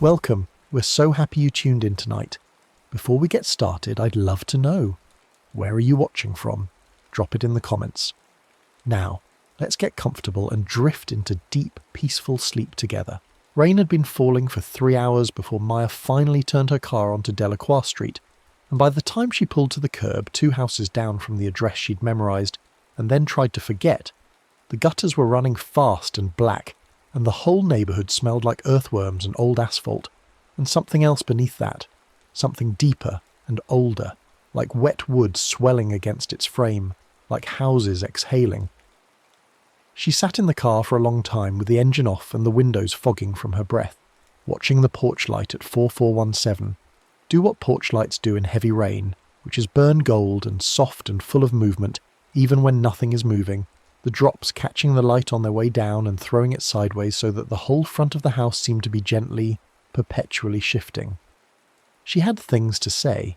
Welcome. We're so happy you tuned in tonight. Before we get started, I'd love to know, where are you watching from? Drop it in the comments. Now, let's get comfortable and drift into deep, peaceful sleep together. Rain had been falling for 3 hours before Maya finally turned her car onto Delacroix Street, and by the time she pulled to the curb 2 houses down from the address she'd memorised and then tried to forget, the gutters were running fast and black, and the whole neighbourhood smelled like earthworms and old asphalt, and something else beneath that, something deeper and older, like wet wood swelling against its frame, like houses exhaling. She sat in the car for a long time with the engine off and the windows fogging from her breath, watching the porch light at 4417 do what porch lights do in heavy rain, which is burn gold and soft and full of movement even when nothing is moving, the drops catching the light on their way down and throwing it sideways so that the whole front of the house seemed to be gently, perpetually shifting. She had things to say.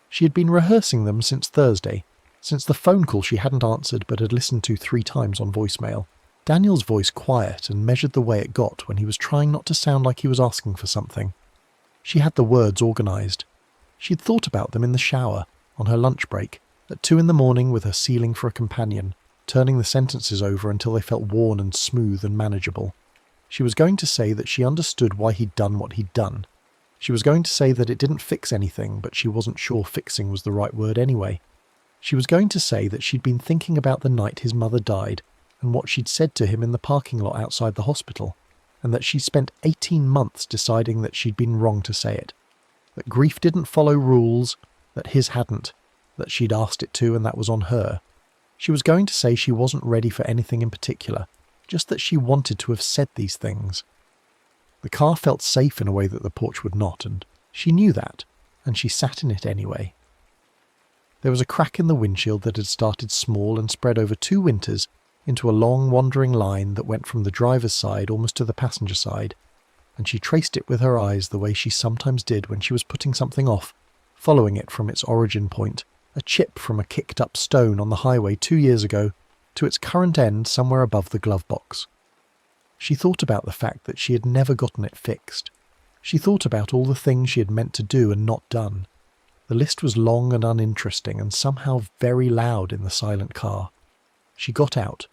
She had been rehearsing them since Thursday, since the phone call she hadn't answered but had listened to 3 times on voicemail. Daniel's voice quiet and measured the way it got when he was trying not to sound like he was asking for something. She had the words organised. She'd thought about them in the shower, on her lunch break, at 2 a.m. with her ceiling for a companion, turning the sentences over until they felt worn and smooth and manageable. She was going to say that she understood why he'd done what he'd done. She was going to say that it didn't fix anything, but she wasn't sure fixing was the right word anyway. She was going to say that she'd been thinking about the night his mother died and what she'd said to him in the parking lot outside the hospital, and that she'd spent 18 months deciding that she'd been wrong to say it. That grief didn't follow rules, that his hadn't, that she'd asked it to and that was on her. She was going to say she wasn't ready for anything in particular, just that she wanted to have said these things. The car felt safe in a way that the porch would not, and she knew that, and she sat in it anyway. There was a crack in the windshield that had started small and spread over 2 winters into a long wandering line that went from the driver's side almost to the passenger side, and she traced it with her eyes the way she sometimes did when she was putting something off, following it from its origin point, a chip from a kicked-up stone on the highway 2 years ago, to its current end somewhere above the glove box. She thought about the fact that she had never gotten it fixed. She thought about all the things she had meant to do and not done. The list was long and uninteresting and somehow very loud in the silent car. She got out.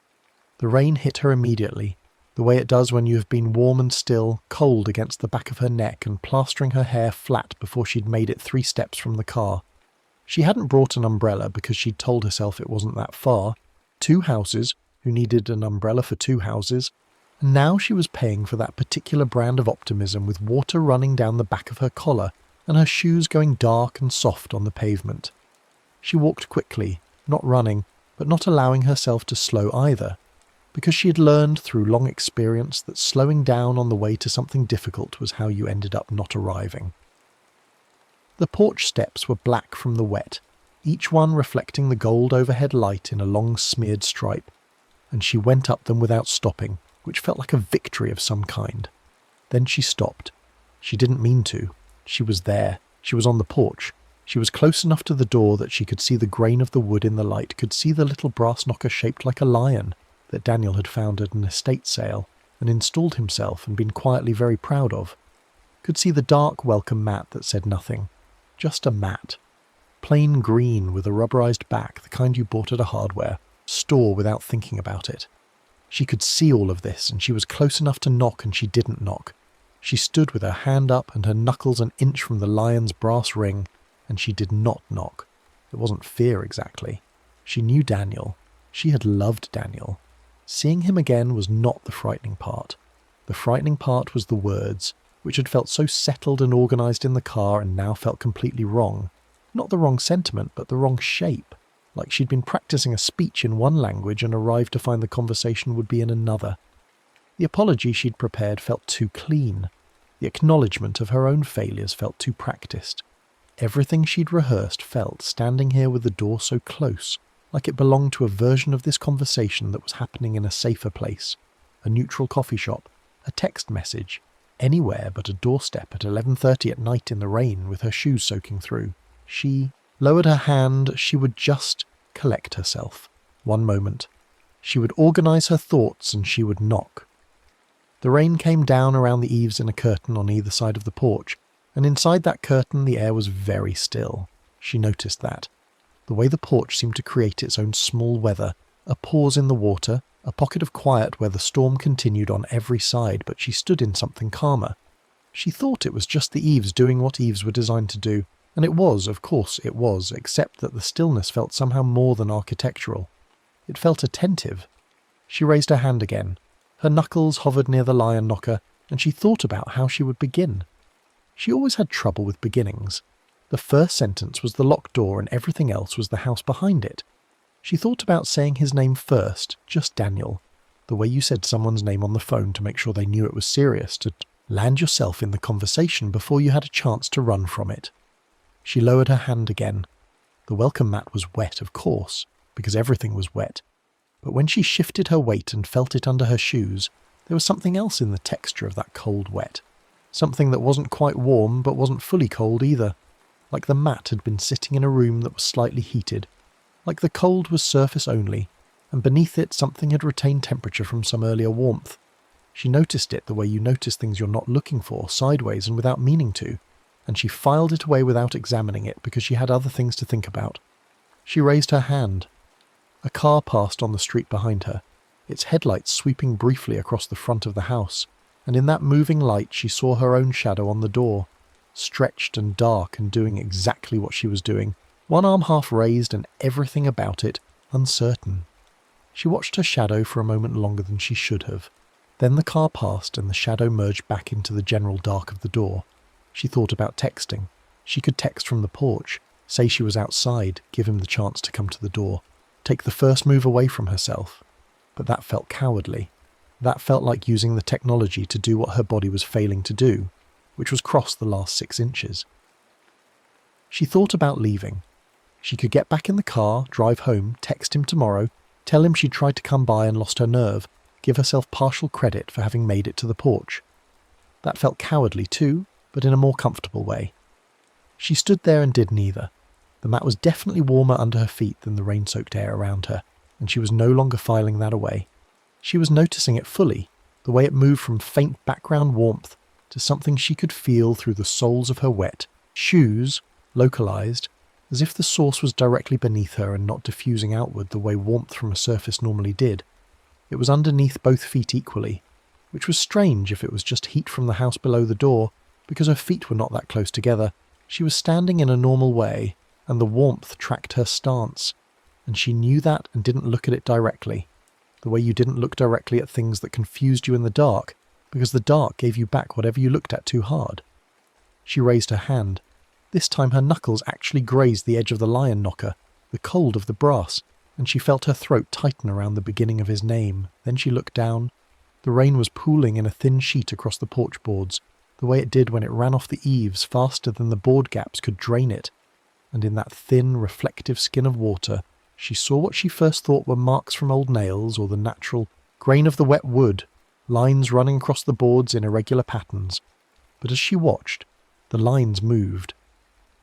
The rain hit her immediately, the way it does when you have been warm and still, cold against the back of her neck and plastering her hair flat before she'd made it 3 steps from the car. She hadn't brought an umbrella because she'd told herself it wasn't that far. 2 houses, who needed an umbrella for 2 houses, and now she was paying for that particular brand of optimism with water running down the back of her collar and her shoes going dark and soft on the pavement. She walked quickly, not running, but not allowing herself to slow either, because she had learned through long experience that slowing down on the way to something difficult was how you ended up not arriving. The porch steps were black from the wet, each one reflecting the gold overhead light in a long smeared stripe, and she went up them without stopping, which felt like a victory of some kind. Then she stopped. She didn't mean to. She was there. She was on the porch. She was close enough to the door that she could see the grain of the wood in the light, could see the little brass knocker shaped like a lion that Daniel had found at an estate sale and installed himself and been quietly very proud of. Could see the dark welcome mat that said nothing. Just a mat. Plain green with a rubberized back, the kind you bought at a hardware store without thinking about it. She could see all of this, and she was close enough to knock, and she didn't knock. She stood with her hand up and her knuckles an inch from the lion's brass ring, and she did not knock. It wasn't fear exactly. She knew Daniel. She had loved Daniel. Seeing him again was not the frightening part. The frightening part was the words, which had felt so settled and organised in the car and now felt completely wrong. Not the wrong sentiment, but the wrong shape. Like she'd been practising a speech in one language and arrived to find the conversation would be in another. The apology she'd prepared felt too clean. The acknowledgement of her own failures felt too practised. Everything she'd rehearsed felt, standing here with the door so close, like it belonged to a version of this conversation that was happening in a safer place. A neutral coffee shop, a text message, anywhere but a doorstep at 11:30 at night in the rain with her shoes soaking through. She lowered her hand. She would just collect herself. One moment. She would organise her thoughts and she would knock. The rain came down around the eaves in a curtain on either side of the porch, and inside that curtain the air was very still. She noticed that. The way the porch seemed to create its own small weather, a pause in the water, a pocket of quiet where the storm continued on every side, but she stood in something calmer. She thought it was just the eaves doing what eaves were designed to do, and it was, of course it was, except that the stillness felt somehow more than architectural. It felt attentive. She raised her hand again. Her knuckles hovered near the lion knocker, and she thought about how she would begin. She always had trouble with beginnings. The first sentence was the locked door and everything else was the house behind it. She thought about saying his name first, just Daniel, the way you said someone's name on the phone to make sure they knew it was serious, to land yourself in the conversation before you had a chance to run from it. She lowered her hand again. The welcome mat was wet, of course, because everything was wet. But when she shifted her weight and felt it under her shoes, there was something else in the texture of that cold wet. Something that wasn't quite warm, but wasn't fully cold either. Like the mat had been sitting in a room that was slightly heated. Like the cold was surface only, and beneath it something had retained temperature from some earlier warmth. She noticed it the way you notice things you're not looking for, sideways and without meaning to, and she filed it away without examining it because she had other things to think about. She raised her hand. A car passed on the street behind her, its headlights sweeping briefly across the front of the house, and in that moving light she saw her own shadow on the door, stretched and dark and doing exactly what she was doing, one arm half raised and everything about it uncertain. She watched her shadow for a moment longer than she should have. Then the car passed and the shadow merged back into the general dark of the door. She thought about texting. She could text from the porch, say she was outside, give him the chance to come to the door, take the first move away from herself. But that felt cowardly. That felt like using the technology to do what her body was failing to do, which was cross the last 6 inches. She thought about leaving. She could get back in the car, drive home, text him tomorrow, tell him she'd tried to come by and lost her nerve, give herself partial credit for having made it to the porch. That felt cowardly too, but in a more comfortable way. She stood there and did neither. The mat was definitely warmer under her feet than the rain-soaked air around her, and she was no longer filing that away. She was noticing it fully, the way it moved from faint background warmth to something she could feel through the soles of her wet shoes, localized, as if the source was directly beneath her and not diffusing outward the way warmth from a surface normally did. It was underneath both feet equally, which was strange if it was just heat from the house below the door, because her feet were not that close together. She was standing in a normal way, and the warmth tracked her stance, and she knew that and didn't look at it directly, the way you didn't look directly at things that confused you in the dark, because the dark gave you back whatever you looked at too hard. She raised her hand. This time her knuckles actually grazed the edge of the lion knocker, the cold of the brass, and she felt her throat tighten around the beginning of his name. Then she looked down. The rain was pooling in a thin sheet across the porch boards, the way it did when it ran off the eaves faster than the board gaps could drain it. And in that thin, reflective skin of water, she saw what she first thought were marks from old nails or the natural grain of the wet wood, lines running across the boards in irregular patterns. But as she watched, the lines moved.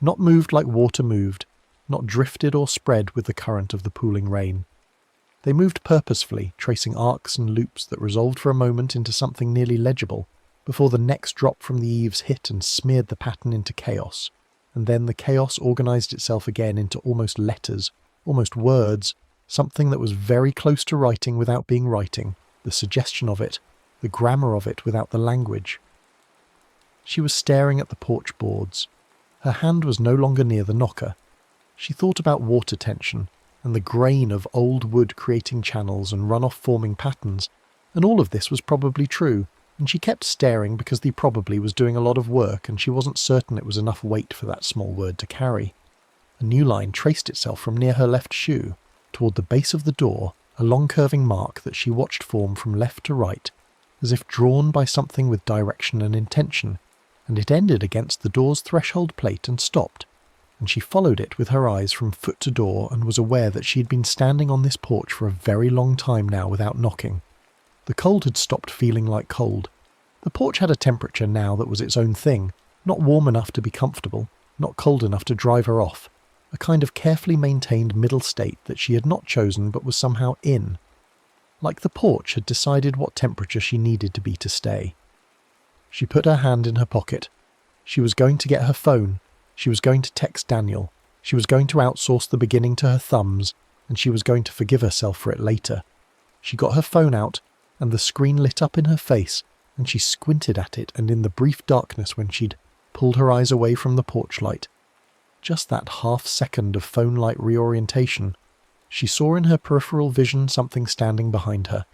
Not moved like water moved, not drifted or spread with the current of the pooling rain. They moved purposefully, tracing arcs and loops that resolved for a moment into something nearly legible, before the next drop from the eaves hit and smeared the pattern into chaos. And then the chaos organized itself again into almost letters, almost words, something that was very close to writing without being writing, the suggestion of it, the grammar of it without the language. She was staring at the porch boards. Her hand was no longer near the knocker. She thought about water tension, and the grain of old wood creating channels and runoff forming patterns, and all of this was probably true, and she kept staring because the probably was doing a lot of work and she wasn't certain it was enough weight for that small word to carry. A new line traced itself from near her left shoe, toward the base of the door, a long curving mark that she watched form from left to right, as if drawn by something with direction and intention, and it ended against the door's threshold plate and stopped, and she followed it with her eyes from foot to door and was aware that she had been standing on this porch for a very long time now without knocking. The cold had stopped feeling like cold. The porch had a temperature now that was its own thing, not warm enough to be comfortable, not cold enough to drive her off, a kind of carefully maintained middle state that she had not chosen but was somehow in. like the porch had decided what temperature she needed to be to stay. She put her hand in her pocket. She was going to get her phone. She was going to text Daniel. She was going to outsource the beginning to her thumbs, and she was going to forgive herself for it later. She got her phone out, and the screen lit up in her face, and she squinted at it, and in the brief darkness when she'd pulled her eyes away from the porch light, just that half second of phone light reorientation, she saw in her peripheral vision something standing behind her.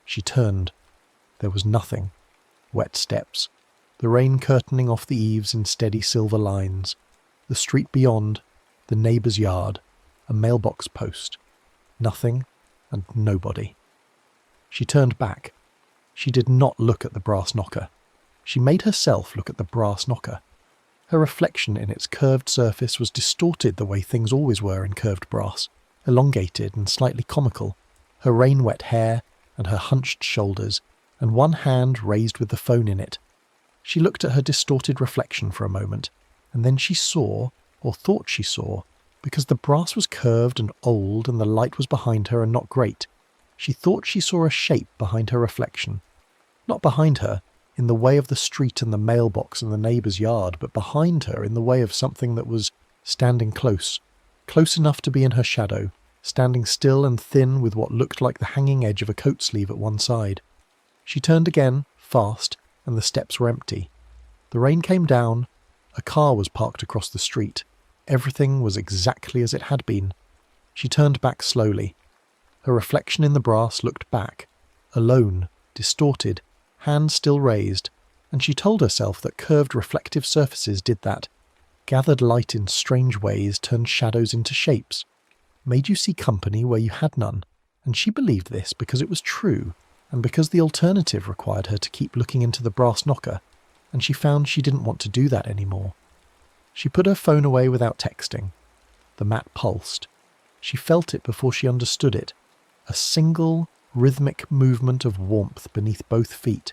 She turned. There was nothing. Wet steps. The rain curtaining off the eaves in steady silver lines. The street beyond. The neighbour's yard. A mailbox post. Nothing and nobody. She turned back. She did not look at the brass knocker. She made herself look at the brass knocker. Her reflection in its curved surface was distorted the way things always were in curved brass, elongated and slightly comical, her rain-wet hair and her hunched shoulders, and one hand raised with the phone in it. She looked at her distorted reflection for a moment, and then she saw, or thought she saw, because the brass was curved and old and the light was behind her and not great, she thought she saw a shape behind her reflection. Not behind her, in the way of the street and the mailbox and the neighbour's yard, but behind her in the way of something that was standing close enough to be in her shadow, standing still and thin with what looked like the hanging edge of a coat sleeve at one side. She turned again, fast, and the steps were empty. The rain came down. A car was parked across the street. Everything was exactly as it had been. She turned back slowly. Her reflection in the brass looked back, alone, distorted, hand still raised, and she told herself that curved reflective surfaces did that, gathered light in strange ways, turned shadows into shapes, made you see company where you had none, and she believed this because it was true, and because the alternative required her to keep looking into the brass knocker, and she found she didn't want to do that anymore. She put her phone away without texting. The mat pulsed. She felt it before she understood it, a single, rhythmic movement of warmth beneath both feet,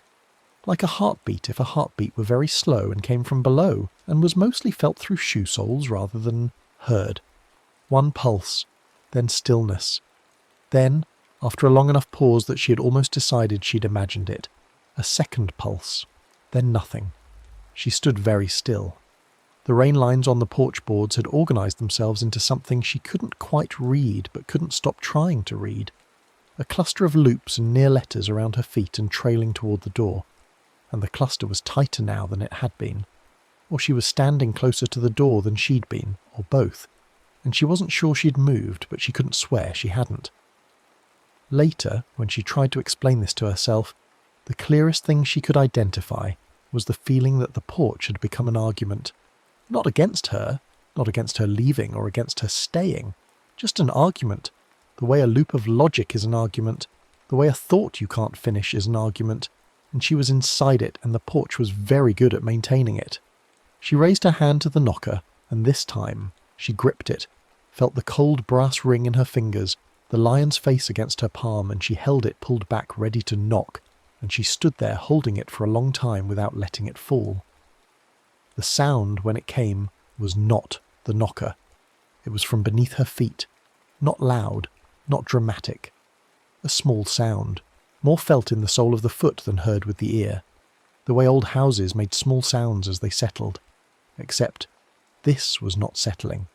like a heartbeat if a heartbeat were very slow and came from below and was mostly felt through shoe soles rather than heard. One pulse, then stillness. Then, after a long enough pause that she had almost decided she'd imagined it, a second pulse, then nothing. She stood very still. The rain lines on the porch boards had organised themselves into something she couldn't quite read but couldn't stop trying to read. A cluster of loops and near letters around her feet and trailing toward the door. And the cluster was tighter now than it had been. Or she was standing closer to the door than she'd been, or both. And she wasn't sure she'd moved, but she couldn't swear she hadn't. Later, when she tried to explain this to herself, the clearest thing she could identify was the feeling that the porch had become an argument. Not against her leaving or against her staying, just an argument. The way a loop of logic is an argument, the way a thought you can't finish is an argument, and she was inside it and the porch was very good at maintaining it. She raised her hand to the knocker, and this time she gripped it, felt the cold brass ring in her fingers, the lion's face against her palm, and she held it pulled back ready to knock, and she stood there holding it for a long time without letting it fall. The sound, when it came, was not the knocker. It was from beneath her feet, not loud, not dramatic. A small sound, more felt in the sole of the foot than heard with the ear. The way old houses made small sounds as they settled. Except, this was not settling.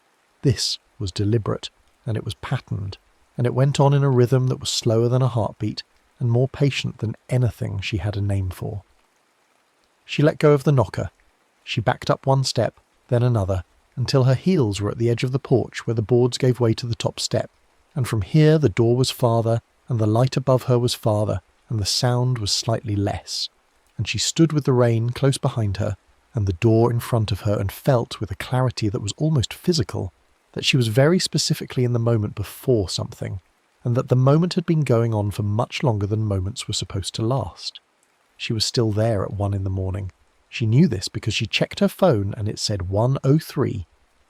This was deliberate, and it was patterned, and it went on in a rhythm that was slower than a heartbeat, and more patient than anything she had a name for. She let go of the knocker. She backed up one step, then another, until her heels were at the edge of the porch where the boards gave way to the top step. And from here the door was farther, and the light above her was farther, and the sound was slightly less. And she stood with the rain close behind her, and the door in front of her, and felt, with a clarity that was almost physical, that she was very specifically in the moment before something, and that the moment had been going on for much longer than moments were supposed to last. She was still there at 1 a.m. She knew this because she checked her phone and it said 1:03,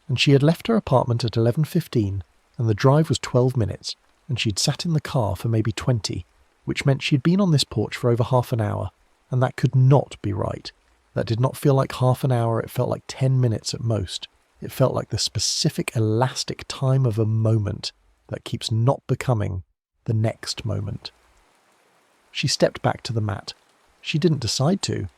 and she had left her apartment at 11:15, and the drive was 12 minutes, and she'd sat in the car for maybe 20, which meant she'd been on this porch for over half an hour, and that could not be right. That did not feel like half an hour, it felt like 10 minutes at most. It felt like the specific elastic time of a moment that keeps not becoming the next moment. She stepped back to the mat. She didn't decide to.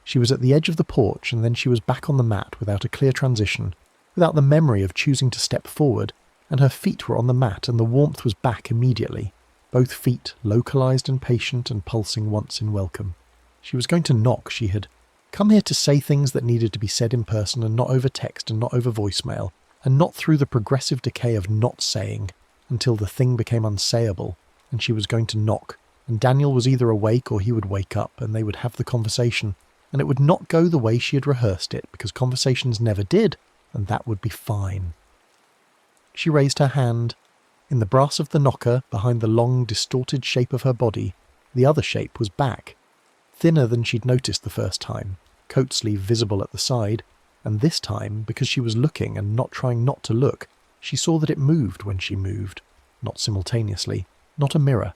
She was at the edge of the porch and then she was back on the mat without a clear transition, without the memory of choosing to step forward, and her feet were on the mat and the warmth was back immediately, both feet localized and patient and pulsing once in welcome. She was going to knock. She had come here to say things that needed to be said in person and not over text and not over voicemail, and not through the progressive decay of not saying until the thing became unsayable, and she was going to knock, and Daniel was either awake or he would wake up and they would have the conversation, and it would not go the way she had rehearsed it because conversations never did, and that would be fine. She raised her hand. In the brass of the knocker, behind the long, distorted shape of her body, the other shape was back, thinner than she'd noticed the first time, coat sleeve visible at the side, and this time, because she was looking and not trying not to look, she saw that it moved when she moved, not simultaneously, not a mirror.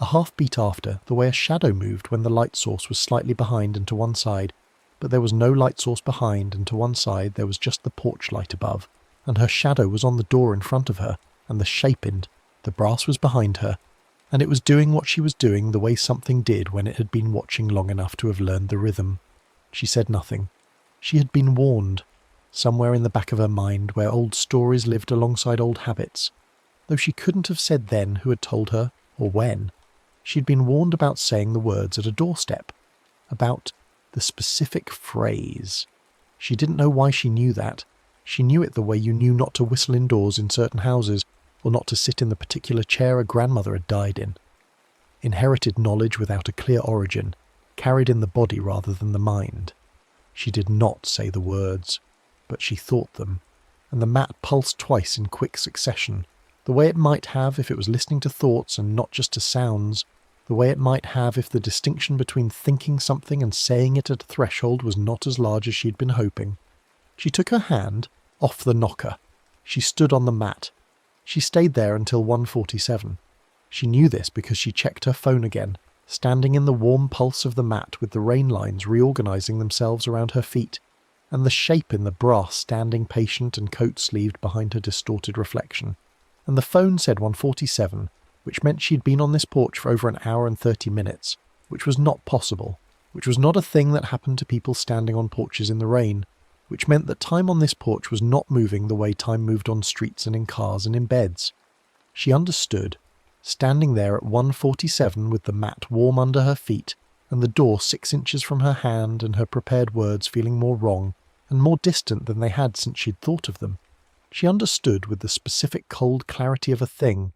A half beat after, the way a shadow moved when the light source was slightly behind and to one side, but there was no light source behind, and to one side there was just the porch light above, and her shadow was on the door in front of her, and the shape in, the brass was behind her, and it was doing what she was doing the way something did when it had been watching long enough to have learned the rhythm. She said nothing. She had been warned, somewhere in the back of her mind where old stories lived alongside old habits, though she couldn't have said then who had told her, or when. She'd been warned about saying the words at a doorstep, about the specific phrase. She didn't know why she knew that. She knew it the way you knew not to whistle indoors in certain houses, or not to sit in the particular chair a grandmother had died in. Inherited knowledge without a clear origin, carried in the body rather than the mind. She did not say the words, but she thought them, and the mat pulsed twice in quick succession, the way it might have if it was listening to thoughts and not just to sounds, the way it might have if the distinction between thinking something and saying it at a threshold was not as large as she'd been hoping. She took her hand off the knocker. She stood on the mat. She stayed there until 1:47. She knew this because she checked her phone again, standing in the warm pulse of the mat with the rain lines reorganizing themselves around her feet, and the shape in the brass standing patient and coat-sleeved behind her distorted reflection. And the phone said 1:47, which meant she'd been on this porch for over an hour and 30 minutes, which was not possible, which was not a thing that happened to people standing on porches in the rain, which meant that time on this porch was not moving the way time moved on streets and in cars and in beds. She understood, standing there at 1:47 with the mat warm under her feet and the door 6 inches from her hand and her prepared words feeling more wrong and more distant than they had since she'd thought of them. She understood with the specific cold clarity of a thing,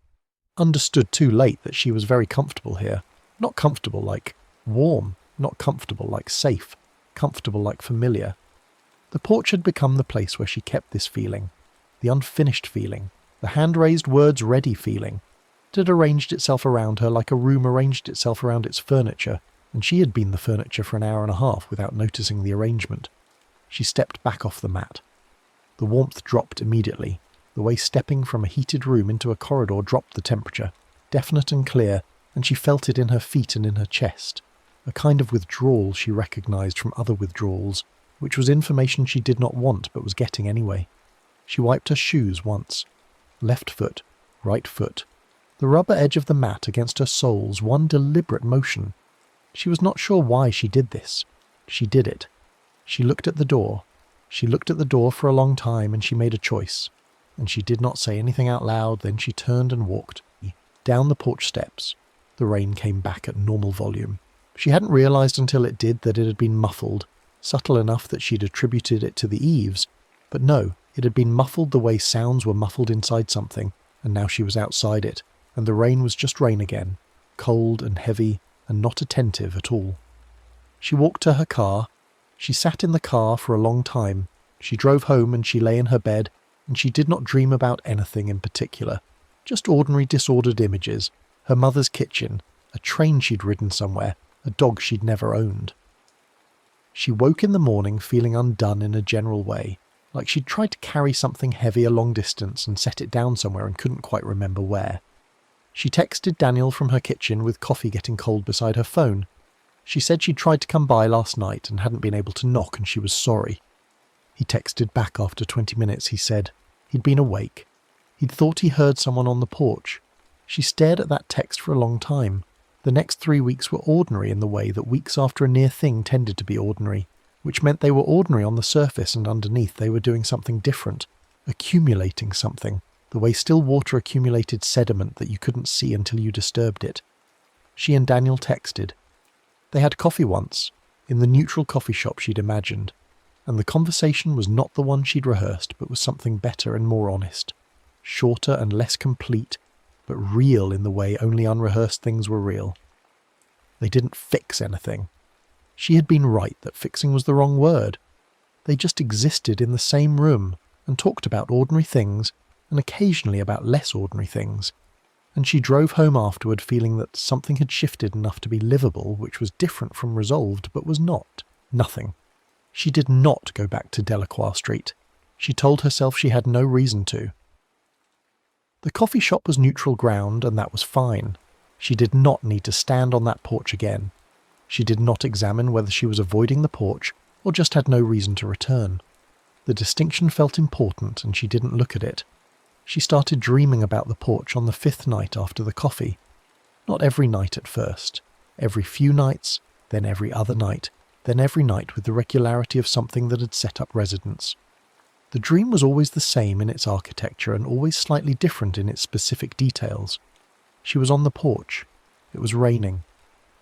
understood too late that she was very comfortable here, not comfortable like warm, not comfortable like safe, comfortable like familiar. The porch had become the place where she kept this feeling, the unfinished feeling, the hand-raised words-ready feeling. It had arranged itself around her like a room arranged itself around its furniture, and she had been the furniture for an hour and a half without noticing the arrangement. She stepped back off the mat. The warmth dropped immediately, the way stepping from a heated room into a corridor dropped the temperature, definite and clear, and she felt it in her feet and in her chest, a kind of withdrawal she recognized from other withdrawals, which was information she did not want but was getting anyway. She wiped her shoes once. Left foot, right foot. The rubber edge of the mat against her soles, one deliberate motion. She was not sure why she did this. She did it. She looked at the door. She looked at the door for a long time and she made a choice. And she did not say anything out loud, then she turned and walked down the porch steps. The rain came back at normal volume. She hadn't realized until it did that it had been muffled, subtle enough that she'd attributed it to the eaves, but no, it had been muffled the way sounds were muffled inside something, and now she was outside it, and the rain was just rain again, cold and heavy and not attentive at all. She walked to her car. She sat in the car for a long time. She drove home and she lay in her bed, and she did not dream about anything in particular, just ordinary disordered images, her mother's kitchen, a train she'd ridden somewhere, a dog she'd never owned. She woke in the morning feeling undone in a general way, like she'd tried to carry something heavy a long distance and set it down somewhere and couldn't quite remember where. She texted Daniel from her kitchen with coffee getting cold beside her phone. She said she'd tried to come by last night and hadn't been able to knock and she was sorry. He texted back after 20 minutes. He said he'd been awake. He'd thought he heard someone on the porch. She stared at that text for a long time. The next 3 weeks were ordinary in the way that weeks after a near thing tended to be ordinary, which meant they were ordinary on the surface and underneath they were doing something different, accumulating something, the way still water accumulated sediment that you couldn't see until you disturbed it. She and Daniel texted. They had coffee once, in the neutral coffee shop she'd imagined, and the conversation was not the one she'd rehearsed but was something better and more honest, shorter and less complete, but real in the way only unrehearsed things were real. They didn't fix anything. She had been right that fixing was the wrong word. They just existed in the same room and talked about ordinary things and occasionally about less ordinary things, and she drove home afterward feeling that something had shifted enough to be livable, which was different from resolved but was not. Nothing. She did not go back to Delacroix Street. She told herself she had no reason to. The coffee shop was neutral ground, and that was fine. She did not need to stand on that porch again. She did not examine whether she was avoiding the porch or just had no reason to return. The distinction felt important, and she didn't look at it. She started dreaming about the porch on the 5th night after the coffee. Not every night at first. Every few nights, then every other night, then every night with the regularity of something that had set up residence. The dream was always the same in its architecture and always slightly different in its specific details. She was on the porch. It was raining.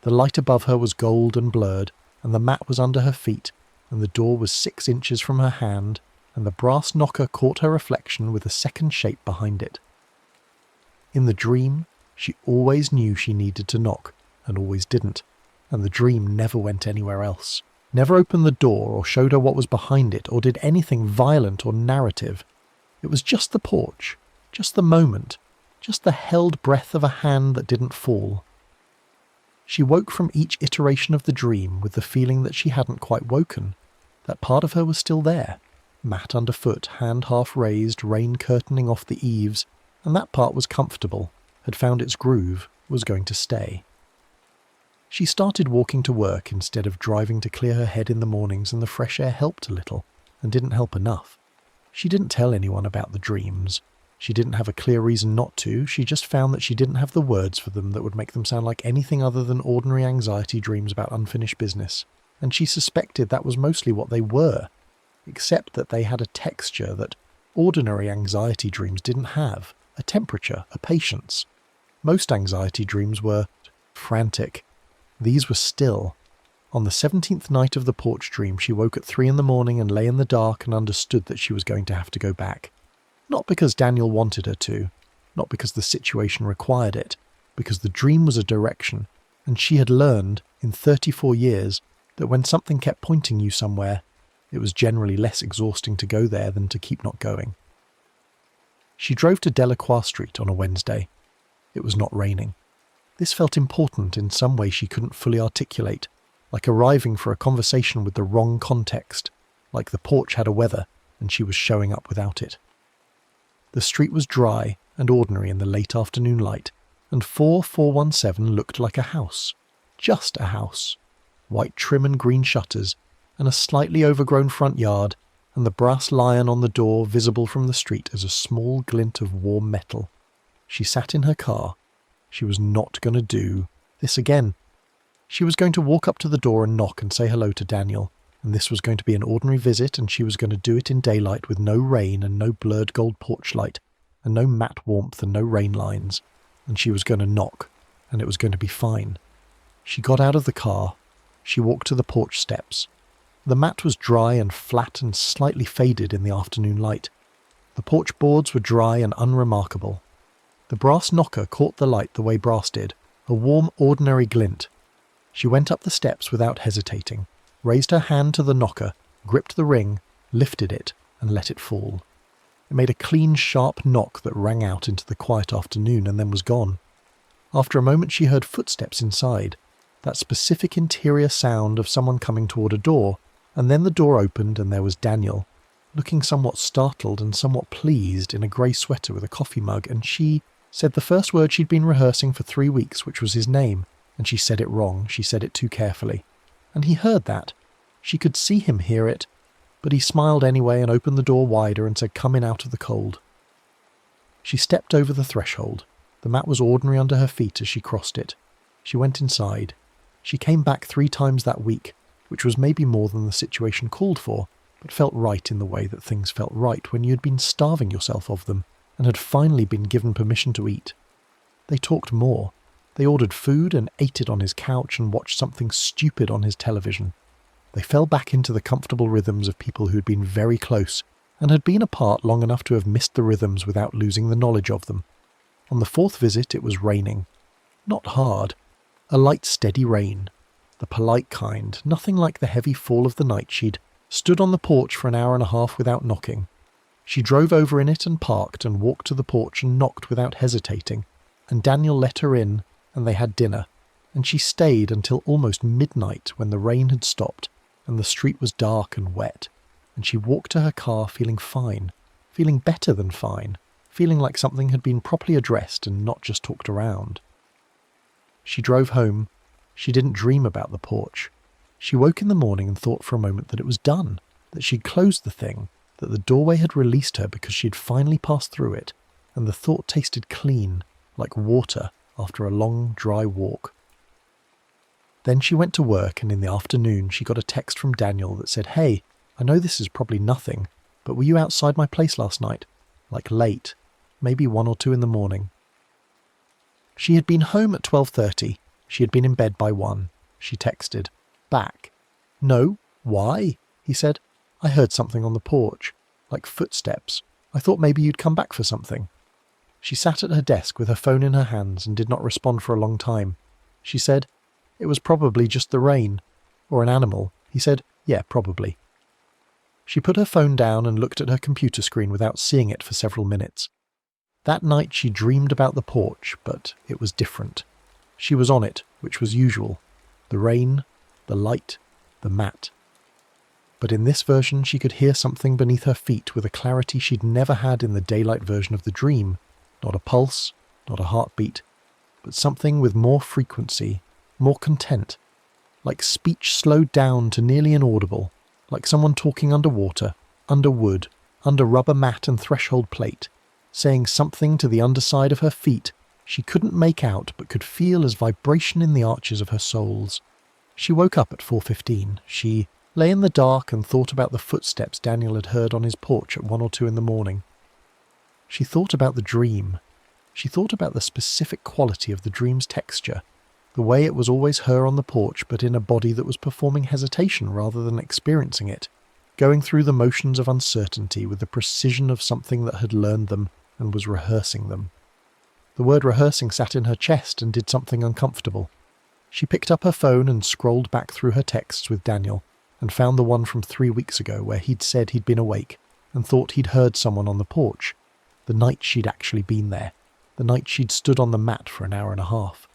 The light above her was gold and blurred, and the mat was under her feet, and the door was 6 inches from her hand, and the brass knocker caught her reflection with a second shape behind it. In the dream, she always knew she needed to knock, and always didn't, and the dream never went anywhere else. Never opened the door or showed her what was behind it or did anything violent or narrative. It was just the porch, just the moment, just the held breath of a hand that didn't fall. She woke from each iteration of the dream with the feeling that she hadn't quite woken, that part of her was still there, mat underfoot, hand half raised, rain curtaining off the eaves, and that part was comfortable, had found its groove, was going to stay. She started walking to work instead of driving to clear her head in the mornings, and the fresh air helped a little, and didn't help enough. She didn't tell anyone about the dreams. She didn't have a clear reason not to, she just found that she didn't have the words for them that would make them sound like anything other than ordinary anxiety dreams about unfinished business, and she suspected that was mostly what they were, except that they had a texture that ordinary anxiety dreams didn't have, a temperature, a patience. Most anxiety dreams were frantic. These were still. On the 17th night of the porch dream, she woke at 3 a.m. and lay in the dark and understood that she was going to have to go back. Not because Daniel wanted her to, not because the situation required it, because the dream was a direction, and she had learned, in 34 years, that when something kept pointing you somewhere, it was generally less exhausting to go there than to keep not going. She drove to Delacroix Street on a Wednesday. It was not raining. This felt important in some way she couldn't fully articulate, like arriving for a conversation with the wrong context, like the porch had a weather and she was showing up without it. The street was dry and ordinary in the late afternoon light, and 4417 looked like a house. Just a house. White trim and green shutters, and a slightly overgrown front yard, and the brass lion on the door visible from the street as a small glint of warm metal. She sat in her car. She was not going to do this again. She was going to walk up to the door and knock and say hello to Daniel, and this was going to be an ordinary visit, and she was going to do it in daylight with no rain and no blurred gold porch light, and no matte warmth and no rain lines, and she was going to knock, and it was going to be fine. She got out of the car. She walked to the porch steps. The mat was dry and flat and slightly faded in the afternoon light. The porch boards were dry and unremarkable. The brass knocker caught the light the way brass did, a warm, ordinary glint. She went up the steps without hesitating, raised her hand to the knocker, gripped the ring, lifted it, and let it fall. It made a clean, sharp knock that rang out into the quiet afternoon and then was gone. After a moment she heard footsteps inside, that specific interior sound of someone coming toward a door, and then the door opened and there was Daniel, looking somewhat startled and somewhat pleased in a grey sweater with a coffee mug, and she said the first word she'd been rehearsing for 3 weeks, which was his name, and she said it wrong, she said it too carefully. And he heard that. She could see him hear it, but he smiled anyway and opened the door wider and said, "Come in out of the cold." She stepped over the threshold. The mat was ordinary under her feet as she crossed it. She went inside. She came back 3 times that week, which was maybe more than the situation called for, but felt right in the way that things felt right when you had been starving yourself of them and had finally been given permission to eat. They talked more. They ordered food and ate it on his couch and watched something stupid on his television. They fell back into the comfortable rhythms of people who had been very close and had been apart long enough to have missed the rhythms without losing the knowledge of them. On the 4th visit it was raining. Not hard. A light steady rain. The polite kind, nothing like the heavy fall of the night. She'd stood on the porch for an hour and a half without knocking. She drove over in it and parked and walked to the porch and knocked without hesitating, and Daniel let her in and they had dinner, and she stayed until almost midnight when the rain had stopped and the street was dark and wet, and she walked to her car feeling fine, feeling better than fine, feeling like something had been properly addressed and not just talked around. She drove home. She didn't dream about the porch. She woke in the morning and thought for a moment that it was done, that she'd closed the thing, that the doorway had released her because she'd finally passed through it, and the thought tasted clean, like water after a long, dry walk. Then she went to work, and in the afternoon she got a text from Daniel that said, "Hey, I know this is probably nothing, but were you outside my place last night? Like late, maybe 1 or 2 in the morning." She had been home at 12:30. She had been in bed by 1. She texted back. "No, why?" he said. "I heard something on the porch, like footsteps. I thought maybe you'd come back for something." She sat at her desk with her phone in her hands and did not respond for a long time. She said, "It was probably just the rain. Or an animal." He said, "Yeah, probably." She put her phone down and looked at her computer screen without seeing it for several minutes. That night she dreamed about the porch, but it was different. She was on it, which was usual. The rain, the light, the mat. But in this version she could hear something beneath her feet with a clarity she'd never had in the daylight version of the dream. Not a pulse, not a heartbeat, but something with more frequency, more content, like speech slowed down to nearly inaudible, like someone talking underwater, under wood, under rubber mat and threshold plate, saying something to the underside of her feet she couldn't make out but could feel as vibration in the arches of her soles. She woke up at 4:15. She lay in the dark and thought about the footsteps Daniel had heard on his porch at 1 or 2 in the morning. She thought about the dream. She thought about the specific quality of the dream's texture, the way it was always her on the porch but in a body that was performing hesitation rather than experiencing it, going through the motions of uncertainty with the precision of something that had learned them and was rehearsing them. The word rehearsing sat in her chest and did something uncomfortable. She picked up her phone and scrolled back through her texts with Daniel and found the one from 3 weeks ago where he'd said he'd been awake and thought he'd heard someone on the porch, the night she'd actually been there, the night she'd stood on the mat for an hour and a half.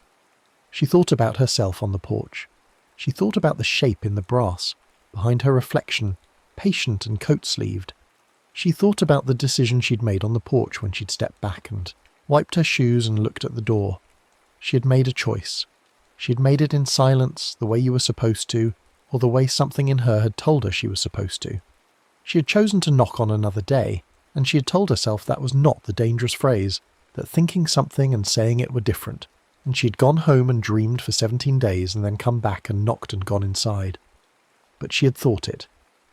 She thought about herself on the porch. She thought about the shape in the brass, behind her reflection, patient and coat-sleeved. She thought about the decision she'd made on the porch when she'd stepped back and wiped her shoes and looked at the door. She had made a choice. She had made it in silence, the way you were supposed to, or the way something in her had told her she was supposed to. She had chosen to knock on another day, and she had told herself that was not the dangerous phrase, that thinking something and saying it were different, and she had gone home and dreamed for 17 days and then come back and knocked and gone inside. But she had thought it.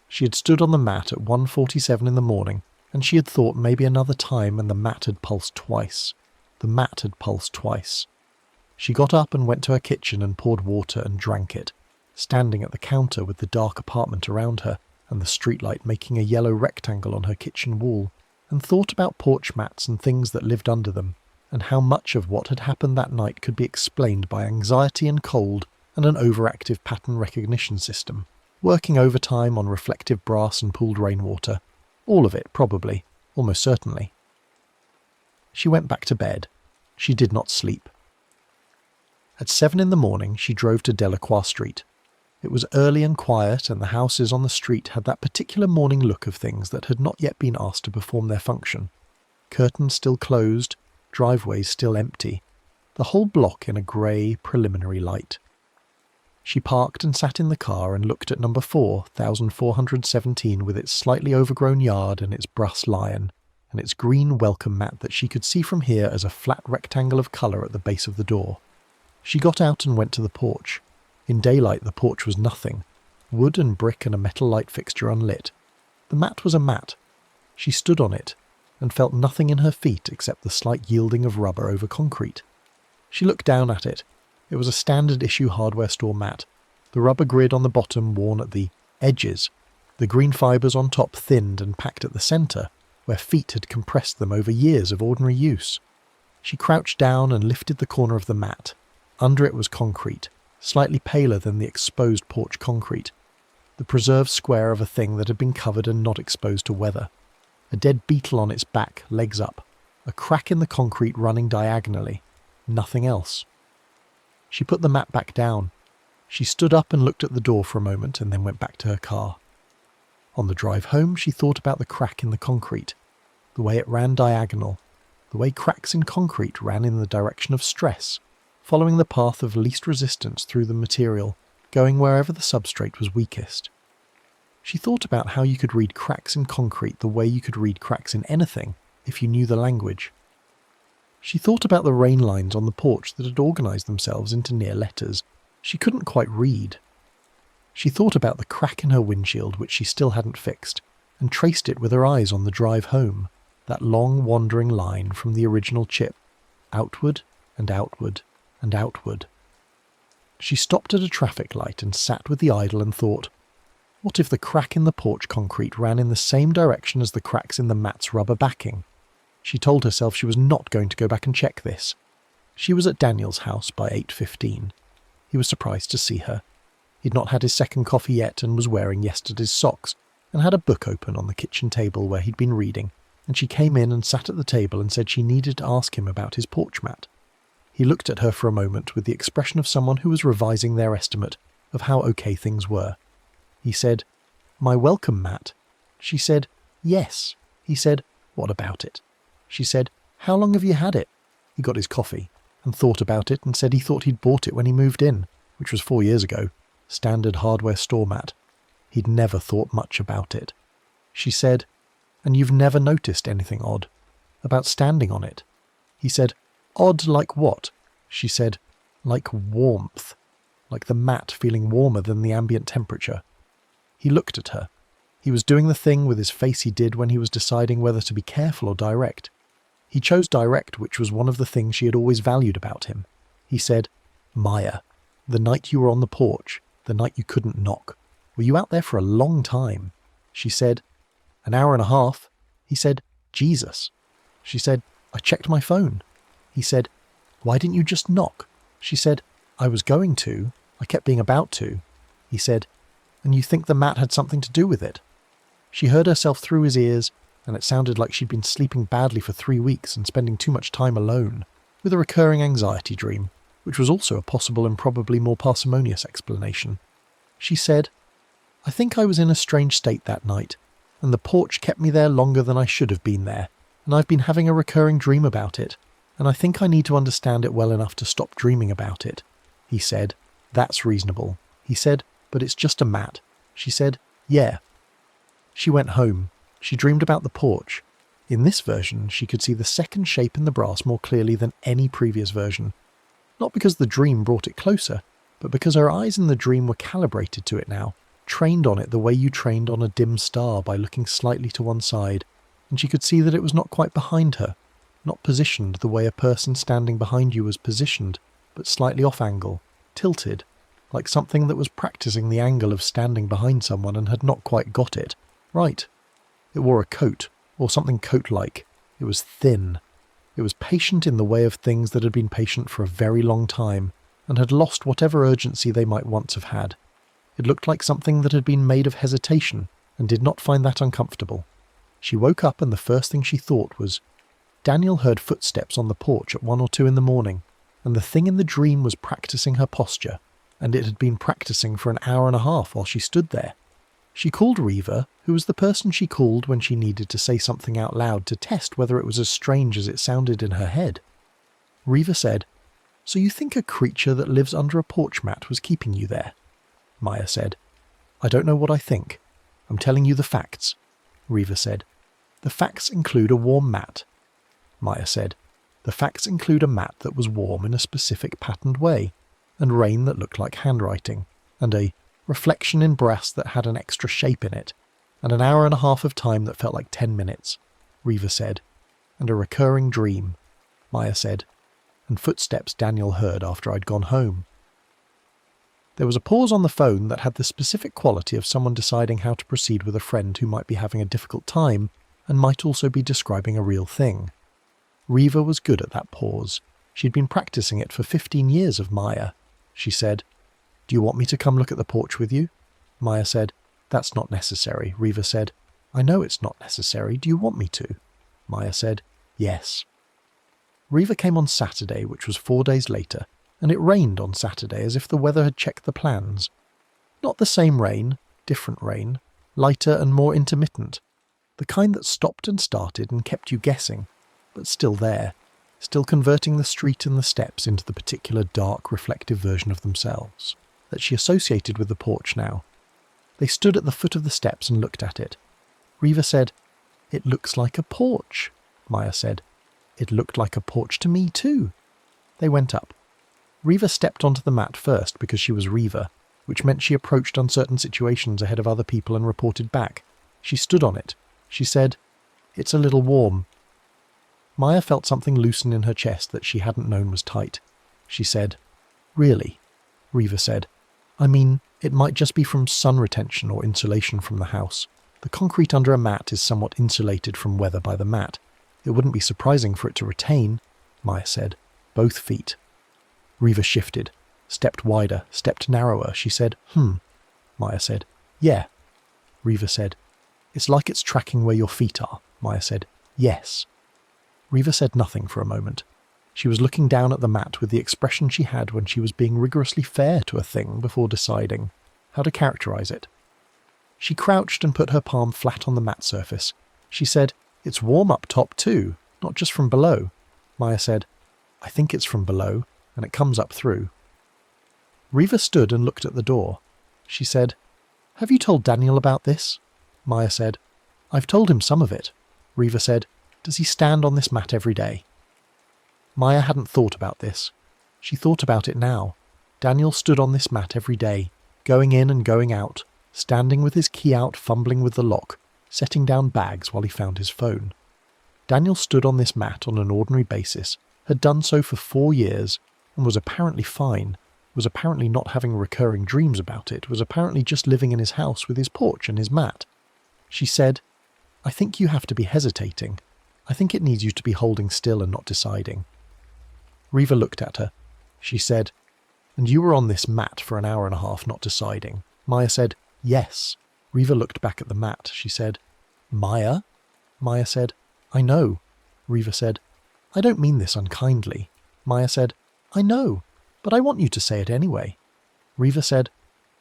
She had stood on the mat at 1:47 in the morning, and she had thought maybe another time, and the mat had pulsed twice. The mat had pulsed twice. She got up and went to her kitchen and poured water and drank it, standing at the counter with the dark apartment around her and the streetlight making a yellow rectangle on her kitchen wall, and thought about porch mats and things that lived under them, and how much of what had happened that night could be explained by anxiety and cold and an overactive pattern recognition system, working overtime on reflective brass and pooled rainwater. All of it, probably, almost certainly. She went back to bed. She did not sleep. At 7 in the morning, she drove to Delacroix Street. It was early and quiet, and the houses on the street had that particular morning look of things that had not yet been asked to perform their function. Curtains still closed, driveways still empty, the whole block in a grey, preliminary light. She parked and sat in the car and looked at number 4, 1417, with its slightly overgrown yard and its brass lion, and its green welcome mat that she could see from here as a flat rectangle of colour at the base of the door. She got out and went to the porch. In daylight, the porch was nothing. Wood and brick and a metal light fixture unlit. The mat was a mat. She stood on it and felt nothing in her feet except the slight yielding of rubber over concrete. She looked down at it. It was a standard issue hardware store mat. The rubber grid on the bottom worn at the edges. The green fibres on top thinned and packed at the centre, where feet had compressed them over years of ordinary use. She crouched down and lifted the corner of the mat. Under it was concrete, slightly paler than the exposed porch concrete. The preserved square of a thing that had been covered and not exposed to weather. A dead beetle on its back, legs up. A crack in the concrete running diagonally. Nothing else. She put the mat back down. She stood up and looked at the door for a moment and then went back to her car. On the drive home, she thought about the crack in the concrete, the way it ran diagonal, the way cracks in concrete ran in the direction of stress, following the path of least resistance through the material, going wherever the substrate was weakest. She thought about how you could read cracks in concrete the way you could read cracks in anything if you knew the language. She thought about the rain lines on the porch that had organised themselves into near letters she couldn't quite read. She thought about the crack in her windshield which she still hadn't fixed, and traced it with her eyes on the drive home, that long wandering line from the original chip, outward and outward and outward. She stopped at a traffic light and sat with the idle and thought, what if the crack in the porch concrete ran in the same direction as the cracks in the mat's rubber backing? She told herself she was not going to go back and check this. She was at Daniel's house by 8:15. He was surprised to see her. He'd not had his second coffee yet and was wearing yesterday's socks, and had a book open on the kitchen table where he'd been reading, and she came in and sat at the table and said she needed to ask him about his porch mat. He looked at her for a moment with the expression of someone who was revising their estimate of how okay things were. He said, "My welcome mat." She said, "Yes." He said, "What about it?" She said, "How long have you had it?" He got his coffee and thought about it and said he thought he'd bought it when he moved in, which was 4 years ago. Standard hardware store mat. He'd never thought much about it. She said, "And you've never noticed anything odd about standing on it?" He said, "Odd like what?" She said, "Like warmth, like the mat feeling warmer than the ambient temperature." He looked at her. He was doing the thing with his face he did when he was deciding whether to be careful or direct. He chose direct, which was one of the things she had always valued about him. He said, "Maya, the night you were on the porch, the night you couldn't knock, were you out there for a long time?" She said, "An hour and a half." He said, "Jesus." She said, "I checked my phone." He said, "Why didn't you just knock?" She said, "I was going to. I kept being about to." He said, "And you think the mat had something to do with it?" She heard herself through his ears, and it sounded like she'd been sleeping badly for 3 weeks and spending too much time alone, with a recurring anxiety dream, which was also a possible and probably more parsimonious explanation. She said, "I think I was in a strange state that night, and the porch kept me there longer than I should have been there, and I've been having a recurring dream about it, and I think I need to understand it well enough to stop dreaming about it." He said, "That's reasonable." He said, "But it's just a mat." She said, "Yeah." She went home. She dreamed about the porch. In this version, she could see the second shape in the brass more clearly than any previous version. Not because the dream brought it closer, but because her eyes in the dream were calibrated to it now, trained on it the way you trained on a dim star by looking slightly to one side, and she could see that it was not quite behind her, not positioned the way a person standing behind you was positioned, but slightly off angle, tilted, like something that was practicing the angle of standing behind someone and had not quite got it right. It wore a coat, or something coat-like. It was thin. It was patient in the way of things that had been patient for a very long time, and had lost whatever urgency they might once have had. It looked like something that had been made of hesitation, and did not find that uncomfortable. She woke up and the first thing she thought was, Daniel heard footsteps on the porch at 1 or 2 in the morning, and the thing in the dream was practicing her posture, and it had been practicing for an hour and a half while she stood there. She called Reva, who was the person she called when she needed to say something out loud to test whether it was as strange as it sounded in her head. Reva said, "So you think a creature that lives under a porch mat was keeping you there?" Maya said, "I don't know what I think. I'm telling you the facts." Reva said, "The facts include a warm mat." Maya said, The facts include a mat that was warm in a specific patterned way, and rain that looked like handwriting, and a reflection in brass that had an extra shape in it, and an hour and a half of time that felt like 10 minutes, Reva said, and a recurring dream, Maya said, and footsteps Daniel heard after I'd gone home. There was a pause on the phone that had the specific quality of someone deciding how to proceed with a friend who might be having a difficult time and might also be describing a real thing. Reva was good at that pause. She'd been practicing it for 15 years of Maya. She said, "Do you want me to come look at the porch with you?" Maya said, "That's not necessary." Reva said, "I know it's not necessary. Do you want me to?" Maya said, "Yes." Reva came on Saturday, which was 4 days later, and it rained on Saturday as if the weather had checked the plans. Not the same rain, different rain, lighter and more intermittent. The kind that stopped and started and kept you guessing, but still there, still converting the street and the steps into the particular dark, reflective version of themselves that she associated with the porch now. They stood at the foot of the steps and looked at it. Reva said, "It looks like a porch." Maya said, "It looked like a porch to me too." They went up. Reva stepped onto the mat first because she was Reva, which meant she approached uncertain situations ahead of other people and reported back. She stood on it. She said, "It's a little warm." Maya felt something loosen in her chest that she hadn't known was tight. She said, "Really?" Reva said, "I mean, it might just be from sun retention or insulation from the house. The concrete under a mat is somewhat insulated from weather by the mat. It wouldn't be surprising for it to retain," Maya said, "both feet." Reva shifted, stepped wider, stepped narrower. She said, Maya said, "Yeah." Reva said, "It's like it's tracking where your feet are." Maya said, "Yes." Reva said nothing for a moment. She was looking down at the mat with the expression she had when she was being rigorously fair to a thing before deciding how to characterize it. She crouched and put her palm flat on the mat surface. She said, "It's warm up top too, not just from below." Maya said, "I think it's from below, and it comes up through." Reva stood and looked at the door. She said, "Have you told Daniel about this?" Maya said, "I've told him some of it." Reva said, "Does he stand on this mat every day?" Maya hadn't thought about this. She thought about it now. Daniel stood on this mat every day, going in and going out, standing with his key out, fumbling with the lock, setting down bags while he found his phone. Daniel stood on this mat on an ordinary basis, had done so for 4 years, and was apparently fine, was apparently not having recurring dreams about it, was apparently just living in his house with his porch and his mat. She said, "I think you have to be hesitating. I think it needs you to be holding still and not deciding." Reva looked at her. She said, "And you were on this mat for an hour and a half not deciding." Maya said, "Yes." Reva looked back at the mat. She said, "Maya?" Maya said, "I know." Reva said, "I don't mean this unkindly." Maya said, "I know, but I want you to say it anyway." Reva said,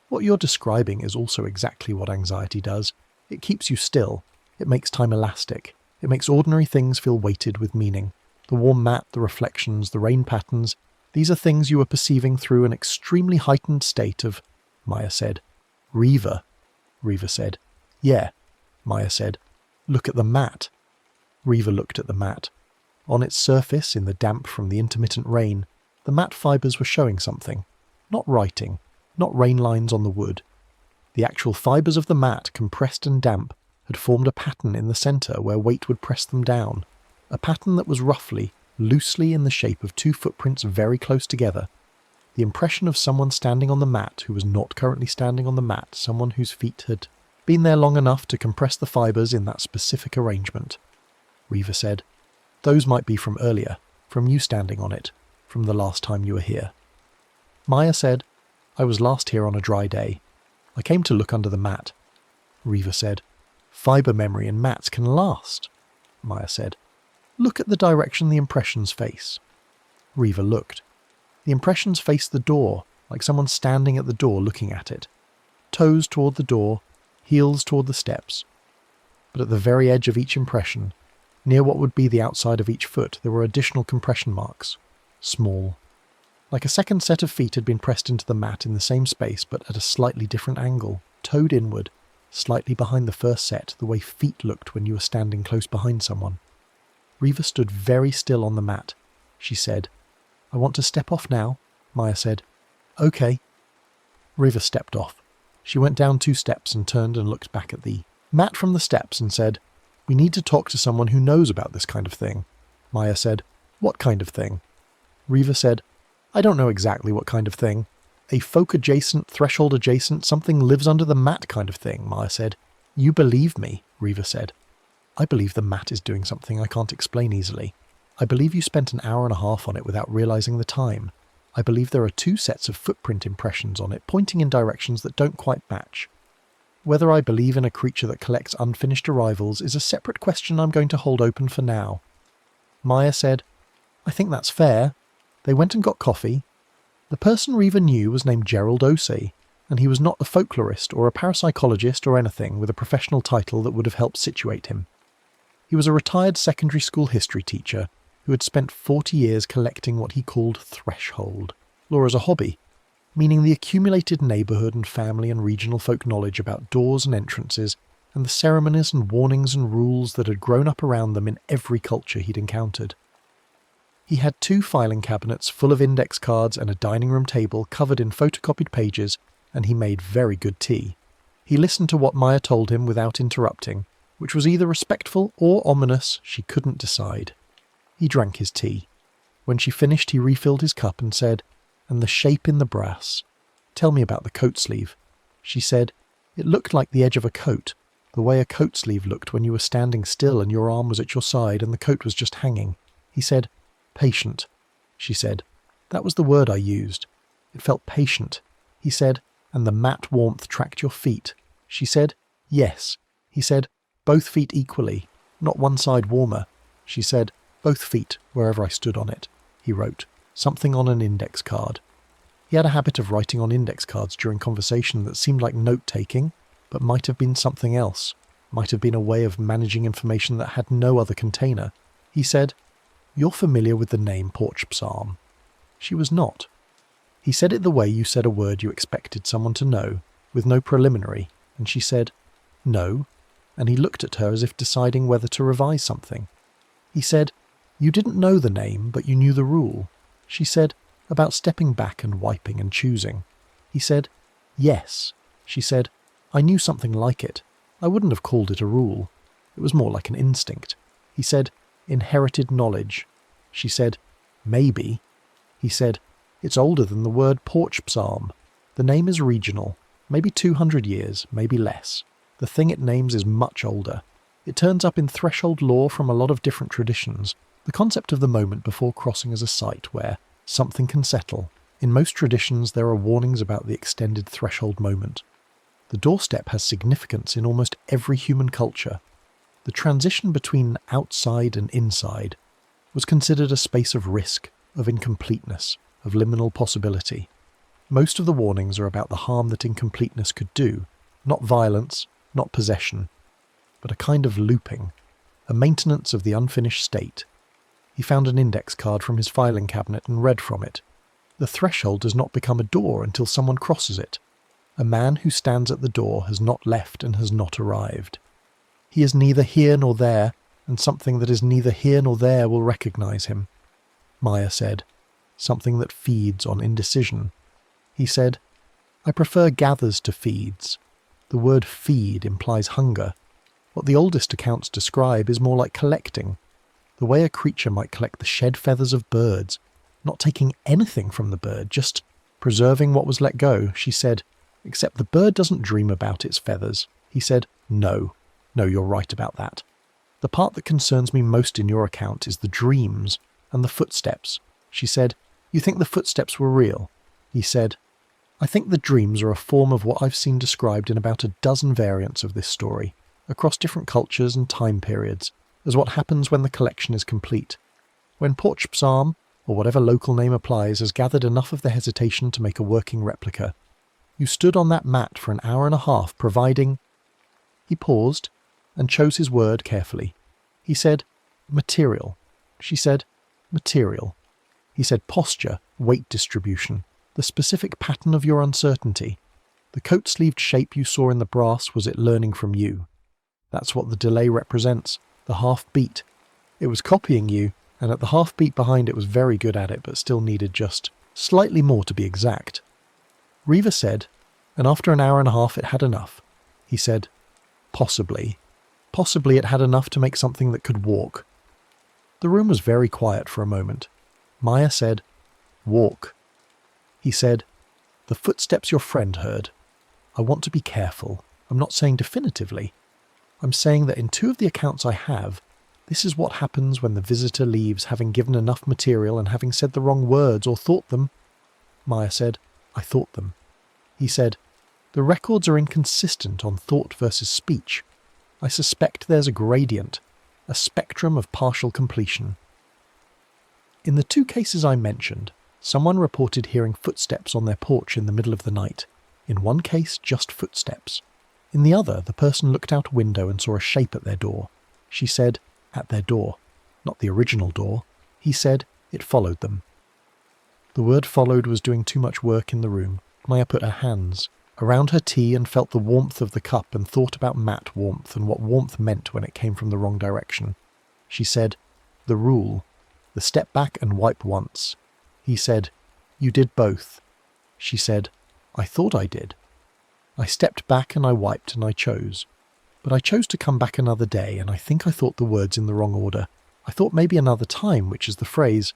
"What you're describing is also exactly what anxiety does. It keeps you still. It makes time elastic. It makes ordinary things feel weighted with meaning. The warm mat, the reflections, the rain patterns, these are things you are perceiving through an extremely heightened state of," Maya said. "Reva." Reva said, "Yeah." Maya said, "Look at the mat." Reva looked at the mat. On its surface, in the damp from the intermittent rain, the mat fibres were showing something. Not writing, not rain lines on the wood. The actual fibres of the mat, compressed and damp, had formed a pattern in the centre where weight would press them down. A pattern that was roughly, loosely in the shape of 2 footprints very close together. The impression of someone standing on the mat who was not currently standing on the mat, someone whose feet had been there long enough to compress the fibres in that specific arrangement. Reva said, "Those might be from earlier, from you standing on it, from the last time you were here." Maya said, "I was last here on a dry day. I came to look under the mat." Reva said, "Fibre memory and mats can last." Maya said, "Look at the direction the impressions face." Reva looked. The impressions faced the door, like someone standing at the door looking at it. Toes toward the door, heels toward the steps. But at the very edge of each impression, near what would be the outside of each foot, there were additional compression marks. Small. Like a second set of feet had been pressed into the mat in the same space but at a slightly different angle, toed inward, slightly behind the first set, the way feet looked when you were standing close behind someone. Reva stood very still on the mat, she said. I want to step off now, Maya said. Okay. Riva stepped off. She went down 2 steps and turned and looked back at the mat from the steps and said, We need to talk to someone who knows about this kind of thing. Maya said, What kind of thing? Riva said, I don't know exactly what kind of thing. A folk-adjacent, threshold-adjacent, something lives under the mat kind of thing, Maya said. You believe me, Riva said. I believe the mat is doing something I can't explain easily. I believe you spent an hour and a half on it without realizing the time. I believe there are 2 sets of footprint impressions on it pointing in directions that don't quite match. Whether I believe in a creature that collects unfinished arrivals is a separate question I'm going to hold open for now. Maya said, I think that's fair. They went and got coffee. The person Riva knew was named Gerald Osei, and he was not a folklorist or a parapsychologist or anything with a professional title that would have helped situate him. He was a retired secondary school history teacher who had spent 40 years collecting what he called threshold, lore as a hobby, meaning the accumulated neighbourhood and family and regional folk knowledge about doors and entrances and the ceremonies and warnings and rules that had grown up around them in every culture he'd encountered. He had 2 filing cabinets full of index cards and a dining room table covered in photocopied pages, and he made very good tea. He listened to what Maya told him without interrupting, which was either respectful or ominous, she couldn't decide. He drank his tea. When she finished, he refilled his cup and said, And the shape in the brass. Tell me about the coat sleeve. She said, It looked like the edge of a coat, the way a coat sleeve looked when you were standing still and your arm was at your side and the coat was just hanging. He said, Patient. She said, That was the word I used. It felt patient. He said, And the matte warmth tracked your feet. She said, Yes. He said, Both feet equally, not one side warmer. She said, Both feet, wherever I stood on it. He wrote, something on an index card. He had a habit of writing on index cards during conversation that seemed like note-taking, but might have been something else, might have been a way of managing information that had no other container. He said, You're familiar with the name Porchpsalm. She was not. He said it the way you said a word you expected someone to know, with no preliminary, and she said, No, and he looked at her as if deciding whether to revise something. He said, You didn't know the name, but you knew the rule. She said, About stepping back and wiping and choosing. He said, Yes. She said, I knew something like it. I wouldn't have called it a rule. It was more like an instinct. He said, Inherited knowledge. She said, Maybe. He said, It's older than the word Porchpsalm. The name is regional, maybe 200 years, maybe less. The thing it names is much older. It turns up in threshold lore from a lot of different traditions. The concept of the moment before crossing as a site where something can settle. In most traditions, there are warnings about the extended threshold moment. The doorstep has significance in almost every human culture. The transition between outside and inside was considered a space of risk, of incompleteness, of liminal possibility. Most of the warnings are about the harm that incompleteness could do, not violence, not possession, but a kind of looping, a maintenance of the unfinished state. He found an index card from his filing cabinet and read from it. The threshold does not become a door until someone crosses it. A man who stands at the door has not left and has not arrived. He is neither here nor there, and something that is neither here nor there will recognize him. Maya said, Something that feeds on indecision. He said, I prefer gathers to feeds. The word feed implies hunger. What the oldest accounts describe is more like collecting. The way a creature might collect the shed feathers of birds, not taking anything from the bird, just preserving what was let go. She said, Except the bird doesn't dream about its feathers. He said, No, you're right about that. The part that concerns me most in your account is the dreams and the footsteps. She said, You think the footsteps were real? He said, I think the dreams are a form of what I've seen described in about a dozen variants of this story, across different cultures and time periods, as what happens when the collection is complete. When Porchpsalm, or whatever local name applies, has gathered enough of the hesitation to make a working replica. You stood on that mat for an hour and a half providing... He paused and chose his word carefully. He said, material. She said, material. He said, posture, weight distribution, the specific pattern of your uncertainty. The coat-sleeved shape you saw in the brass was it learning from you. That's what the delay represents, the half-beat. It was copying you, and at the half beat behind it was very good at it but still needed just slightly more to be exact. Riva said, and after an hour and a half it had enough. He said, possibly. Possibly it had enough to make something that could walk. The room was very quiet for a moment. Maya said, walk. He said, the footsteps your friend heard. I want to be careful. I'm not saying definitively. I'm saying that in 2 of the accounts I have, this is what happens when the visitor leaves having given enough material and having said the wrong words or thought them. Maya said, I thought them. He said, the records are inconsistent on thought versus speech. I suspect there's a gradient, a spectrum of partial completion. In the 2 cases I mentioned, someone reported hearing footsteps on their porch in the middle of the night. In one case, just footsteps. In the other, the person looked out a window and saw a shape at their door. She said, at their door, not the original door. He said, it followed them. The word followed was doing too much work in the room. Maya put her hands around her tea and felt the warmth of the cup and thought about mat warmth and what warmth meant when it came from the wrong direction. She said, the rule, the step back and wipe once. He said, you did both. She said, I thought I did. I stepped back and I wiped and I chose. But I chose to come back another day, and I think I thought the words in the wrong order. I thought maybe another time, which is the phrase.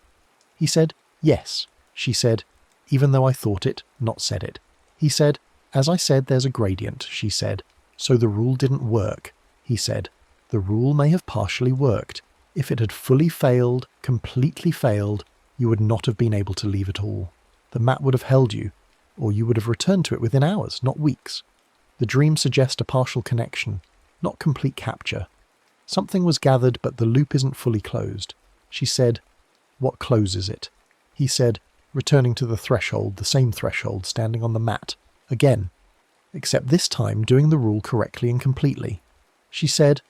He said, yes. She said, even though I thought it, not said it. He said, as I said, there's a gradient, she said. So the rule didn't work. He said, the rule may have partially worked. If it had fully failed, completely failed, you would not have been able to leave at all. The mat would have held you, or you would have returned to it within hours, not weeks. The dream suggests a partial connection, not complete capture. Something was gathered, but the loop isn't fully closed. She said, what closes it? He said, returning to the threshold, the same threshold, standing on the mat, again, except this time doing the rule correctly and completely. She said,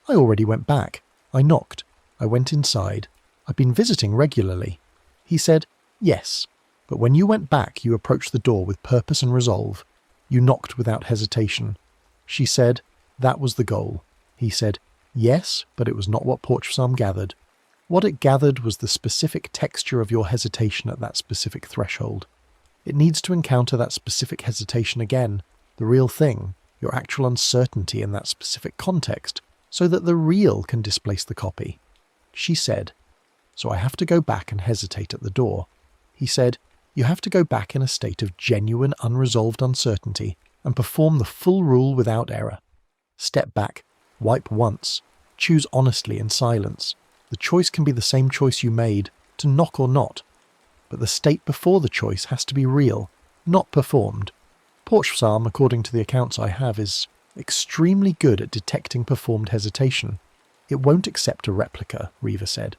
I already went back. I knocked. I went inside. I've been visiting regularly. He said, yes, but when you went back, you approached the door with purpose and resolve. You knocked without hesitation. She said, that was the goal. He said, yes, but it was not what Porchpsalm gathered. What it gathered was the specific texture of your hesitation at that specific threshold. It needs to encounter that specific hesitation again, the real thing, your actual uncertainty in that specific context, so that the real can displace the copy. She said, so I have to go back and hesitate at the door. He said, you have to go back in a state of genuine unresolved uncertainty and perform the full rule without error. Step back, wipe once, choose honestly in silence. The choice can be the same choice you made, to knock or not. But the state before the choice has to be real, not performed. Porchpsalm, according to the accounts I have, is extremely good at detecting performed hesitation. It won't accept a replica, Riva said.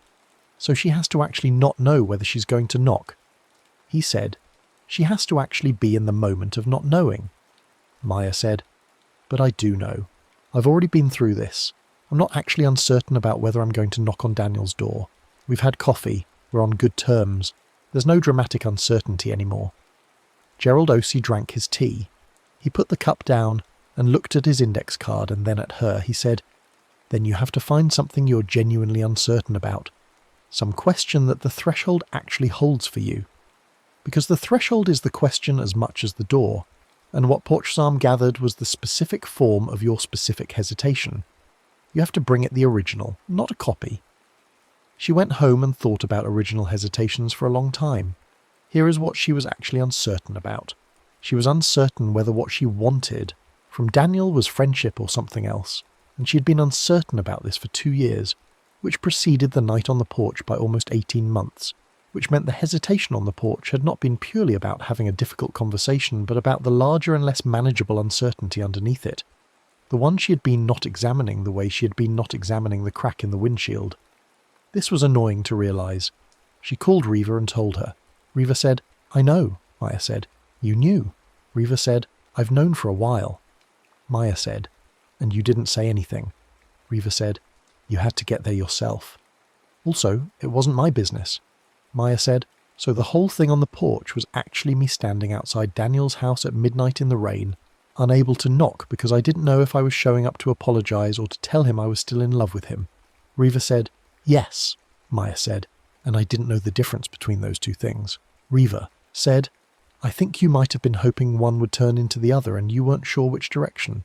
So she has to actually not know whether she's going to knock. He said, she has to actually be in the moment of not knowing. Maya said, but I do know. I've already been through this. I'm not actually uncertain about whether I'm going to knock on Daniel's door. We've had coffee. We're on good terms. There's no dramatic uncertainty anymore. Gerald Osey drank his tea. He put the cup down and looked at his index card and then at her. He said, then you have to find something you're genuinely uncertain about. Some question that the threshold actually holds for you. Because the threshold is the question as much as the door, and what Porchpsalm gathered was the specific form of your specific hesitation. You have to bring it the original, not a copy. She went home and thought about original hesitations for a long time. Here is what she was actually uncertain about. She was uncertain whether what she wanted from Daniel was friendship or something else, and she had been uncertain about this for 2 years, which preceded the night on the porch by almost 18 months, which meant the hesitation on the porch had not been purely about having a difficult conversation, but about the larger and less manageable uncertainty underneath it. The one she had been not examining the way she had been not examining the crack in the windshield. This was annoying to realise. She called Riva and told her. Riva said, I know. Maya said, you knew. Riva said, I've known for a while. Maya said, and you didn't say anything. Riva said, you had to get there yourself. Also, it wasn't my business. Maya said, so the whole thing on the porch was actually me standing outside Daniel's house at midnight in the rain, unable to knock because I didn't know if I was showing up to apologise or to tell him I was still in love with him. Riva said, yes. Maya said, and I didn't know the difference between those two things. Reva said, I think you might have been hoping one would turn into the other and you weren't sure which direction.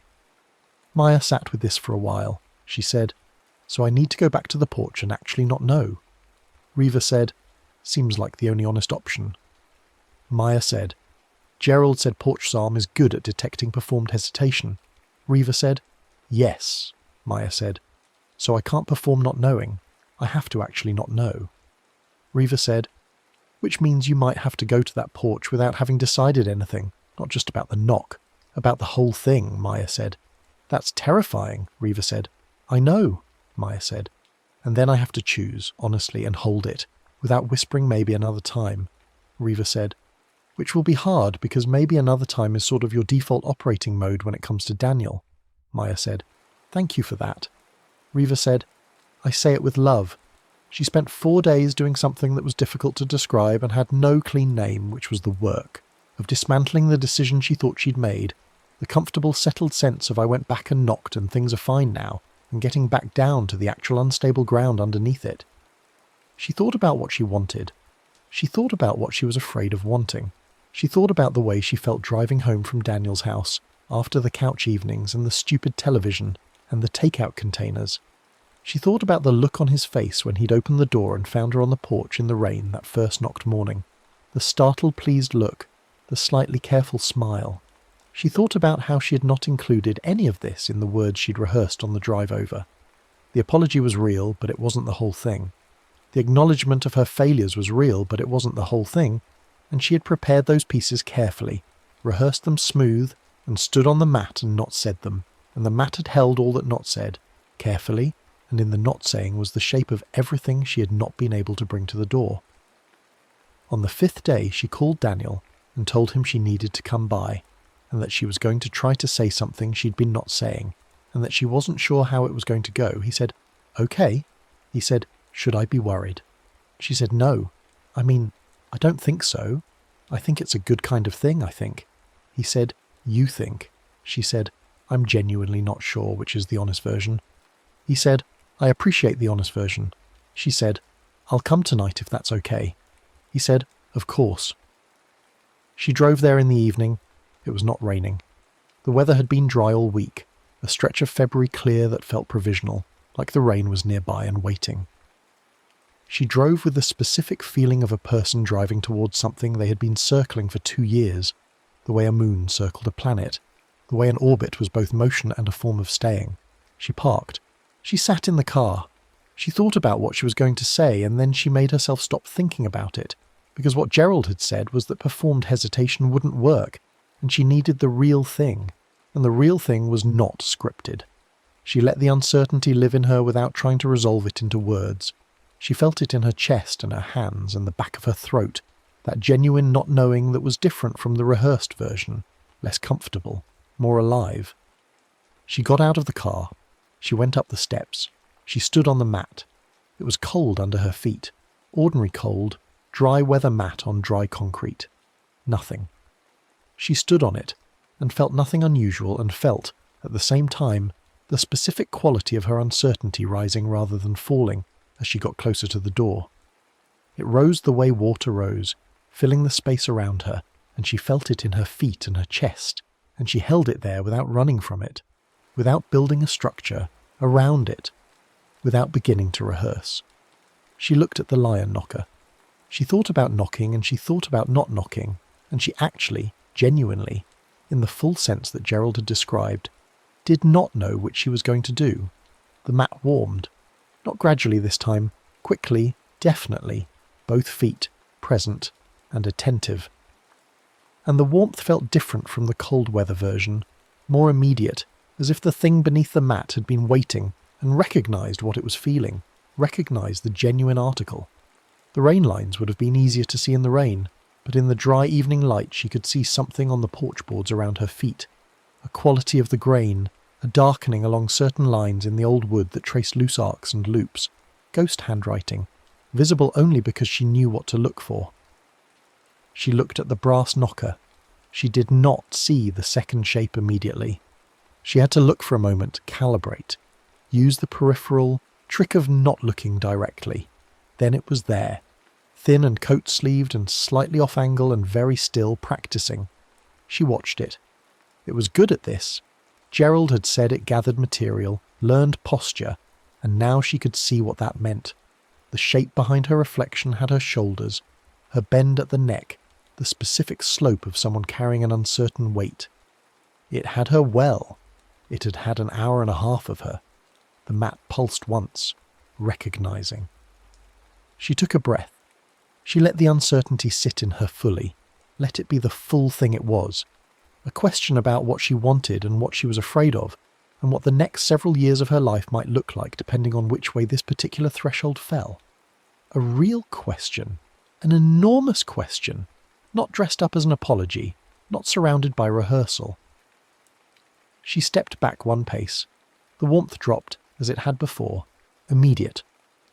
Maya sat with this for a while. She said, so I need to go back to the porch and actually not know. Reva said, seems like the only honest option. Maya said, Gerald said Porchpsalm is good at detecting performed hesitation. Reva said, yes, Maya said. So I can't perform not knowing. I have to actually not know. Reva said, which means you might have to go to that porch without having decided anything, not just about the knock, about the whole thing, Maya said. That's terrifying, Reva said. I know, Maya said. And then I have to choose, honestly, and hold it, without whispering maybe another time. Reva said, which will be hard because maybe another time is sort of your default operating mode when it comes to Daniel. Maya said, thank you for that. Reva said, I say it with love. She spent 4 days doing something that was difficult to describe and had no clean name, which was the work of dismantling the decision she thought she'd made, the comfortable, settled sense of I went back and knocked and things are fine now, and getting back down to the actual unstable ground underneath it. She thought about what she wanted. She thought about what she was afraid of wanting. She thought about the way she felt driving home from Daniel's house, after the couch evenings and the stupid television and the takeout containers. She thought about the look on his face when he'd opened the door and found her on the porch in the rain that first knocked morning. The startled, pleased look, the slightly careful smile. She thought about how she had not included any of this in the words she'd rehearsed on the drive over. The apology was real, but it wasn't the whole thing. The acknowledgement of her failures was real, but it wasn't the whole thing, and she had prepared those pieces carefully, rehearsed them smooth, and stood on the mat and not said them, and the mat had held all that not said, carefully, and in the not saying was the shape of everything she had not been able to bring to the door. On the 5th day she called Daniel and told him she needed to come by, and that she was going to try to say something she'd been not saying, and that she wasn't sure how it was going to go. He said, okay. He said, should I be worried? She said, no. I mean, I don't think so. I think it's a good kind of thing, I think. He said, you think. She said, I'm genuinely not sure, which is the honest version. He said, I appreciate the honest version. She said, I'll come tonight if that's okay. He said, of course. She drove there in the evening. It was not raining. The weather had been dry all week, a stretch of February clear that felt provisional, like the rain was nearby and waiting. She drove with the specific feeling of a person driving towards something they had been circling for 2 years, the way a moon circled a planet, the way an orbit was both motion and a form of staying. She parked. She sat in the car. She thought about what she was going to say, and then she made herself stop thinking about it, because what Gerald had said was that performed hesitation wouldn't work, and she needed the real thing, and the real thing was not scripted. She let the uncertainty live in her without trying to resolve it into words. She felt it in her chest and her hands and the back of her throat, that genuine not knowing that was different from the rehearsed version, less comfortable, more alive. She got out of the car. She went up the steps. She stood on the mat. It was cold under her feet. Ordinary cold, dry weather mat on dry concrete. Nothing. She stood on it, and felt nothing unusual, and felt, at the same time, the specific quality of her uncertainty rising rather than falling as she got closer to the door. It rose the way water rose, filling the space around her, and she felt it in her feet and her chest, and she held it there without running from it, without building a structure around it, without beginning to rehearse. She looked at the lion knocker. She thought about knocking and she thought about not knocking, and she actually, genuinely, in the full sense that Gerald had described, did not know which she was going to do. The mat warmed. Not gradually this time, quickly, definitely, both feet, present, and attentive. And the warmth felt different from the cold weather version, more immediate, as if the thing beneath the mat had been waiting and recognised what it was feeling, recognised the genuine article. The rain lines would have been easier to see in the rain, but in the dry evening light she could see something on the porch boards around her feet, a quality of the grain, a darkening along certain lines in the old wood that traced loose arcs and loops, ghost handwriting, visible only because she knew what to look for. She looked at the brass knocker. She did not see the second shape immediately. She had to look for a moment, calibrate, use the peripheral trick of not looking directly. Then it was there, thin and coat-sleeved and slightly off angle and very still, practicing. She watched it. It was good at this. Gerald had said it gathered material, learned posture, and now she could see what that meant. The shape behind her reflection had her shoulders, her bend at the neck, the specific slope of someone carrying an uncertain weight. It had her well. It had had an hour and a half of her. The mat pulsed once, recognizing. She took a breath. She let the uncertainty sit in her fully, let it be the full thing it was. A question about what she wanted and what she was afraid of, and what the next several years of her life might look like depending on which way this particular threshold fell. A real question. An enormous question. Not dressed up as an apology, not surrounded by rehearsal. She stepped back one pace. The warmth dropped, as it had before, immediate,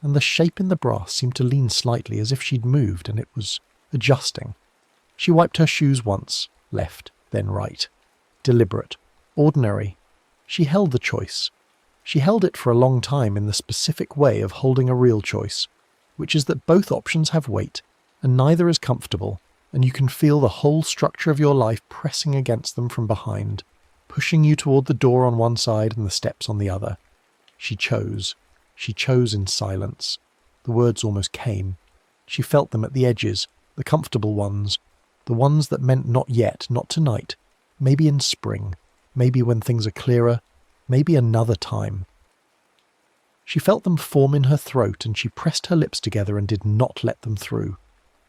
and the shape in the brass seemed to lean slightly as if she'd moved and it was adjusting. She wiped her shoes once, left, then right. Deliberate, ordinary. She held the choice. She held it for a long time in the specific way of holding a real choice, which is that both options have weight, and neither is comfortable, and you can feel the whole structure of your life pressing against them from behind, pushing you toward the door on one side and the steps on the other. She chose. She chose in silence. The words almost came. She felt them at the edges, the comfortable ones, the ones that meant not yet, not tonight, maybe in spring, maybe when things are clearer, maybe another time. She felt them form in her throat and she pressed her lips together and did not let them through.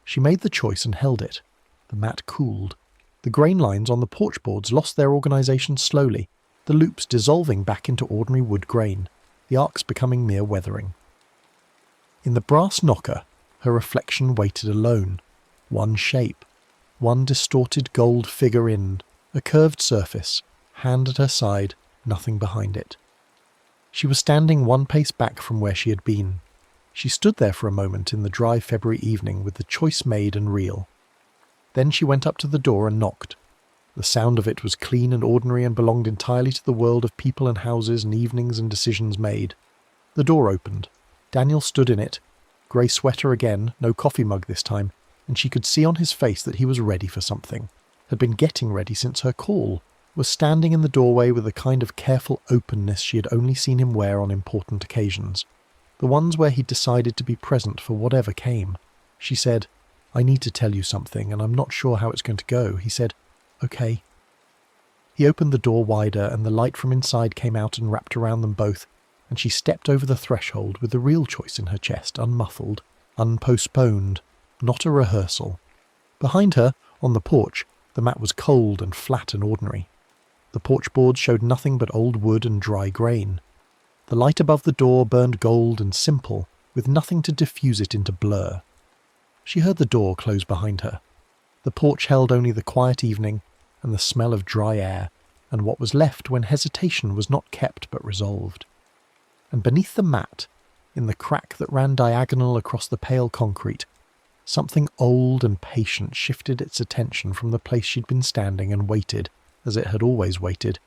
She made the choice and held it. The mat cooled. The grain lines on the porch boards lost their organisation slowly, the loops dissolving back into ordinary wood grain, the arcs becoming mere weathering. In the brass knocker, her reflection waited alone. One shape. One distorted gold figure in, a curved surface, hand at her side, nothing behind it. She was standing one pace back from where she had been. She stood there for a moment in the dry February evening with the choice made and real. Then she went up to the door and knocked. The sound of it was clean and ordinary and belonged entirely to the world of people and houses and evenings and decisions made. The door opened. Daniel stood in it, grey sweater again, no coffee mug this time, and she could see on his face that he was ready for something, had been getting ready since her call, was standing in the doorway with the kind of careful openness she had only seen him wear on important occasions, the ones where he'd decided to be present for whatever came. She said, "I need to tell you something, and I'm not sure how it's going to go." He said, "Okay." He opened the door wider, and the light from inside came out and wrapped around them both, and she stepped over the threshold with the real choice in her chest, unmuffled, unpostponed, not a rehearsal. Behind her, on the porch, the mat was cold and flat and ordinary. The porch boards showed nothing but old wood and dry grain. The light above the door burned gold and simple, with nothing to diffuse it into blur. She heard the door close behind her. The porch held only the quiet evening and the smell of dry air, and what was left when hesitation was not kept but resolved. And beneath the mat, in the crack that ran diagonal across the pale concrete, something old and patient shifted its attention from the place she'd been standing and waited, as it had always waited,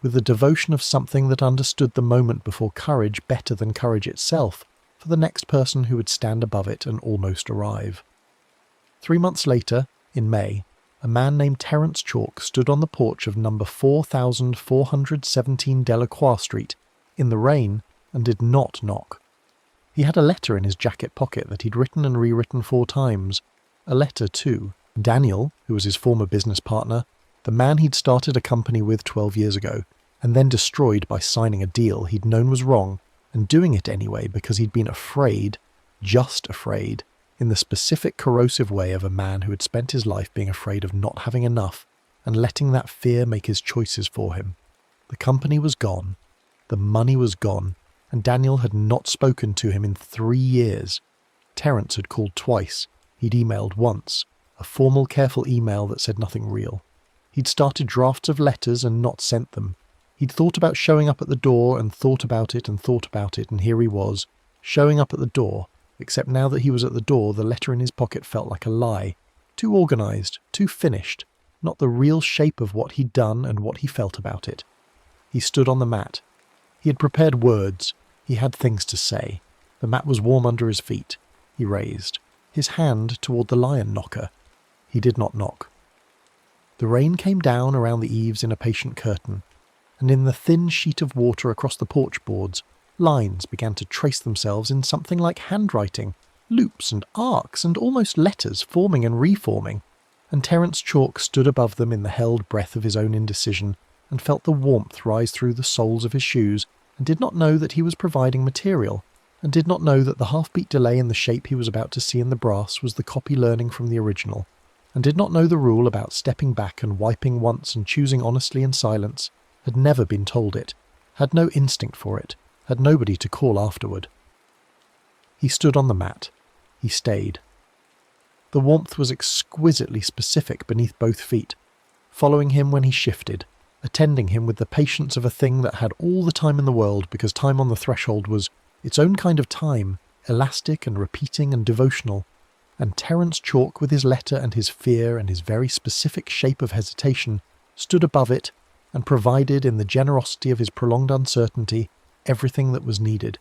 with the devotion of something that understood the moment before courage better than courage itself, for the next person who would stand above it and almost arrive. 3 months later, in May, a man named Terence Chalk stood on the porch of number 4417 Delacroix Street, in the rain, and did not knock. He had a letter in his jacket pocket that he'd written and rewritten 4 times. A letter, too. Daniel, who was his former business partner, the man he'd started a company with 12 years ago, and then destroyed by signing a deal he'd known was wrong, and doing it anyway because he'd been afraid, just afraid, in the specific corrosive way of a man who had spent his life being afraid of not having enough, and letting that fear make his choices for him. The company was gone. The money was gone. And Daniel had not spoken to him in 3 years. Terence had called twice. He'd emailed once, a formal, careful email that said nothing real. He'd started drafts of letters and not sent them. He'd thought about showing up at the door and thought about it, and here he was, showing up at the door, except now that he was at the door, the letter in his pocket felt like a lie. Too organised, too finished, not the real shape of what he'd done and what he felt about it. He stood on the mat. He had prepared words. He had things to say. The mat was warm under his feet. He raised. his hand toward the lion knocker. He did not knock. The rain came down around the eaves in a patient curtain, and in the thin sheet of water across the porch boards, lines began to trace themselves in something like handwriting, loops and arcs and almost letters forming and reforming, and Terence Chalk stood above them in the held breath of his own indecision and felt the warmth rise through the soles of his shoes, and did not know that he was providing material, and did not know that the half-beat delay in the shape he was about to see in the brass was the copy learning from the original, and did not know the rule about stepping back and wiping once and choosing honestly in silence, had never been told it, had no instinct for it, had nobody to call afterward. He stood on the mat. He stayed. The warmth was exquisitely specific beneath both feet, following him when he shifted, attending him with the patience of a thing that had all the time in the world because time on the threshold was its own kind of time, elastic and repeating and devotional, and Terence Chalk with his letter and his fear and his very specific shape of hesitation stood above it and provided in the generosity of his prolonged uncertainty everything that was needed.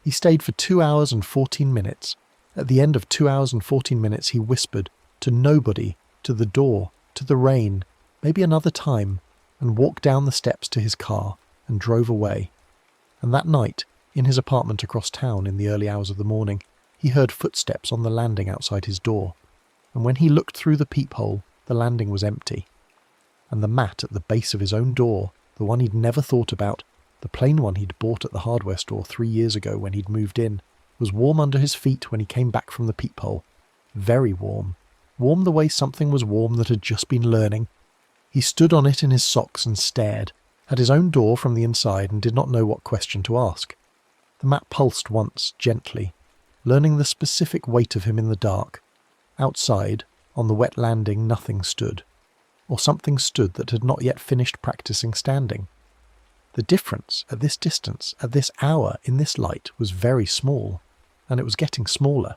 He stayed for 2 hours and 14 minutes. At the end of 2 hours and 14 minutes he whispered, to nobody, to the door, to the rain, maybe another time, and walked down the steps to his car and drove away. And that night, in his apartment across town in the early hours of the morning, he heard footsteps on the landing outside his door, and when he looked through the peephole, the landing was empty. And the mat at the base of his own door, the one he'd never thought about, the plain one he'd bought at the hardware store 3 years ago when he'd moved in, was warm under his feet when he came back from the peephole. Very warm. Warm the way something was warm that had just been learning. He stood on it in his socks and stared, had his own door from the inside and did not know what question to ask. The mat pulsed once, gently, learning the specific weight of him in the dark. Outside, on the wet landing, nothing stood. Or something stood that had not yet finished practicing standing. The difference, at this distance, at this hour, in this light, was very small, and it was getting smaller.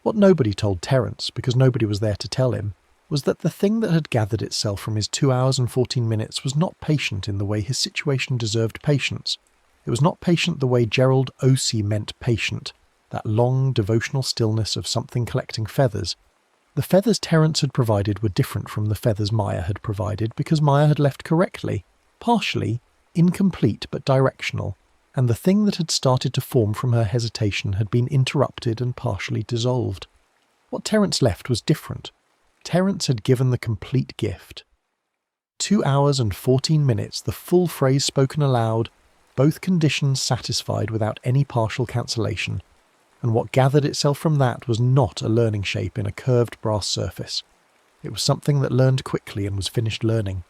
What nobody told Terence, because nobody was there to tell him, was that the thing that had gathered itself from his 2 hours and 14 minutes was not patient in the way his situation deserved patience. It was not patient the way Gerald Osey meant patient, that long, devotional stillness of something collecting feathers. The feathers Terence had provided were different from the feathers Maya had provided because Maya had left correctly, partially, incomplete but directional, and the thing that had started to form from her hesitation had been interrupted and partially dissolved. What Terence left was different. Terence had given the complete gift. 2 hours and 14 minutes, the full phrase spoken aloud, both conditions satisfied without any partial cancellation, and what gathered itself from that was not a learning shape in a curved brass surface. It was something that learned quickly and was finished learning.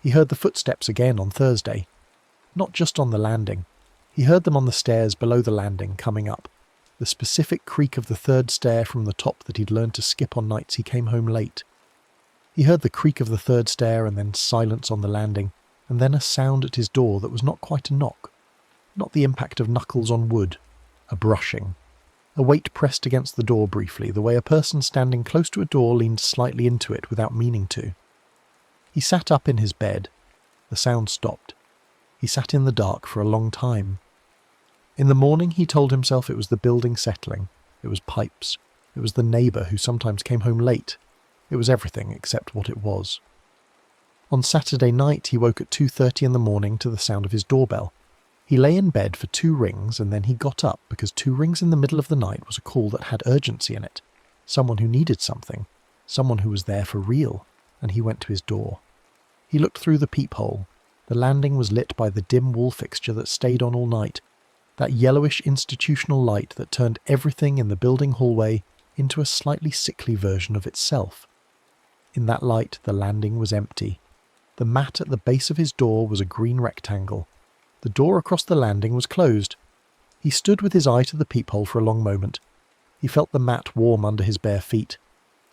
He heard the footsteps again on Thursday. Not just on the landing. He heard them on the stairs below the landing coming up. The specific creak of the third stair from the top that he'd learned to skip on nights he came home late. He heard the creak of the third stair and then silence on the landing, and then a sound at his door that was not quite a knock. Not the impact of knuckles on wood. A brushing. A weight pressed against the door briefly, the way a person standing close to a door leans slightly into it without meaning to. He sat up in his bed. The sound stopped. He sat in the dark for a long time. In the morning he told himself it was the building settling. It was pipes. It was the neighbour who sometimes came home late. It was everything except what it was. On Saturday night he woke at 2:30 in the morning to the sound of his doorbell. He lay in bed for 2 rings and then he got up because 2 rings in the middle of the night was a call that had urgency in it. Someone who needed something. Someone who was there for real. And he went to his door. He looked through the peephole. The landing was lit by the dim wall fixture that stayed on all night, that yellowish institutional light that turned everything in the building hallway into a slightly sickly version of itself. In that light, the landing was empty. The mat at the base of his door was a green rectangle. The door across the landing was closed. He stood with his eye to the peephole for a long moment. He felt the mat warm under his bare feet.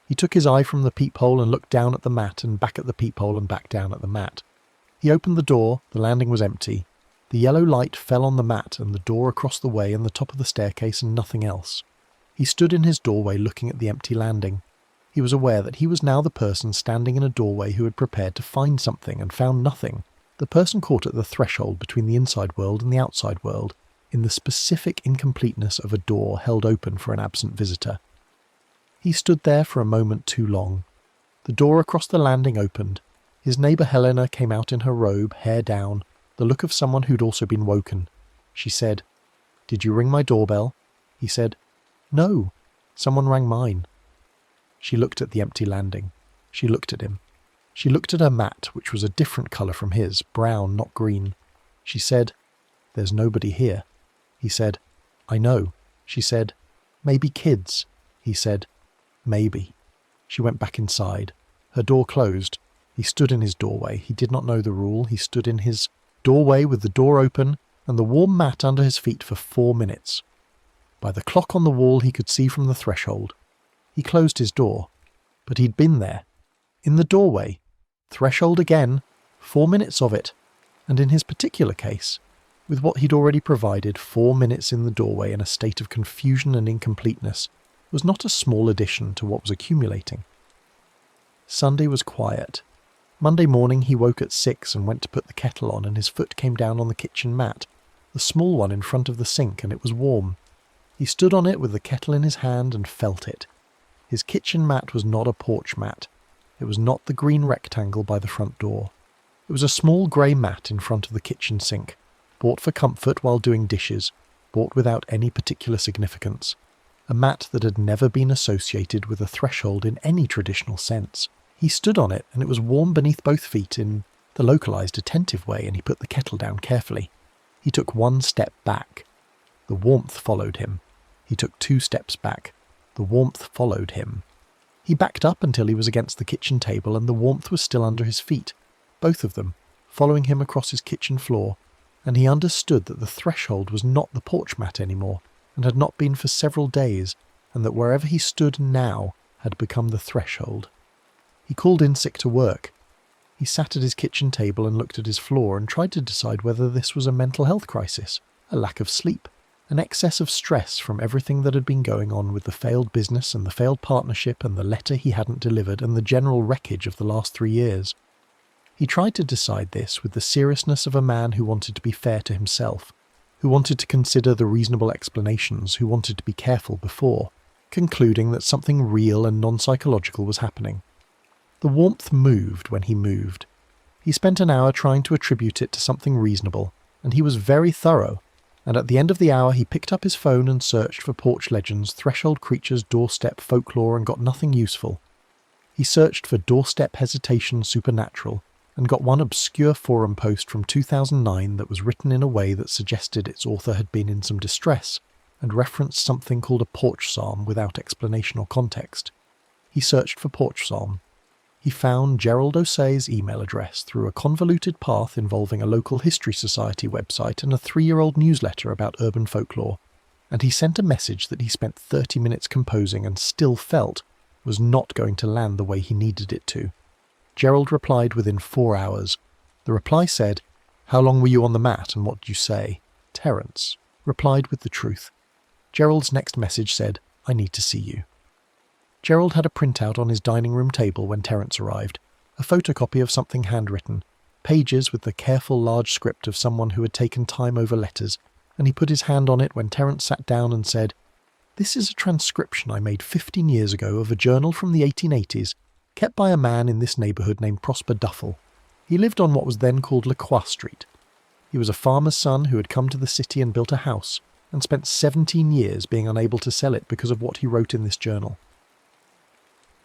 He took his eye from the peephole and looked down at the mat and back at the peephole and back down at the mat. He opened the door. The landing was empty. The yellow light fell on the mat and the door across the way and the top of the staircase and nothing else. He stood in his doorway looking at the empty landing. He was aware that he was now the person standing in a doorway who had prepared to find something and found nothing. The person caught at the threshold between the inside world and the outside world, in the specific incompleteness of a door held open for an absent visitor. He stood there for a moment too long. The door across the landing opened. His neighbour Helena came out in her robe, hair down, the look of someone who'd also been woken. She said, "Did you ring my doorbell?" He said, "No, someone rang mine." She looked at the empty landing. She looked at him. She looked at her mat, which was a different colour from his, brown, not green. She said, "There's nobody here." He said, "I know." She said, "Maybe kids." He said, "Maybe." She went back inside. Her door closed. He stood in his doorway. He did not know the rule. He stood in his doorway with the door open and the warm mat under his feet for 4 minutes. By the clock on the wall he could see from the threshold. He closed his door. But he'd been there. In the doorway. Threshold again. 4 minutes of it. And in his particular case, with what he'd already provided, 4 minutes in the doorway in a state of confusion and incompleteness was not a small addition to what was accumulating. Sunday was quiet. Monday morning he woke at 6 and went to put the kettle on, and his foot came down on the kitchen mat, the small one in front of the sink, and it was warm. He stood on it with the kettle in his hand and felt it. His kitchen mat was not a porch mat. It was not the green rectangle by the front door. It was a small grey mat in front of the kitchen sink, bought for comfort while doing dishes, bought without any particular significance. A mat that had never been associated with a threshold in any traditional sense. He stood on it, and it was warm beneath both feet in the localised, attentive way, and he put the kettle down carefully. He took 1 step back. The warmth followed him. He took 2 steps back. The warmth followed him. He backed up until he was against the kitchen table, and the warmth was still under his feet, both of them, following him across his kitchen floor, and he understood that the threshold was not the porch mat anymore, and had not been for several days, and that wherever he stood now had become the threshold. He called in sick to work. He sat at his kitchen table and looked at his floor and tried to decide whether this was a mental health crisis, a lack of sleep, an excess of stress from everything that had been going on with the failed business and the failed partnership and the letter he hadn't delivered and the general wreckage of the last 3 years. He tried to decide this with the seriousness of a man who wanted to be fair to himself, who wanted to consider the reasonable explanations, who wanted to be careful before, concluding that something real and non-psychological was happening. The warmth moved when he moved. He spent an hour trying to attribute it to something reasonable, and he was very thorough, and at the end of the hour he picked up his phone and searched for porch legends, threshold creatures, doorstep folklore, and got nothing useful. He searched for doorstep hesitation supernatural, and got one obscure forum post from 2009 that was written in a way that suggested its author had been in some distress, and referenced something called a Porchpsalm without explanation or context. He searched for Porchpsalm. He found Gerald O'Sea's email address through a convoluted path involving a local history society website and a 3-year-old newsletter about urban folklore, and he sent a message that he spent 30 minutes composing and still felt was not going to land the way he needed it to. Gerald replied within 4 hours. The reply said, "How long were you on the mat and what did you say?" Terence replied with the truth. Gerald's next message said, "I need to see you." Gerald had a printout on his dining room table when Terence arrived, a photocopy of something handwritten, pages with the careful large script of someone who had taken time over letters, and he put his hand on it when Terence sat down and said, "This is a transcription I made 15 years ago of a journal from the 1880s, kept by a man in this neighbourhood named Prosper Duffel. He lived on what was then called Lacroix Street. He was a farmer's son who had come to the city and built a house, and spent 17 years being unable to sell it because of what he wrote in this journal."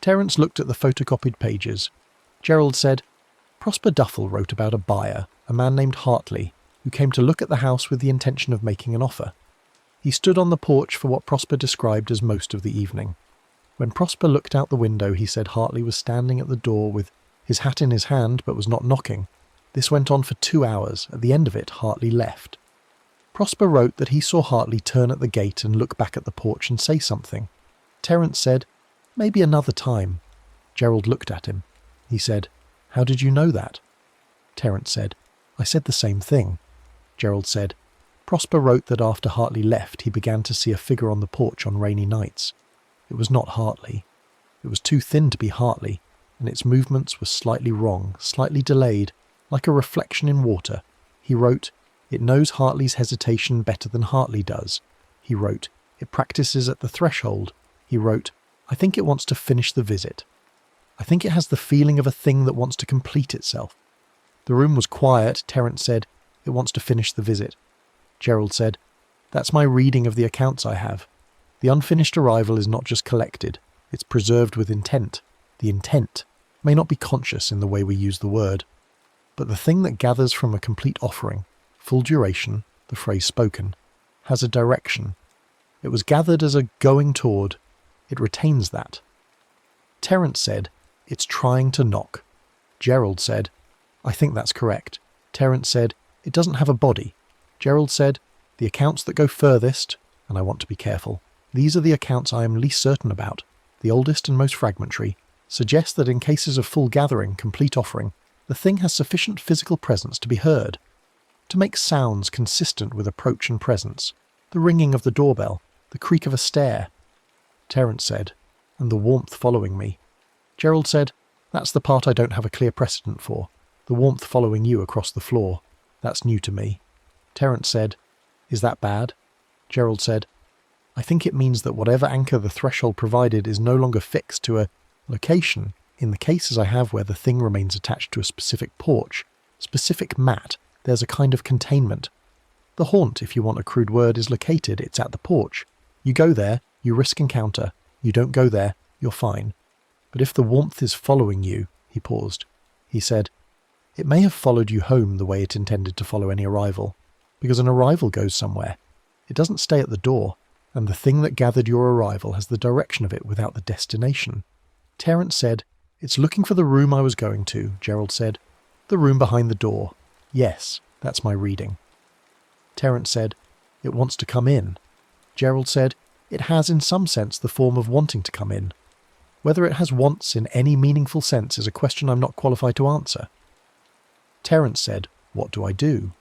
Terence looked at the photocopied pages. Gerald said, "Prosper Duffel wrote about a buyer, a man named Hartley, who came to look at the house with the intention of making an offer. He stood on the porch for what Prosper described as most of the evening. When Prosper looked out the window, he said Hartley was standing at the door with his hat in his hand but was not knocking. This went on for 2 hours. At the end of it, Hartley left. Prosper wrote that he saw Hartley turn at the gate and look back at the porch and say something. Terence said, 'Maybe another time.' Gerald looked at him. He said, 'How did you know that?' Terence said, 'I said the same thing.' Gerald said, 'Prosper wrote that after Hartley left he began to see a figure on the porch on rainy nights. It was not Hartley. It was too thin to be Hartley, and its movements were slightly wrong, slightly delayed, like a reflection in water. He wrote, 'It knows Hartley's hesitation better than Hartley does.' He wrote, 'It practices at the threshold.' He wrote, I think it wants to finish the visit. I think it has the feeling of a thing that wants to complete itself. The room was quiet. Terence said, "It wants to finish the visit." Gerald said, "That's my reading of the accounts I have. The unfinished arrival is not just collected, it's preserved with intent. The intent may not be conscious in the way we use the word, but the thing that gathers from a complete offering, full duration, the phrase spoken, has a direction. It was gathered as a going toward. It retains that." Terence said, "It's trying to knock." Gerald said, "I think that's correct." Terence said, "It doesn't have a body." Gerald said, "The accounts that go furthest," and I want to be careful, "these are the accounts I am least certain about, the oldest and most fragmentary, suggest that in cases of full gathering, complete offering, the thing has sufficient physical presence to be heard, to make sounds consistent with approach and presence, the ringing of the doorbell, the creak of a stair." Terence said, "And the warmth following me." Gerald said, "That's the part I don't have a clear precedent for, the warmth following you across the floor. That's new to me." Terence said, "Is that bad?" Gerald said, "I think it means that whatever anchor the threshold provided is no longer fixed to a location. In the cases I have where the thing remains attached to a specific porch, specific mat, there's a kind of containment. The haunt, if you want a crude word, is located, it's at the porch. You go there, you risk encounter. You don't go there, you're fine. But if the warmth is following you," he paused. He said, "It may have followed you home the way it intended to follow any arrival, because an arrival goes somewhere. It doesn't stay at the door, and the thing that gathered your arrival has the direction of it without the destination." Terence said, "It's looking for the room I was going to." Gerald said, "The room behind the door. Yes, that's my reading." Terence said, "It wants to come in." Gerald said, "It has in some sense the form of wanting to come in. Whether it has wants in any meaningful sense is a question I'm not qualified to answer." Terence said, "What do I do?"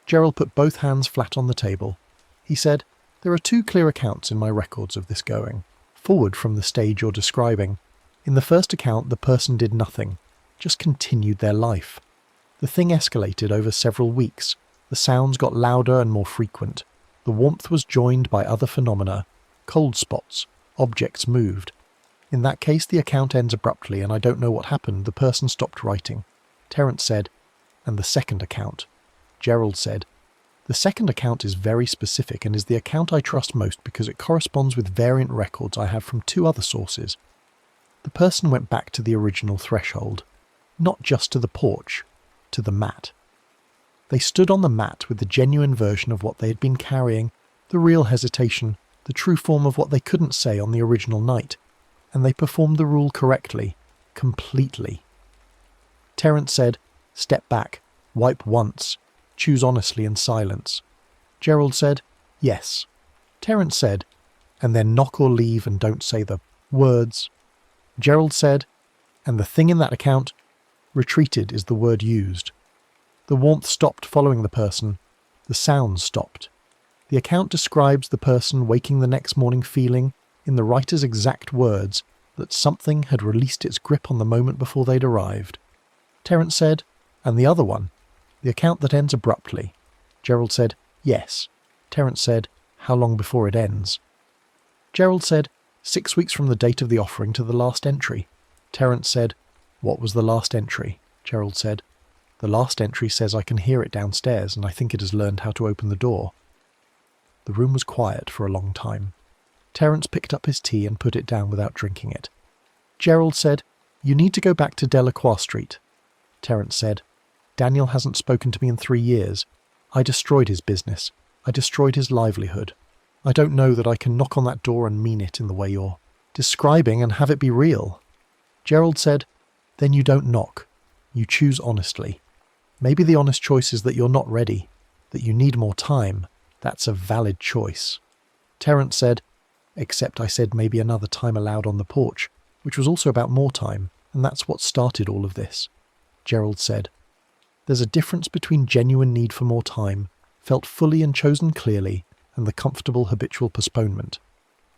Gerald put both hands flat on the table. He said, "There are two clear accounts in my records of this going, forward from the stage you're describing. In the first account, the person did nothing, just continued their life. The thing escalated over several weeks. The sounds got louder and more frequent. The warmth was joined by other phenomena, cold spots, objects moved. In that case, the account ends abruptly, and I don't know what happened. The person stopped writing." Terence said, "And the second account?" Gerald said, "The second account is very specific and is the account I trust most because it corresponds with variant records I have from two other sources. The person went back to the original threshold, not just to the porch, to the mat. They stood on the mat with the genuine version of what they had been carrying, the real hesitation, the true form of what they couldn't say on the original night, and they performed the rule correctly, completely." Terence said, "Step back, wipe once, choose honestly in silence." Gerald said, "Yes." Terence said, "And then knock or leave and don't say the words." Gerald said, "And the thing in that account, retreated is the word used. The warmth stopped following the person. The sounds stopped. The account describes the person waking the next morning feeling, in the writer's exact words, that something had released its grip on the moment before they'd arrived." Terence said, "And the other one, the account that ends abruptly?" Gerald said, "Yes." Terence said, "How long before it ends?" Gerald said, 6 weeks from the date of the offering to the last entry." Terence said, "What was the last entry?" Gerald said, "The last entry says I can hear it downstairs and I think it has learned how to open the door." The room was quiet for a long time. Terence picked up his tea and put it down without drinking it. Gerald said, "You need to go back to Delacroix Street." Terence said, "Daniel hasn't spoken to me in 3 years. I destroyed his business. I destroyed his livelihood. I don't know that I can knock on that door and mean it in the way you're describing and have it be real." Gerald said, "Then you don't knock. You choose honestly. Maybe the honest choice is that you're not ready, that you need more time. That's a valid choice." Terence said, "Except I said maybe another time allowed on the porch, which was also about more time, and that's what started all of this." Gerald said, "There's a difference between genuine need for more time, felt fully and chosen clearly, and the comfortable habitual postponement.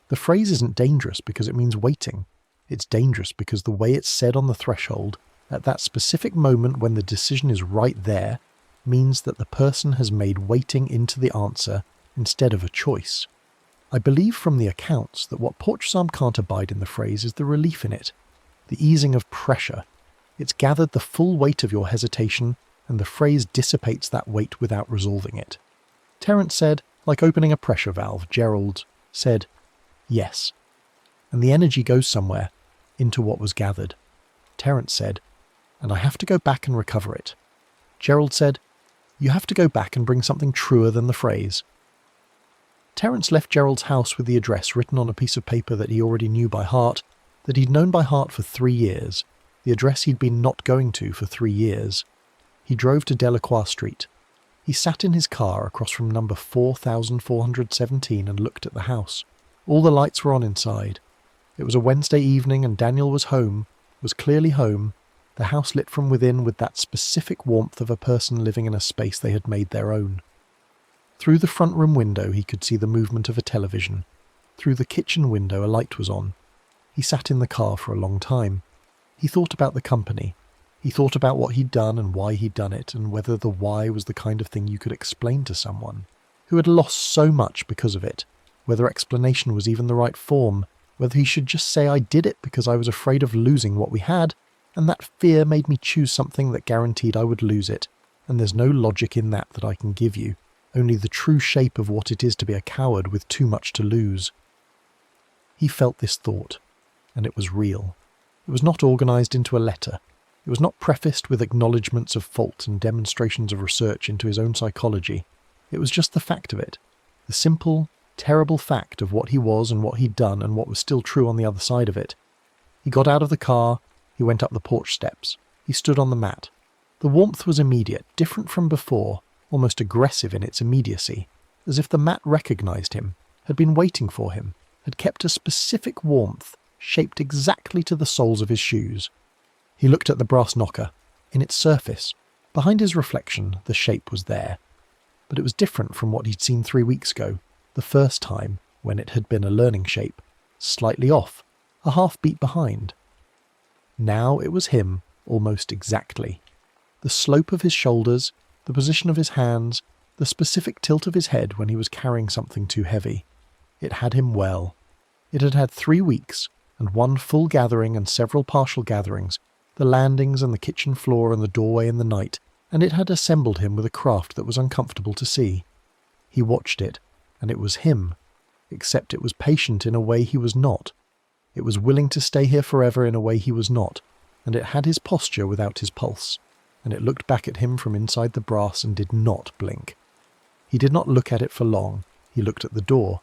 The phrase isn't dangerous because it means waiting. It's dangerous because the way it's said on the threshold, at that specific moment when the decision is right there, means that the person has made waiting into the answer instead of a choice. I believe from the accounts that what Porchpsalm can't abide in the phrase is the relief in it, the easing of pressure. It's gathered the full weight of your hesitation, and the phrase dissipates that weight without resolving it. Terence said, like opening a pressure valve. Gerald said, yes. And the energy goes somewhere, into what was gathered. Terence said, and I have to go back and recover it. Gerald said, you have to go back and bring something truer than the phrase. Terence left Gerald's house with the address written on a piece of paper that he already knew by heart, that he'd known by heart for 3 years, the address he'd been not going to for 3 years. He drove to Delacroix Street. He sat in his car across from number 4417 and looked at the house. All the lights were on inside. It was a Wednesday evening and Daniel was home, was clearly home, the house lit from within with that specific warmth of a person living in a space they had made their own. Through the front room window he could see the movement of a television. Through the kitchen window a light was on. He sat in the car for a long time. He thought about the company. He thought about what he'd done and why he'd done it, and whether the why was the kind of thing you could explain to someone who had lost so much because of it, whether explanation was even the right form, whether he should just say I did it because I was afraid of losing what we had, and that fear made me choose something that guaranteed I would lose it, and there's no logic in that I can give you, only the true shape of what it is to be a coward with too much to lose. He felt this thought, and it was real. It was not organised into a letter. It was not prefaced with acknowledgements of fault and demonstrations of research into his own psychology. It was just the fact of it, the simple, terrible fact of what he was and what he'd done and what was still true on the other side of it. He got out of the car, he went up the porch steps, he stood on the mat. The warmth was immediate, different from before, almost aggressive in its immediacy, as if the mat recognised him, had been waiting for him, had kept a specific warmth, shaped exactly to the soles of his shoes. He looked at the brass knocker. In its surface, behind his reflection, the shape was there. But it was different from what he'd seen 3 weeks ago, the first time, when it had been a learning shape, slightly off, a half beat behind. Now it was him, almost exactly. The slope of his shoulders, the position of his hands, the specific tilt of his head when he was carrying something too heavy. It had him well. It had had 3 weeks, and one full gathering and several partial gatherings, the landings and the kitchen floor and the doorway in the night, and it had assembled him with a craft that was uncomfortable to see. He watched it, and it was him, except it was patient in a way he was not. It was willing to stay here forever in a way he was not, and it had his posture without his pulse, and it looked back at him from inside the brass and did not blink. He did not look at it for long. He looked at the door.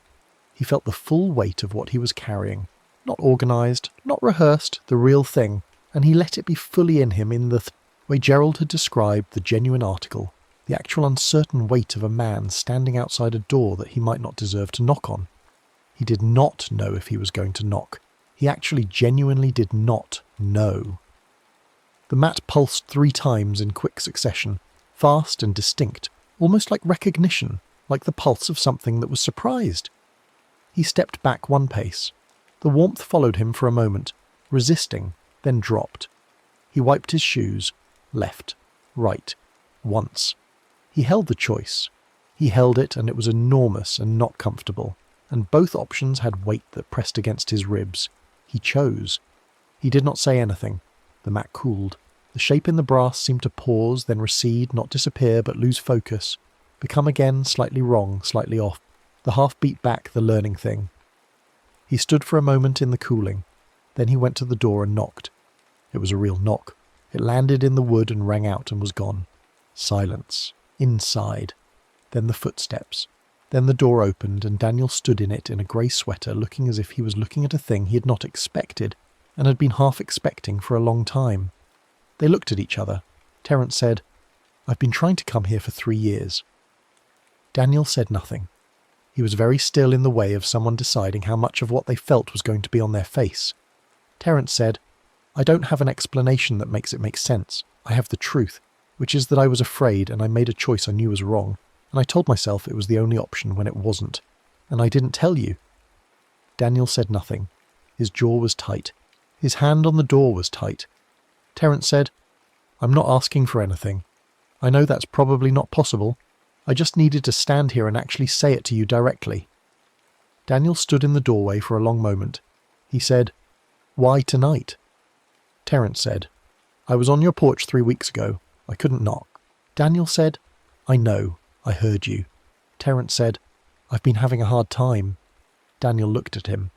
He felt the full weight of what he was carrying, not organised, not rehearsed, the real thing, and he let it be fully in him in the way Gerald had described the genuine article, the actual uncertain weight of a man standing outside a door that he might not deserve to knock on. He did not know if he was going to knock. He actually genuinely did not know. The mat pulsed 3 times in quick succession, fast and distinct, almost like recognition, like the pulse of something that was surprised. He stepped back 1 pace. The warmth followed him for a moment, resisting, then dropped. He wiped his shoes, left, right, once. He held the choice. He held it, and it was enormous and not comfortable, and both options had weight that pressed against his ribs. He chose. He did not say anything. The mat cooled. The shape in the brass seemed to pause, then recede, not disappear, but lose focus, become again slightly wrong, slightly off, the half beat back, the learning thing. He stood for a moment in the cooling. Then he went to the door and knocked. It was a real knock. It landed in the wood and rang out and was gone. Silence. Inside. Then the footsteps. Then the door opened and Daniel stood in it in a grey sweater, looking as if he was looking at a thing he had not expected and had been half expecting for a long time. They looked at each other. Terence said, "I've been trying to come here for 3 years." Daniel said nothing. He was very still in the way of someone deciding how much of what they felt was going to be on their face. Terence said, "I don't have an explanation that makes it make sense. I have the truth, which is that I was afraid and I made a choice I knew was wrong, and I told myself it was the only option when it wasn't. And I didn't tell you." Daniel said nothing. His jaw was tight. His hand on the door was tight. Terence said, "I'm not asking for anything. I know that's probably not possible. I just needed to stand here and actually say it to you directly." Daniel stood in the doorway for a long moment. He said, "Why tonight?" Terence said, "I was on your porch 3 weeks ago. I couldn't knock." Daniel said, "I know. I heard you." Terence said, "I've been having a hard time." Daniel looked at him.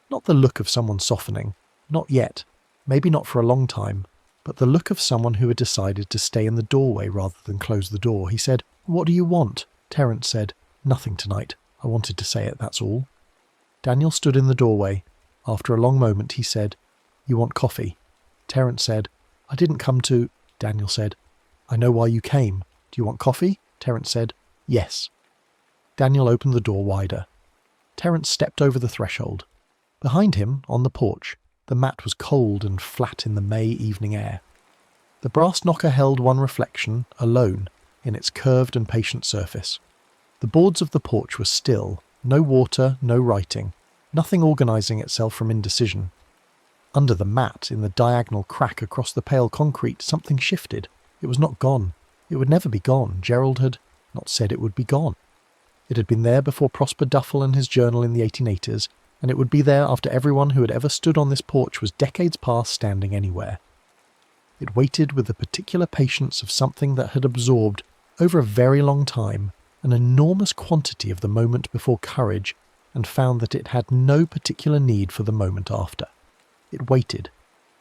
Not the look of someone softening. Not yet. Maybe not for a long time. But the look of someone who had decided to stay in the doorway rather than close the door. He said, "What do you want?" Terence said, "Nothing tonight. I wanted to say it, that's all." Daniel stood in the doorway. After a long moment he said, "You want coffee?" Terence said, "I didn't come to..." Daniel said, "I know why you came. Do you want coffee?" Terence said, "Yes." Daniel opened the door wider. Terence stepped over the threshold. Behind him, on the porch, the mat was cold and flat in the May evening air. The brass knocker held one reflection, alone, in its curved and patient surface. The boards of the porch were still, no water, no writing, nothing organising itself from indecision. Under the mat, in the diagonal crack across the pale concrete, something shifted. It was not gone. It would never be gone. Gerald had not said it would be gone. It had been there before Prosper Duffel and his journal in the 1880s, and it would be there after everyone who had ever stood on this porch was decades past standing anywhere. It waited with the particular patience of something that had absorbed, over a very long time, an enormous quantity of the moment before courage, and found that it had no particular need for the moment after. It waited.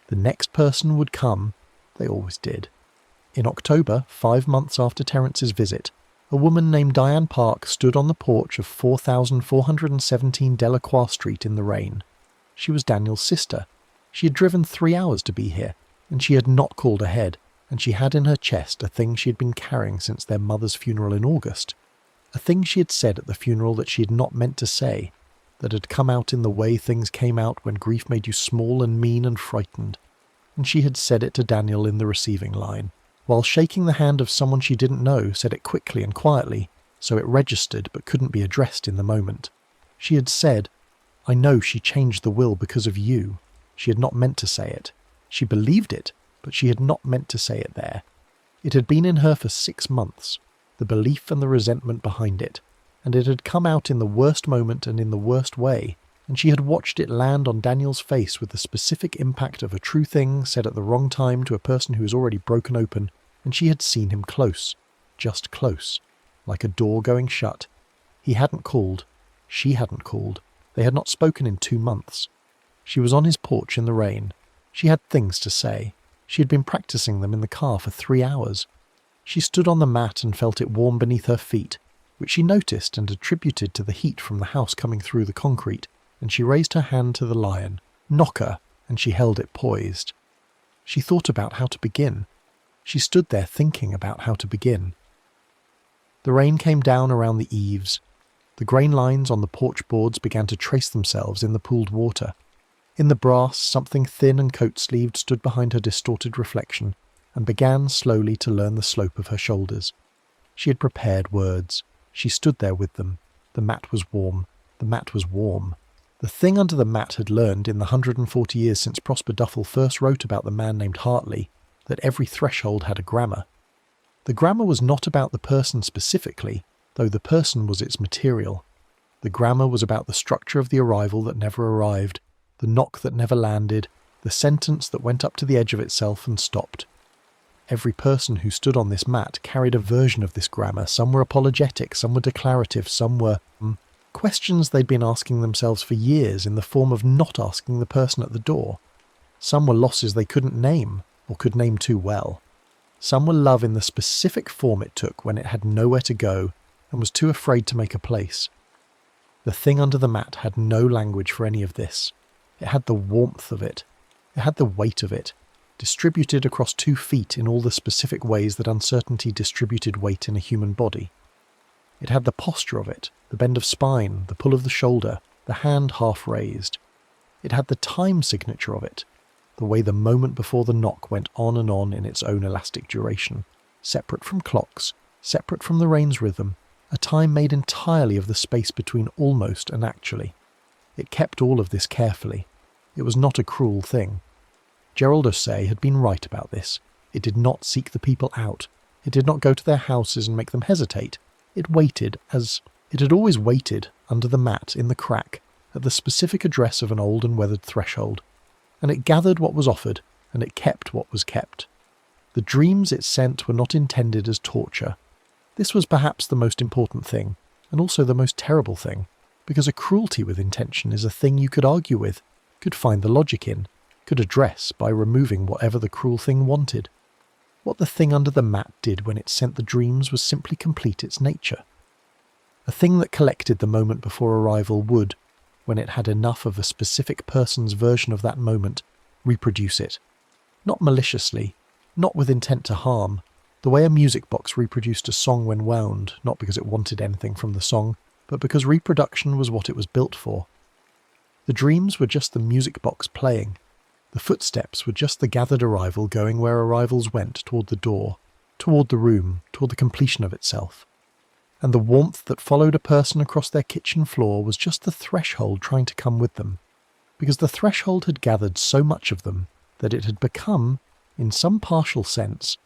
The next person would come. They always did. In October, 5 months after Terence's visit, a woman named Diane Park stood on the porch of 4417 Delacroix Street in the rain. She was Daniel's sister. She had driven 3 hours to be here, and she had not called ahead, and she had in her chest a thing she had been carrying since their mother's funeral in August. A thing she had said at the funeral that she had not meant to say, that had come out in the way things came out when grief made you small and mean and frightened. And she had said it to Daniel in the receiving line. While shaking the hand of someone she didn't know, said it quickly and quietly, so it registered but couldn't be addressed in the moment. She had said, "I know she changed the will because of you." She had not meant to say it. She believed it, but she had not meant to say it there. It had been in her for 6 months, the belief and the resentment behind it, and it had come out in the worst moment and in the worst way, and she had watched it land on Daniel's face with the specific impact of a true thing said at the wrong time to a person who was already broken open, and she had seen him close, just close, like a door going shut. He hadn't called. She hadn't called. They had not spoken in 2 months. She was on his porch in the rain. She had things to say. She had been practicing them in the car for 3 hours. She stood on the mat and felt it warm beneath her feet, which she noticed and attributed to the heat from the house coming through the concrete, and she raised her hand to the lion, knocker, and she held it poised. She thought about how to begin. She stood there thinking about how to begin. The rain came down around the eaves. The grain lines on the porch boards began to trace themselves in the pooled water. In the brass, something thin and coat-sleeved stood behind her distorted reflection, and began slowly to learn the slope of her shoulders. She had prepared words. She stood there with them. The mat was warm. The mat was warm. The thing under the mat had learned in the 140 years since Prosper Duffel first wrote about the man named Hartley that every threshold had a grammar. The grammar was not about the person specifically, though the person was its material. The grammar was about the structure of the arrival that never arrived, the knock that never landed, the sentence that went up to the edge of itself and stopped. Every person who stood on this mat carried a version of this grammar. Some were apologetic, some were declarative, some were questions they'd been asking themselves for years in the form of not asking the person at the door. Some were losses they couldn't name, or could name too well. Some were love in the specific form it took when it had nowhere to go and was too afraid to make a place. The thing under the mat had no language for any of this. It had the warmth of it. It had the weight of it, distributed across 2 feet in all the specific ways that uncertainty distributed weight in a human body. It had the posture of it, the bend of spine, the pull of the shoulder, the hand half raised. It had the time signature of it, the way the moment before the knock went on and on in its own elastic duration, separate from clocks, separate from the rain's rhythm, a time made entirely of the space between almost and actually. It kept all of this carefully. It was not a cruel thing. Gerald O'Say had been right about this. It did not seek the people out. It did not go to their houses and make them hesitate. It waited as it had always waited, under the mat in the crack at the specific address of an old and weathered threshold, and it gathered what was offered, and it kept what was kept. The dreams it sent were not intended as torture. This was perhaps the most important thing, and also the most terrible thing, because a cruelty with intention is a thing you could argue with, could find the logic in, could address by removing whatever the cruel thing wanted. What the thing under the mat did when it sent the dreams was simply complete its nature. A thing that collected the moment before arrival would, when it had enough of a specific person's version of that moment, reproduce it. Not maliciously, not with intent to harm, the way a music box reproduced a song when wound, not because it wanted anything from the song, but because reproduction was what it was built for. The dreams were just the music box playing. The footsteps were just the gathered arrival going where arrivals went, toward the door, toward the room, toward the completion of itself. And the warmth that followed a person across their kitchen floor was just the threshold trying to come with them, because the threshold had gathered so much of them that it had become, in some partial sense,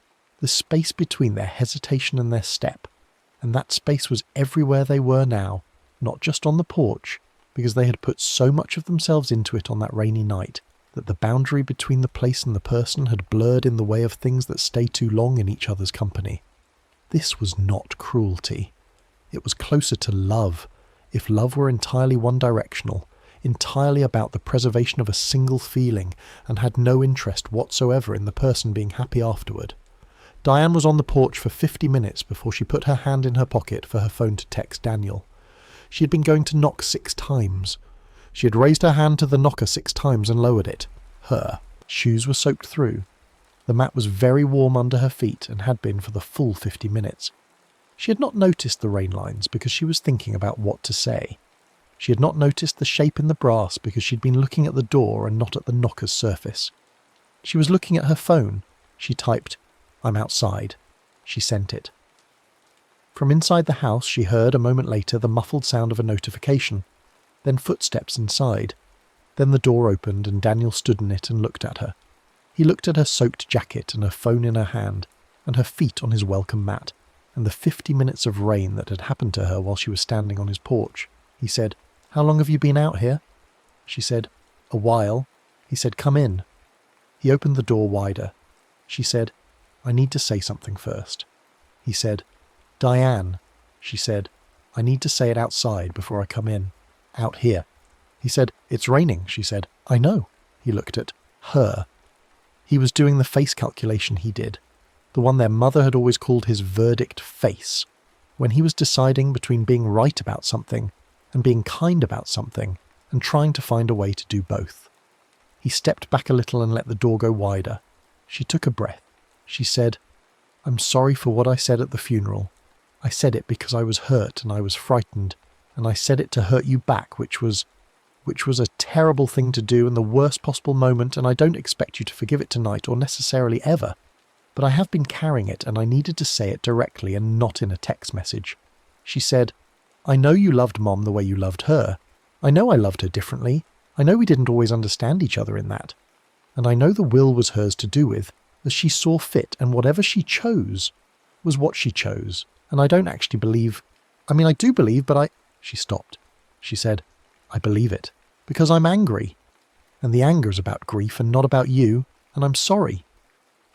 the space between their hesitation and their step, and that space was everywhere they were now, not just on the porch, because they had put so much of themselves into it on that rainy night that the boundary between the place and the person had blurred in the way of things that stay too long in each other's company. This was not cruelty. It was closer to love, if love were entirely one-directional, entirely about the preservation of a single feeling, and had no interest whatsoever in the person being happy afterward. Diane was on the porch for 50 minutes before she put her hand in her pocket for her phone to text Daniel. She had been going to knock 6 times. She had raised her hand to the knocker 6 times and lowered it. Her shoes were soaked through. The mat was very warm under her feet and had been for the full 50 minutes. She had not noticed the rain lines because she was thinking about what to say. She had not noticed the shape in the brass because she'd been looking at the door and not at the knocker's surface. She was looking at her phone. She typed, "I'm outside." She sent it. From inside the house she heard a moment later the muffled sound of a notification, then footsteps inside. Then the door opened and Daniel stood in it and looked at her. He looked at her soaked jacket and her phone in her hand, and her feet on his welcome mat, and the 50 minutes of rain that had happened to her while she was standing on his porch. He said, "How long have you been out here?" She said, "A while." He said, "Come in." He opened the door wider. She said, "I need to say something first." He said, "Diane." She said, "I need to say it outside before I come in. Out here." He said, "It's raining." She said, "I know." He looked at her. He was doing the face calculation he did, the one their mother had always called his verdict face, when he was deciding between being right about something and being kind about something and trying to find a way to do both. He stepped back a little and let the door go wider. She took a breath. She said, "I'm sorry for what I said at the funeral. I said it because I was hurt and I was frightened, and I said it to hurt you back, which was a terrible thing to do and the worst possible moment, and I don't expect you to forgive it tonight or necessarily ever. But I have been carrying it and I needed to say it directly and not in a text message." She said, "I know you loved Mom the way you loved her. I know I loved her differently. I know we didn't always understand each other in that. And I know the will was hers to do with, as she saw fit, and whatever she chose was what she chose. And I don't actually believe... I do believe, but I..." She stopped. She said, "I believe it, because I'm angry. And the anger is about grief and not about you, and I'm sorry."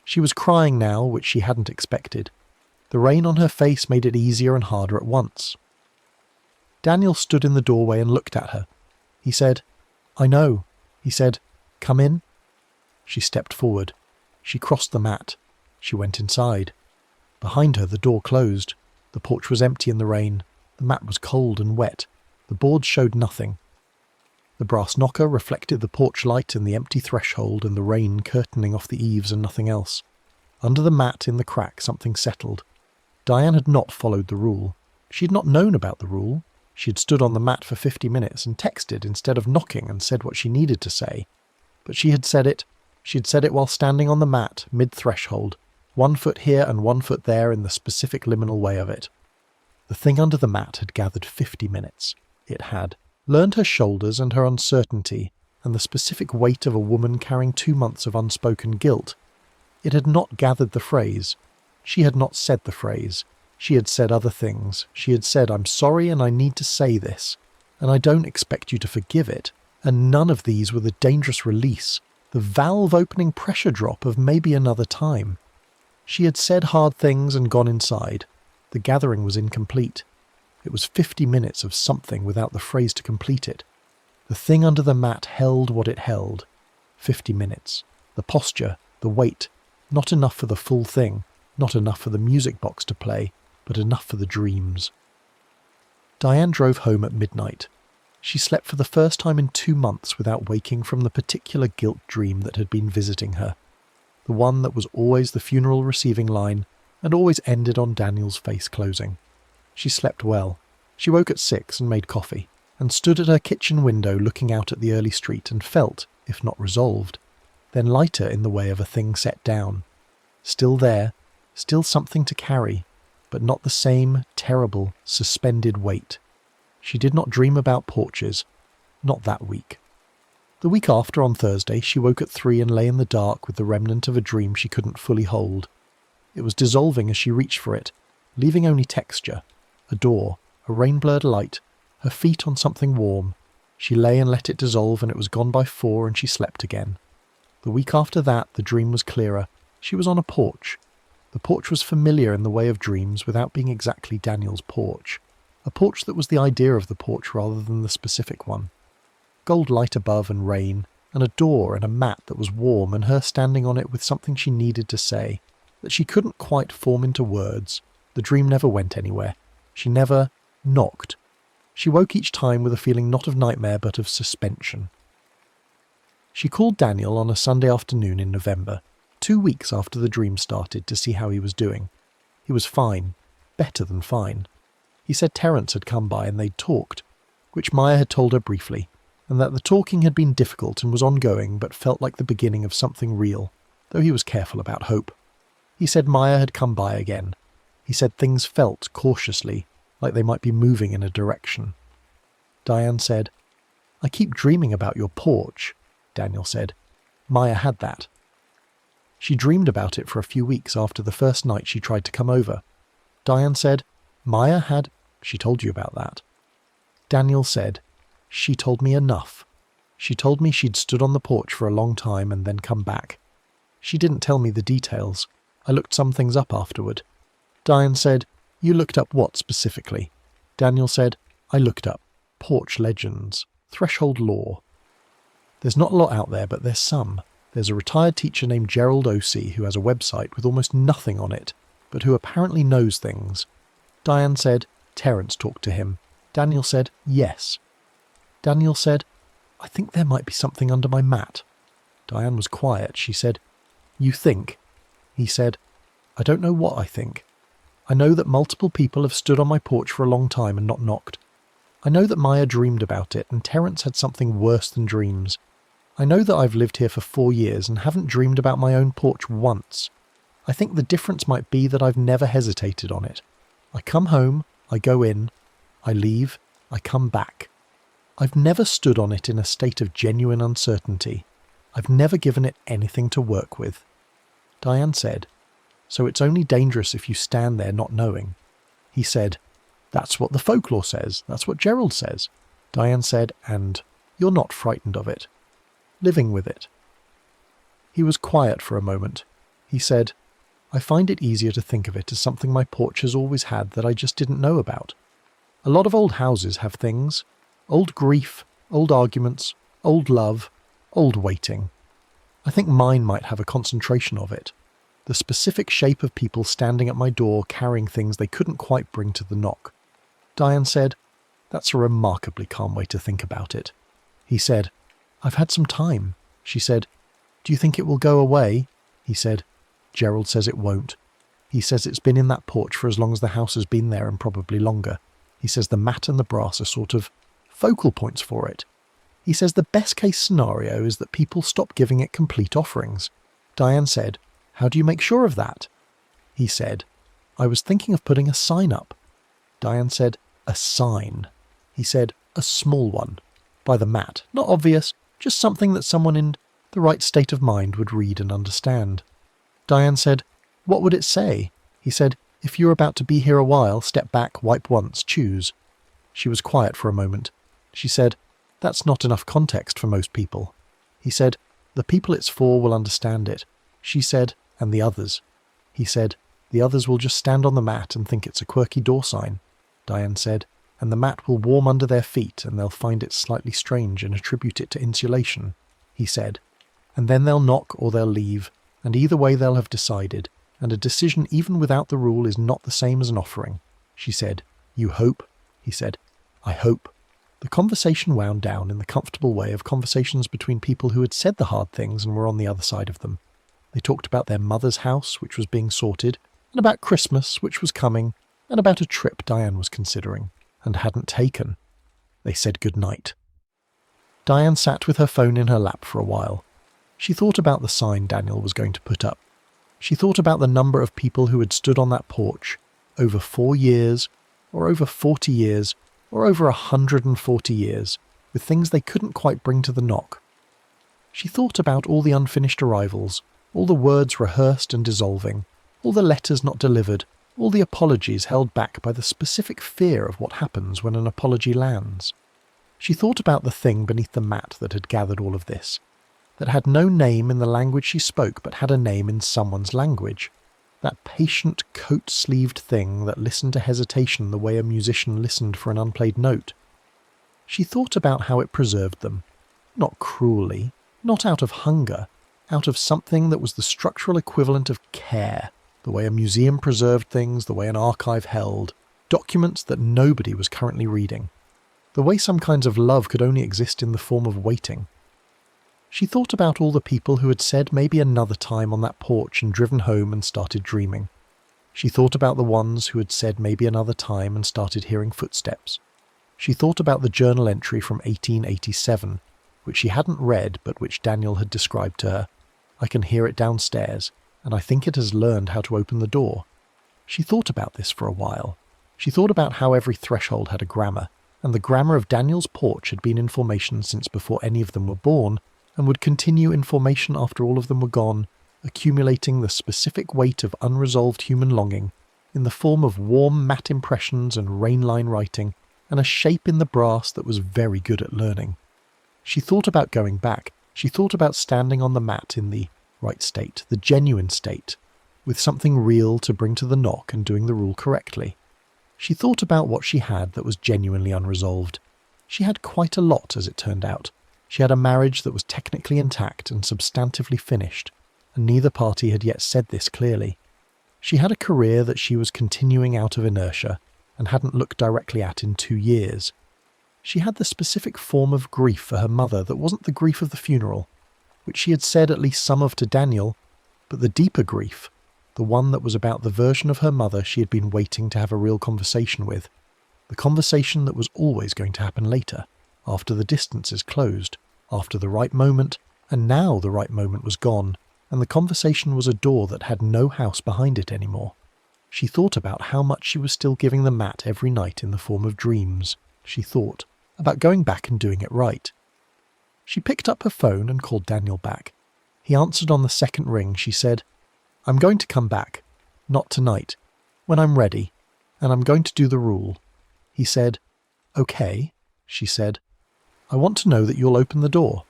She was crying now, which she hadn't expected. The rain on her face made it easier and harder at once. Daniel stood in the doorway and looked at her. He said, "I know." He said, "Come in." She stepped forward. She crossed the mat. She went inside. Behind her the door closed. The porch was empty in the rain. The mat was cold and wet. The boards showed nothing. The brass knocker reflected the porch light and the empty threshold and the rain curtaining off the eaves and nothing else. Under the mat in the crack something settled. Diane had not followed the rule. She had not known about the rule. She had stood on the mat for 50 minutes and texted instead of knocking and said what she needed to say. But she had said it. She had said it while standing on the mat, mid-threshold, 1 foot here and 1 foot there in the specific liminal way of it. The thing under the mat had gathered 50 minutes. It had learned her shoulders and her uncertainty and the specific weight of a woman carrying 2 months of unspoken guilt. It had not gathered the phrase. She had not said the phrase. She had said other things. She had said, "I'm sorry and I need to say this." and I don't expect you to forgive it, and none of these were the dangerous release, the valve-opening pressure drop of maybe another time. She had said hard things and gone inside. The gathering was incomplete. It was 50 minutes of something without the phrase to complete it. The thing under the mat held what it held. 50 minutes. The posture, the weight, not enough for the full thing, not enough for the music box to play, but enough for the dreams. Diane drove home at midnight. She slept for the first time in 2 months without waking from the particular guilt dream that had been visiting her. The one that was always the funeral receiving line and always ended on Daniel's face closing. She slept well. She woke at 6 and made coffee, and stood at her kitchen window looking out at the early street and felt, if not resolved, then lighter in the way of a thing set down. Still there, still something to carry, but not the same terrible, suspended weight. She did not dream about porches, not that week. The week after, on Thursday, she woke at 3 and lay in the dark with the remnant of a dream she couldn't fully hold. It was dissolving as she reached for it, leaving only texture, a door, a rain-blurred light, her feet on something warm. She lay and let it dissolve, and it was gone by 4 and she slept again. The week after that, the dream was clearer. She was on a porch. The porch was familiar in the way of dreams without being exactly Daniel's porch. A porch that was the idea of the porch rather than the specific one. Gold light above and rain, and a door and a mat that was warm, and her standing on it with something she needed to say, that she couldn't quite form into words. The dream never went anywhere. She never knocked. She woke each time with a feeling not of nightmare but of suspension. She called Daniel on a Sunday afternoon in November, 2 weeks after the dream started, to see how he was doing. He was fine, better than fine. He said Terence had come by and they'd talked, which Maya had told her briefly, and that the talking had been difficult and was ongoing but felt like the beginning of something real, though he was careful about hope. He said Maya had come by again. He said things felt, cautiously, like they might be moving in a direction. Diane said, "I keep dreaming about your porch," Daniel said. Maya had that. She dreamed about it for a few weeks after the first night she tried to come over. Diane said, "Maya had..." "She told you about that." Daniel said, "She told me enough. She told me she'd stood on the porch for a long time and then come back. She didn't tell me the details. I looked some things up afterward." Diane said, "You looked up what specifically?" Daniel said, "I looked up porch legends, threshold lore. There's not a lot out there, but there's some. There's a retired teacher named Gerald O.C. who has a website with almost nothing on it, but who apparently knows things." Diane said, "Terence talked to him." Daniel said, "Yes." Daniel said, "I think there might be something under my mat." Diane was quiet. She said, "You think?" He said, "I don't know what I think. I know that multiple people have stood on my porch for a long time and not knocked. I know that Maya dreamed about it and Terence had something worse than dreams. I know that I've lived here for 4 years and haven't dreamed about my own porch once. I think the difference might be that I've never hesitated on it. I come home, I go in, I leave, I come back. I've never stood on it in a state of genuine uncertainty. I've never given it anything to work with." Diane said, "So it's only dangerous if you stand there not knowing." He said, "That's what the folklore says. That's what Gerald says." Diane said, "And you're not frightened of it. Living with it." He was quiet for a moment. He said, "I find it easier to think of it as something my porch has always had that I just didn't know about. A lot of old houses have things. Old grief, old arguments, old love, old waiting. I think mine might have a concentration of it. The specific shape of people standing at my door carrying things they couldn't quite bring to the knock." Diane said, "That's a remarkably calm way to think about it." He said, "I've had some time." She said, "Do you think it will go away?" He said, "Gerald says it won't. He says it's been in that porch for as long as the house has been there and probably longer. He says the mat and the brass are sort of focal points for it. He says the best case scenario is that people stop giving it complete offerings." Diane said, "How do you make sure of that?" He said, "I was thinking of putting a sign up." Diane said, "A sign?" He said, "A small one. By the mat. Not obvious, just something that someone in the right state of mind would read and understand." Diane said, "What would it say?" He said, "If you're about to be here a while, step back, wipe once, choose." She was quiet for a moment. She said, "That's not enough context for most people." He said, "The people it's for will understand it." She said, "And the others?" He said, "The others will just stand on the mat and think it's a quirky door sign." Diane said, "And the mat will warm under their feet and they'll find it slightly strange and attribute it to insulation." He said, "And then they'll knock or they'll leave, and either way they'll have decided, and a decision even without the rule is not the same as an offering." She said, "You hope?" He said, "I hope." The conversation wound down in the comfortable way of conversations between people who had said the hard things and were on the other side of them. They talked about their mother's house, which was being sorted, and about Christmas, which was coming, and about a trip Diane was considering, and hadn't taken. They said good night. Diane sat with her phone in her lap for a while. She thought about the sign Daniel was going to put up. She thought about the number of people who had stood on that porch, over 4 years, or over 40 years, or over 140 years, with things they couldn't quite bring to the knock. She thought about all the unfinished arrivals, all the words rehearsed and dissolving, all the letters not delivered, all the apologies held back by the specific fear of what happens when an apology lands. She thought about the thing beneath the mat that had gathered all of this, that had no name in the language she spoke but had a name in someone's language. That patient, coat-sleeved thing that listened to hesitation the way a musician listened for an unplayed note. She thought about how it preserved them, not cruelly, not out of hunger, out of something that was the structural equivalent of care, the way a museum preserved things, the way an archive held, documents that nobody was currently reading, the way some kinds of love could only exist in the form of waiting. She thought about all the people who had said maybe another time on that porch and driven home and started dreaming. She thought about the ones who had said maybe another time and started hearing footsteps. She thought about the journal entry from 1887, which she hadn't read but which Daniel had described to her. "I can hear it downstairs, and I think it has learned how to open the door." She thought about this for a while. She thought about how every threshold had a grammar, and the grammar of Daniel's porch had been in formation since before any of them were born, and would continue in formation after all of them were gone, accumulating the specific weight of unresolved human longing in the form of warm matte impressions and rain-line writing, and a shape in the brass that was very good at learning. She thought about going back. She thought about standing on the mat in the right state, the genuine state, with something real to bring to the knock and doing the rule correctly. She thought about what she had that was genuinely unresolved. She had quite a lot, as it turned out. She had a marriage that was technically intact and substantively finished, and neither party had yet said this clearly. She had a career that she was continuing out of inertia and hadn't looked directly at in 2 years. She had the specific form of grief for her mother that wasn't the grief of the funeral, which she had said at least some of to Daniel, but the deeper grief, the one that was about the version of her mother she had been waiting to have a real conversation with, the conversation that was always going to happen later, after the distances closed, after the right moment, and now the right moment was gone, and the conversation was a door that had no house behind it anymore. She thought about how much she was still giving the mat every night in the form of dreams. She thought about going back and doing it right. She picked up her phone and called Daniel back. He answered on the second ring. She said, "I'm going to come back. Not tonight. When I'm ready. And I'm going to do the rule." He said, "Okay," she said. "I want to know that you'll open the door."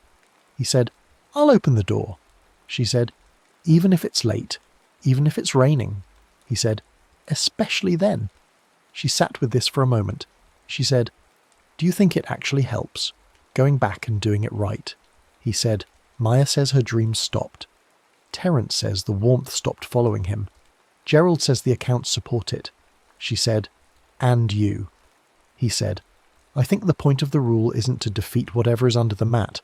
He said, "I'll open the door." She said, "Even if it's late, even if it's raining." He said, "Especially then." She sat with this for a moment. She said, "Do you think it actually helps, going back and doing it right?" He said, "Maya says her dreams stopped. Terence says the warmth stopped following him. Gerald says the accounts support it." She said, "And you." He said, "I think the point of the rule isn't to defeat whatever is under the mat.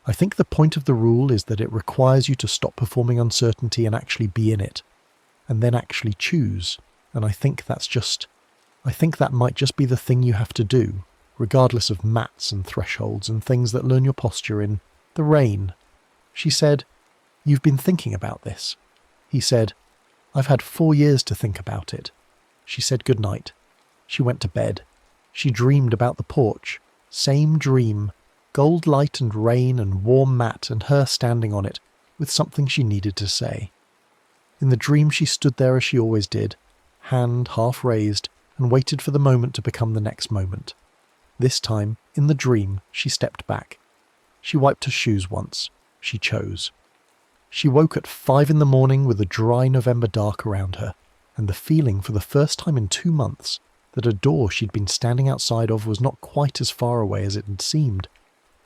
I think the point of the rule is that it requires you to stop performing uncertainty and actually be in it, and then actually choose. And I think that might just be the thing you have to do, regardless of mats and thresholds and things that learn your posture in the rain." She said, "You've been thinking about this." He said, "I've had 4 years to think about it." She said good night. She went to bed. She dreamed about the porch. Same dream. Gold light and rain and warm mat and her standing on it, with something she needed to say. In the dream she stood there as she always did, hand half raised, and waited for the moment to become the next moment. This time, in the dream, she stepped back. She wiped her shoes once. She chose. She woke at 5 in the morning with a dry November dark around her, and the feeling for the first time in 2 months that a door she'd been standing outside of was not quite as far away as it had seemed.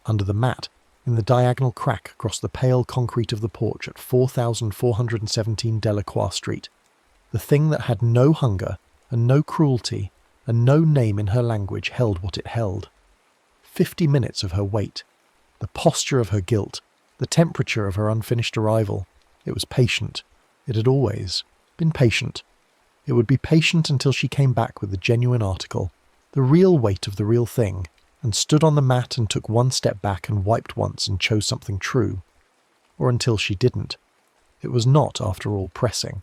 Under the mat, in the diagonal crack across the pale concrete of the porch at 4417 Delacroix Street, the thing that had no hunger and no cruelty and no name in her language held what it held. 50 minutes of her wait, the posture of her guilt, the temperature of her unfinished arrival. It was patient. It had always been patient. It would be patient until she came back with the genuine article, the real weight of the real thing, and stood on the mat and took one step back and wiped once and chose something true. Or until she didn't. It was not, after all, pressing.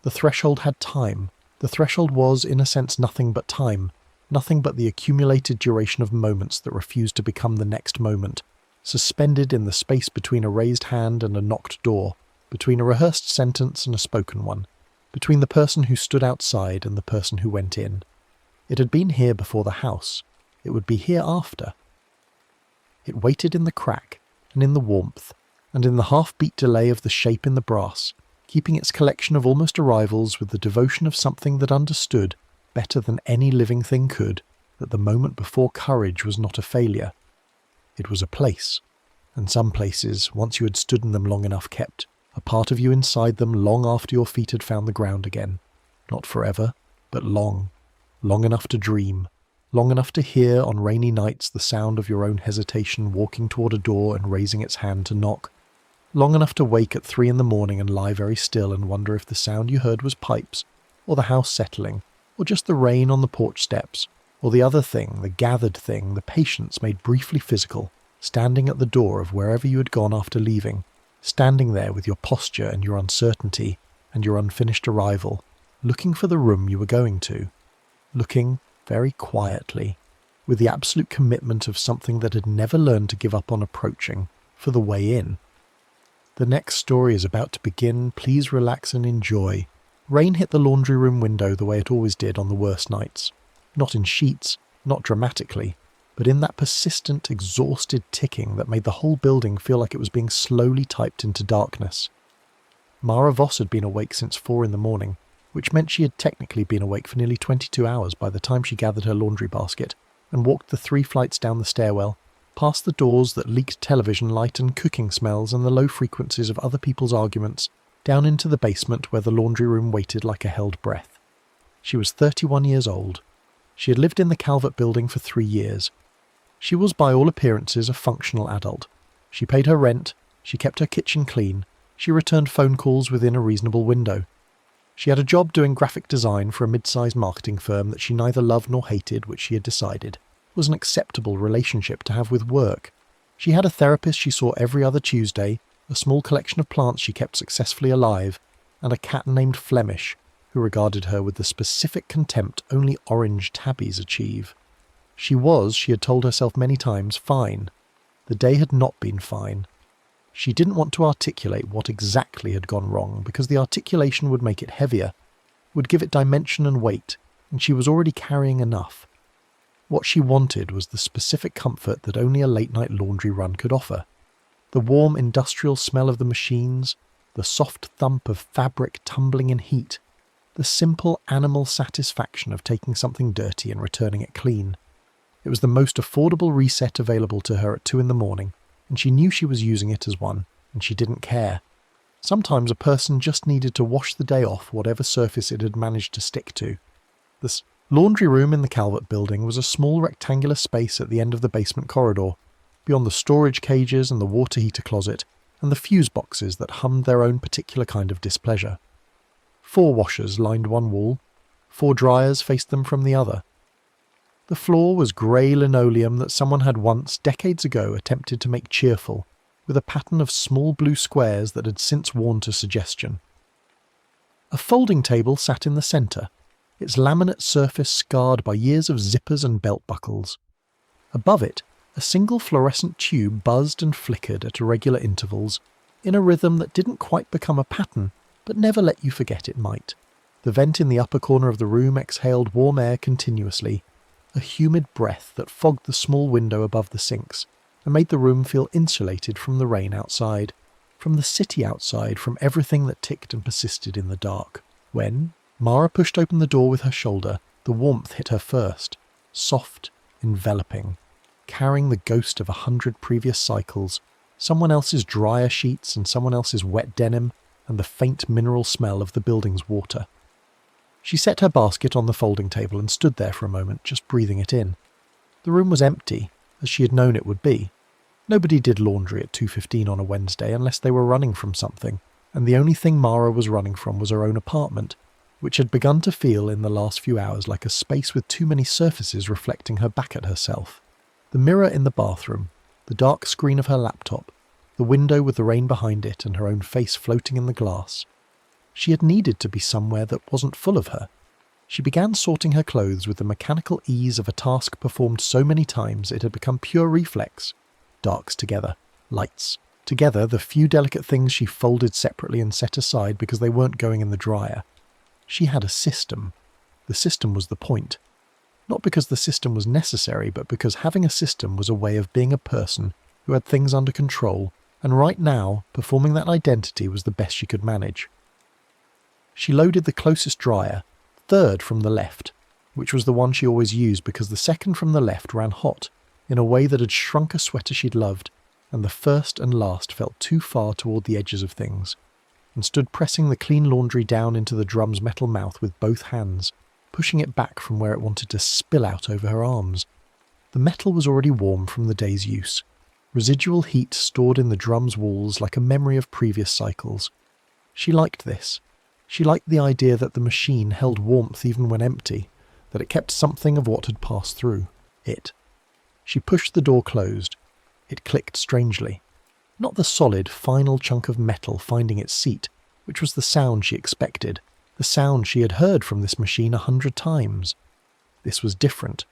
The threshold had time. The threshold was, in a sense, nothing but time, nothing but the accumulated duration of moments that refused to become the next moment, suspended in the space between a raised hand and a knocked door, between a rehearsed sentence and a spoken one, between the person who stood outside and the person who went in. It had been here before the house. It would be here after. It waited in the crack, and in the warmth, and in the half-beat delay of the shape in the brass, keeping its collection of almost arrivals with the devotion of something that understood, better than any living thing could, that the moment before courage was not a failure. It was a place, and some places, once you had stood in them long enough, kept a part of you inside them long after your feet had found the ground again. Not forever, but long. Long enough to dream. Long enough to hear on rainy nights the sound of your own hesitation walking toward a door and raising its hand to knock. Long enough to wake at 3 in the morning and lie very still and wonder if the sound you heard was pipes, or the house settling, or just the rain on the porch steps, or the other thing, the gathered thing, the patience made briefly physical, standing at the door of wherever you had gone after leaving, standing there with your posture and your uncertainty and your unfinished arrival, looking for the room you were going to, looking very quietly, with the absolute commitment of something that had never learned to give up on approaching, for the way in. The next story is about to begin. Please relax and enjoy. Rain hit the laundry room window the way it always did on the worst nights. Not in sheets, not dramatically, but in that persistent, exhausted ticking that made the whole building feel like it was being slowly typed into darkness. Mara Voss had been awake since 4 in the morning, which meant she had technically been awake for nearly 22 hours by the time she gathered her laundry basket and walked the 3 flights down the stairwell, past the doors that leaked television light and cooking smells and the low frequencies of other people's arguments, down into the basement where the laundry room waited like a held breath. She was 31 years old. She had lived in the Calvert building for 3 years. She was by all appearances a functional adult. She paid her rent, she kept her kitchen clean, she returned phone calls within a reasonable window. She had a job doing graphic design for a mid-sized marketing firm that she neither loved nor hated, which she had decided was an acceptable relationship to have with work. She had a therapist she saw every other Tuesday, a small collection of plants she kept successfully alive, and a cat named Flemish, who regarded her with the specific contempt only orange tabbies achieve. She had told herself many times, fine. The day had not been fine. She didn't want to articulate what exactly had gone wrong, because the articulation would make it heavier, would give it dimension and weight, and she was already carrying enough. What she wanted was the specific comfort that only a late-night laundry run could offer. The warm industrial smell of the machines, the soft thump of fabric tumbling in heat, the simple animal satisfaction of taking something dirty and returning it clean. It was the most affordable reset available to her at 2 in the morning, and she knew she was using it as one, and she didn't care. Sometimes a person just needed to wash the day off whatever surface it had managed to stick to. This laundry room in the Calvert building was a small rectangular space at the end of the basement corridor, beyond the storage cages and the water heater closet, and the fuse boxes that hummed their own particular kind of displeasure. 4 washers lined one wall, 4 dryers faced them from the other. The floor was grey linoleum that someone had once, decades ago, attempted to make cheerful, with a pattern of small blue squares that had since worn to suggestion. A folding table sat in the centre, its laminate surface scarred by years of zippers and belt buckles. Above it, a single fluorescent tube buzzed and flickered at irregular intervals, in a rhythm that didn't quite become a pattern, but never let you forget it might. The vent in the upper corner of the room exhaled warm air continuously. A a humid breath that fogged the small window above the sinks and made the room feel insulated from the rain outside, from the city outside, from everything that ticked and persisted in the dark. When Mara pushed open the door with her shoulder, the warmth hit her first, soft, enveloping, carrying the ghost of 100 previous cycles, someone else's drier sheets and someone else's wet denim, and the faint mineral smell of the building's water. She set her basket on the folding table and stood there for a moment, just breathing it in. The room was empty, as she had known it would be. Nobody did laundry at 2:15 on a Wednesday unless they were running from something, and the only thing Mara was running from was her own apartment, which had begun to feel in the last few hours like a space with too many surfaces reflecting her back at herself. The mirror in the bathroom, the dark screen of her laptop, the window with the rain behind it and her own face floating in the glass. She had needed to be somewhere that wasn't full of her. She began sorting her clothes with the mechanical ease of a task performed so many times it had become pure reflex. Darks together, lights together, the few delicate things she folded separately and set aside because they weren't going in the dryer. She had a system. The system was the point. Not because the system was necessary, but because having a system was a way of being a person who had things under control, and right now, performing that identity was the best she could manage. She loaded the closest dryer, third from the left, which was the one she always used because the second from the left ran hot, in a way that had shrunk a sweater she'd loved, and the first and last felt too far toward the edges of things, and stood pressing the clean laundry down into the drum's metal mouth with both hands, pushing it back from where it wanted to spill out over her arms. The metal was already warm from the day's use, residual heat stored in the drum's walls like a memory of previous cycles. She liked this. She liked the idea that the machine held warmth even when empty, that it kept something of what had passed through it. She pushed the door closed. It clicked strangely. Not the solid, final chunk of metal finding its seat, which was the sound she expected, the sound she had heard from this machine 100 times. This was different,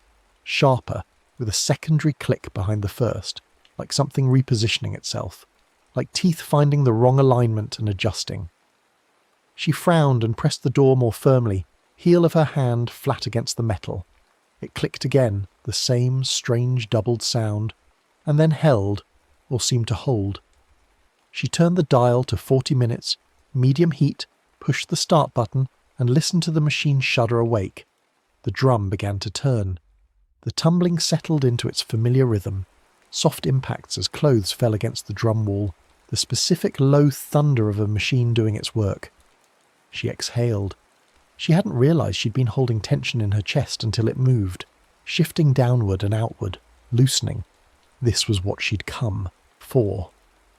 sharper, with a secondary click behind the first, like something repositioning itself, like teeth finding the wrong alignment and adjusting. She frowned and pressed the door more firmly, heel of her hand flat against the metal. It clicked again, the same strange doubled sound, and then held, or seemed to hold. She turned the dial to 40 minutes, medium heat, pushed the start button, and listened to the machine shudder awake. The drum began to turn. The tumbling settled into its familiar rhythm, soft impacts as clothes fell against the drum wall, the specific low thunder of a machine doing its work. She exhaled. She hadn't realized she'd been holding tension in her chest until it moved, shifting downward and outward, loosening. This was what she'd come for.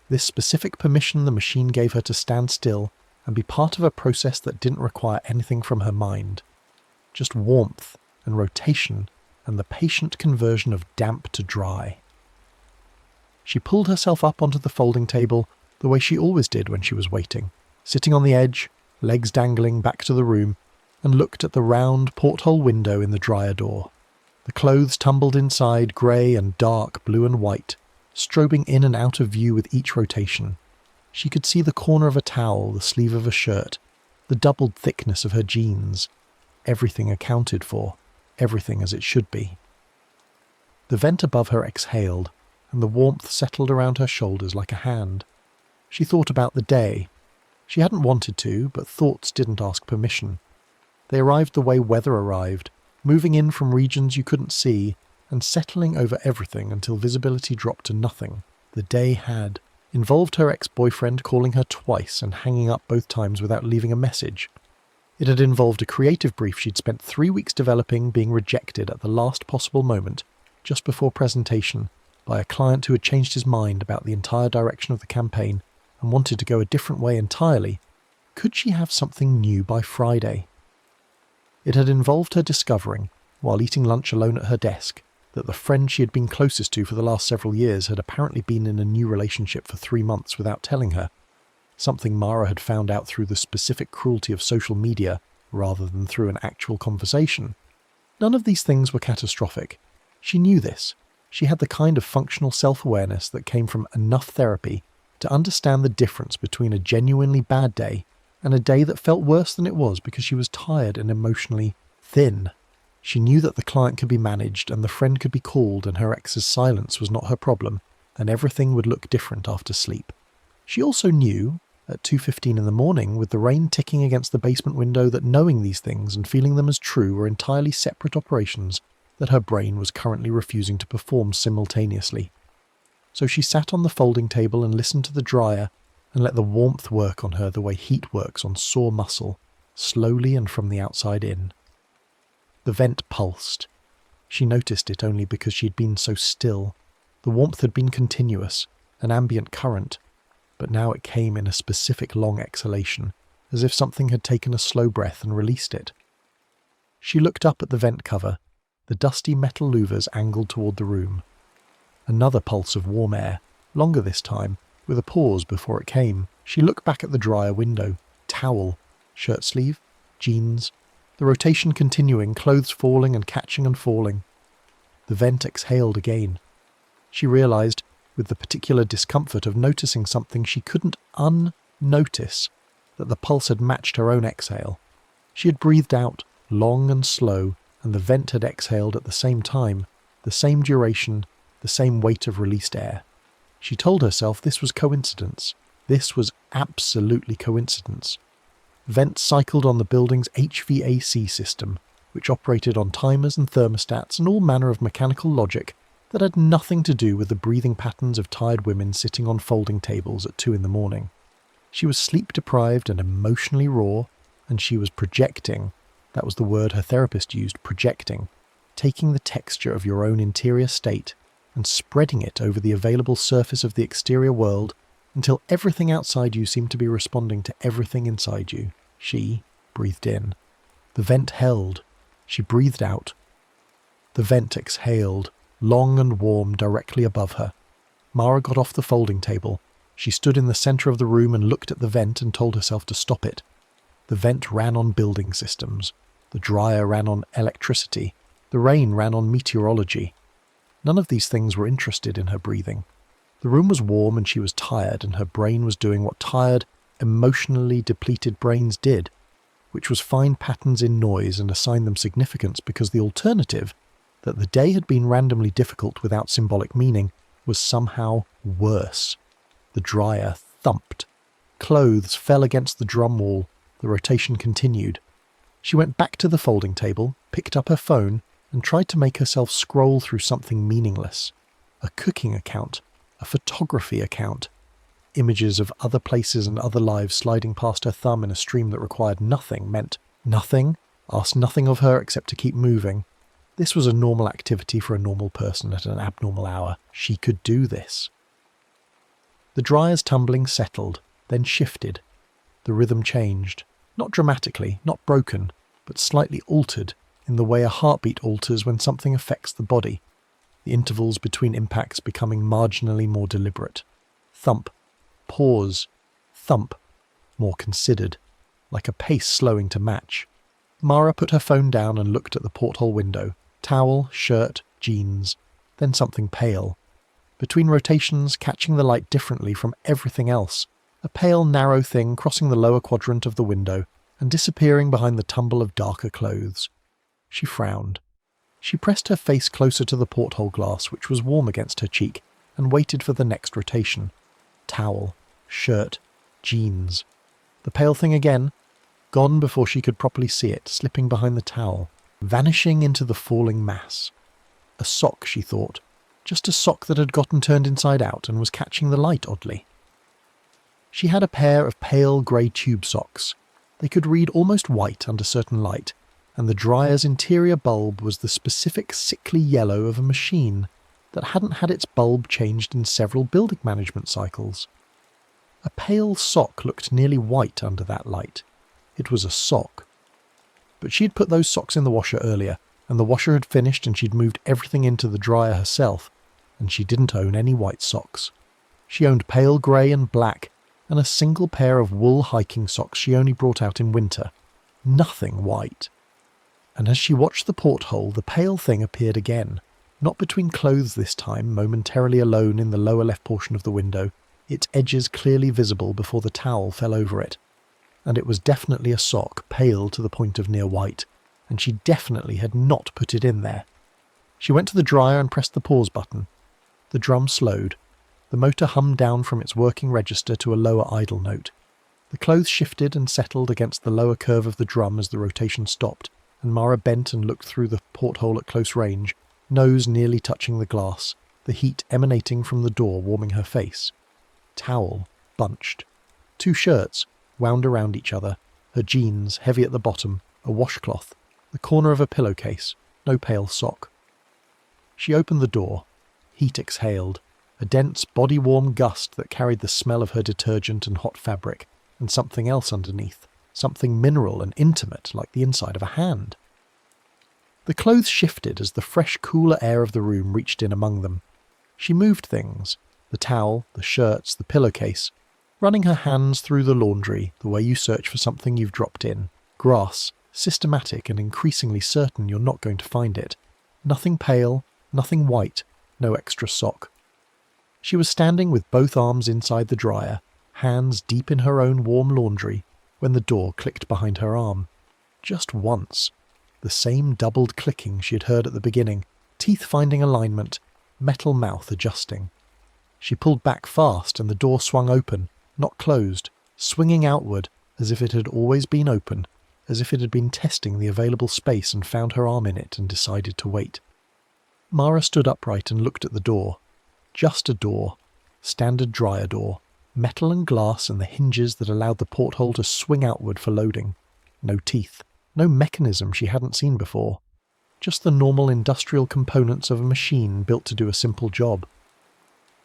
This specific permission the machine gave her to stand still and be part of a process that didn't require anything from her mind. Just warmth and rotation and the patient conversion of damp to dry. She pulled herself up onto the folding table the way she always did when she was waiting, sitting on the edge, legs dangling back to the room, and looked at the round porthole window in the dryer door. The clothes tumbled inside, grey and dark, blue and white, strobing in and out of view with each rotation. She could see the corner of a towel, the sleeve of a shirt, the doubled thickness of her jeans. Everything accounted for, everything as it should be. The vent above her exhaled, and the warmth settled around her shoulders like a hand. She thought about the day. She hadn't wanted to, but thoughts didn't ask permission. They arrived the way weather arrived, moving in from regions you couldn't see, and settling over everything until visibility dropped to nothing. The day had involved her ex-boyfriend calling her twice and hanging up both times without leaving a message. It had involved a creative brief she'd spent 3 weeks developing being rejected at the last possible moment, just before presentation, by a client who had changed his mind about the entire direction of the campaign and wanted to go a different way entirely. Could she have something new by Friday? It had involved her discovering, while eating lunch alone at her desk, that the friend she had been closest to for the last several years had apparently been in a new relationship for 3 months without telling her, something Mara had found out through the specific cruelty of social media rather than through an actual conversation. None of these things were catastrophic. She knew this. She had the kind of functional self-awareness that came from enough therapy to understand the difference between a genuinely bad day and a day that felt worse than it was because she was tired and emotionally thin. She knew that the client could be managed and the friend could be called and her ex's silence was not her problem, and everything would look different after sleep. She also knew, at 2:15 in the morning, with the rain ticking against the basement window, that knowing these things and feeling them as true were entirely separate operations that her brain was currently refusing to perform simultaneously. So she sat on the folding table and listened to the dryer and let the warmth work on her the way heat works on sore muscle, slowly and from the outside in. The vent pulsed. She noticed it only because she'd been so still. The warmth had been continuous, an ambient current, but now it came in a specific long exhalation, as if something had taken a slow breath and released it. She looked up at the vent cover, the dusty metal louvers angled toward the room. Another pulse of warm air, longer this time, with a pause before it came. She looked back at the dryer window, towel, shirt sleeve, jeans, the rotation continuing, clothes falling and catching and falling. The vent exhaled again. She realized, with the particular discomfort of noticing something she couldn't unnotice, that the pulse had matched her own exhale. She had breathed out, long and slow, and the vent had exhaled at the same time, the same duration, the same weight of released air. She told herself this was coincidence. This was absolutely coincidence. Vents cycled on the building's HVAC system, which operated on timers and thermostats and all manner of mechanical logic that had nothing to do with the breathing patterns of tired women sitting on folding tables at 2 in the morning. She was sleep-deprived and emotionally raw, and she was projecting. That was the word her therapist used, projecting, taking the texture of your own interior state and spreading it over the available surface of the exterior world until everything outside you seemed to be responding to everything inside you. She breathed in. The vent held. She breathed out. The vent exhaled, long and warm, directly above her. Mara got off the folding table. She stood in the centre of the room and looked at the vent and told herself to stop it. The vent ran on building systems. The dryer ran on electricity. The rain ran on meteorology. None of these things were interested in her breathing. The room was warm and she was tired, and her brain was doing what tired, emotionally depleted brains did, which was find patterns in noise and assign them significance, because the alternative, that the day had been randomly difficult without symbolic meaning, was somehow worse. The dryer thumped. Clothes fell against the drum wall. The rotation continued. She went back to the folding table, picked up her phone, and tried to make herself scroll through something meaningless. A cooking account. A photography account. Images of other places and other lives sliding past her thumb in a stream that required nothing, meant nothing, asked nothing of her except to keep moving. This was a normal activity for a normal person at an abnormal hour. She could do this. The dryer's tumbling settled, then shifted. The rhythm changed. Not dramatically, not broken, but slightly altered in the way a heartbeat alters when something affects the body, the intervals between impacts becoming marginally more deliberate. Thump, pause, thump, more considered, like a pace slowing to match. Mara put her phone down and looked at the porthole window. Towel, shirt, jeans, then something pale. Between rotations, catching the light differently from everything else, a pale, narrow thing crossing the lower quadrant of the window and disappearing behind the tumble of darker clothes. She frowned. She pressed her face closer to the porthole glass, which was warm against her cheek, and waited for the next rotation. Towel, shirt, jeans. The pale thing again, gone before she could properly see it, slipping behind the towel, vanishing into the falling mass. A sock, she thought. Just a sock that had gotten turned inside out and was catching the light oddly. She had a pair of pale grey tube socks. They could read almost white under certain light, and the dryer's interior bulb was the specific sickly yellow of a machine that hadn't had its bulb changed in several building management cycles. A pale sock looked nearly white under that light. It was a sock. But she'd put those socks in the washer earlier, and the washer had finished and she'd moved everything into the dryer herself, and she didn't own any white socks. She owned pale grey and black, and a single pair of wool hiking socks she only brought out in winter. Nothing white. And as she watched the porthole, the pale thing appeared again, not between clothes this time, momentarily alone in the lower left portion of the window, its edges clearly visible before the towel fell over it. And it was definitely a sock, pale to the point of near white, and she definitely had not put it in there. She went to the dryer and pressed the pause button. The drum slowed. The motor hummed down from its working register to a lower idle note. The clothes shifted and settled against the lower curve of the drum as the rotation stopped, and Mara bent and looked through the porthole at close range, nose nearly touching the glass, the heat emanating from the door warming her face. Towel, bunched. 2 shirts, wound around each other, her jeans, heavy at the bottom, a washcloth, the corner of a pillowcase, no pale sock. She opened the door. Heat exhaled, a dense, body-warm gust that carried the smell of her detergent and hot fabric, and something else underneath, something mineral and intimate like the inside of a hand. The clothes shifted as the fresh, cooler air of the room reached in among them. She moved things, the towel, the shirts, the pillowcase, running her hands through the laundry the way you search for something you've dropped in. Grass, systematic and increasingly certain you're not going to find it. Nothing pale, nothing white, no extra sock. She was standing with both arms inside the dryer, hands deep in her own warm laundry, when the door clicked behind her arm. Just once. The same doubled clicking she had heard at the beginning, teeth finding alignment, metal mouth adjusting. She pulled back fast and the door swung open, not closed, swinging outward as if it had always been open, as if it had been testing the available space and found her arm in it and decided to wait. Mara stood upright and looked at the door. Just a door. Standard dryer door. Metal and glass and the hinges that allowed the porthole to swing outward for loading. No teeth. No mechanism she hadn't seen before. Just the normal industrial components of a machine built to do a simple job.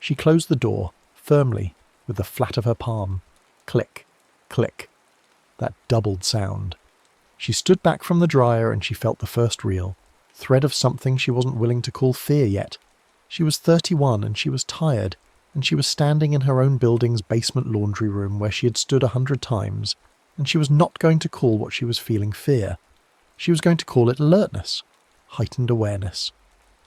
She closed the door, firmly, with the flat of her palm. Click, click. That doubled sound. She stood back from the dryer and she felt the first reel. Thread of something she wasn't willing to call fear yet. She was 31 and she was tired, and she was standing in her own building's basement laundry room where she had stood 100 times, and she was not going to call what she was feeling fear. She was going to call it alertness, heightened awareness.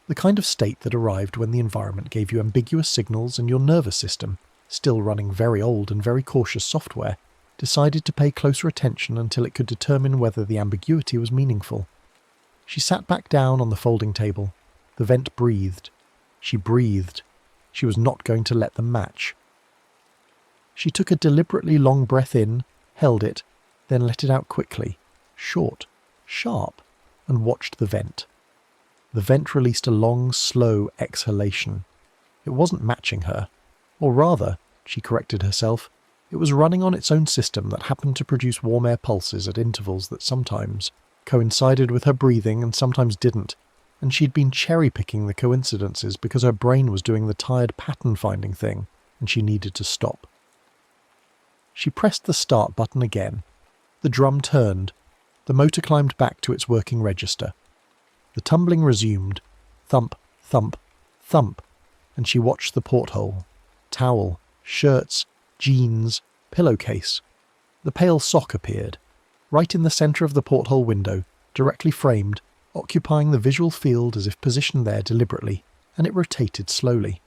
The kind of state that arrived when the environment gave you ambiguous signals and your nervous system, still running very old and very cautious software, decided to pay closer attention until it could determine whether the ambiguity was meaningful. She sat back down on the folding table. The vent breathed. She breathed. She was not going to let them match. She took a deliberately long breath in, held it, then let it out quickly, short, sharp, and watched the vent. The vent released a long, slow exhalation. It wasn't matching her. Or rather, she corrected herself, it was running on its own system that happened to produce warm air pulses at intervals that sometimes coincided with her breathing and sometimes didn't, and she'd been cherry-picking the coincidences because her brain was doing the tired pattern-finding thing, and she needed to stop. She pressed the start button again. The drum turned. The motor climbed back to its working register. The tumbling resumed. Thump, thump, thump, and she watched the porthole. Towel, shirts, jeans, pillowcase. The pale sock appeared, right in the centre of the porthole window, directly framed, occupying the visual field as if positioned there deliberately, and it rotated slowly.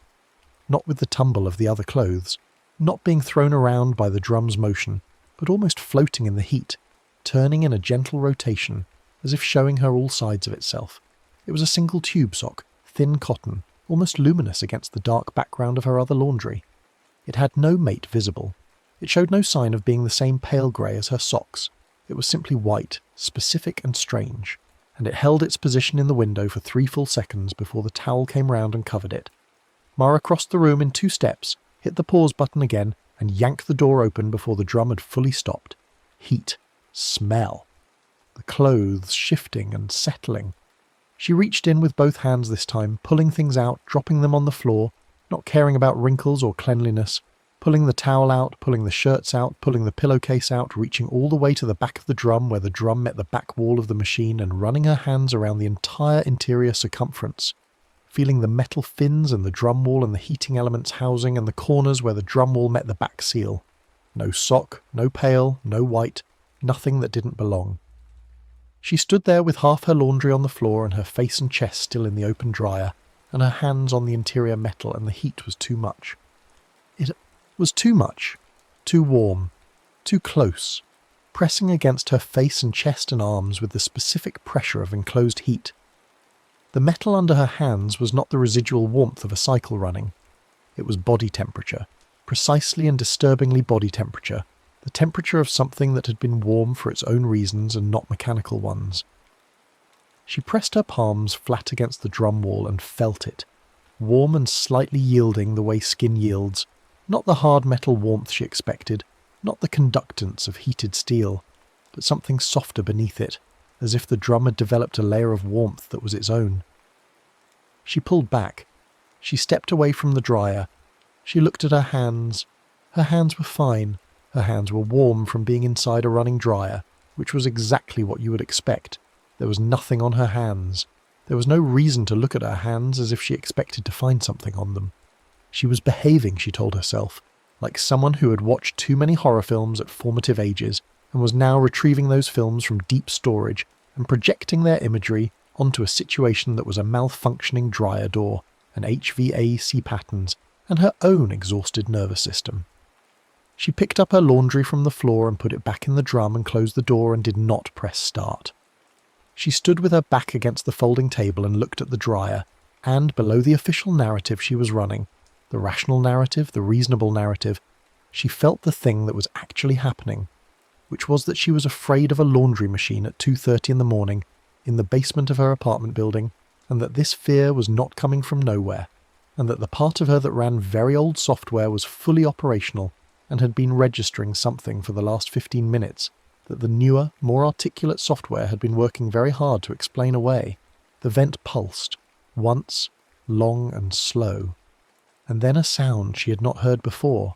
Not with the tumble of the other clothes, not being thrown around by the drum's motion, but almost floating in the heat, turning in a gentle rotation, as if showing her all sides of itself. It was a single tube sock, thin cotton, almost luminous against the dark background of her other laundry. It had no mate visible. It showed no sign of being the same pale grey as her socks. It was simply white, specific and strange, and it held its position in the window for 3 full seconds before the towel came round and covered it. Mara crossed the room in 2 steps, hit the pause button again, and yanked the door open before the drum had fully stopped. Heat. Smell. The clothes shifting and settling. She reached in with both hands this time, pulling things out, dropping them on the floor, not caring about wrinkles or cleanliness, pulling the towel out, pulling the shirts out, pulling the pillowcase out, reaching all the way to the back of the drum where the drum met the back wall of the machine and running her hands around the entire interior circumference, feeling the metal fins and the drum wall and the heating elements housing and the corners where the drum wall met the back seal. No sock, no pail, no white, nothing that didn't belong. She stood there with half her laundry on the floor and her face and chest still in the open dryer, and her hands on the interior metal, and the heat was too much. It was too much, too warm, too close, pressing against her face and chest and arms with the specific pressure of enclosed heat. The metal under her hands was not the residual warmth of a cycle running. It was body temperature, precisely and disturbingly body temperature, the temperature of something that had been warm for its own reasons and not mechanical ones. She pressed her palms flat against the drum wall and felt it, warm and slightly yielding the way skin yields, not the hard metal warmth she expected, not the conductance of heated steel, but something softer beneath it, as if the drum had developed a layer of warmth that was its own. She pulled back. She stepped away from the dryer. She looked at her hands. Her hands were fine. Her hands were warm from being inside a running dryer, which was exactly what you would expect. There was nothing on her hands. There was no reason to look at her hands as if she expected to find something on them. She was behaving, she told herself, like someone who had watched too many horror films at formative ages and was now retrieving those films from deep storage and projecting their imagery onto a situation that was a malfunctioning dryer door, and HVAC patterns, and her own exhausted nervous system. She picked up her laundry from the floor and put it back in the drum and closed the door and did not press start. She stood with her back against the folding table and looked at the dryer, and below the official narrative she was running, the rational narrative, the reasonable narrative, she felt the thing that was actually happening, which was that she was afraid of a laundry machine at 2:30 in the morning in the basement of her apartment building, and that this fear was not coming from nowhere, and that the part of her that ran very old software was fully operational and had been registering something for the last 15 minutes that the newer, more articulate software had been working very hard to explain away. The vent pulsed, once, long and slow, and then a sound she had not heard before,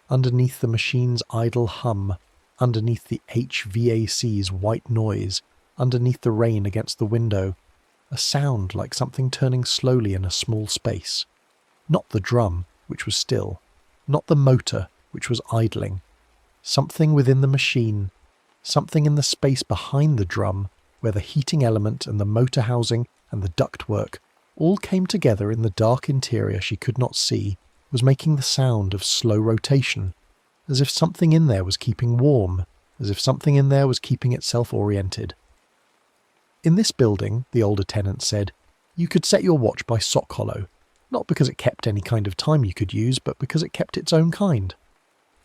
underneath the machine's idle hum, underneath the HVAC's white noise, underneath the rain against the window, a sound like something turning slowly in a small space. Not the drum, which was still, not the motor, which was idling. Something within the machine, something in the space behind the drum, where the heating element and the motor housing and the ductwork all came together in the dark interior she could not see, was making the sound of slow rotation, as if something in there was keeping warm, as if something in there was keeping itself oriented. In this building, the older tenant said, you could set your watch by sock hollow, not because it kept any kind of time you could use, but because it kept its own kind.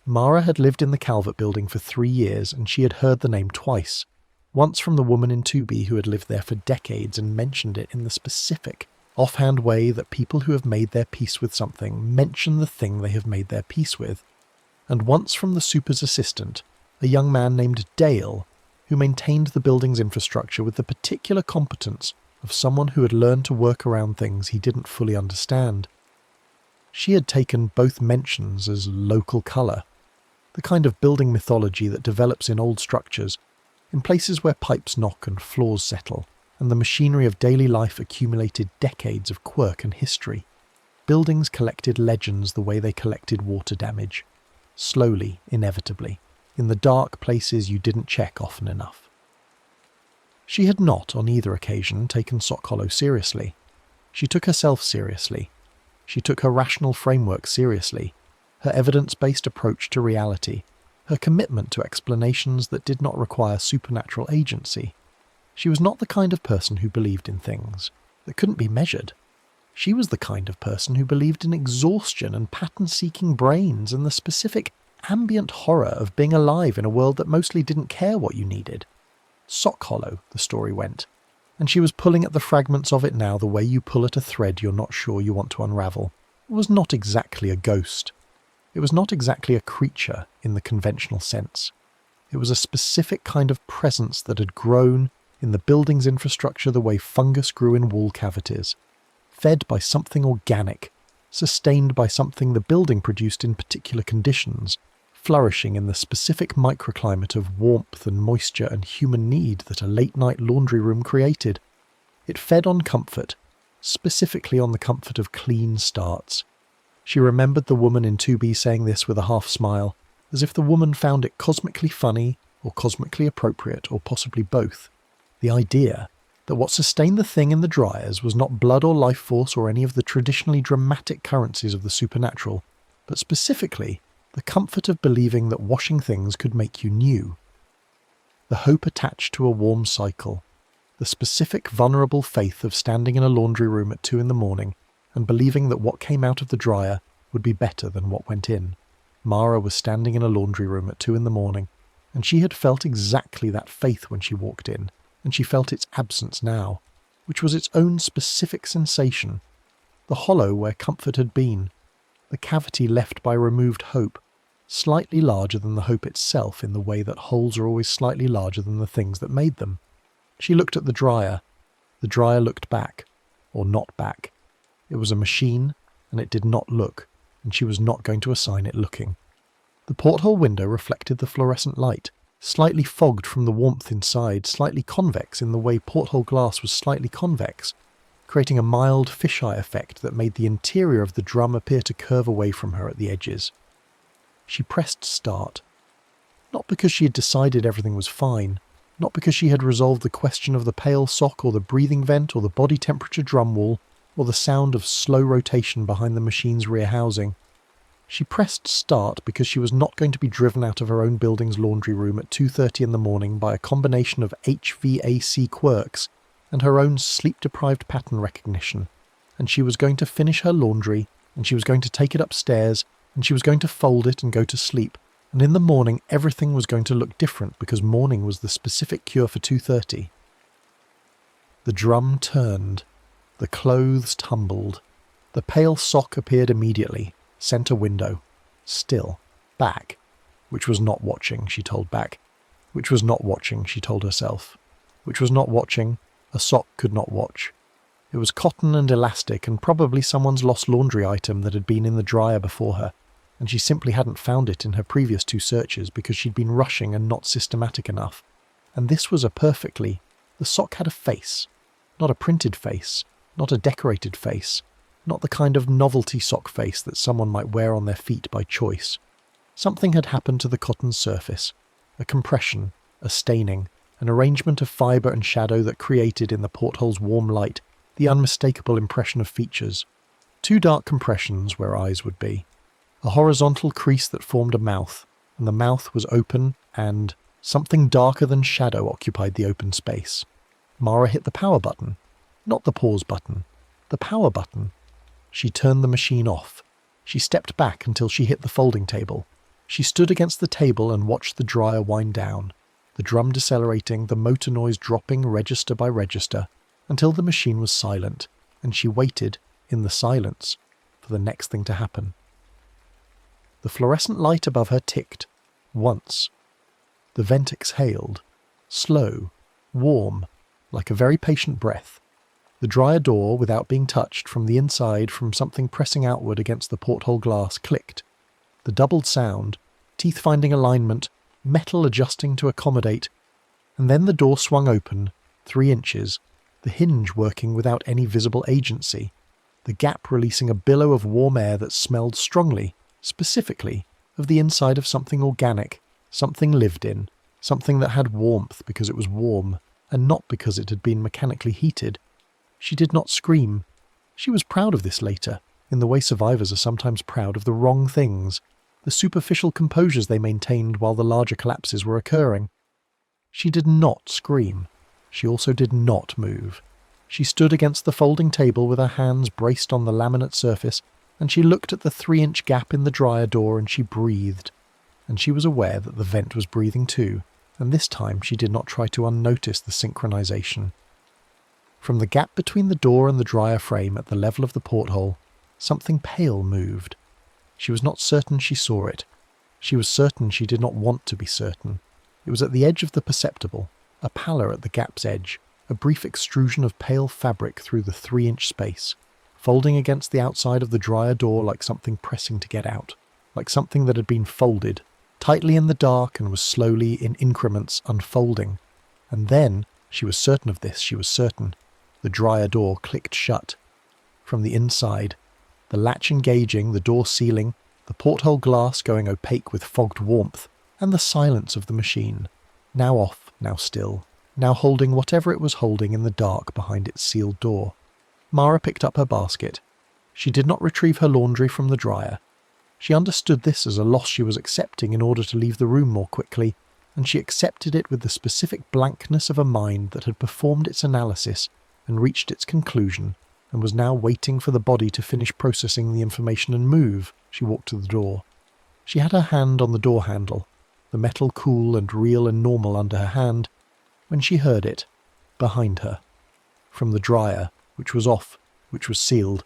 Mara had lived in the Calvert building for 3 years, and she had heard the name twice, once from the woman in 2B who had lived there for decades and mentioned it in the specific, offhand way that people who have made their peace with something mention the thing they have made their peace with, and once from the super's assistant, a young man named Dale, who maintained the building's infrastructure with the particular competence of someone who had learned to work around things he didn't fully understand. She had taken both mentions as local colour, the kind of building mythology that develops in old structures, in places where pipes knock and floors settle, and the machinery of daily life accumulated decades of quirk and history. Buildings collected legends the way they collected water damage, slowly, inevitably, in the dark places you didn't check often enough. She had not, on either occasion, taken Sock Hollow seriously. She took herself seriously. She took her rational framework seriously, her evidence-based approach to reality, her commitment to explanations that did not require supernatural agency. She was not the kind of person who believed in things that couldn't be measured. She was the kind of person who believed in exhaustion and pattern-seeking brains and the specific ambient horror of being alive in a world that mostly didn't care what you needed. Sock hollow, the story went, and she was pulling at the fragments of it now the way you pull at a thread you're not sure you want to unravel. It was not exactly a ghost. It was not exactly a creature in the conventional sense. It was a specific kind of presence that had grown in the building's infrastructure the way fungus grew in wall cavities, fed by something organic, sustained by something the building produced in particular conditions, flourishing in the specific microclimate of warmth and moisture and human need that a late-night laundry room created. It fed on comfort, specifically on the comfort of clean starts. She remembered the woman in 2B saying this with a half smile, as if the woman found it cosmically funny or cosmically appropriate or possibly both. The idea that what sustained the thing in the dryers was not blood or life force or any of the traditionally dramatic currencies of the supernatural, but specifically the comfort of believing that washing things could make you new. the hope attached to a warm cycle, the specific vulnerable faith of standing in a laundry room at 2 a.m. and believing that what came out of the dryer would be better than what went in. Mara was standing in a laundry room at 2 a.m, and she had felt exactly that faith when she walked in, and she felt its absence now, which was its own specific sensation, the hollow where comfort had been, the cavity left by removed hope, slightly larger than the hope itself in the way that holes are always slightly larger than the things that made them. She looked at the dryer. The dryer looked back, or not back. It was a machine, and it did not look, and she was not going to assign it looking. The porthole window reflected the fluorescent light, slightly fogged from the warmth inside, slightly convex in the way porthole glass was slightly convex, creating a mild fisheye effect that made the interior of the drum appear to curve away from her at the edges. She pressed start. Not because she had decided everything was fine, not because she had resolved the question of the pail sock or the breathing vent or the body temperature drum wall or the sound of slow rotation behind the machine's rear housing. She pressed start because she was not going to be driven out of her own building's laundry room at 2:30 in the morning by a combination of HVAC quirks and her own sleep-deprived pattern recognition, and she was going to finish her laundry, and she was going to take it upstairs, and she was going to fold it and go to sleep, and in the morning everything was going to look different because morning was the specific cure for 2:30. The drum turned. The clothes tumbled. The pale sock appeared immediately. Centre window. Still. Back. Which was not watching, she told back. Which was not watching, she told herself. Which was not watching. A sock could not watch. It was cotton and elastic and probably someone's lost laundry item that had been in the dryer before her, and she simply hadn't found it in her previous 2 searches because she'd been rushing and not systematic enough. And this was the sock had a face. Not a printed face. Not a decorated face. Not the kind of novelty sock face that someone might wear on their feet by choice. Something had happened to the cotton surface. A compression, a staining, an arrangement of fibre and shadow that created in the porthole's warm light the unmistakable impression of features. 2 dark compressions where eyes would be. A horizontal crease that formed a mouth, and the mouth was open and something darker than shadow occupied the open space. Mara hit the power button. Not the pause button. The power button. She turned the machine off. She stepped back until she hit the folding table. She stood against the table and watched the dryer wind down, the drum decelerating, the motor noise dropping register by register, until the machine was silent, and she waited, in the silence, for the next thing to happen. The fluorescent light above her ticked. Once. The vent exhaled. Slow. Warm. Like a very patient breath. The dryer door, without being touched from the inside from something pressing outward against the porthole glass, clicked. The doubled sound, teeth finding alignment, metal adjusting to accommodate, and then the door swung open, 3 inches, the hinge working without any visible agency, the gap releasing a billow of warm air that smelled strongly, specifically, of the inside of something organic, something lived in, something that had warmth because it was warm, and not because it had been mechanically heated. She did not scream. She was proud of this later, in the way survivors are sometimes proud of the wrong things, the superficial composures they maintained while the larger collapses were occurring. She did not scream. She also did not move. She stood against the folding table with her hands braced on the laminate surface, and she looked at the 3-inch gap in the dryer door and she breathed. And she was aware that the vent was breathing too, and this time she did not try to unnotice the synchronization. From the gap between the door and the dryer frame at the level of the porthole, something pale moved. She was not certain she saw it. She was certain she did not want to be certain. It was at the edge of the perceptible, a pallor at the gap's edge, a brief extrusion of pale fabric through the 3-inch space, folding against the outside of the dryer door like something pressing to get out, like something that had been folded, tightly in the dark and was slowly, in increments, unfolding. And then, she was certain of this, she was certain, the dryer door clicked shut. From the inside, the latch engaging, the door sealing, the porthole glass going opaque with fogged warmth, and the silence of the machine, now off, now still, now holding whatever it was holding in the dark behind its sealed door. Mara picked up her basket. She did not retrieve her laundry from the dryer. She understood this as a loss she was accepting in order to leave the room more quickly, and she accepted it with the specific blankness of a mind that had performed its analysis and reached its conclusion, and was now waiting for the body to finish processing the information and move. She walked to the door. She had her hand on the door handle, the metal cool and real and normal under her hand, when she heard it, behind her, from the dryer, which was off, which was sealed,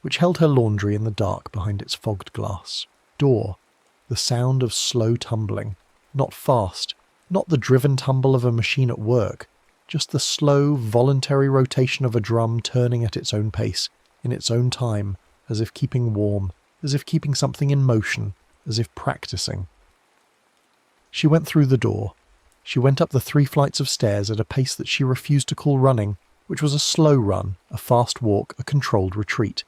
which held her laundry in the dark behind its fogged glass door, the sound of slow tumbling, not fast, not the driven tumble of a machine at work, just the slow, voluntary rotation of a drum turning at its own pace, in its own time, as if keeping warm, as if keeping something in motion, as if practicing. She went through the door. She went up the 3 flights of stairs at a pace that she refused to call running, which was a slow run, a fast walk, a controlled retreat.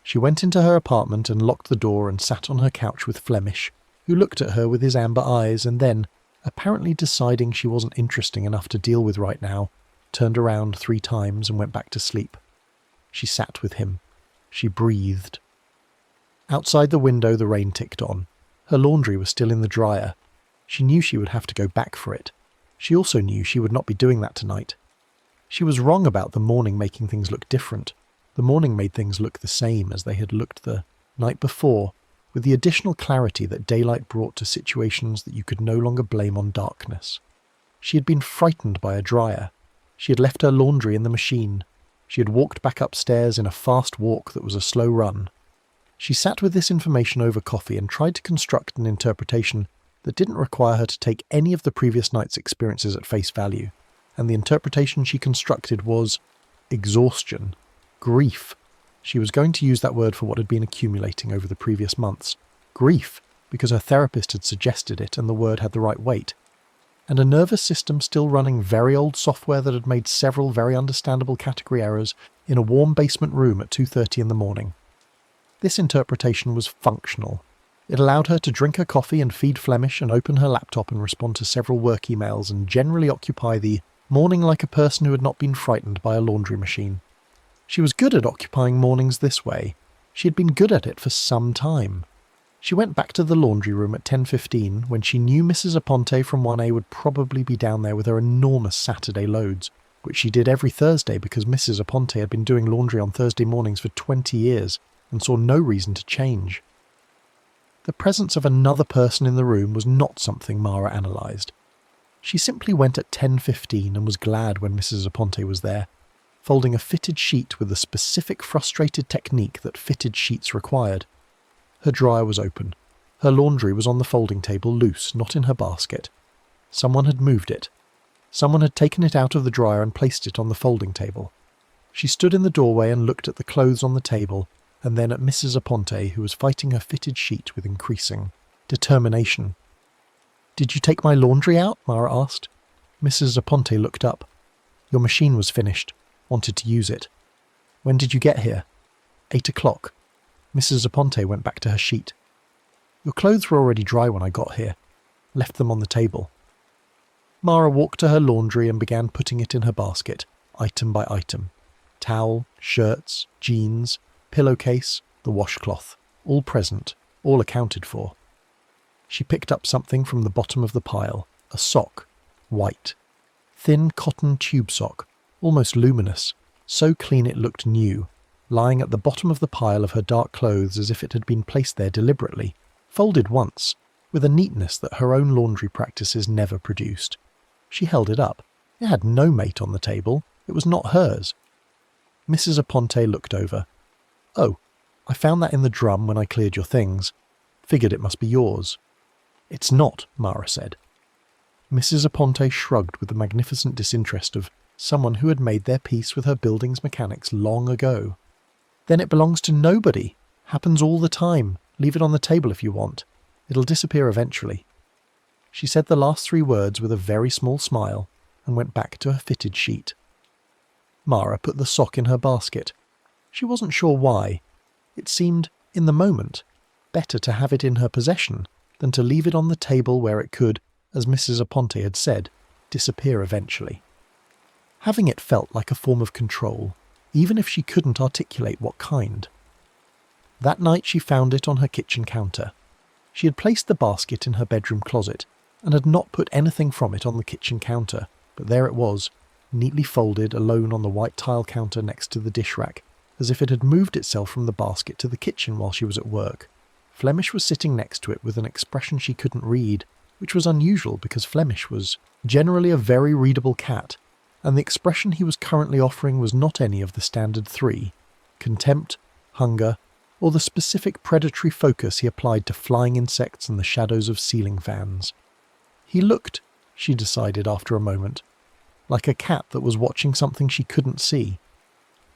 She went into her apartment and locked the door and sat on her couch with Flemish, who looked at her with his amber eyes and then, apparently deciding she wasn't interesting enough to deal with right now, turned around 3 times and went back to sleep. She sat with him. She breathed. Outside the window the rain ticked on. Her laundry was still in the dryer. She knew she would have to go back for it. She also knew she would not be doing that tonight. She was wrong about the morning making things look different. The morning made things look the same as they had looked the night before, with the additional clarity that daylight brought to situations that you could no longer blame on darkness. She had been frightened by a dryer. She had left her laundry in the machine. She had walked back upstairs in a fast walk that was a slow run. She sat with this information over coffee and tried to construct an interpretation that didn't require her to take any of the previous night's experiences at face value, and the interpretation she constructed was exhaustion, grief. She was going to use that word for what had been accumulating over the previous months. Grief, because her therapist had suggested it and the word had the right weight. And a nervous system still running very old software that had made several very understandable category errors in a warm basement room at 2:30 in the morning. This interpretation was functional. It allowed her to drink her coffee and feed Flemish and open her laptop and respond to several work emails and generally occupy the morning like a person who had not been frightened by a laundry machine. She was good at occupying mornings this way. She had been good at it for some time. She went back to the laundry room at 10:15 when she knew Mrs. Aponte from 1A would probably be down there with her enormous Saturday loads, which she did every Thursday because Mrs. Aponte had been doing laundry on Thursday mornings for 20 years and saw no reason to change. The presence of another person in the room was not something Mara analysed. She simply went at 10:15 and was glad when Mrs. Aponte was there, folding a fitted sheet with the specific frustrated technique that fitted sheets required. Her dryer was open. Her laundry was on the folding table loose, not in her basket. Someone had moved it. Someone had taken it out of the dryer and placed it on the folding table. She stood in the doorway and looked at the clothes on the table, and then at Mrs. Aponte, who was fighting her fitted sheet with increasing determination. "Did you take my laundry out?" Mara asked. Mrs. Aponte looked up. "Your machine was finished. Wanted to use it." "When did you get here?" 8 o'clock. Mrs. Aponte went back to her sheet. "Your clothes were already dry when I got here. Left them on the table." Mara walked to her laundry and began putting it in her basket, item by item. Towel, shirts, jeans, pillowcase, the washcloth, all present, all accounted for. She picked up something from the bottom of the pile, a sock, white. Thin cotton tube sock, almost luminous, so clean it looked new, lying at the bottom of the pile of her dark clothes as if it had been placed there deliberately, folded once, with a neatness that her own laundry practices never produced. She held it up. It had no mate on the table. It was not hers. Mrs. Aponte looked over. "Oh, I found that in the drum when I cleared your things. Figured it must be yours." "It's not," Mara said. Mrs. Aponte shrugged with the magnificent disinterest of someone who had made their peace with her building's mechanics long ago. "Then it belongs to nobody. Happens all the time. Leave it on the table if you want. It'll disappear eventually." She said the last 3 words with a very small smile and went back to her fitted sheet. Mara put the sock in her basket. She wasn't sure why. It seemed, in the moment, better to have it in her possession than to leave it on the table where it could, as Mrs. Aponte had said, disappear eventually. Having it felt like a form of control, even if she couldn't articulate what kind. That night she found it on her kitchen counter. She had placed the basket in her bedroom closet, and had not put anything from it on the kitchen counter, but there it was, neatly folded alone on the white tile counter next to the dish rack, as if it had moved itself from the basket to the kitchen while she was at work. Flemish was sitting next to it with an expression she couldn't read, which was unusual because Flemish was generally a very readable cat, and the expression he was currently offering was not any of the standard three: contempt, hunger, or the specific predatory focus he applied to flying insects and the shadows of ceiling fans. He looked, she decided after a moment, like a cat that was watching something she couldn't see.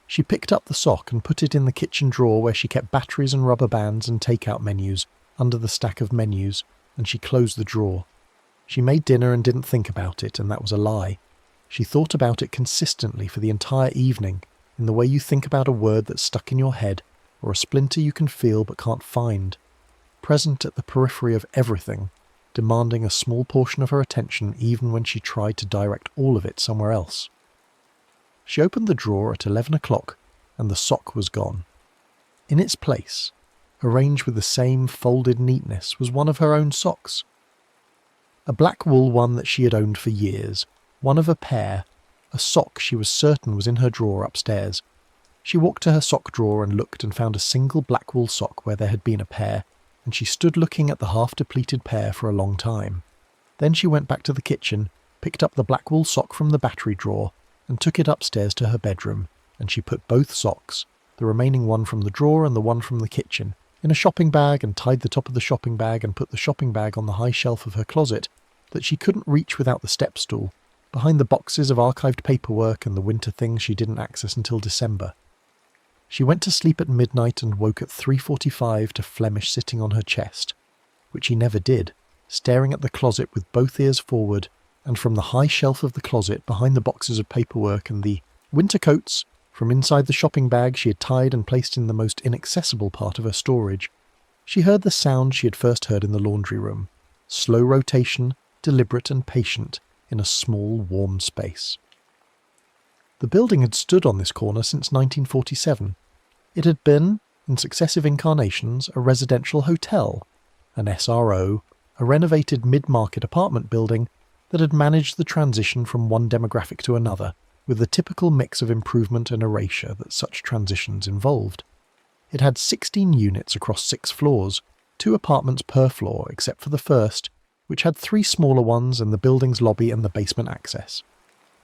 She picked up the sock and put it in the kitchen drawer where she kept batteries and rubber bands and take-out menus, under the stack of menus, and she closed the drawer. She made dinner and didn't think about it, and that was a lie. She thought about it consistently for the entire evening, in the way you think about a word that's stuck in your head, or a splinter you can feel but can't find, present at the periphery of everything, demanding a small portion of her attention even when she tried to direct all of it somewhere else. She opened the drawer at 11 o'clock, and the sock was gone. In its place, arranged with the same folded neatness, was one of her own socks. A black wool one that she had owned for years, one of a pair, a sock she was certain was in her drawer upstairs. She walked to her sock drawer and looked and found a single black wool sock where there had been a pair, and she stood looking at the half-depleted pair for a long time. Then she went back to the kitchen, picked up the black wool sock from the battery drawer, and took it upstairs to her bedroom, and she put both socks, the remaining one from the drawer and the one from the kitchen, in a shopping bag and tied the top of the shopping bag and put the shopping bag on the high shelf of her closet that she couldn't reach without the step stool, behind the boxes of archived paperwork and the winter things she didn't access until December. She went to sleep at midnight and woke at 3:45 to Flemish sitting on her chest, which he never did, staring at the closet with both ears forward, and from the high shelf of the closet behind the boxes of paperwork and the winter coats from inside the shopping bag she had tied and placed in the most inaccessible part of her storage, she heard the sound she had first heard in the laundry room, slow rotation, deliberate and patient, in a small, warm space. The building had stood on this corner since 1947. It had been, in successive incarnations, a residential hotel, an SRO, a renovated mid-market apartment building that had managed the transition from one demographic to another, with the typical mix of improvement and erasure that such transitions involved. It had 16 units across 6 floors, 2 apartments per floor except for the first, which had 3 smaller ones and the building's lobby and the basement access.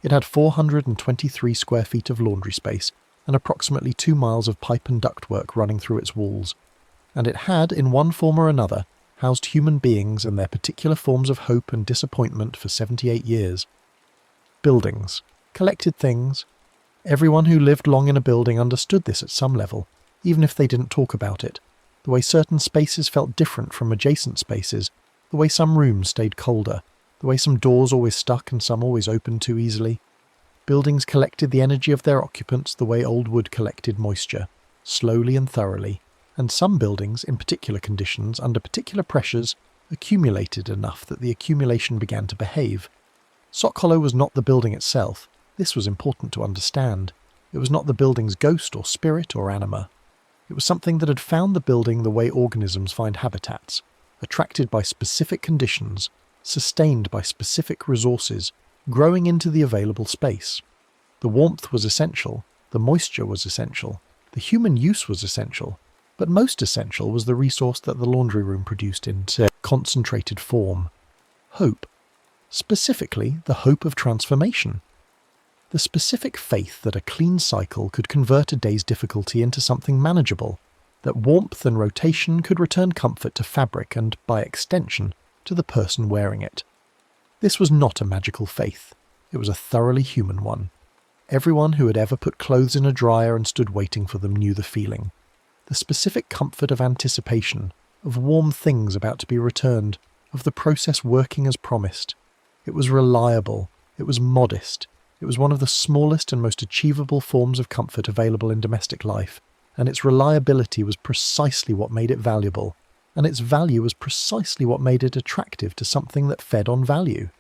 It had 423 square feet of laundry space and approximately 2 miles of pipe and ductwork running through its walls, and it had, in one form or another, housed human beings and their particular forms of hope and disappointment for 78 years. Buildings, collected things. Everyone who lived long in a building understood this at some level, even if they didn't talk about it, the way certain spaces felt different from adjacent spaces, the way some rooms stayed colder, the way some doors always stuck and some always opened too easily. Buildings collected the energy of their occupants the way old wood collected moisture, slowly and thoroughly, and some buildings, in particular conditions, under particular pressures, accumulated enough that the accumulation began to behave. Sock Hollow was not the building itself. This was important to understand. It was not the building's ghost or spirit or anima. It was something that had found the building the way organisms find habitats, attracted by specific conditions, sustained by specific resources, growing into the available space. The warmth was essential, the moisture was essential, the human use was essential, but most essential was the resource that the laundry room produced in concentrated form: hope. Specifically, the hope of transformation. The specific faith that a clean cycle could convert a day's difficulty into something manageable, that warmth and rotation could return comfort to fabric and, by extension, to the person wearing it. This was not a magical faith. It was a thoroughly human one. Everyone who had ever put clothes in a dryer and stood waiting for them knew the feeling. The specific comfort of anticipation, of warm things about to be returned, of the process working as promised. It was reliable. It was modest. It was one of the smallest and most achievable forms of comfort available in domestic life, and its reliability was precisely what made it valuable, and its value was precisely what made it attractive to something that fed on value.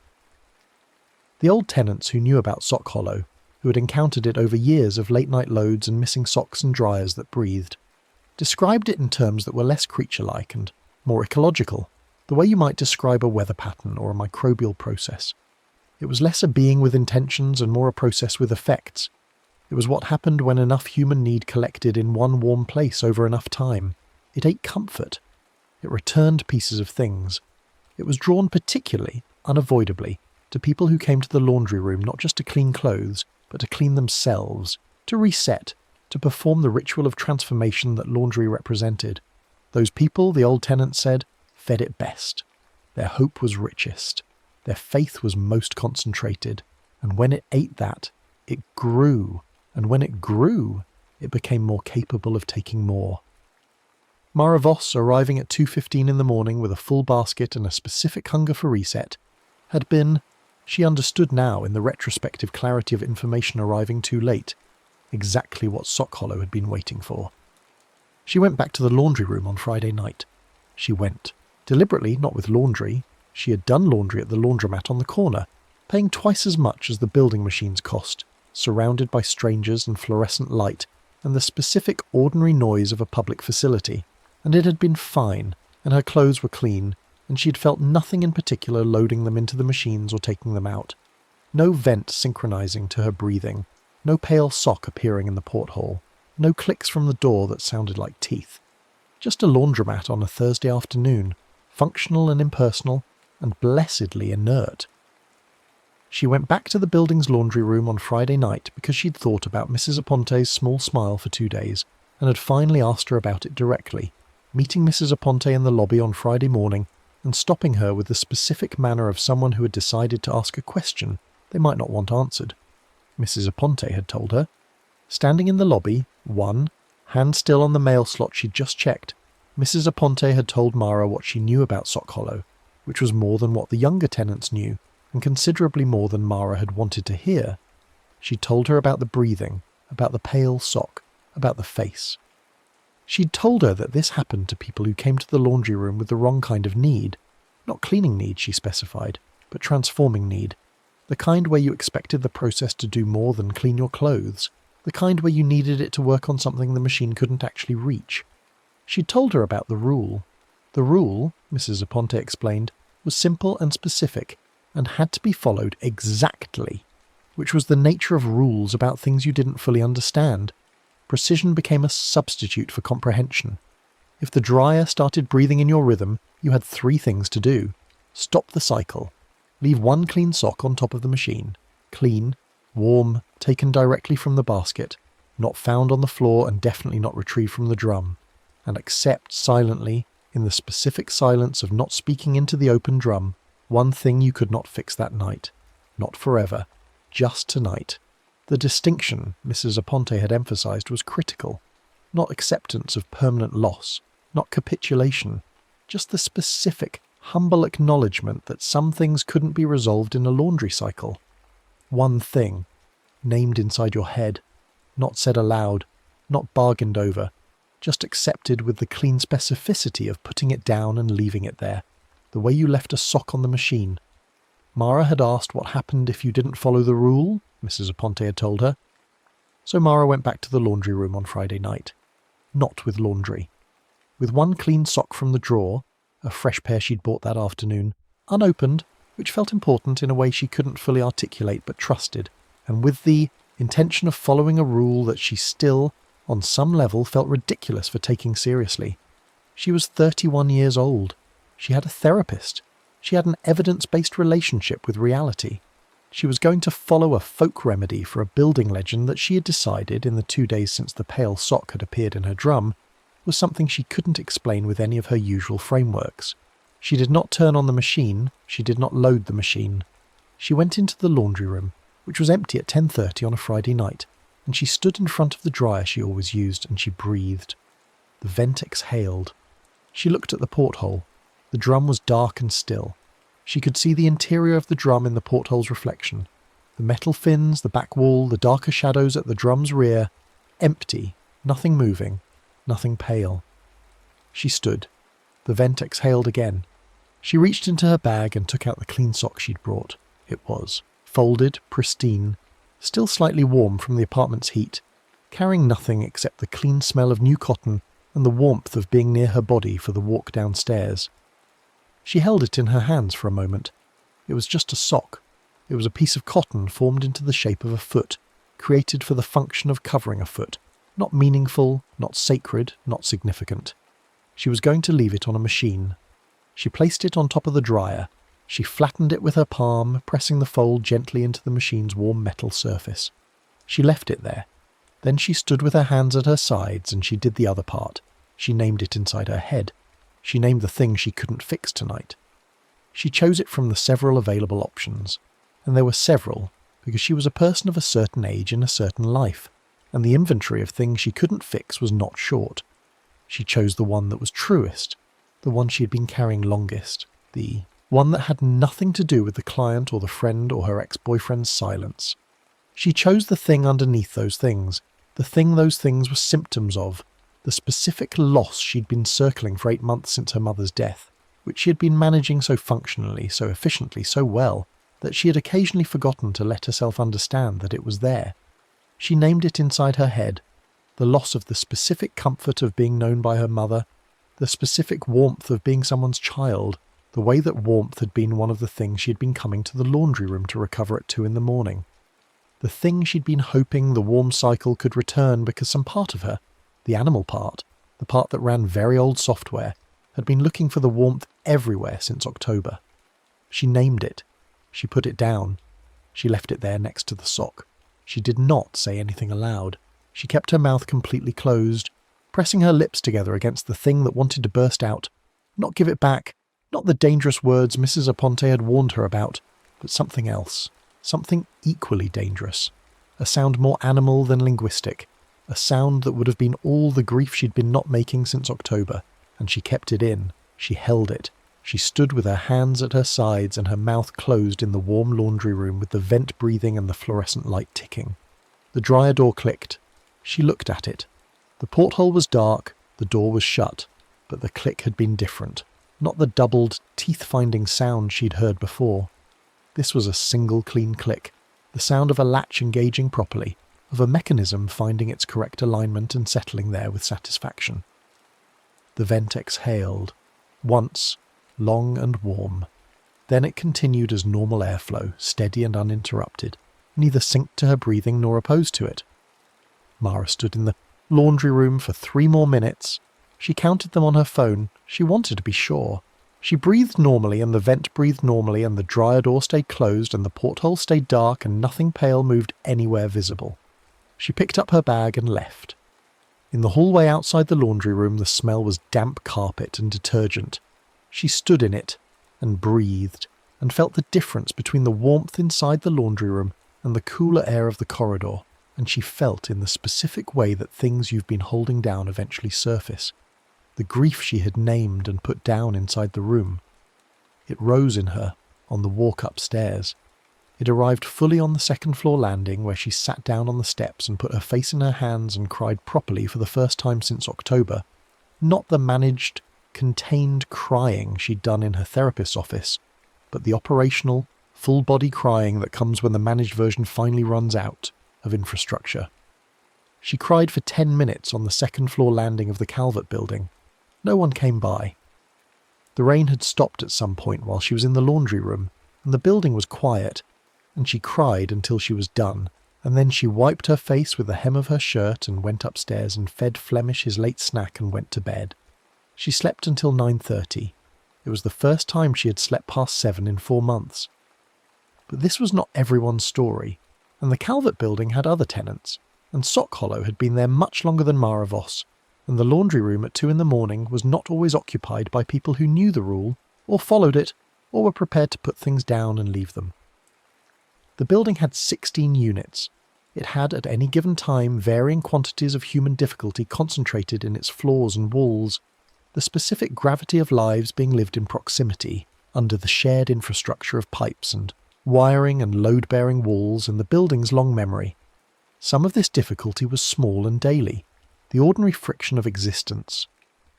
The old tenants who knew about Sock Hollow, who had encountered it over years of late-night loads and missing socks and dryers that breathed, described it in terms that were less creature-like and more ecological. the way you might describe a weather pattern or a microbial process. It was less a being with intentions and more a process with effects. It was what happened when enough human need collected in one warm place over enough time. It ate comfort. It returned pieces of things. It was drawn particularly, unavoidably, to people who came to the laundry room not just to clean clothes, but to clean themselves, to reset, to perform the ritual of transformation that laundry represented. Those people, the old tenant said, fed it best. Their hope was richest. Their faith was most concentrated. And when it ate that, it grew. And when it grew, it became more capable of taking more. Mara Voss, arriving at 2:15 in the morning with a full basket and a specific hunger for reset, had been, she understood now in the retrospective clarity of information arriving too late, exactly what Sockhollow had been waiting for. She went back to the laundry room on Friday night. She went. Deliberately, not with laundry. She had done laundry at the laundromat on the corner, paying twice as much as the building machines cost, surrounded by strangers and fluorescent light and the specific ordinary noise of a public facility. And it had been fine, and her clothes were clean, and she had felt nothing in particular loading them into the machines or taking them out. No vent synchronizing to her breathing, no pale sock appearing in the porthole, no clicks from the door that sounded like teeth. Just a laundromat on a Thursday afternoon, functional and impersonal, and blessedly inert. She went back to the building's laundry room on Friday night because she'd thought about Mrs. Aponte's small smile for 2 days, and had finally asked her about it directly, meeting Mrs. Aponte in the lobby on Friday morning and stopping her with the specific manner of someone who had decided to ask a question they might not want answered. Mrs. Aponte had told her. Standing in the lobby, hand still on the mail slot she'd just checked, Mrs. Aponte had told Mara what she knew about Sockhollow, which was more than what the younger tenants knew, and considerably more than Mara had wanted to hear. She'd told her about the breathing, about the pale sock, about the face. She'd told her that this happened to people who came to the laundry room with the wrong kind of need. Not cleaning need, she specified, but transforming need. The kind where you expected the process to do more than clean your clothes. The kind where you needed it to work on something the machine couldn't actually reach. She'd told her about the rule. The rule, Mrs. Aponte explained, was simple and specific, and had to be followed exactly, which was the nature of rules about things you didn't fully understand. Precision became a substitute for comprehension. If the dryer started breathing in your rhythm, you had 3 things to do. Stop the cycle. Leave 1 clean sock on top of the machine. Clean, warm, taken directly from the basket, not found on the floor and definitely not retrieved from the drum. And accept silently, in the specific silence of not speaking into the open drum, 1 thing you could not fix that night. Not forever. Just tonight. The distinction Mrs. Aponte had emphasized was critical. Not acceptance of permanent loss, not capitulation, just the specific, humble acknowledgement that some things couldn't be resolved in a laundry cycle. 1 thing, named inside your head, not said aloud, not bargained over, just accepted with the clean specificity of putting it down and leaving it there, the way you left a sock on the machine. Mara had asked what happened if you didn't follow the rule, Mrs. Aponte had told her. So Mara went back to the laundry room on Friday night. Not with laundry. With 1 clean sock from the drawer, a fresh pair she'd bought that afternoon, unopened, which felt important in a way she couldn't fully articulate but trusted, and with the intention of following a rule that she still, on some level, felt ridiculous for taking seriously. She was 31 years old. She had a therapist. She had an evidence-based relationship with reality. She was going to follow a folk remedy for a building legend that she had decided, in the 2 days since the pale sock had appeared in her drum, was something she couldn't explain with any of her usual frameworks. She did not turn on the machine, she did not load the machine. She went into the laundry room, which was empty at 10:30 on a Friday night, and she stood in front of the dryer she always used, and she breathed. The vent exhaled. She looked at the porthole. The drum was dark and still. She could see the interior of the drum in the porthole's reflection. The metal fins, the back wall, the darker shadows at the drum's rear. Empty, nothing moving, nothing pale. She stood. The vent exhaled again. She reached into her bag and took out the clean sock she'd brought. It was folded, pristine, still slightly warm from the apartment's heat, carrying nothing except the clean smell of new cotton and the warmth of being near her body for the walk downstairs. She held it in her hands for a moment. It was just a sock. It was a piece of cotton formed into the shape of a foot, created for the function of covering a foot. Not meaningful, not sacred, not significant. She was going to leave it on a machine. She placed it on top of the dryer. She flattened it with her palm, pressing the fold gently into the machine's warm metal surface. She left it there. Then she stood with her hands at her sides and she did the other part. She named it inside her head. She named the thing she couldn't fix tonight. She chose it from the several available options. And there were several, because she was a person of a certain age in a certain life, and the inventory of things she couldn't fix was not short. She chose the one that was truest, the one she had been carrying longest, the one that had nothing to do with the client or the friend or her ex-boyfriend's silence. She chose the thing underneath those things, the thing those things were symptoms of, the specific loss she'd been circling for 8 months since her mother's death, which she had been managing so functionally, so efficiently, so well, that she had occasionally forgotten to let herself understand that it was there. She named it inside her head, the loss of the specific comfort of being known by her mother, the specific warmth of being someone's child, the way that warmth had been one of the things she had been coming to the laundry room to recover at 2 a.m. The thing she'd been hoping the warm cycle could return because some part of her, the animal part, the part that ran very old software, had been looking for the warmth everywhere since October. She named it. She put it down. She left it there next to the sock. She did not say anything aloud. She kept her mouth completely closed, pressing her lips together against the thing that wanted to burst out. Not give it back, not the dangerous words Mrs. Aponte had warned her about, but something else, something equally dangerous. A sound more animal than linguistic, a sound that would have been all the grief she'd been not making since October, and she kept it in. She held it. She stood with her hands at her sides and her mouth closed in the warm laundry room with the vent breathing and the fluorescent light ticking. The dryer door clicked. She looked at it. The porthole was dark, the door was shut, but the click had been different. Not the doubled, teeth-finding sound she'd heard before. This was a single clean click, the sound of a latch engaging properly, of a mechanism finding its correct alignment and settling there with satisfaction. The vent exhaled. Once, long and warm. Then it continued as normal airflow, steady and uninterrupted, neither synced to her breathing nor opposed to it. Mara stood in the laundry room for 3 more minutes. She counted them on her phone. She wanted to be sure. She breathed normally, and the vent breathed normally, and the dryer door stayed closed, and the porthole stayed dark, and nothing pale moved anywhere visible. She picked up her bag and left. In the hallway outside the laundry room, the smell was damp carpet and detergent. She stood in it, and breathed, and felt the difference between the warmth inside the laundry room and the cooler air of the corridor, and she felt in the specific way that things you've been holding down eventually surface. The grief she had named and put down inside the room. It rose in her on the walk upstairs. It arrived fully on the second-floor landing, where she sat down on the steps and put her face in her hands and cried properly for the first time since October. Not the managed, contained crying she'd done in her therapist's office, but the operational, full-body crying that comes when the managed version finally runs out of infrastructure. She cried for 10 minutes on the second-floor landing of the Calvert building. No one came by. The rain had stopped at some point while she was in the laundry room, and the building was quiet, and she cried until she was done, and then she wiped her face with the hem of her shirt and went upstairs and fed Flemish his late snack and went to bed. She slept until 9:30. It was the first time she had slept past 7 in 4 months. But this was not everyone's story, and the Calvert building had other tenants, and Sock Hollow had been there much longer than Mara Voss, and the laundry room at 2 a.m. was not always occupied by people who knew the rule, or followed it, or were prepared to put things down and leave them. The building had 16 units. It had at any given time varying quantities of human difficulty concentrated in its floors and walls, the specific gravity of lives being lived in proximity, under the shared infrastructure of pipes and wiring and load-bearing walls in the building's long memory. Some of this difficulty was small and daily, the ordinary friction of existence.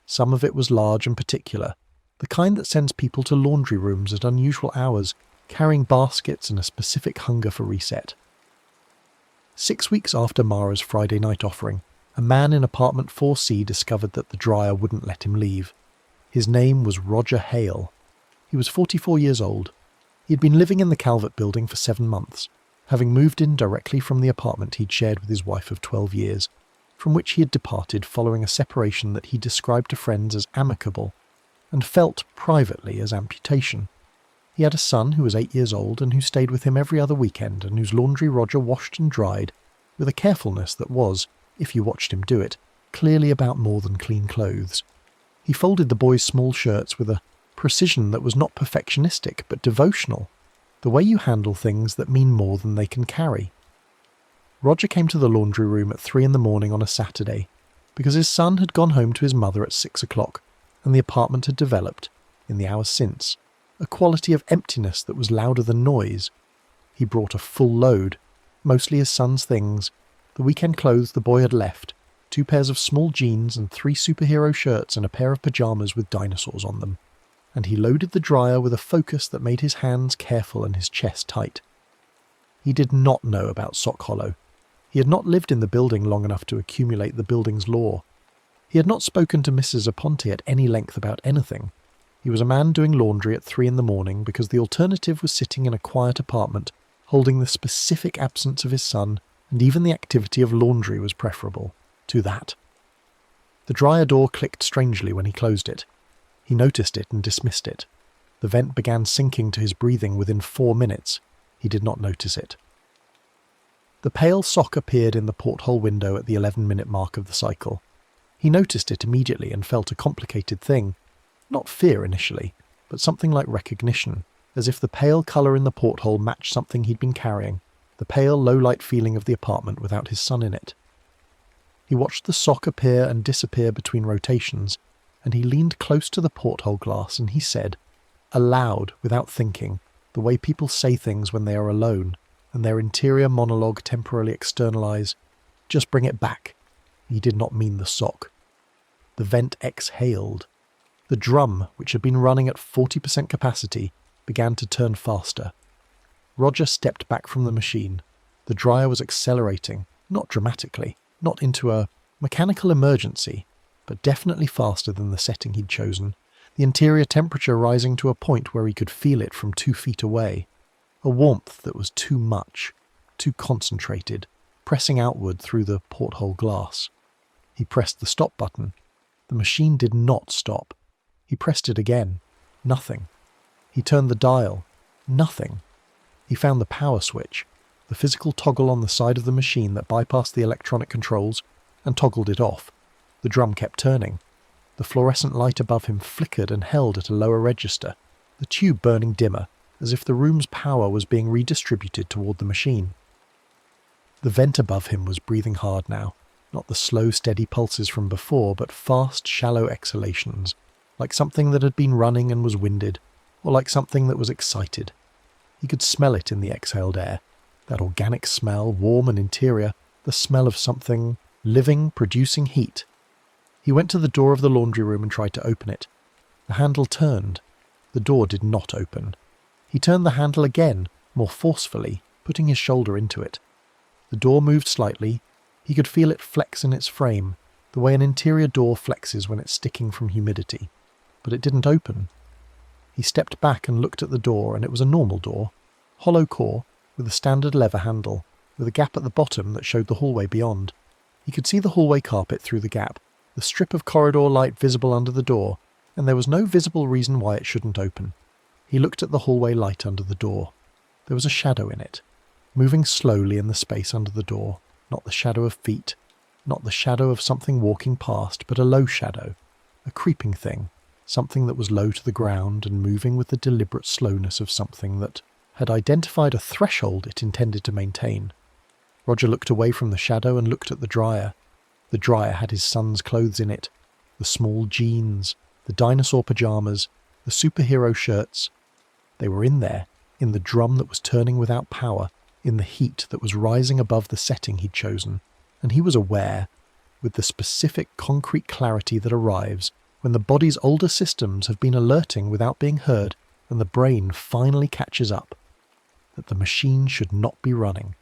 Some of it was large and particular, the kind that sends people to laundry rooms at unusual hours, carrying baskets and a specific hunger for reset. 6 weeks after Mara's Friday night offering, a man in apartment 4C discovered that the dryer wouldn't let him leave. His name was Roger Hale. He was 44 years old. He had been living in the Calvert building for 7 months, having moved in directly from the apartment he'd shared with his wife of 12 years, from which he had departed following a separation that he described to friends as amicable, and felt privately as amputation. He had a son who was 8 years old and who stayed with him every other weekend and whose laundry Roger washed and dried with a carefulness that was, if you watched him do it, clearly about more than clean clothes. He folded the boys' small shirts with a precision that was not perfectionistic but devotional, the way you handle things that mean more than they can carry. Roger came to the laundry room at 3 a.m. on a Saturday, because his son had gone home to his mother at 6 o'clock, and the apartment had developed, in the hours since, a quality of emptiness that was louder than noise. He brought a full load, mostly his son's things, the weekend clothes the boy had left, 2 pairs of small jeans and 3 superhero shirts and a pair of pyjamas with dinosaurs on them, and he loaded the dryer with a focus that made his hands careful and his chest tight. He did not know about Sock Hollow. He had not lived in the building long enough to accumulate the building's lore. He had not spoken to Mrs. Aponte at any length about anything. He was a man doing laundry at 3 a.m. because the alternative was sitting in a quiet apartment, holding the specific absence of his son, and even the activity of laundry was preferable to that. The dryer door clicked strangely when he closed it. He noticed it and dismissed it. The vent began sinking to his breathing within 4 minutes. He did not notice it. The pale sock appeared in the porthole window at the 11-minute mark of the cycle. He noticed it immediately and felt a complicated thing. Not fear initially, but something like recognition, as if the pale colour in the porthole matched something he'd been carrying, the pale, low-light feeling of the apartment without his son in it. He watched the sock appear and disappear between rotations, and he leaned close to the porthole glass and he said, aloud, without thinking, the way people say things when they are alone, and their interior monologue temporarily externalize, "Just bring it back." He did not mean the sock. The vent exhaled. The drum, which had been running at 40% capacity, began to turn faster. Roger stepped back from the machine. The dryer was accelerating, not dramatically, not into a mechanical emergency, but definitely faster than the setting he'd chosen, the interior temperature rising to a point where he could feel it from 2 feet away. A warmth that was too much, too concentrated, pressing outward through the porthole glass. He pressed the stop button. The machine did not stop. He pressed it again. Nothing. He turned the dial. Nothing. He found the power switch, the physical toggle on the side of the machine that bypassed the electronic controls, and toggled it off. The drum kept turning. The fluorescent light above him flickered and held at a lower register, the tube burning dimmer, as if the room's power was being redistributed toward the machine. The vent above him was breathing hard now, not the slow, steady pulses from before, but fast, shallow exhalations, like something that had been running and was winded, or like something that was excited. He could smell it in the exhaled air, that organic smell, warm and interior, the smell of something living, producing heat. He went to the door of the laundry room and tried to open it. The handle turned. The door did not open. He turned the handle again, more forcefully, putting his shoulder into it. The door moved slightly. He could feel it flex in its frame, the way an interior door flexes when it's sticking from humidity. But it didn't open. He stepped back and looked at the door, and it was a normal door, hollow core, with a standard lever handle, with a gap at the bottom that showed the hallway beyond. He could see the hallway carpet through the gap, the strip of corridor light visible under the door, and there was no visible reason why it shouldn't open. He looked at the hallway light under the door. There was a shadow in it, moving slowly in the space under the door, not the shadow of feet, not the shadow of something walking past, but a low shadow, a creeping thing, something that was low to the ground and moving with the deliberate slowness of something that had identified a threshold it intended to maintain. Roger looked away from the shadow and looked at the dryer. The dryer had his son's clothes in it, the small jeans, the dinosaur pyjamas, the superhero shirts. They were in there, in the drum that was turning without power, in the heat that was rising above the setting he'd chosen, and he was aware, with the specific concrete clarity that arrives when the body's older systems have been alerting without being heard and the brain finally catches up, that the machine should not be running,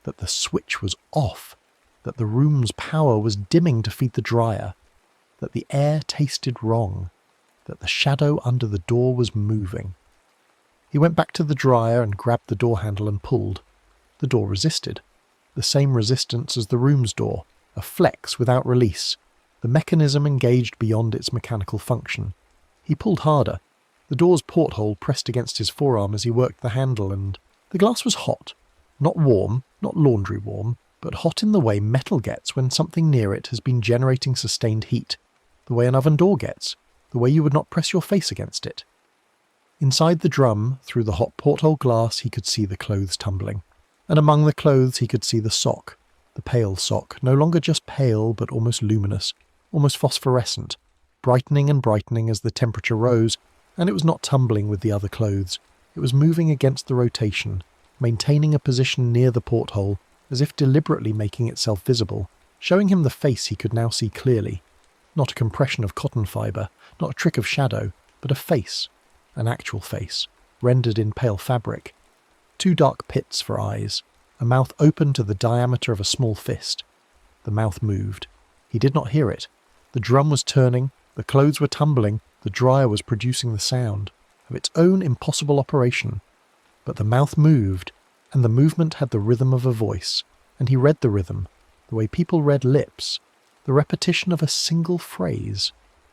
that the switch was off, that the room's power was dimming to feed the dryer, that the air tasted wrong, that the shadow under the door was moving. He went back to the dryer and grabbed the door handle and pulled. The door resisted. The same resistance as the room's door, a flex without release. The mechanism engaged beyond its mechanical function. He pulled harder. The door's porthole pressed against his forearm as he worked the handle, and the glass was hot. Not warm, not laundry warm, but hot in the way metal gets when something near it has been generating sustained heat, the way an oven door gets, the way you would not press your face against it. Inside the drum, through the hot porthole glass, he could see the clothes tumbling, and among the clothes he could see the sock, the pale sock, no longer just pale but almost luminous, almost phosphorescent, brightening and brightening as the temperature rose, and it was not tumbling with the other clothes. It was moving against the rotation, maintaining a position near the porthole, as if deliberately making itself visible, showing him the face he could now see clearly. Not a compression of cotton fibre, not a trick of shadow, but a face, an actual face, rendered in pale fabric. 2 dark pits for eyes, a mouth open to the diameter of a small fist. The mouth moved. He did not hear it. The drum was turning, the clothes were tumbling, the dryer was producing the sound of its own impossible operation. But the mouth moved, and the movement had the rhythm of a voice, and he read the rhythm, the way people read lips, the repetition of a single phrase,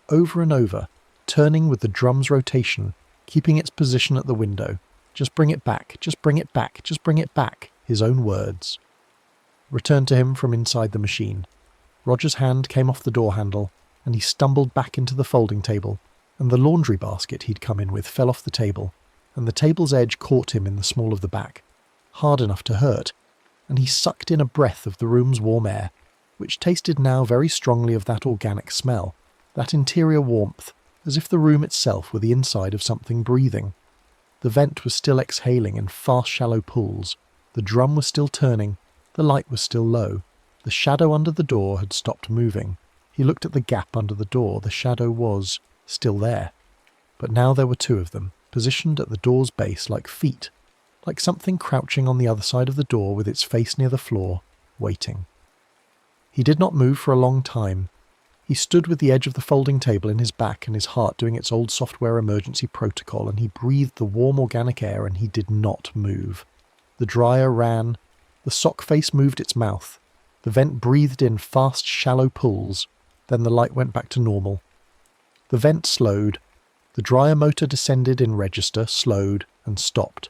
over and over, turning with the drum's rotation, keeping its position at the window. Just bring it back, just bring it back, just bring it back, his own words. Returned to him from inside the machine. Roger's hand came off the door handle, and he stumbled back into the folding table, and the laundry basket he'd come in with fell off the table, and the table's edge caught him in the small of the back, hard enough to hurt, and he sucked in a breath of the room's warm air, which tasted now very strongly of that organic smell, that interior warmth, as if the room itself were the inside of something breathing. The vent was still exhaling in fast shallow pulls, the drum was still turning, the light was still low, the shadow under the door had stopped moving. He looked at the gap under the door, the shadow was still there. But now there were 2 of them, positioned at the door's base like feet, like something crouching on the other side of the door with its face near the floor, waiting. He did not move for a long time. He stood with the edge of the folding table in his back and his heart doing its old software emergency protocol, and he breathed the warm organic air, and he did not move. The dryer ran. The sock face moved its mouth. The vent breathed in fast, shallow pulls. Then the light went back to normal. The vent slowed. The dryer motor descended in register, slowed, and stopped.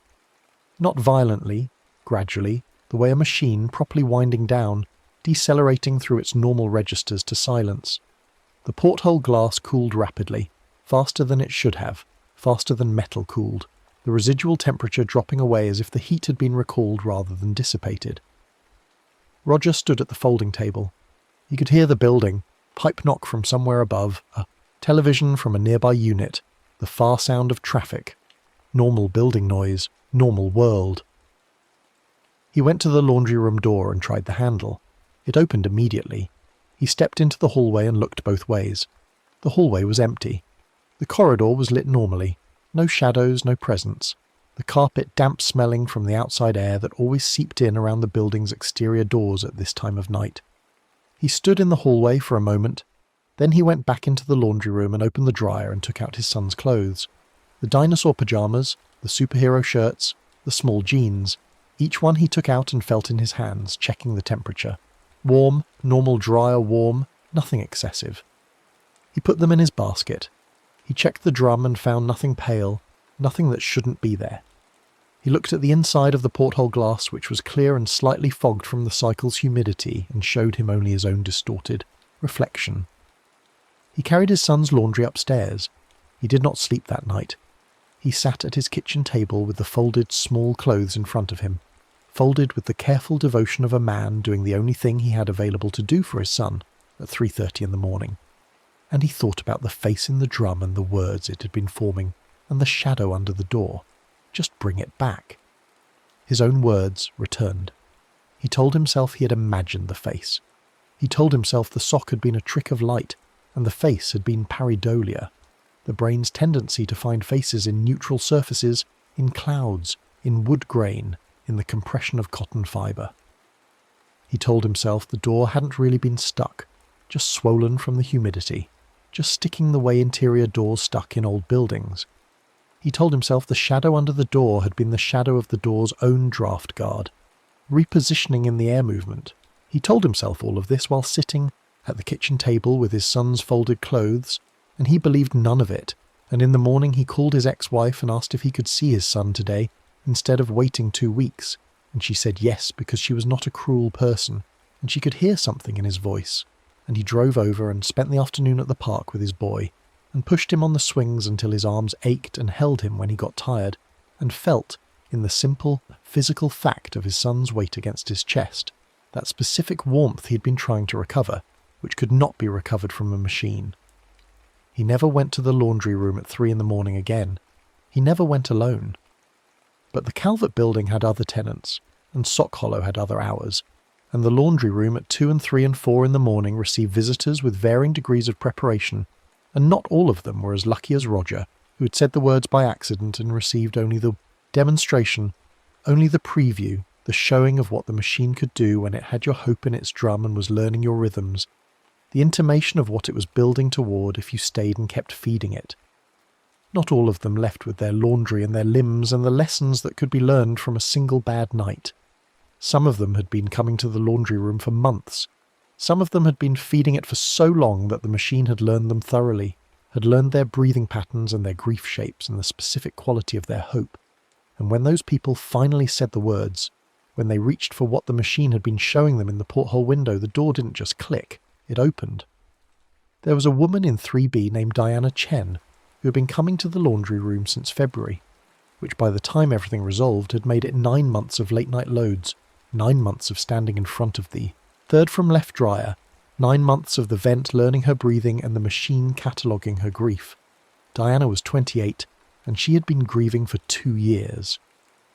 Not violently, gradually, the way a machine, properly winding down, decelerating through its normal registers to silence. The porthole glass cooled rapidly, faster than it should have, faster than metal cooled, the residual temperature dropping away as if the heat had been recalled rather than dissipated. Roger stood at the folding table. He could hear the building, pipe knock from somewhere above, a television from a nearby unit, the far sound of traffic. Normal building noise, normal world. He went to the laundry room door and tried the handle. It opened immediately. He stepped into the hallway and looked both ways. The hallway was empty. The corridor was lit normally. No shadows, no presence. The carpet damp-smelling from the outside air that always seeped in around the building's exterior doors at this time of night. He stood in the hallway for a moment. Then he went back into the laundry room and opened the dryer and took out his son's clothes. The dinosaur pyjamas, the superhero shirts, the small jeans. Each one he took out and felt in his hands, checking the temperature. Warm, normal dryer warm, nothing excessive. He put them in his basket. He checked the drum and found nothing pale, nothing that shouldn't be there. He looked at the inside of the porthole glass, which was clear and slightly fogged from the cycle's humidity, and showed him only his own distorted reflection. He carried his son's laundry upstairs. He did not sleep that night. He sat at his kitchen table with the folded small clothes in front of him, folded with the careful devotion of a man doing the only thing he had available to do for his son at 3:30 in the morning. And he thought about the face in the drum and the words it had been forming, and the shadow under the door. Just bring it back. His own words returned. He told himself he had imagined the face. He told himself the sock had been a trick of light, and the face had been pareidolia, the brain's tendency to find faces in neutral surfaces, in clouds, in wood grain, in the compression of cotton fibre. He told himself the door hadn't really been stuck, just swollen from the humidity, just sticking the way interior doors stuck in old buildings. He told himself the shadow under the door had been the shadow of the door's own draft guard, repositioning in the air movement. He told himself all of this while sitting at the kitchen table with his son's folded clothes, and he believed none of it, and in the morning he called his ex-wife and asked if he could see his son today instead of waiting 2 weeks, and she said yes because she was not a cruel person, and she could hear something in his voice, and he drove over and spent the afternoon at the park with his boy, and pushed him on the swings until his arms ached and held him when he got tired, and felt, in the simple, physical fact of his son's weight against his chest, that specific warmth he'd been trying to recover, which could not be recovered from a machine. He never went to the laundry room at 3 a.m. again. He never went alone. But the Calvert building had other tenants, and Sock Hollow had other hours, and the laundry room at 2 and 3 and 4 in the morning received visitors with varying degrees of preparation, and not all of them were as lucky as Roger, who had said the words by accident and received only the demonstration, only the preview, the showing of what the machine could do when it had your hope in its drum and was learning your rhythms, the intimation of what it was building toward if you stayed and kept feeding it. Not all of them left with their laundry and their limbs and the lessons that could be learned from a single bad night. Some of them had been coming to the laundry room for months. Some of them had been feeding it for so long that the machine had learned them thoroughly, had learned their breathing patterns and their grief shapes and the specific quality of their hope. And when those people finally said the words, when they reached for what the machine had been showing them in the porthole window, the door didn't just click, it opened. There was a woman in 3B named Diana Chen, who had been coming to the laundry room since February, which by the time everything resolved had made it 9 months of late-night loads, 9 months of standing in front of the third from left dryer, 9 months of the vent learning her breathing and the machine cataloguing her grief. Diana was 28, and she had been grieving for 2 years.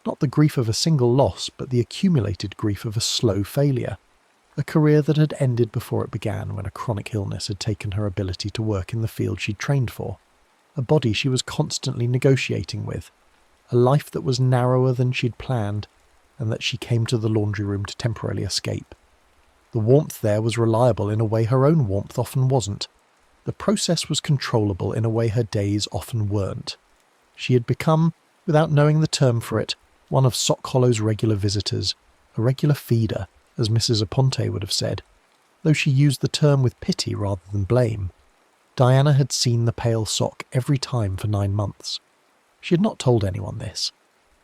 Not the grief of a single loss, but the accumulated grief of a slow failure. A career that had ended before it began when a chronic illness had taken her ability to work in the field she'd trained for. A body she was constantly negotiating with. A life that was narrower than she'd planned, and that she came to the laundry room to temporarily escape. The warmth there was reliable in a way her own warmth often wasn't. The process was controllable in a way her days often weren't. She had become, without knowing the term for it, one of Sock Hollow's regular visitors, a regular feeder, as Mrs. Aponte would have said, though she used the term with pity rather than blame. Diana had seen the pale sock every time for 9 months. She had not told anyone this.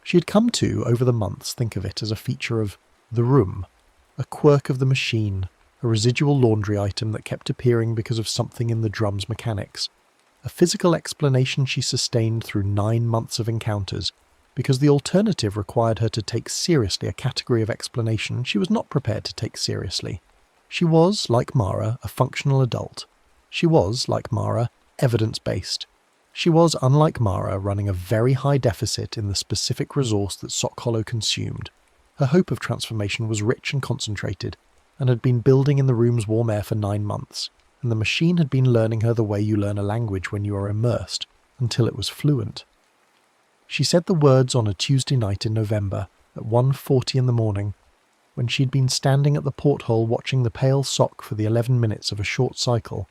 She had come to, over the months, think of it as a feature of the room, a quirk of the machine, a residual laundry item that kept appearing because of something in the drum's mechanics, a physical explanation she sustained through 9 months of encounters, because the alternative required her to take seriously a category of explanation she was not prepared to take seriously. She was, like Mara, a functional adult. She was, like Mara, evidence-based. She was, unlike Mara, running a very high deficit in the specific resource that Sock Hollow consumed. Her hope of transformation was rich and concentrated, and had been building in the room's warm air for 9 months, and the machine had been learning her the way you learn a language when you are immersed, until it was fluent. She said the words on a Tuesday night in November, at 1:40 in the morning, when she'd been standing at the porthole watching the pale sock for the 11 minutes of a short cycle,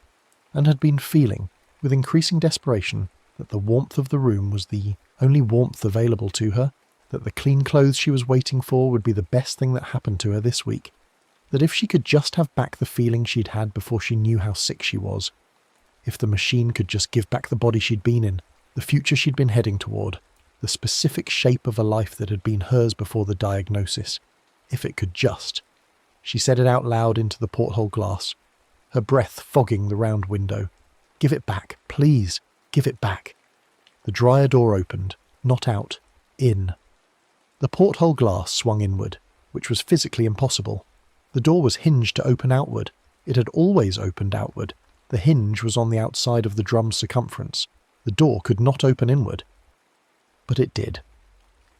and had been feeling, with increasing desperation, that the warmth of the room was the only warmth available to her, that the clean clothes she was waiting for would be the best thing that happened to her this week, that if she could just have back the feeling she'd had before she knew how sick she was, if the machine could just give back the body she'd been in, the future she'd been heading toward, the specific shape of a life that had been hers before the diagnosis, if it could just. She said it out loud into the porthole glass, her breath fogging the round window. Give it back, please, give it back. The dryer door opened, not out, in. The porthole glass swung inward, which was physically impossible. The door was hinged to open outward. It had always opened outward. The hinge was on the outside of the drum's circumference. The door could not open inward. But it did.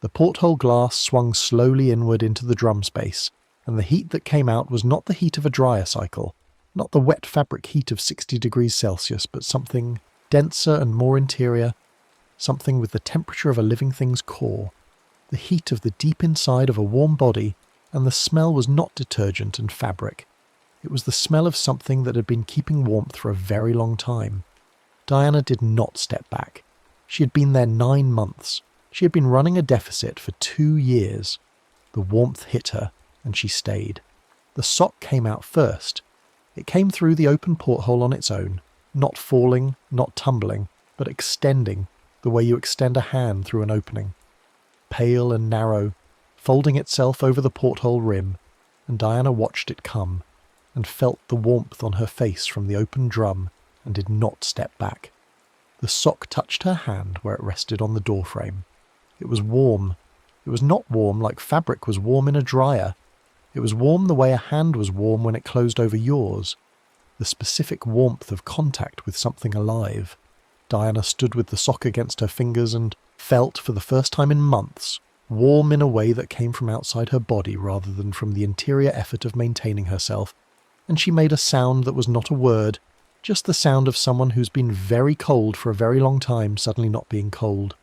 The porthole glass swung slowly inward into the drum space, and the heat that came out was not the heat of a dryer cycle, not the wet fabric heat of 60 degrees Celsius, but something denser and more interior, something with the temperature of a living thing's core, the heat of the deep inside of a warm body, and the smell was not detergent and fabric. It was the smell of something that had been keeping warmth for a very long time. Diana did not step back. She had been there 9 months. She had been running a deficit for 2 years. The warmth hit her, and she stayed. The sock came out first. It came through the open porthole on its own, not falling, not tumbling, but extending the way you extend a hand through an opening. Pale and narrow, folding itself over the porthole rim, and Diana watched it come, and felt the warmth on her face from the open drum, and did not step back. The sock touched her hand where it rested on the doorframe. It was warm. It was not warm like fabric was warm in a dryer. It was warm the way a hand was warm when it closed over yours. The specific warmth of contact with something alive. Diana stood with the sock against her fingers and felt, for the first time in months, warm in a way that came from outside her body rather than from the interior effort of maintaining herself, and she made a sound that was not a word, just the sound of someone who's been very cold for a very long time suddenly not being cold.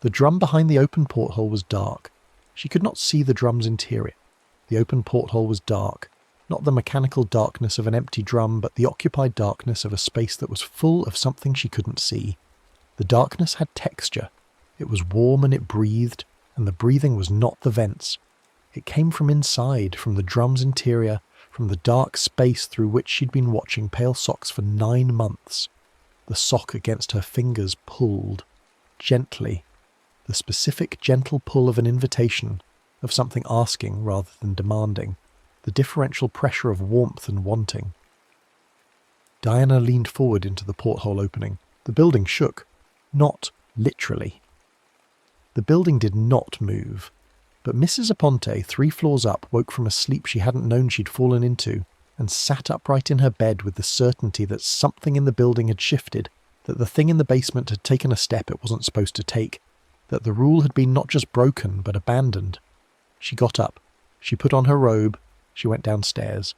The drum behind the open porthole was dark. She could not see the drum's interior. The open porthole was dark, not the mechanical darkness of an empty drum, but the occupied darkness of a space that was full of something she couldn't see. The darkness had texture. It was warm and it breathed, and the breathing was not the vents. It came from inside, from the drum's interior, from the dark space through which she'd been watching Pale Socks for 9 months. The sock against her fingers pulled, gently, the specific gentle pull of an invitation, of something asking rather than demanding, the differential pressure of warmth and wanting. Diana leaned forward into the porthole opening. The building shook, not literally. The building did not move, but Mrs. Aponte, 3 floors up, woke from a sleep she hadn't known she'd fallen into, and sat upright in her bed with the certainty that something in the building had shifted, that the thing in the basement had taken a step it wasn't supposed to take, that the rule had been not just broken but abandoned. She got up. She put on her robe. She went downstairs.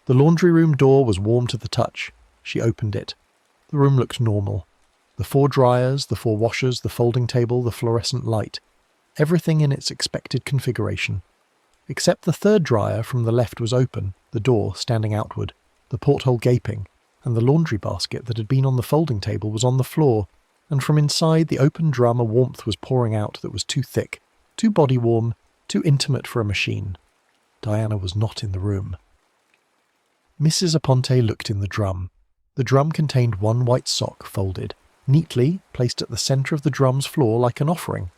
The laundry room door was warm to the touch. She opened it. The room looked normal. The 4 dryers, the 4 washers, the folding table, the fluorescent light. Everything in its expected configuration. Except the 3rd dryer from the left was open, the door standing outward, the porthole gaping, and the laundry basket that had been on the folding table was on the floor, and from inside the open drum a warmth was pouring out that was too thick, too body warm, too intimate for a machine. Diana was not in the room. Mrs. Aponte looked in the drum. The drum contained 1 white sock folded, neatly placed at the centre of the drum's floor like an offering.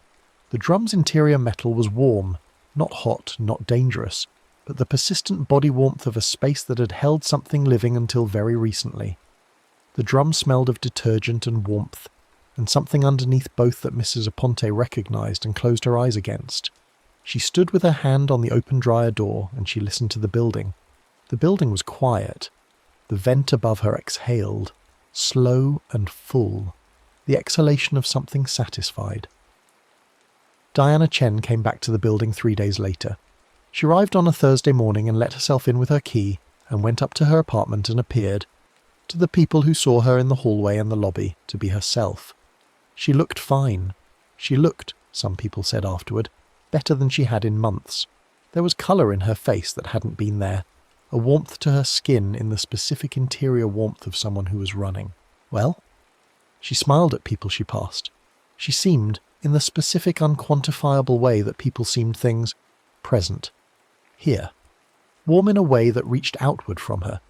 The drum's interior metal was warm, not hot, not dangerous, but the persistent body warmth of a space that had held something living until very recently. The drum smelled of detergent and warmth, and something underneath both that Mrs. Aponte recognised and closed her eyes against. She stood with her hand on the open dryer door, and she listened to the building. The building was quiet. The vent above her exhaled, slow and full, the exhalation of something satisfied. Diana Chen came back to the building 3 days later. She arrived on a Thursday morning and let herself in with her key, and went up to her apartment and appeared, to the people who saw her in the hallway and the lobby, to be herself. She looked fine. She looked, some people said afterward, better than she had in months. There was colour in her face that hadn't been there, a warmth to her skin in the specific interior warmth of someone who was running. Well? She smiled at people she passed. She seemed, in the specific unquantifiable way that people seemed things, present. Here. Warm in a way that reached outward from her.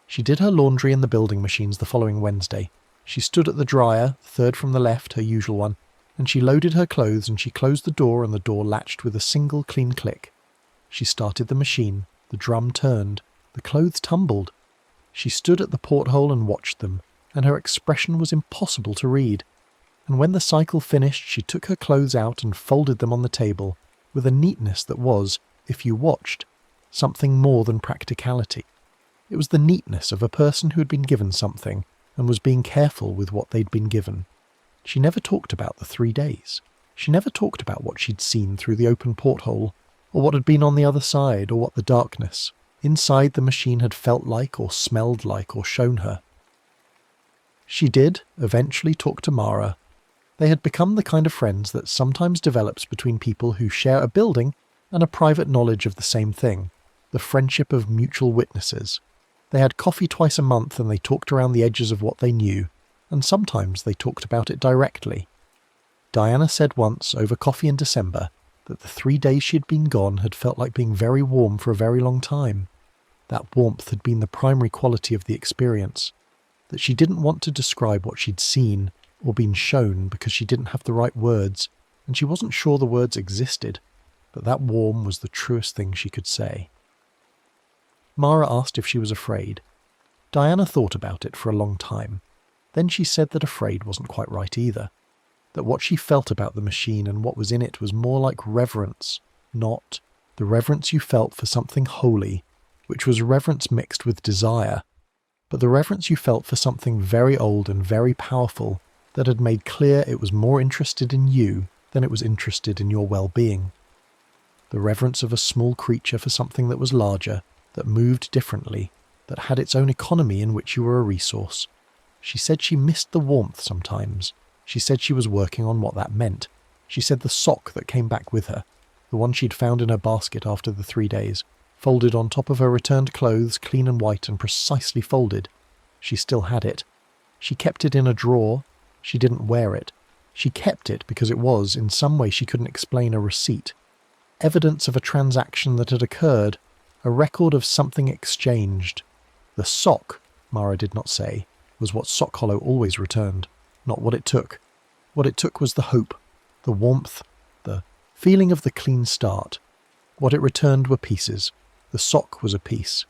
She did her laundry in the building machines the following Wednesday. She stood at the dryer, 3rd from the left, her usual one, and she loaded her clothes and she closed the door and the door latched with a single clean click. She started the machine, the drum turned, the clothes tumbled. She stood at the porthole and watched them, and her expression was impossible to read. And when the cycle finished, she took her clothes out and folded them on the table, with a neatness that was, if you watched, something more than practicality. It was the neatness of a person who had been given something and was being careful with what they'd been given. She never talked about the 3 days. She never talked about what she'd seen through the open porthole, or what had been on the other side, or what the darkness inside the machine had felt like, or smelled like, or shown her. She did eventually talk to Mara. They had become the kind of friends that sometimes develops between people who share a building and a private knowledge of the same thing, the friendship of mutual witnesses. They had coffee twice a month and they talked around the edges of what they knew, and sometimes they talked about it directly. Diana said once, over coffee in December, that the 3 days she'd been gone had felt like being very warm for a very long time. That warmth had been the primary quality of the experience, that she didn't want to describe what she'd seen or been shown because she didn't have the right words, and she wasn't sure the words existed, but that warm was the truest thing she could say. Mara asked if she was afraid. Diana thought about it for a long time. Then she said that afraid wasn't quite right either, that what she felt about the machine and what was in it was more like reverence, not the reverence you felt for something holy, which was reverence mixed with desire, but the reverence you felt for something very old and very powerful that had made clear it was more interested in you than it was interested in your well-being. The reverence of a small creature for something that was larger, that moved differently, that had its own economy in which you were a resource. She said she missed the warmth sometimes. She said she was working on what that meant. She said the sock that came back with her, the one she'd found in her basket after the 3 days, folded on top of her returned clothes, clean and white and precisely folded. She still had it. She kept it in a drawer. She didn't wear it. She kept it because it was, in some way she couldn't explain, a receipt. Evidence of a transaction that had occurred, a record of something exchanged. The sock, Mara did not say, was what Sock Hollow always returned, not what it took. What it took was the hope, the warmth, the feeling of the clean start. What it returned were pieces. The sock was a piece.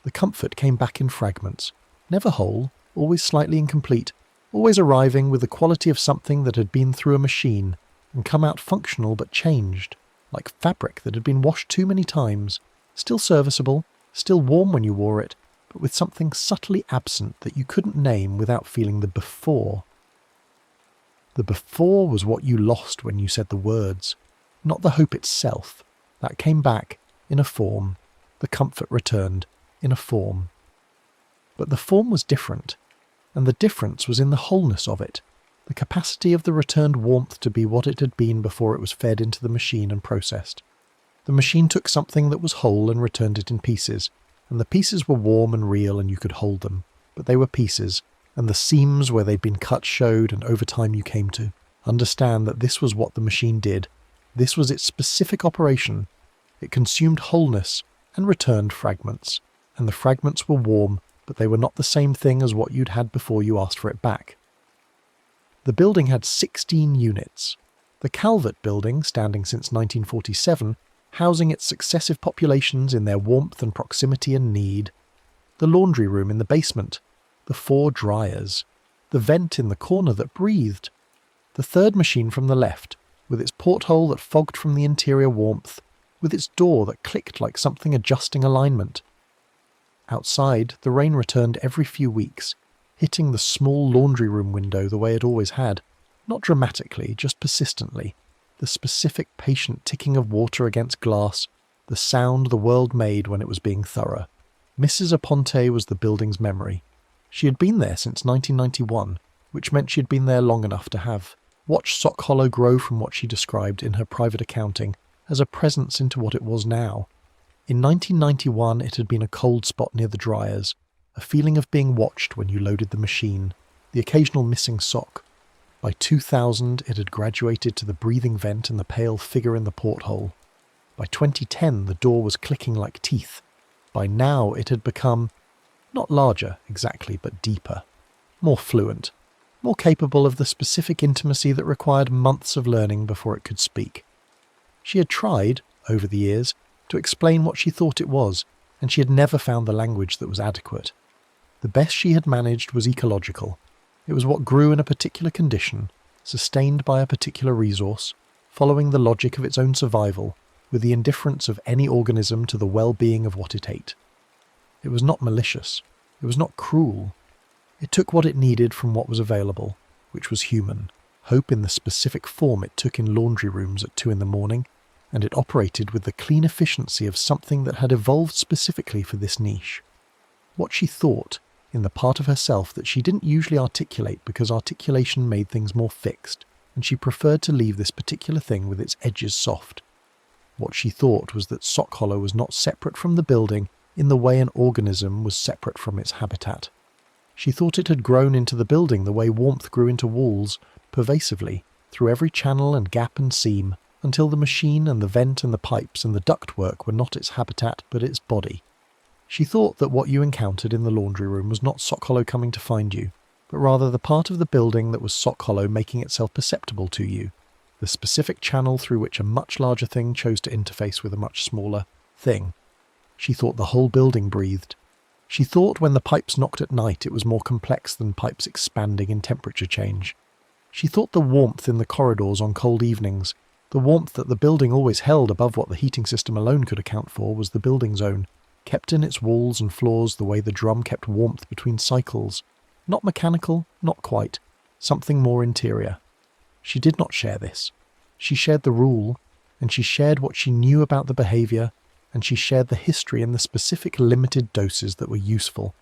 The comfort came back in fragments, never whole, always slightly incomplete, always arriving with the quality of something that had been through a machine and come out functional but changed, like fabric that had been washed too many times, still serviceable, still warm when you wore it, but with something subtly absent that you couldn't name without feeling the before. The before was what you lost when you said the words, not the hope itself. That came back, in a form. The comfort returned, in a form. But the form was different, and the difference was in the wholeness of it, the capacity of the returned warmth to be what it had been before it was fed into the machine and processed. The machine took something that was whole and returned it in pieces, and the pieces were warm and real and you could hold them, but they were pieces, and the seams where they'd been cut showed, and over time you came to understand that this was what the machine did. This was its specific operation. It consumed wholeness and returned fragments, and the fragments were warm, but they were not the same thing as what you'd had before you asked for it back. The building had 16 units. The Calvert building, standing since 1947, housing its successive populations in their warmth and proximity and need. The laundry room in the basement. The 4 dryers. The vent in the corner that breathed. The third machine from the left, with its porthole that fogged from the interior warmth, with its door that clicked like something adjusting alignment. Outside, the rain returned every few weeks, hitting the small laundry room window the way it always had, not dramatically, just persistently, the specific patient ticking of water against glass, the sound the world made when it was being thorough. Mrs. Aponte was the building's memory. She had been there since 1991, which meant she had been there long enough to have watched Sock Hollow grow from what she described in her private accounting as a presence into what it was now. In 1991 it had been a cold spot near the dryers, a feeling of being watched when you loaded the machine, the occasional missing sock. By 2000 it had graduated to the breathing vent and the pale figure in the porthole. By 2010 the door was clicking like teeth. By now it had become, not larger exactly, but deeper, more fluent, more capable of the specific intimacy that required months of learning before it could speak. She had tried, over the years, to explain what she thought it was, and she had never found the language that was adequate. The best she had managed was ecological. It was what grew in a particular condition, sustained by a particular resource, following the logic of its own survival, with the indifference of any organism to the well-being of what it ate. It was not malicious. It was not cruel. It took what it needed from what was available, which was human, hope in the specific form it took in laundry rooms at 2 a.m, and it operated with the clean efficiency of something that had evolved specifically for this niche. What she thought, in the part of herself that she didn't usually articulate because articulation made things more fixed, and she preferred to leave this particular thing with its edges soft. What she thought was that Sock Hollow was not separate from the building in the way an organism was separate from its habitat. She thought it had grown into the building the way warmth grew into walls, pervasively, through every channel and gap and seam, until the machine and the vent and the pipes and the ductwork were not its habitat but its body. She thought that what you encountered in the laundry room was not Sock Hollow coming to find you, but rather the part of the building that was Sock Hollow making itself perceptible to you, the specific channel through which a much larger thing chose to interface with a much smaller thing. She thought the whole building breathed. She thought when the pipes knocked at night it was more complex than pipes expanding in temperature change. She thought the warmth in the corridors on cold evenings, the warmth that the building always held above what the heating system alone could account for, was the building's own, kept in its walls and floors the way the drum kept warmth between cycles. Not mechanical, not quite. Something more interior. She did not share this. She shared the rule, and she shared what she knew about the behaviour, and she shared the history in the specific limited doses that were useful,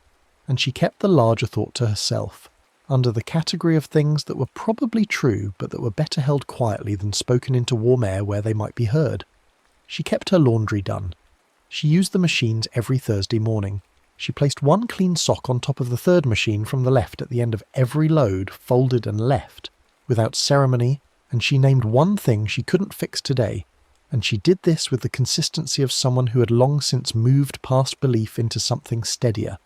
and she kept the larger thought to herself, under the category of things that were probably true but that were better held quietly than spoken into warm air where they might be heard. She kept her laundry done. She used the machines every Thursday morning. She placed one clean sock on top of the third machine from the left at the end of every load, folded and left, without ceremony, and she named one thing she couldn't fix today, and she did this with the consistency of someone who had long since moved past belief into something steadier.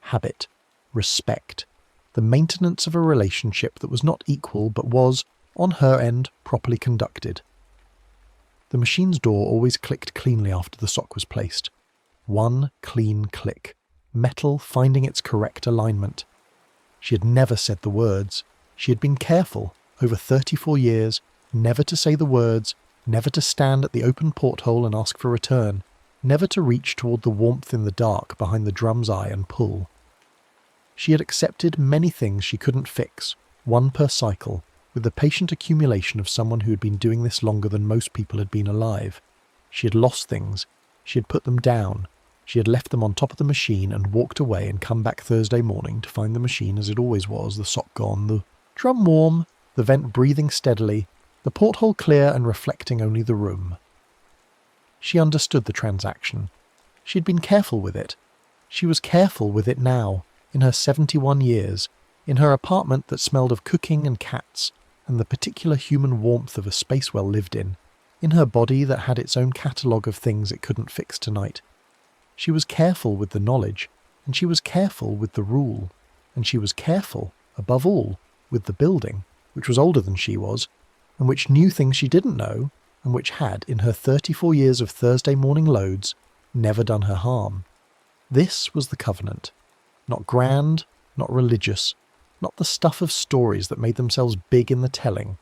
Habit. Respect. The maintenance of a relationship that was not equal but was, on her end, properly conducted. The machine's door always clicked cleanly after the sock was placed. One clean click. Metal finding its correct alignment. She had never said the words. She had been careful, over 34 years, never to say the words, never to stand at the open porthole and ask for return, never to reach toward the warmth in the dark behind the drum's eye and pull. She had accepted many things she couldn't fix, one per cycle, with the patient accumulation of someone who had been doing this longer than most people had been alive. She had lost things. She had put them down. She had left them on top of the machine and walked away and come back Thursday morning to find the machine as it always was, the sock gone, the drum warm, the vent breathing steadily, the porthole clear and reflecting only the room. She understood the transaction. She had been careful with it. She was careful with it now, in her 71 years, in her apartment that smelled of cooking and cats, and the particular human warmth of a space well lived in her body that had its own catalogue of things it couldn't fix tonight. She was careful with the knowledge, and she was careful with the rule, and she was careful, above all, with the building, which was older than she was, and which knew things she didn't know, and which had, in her 34 years of Thursday morning loads, never done her harm. This was the covenant. Not grand, not religious, not the stuff of stories that made themselves big in the telling,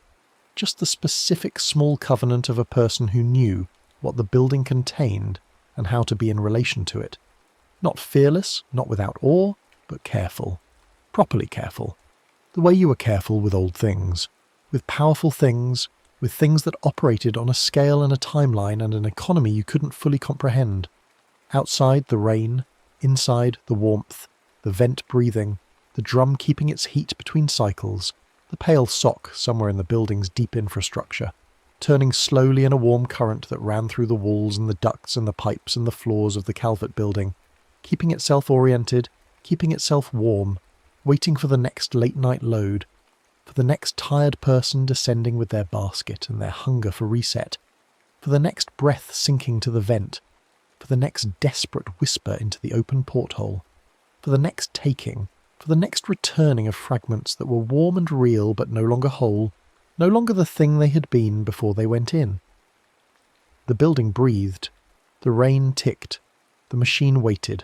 just the specific small covenant of a person who knew what the building contained and how to be in relation to it. Not fearless, not without awe, but careful. Properly careful. The way you were careful with old things, with powerful things, with things that operated on a scale and a timeline and an economy you couldn't fully comprehend. Outside the rain, inside the warmth, the vent breathing, the drum keeping its heat between cycles, the pale sock somewhere in the building's deep infrastructure, turning slowly in a warm current that ran through the walls and the ducts and the pipes and the floors of the Calvert building, keeping itself oriented, keeping itself warm, waiting for the next late-night load, for the next tired person descending with their basket and their hunger for reset, for the next breath sinking to the vent, for the next desperate whisper into the open porthole, for the next taking, for the next returning of fragments that were warm and real but no longer whole, no longer the thing they had been before they went in. The building breathed. The rain ticked. The machine waited.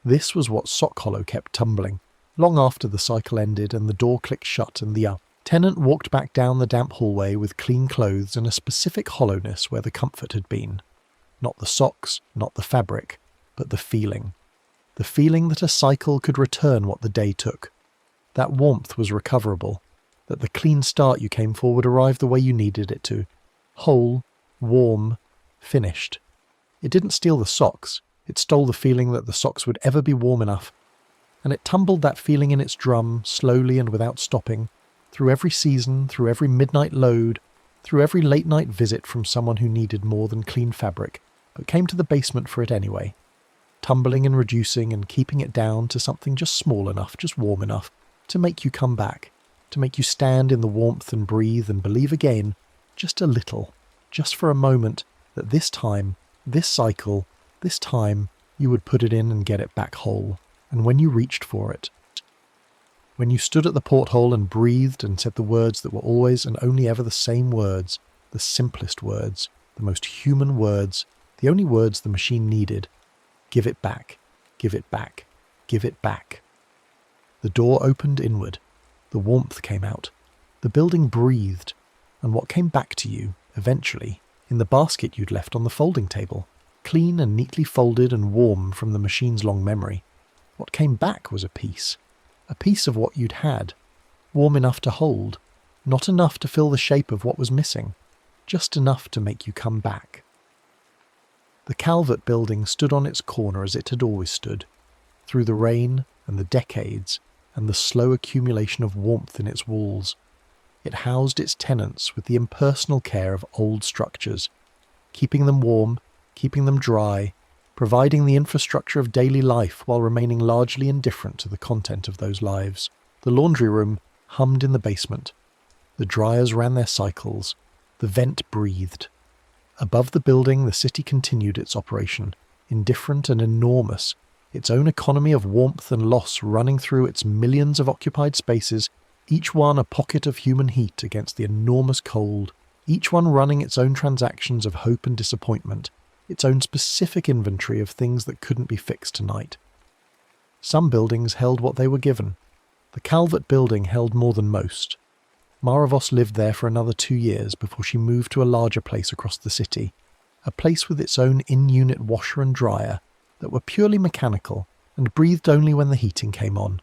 This was what Sock Hollow kept tumbling, long after the cycle ended and the door clicked shut and the tenant walked back down the damp hallway with clean clothes and a specific hollowness where the comfort had been. Not the socks, not the fabric, but the feeling. The feeling that a cycle could return what the day took. That warmth was recoverable. That the clean start you came for would arrive the way you needed it to. Whole, warm, finished. It didn't steal the socks. It stole the feeling that the socks would ever be warm enough. And it tumbled that feeling in its drum, slowly and without stopping, through every season, through every midnight load, through every late-night visit from someone who needed more than clean fabric, but came to the basement for it anyway. tumbling and reducing and keeping it down to something just small enough, just warm enough, to make you come back, to make you stand in the warmth and breathe and believe again, just a little, just for a moment, that this time, this cycle, this time, you would put it in and get it back whole. And when you reached for it, when you stood at the porthole and breathed and said the words that were always and only ever the same words, the simplest words, the most human words, the only words the machine needed, give it back, give it back, give it back. The door opened inward, the warmth came out, the building breathed, and what came back to you, eventually, in the basket you'd left on the folding table, clean and neatly folded and warm from the machine's long memory, what came back was a piece of what you'd had, warm enough to hold, not enough to fill the shape of what was missing, just enough to make you come back. The Calvert building stood on its corner as it had always stood, through the rain and the decades and the slow accumulation of warmth in its walls. It housed its tenants with the impersonal care of old structures, keeping them warm, keeping them dry, providing the infrastructure of daily life while remaining largely indifferent to the content of those lives. The laundry room hummed in the basement. The dryers ran their cycles. The vent breathed. Above the building, the city continued its operation, indifferent and enormous, its own economy of warmth and loss running through its millions of occupied spaces, each one a pocket of human heat against the enormous cold, each one running its own transactions of hope and disappointment, its own specific inventory of things that couldn't be fixed tonight. Some buildings held what they were given. The Calvert building held more than most. Maravos lived there for another 2 years before she moved to a larger place across the city, a place with its own in-unit washer and dryer that were purely mechanical and breathed only when the heating came on.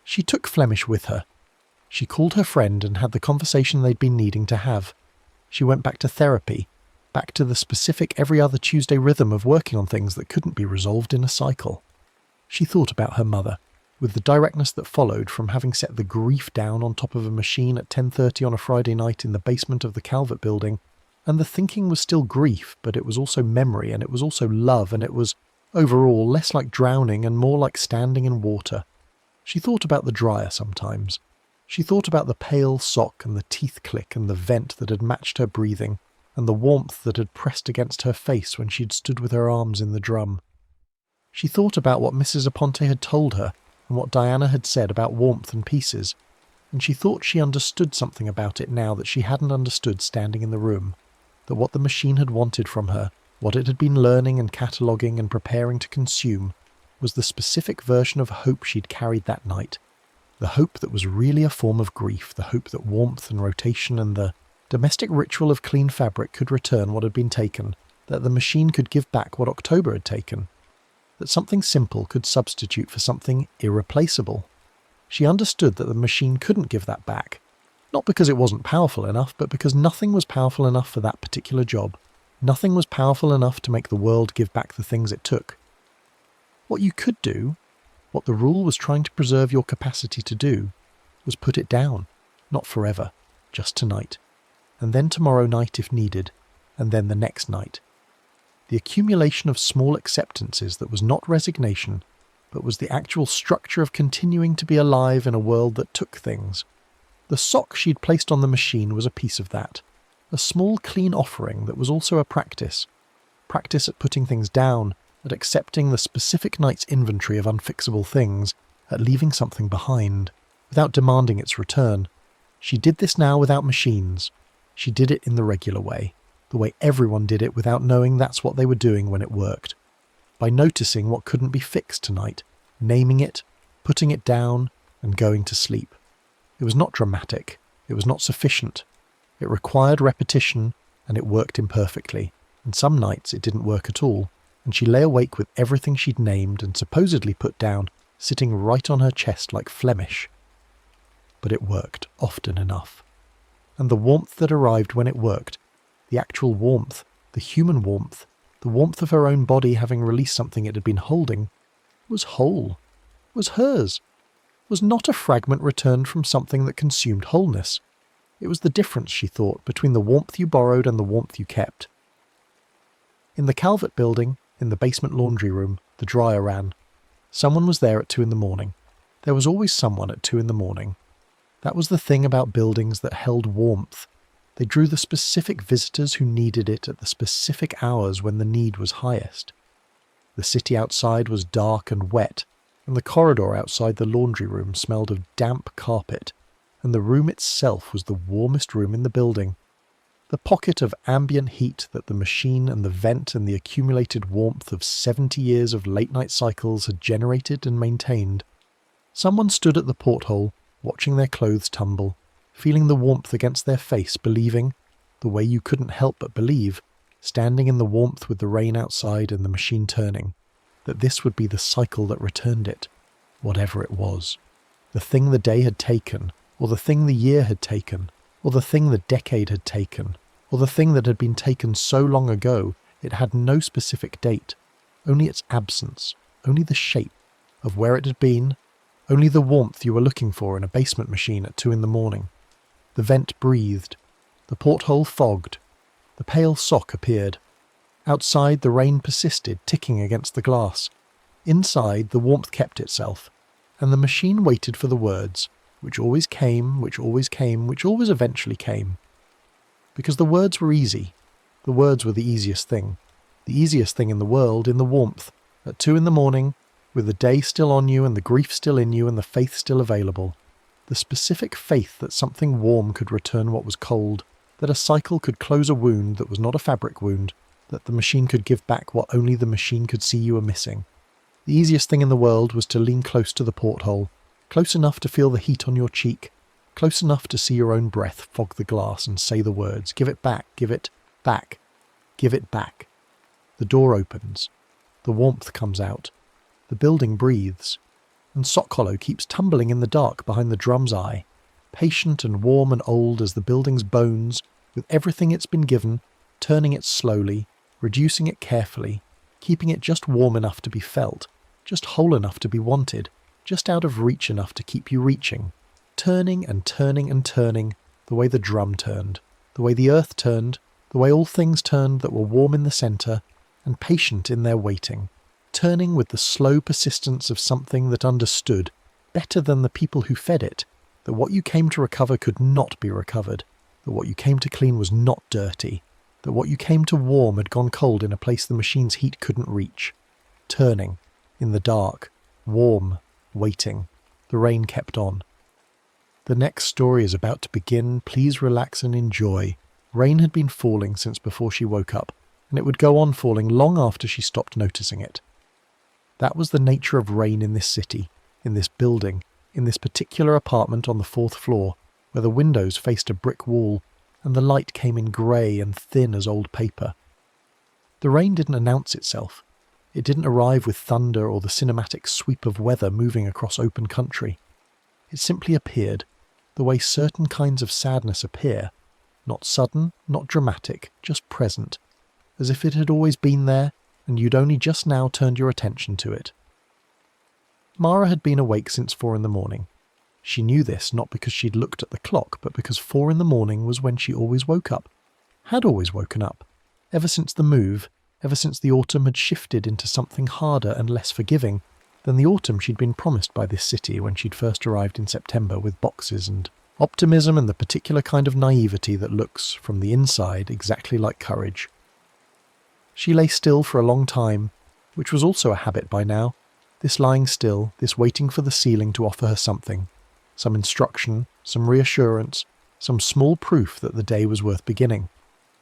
She took Flemish with her. She called her friend and had the conversation they'd been needing to have. She went back to therapy, back to the specific every other Tuesday rhythm of working on things that couldn't be resolved in a cycle. She thought about her mother, with the directness that followed from having set the grief down on top of a machine at 10:30 on a Friday night in the basement of the Calvert building, and the thinking was still grief, but it was also memory, and it was also love, and it was, overall, less like drowning and more like standing in water. She thought about the dryer sometimes. She thought about the pale sock and the teeth click and the vent that had matched her breathing, and the warmth that had pressed against her face when she'd stood with her arms in the drum. She thought about what Mrs. Aponte had told her and what Diana had said about warmth and pieces, and she thought she understood something about it now that she hadn't understood standing in the room, that what the machine had wanted from her, what it had been learning and cataloguing and preparing to consume, was the specific version of hope she'd carried that night, the hope that was really a form of grief, the hope that warmth and rotation and the domestic ritual of clean fabric could return what had been taken, that the machine could give back what October had taken, that something simple could substitute for something irreplaceable. She understood that the machine couldn't give that back, not because it wasn't powerful enough, but because nothing was powerful enough for that particular job. Nothing was powerful enough to make the world give back the things it took. What you could do, what the rule was trying to preserve your capacity to do, was put it down, not forever, just tonight, and then tomorrow night if needed, and then the next night. The accumulation of small acceptances that was not resignation, but was the actual structure of continuing to be alive in a world that took things. The sock she'd placed on the machine was a piece of that, a small clean offering that was also a practice at putting things down, at accepting the specific night's inventory of unfixable things, at leaving something behind, without demanding its return. She did this now without machines. She did it in the regular way, the way everyone did it without knowing that's what they were doing when it worked. By noticing what couldn't be fixed tonight, naming it, putting it down, and going to sleep. It was not dramatic. It was not sufficient. It required repetition, and it worked imperfectly. And some nights it didn't work at all, and she lay awake with everything she'd named and supposedly put down, sitting right on her chest like Flemish. But it worked often enough. And the warmth that arrived when it worked, the actual warmth, the human warmth, the warmth of her own body having released something it had been holding, was whole, was hers, was not a fragment returned from something that consumed wholeness. It was the difference, she thought, between the warmth you borrowed and the warmth you kept. In the Calvert building, In the basement laundry room, the dryer ran. Someone was there at 2 a.m. There was always someone at 2 a.m. That was the thing about buildings that held warmth. They drew the specific visitors who needed it at the specific hours when the need was highest. The city outside was dark and wet, and the corridor outside the laundry room smelled of damp carpet, and the room itself was the warmest room in the building. The pocket of ambient heat that the machine and the vent and the accumulated warmth of 70 years of late-night cycles had generated and maintained. Someone stood at the porthole, watching their clothes tumble, feeling the warmth against their face, believing, the way you couldn't help but believe, standing in the warmth with the rain outside and the machine turning, that this would be the cycle that returned it, whatever it was. The thing the day had taken, or the thing the year had taken, or the thing the decade had taken, or the thing that had been taken so long ago it had no specific date, only its absence, only the shape of where it had been, only the warmth you were looking for in a basement machine at 2 a.m. The vent breathed, the porthole fogged, the pale sock appeared. Outside the rain persisted, ticking against the glass. Inside the warmth kept itself, and the machine waited for the words, which always came, which always came, which always eventually came. Because the words were easy. The words were the easiest thing in the world, in the warmth, at 2 a.m, with the day still on you and the grief still in you and the faith still available. The specific faith that something warm could return what was cold, that a cycle could close a wound that was not a fabric wound, that the machine could give back what only the machine could see you were missing. The easiest thing in the world was to lean close to the porthole, close enough to feel the heat on your cheek, close enough to see your own breath fog the glass and say the words, "Give it back, give it back, give it back." The door opens. The warmth comes out. The building breathes. And Sock Hollow keeps tumbling in the dark behind the drum's eye, patient and warm and old as the building's bones, with everything it's been given, turning it slowly, reducing it carefully, keeping it just warm enough to be felt, just whole enough to be wanted, just out of reach enough to keep you reaching, turning and turning and turning, the way the drum turned, the way the earth turned, the way all things turned that were warm in the centre, and patient in their waiting, turning with the slow persistence of something that understood, better than the people who fed it, that what you came to recover could not be recovered, that what you came to clean was not dirty, that what you came to warm had gone cold in a place the machine's heat couldn't reach. Turning, in the dark, warm, waiting. The rain kept on. The next story is about to begin. Please relax and enjoy. Rain had been falling since before she woke up, and it would go on falling long after she stopped noticing it. That was the nature of rain in this city, in this building, in this particular apartment on the 4th floor, where the windows faced a brick wall, and the light came in grey and thin as old paper. The rain didn't announce itself. It didn't arrive with thunder or the cinematic sweep of weather moving across open country. It simply appeared, the way certain kinds of sadness appear, not sudden, not dramatic, just present, as if it had always been there, and you'd only just now turned your attention to it. Mara had been awake since 4 a.m. She knew this not because she'd looked at the clock, but because 4 a.m. was when she always woke up, had always woken up, ever since the move, ever since the autumn had shifted into something harder and less forgiving than the autumn she'd been promised by this city when she'd first arrived in September with boxes and optimism and the particular kind of naivety that looks, from the inside, exactly like courage. She lay still for a long time, which was also a habit by now, this lying still, this waiting for the ceiling to offer her something, some instruction, some reassurance, some small proof that the day was worth beginning.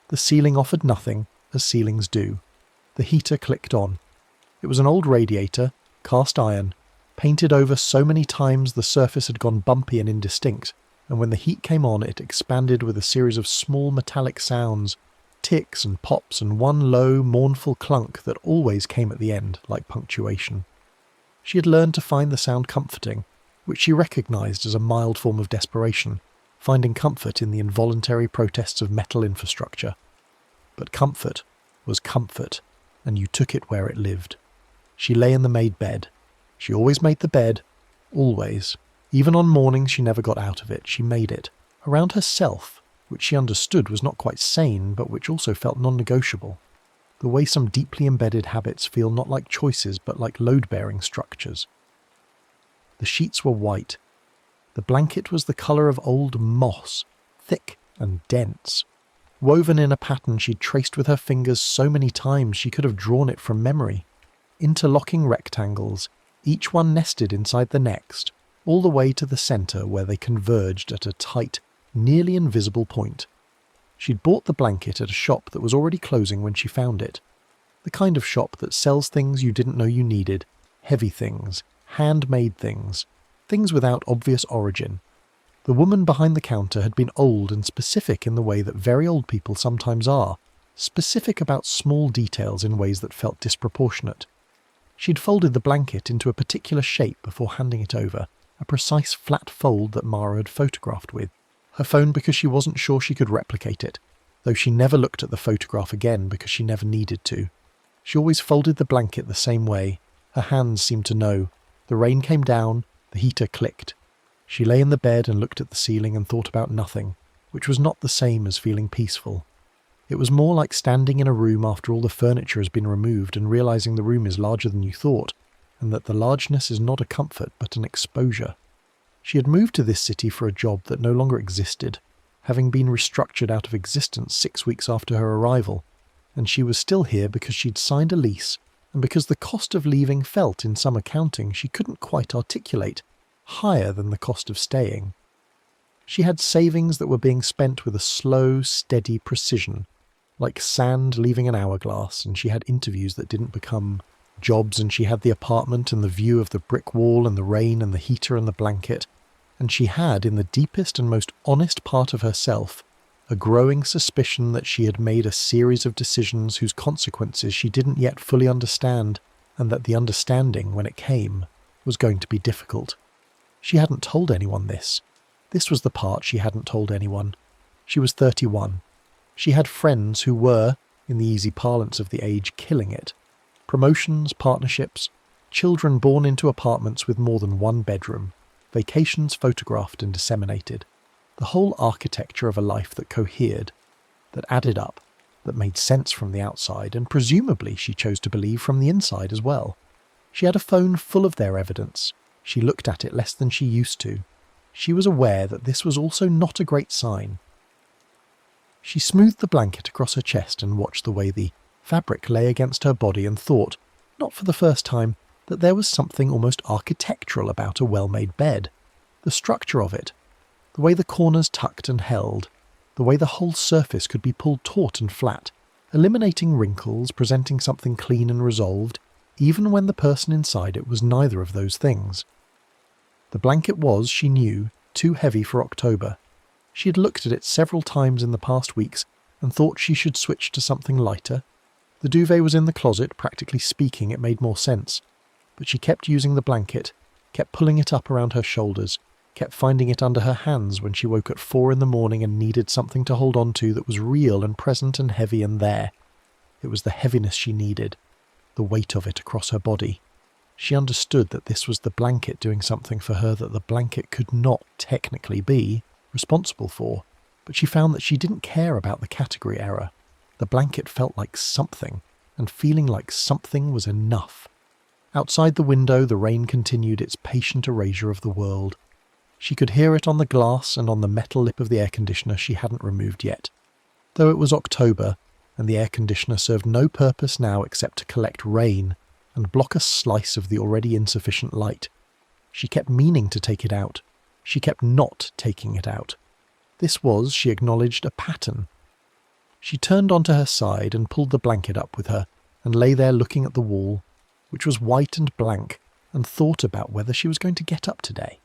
The ceiling offered nothing, as ceilings do. The heater clicked on. It was an old radiator, cast iron, painted over so many times the surface had gone bumpy and indistinct, and when the heat came on it expanded with a series of small metallic sounds, ticks and pops and one low, mournful clunk that always came at the end, like punctuation. She had learned to find the sound comforting, which she recognised as a mild form of desperation, finding comfort in the involuntary protests of metal infrastructure. But comfort was comfort, and you took it where it lived. She lay in the made bed. She always made the bed, always. Even on mornings she never got out of it, she made it, around herself, which she understood was not quite sane, but which also felt non-negotiable. the way some deeply embedded habits feel not like choices but like load-bearing structures. The sheets were white. The blanket was the colour of old moss, thick and dense, woven in a pattern she'd traced with her fingers so many times she could have drawn it from memory. Interlocking rectangles, each one nested inside the next, all the way to the centre where they converged at a tight, nearly invisible point. She'd bought the blanket at a shop that was already closing when she found it. The kind of shop that sells things you didn't know you needed, heavy things, handmade things, things without obvious origin. The woman behind the counter had been old and specific in the way that very old people sometimes are, specific about small details in ways that felt disproportionate. She'd folded the blanket into a particular shape before handing it over, a precise flat fold that Mara had photographed with. Her phone because she wasn't sure she could replicate it, though she never looked at the photograph again because she never needed to. She always folded the blanket the same way. Her hands seemed to know. The rain came down, the heater clicked. She lay in the bed and looked at the ceiling and thought about nothing, which was not the same as feeling peaceful. It was more like standing in a room after all the furniture has been removed and realising the room is larger than you thought, and that the largeness is not a comfort but an exposure. She had moved to this city for a job that no longer existed, having been restructured out of existence 6 weeks after her arrival, and she was still here because she'd signed a lease, and because the cost of leaving felt, in some accounting she couldn't quite articulate, higher than the cost of staying. She had savings that were being spent with a slow, steady precision, like sand leaving an hourglass, and she had interviews that didn't become jobs, and she had the apartment and the view of the brick wall and the rain and the heater and the blanket, and she had, in the deepest and most honest part of herself, a growing suspicion that she had made a series of decisions whose consequences she didn't yet fully understand, and that the understanding, when it came, was going to be difficult. She hadn't told anyone this. This was the part she hadn't told anyone. She was 31. She had friends who were, in the easy parlance of the age, killing it. Promotions, partnerships, children born into apartments with more than one bedroom, vacations photographed and disseminated. The whole architecture of a life that cohered, that added up, that made sense from the outside, and presumably, she chose to believe, from the inside as well. She had a phone full of their evidence. She looked at it less than she used to. She was aware that this was also not a great sign. She smoothed the blanket across her chest and watched the way the fabric lay against her body and thought, not for the first time, that there was something almost architectural about a well-made bed. The structure of it, the way the corners tucked and held, the way the whole surface could be pulled taut and flat, eliminating wrinkles, presenting something clean and resolved, even when the person inside it was neither of those things. The blanket was, she knew, too heavy for October. She had looked at it several times in the past weeks and thought she should switch to something lighter. The duvet was in the closet, practically speaking it made more sense, but she kept using the blanket, kept pulling it up around her shoulders, kept finding it under her hands when she woke at 4 in the morning and needed something to hold on to that was real and present and heavy and there. It was the heaviness she needed, the weight of it across her body. She understood that this was the blanket doing something for her that the blanket could not technically be responsible for, but she found that she didn't care about the category error. The blanket felt like something, and feeling like something was enough. Outside the window, the rain continued its patient erasure of the world. She could hear it on the glass and on the metal lip of the air conditioner she hadn't removed yet. Though it was October, and the air conditioner served no purpose now except to collect rain and block a slice of the already insufficient light. She kept meaning to take it out. She kept not taking it out. This was, she acknowledged, a pattern. She turned onto her side and pulled the blanket up with her and lay there looking at the wall, which was white and blank, and thought about whether she was going to get up today.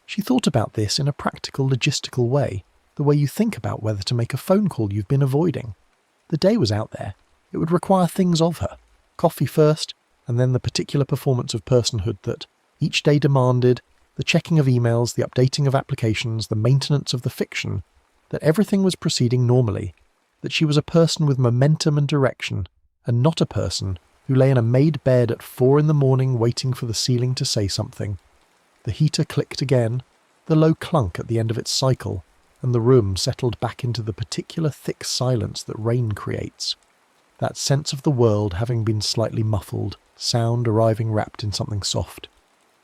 She thought about this in a practical, logistical way, the way you think about whether to make a phone call you've been avoiding. The day was out there. It would require things of her. Coffee first, and then the particular performance of personhood that each day demanded, the checking of emails, the updating of applications, the maintenance of the fiction, that everything was proceeding normally, that she was a person with momentum and direction, and not a person who lay in a made bed at 4 in the morning waiting for the ceiling to say something. The heater clicked again, the low clunk at the end of its cycle, and the room settled back into the particular thick silence that rain creates. that sense of the world having been slightly muffled, sound arriving wrapped in something soft.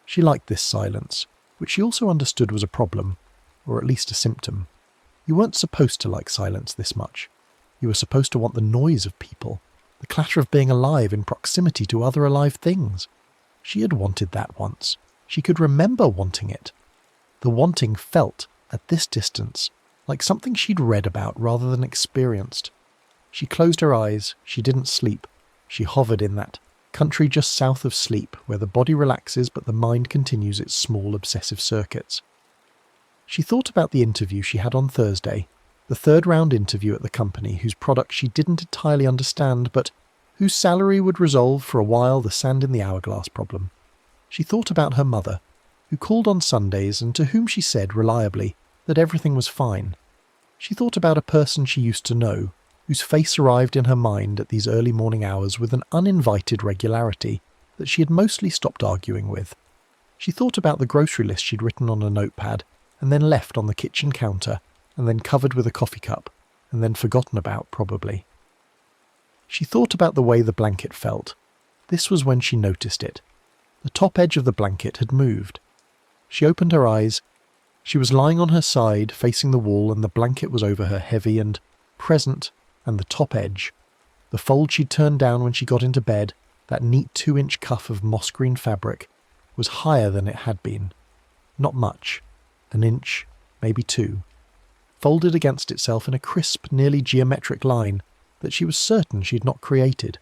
She liked this silence, which she also understood was a problem, or at least a symptom. You weren't supposed to like silence this much. You were supposed to want the noise of people, the clatter of being alive in proximity to other alive things. She had wanted that once. She could remember wanting it. The wanting felt, at this distance, like something she'd read about rather than experienced. She closed her eyes. She didn't sleep. She hovered in that country just south of sleep, where the body relaxes but the mind continues its small obsessive circuits. She thought about the interview she had on Thursday, the third-round interview at the company whose product she didn't entirely understand, but whose salary would resolve for a while the sand in the hourglass problem. She thought about her mother, who called on Sundays and to whom she said reliably that everything was fine. She thought about a person she used to know, whose face arrived in her mind at these early morning hours with an uninvited regularity that she had mostly stopped arguing with. She thought about the grocery list she'd written on a notepad and then left on the kitchen counter and then covered with a coffee cup and then forgotten about, probably. She thought about the way the blanket felt. This was when she noticed it. The top edge of the blanket had moved. She opened her eyes. She was lying on her side, facing the wall, and the blanket was over her, heavy and present, and the top edge, the fold she'd turned down when she got into bed, that neat 2-inch cuff of moss-green fabric, was higher than it had been. Not much. An inch, maybe 2. Folded against itself in a crisp, nearly geometric line that she was certain she'd not created.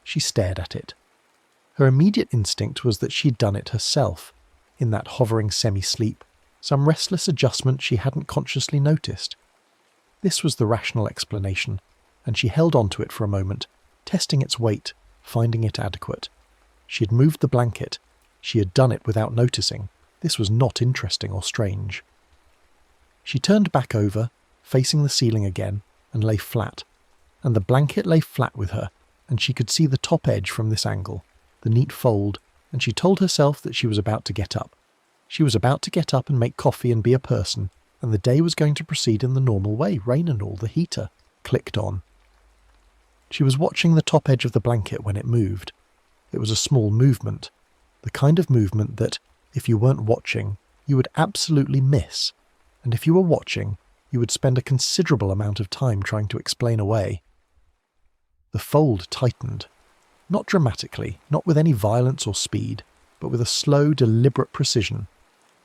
She stared at it. Her immediate instinct was that she'd done it herself, in that hovering semi-sleep, some restless adjustment she hadn't consciously noticed. This was the rational explanation, and she held on to it for a moment, testing its weight, finding it adequate. She had moved the blanket. She had done it without noticing. This was not interesting or strange. She turned back over, facing the ceiling again, and lay flat. And the blanket lay flat with her, and she could see the top edge from this angle, the neat fold, and she told herself that she was about to get up. She was about to get up and make coffee and be a person, and the day was going to proceed in the normal way, rain and all. The heater clicked on. She was watching the top edge of the blanket when it moved. It was a small movement, the kind of movement that, if you weren't watching, you would absolutely miss, and if you were watching, you would spend a considerable amount of time trying to explain away. The fold tightened, not dramatically, not with any violence or speed, but with a slow, deliberate precision,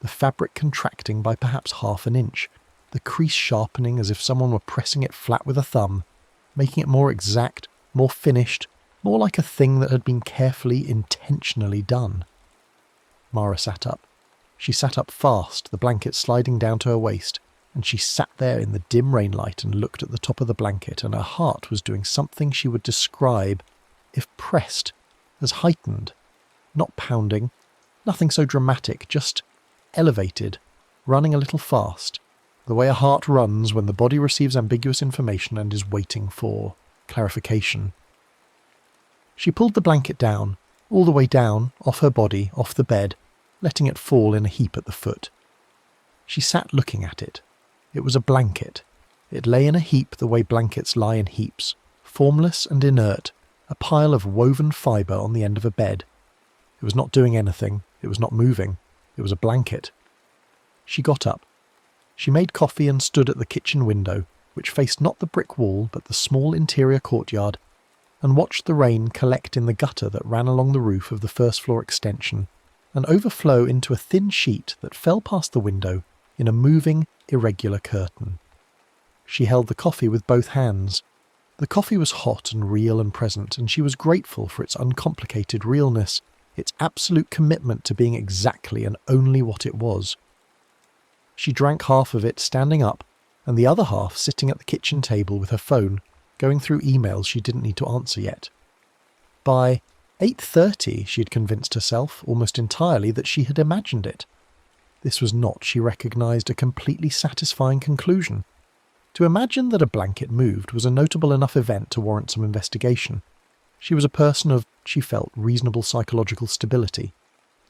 the fabric contracting by perhaps half an inch, the crease sharpening as if someone were pressing it flat with a thumb, making it more exact, more finished, more like a thing that had been carefully, intentionally done. Mara sat up. She sat up fast, the blanket sliding down to her waist, and she sat there in the dim rainlight and looked at the top of the blanket, and her heart was doing something she would describe, if pressed, as heightened. Not pounding, nothing so dramatic, just elevated, running a little fast, the way a heart runs when the body receives ambiguous information and is waiting for clarification. She pulled the blanket down, all the way down, off her body, off the bed, letting it fall in a heap at the foot. She sat looking at it. It was a blanket. It lay in a heap the way blankets lie in heaps, formless and inert, a pile of woven fibre on the end of a bed. It was not doing anything. It was not moving. It was a blanket. She got up. She made coffee and stood at the kitchen window, which faced not the brick wall but the small interior courtyard, and watched the rain collect in the gutter that ran along the roof of the first-floor extension and overflow into a thin sheet that fell past the window in a moving, irregular curtain. She held the coffee with both hands. The coffee was hot and real and present, and she was grateful for its uncomplicated realness, its absolute commitment to being exactly and only what it was. She drank half of it standing up, and the other half sitting at the kitchen table with her phone, going through emails she didn't need to answer yet. By 8:30 she had convinced herself, almost entirely, that she had imagined it. This was not, she recognised, a completely satisfying conclusion. To imagine that a blanket moved was a notable enough event to warrant some investigation. She was a person of, she felt, reasonable psychological stability.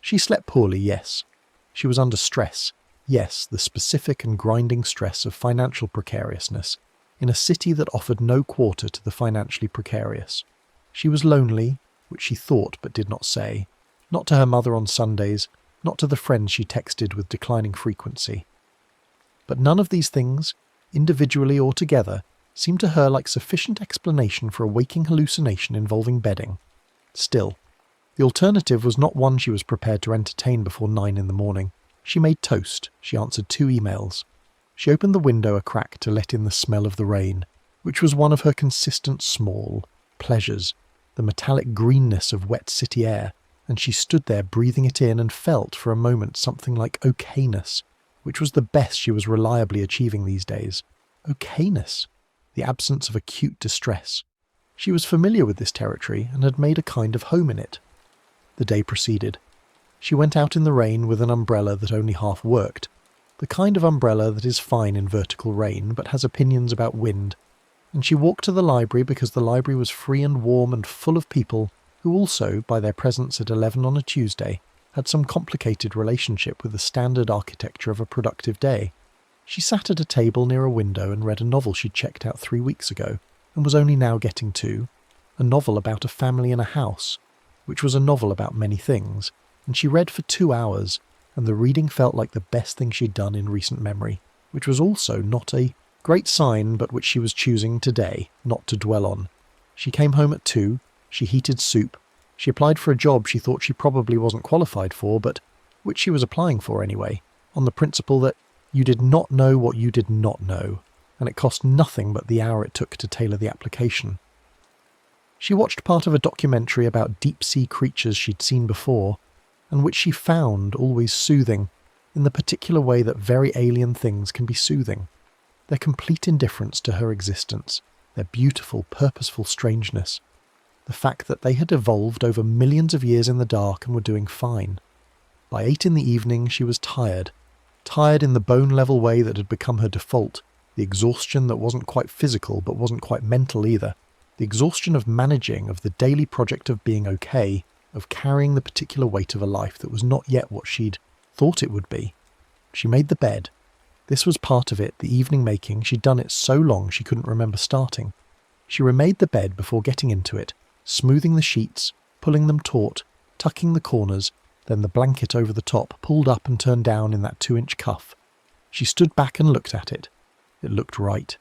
She slept poorly, yes. She was under stress, yes, the specific and grinding stress of financial precariousness. in a city that offered no quarter to the financially precarious. She was lonely, which she thought but did not say, not to her mother on Sundays, not to the friends she texted with declining frequency. But none of these things, individually or together, seemed to her like sufficient explanation for a waking hallucination involving bedding. Still, the alternative was not one she was prepared to entertain before 9 in the morning. She made toast. She answered 2 emails. She opened the window a crack to let in the smell of the rain, which was one of her consistent small pleasures, the metallic greenness of wet city air, and she stood there breathing it in and felt for a moment something like okayness, which was the best she was reliably achieving these days. Okayness, the absence of acute distress. She was familiar with this territory and had made a kind of home in it. The day proceeded. She went out in the rain with an umbrella that only half worked, the kind of umbrella that is fine in vertical rain but has opinions about wind, and she walked to the library because the library was free and warm and full of people who also, by their presence at 11 on a Tuesday, had some complicated relationship with the standard architecture of a productive day. She sat at a table near a window and read a novel she'd checked out 3 weeks ago, and was only now getting to, a novel about a family in a house, which was a novel about many things, and she read for 2 hours, and the reading felt like the best thing she'd done in recent memory, which was also not a great sign, but which she was choosing today not to dwell on. She came home at 2, she heated soup, she applied for a job she thought she probably wasn't qualified for, but which she was applying for anyway, on the principle that you did not know what you did not know, and it cost nothing but the hour it took to tailor the application. She watched part of a documentary about deep-sea creatures she'd seen before, and which she found always soothing, in the particular way that very alien things can be soothing. Their complete indifference to her existence, their beautiful, purposeful strangeness, the fact that they had evolved over millions of years in the dark and were doing fine. By 8 in the evening she was tired in the bone-level way that had become her default, the exhaustion that wasn't quite physical but wasn't quite mental either, the exhaustion of managing, of the daily project of being okay, of carrying the particular weight of a life that was not yet what she'd thought it would be. She made the bed. This was part of it, the evening making. She'd done it so long she couldn't remember starting. She remade the bed before getting into it, smoothing the sheets, pulling them taut, tucking the corners, then the blanket over the top pulled up and turned down in that 2-inch cuff. She stood back and looked at it. It looked right.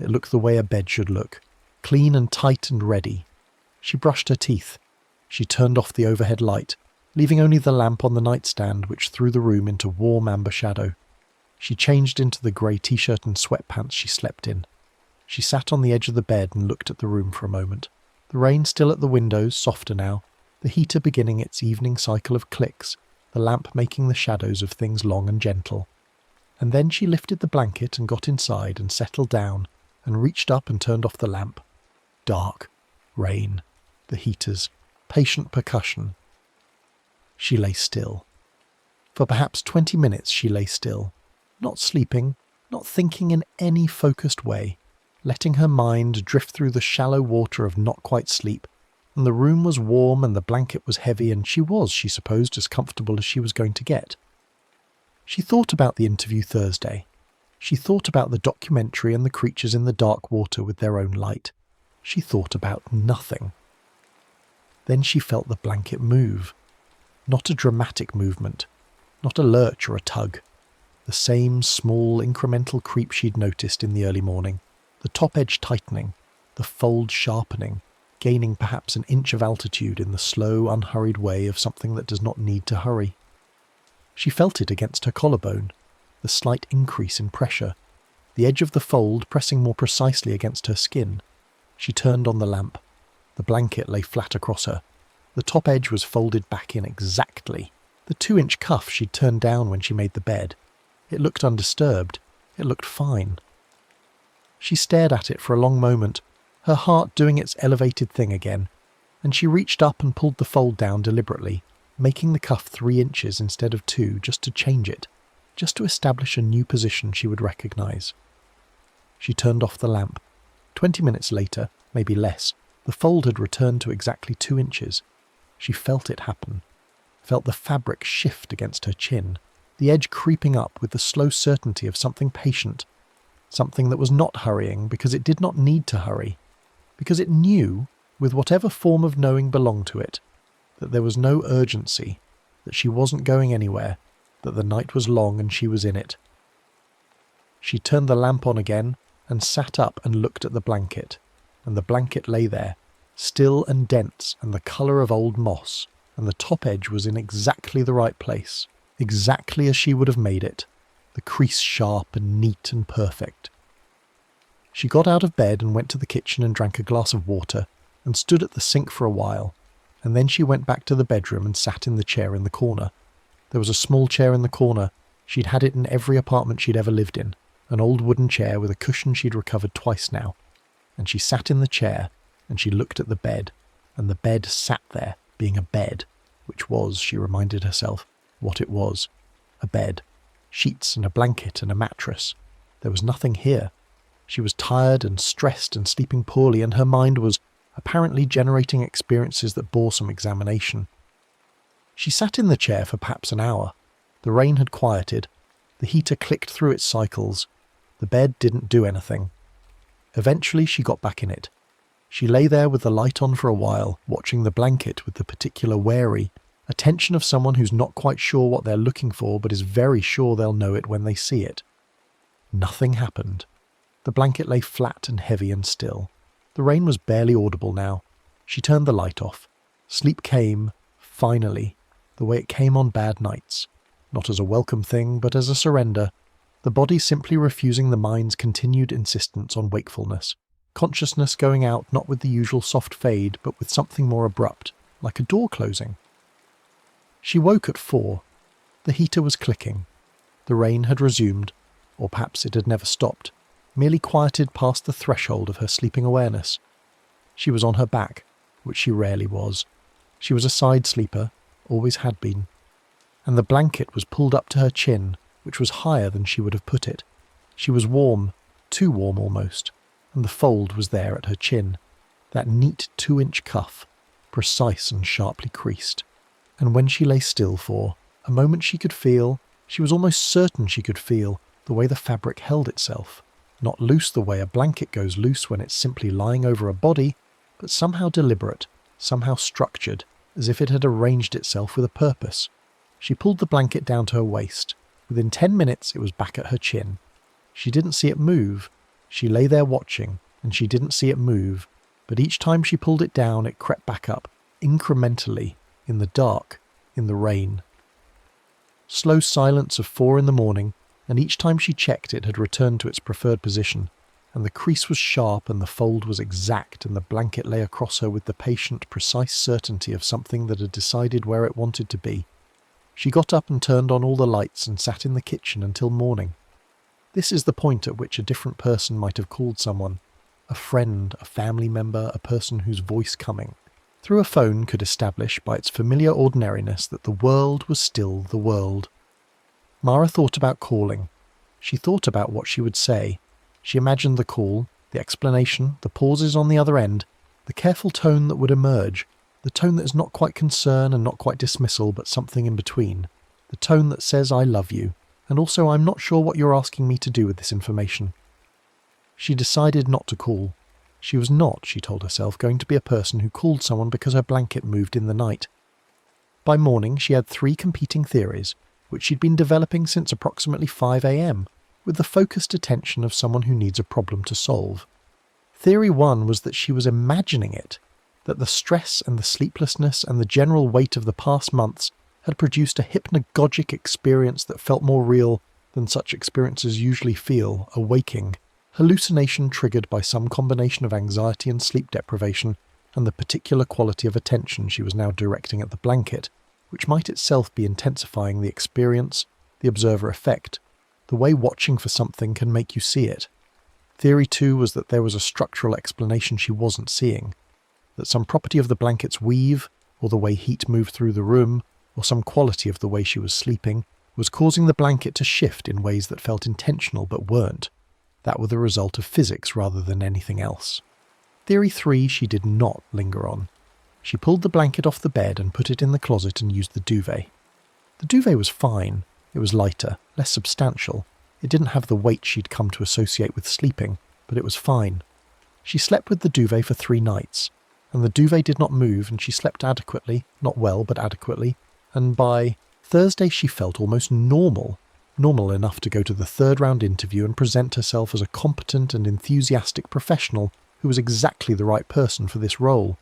It looked the way a bed should look, clean and tight and ready. She brushed her teeth. She turned off the overhead light, leaving only the lamp on the nightstand which threw the room into warm amber shadow. She changed into the grey t-shirt and sweatpants she slept in. She sat on the edge of the bed and looked at the room for a moment. The rain still at the windows, softer now, the heater beginning its evening cycle of clicks, the lamp making the shadows of things long and gentle. And then she lifted the blanket and got inside and settled down and reached up and turned off the lamp. Dark, rain, the heaters, patient percussion. She lay still. For perhaps 20 minutes she lay still, not sleeping, not thinking in any focused way, letting her mind drift through the shallow water of not quite sleep, and the room was warm and the blanket was heavy and she supposed, as comfortable as she was going to get. She thought about the interview Thursday. She thought about the documentary and the creatures in the dark water with their own light. She thought about nothing. Then she felt the blanket move. Not a dramatic movement, not a lurch or a tug. The same small incremental creep she'd noticed in the early morning, the top edge tightening, the fold sharpening, gaining perhaps an inch of altitude in the slow, unhurried way of something that does not need to hurry. She felt it against her collarbone, the slight increase in pressure, the edge of the fold pressing more precisely against her skin. She turned on the lamp. The blanket lay flat across her. The top edge was folded back in exactly. The 2-inch cuff she'd turned down when she made the bed. It looked undisturbed. It looked fine. She stared at it for a long moment, her heart doing its elevated thing again, and she reached up and pulled the fold down deliberately, making the cuff 3 inches instead of 2 just to change it, just to establish a new position she would recognise. She turned off the lamp. 20 minutes later, maybe less, the fold had returned to exactly 2 inches. She felt it happen, felt the fabric shift against her chin, the edge creeping up with the slow certainty of something patient. something that was not hurrying because it did not need to hurry, because it knew, with whatever form of knowing belonged to it, that there was no urgency, that she wasn't going anywhere, that the night was long and she was in it. She turned the lamp on again and sat up and looked at the blanket, and the blanket lay there, still and dense and the colour of old moss, and the top edge was in exactly the right place, exactly as she would have made it, the crease sharp and neat and perfect. She got out of bed and went to the kitchen and drank a glass of water and stood at the sink for a while, and then she went back to the bedroom and sat in the chair in the corner. There was a small chair in the corner. She'd had it in every apartment she'd ever lived in, an old wooden chair with a cushion she'd recovered twice now. And she sat in the chair, and she looked at the bed, and the bed sat there, being a bed, which was, she reminded herself, what it was. A bed. Sheets and a blanket and a mattress. There was nothing here. She was tired and stressed and sleeping poorly, and her mind was apparently generating experiences that bore some examination. She sat in the chair for perhaps an hour. The rain had quieted. The heater clicked through its cycles. The bed didn't do anything. Eventually she got back in it. She lay there with the light on for a while, watching the blanket with the particular wary attention of someone who's not quite sure what they're looking for but is very sure they'll know it when they see it. Nothing happened. The blanket lay flat and heavy and still. The rain was barely audible now. She turned the light off. Sleep came, finally, the way it came on bad nights. Not as a welcome thing, but as a surrender. The body simply refusing the mind's continued insistence on wakefulness. Consciousness going out not with the usual soft fade, but with something more abrupt, like a door closing. She woke at 4. The heater was clicking. The rain had resumed, or perhaps it had never stopped, merely quieted past the threshold of her sleeping awareness. She was on her back, which she rarely was. She was a side sleeper, always had been. And the blanket was pulled up to her chin, which was higher than she would have put it. She was warm, too warm almost, and the fold was there at her chin, that neat 2-inch cuff, precise and sharply creased. And when she lay still for a moment she could feel, she was almost certain she could feel, the way the fabric held itself. Not loose the way a blanket goes loose when it's simply lying over a body, but somehow deliberate, somehow structured, as if it had arranged itself with a purpose. She pulled the blanket down to her waist. Within 10 minutes it was back at her chin. She didn't see it move. She lay there watching, and she didn't see it move, but each time she pulled it down it crept back up, incrementally, in the dark, in the rain. Slow silence of 4 in the morning, and each time she checked it had returned to its preferred position, and the crease was sharp and the fold was exact and the blanket lay across her with the patient, precise certainty of something that had decided where it wanted to be. She got up and turned on all the lights and sat in the kitchen until morning. This is the point at which a different person might have called someone, a friend, a family member, a person whose voice coming through a phone could establish by its familiar ordinariness that the world was still the world. Mara thought about calling. She thought about what she would say. She imagined the call, the explanation, the pauses on the other end, the careful tone that would emerge, the tone that is not quite concern and not quite dismissal, but something in between, the tone that says I love you, and also I'm not sure what you're asking me to do with this information. She decided not to call. She was not, she told herself, going to be a person who called someone because her blanket moved in the night. By morning she had 3 competing theories, which she'd been developing since approximately 5 a.m, with the focused attention of someone who needs a problem to solve. Theory 1 was that she was imagining it, that the stress and the sleeplessness and the general weight of the past months had produced a hypnagogic experience that felt more real than such experiences usually feel, a waking, hallucination triggered by some combination of anxiety and sleep deprivation and the particular quality of attention she was now directing at the blanket, which might itself be intensifying the experience, the observer effect, the way watching for something can make you see it. Theory 2 was that there was a structural explanation she wasn't seeing, that some property of the blanket's weave, or the way heat moved through the room, or some quality of the way she was sleeping, was causing the blanket to shift in ways that felt intentional but weren't. That were the result of physics rather than anything else. Theory 3 she did not linger on. She pulled the blanket off the bed and put it in the closet and used the duvet. The duvet was fine. It was lighter, less substantial. It didn't have the weight she'd come to associate with sleeping, but it was fine. She slept with the duvet for 3 nights, and the duvet did not move, and she slept adequately, not well, but adequately, and by Thursday she felt almost normal enough to go to the 3rd round interview and present herself as a competent and enthusiastic professional who was exactly the right person for this role.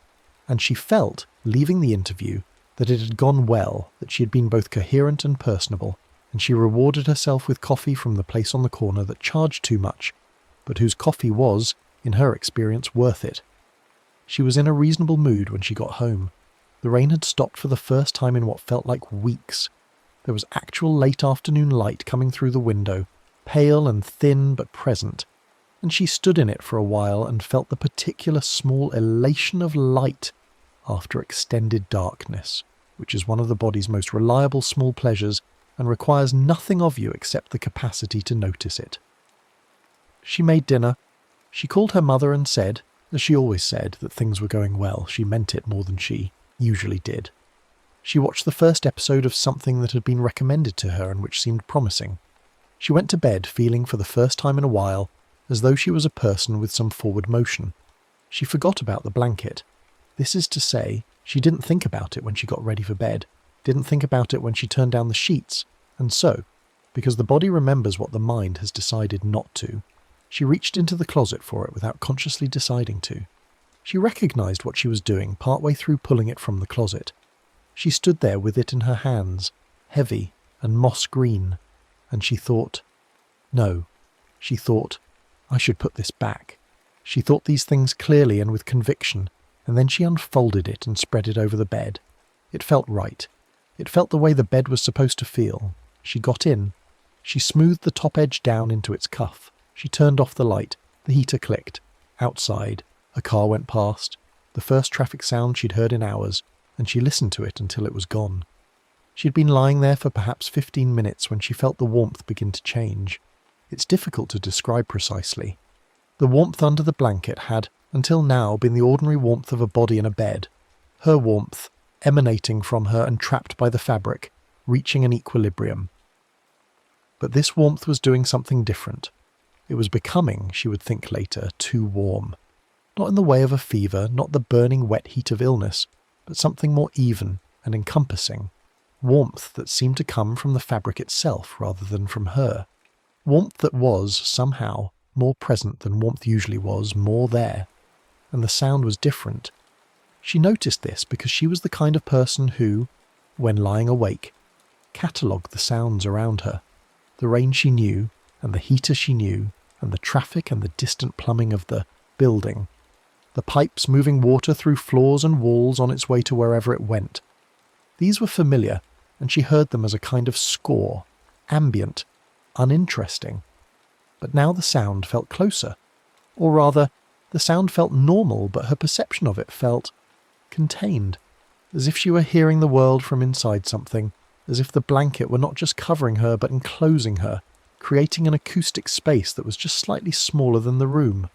And she felt, leaving the interview, that it had gone well, that she had been both coherent and personable, and she rewarded herself with coffee from the place on the corner that charged too much, but whose coffee was, in her experience, worth it. She was in a reasonable mood when she got home. The rain had stopped for the first time in what felt like weeks. There was actual late afternoon light coming through the window, pale and thin but present, and she stood in it for a while and felt the particular small elation of light after extended darkness, which is one of the body's most reliable small pleasures and requires nothing of you except the capacity to notice it. She made dinner. She called her mother and said, as she always said, that things were going well. She meant it more than she usually did. She watched the first episode of something that had been recommended to her and which seemed promising. She went to bed feeling for the first time in a while as though she was a person with some forward motion. She forgot about the blanket. This is to say, she didn't think about it when she got ready for bed, didn't think about it when she turned down the sheets, and so, because the body remembers what the mind has decided not to, she reached into the closet for it without consciously deciding to. She recognized what she was doing partway through pulling it from the closet. She stood there with it in her hands, heavy and moss green, and she thought, no, she thought, I should put this back. She thought these things clearly and with conviction, and then she unfolded it and spread it over the bed. It felt right. It felt the way the bed was supposed to feel. She got in. She smoothed the top edge down into its cuff. She turned off the light. The heater clicked. Outside, a car went past, the first traffic sound she'd heard in hours, and she listened to it until it was gone. She'd been lying there for perhaps 15 minutes when she felt the warmth begin to change. It's difficult to describe precisely. The warmth under the blanket had, until now, been the ordinary warmth of a body in a bed. Her warmth, emanating from her and trapped by the fabric, reaching an equilibrium. But this warmth was doing something different. It was becoming, she would think later, too warm. Not in the way of a fever, not the burning wet heat of illness, but something more even and encompassing. Warmth that seemed to come from the fabric itself rather than from her. Warmth that was, somehow, more present than warmth usually was, more there. And the sound was different. She noticed this because she was the kind of person who, when lying awake, catalogued the sounds around her. The rain she knew, and the heater she knew, and the traffic and the distant plumbing of the building. The pipes moving water through floors and walls on its way to wherever it went. These were familiar, and she heard them as a kind of score, ambient, uninteresting. But now the sound felt closer. Or rather, the sound felt normal, but her perception of it felt contained, as if she were hearing the world from inside something, as if the blanket were not just covering her but enclosing her, creating an acoustic space that was just slightly smaller than the room.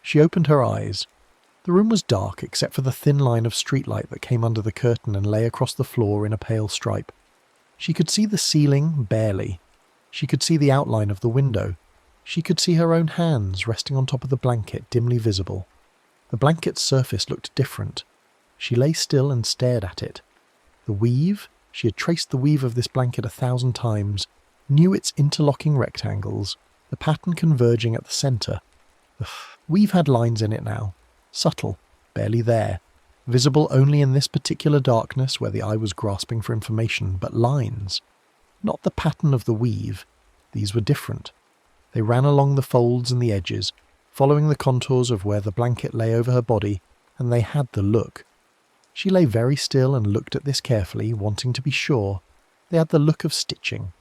She opened her eyes. The room was dark except for the thin line of streetlight that came under the curtain and lay across the floor in a pale stripe. She could see the ceiling barely. She could see the outline of the window. She could see her own hands resting on top of the blanket, dimly visible. The blanket's surface looked different. She lay still and stared at it. The weave, she had traced the weave of this blanket 1,000 times, knew its interlocking rectangles, the pattern converging at the centre. The weave had lines in it now, subtle, barely there, visible only in this particular darkness where the eye was grasping for information, but lines. Not the pattern of the weave. These were different. They ran along the folds and the edges, following the contours of where the blanket lay over her body, and they had the look. She lay very still and looked at this carefully, wanting to be sure. They had the look of stitching,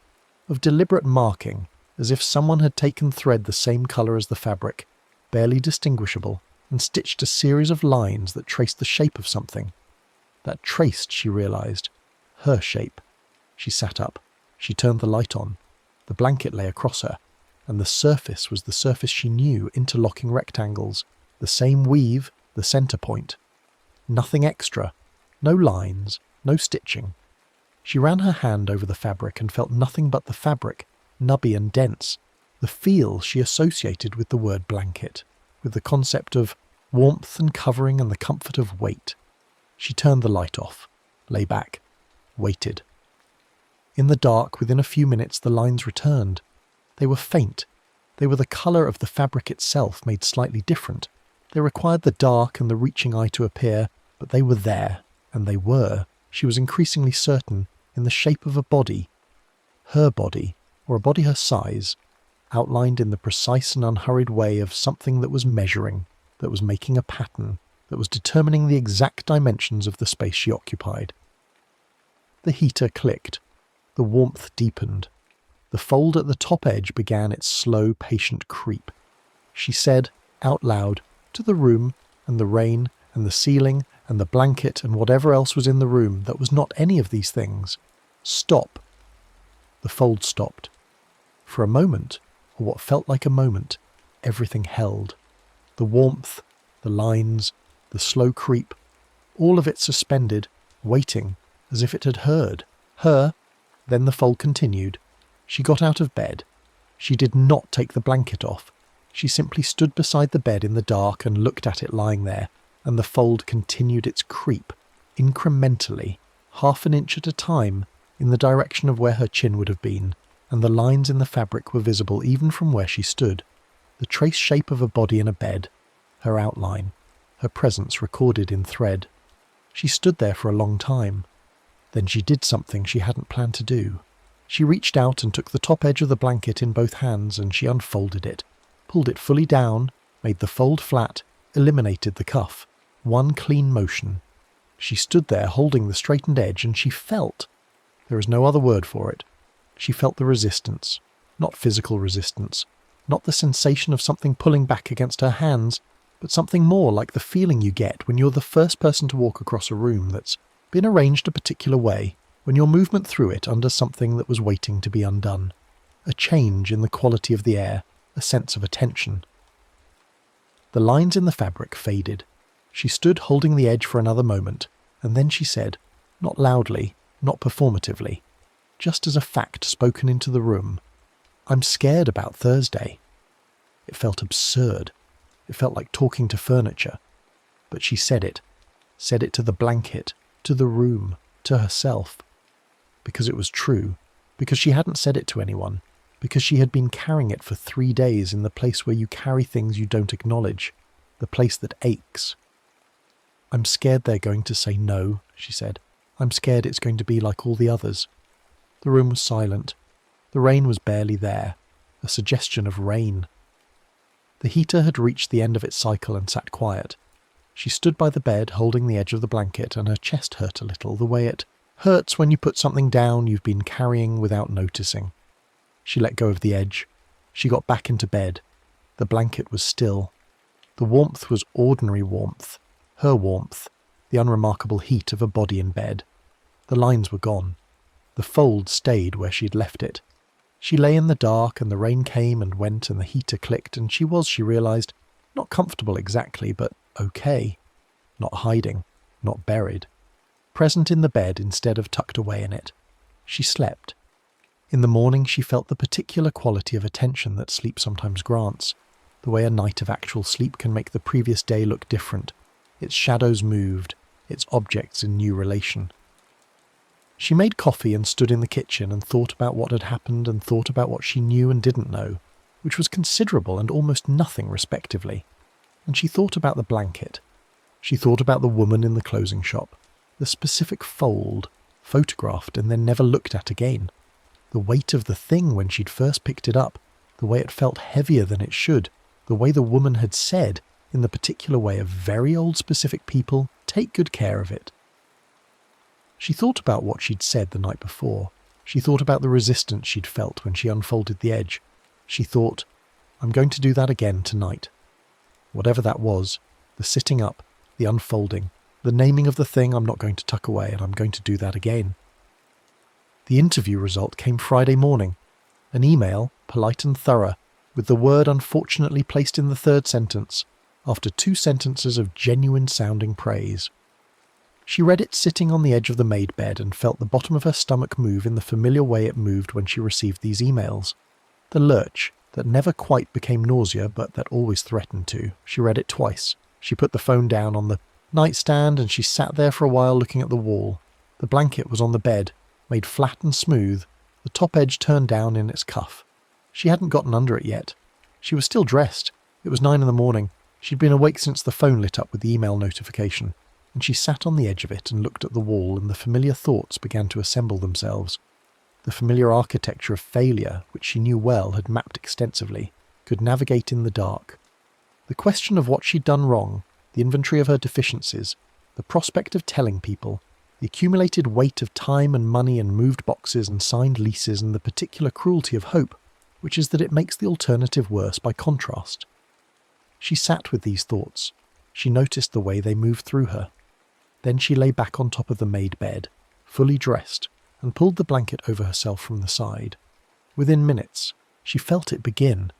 of deliberate marking, as if someone had taken thread the same colour as the fabric, barely distinguishable, and stitched a series of lines that traced the shape of something. That traced, she realised, her shape. She sat up. She turned the light on. The blanket lay across her, and the surface was the surface she knew, interlocking rectangles, the same weave, the centre point. Nothing extra, no lines, no stitching. She ran her hand over the fabric and felt nothing but the fabric, nubby and dense, the feel she associated with the word blanket, with the concept of warmth and covering and the comfort of weight. She turned the light off, lay back, waited. In the dark, within a few minutes, the lines returned. They were faint. They were the colour of the fabric itself, made slightly different. They required the dark and the reaching eye to appear, but they were there, and they were, she was increasingly certain, in the shape of a body. Her body, or a body her size, outlined in the precise and unhurried way of something that was measuring, that was making a pattern, that was determining the exact dimensions of the space she occupied. The heater clicked. The warmth deepened. The fold at the top edge began its slow, patient creep. She said, out loud, to the room, and the rain, and the ceiling, and the blanket, and whatever else was in the room that was not any of these things, "Stop." The fold stopped. For a moment, or what felt like a moment, everything held. The warmth, the lines, the slow creep, all of it suspended, waiting, as if it had heard. Her. Then the fold continued. She got out of bed. She did not take the blanket off. She simply stood beside the bed in the dark and looked at it lying there, and the fold continued its creep, incrementally, half an inch at a time, in the direction of where her chin would have been, and the lines in the fabric were visible even from where she stood. The trace shape of a body in a bed, her outline, her presence recorded in thread. She stood there for a long time. Then she did something she hadn't planned to do. She reached out and took the top edge of the blanket in both hands, and she unfolded it, pulled it fully down, made the fold flat, eliminated the cuff. One clean motion. She stood there holding the straightened edge, and she felt. There is no other word for it. She felt the resistance. Not physical resistance. Not the sensation of something pulling back against her hands, but something more like the feeling you get when you're the first person to walk across a room that's been arranged a particular way, when your movement through it under something that was waiting to be undone. A change in the quality of the air, a sense of attention. The lines in the fabric faded. She stood holding the edge for another moment, and then she said, not loudly, not performatively, just as a fact spoken into the room, "I'm scared about Thursday." It felt absurd. It felt like talking to furniture. But she said it to the blanket, to the room, to herself. Because it was true, because she hadn't said it to anyone, because she had been carrying it for 3 days in the place where you carry things you don't acknowledge, the place that aches. "I'm scared they're going to say no," she said. "I'm scared it's going to be like all the others." The room was silent. The rain was barely there, a suggestion of rain. The heater had reached the end of its cycle and sat quiet. She stood by the bed holding the edge of the blanket, and her chest hurt a little, the way it hurts when you put something down you've been carrying without noticing. She let go of the edge. She got back into bed. The blanket was still. The warmth was ordinary warmth. Her warmth. The unremarkable heat of a body in bed. The lines were gone. The fold stayed where she'd left it. She lay in the dark, and the rain came and went, and the heater clicked, and she was, she realised, not comfortable exactly, but okay. Not hiding. Not buried. Present in the bed instead of tucked away in it. She slept. In the morning she felt the particular quality of attention that sleep sometimes grants, the way a night of actual sleep can make the previous day look different, its shadows moved, its objects in new relation. She made coffee and stood in the kitchen and thought about what had happened and thought about what she knew and didn't know, which was considerable and almost nothing respectively. And she thought about the blanket. She thought about the woman in the closing shop, the specific fold, photographed and then never looked at again. The weight of the thing when she'd first picked it up, the way it felt heavier than it should, the way the woman had said, in the particular way of very old specific people, take good care of it. She thought about what she'd said the night before. She thought about the resistance she'd felt when she unfolded the edge. She thought, I'm going to do that again tonight. Whatever that was, the sitting up, the unfolding, the naming of the thing I'm not going to tuck away, and I'm going to do that again. The interview result came Friday morning. An email, polite and thorough, with the word unfortunately placed in the third sentence, after 2 sentences of genuine-sounding praise. She read it sitting on the edge of the made bed and felt the bottom of her stomach move in the familiar way it moved when she received these emails. The lurch that never quite became nausea but that always threatened to. She read it twice. She put the phone down on the nightstand and she sat there for a while looking at the wall. The blanket was on the bed, made flat and smooth, the top edge turned down in its cuff. She hadn't gotten under it yet. She was still dressed. It was 9 a.m. She'd been awake since the phone lit up with the email notification, and she sat on the edge of it and looked at the wall, and the familiar thoughts began to assemble themselves. The familiar architecture of failure, which she knew well, had mapped extensively, could navigate in the dark. The question of what she'd done wrong, the inventory of her deficiencies, the prospect of telling people, the accumulated weight of time and money and moved boxes and signed leases, and the particular cruelty of hope, which is that it makes the alternative worse by contrast. She sat with these thoughts. She noticed the way they moved through her. Then she lay back on top of the made bed, fully dressed, and pulled the blanket over herself from the side. Within minutes, she felt it begin,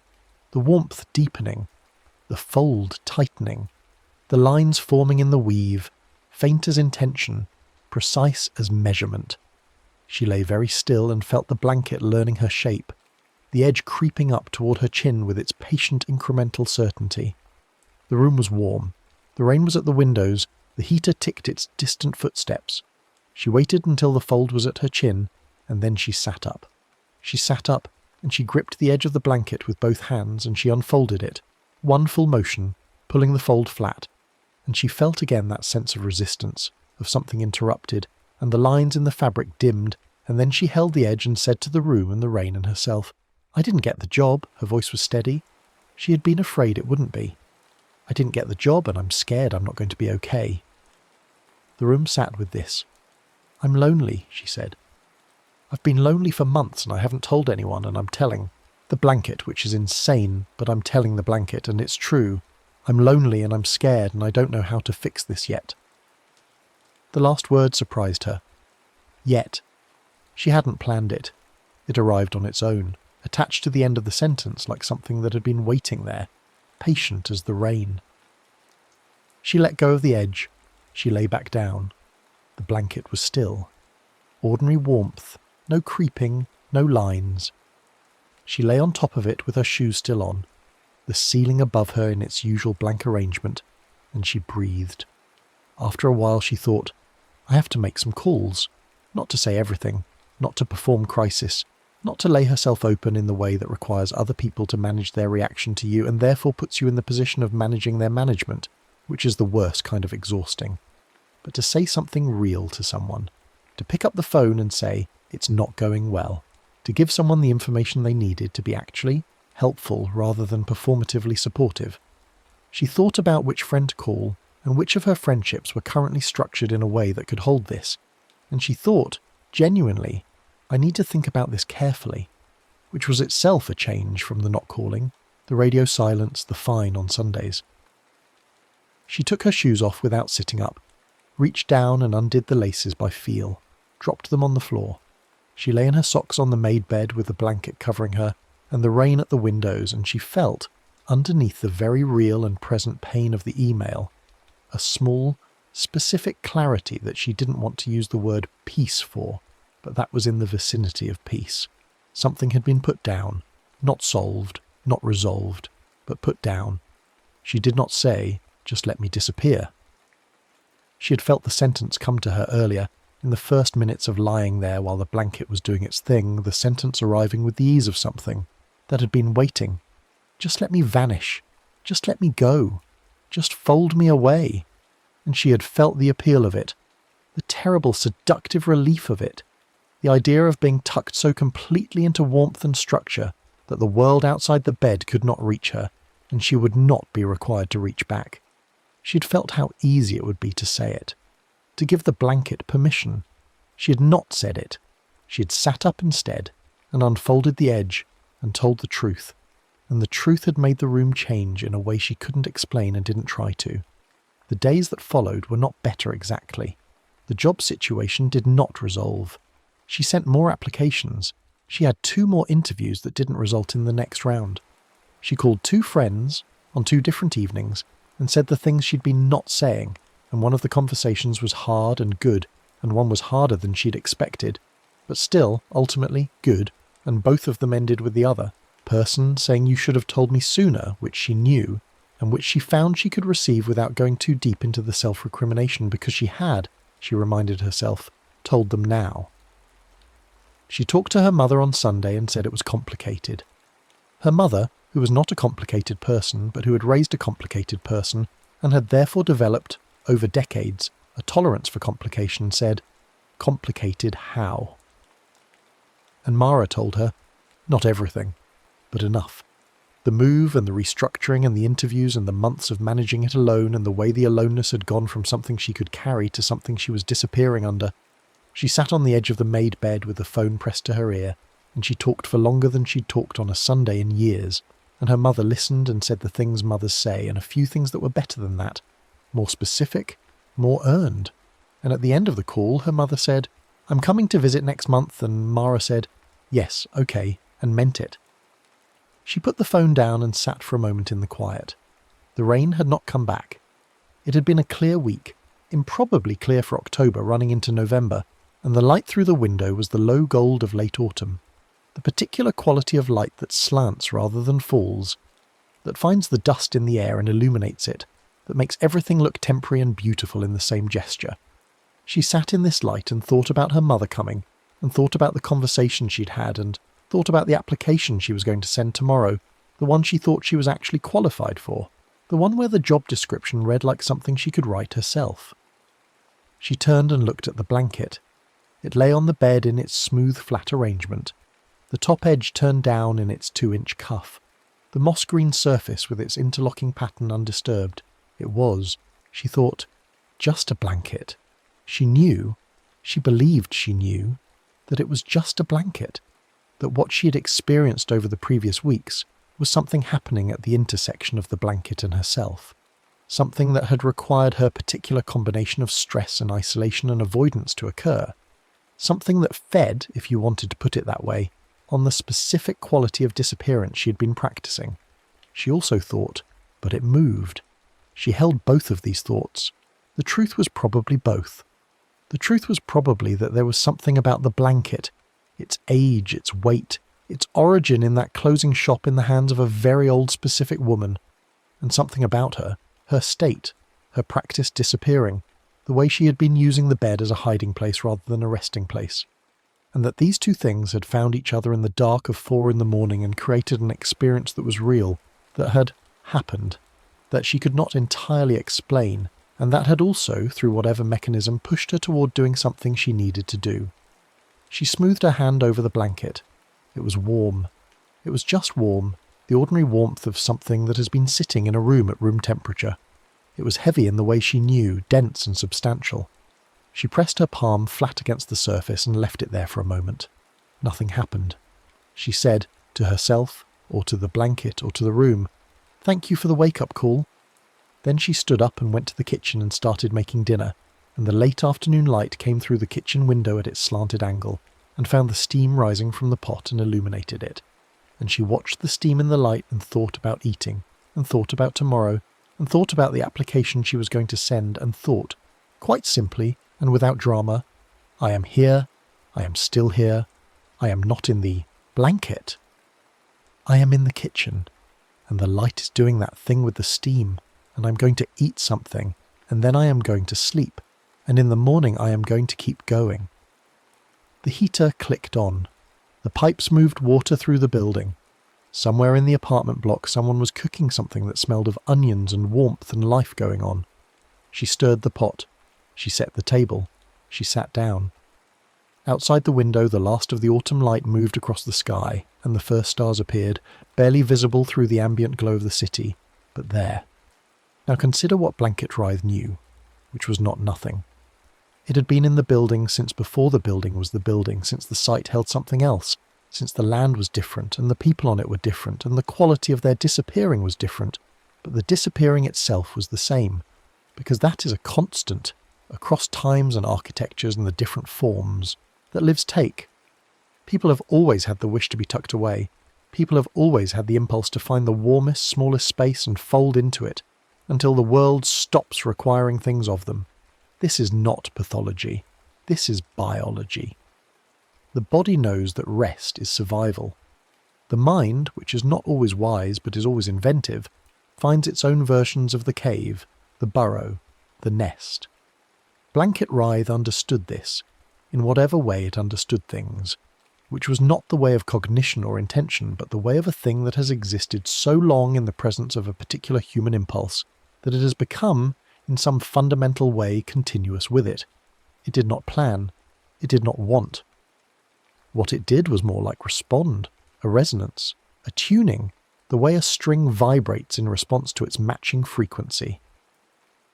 the warmth deepening, the fold tightening, the lines forming in the weave, faint as intention, precise as measurement. She lay very still and felt the blanket learning her shape, the edge creeping up toward her chin with its patient incremental certainty. The room was warm. The rain was at the windows, the heater ticked its distant footsteps. She waited until the fold was at her chin, and then she sat up. She sat up, and she gripped the edge of the blanket with both hands, and she unfolded it, one full motion, pulling the fold flat, and she felt again that sense of resistance, of something interrupted, and the lines in the fabric dimmed, and then she held the edge and said to the room and the rain and herself, "I didn't get the job." Her voice was steady. She had been afraid it wouldn't be. "I didn't get the job, and I'm scared I'm not going to be okay." The room sat with this. "I'm lonely," she said. "I've been lonely for months and I haven't told anyone, and I'm telling. The blanket, which is insane, but I'm telling the blanket, and it's true. I'm lonely and I'm scared and I don't know how to fix this yet." The last word surprised her. Yet. She hadn't planned it. It arrived on its own, attached to the end of the sentence like something that had been waiting there, patient as the rain. She let go of the edge. She lay back down. The blanket was still. Ordinary warmth, no creeping, no lines. She lay on top of it with her shoes still on, the ceiling above her in its usual blank arrangement, and she breathed. After a while she thought, "I have to make some calls, not to say everything, not to perform crisis, not to lay herself open in the way that requires other people to manage their reaction to you and therefore puts you in the position of managing their management, which is the worst kind of exhausting. But to say something real to someone, to pick up the phone and say, it's not going well, to give someone the information they needed to be actually helpful rather than performatively supportive. She thought about which friend to call and which of her friendships were currently structured in a way that could hold this, and she thought, genuinely, I need to think about this carefully, which was itself a change from the not calling, the radio silence, the fine on Sundays. She took her shoes off without sitting up, reached down and undid the laces by feel, dropped them on the floor. She lay in her socks on the made bed with the blanket covering her and the rain at the windows, and she felt, underneath the very real and present pain of the email, a small, specific clarity that she didn't want to use the word peace for, but that was in the vicinity of peace. Something had been put down, not solved, not resolved, but put down. She did not say, just let me disappear. She had felt the sentence come to her earlier, in the first minutes of lying there while the blanket was doing its thing, the sentence arriving with the ease of something that had been waiting. Just let me vanish. Just let me go. Just fold me away. And she had felt the appeal of it, the terrible seductive relief of it, the idea of being tucked so completely into warmth and structure that the world outside the bed could not reach her, and she would not be required to reach back. She had felt how easy it would be to say it, to give the blanket permission. She had not said it. She had sat up instead and unfolded the edge and told the truth, and the truth had made the room change in a way she couldn't explain and didn't try to. The days that followed were not better exactly. The job situation did not resolve. She sent more applications. She had 2 more interviews that didn't result in the next round. She called 2 friends on 2 different evenings and said the things she'd been not saying, and one of the conversations was hard and good, and one was harder than she'd expected, but still, ultimately, good, and both of them ended with the other, person saying you should have told me sooner, which she knew, and which she found she could receive without going too deep into the self-recrimination because she had, she reminded herself, told them now. She talked to her mother on Sunday and said it was complicated. Her mother, who was not a complicated person, but who had raised a complicated person, and had therefore developed, over decades, a tolerance for complication, said, "Complicated how?" And Mara told her, not everything, but enough. The move and the restructuring and the interviews and the months of managing it alone and the way the aloneness had gone from something she could carry to something she was disappearing under. She sat on the edge of the made bed with the phone pressed to her ear, and she talked for longer than she'd talked on a Sunday in years, and her mother listened and said the things mothers say, and a few things that were better than that, more specific, more earned. And at the end of the call, her mother said, "I'm coming to visit next month," and Mara said, "Yes, okay," and meant it. She put the phone down and sat for a moment in the quiet. The rain had not come back. It had been a clear week, improbably clear for October running into November, and the light through the window was the low gold of late autumn, the particular quality of light that slants rather than falls, that finds the dust in the air and illuminates it, that makes everything look temporary and beautiful in the same gesture. She sat in this light and thought about her mother coming, and thought about the conversation she'd had, and thought about the application she was going to send tomorrow, the one she thought she was actually qualified for, the one where the job description read like something she could write herself. She turned and looked at the blanket. It lay on the bed in its smooth, flat arrangement, the top edge turned down in its 2-inch cuff, the moss-green surface with its interlocking pattern undisturbed. It was, she thought, just a blanket. She knew, she believed she knew, that it was just a blanket, that what she had experienced over the previous weeks was something happening at the intersection of the blanket and herself, something that had required her particular combination of stress and isolation and avoidance to occur, something that fed, if you wanted to put it that way, on the specific quality of disappearance she had been practicing. She also thought, but it moved. She held both of these thoughts. The truth was probably both. The truth was probably that there was something about the blanket, its age, its weight, its origin in that closing shop in the hands of a very old specific woman, and something about her, her state, her practice disappearing, the way she had been using the bed as a hiding place rather than a resting place, and that these two things had found each other in the dark of 4 a.m. and created an experience that was real, that had happened, that she could not entirely explain, and that had also, through whatever mechanism, pushed her toward doing something she needed to do. She smoothed her hand over the blanket. It was warm. It was just warm, the ordinary warmth of something that has been sitting in a room at room temperature. It was heavy in the way she knew, dense and substantial. She pressed her palm flat against the surface and left it there for a moment. Nothing happened. She said, to herself, or to the blanket, or to the room, "Thank you for the wake-up call." Then she stood up and went to the kitchen and started making dinner, and the late afternoon light came through the kitchen window at its slanted angle, and found the steam rising from the pot and illuminated it. And she watched the steam in the light and thought about eating, and thought about tomorrow, and thought about the application she was going to send, and thought, quite simply and without drama, I am here, I am still here, I am not in the blanket. I am in the kitchen, and the light is doing that thing with the steam, and I'm going to eat something, and then I am going to sleep, and in the morning I am going to keep going. The heater clicked on. The pipes moved water through the building. Somewhere in the apartment block someone was cooking something that smelled of onions and warmth and life going on. She stirred the pot. She set the table. She sat down. Outside the window the last of the autumn light moved across the sky, and the first stars appeared, barely visible through the ambient glow of the city, but there. Now consider what Blanket Writhe knew, which was not nothing. It had been in the building since before the building was the building, since the site held something else, since the land was different, and the people on it were different, and the quality of their disappearing was different, but the disappearing itself was the same, because that is a constant, across times and architectures and the different forms, that lives take. People have always had the wish to be tucked away. People have always had the impulse to find the warmest, smallest space and fold into it, until the world stops requiring things of them. This is not pathology. This is biology. The body knows that rest is survival. The mind, which is not always wise but is always inventive, finds its own versions of the cave, the burrow, the nest. Blanket Writhe understood this, in whatever way it understood things, which was not the way of cognition or intention, but the way of a thing that has existed so long in the presence of a particular human impulse that it has become, in some fundamental way, continuous with it. It did not plan. It did not want. What it did was more like respond, a resonance, a tuning, the way a string vibrates in response to its matching frequency.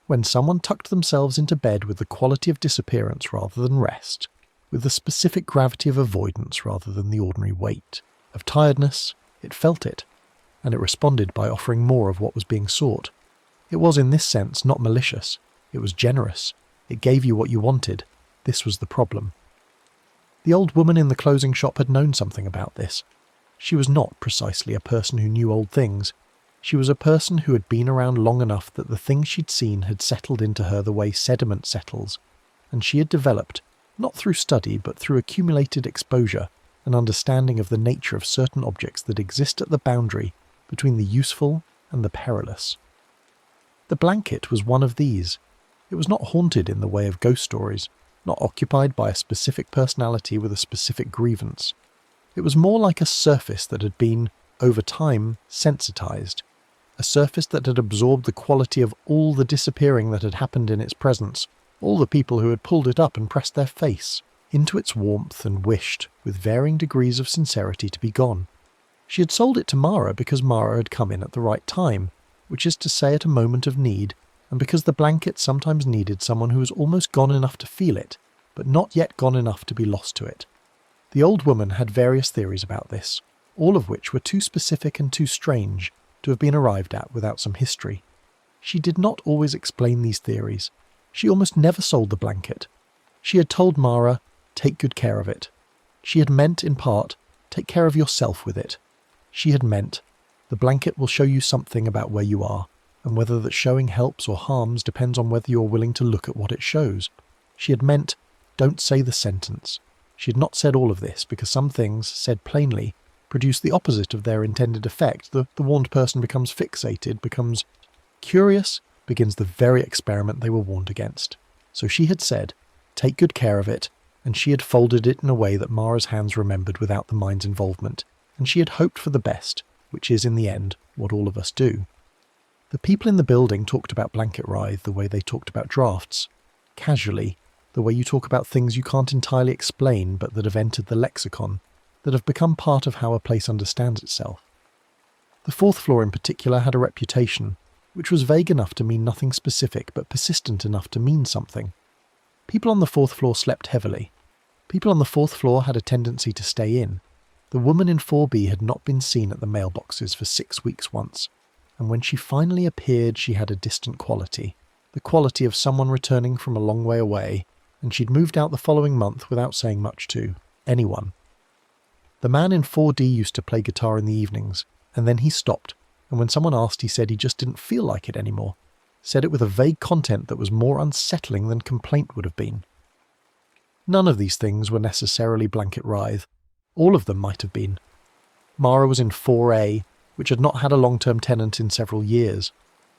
When someone tucked themselves into bed with the quality of disappearance rather than rest, with the specific gravity of avoidance rather than the ordinary weight of tiredness, it felt it, and it responded by offering more of what was being sought. It was in this sense not malicious, it was generous, it gave you what you wanted. This was the problem. The old woman in the closing shop had known something about this. She was not precisely a person who knew old things. She was a person who had been around long enough that the things she'd seen had settled into her the way sediment settles, and she had developed, not through study but through accumulated exposure, an understanding of the nature of certain objects that exist at the boundary between the useful and the perilous. The blanket was one of these. It was not haunted in the way of ghost stories, not occupied by a specific personality with a specific grievance. It was more like a surface that had been, over time, sensitized, a surface that had absorbed the quality of all the disappearing that had happened in its presence, all the people who had pulled it up and pressed their face into its warmth and wished, with varying degrees of sincerity, to be gone. She had sold it to Mara because Mara had come in at the right time, which is to say at a moment of need, and because the blanket sometimes needed someone who was almost gone enough to feel it, but not yet gone enough to be lost to it. The old woman had various theories about this, all of which were too specific and too strange to have been arrived at without some history. She did not always explain these theories. She almost never sold the blanket. She had told Mara, take good care of it. She had meant, in part, take care of yourself with it. She had meant, the blanket will show you something about where you are, and whether that showing helps or harms depends on whether you are willing to look at what it shows. She had meant, don't say the sentence. She had not said all of this because some things, said plainly, produce the opposite of their intended effect. The warned person becomes fixated, becomes curious, begins the very experiment they were warned against. So she had said, take good care of it, and she had folded it in a way that Mara's hands remembered without the mind's involvement, and she had hoped for the best, which is in the end what all of us do. The people in the building talked about Blanket Writhe the way they talked about drafts, casually, the way you talk about things you can't entirely explain but that have entered the lexicon, that have become part of how a place understands itself. The fourth floor in particular had a reputation, which was vague enough to mean nothing specific but persistent enough to mean something. People on the fourth floor slept heavily. People on the fourth floor had a tendency to stay in. The woman in 4B had not been seen at the mailboxes for 6 weeks once, and when she finally appeared she had a distant quality, the quality of someone returning from a long way away, and she'd moved out the following month without saying much to anyone. The man in 4D used to play guitar in the evenings, and then he stopped, and when someone asked he said he just didn't feel like it anymore, said it with a vague content that was more unsettling than complaint would have been. None of these things were necessarily Blanket Writhe. All of them might have been. Mara was in 4A, which had not had a long-term tenant in several years.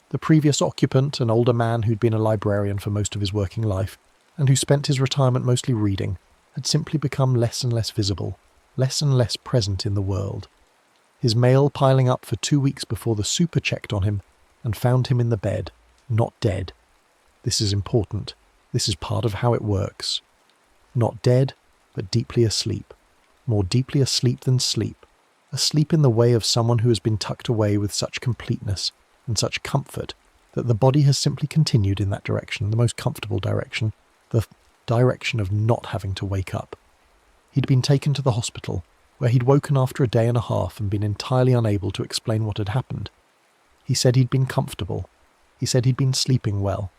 The previous occupant, an older man who'd been a librarian for most of his working life, and who spent his retirement mostly reading, had simply become less and less visible, less and less present in the world. His mail piling up for 2 weeks before the super checked on him and found him in the bed, not dead. This is important. This is part of how it works. Not dead, but deeply asleep. More deeply asleep than sleep. Asleep in the way of someone who has been tucked away with such completeness and such comfort that the body has simply continued in that direction, the most comfortable direction, the direction of not having to wake up. He'd been taken to the hospital, where he'd woken after a day and a half and been entirely unable to explain what had happened. He said he'd been comfortable. He said he'd been sleeping well.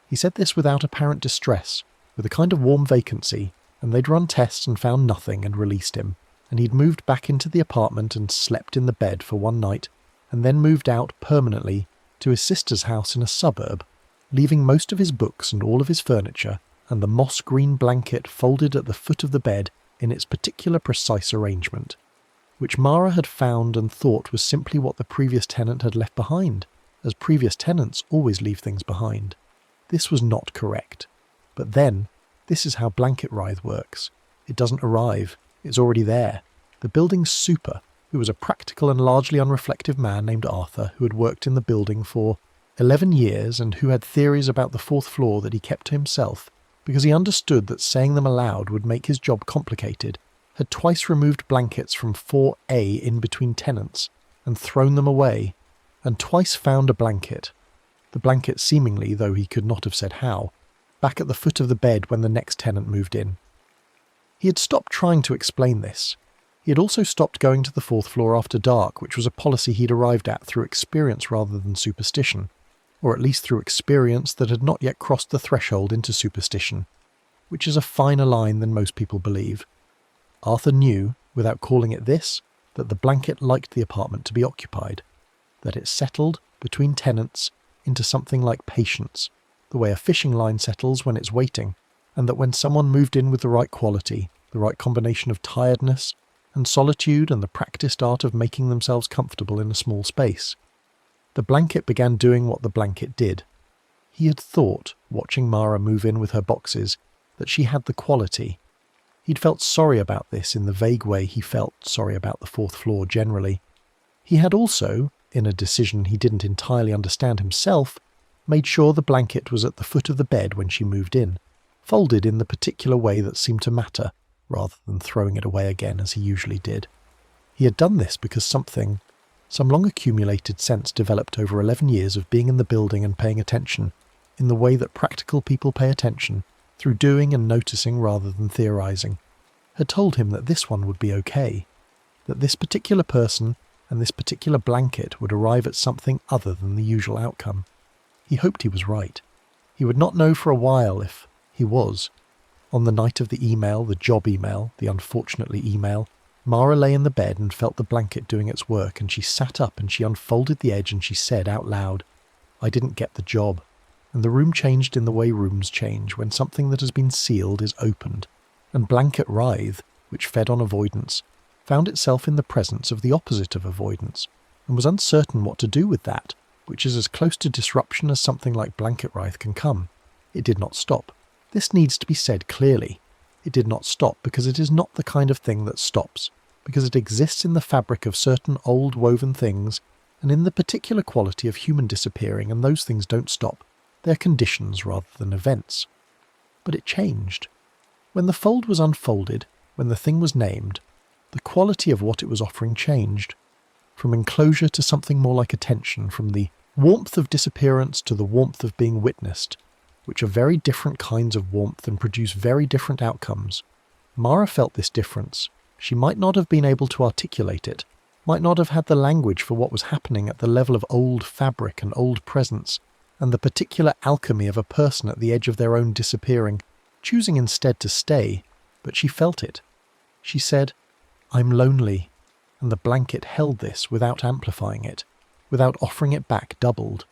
He said this without apparent distress, with a kind of warm vacancy, and they'd run tests and found nothing and released him, and he'd moved back into the apartment and slept in the bed for one night, and then moved out permanently to his sister's house in a suburb, leaving most of his books and all of his furniture and the moss-green blanket folded at the foot of the bed in its particular precise arrangement. which Mara had found and thought was simply what the previous tenant had left behind, as previous tenants always leave things behind. This was not correct. But then, this is how blanket writhe works. It doesn't arrive, it's already there. The building's super, who was a practical and largely unreflective man named Arthur, who had worked in the building for 11 years and who had theories about the 4th floor that he kept to himself, because he understood that saying them aloud would make his job complicated, had twice removed blankets from 4A in between tenants and thrown them away, and twice found a blanket. The blanket seemingly, though he could not have said how, back at the foot of the bed when the next tenant moved in. He had stopped trying to explain this. He had also stopped going to the 4th floor after dark, which was a policy he'd arrived at through experience rather than superstition, or at least through experience that had not yet crossed the threshold into superstition, which is a finer line than most people believe. Arthur knew, without calling it this, that the blanket liked the apartment to be occupied, that it settled, between tenants, into something like patience, the way a fishing line settles when it's waiting, and that when someone moved in with the right quality, the right combination of tiredness and solitude and the practiced art of making themselves comfortable in a small space, the blanket began doing what the blanket did. He had thought, watching Mara move in with her boxes, that she had the quality. He'd felt sorry about this in the vague way he felt sorry about the 4th floor generally. He had also, in a decision he didn't entirely understand himself, made sure the blanket was at the foot of the bed when she moved in, folded in the particular way that seemed to matter, rather than throwing it away again as he usually did. He had done this because some long-accumulated sense developed over 11 years of being in the building and paying attention, in the way that practical people pay attention, through doing and noticing rather than theorizing, had told him that this one would be okay, that this particular person and this particular blanket would arrive at something other than the usual outcome. He hoped he was right. He would not know for a while if he was. On the night of the email, the job email, the unfortunately email, Mara lay in the bed and felt the blanket doing its work, and she sat up and she unfolded the edge and she said out loud, "I didn't get the job." And the room changed in the way rooms change when something that has been sealed is opened, and blanket writhe, which fed on avoidance, found itself in the presence of the opposite of avoidance, and was uncertain what to do with that, which is as close to disruption as something like blanket writhe can come. It did not stop. This needs to be said clearly. It did not stop because it is not the kind of thing that stops, because it exists in the fabric of certain old woven things, and in the particular quality of human disappearing, and those things don't stop. They're conditions rather than events. But it changed. When the fold was unfolded, when the thing was named, the quality of what it was offering changed, from enclosure to something more like attention, from the warmth of disappearance to the warmth of being witnessed, which are very different kinds of warmth and produce very different outcomes. Mara felt this difference. She might not have been able to articulate it, might not have had the language for what was happening at the level of old fabric and old presence, and the particular alchemy of a person at the edge of their own disappearing, choosing instead to stay, but she felt it. She said, "I'm lonely," and the blanket held this without amplifying it, without offering it back doubled,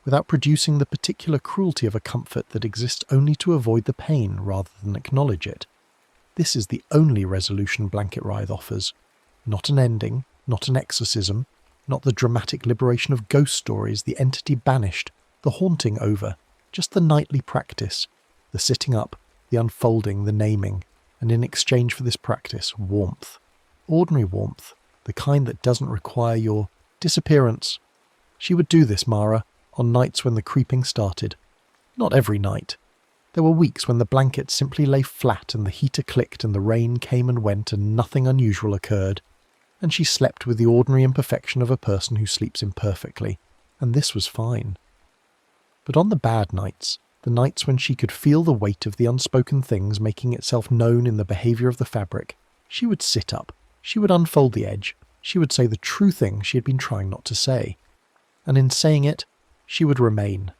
without producing the particular cruelty of a comfort that exists only to avoid the pain rather than acknowledge it. This is the only resolution blanket writhe offers. Not an ending, not an exorcism, not the dramatic liberation of ghost stories, the entity banished, the haunting over, just the nightly practice, the sitting up, the unfolding, the naming, and in exchange for this practice, warmth. Ordinary warmth, the kind that doesn't require your disappearance. She would do this, Mara, on nights when the creeping started. Not every night. There were weeks when the blanket simply lay flat and the heater clicked and the rain came and went and nothing unusual occurred, and she slept with the ordinary imperfection of a person who sleeps imperfectly, and this was fine. But on the bad nights, the nights when she could feel the weight of the unspoken things making itself known in the behaviour of the fabric, she would sit up, she would unfold the edge, she would say the true thing she had been trying not to say. And in saying it, she would remain.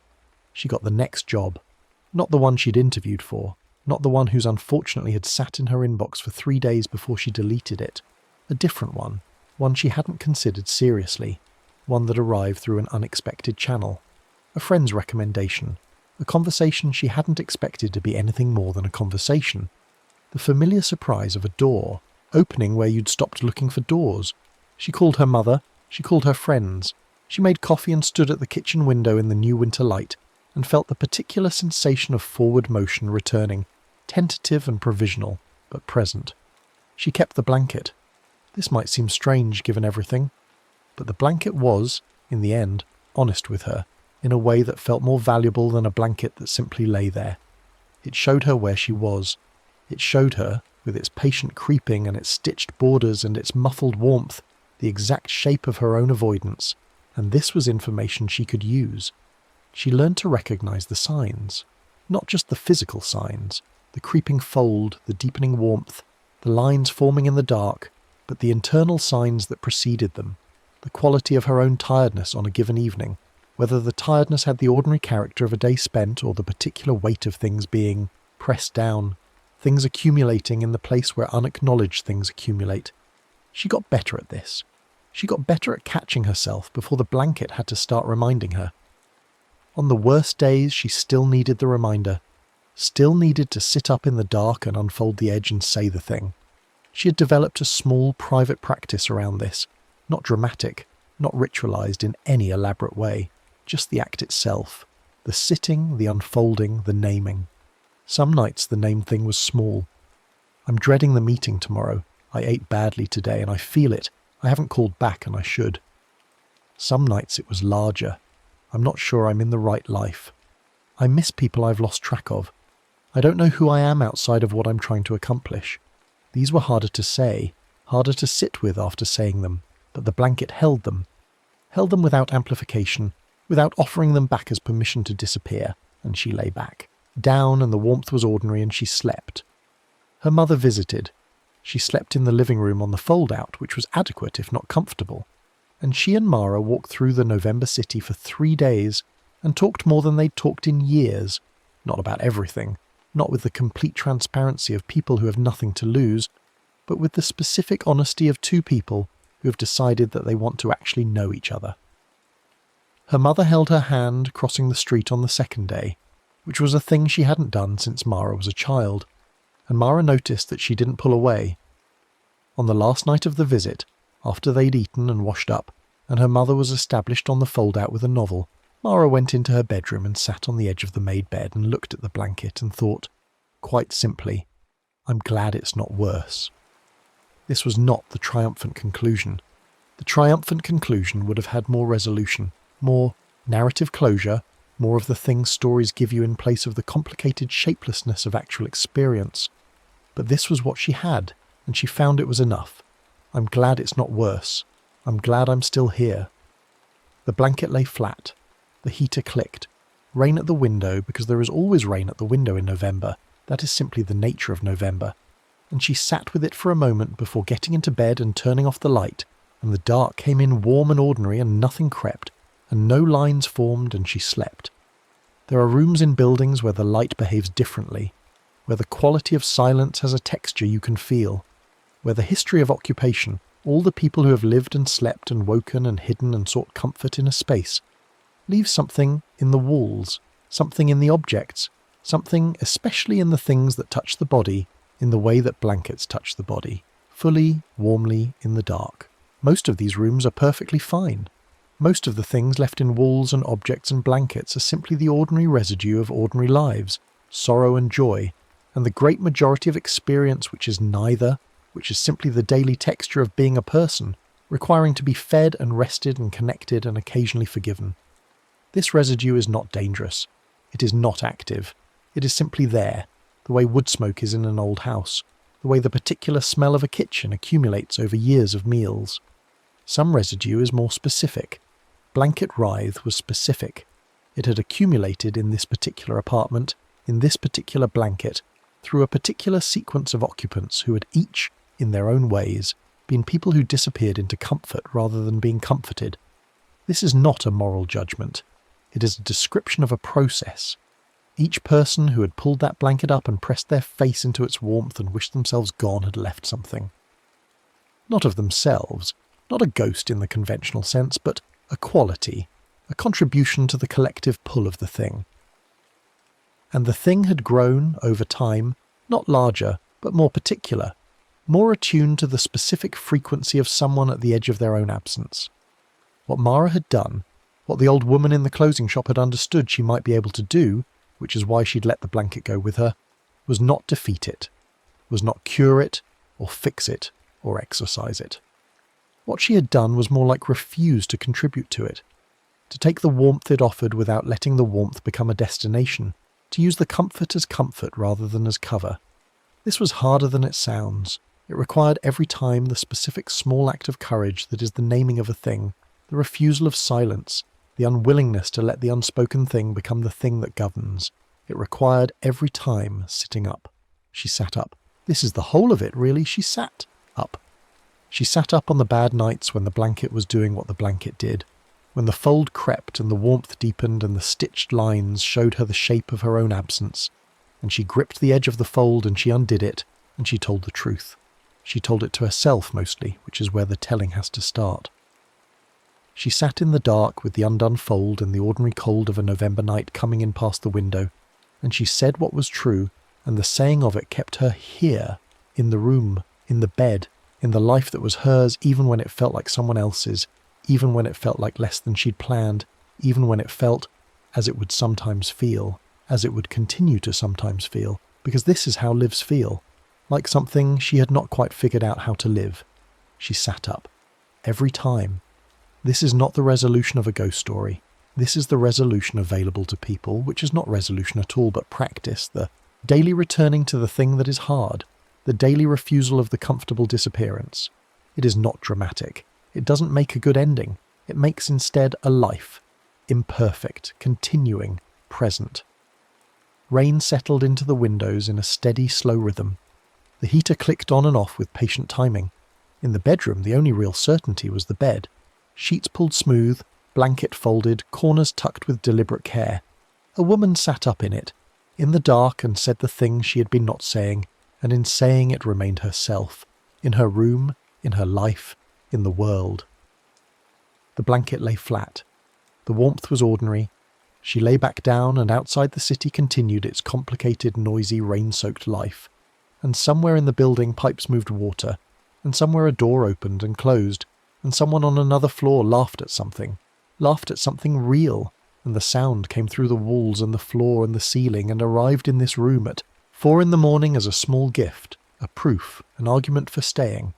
She got the next job. Not the one she'd interviewed for, not the one whose unfortunately had sat in her inbox for 3 days before she deleted it. A different one she hadn't considered seriously, one that arrived through an unexpected channel. A friend's recommendation, a conversation she hadn't expected to be anything more than a conversation. The familiar surprise of a door, opening where you'd stopped looking for doors. She called her mother, she called her friends. She made coffee and stood at the kitchen window in the new winter light and felt the particular sensation of forward motion returning, tentative and provisional, but present. She kept the blanket. This might seem strange given everything, but the blanket was, in the end, honest with her, in a way that felt more valuable than a blanket that simply lay there. It showed her where she was. It showed her, with its patient creeping and its stitched borders and its muffled warmth, the exact shape of her own avoidance, and this was information she could use. She learned to recognize the signs, not just the physical signs, the creeping fold, the deepening warmth, the lines forming in the dark, but the internal signs that preceded them, the quality of her own tiredness on a given evening, whether the tiredness had the ordinary character of a day spent or the particular weight of things being pressed down, things accumulating in the place where unacknowledged things accumulate. She got better at this. She got better at catching herself before the blanket had to start reminding her. On the worst days, she still needed the reminder, still needed to sit up in the dark and unfold the edge and say the thing. She had developed a small private practice around this, not dramatic, not ritualized in any elaborate way, just the act itself, the sitting, the unfolding, the naming. Some nights the named thing was small. I'm dreading the meeting tomorrow. I ate badly today and I feel it. I haven't called back and I should. Some nights it was larger. I'm not sure I'm in the right life. I miss people I've lost track of. I don't know who I am outside of what I'm trying to accomplish. These were harder to say, harder to sit with after saying them, but the blanket held them without amplification, without offering them back as permission to disappear, and she lay back, down, and the warmth was ordinary, and she slept. Her mother visited. She slept in the living room on the fold-out, which was adequate if not comfortable, and she and Mara walked through the November city for 3 days and talked more than they'd talked in years, not about everything, not with the complete transparency of people who have nothing to lose, but with the specific honesty of two people who have decided that they want to actually know each other. Her mother held her hand crossing the street on the second day, which was a thing she hadn't done since Mara was a child, and Mara noticed that she didn't pull away. On the last night of the visit, after they'd eaten and washed up, and her mother was established on the fold-out with a novel, Mara went into her bedroom and sat on the edge of the made bed and looked at the blanket and thought, quite simply, I'm glad it's not worse. This was not the triumphant conclusion. The triumphant conclusion would have had more resolution, more narrative closure, more of the things stories give you in place of the complicated shapelessness of actual experience. But this was what she had, and she found it was enough. I'm glad it's not worse. I'm glad I'm still here. The blanket lay flat. The heater clicked. Rain at the window, because there is always rain at the window in November. That is simply the nature of November. And she sat with it for a moment before getting into bed and turning off the light, and the dark came in warm and ordinary and nothing crept, and no lines formed, and she slept. There are rooms in buildings where the light behaves differently, where the quality of silence has a texture you can feel, where the history of occupation, all the people who have lived and slept and woken and hidden and sought comfort in a space, leaves something in the walls, something in the objects, something especially in the things that touch the body, in the way that blankets touch the body, fully, warmly, in the dark. Most of these rooms are perfectly fine. Most of the things left in walls and objects and blankets are simply the ordinary residue of ordinary lives, sorrow and joy, and the great majority of experience which is neither, which is simply the daily texture of being a person, requiring to be fed and rested and connected and occasionally forgiven. This residue is not dangerous. It is not active. It is simply there, the way wood smoke is in an old house, the way the particular smell of a kitchen accumulates over years of meals. Some residue is more specific. Blanket Writhe was specific. It had accumulated in this particular apartment, in this particular blanket, through a particular sequence of occupants who had each, in their own ways, been people who disappeared into comfort rather than being comforted. This is not a moral judgment. It is a description of a process. Each person who had pulled that blanket up and pressed their face into its warmth and wished themselves gone had left something. Not of themselves, not a ghost in the conventional sense, but a quality, a contribution to the collective pull of the thing. And the thing had grown, over time, not larger, but more particular, more attuned to the specific frequency of someone at the edge of their own absence. What Mara had done, what the old woman in the clothing shop had understood she might be able to do, which is why she'd let the blanket go with her, was not defeat it, was not cure it, or fix it, or exorcise it. What she had done was more like refuse to contribute to it, to take the warmth it offered without letting the warmth become a destination, to use the comfort as comfort rather than as cover. This was harder than it sounds. It required every time the specific small act of courage that is the naming of a thing, the refusal of silence, the unwillingness to let the unspoken thing become the thing that governs. It required every time sitting up. She sat up. This is the whole of it, really. She sat up. She sat up on the bad nights when the blanket was doing what the blanket did, when the fold crept and the warmth deepened and the stitched lines showed her the shape of her own absence, and she gripped the edge of the fold and she undid it, and she told the truth. She told it to herself mostly, which is where the telling has to start. She sat in the dark with the undone fold and the ordinary cold of a November night coming in past the window, and she said what was true, and the saying of it kept her here, in the room, in the bed, in the life that was hers, even when it felt like someone else's, even when it felt like less than she'd planned, even when it felt as it would sometimes feel, as it would continue to sometimes feel, because this is how lives feel, like something she had not quite figured out how to live. She sat up. Every time. This is not the resolution of a ghost story. This is the resolution available to people, which is not resolution at all, but practice, the daily returning to the thing that is hard, the daily refusal of the comfortable disappearance. It is not dramatic. It doesn't make a good ending. It makes instead a life, imperfect, continuing, present. Rain settled into the windows in a steady, slow rhythm. The heater clicked on and off with patient timing. In the bedroom, the only real certainty was the bed. Sheets pulled smooth, blanket folded, corners tucked with deliberate care. A woman sat up in it, in the dark, and said the thing she had been not saying, and in saying it remained herself, in her room, in her life, in the world. The blanket lay flat. The warmth was ordinary. She lay back down, and outside the city continued its complicated, noisy, rain-soaked life. And somewhere in the building pipes moved water, and somewhere a door opened and closed, and someone on another floor laughed at something real, and the sound came through the walls and the floor and the ceiling and arrived in this room at 4 a.m. as a small gift, a proof, an argument for staying.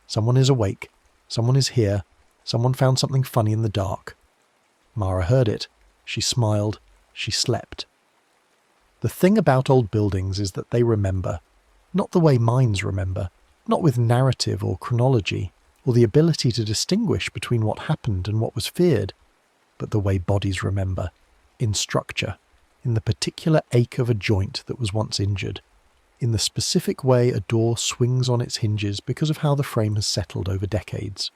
Someone is awake, someone is here, someone found something funny in the dark. Mara heard it. She smiled. She slept. The thing about old buildings is that they remember, not the way minds remember, not with narrative or chronology, or the ability to distinguish between what happened and what was feared, but the way bodies remember, in structure, in the particular ache of a joint that was once injured, in the specific way a door swings on its hinges because of how the frame has settled over decades.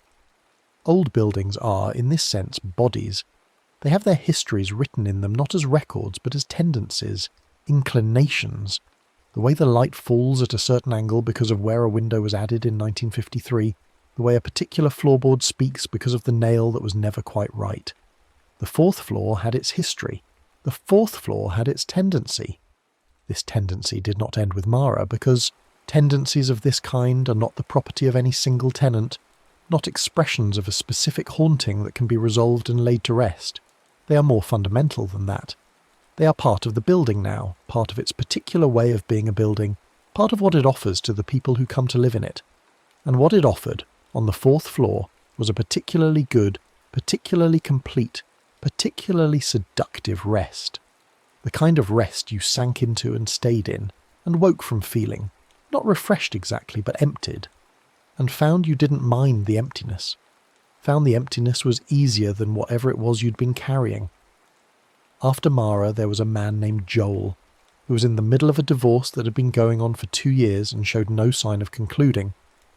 Old buildings are, in this sense, bodies. They have their histories written in them not as records but as tendencies, inclinations. The way the light falls at a certain angle because of where a window was added in 1953, the way a particular floorboard speaks because of the nail that was never quite right. The 4th floor had its history. The 4th floor had its tendency. This tendency did not end with Mara, because tendencies of this kind are not the property of any single tenant, not expressions of a specific haunting that can be resolved and laid to rest. They are more fundamental than that. They are part of the building now, part of its particular way of being a building, part of what it offers to the people who come to live in it. And what it offered, on the 4th floor, was a particularly good, particularly complete, particularly seductive rest. The kind of rest you sank into and stayed in, and woke from feeling, not refreshed exactly, but emptied, and found you didn't mind the emptiness. Found the emptiness was easier than whatever it was you'd been carrying. After Mara, there was a man named Joel, who was in the middle of a divorce that had been going on for 2 years and showed no sign of concluding,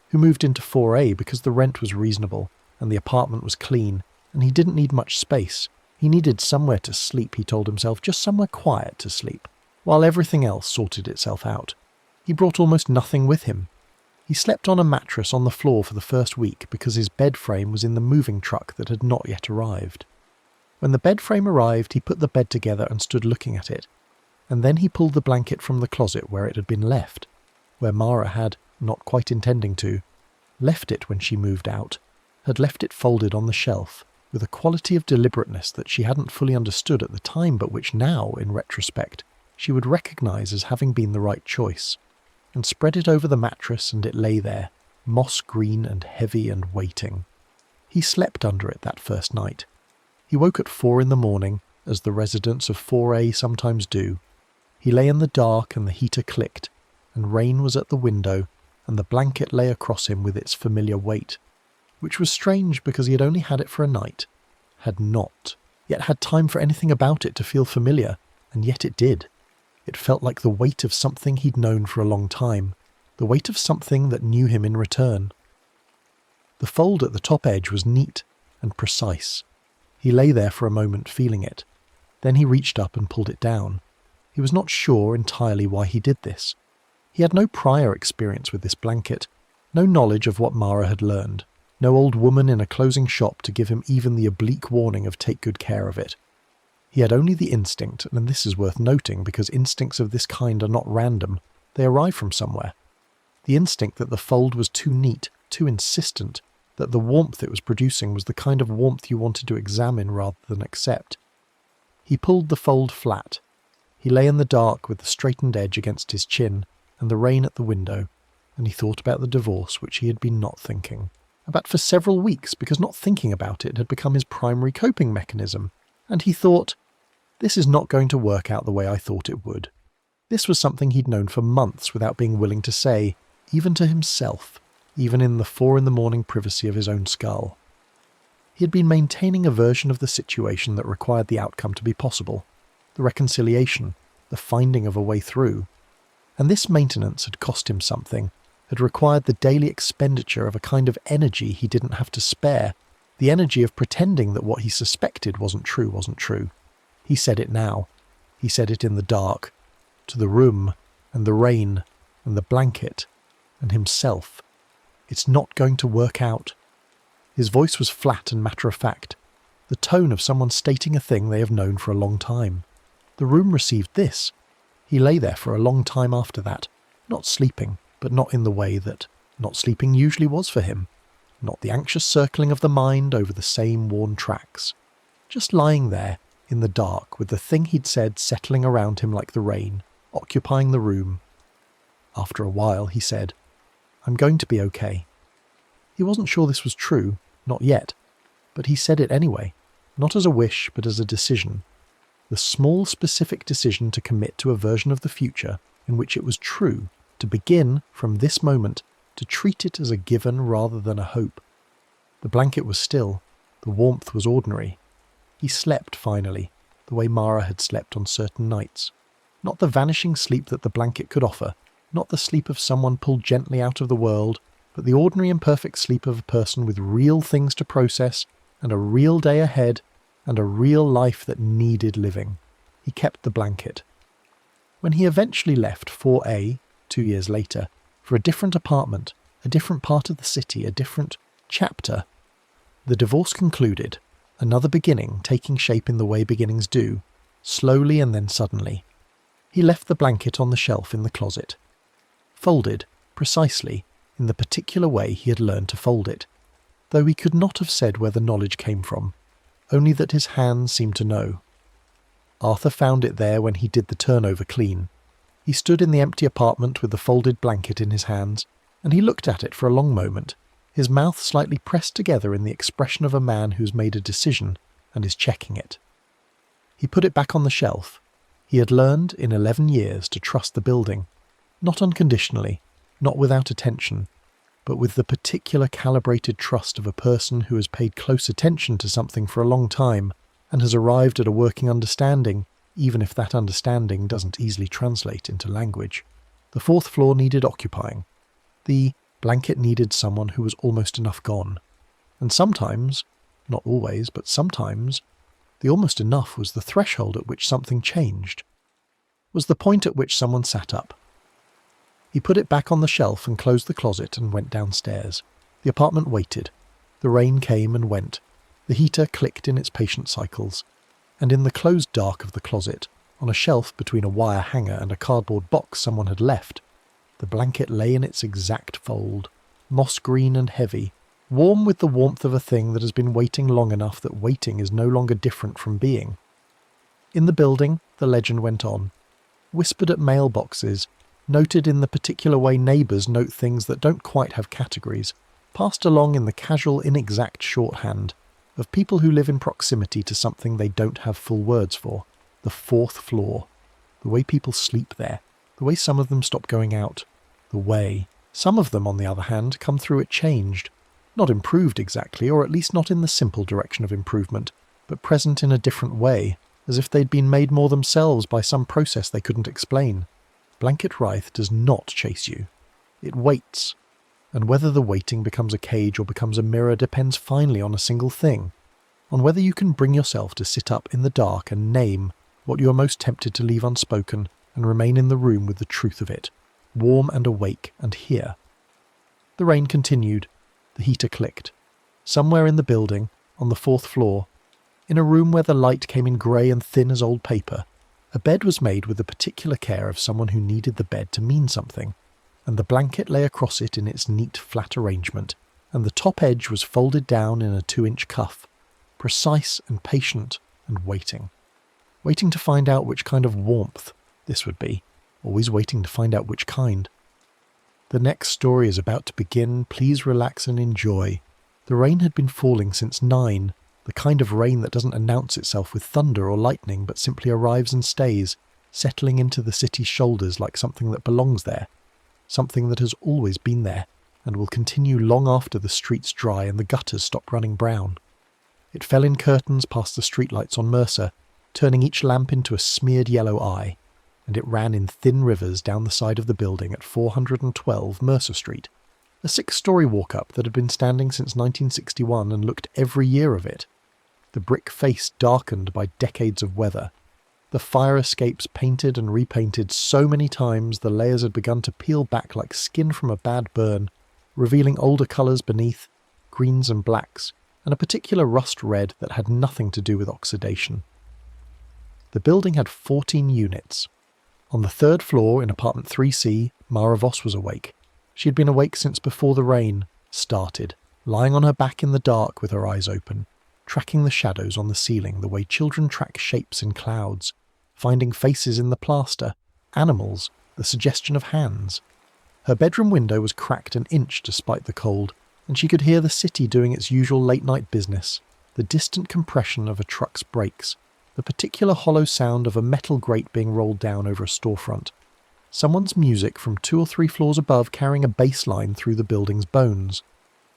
who moved into 4A because the rent was reasonable, and the apartment was clean, and he didn't need much space. He needed somewhere to sleep, he told himself, just somewhere quiet to sleep, while everything else sorted itself out. He brought almost nothing with him. He slept on a mattress on the floor for the first week because his bed frame was in the moving truck that had not yet arrived. When the bed frame arrived, he put the bed together and stood looking at it, and then he pulled the blanket from the closet where it had been left, where Mara had, not quite intending to, left it when she moved out, had left it folded on the shelf, with a quality of deliberateness that she hadn't fully understood at the time but which now, in retrospect, she would recognise as having been the right choice, and spread it over the mattress and it lay there, moss-green and heavy and waiting. He slept under it that first night. He woke at 4 in the morning, as the residents of 4A sometimes do. He lay in the dark and the heater clicked, and rain was at the window, and the blanket lay across him with its familiar weight, which was strange because he had only had it for a night, had not, yet had time for anything about it to feel familiar, and yet it did. It felt like the weight of something he'd known for a long time, the weight of something that knew him in return. The fold at the top edge was neat and precise. He lay there for a moment feeling it. Then he reached up and pulled it down. He was not sure entirely why he did this. He had no prior experience with this blanket, no knowledge of what Mara had learned, no old woman in a closing shop to give him even the oblique warning of take good care of it. He had only the instinct, and this is worth noting because instincts of this kind are not random, they arrive from somewhere. The instinct that the fold was too neat, too insistent, that the warmth it was producing was the kind of warmth you wanted to examine rather than accept. He pulled the fold flat. He lay in the dark with the straightened edge against his chin and the rain at the window, and he thought about the divorce which he had been not thinking about for several weeks because not thinking about it had become his primary coping mechanism, and he thought, this is not going to work out the way I thought it would. This was something he'd known for months without being willing to say, even to himself, even in the 4 in the morning privacy of his own skull. He had been maintaining a version of the situation that required the outcome to be possible, the reconciliation, the finding of a way through. And this maintenance had cost him something, had required the daily expenditure of a kind of energy he didn't have to spare, the energy of pretending that what he suspected wasn't true. He said it now. He said it in the dark, to the room, and the rain, and the blanket, and himself. It's not going to work out. His voice was flat and matter-of-fact, the tone of someone stating a thing they have known for a long time. The room received this. He lay there for a long time after that, not sleeping, but not in the way that not sleeping usually was for him, not the anxious circling of the mind over the same worn tracks, just lying there in the dark with the thing he'd said settling around him like the rain, occupying the room. After a while he said, I'm going to be okay. He wasn't sure this was true, not yet, but he said it anyway, not as a wish but as a decision, the small specific decision to commit to a version of the future in which it was true, to begin, from this moment, to treat it as a given rather than a hope. The blanket was still, the warmth was ordinary. He slept, finally, the way Mara had slept on certain nights. Not the vanishing sleep that the blanket could offer, not the sleep of someone pulled gently out of the world, but the ordinary imperfect sleep of a person with real things to process, and a real day ahead, and a real life that needed living. He kept the blanket. When he eventually left 4A, 2 years later, for a different apartment, a different part of the city, a different chapter, the divorce concluded, another beginning taking shape in the way beginnings do, slowly and then suddenly. He left the blanket on the shelf in the closet, folded, precisely, in the particular way he had learned to fold it, though he could not have said where the knowledge came from, only that his hands seemed to know. Arthur found it there when he did the turnover clean. He stood in the empty apartment with the folded blanket in his hands, and he looked at it for a long moment, his mouth slightly pressed together in the expression of a man who's made a decision and is checking it. He put it back on the shelf. He had learned in 11 years to trust the building, not unconditionally, not without attention, but with the particular calibrated trust of a person who has paid close attention to something for a long time and has arrived at a working understanding, even if that understanding doesn't easily translate into language. The 4th floor needed occupying. The blanket needed someone who was almost enough gone. And sometimes, not always, but sometimes, the almost enough was the threshold at which something changed, was the point at which someone sat up. He put it back on the shelf and closed the closet and went downstairs. The apartment waited. The rain came and went. The heater clicked in its patient cycles. And in the closed dark of the closet, on a shelf between a wire hanger and a cardboard box someone had left, The blanket lay in its exact fold, moss-green and heavy, warm with the warmth of a thing that has been waiting long enough that waiting is no longer different from being. In the building, the legend went on, whispered at mailboxes, noted in the particular way neighbours note things that don't quite have categories, passed along in the casual, inexact shorthand of people who live in proximity to something they don't have full words for. The fourth floor. The way people sleep there. The way some of them stop going out. The way. Some of them, on the other hand, come through it changed. Not improved exactly, or at least not in the simple direction of improvement, but present in a different way, as if they'd been made more themselves by some process they couldn't explain. Blanket Wraith does not chase you. It waits. And whether the waiting becomes a cage or becomes a mirror depends finally on a single thing. On whether you can bring yourself to sit up in the dark and name what you are most tempted to leave unspoken and remain in the room with the truth of it, warm and awake and here. The rain continued. The heater clicked. Somewhere in the building, on the fourth floor, in a room where the light came in grey and thin as old paper, a bed was made with the particular care of someone who needed the bed to mean something, and the blanket lay across it in its neat flat arrangement, and the top edge was folded down in a 2-inch cuff, precise and patient and waiting. Waiting to find out which kind of warmth this would be, always waiting to find out which kind. The next story is about to begin, please relax and enjoy. The rain had been falling since 9, the kind of rain that doesn't announce itself with thunder or lightning but simply arrives and stays, settling into the city's shoulders like something that belongs there, something that has always been there and will continue long after the streets dry and the gutters stop running brown. It fell in curtains past the streetlights on Mercer, turning each lamp into a smeared yellow eye, and it ran in thin rivers down the side of the building at 412 Mercer Street, a 6-story walk-up that had been standing since 1961 and looked every year of it. The brick face darkened by decades of weather. The fire escapes painted and repainted so many times the layers had begun to peel back like skin from a bad burn, revealing older colours beneath, greens and blacks, and a particular rust red that had nothing to do with oxidation. The building had 14 units. On the 3rd floor, in apartment 3C, Mara Voss was awake. She had been awake since before the rain started, lying on her back in the dark with her eyes open, tracking the shadows on the ceiling the way children track shapes in clouds, finding faces in the plaster, animals, the suggestion of hands. Her bedroom window was cracked an inch despite the cold, and she could hear the city doing its usual late-night business, the distant compression of a truck's brakes, the particular hollow sound of a metal grate being rolled down over a storefront, someone's music from 2 or 3 floors above carrying a bass line through the building's bones.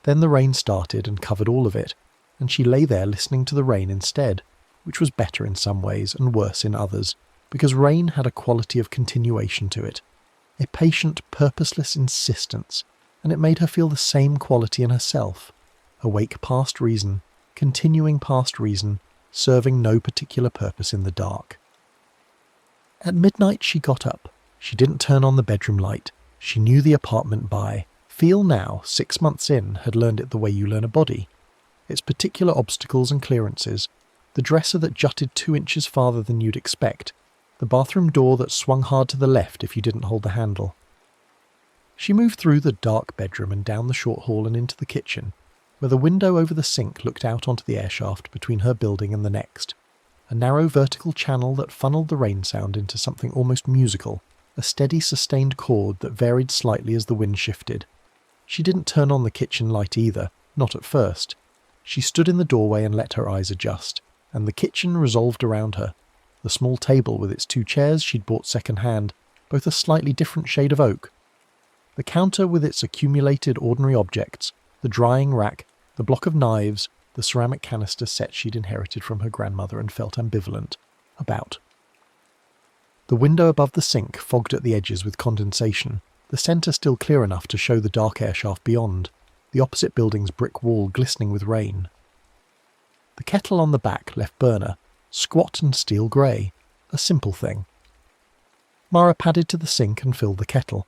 Then the rain started and covered all of it, and she lay there listening to the rain instead, which was better in some ways and worse in others, because rain had a quality of continuation to it, a patient, purposeless insistence, and it made her feel the same quality in herself, awake past reason, continuing past reason, serving no particular purpose in the dark. At midnight she got up. She didn't turn on the bedroom light. She knew the apartment by. Feel now, 6 months in, had learned it the way you learn a body. Its particular obstacles and clearances, the dresser that jutted 2 inches farther than you'd expect, the bathroom door that swung hard to the left if you didn't hold the handle. She moved through the dark bedroom and down the short hall and into the kitchen, where the window over the sink looked out onto the airshaft between her building and the next, a narrow vertical channel that funneled the rain sound into something almost musical, a steady sustained chord that varied slightly as the wind shifted. She didn't turn on the kitchen light either, not at first. She stood in the doorway and let her eyes adjust, and the kitchen resolved around her. The small table with its 2 chairs she'd bought second-hand, both a slightly different shade of oak. The counter with its accumulated ordinary objects, the drying rack, the block of knives, the ceramic canister set she'd inherited from her grandmother and felt ambivalent about. The window above the sink fogged at the edges with condensation, the centre still clear enough to show the dark airshaft beyond, the opposite building's brick wall glistening with rain. The kettle on the back left burner, squat and steel grey, a simple thing. Mara padded to the sink and filled the kettle.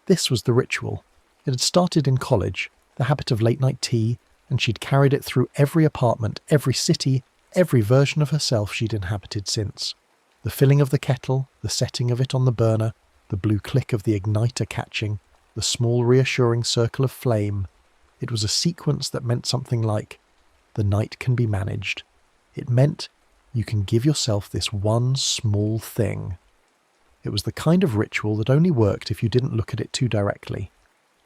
This was the ritual. It had started in college, the habit of late-night tea, and she'd carried it through every apartment, every city, every version of herself she'd inhabited since. The filling of the kettle, the setting of it on the burner, The blue click of the igniter catching, the small reassuring circle of flame. It was a sequence that meant something like, the night can be managed. It meant you can give yourself this one small thing. It was the kind of ritual that only worked if you didn't look at it too directly.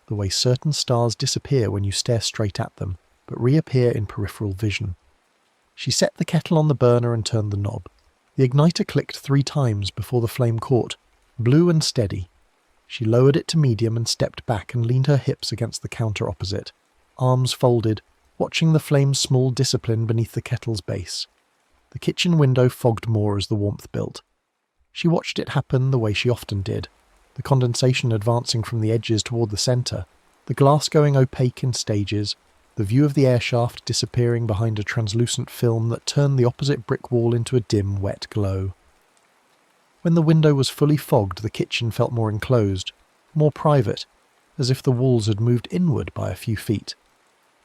The way certain stars disappear when you stare straight at them, but reappear in peripheral vision. She set the kettle on the burner and turned the knob. The igniter clicked 3 times before the flame caught, blue and steady. She lowered it to medium and stepped back and leaned her hips against the counter opposite, arms folded, watching the flame's small discipline beneath the kettle's base. The kitchen window fogged more as the warmth built. She watched it happen the way she often did, the condensation advancing from the edges toward the centre, the glass going opaque in stages, the view of the air shaft disappearing behind a translucent film that turned the opposite brick wall into a dim, wet glow. When the window was fully fogged, the kitchen felt more enclosed, more private, as if the walls had moved inward by a few feet.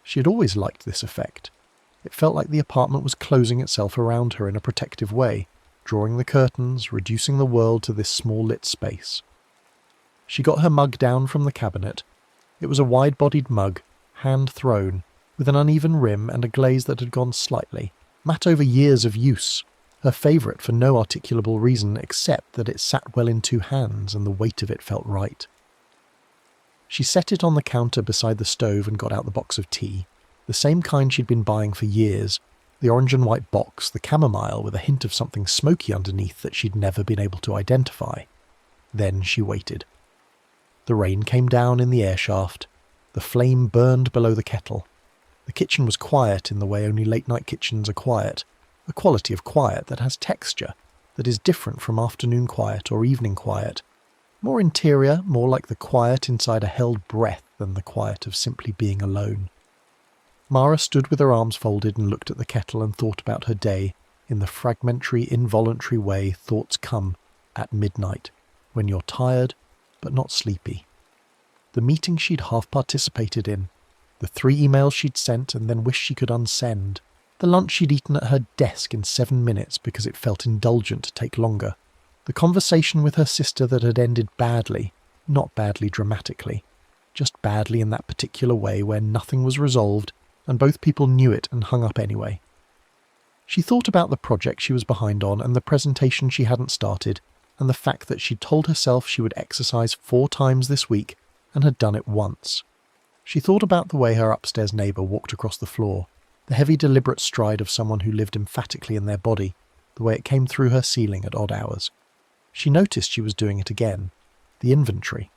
She had always liked this effect. It felt like the apartment was closing itself around her in a protective way, drawing the curtains, reducing the world to this small lit space. She got her mug down from the cabinet. It was a wide-bodied mug, hand-thrown, with an uneven rim and a glaze that had gone slightly, matte over years of use, her favourite for no articulable reason except that it sat well in 2 hands and the weight of it felt right. She set it on the counter beside the stove and got out the box of tea, the same kind she'd been buying for years, the orange and white box, the chamomile with a hint of something smoky underneath that she'd never been able to identify. Then she waited. The rain came down in the air shaft. The flame burned below the kettle. The kitchen was quiet in the way only late-night kitchens are quiet, a quality of quiet that has texture, that is different from afternoon quiet or evening quiet, more interior, more like the quiet inside a held breath than the quiet of simply being alone. Mara stood with her arms folded and looked at the kettle and thought about her day in the fragmentary, involuntary way thoughts come at midnight, when you're tired but not sleepy. The meeting she'd half participated in, the 3 emails she'd sent and then wished she could unsend, the lunch she'd eaten at her desk in 7 minutes because it felt indulgent to take longer, the conversation with her sister that had ended badly, not badly dramatically, just badly in that particular way where nothing was resolved and both people knew it and hung up anyway. She thought about the project she was behind on and the presentation she hadn't started, and the fact that she'd told herself she would exercise 4 times this week and had done it once. She thought about the way her upstairs neighbour walked across the floor, the heavy deliberate stride of someone who lived emphatically in their body, the way it came through her ceiling at odd hours. She noticed she was doing it again. The inventory,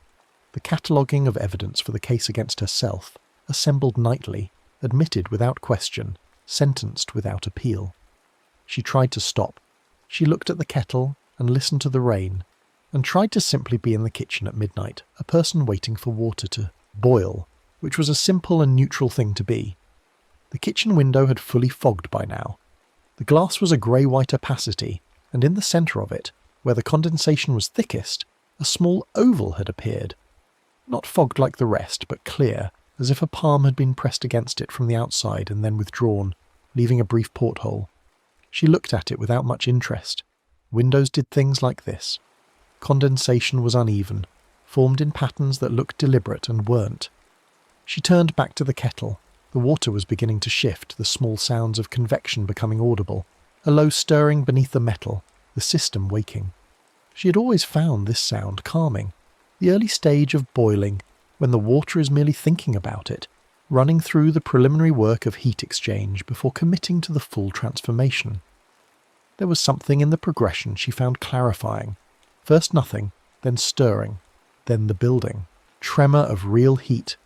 the cataloguing of evidence for the case against herself, assembled nightly, admitted without question, sentenced without appeal. She tried to stop. She looked at the kettle and listened to the rain, and tried to simply be in the kitchen at midnight, a person waiting for water to boil, which was a simple and neutral thing to be. The kitchen window had fully fogged by now. The glass was a grey-white opacity, and in the centre of it, where the condensation was thickest, a small oval had appeared. Not fogged like the rest, but clear, as if a palm had been pressed against it from the outside and then withdrawn, leaving a brief porthole. She looked at it without much interest. Windows did things like this. Condensation was uneven, formed in patterns that looked deliberate and weren't. She turned back to the kettle. The water was beginning to shift, the small sounds of convection becoming audible, a low stirring beneath the metal, the system waking. She had always found this sound calming, the early stage of boiling, when the water is merely thinking about it, running through the preliminary work of heat exchange before committing to the full transformation. There was something in the progression she found clarifying. First nothing, then stirring, then the building, tremor of real heat,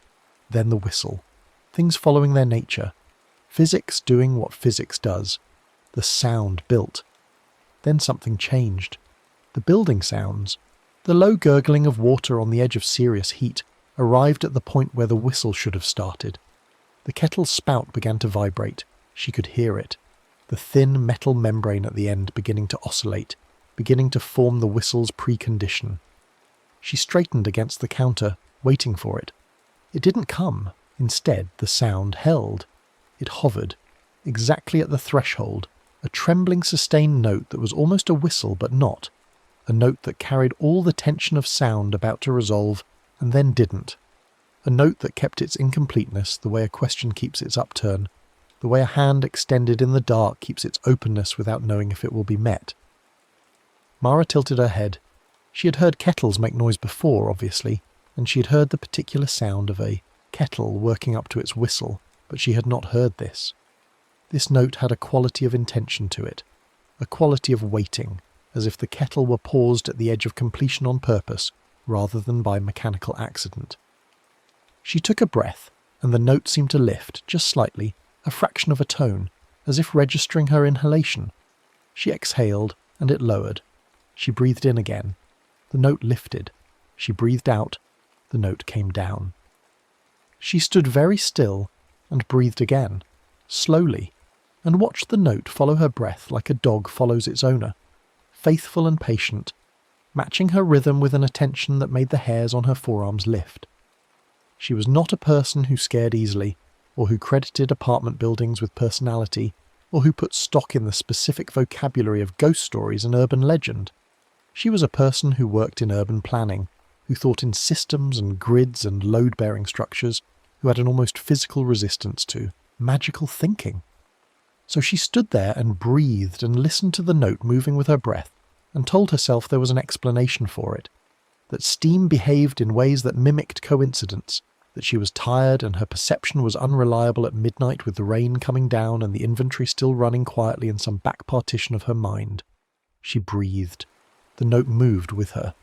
then the whistle. Things following their nature. Physics doing what physics does. The sound built. Then something changed. The building sounds. The low gurgling of water on the edge of serious heat arrived at the point where the whistle should have started. The kettle's spout began to vibrate. She could hear it. The thin metal membrane at the end beginning to oscillate, beginning to form the whistle's precondition. She straightened against the counter, waiting for it. It didn't come. Instead, the sound held. It hovered, exactly at the threshold, a trembling sustained note that was almost a whistle but not. A note that carried all the tension of sound about to resolve, and then didn't. A note that kept its incompleteness the way a question keeps its upturn, the way a hand extended in the dark keeps its openness without knowing if it will be met. Mara tilted her head. She had heard kettles make noise before, obviously, and she had heard the particular sound of a kettle working up to its whistle, but she had not heard this. This note had a quality of intention to it, a quality of waiting, as if the kettle were paused at the edge of completion on purpose, rather than by mechanical accident. She took a breath, and the note seemed to lift, just slightly, a fraction of a tone, as if registering her inhalation. She exhaled, and it lowered. She breathed in again. The note lifted. She breathed out. The note came down. She stood very still, and breathed again, slowly, and watched the note follow her breath like a dog follows its owner, faithful and patient, matching her rhythm with an attention that made the hairs on her forearms lift. She was not a person who scared easily, or who credited apartment buildings with personality, or who put stock in the specific vocabulary of ghost stories and urban legend. She was a person who worked in urban planning, who thought in systems and grids and load-bearing structures, who had an almost physical resistance to magical thinking. So she stood there and breathed and listened to the note moving with her breath, and told herself there was an explanation for it, that steam behaved in ways that mimicked coincidence, that she was tired and her perception was unreliable at midnight with the rain coming down and the inventory still running quietly in some back partition of her mind. She breathed. The note moved with her.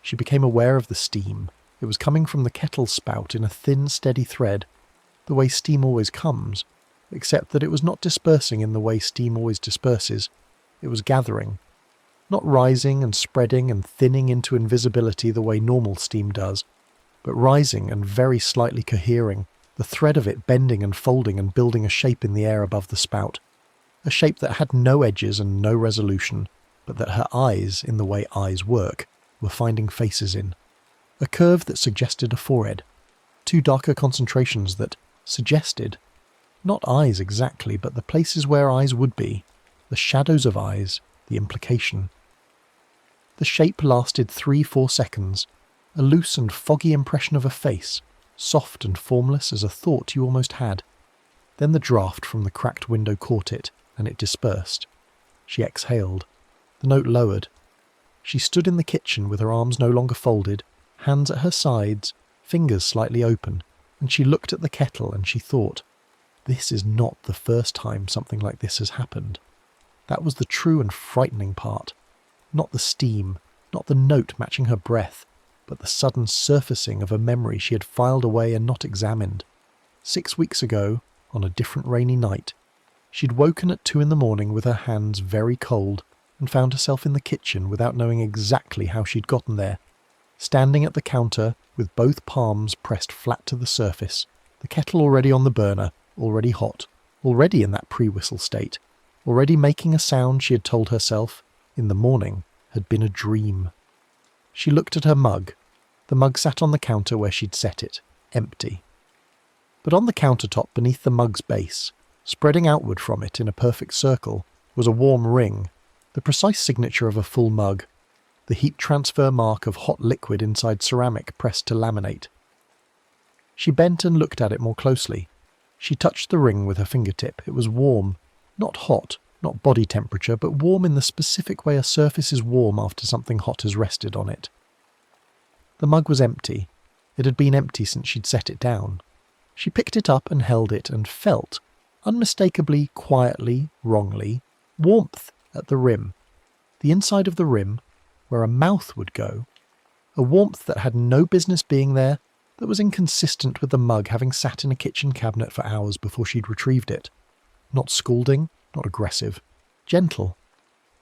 She became aware of the steam. It was coming from the kettle spout in a thin, steady thread, the way steam always comes, except that it was not dispersing in the way steam always disperses. It was gathering, not rising and spreading and thinning into invisibility the way normal steam does, but rising and very slightly cohering, the thread of it bending and folding and building a shape in the air above the spout, a shape that had no edges and no resolution, but that her eyes, in the way eyes work, were finding faces in. A curve that suggested a forehead, two darker concentrations that suggested, not eyes exactly, but the places where eyes would be, the shadows of eyes, the implication. The shape lasted 3-4 seconds, a loose and foggy impression of a face, soft and formless as a thought you almost had. Then the draught from the cracked window caught it, and it dispersed. She exhaled. The note lowered. She stood in the kitchen with her arms no longer folded, hands at her sides, fingers slightly open, and she looked at the kettle and she thought, this is not the first time something like this has happened. That was the true and frightening part. Not the steam, not the note matching her breath, but the sudden surfacing of a memory she had filed away and not examined. 6 weeks ago, on a different rainy night, she'd woken at 2 a.m. with her hands very cold and found herself in the kitchen without knowing exactly how she'd gotten there, standing at the counter with both palms pressed flat to the surface, the kettle already on the burner, already hot, already in that pre-whistle state, already making a sound she had told herself, in the morning, had been a dream. She looked at her mug. The mug sat on the counter where she'd set it, empty. But on the countertop beneath the mug's base, spreading outward from it in a perfect circle, was a warm ring, the precise signature of a full mug, the heat transfer mark of hot liquid inside ceramic pressed to laminate. She bent and looked at it more closely. She touched the ring with her fingertip. It was warm, not hot, not body temperature, but warm in the specific way a surface is warm after something hot has rested on it. The mug was empty. It had been empty since she'd set it down. She picked it up and held it and felt, unmistakably, quietly, wrongly, warmth at the rim. The inside of the rim, where a mouth would go. A warmth that had no business being there, that was inconsistent with the mug having sat in a kitchen cabinet for hours before she'd retrieved it. Not scalding, not aggressive. Gentle.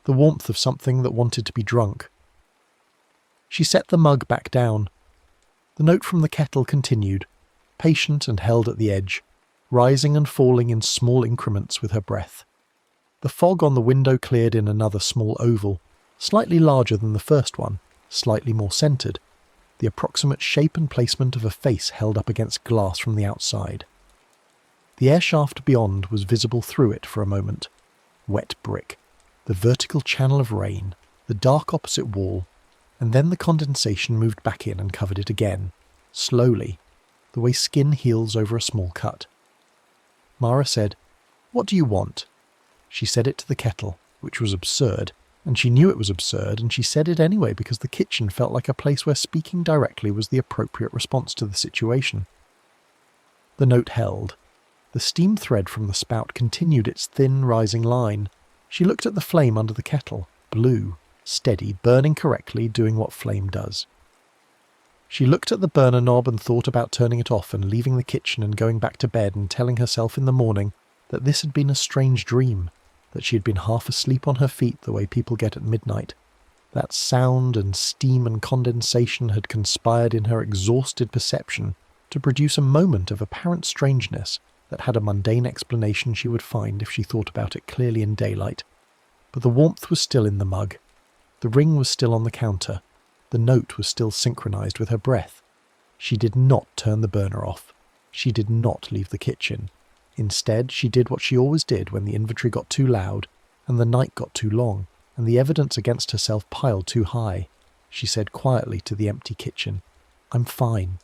The warmth of something that wanted to be drunk. She set the mug back down. The note from the kettle continued, patient and held at the edge, rising and falling in small increments with her breath. The fog on the window cleared in another small oval, slightly larger than the first one, slightly more centred, the approximate shape and placement of a face held up against glass from the outside. The air shaft beyond was visible through it for a moment. Wet brick, the vertical channel of rain, the dark opposite wall, and then the condensation moved back in and covered it again, slowly, the way skin heals over a small cut. Mara said, "What do you want?" She said it to the kettle, which was absurd, and she knew it was absurd, and she said it anyway because the kitchen felt like a place where speaking directly was the appropriate response to the situation. The note held. The steam thread from the spout continued its thin, rising line. She looked at the flame under the kettle, blue, steady, burning correctly, doing what flame does. She looked at the burner knob and thought about turning it off and leaving the kitchen and going back to bed and telling herself in the morning that this had been a strange dream, that she had been half asleep on her feet the way people get at midnight, that sound and steam and condensation had conspired in her exhausted perception to produce a moment of apparent strangeness that had a mundane explanation she would find if she thought about it clearly in daylight. But the warmth was still in the mug. The ring was still on the counter. The note was still synchronized with her breath. She did not turn the burner off. She did not leave the kitchen. Instead, she did what she always did when the inventory got too loud, and the night got too long, and the evidence against herself piled too high. She said quietly to the empty kitchen, "I'm fine."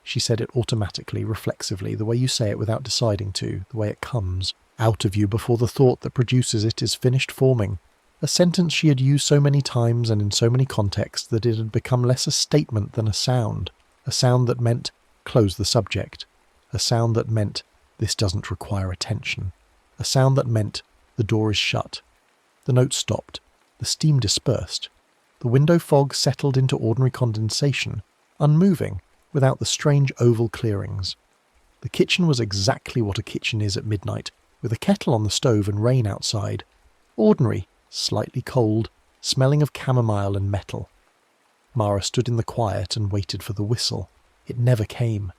She said it automatically, reflexively, the way you say it without deciding to, the way it comes out of you before the thought that produces it is finished forming. A sentence she had used so many times and in so many contexts that it had become less a statement than a sound that meant, close the subject, a sound that meant, this doesn't require attention, a sound that meant, the door is shut. The note stopped. The steam dispersed. The window fog settled into ordinary condensation, unmoving, without the strange oval clearings. The kitchen was exactly what a kitchen is at midnight, with a kettle on the stove and rain outside. Ordinary, slightly cold, smelling of chamomile and metal. Mara stood in the quiet and waited for the whistle. It never came.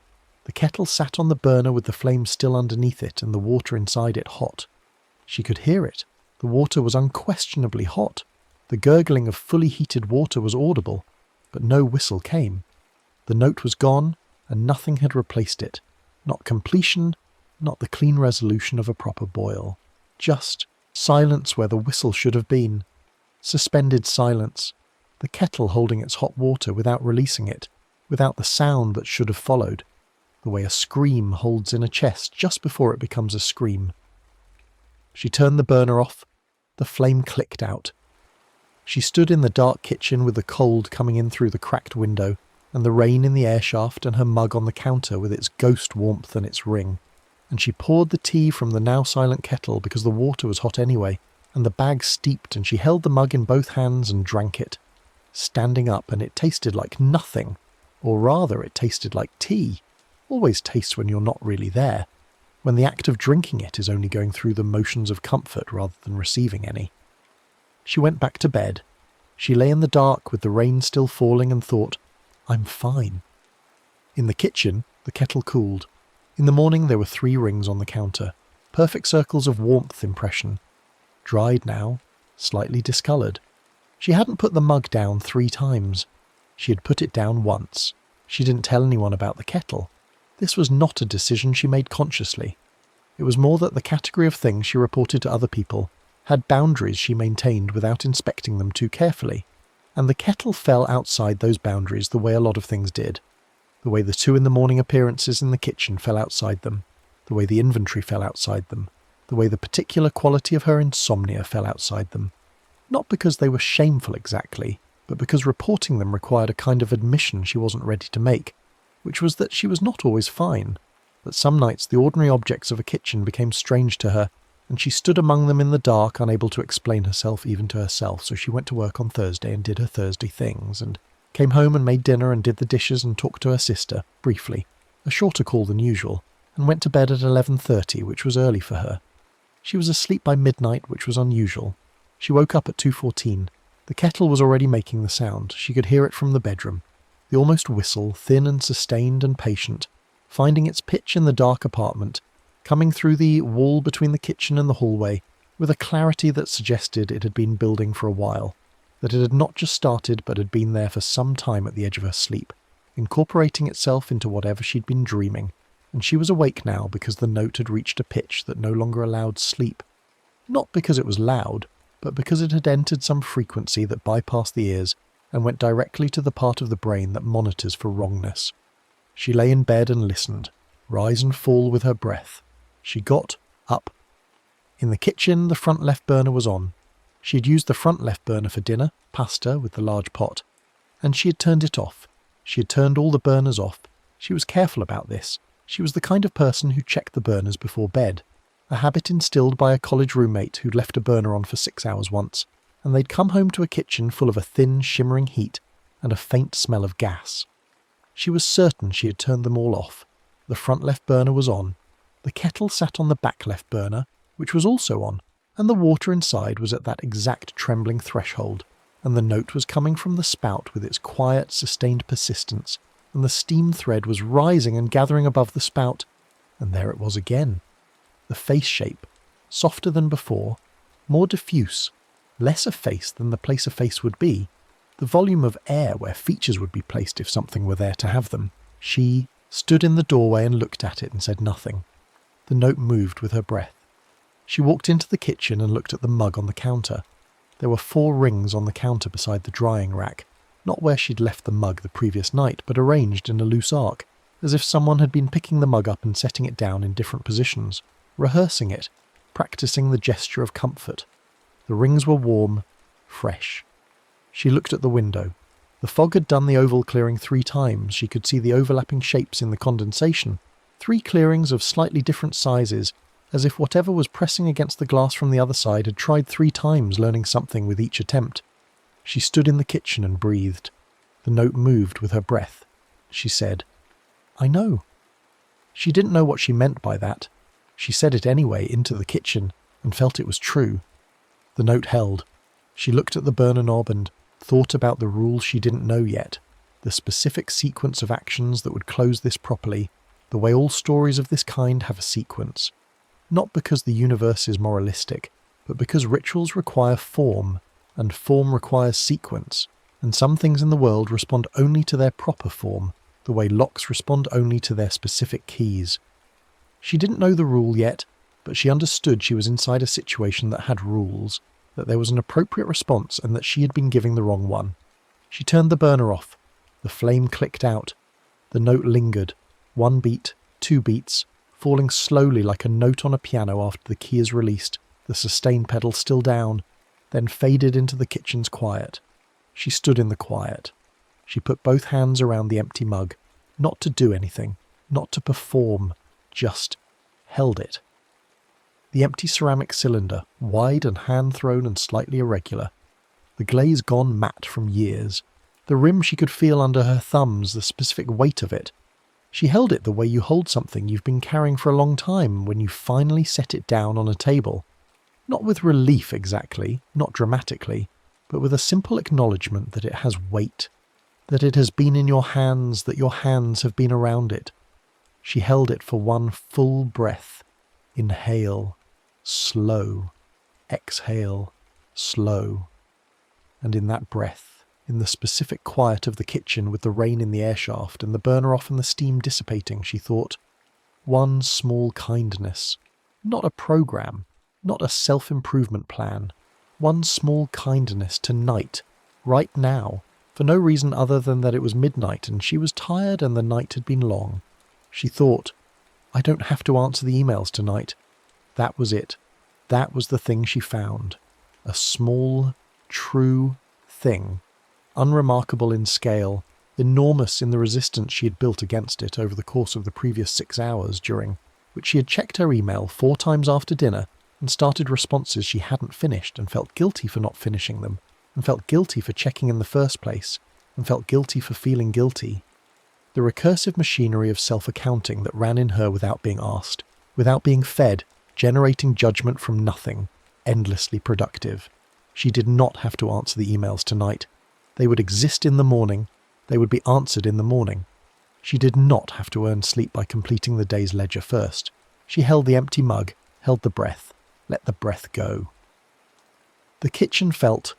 The kettle sat on the burner with the flame still underneath it and the water inside it hot. She could hear it. The water was unquestionably hot. The gurgling of fully heated water was audible, but no whistle came. The note was gone, and nothing had replaced it. Not completion, not the clean resolution of a proper boil. Just silence where the whistle should have been. Suspended silence. The kettle holding its hot water without releasing it, without the sound that should have followed. The way a scream holds in a chest just before it becomes a scream. She turned the burner off. The flame clicked out. She stood in the dark kitchen with the cold coming in through the cracked window, and the rain in the air shaft and her mug on the counter with its ghost warmth and its ring. And she poured the tea from the now silent kettle because the water was hot anyway, and the bag steeped, and she held the mug in both hands and drank it. Standing up, and it tasted like nothing. Or rather, it tasted like tea. Always tastes when you're not really there. When the act of drinking it is only going through the motions of comfort rather than receiving any. She went back to bed. She lay in the dark with the rain still falling and thought, "I'm fine." In the kitchen, the kettle cooled. In the morning there were 3 rings on the counter, perfect circles of warmth impression. Dried now, slightly discoloured. She hadn't put the mug down 3 times. She had put it down once. She didn't tell anyone about the kettle. This was not a decision she made consciously. It was more that the category of things she reported to other people had boundaries she maintained without inspecting them too carefully, and the kettle fell outside those boundaries the way a lot of things did. The way the 2 in the morning appearances in the kitchen fell outside them, the way the inventory fell outside them, the way the particular quality of her insomnia fell outside them. Not because they were shameful exactly, but because reporting them required a kind of admission she wasn't ready to make, which was that she was not always fine, that some nights the ordinary objects of a kitchen became strange to her, and she stood among them in the dark, unable to explain herself even to herself, so she went to work on Thursday and did her Thursday things, and came home and made dinner and did the dishes and talked to her sister, briefly, a shorter call than usual, and went to bed at 11:30, which was early for her. She was asleep by midnight, which was unusual. She woke up at 2:14. The kettle was already making the sound. She could hear it from the bedroom. The almost whistle, thin and sustained and patient, finding its pitch in the dark apartment, coming through the wall between the kitchen and the hallway, with a clarity that suggested it had been building for a while, that it had not just started but had been there for some time at the edge of her sleep, incorporating itself into whatever she'd been dreaming, and she was awake now because the note had reached a pitch that no longer allowed sleep. Not because it was loud, but because it had entered some frequency that bypassed the ears and went directly to the part of the brain that monitors for wrongness. She lay in bed and listened, rise and fall with her breath. She got up. In the kitchen, the front left burner was on. She had used the front left burner for dinner, pasta with the large pot, and she had turned it off. She had turned all the burners off. She was careful about this. She was the kind of person who checked the burners before bed, a habit instilled by a college roommate who'd left a burner on for 6 hours once, and they'd come home to a kitchen full of a thin, shimmering heat and a faint smell of gas. She was certain she had turned them all off. The front left burner was on. The kettle sat on the back left burner, which was also on, and the water inside was at that exact trembling threshold, and the note was coming from the spout with its quiet, sustained persistence, and the steam thread was rising and gathering above the spout, and there it was again. The face shape, softer than before, more diffuse, less a face than the place a face would be, the volume of air where features would be placed if something were there to have them. She stood in the doorway and looked at it and said nothing. The note moved with her breath. She walked into the kitchen and looked at the mug on the counter. There were 4 rings on the counter beside the drying rack, not where she'd left the mug the previous night, but arranged in a loose arc, as if someone had been picking the mug up and setting it down in different positions, rehearsing it, practicing the gesture of comfort. The rings were warm, fresh. She looked at the window. The fog had done the oval clearing 3 times. She could see the overlapping shapes in the condensation, 3 clearings of slightly different sizes, as if whatever was pressing against the glass from the other side had tried 3 times, learning something with each attempt. She stood in the kitchen and breathed. The note moved with her breath. She said, "I know." She didn't know what she meant by that. She said it anyway into the kitchen and felt it was true. The note held. She looked at the burner knob and thought about the rule she didn't know yet, the specific sequence of actions that would close this properly, the way all stories of this kind have a sequence. Not because the universe is moralistic, but because rituals require form, and form requires sequence, and some things in the world respond only to their proper form, the way locks respond only to their specific keys. She didn't know the rule yet, but she understood she was inside a situation that had rules, that there was an appropriate response and that she had been giving the wrong one. She turned the burner off. The flame clicked out. The note lingered. 1 beat, 2 beats, falling slowly like a note on a piano after the key is released, the sustain pedal still down, then faded into the kitchen's quiet. She stood in the quiet. She put both hands around the empty mug, not to do anything, not to perform, just held it. The empty ceramic cylinder, wide and hand-thrown and slightly irregular. The glaze gone matte from years. The rim she could feel under her thumbs, the specific weight of it. She held it the way you hold something you've been carrying for a long time when you finally set it down on a table. Not with relief exactly, not dramatically, but with a simple acknowledgement that it has weight, that it has been in your hands, that your hands have been around it. She held it for 1 full breath. Inhale, slow. Exhale, slow. And in that breath, in the specific quiet of the kitchen with the rain in the air shaft and the burner off and the steam dissipating, she thought, 1 small kindness. Not a program, not a self-improvement plan. 1 small kindness tonight, right now, for no reason other than that it was midnight and she was tired and the night had been long. She thought, I don't have to answer the emails tonight. That was it. That was the thing she found. A small, true thing. Unremarkable in scale, enormous in the resistance she had built against it over the course of the previous 6 hours, during which she had checked her email 4 times after dinner and started responses she hadn't finished and felt guilty for not finishing them, and felt guilty for checking in the first place, and felt guilty for feeling guilty. The recursive machinery of self-accounting that ran in her without being asked, without being fed, generating judgment from nothing, endlessly productive. She did not have to answer the emails tonight. They would exist in the morning. They would be answered in the morning. She did not have to earn sleep by completing the day's ledger first. She held the empty mug, held the breath, let the breath go. The kitchen felt,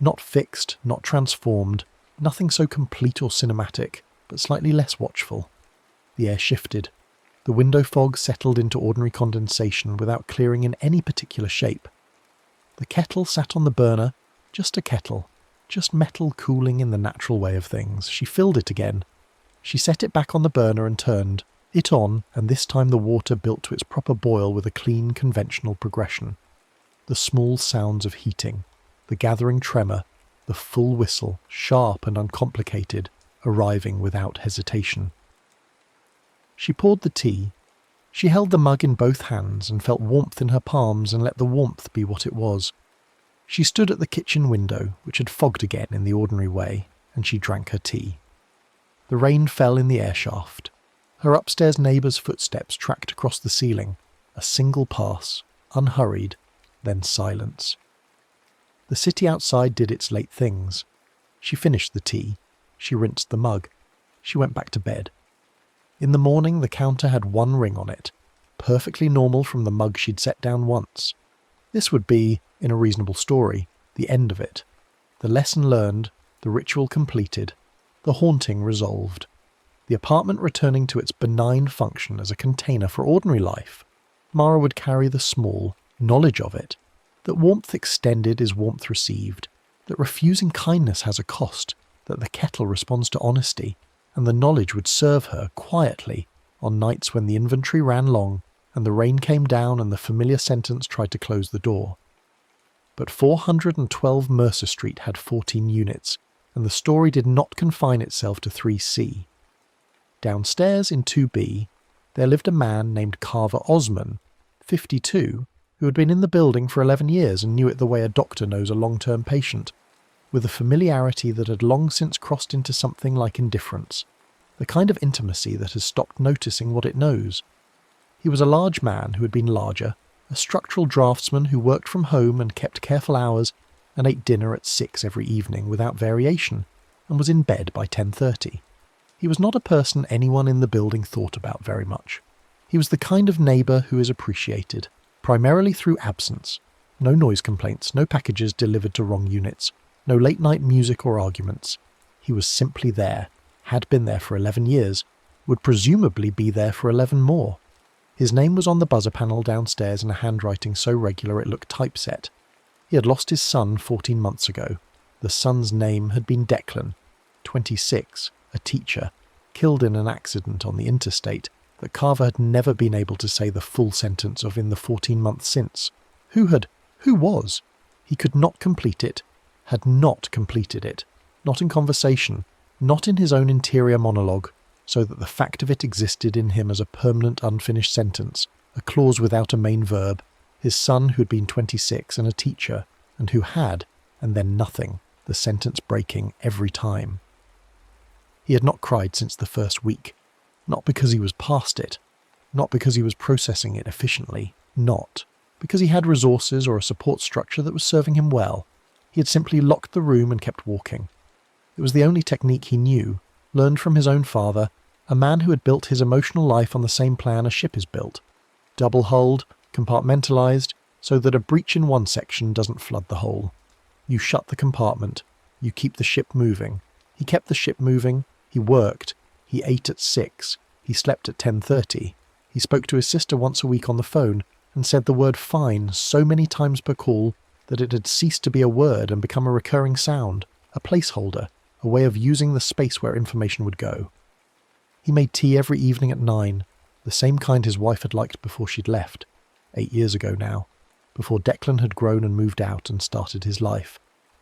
not fixed, not transformed, nothing so complete or cinematic, but slightly less watchful. The air shifted. The window fog settled into ordinary condensation without clearing in any particular shape. The kettle sat on the burner, just a kettle, just metal cooling in the natural way of things. She filled it again. She set it back on the burner and turned it on, and this time the water built to its proper boil with a clean, conventional progression. The small sounds of heating, the gathering tremor, the full whistle, sharp and uncomplicated, arriving without hesitation. She poured the tea. She held the mug in both hands and felt warmth in her palms and let the warmth be what it was. She stood at the kitchen window, which had fogged again in the ordinary way, and she drank her tea. The rain fell in the air shaft. Her upstairs neighbour's footsteps tracked across the ceiling, a single pass, unhurried, then silence. The city outside did its late things. She finished the tea. She rinsed the mug. She went back to bed. In the morning the counter had one ring on it, perfectly normal from the mug she'd set down once. This would be, in a reasonable story, the end of it. The lesson learned, the ritual completed, the haunting resolved. The apartment returning to its benign function as a container for ordinary life. Mara would carry the small knowledge of it, that warmth extended is warmth received, that refusing kindness has a cost, that the kettle responds to honesty, and the knowledge would serve her quietly on nights when the inventory ran long and the rain came down and the familiar sentence tried to close the door. But 412 Mercer Street had 14 units, and the story did not confine itself to 3C. Downstairs in 2B, there lived a man named Carver Osman, 52, who had been in the building for 11 years and knew it the way a doctor knows a long-term patient, with a familiarity that had long since crossed into something like indifference, the kind of intimacy that has stopped noticing what it knows. He was a large man who had been larger, a structural draftsman who worked from home and kept careful hours and ate dinner at 6 every evening without variation, and was in bed by 10:30. He was not a person anyone in the building thought about very much. He was the kind of neighbour who is appreciated, primarily through absence. No noise complaints, no packages delivered to wrong units, no late-night music or arguments. He was simply there, had been there for 11 years, would presumably be there for 11 more. His name was on the buzzer panel downstairs in a handwriting so regular it looked typeset. He had lost his son 14 months ago. The son's name had been Declan, 26, a teacher, killed in an accident on the interstate that Carver had never been able to say the full sentence of in the 14 months since. Who was? He could not complete it, had not completed it, not in conversation, not in his own interior monologue, so that the fact of it existed in him as a permanent unfinished sentence, a clause without a main verb, his son who had been 26 and a teacher, and who had, and then nothing, the sentence breaking every time. He had not cried since the first week, not because he was past it, not because he was processing it efficiently, not because he had resources or a support structure that was serving him well. He had simply locked the room and kept walking. It was the only technique he knew, learned from his own father, a man who had built his emotional life on the same plan a ship is built, double-hulled, compartmentalized, so that a breach in one section doesn't flood the whole. You shut the compartment, you keep the ship moving. He kept the ship moving, he worked, he ate at 6, he slept at 10:30, he spoke to his sister once a week on the phone and said the word fine so many times per call that it had ceased to be a word and become a recurring sound, a placeholder, a way of using the space where information would go. He made tea every evening at 9, the same kind his wife had liked before she'd left, 8 years ago now, before Declan had grown and moved out and started his life.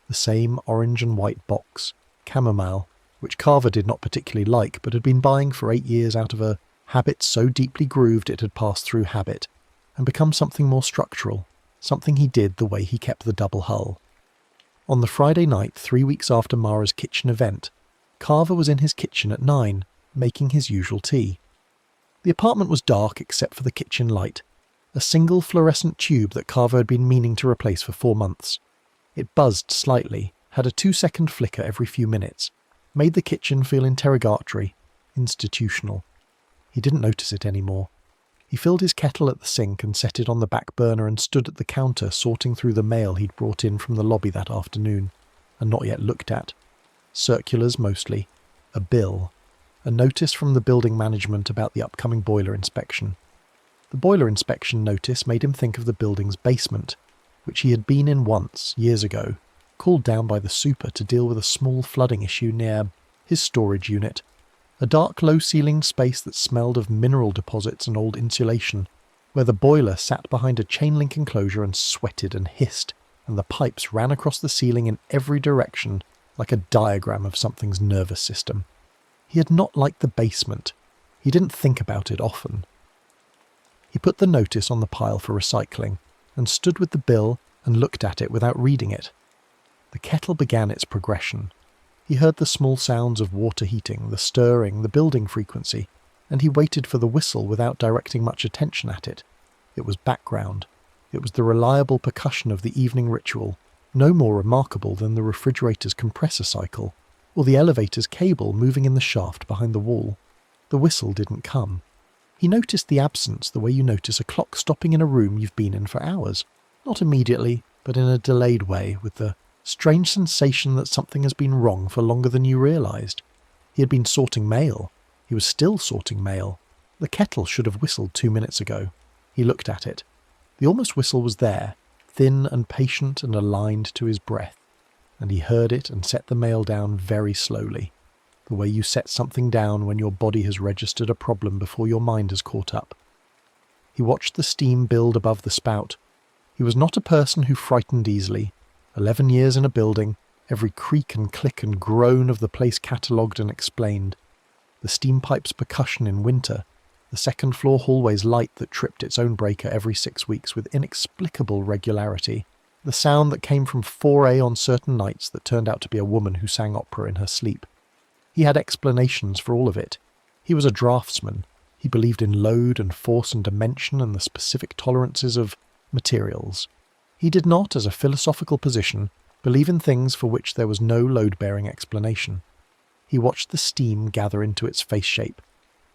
The same orange and white box, chamomile, which Carver did not particularly like but had been buying for 8 years out of a habit so deeply grooved it had passed through habit, and become something more structural, something he did the way he kept the double hull. On the Friday night, 3 weeks after Mara's kitchen event, Carver was in his kitchen at 9, making his usual tea. The apartment was dark except for the kitchen light, a single fluorescent tube that Carver had been meaning to replace for 4 months. It buzzed slightly, had a 2-second flicker every few minutes, made the kitchen feel interrogatory, institutional. He didn't notice it anymore. He filled his kettle at the sink and set it on the back burner and stood at the counter sorting through the mail he'd brought in from the lobby that afternoon, and not yet looked at. Circulars mostly. A bill. A notice from the building management about the upcoming boiler inspection. The boiler inspection notice made him think of the building's basement, which he had been in once, years ago, called down by the super to deal with a small flooding issue near his storage unit, a dark low-ceilinged space that smelled of mineral deposits and old insulation, where the boiler sat behind a chain-link enclosure and sweated and hissed, and the pipes ran across the ceiling in every direction like a diagram of something's nervous system. He had not liked the basement. He didn't think about it often. He put the notice on the pile for recycling, and stood with the bill and looked at it without reading it. The kettle began its progression. He heard the small sounds of water heating, the stirring, the building frequency, and he waited for the whistle without directing much attention at it. It was background. It was the reliable percussion of the evening ritual, no more remarkable than the refrigerator's compressor cycle, or the elevator's cable moving in the shaft behind the wall. The whistle didn't come. He noticed the absence the way you notice a clock stopping in a room you've been in for hours. Not immediately, but in a delayed way, with the strange sensation that something has been wrong for longer than you realised. He had been sorting mail. He was still sorting mail. The kettle should have whistled 2 minutes ago. He looked at it. The almost whistle was there, thin and patient and aligned to his breath, and he heard it and set the mail down very slowly, the way you set something down when your body has registered a problem before your mind has caught up. He watched the steam build above the spout. He was not a person who frightened easily. 11 years in a building, every creak and click and groan of the place catalogued and explained. The steam pipe's percussion in winter, the second-floor hallway's light that tripped its own breaker every 6 weeks with inexplicable regularity, the sound that came from 4A on certain nights that turned out to be a woman who sang opera in her sleep. He had explanations for all of it. He was a draftsman. He believed in load and force and dimension and the specific tolerances of materials. He did not, as a philosophical position, believe in things for which there was no load-bearing explanation. He watched the steam gather into its face shape.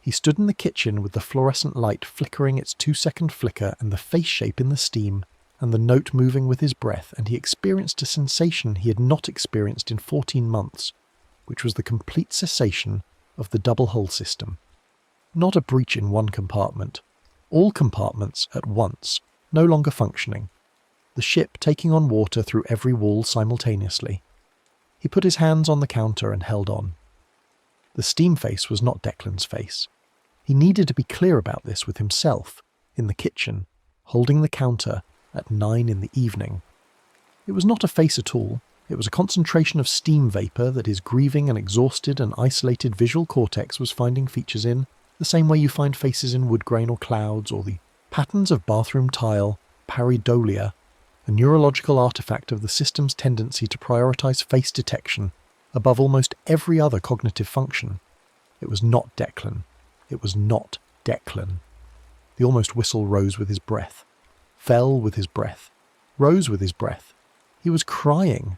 He stood in the kitchen with the fluorescent light flickering its 2-second flicker and the face shape in the steam, and the note moving with his breath, and he experienced a sensation he had not experienced in 14 months, which was the complete cessation of the double-hull system. Not a breach in one compartment. All compartments at once, no longer functioning. The ship taking on water through every wall simultaneously. He put his hands on the counter and held on. The steam face was not Declan's face. He needed to be clear about this with himself, in the kitchen, holding the counter at 9 in the evening. It was not a face at all. It was a concentration of steam vapour that his grieving and exhausted and isolated visual cortex was finding features in, the same way you find faces in wood grain or clouds, or the patterns of bathroom tile, pareidolia, a neurological artifact of the system's tendency to prioritise face detection above almost every other cognitive function. It was not Declan. It was not Declan. The almost whistle rose with his breath, fell with his breath, rose with his breath. He was crying.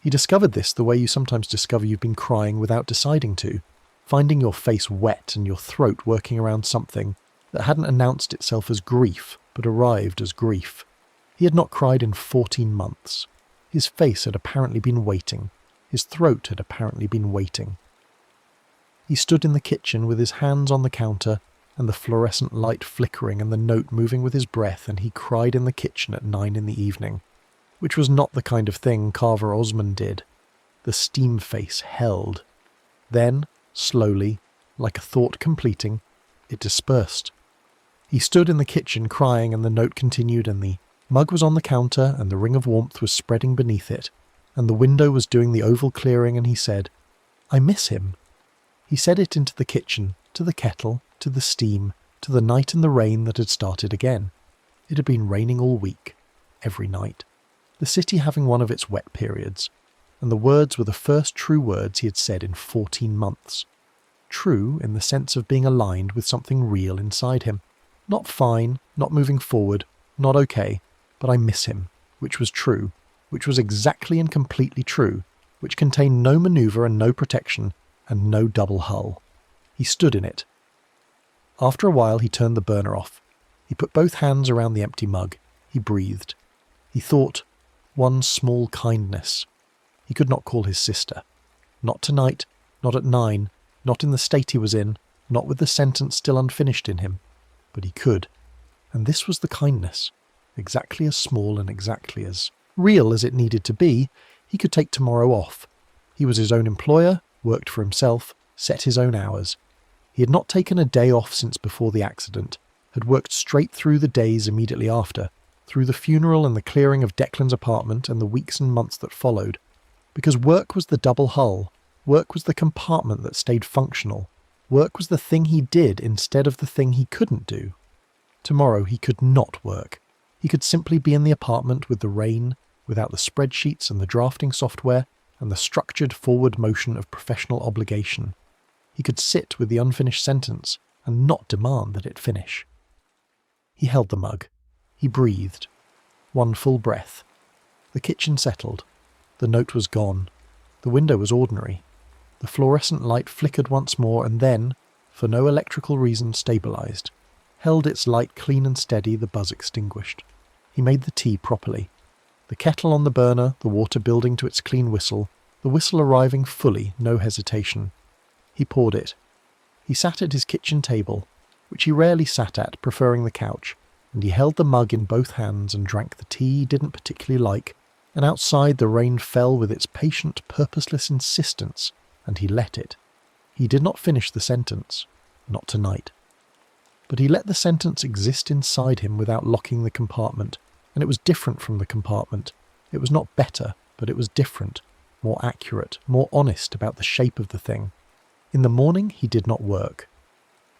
He discovered this the way you sometimes discover you've been crying without deciding to, finding your face wet and your throat working around something that hadn't announced itself as grief, but arrived as grief. He had not cried in 14 months. His face had apparently been waiting. His throat had apparently been waiting. He stood in the kitchen with his hands on the counter and the fluorescent light flickering and the note moving with his breath, and he cried in the kitchen at 9 in the evening, which was not the kind of thing Carver Osmond did. The steam face held. Then, slowly, like a thought completing, it dispersed. He stood in the kitchen crying, and the note continued, and the mug was on the counter, and the ring of warmth was spreading beneath it, and the window was doing the oval clearing, and he said, "I miss him." He said it into the kitchen, to the kettle, to the steam, to the night and the rain that had started again. It had been raining all week, every night, the city having one of its wet periods, and the words were the first true words he had said in 14 months. True in the sense of being aligned with something real inside him. Not fine, not moving forward, not okay, but I miss him, which was true, which was exactly and completely true, which contained no manoeuvre and no protection, and no double hull. He stood in it. After a while he turned the burner off. He put both hands around the empty mug. He breathed. He thought, one small kindness. He could not call his sister. Not tonight, not at 9, not in the state he was in, not with the sentence still unfinished in him. But he could. And this was the kindness. exactly as small and exactly as real as it needed to be, he could take tomorrow off. He was his own employer, worked for himself, set his own hours. He had not taken a day off since before the accident, had worked straight through the days immediately after, through the funeral and the clearing of Declan's apartment and the weeks and months that followed, because work was the double hull, work was the compartment that stayed functional, work was the thing he did instead of the thing he couldn't do. Tomorrow he could not work. He could simply be in the apartment with the rain, without the spreadsheets and the drafting software and the structured forward motion of professional obligation. He could sit with the unfinished sentence and not demand that it finish. He held the mug. He breathed. One full breath. The kitchen settled. The note was gone. The window was ordinary. The fluorescent light flickered once more and then, for no electrical reason, stabilised. Held its light clean and steady, the buzz extinguished. He made the tea properly. The kettle on the burner, the water building to its clean whistle, the whistle arriving fully, no hesitation. He poured it. He sat at his kitchen table, which he rarely sat at, preferring the couch, and he held the mug in both hands and drank the tea he didn't particularly like, and outside the rain fell with its patient, purposeless insistence, and he let it. He did not finish the sentence. Not tonight. But he let the sentence exist inside him without locking the compartment, and it was different from the compartment. It was not better, but it was different, more accurate, more honest about the shape of the thing. In the morning he did not work.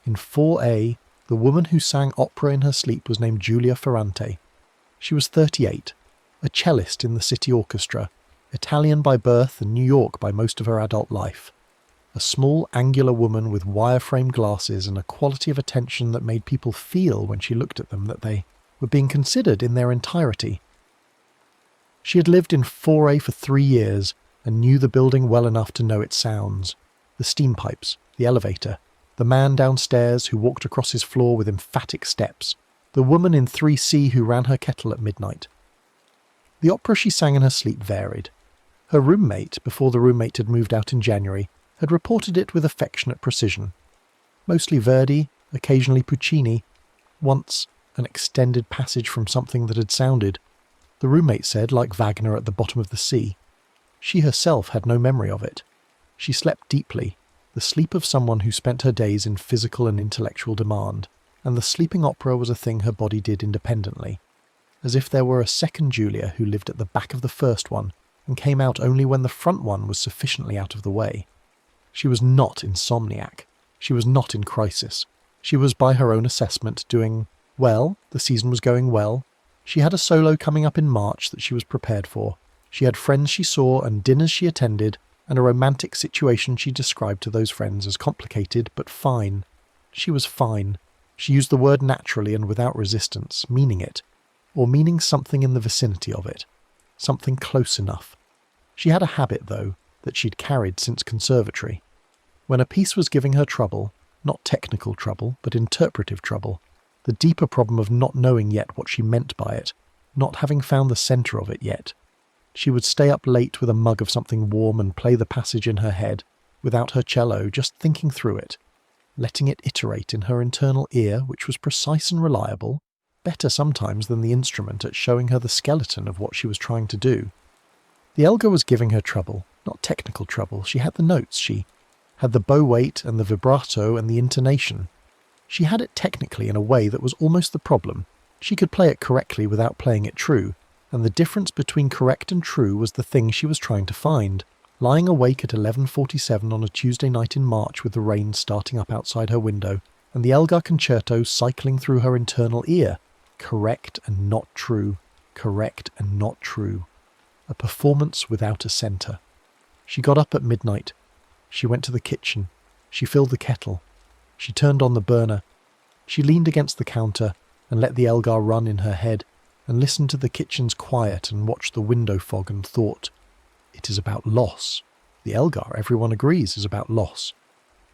In 4A, the woman who sang opera in her sleep was named Giulia Ferrante. She was 38, a cellist in the city orchestra, Italian by birth and New York by most of her adult life. A small, angular woman with wire-frame glasses and a quality of attention that made people feel when she looked at them that they were being considered in their entirety. She had lived in 4A for 3 years and knew the building well enough to know its sounds. The steam pipes, the elevator, the man downstairs who walked across his floor with emphatic steps, the woman in 3C who ran her kettle at midnight. The opera she sang in her sleep varied. Her roommate, before the roommate had moved out in January, had reported it with affectionate precision. Mostly Verdi, occasionally Puccini, once an extended passage from something that had sounded, the roommate said, like Wagner at the bottom of the sea. She herself had no memory of it. She slept deeply, the sleep of someone who spent her days in physical and intellectual demand, and the sleeping opera was a thing her body did independently, as if there were a second Julia who lived at the back of the first one and came out only when the front one was sufficiently out of the way. She was not insomniac. She was not in crisis. She was, by her own assessment, doing well. The season was going well. She had a solo coming up in March that she was prepared for. She had friends she saw and dinners she attended, and a romantic situation she described to those friends as complicated but fine. She was fine. She used the word naturally and without resistance, meaning it, or meaning something in the vicinity of it, something close enough. She had a habit, though, that she'd carried since conservatory. When a piece was giving her trouble, not technical trouble, but interpretive trouble, the deeper problem of not knowing yet what she meant by it, not having found the centre of it yet, she would stay up late with a mug of something warm and play the passage in her head, without her cello, just thinking through it, letting it iterate in her internal ear, which was precise and reliable, better sometimes than the instrument at showing her the skeleton of what she was trying to do. The Elgar was giving her trouble, not technical trouble. She had the notes, she had the bow weight and the vibrato and the intonation. She had it technically in a way that was almost the problem. She could play it correctly without playing it true, and the difference between correct and true was the thing she was trying to find, lying awake at 11:47 on a Tuesday night in March with the rain starting up outside her window, and the Elgar concerto cycling through her internal ear. Correct and not true, correct and not true. A performance without a centre. She got up at midnight. She went to the kitchen. She filled the kettle. She turned on the burner. She leaned against the counter and let the Elgar run in her head and listened to the kitchen's quiet and watched the window fog and thought, it is about loss. The Elgar, everyone agrees, is about loss.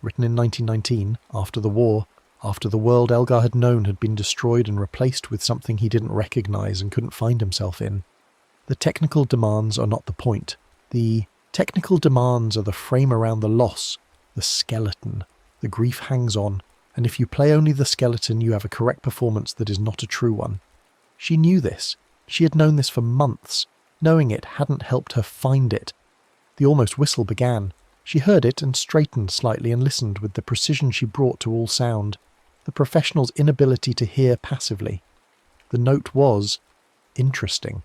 Written in 1919, after the war, after the world Elgar had known had been destroyed and replaced with something he didn't recognise and couldn't find himself in. The technical demands are not the point. The technical demands are the frame around the loss, the skeleton. The grief hangs on, and if you play only the skeleton, you have a correct performance that is not a true one. She knew this. She had known this for months. Knowing it hadn't helped her find it. The almost whistle began. She heard it and straightened slightly and listened with the precision she brought to all sound, the professional's inability to hear passively. The note was interesting.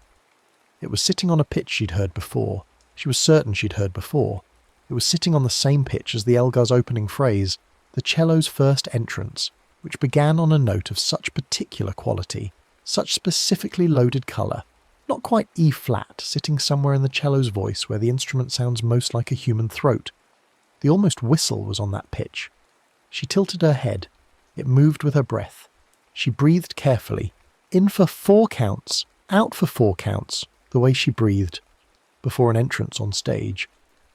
It was sitting on a pitch she'd heard before. She was certain she'd heard before. It was sitting on the same pitch as the Elgar's opening phrase, the cello's first entrance, which began on a note of such particular quality, such specifically loaded colour, not quite E-flat, sitting somewhere in the cello's voice where the instrument sounds most like a human throat. The almost whistle was on that pitch. She tilted her head. It moved with her breath. She breathed carefully, in for 4 counts, out for 4 counts, the way she breathed, before an entrance on stage,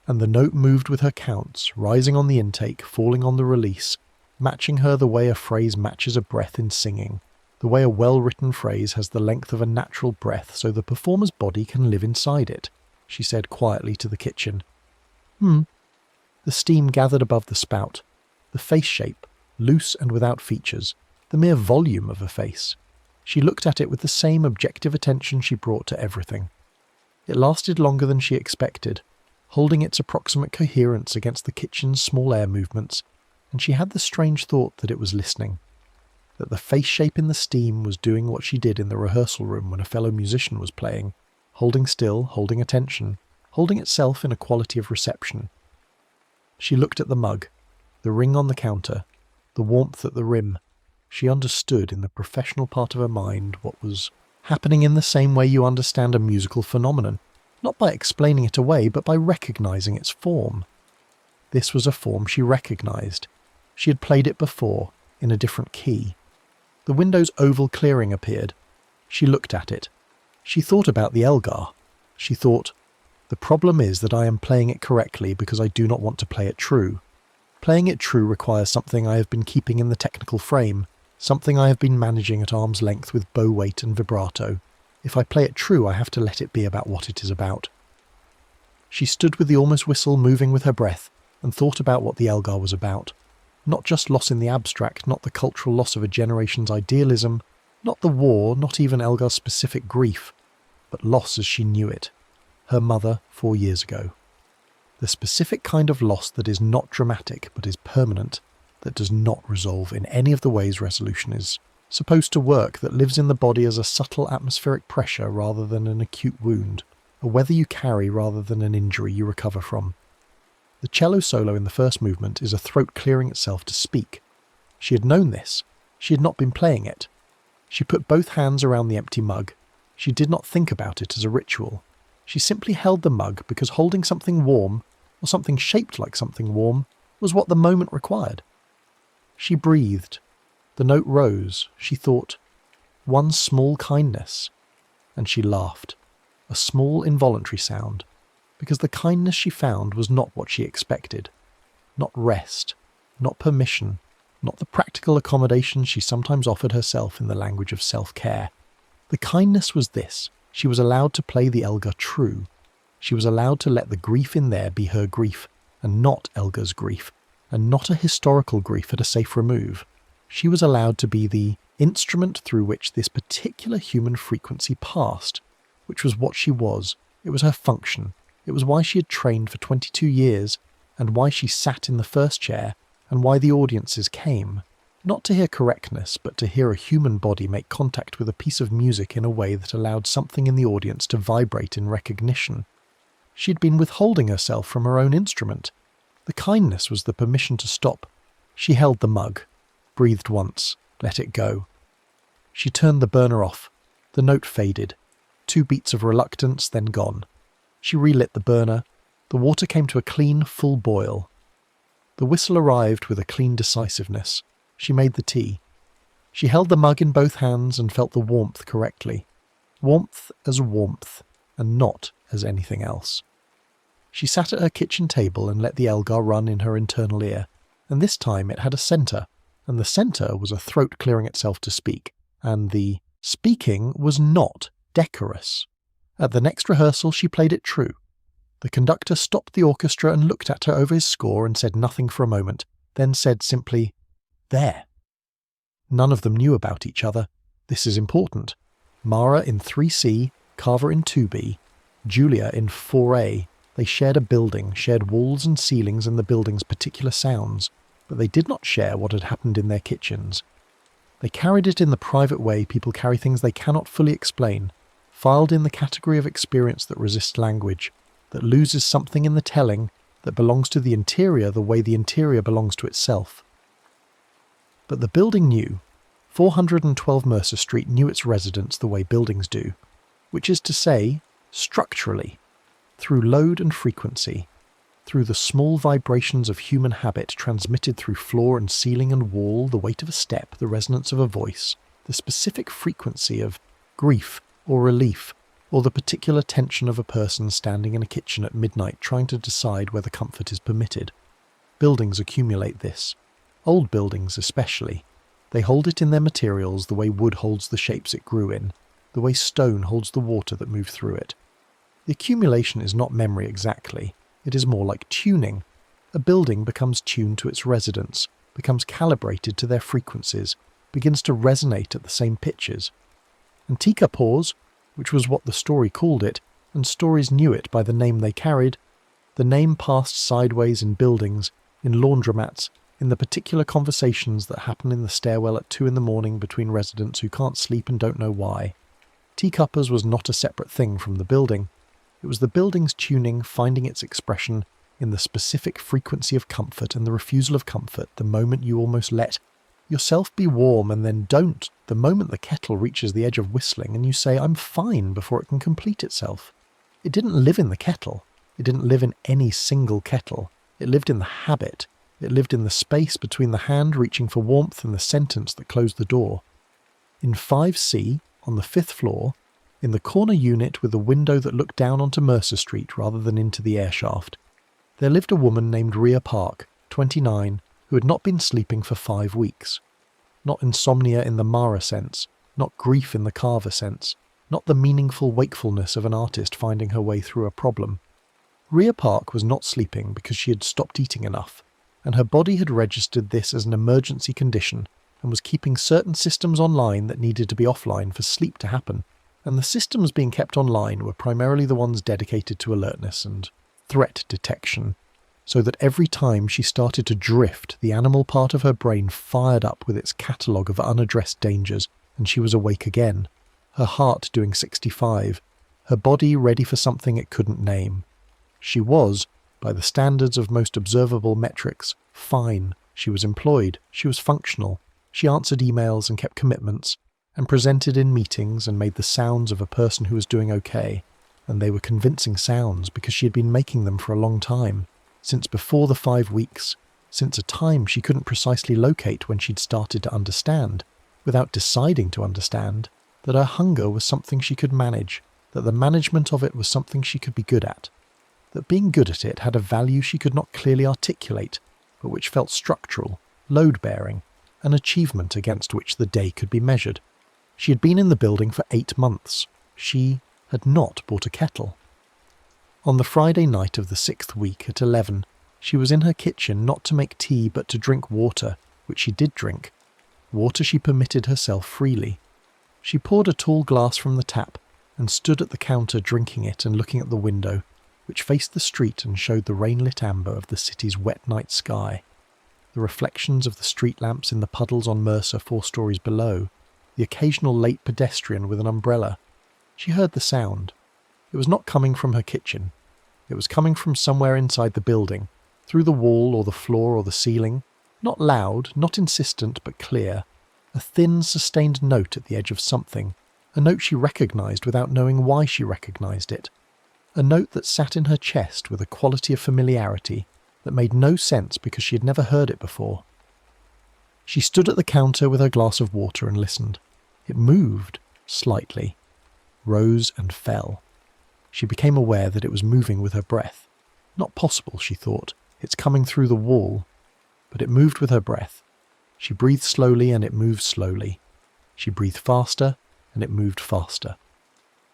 and the note moved with her counts, rising on the intake, falling on the release, matching her the way a phrase matches a breath in singing, the way a well-written phrase has the length of a natural breath so the performer's body can live inside it, she said quietly to the kitchen. The steam gathered above the spout, the face shape, loose and without features, the mere volume of a face. She looked at it with the same objective attention she brought to everything. It lasted longer than she expected, holding its approximate coherence against the kitchen's small air movements, and she had the strange thought that it was listening, that the face shape in the steam was doing what she did in the rehearsal room when a fellow musician was playing, holding still, holding attention, holding itself in a quality of reception. She looked at the mug, the ring on the counter, the warmth at the rim. She understood in the professional part of her mind what was happening in the same way you understand a musical phenomenon, not by explaining it away, but by recognizing its form. This was a form she recognized. She had played it before, in a different key. The window's oval clearing appeared. She looked at it. She thought about the Elgar. She thought, the problem is that I am playing it correctly because I do not want to play it true. Playing it true requires something I have been keeping in the technical frame, something I have been managing at arm's length with bow weight and vibrato. If I play it true, I have to let it be about what it is about. She stood with the almost whistle moving with her breath and thought about what the Elgar was about. Not just loss in the abstract, not the cultural loss of a generation's idealism, not the war, not even Elgar's specific grief, but loss as she knew it. Her mother 4 years ago. The specific kind of loss that is not dramatic but is permanent, that does not resolve in any of the ways resolution is supposed to work, that lives in the body as a subtle atmospheric pressure rather than an acute wound, a weather you carry rather than an injury you recover from. The cello solo in the first movement is a throat clearing itself to speak. She had known this. She had not been playing it. She put both hands around the empty mug. She did not think about it as a ritual. She simply held the mug because holding something warm, or something shaped like something warm, was what the moment required. She breathed. The note rose. She thought, one small kindness. And she laughed. A small involuntary sound. Because the kindness she found was not what she expected. Not rest. Not permission. Not the practical accommodations she sometimes offered herself in the language of self-care. The kindness was this. She was allowed to play the Elgar true. She was allowed to let the grief in there be her grief, and not Elgar's grief, and not a historical grief at a safe remove. She was allowed to be the instrument through which this particular human frequency passed, which was what she was. It was her function. It was why she had trained for 22 years, and why she sat in the first chair, and why the audiences came. Not to hear correctness, but to hear a human body make contact with a piece of music in a way that allowed something in the audience to vibrate in recognition. She'd been withholding herself from her own instrument. The kindness was the permission to stop. She held the mug, breathed once, let it go. She turned the burner off. The note faded. 2 beats of reluctance, then gone. She relit the burner. The water came to a clean, full boil. The whistle arrived with a clean decisiveness. She made the tea. She held the mug in both hands and felt the warmth correctly. Warmth as warmth, and not as anything else. She sat at her kitchen table and let the Elgar run in her internal ear, and this time it had a centre, and the centre was a throat clearing itself to speak, and the speaking was not decorous. At the next rehearsal she played it true. The conductor stopped the orchestra and looked at her over his score and said nothing for a moment, then said simply, "There." None of them knew about each other. This is important. Mara in 3C, Carver in 2B, Julia in 4A. They shared a building, shared walls and ceilings and the building's particular sounds, but they did not share what had happened in their kitchens. They carried it in the private way people carry things they cannot fully explain, filed in the category of experience that resists language, that loses something in the telling, that belongs to the interior the way the interior belongs to itself. But the building knew. 412 Mercer Street knew its residents the way buildings do, which is to say, structurally, through load and frequency, through the small vibrations of human habit transmitted through floor and ceiling and wall, the weight of a step, the resonance of a voice, the specific frequency of grief or relief, or the particular tension of a person standing in a kitchen at midnight trying to decide whether comfort is permitted. Buildings accumulate this. Old buildings especially. They hold it in their materials the way wood holds the shapes it grew in, the way stone holds the water that moved through it. The accumulation is not memory exactly. It is more like tuning. A building becomes tuned to its residents, becomes calibrated to their frequencies, begins to resonate at the same pitches. And teacup-pause, which was what the story called it, and stories knew it by the name they carried, the name passed sideways in buildings, in laundromats, in the particular conversations that happen in the stairwell at 2 a.m. between residents who can't sleep and don't know why. Teacuppers was not a separate thing from the building. It was the building's tuning finding its expression in the specific frequency of comfort and the refusal of comfort the moment you almost let yourself be warm and then don't the moment the kettle reaches the edge of whistling and you say, "I'm fine," before it can complete itself. It didn't live in the kettle. It didn't live in any single kettle. It lived in the habit. It lived in the space between the hand reaching for warmth and the sentence that closed the door. In 5C, on the 5th floor, in the corner unit with a window that looked down onto Mercer Street rather than into the air shaft, there lived a woman named Rhea Park, 29, who had not been sleeping for 5 weeks. Not insomnia in the Mara sense, not grief in the Carver sense, not the meaningful wakefulness of an artist finding her way through a problem. Rhea Park was not sleeping because she had stopped eating enough, and her body had registered this as an emergency condition and was keeping certain systems online that needed to be offline for sleep to happen. And the systems being kept online were primarily the ones dedicated to alertness and threat detection, so that every time she started to drift, the animal part of her brain fired up with its catalogue of unaddressed dangers, and she was awake again, her heart doing 65, her body ready for something it couldn't name. She was, by the standards of most observable metrics, fine. She was employed, she was functional, she answered emails and kept commitments, and presented in meetings and made the sounds of a person who was doing okay, and they were convincing sounds because she had been making them for a long time, since before the 5 weeks, since a time she couldn't precisely locate when she'd started to understand, without deciding to understand, that her hunger was something she could manage, that the management of it was something she could be good at, that being good at it had a value she could not clearly articulate, but which felt structural, load-bearing, an achievement against which the day could be measured. She had been in the building for 8 months. She had not bought a kettle. On the Friday night of the 6th week at 11, she was in her kitchen not to make tea but to drink water, which she did drink. Water she permitted herself freely. She poured a tall glass from the tap and stood at the counter drinking it and looking at the window, which faced the street and showed the rain-lit amber of the city's wet night sky, the reflections of the street lamps in the puddles on Mercer 4 stories below, the occasional late pedestrian with an umbrella. She heard the sound. It was not coming from her kitchen. It was coming from somewhere inside the building, through the wall or the floor or the ceiling, not loud, not insistent, but clear, a thin, sustained note at the edge of something, a note she recognised without knowing why she recognised it, a note that sat in her chest with a quality of familiarity that made no sense because she had never heard it before. She stood at the counter with her glass of water and listened. It moved, slightly, rose and fell. She became aware that it was moving with her breath. Not possible, she thought. It's coming through the wall. But it moved with her breath. She breathed slowly and it moved slowly. She breathed faster and it moved faster.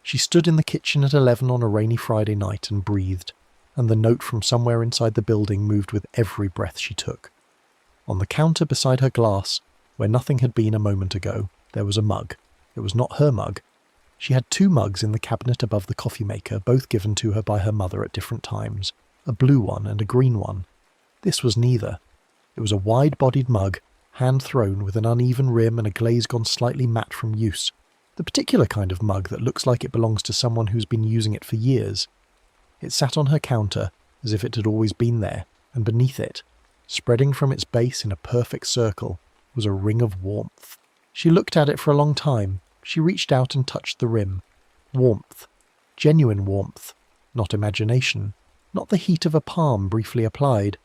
She stood in the kitchen at 11 on a rainy Friday night and breathed, and the note from somewhere inside the building moved with every breath she took. On the counter beside her glass, where nothing had been a moment ago, there was a mug. It was not her mug. She had 2 mugs in the cabinet above the coffee maker, both given to her by her mother at different times, a blue one and a green one. This was neither. It was a wide-bodied mug, hand-thrown with an uneven rim and a glaze gone slightly matte from use, the particular kind of mug that looks like it belongs to someone who's been using it for years. It sat on her counter as if it had always been there, and beneath it, spreading from its base in a perfect circle, was a ring of warmth. She looked at it for a long time. She reached out and touched the rim. Warmth. Genuine warmth. Not imagination. Not the heat of a palm briefly applied.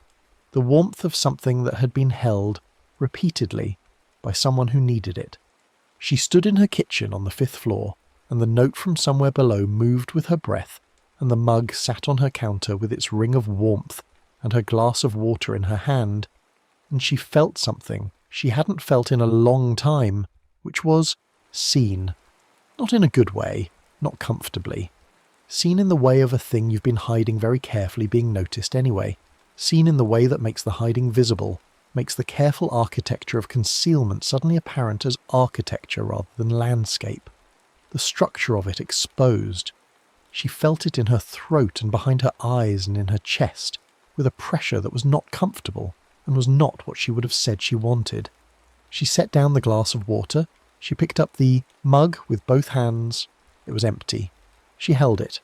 The warmth of something that had been held, repeatedly, by someone who needed it. She stood in her kitchen on the 5th floor, and the note from somewhere below moved with her breath, and the mug sat on her counter with its ring of warmth and her glass of water in her hand, and she felt something she hadn't felt in a long time, which was seen. Not in a good way, not comfortably. Seen in the way of a thing you've been hiding very carefully being noticed anyway. Seen in the way that makes the hiding visible, makes the careful architecture of concealment suddenly apparent as architecture rather than landscape. The structure of it exposed. She felt it in her throat and behind her eyes and in her chest, with a pressure that was not comfortable and was not what she would have said she wanted. She set down the glass of water. She picked up the mug with both hands. It was empty. She held it.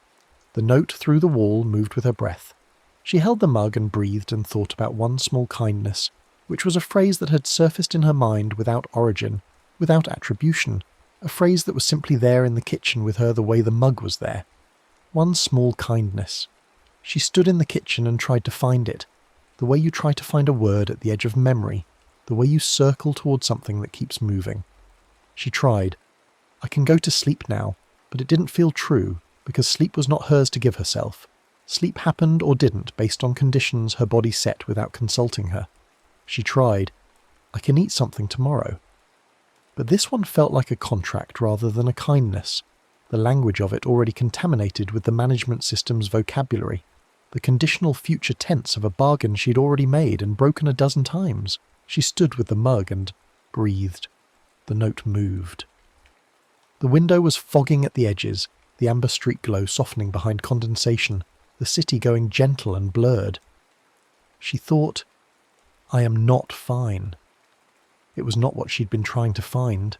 The note through the wall moved with her breath. She held the mug and breathed and thought about one small kindness, which was a phrase that had surfaced in her mind without origin, without attribution, a phrase that was simply there in the kitchen with her the way the mug was there. One small kindness. She stood in the kitchen and tried to find it, the way you try to find a word at the edge of memory, the way you circle toward something that keeps moving. She tried. I can go to sleep now, but it didn't feel true, because sleep was not hers to give herself. Sleep happened or didn't based on conditions her body set without consulting her. She tried. I can eat something tomorrow. But this one felt like a contract rather than a kindness, the language of it already contaminated with the management system's vocabulary, the conditional future tense of a bargain she'd already made and broken a dozen times. She stood with the mug and breathed. The note moved. The window was fogging at the edges, the amber street glow softening behind condensation, the city going gentle and blurred. She thought, I am not fine. It was not what she'd been trying to find.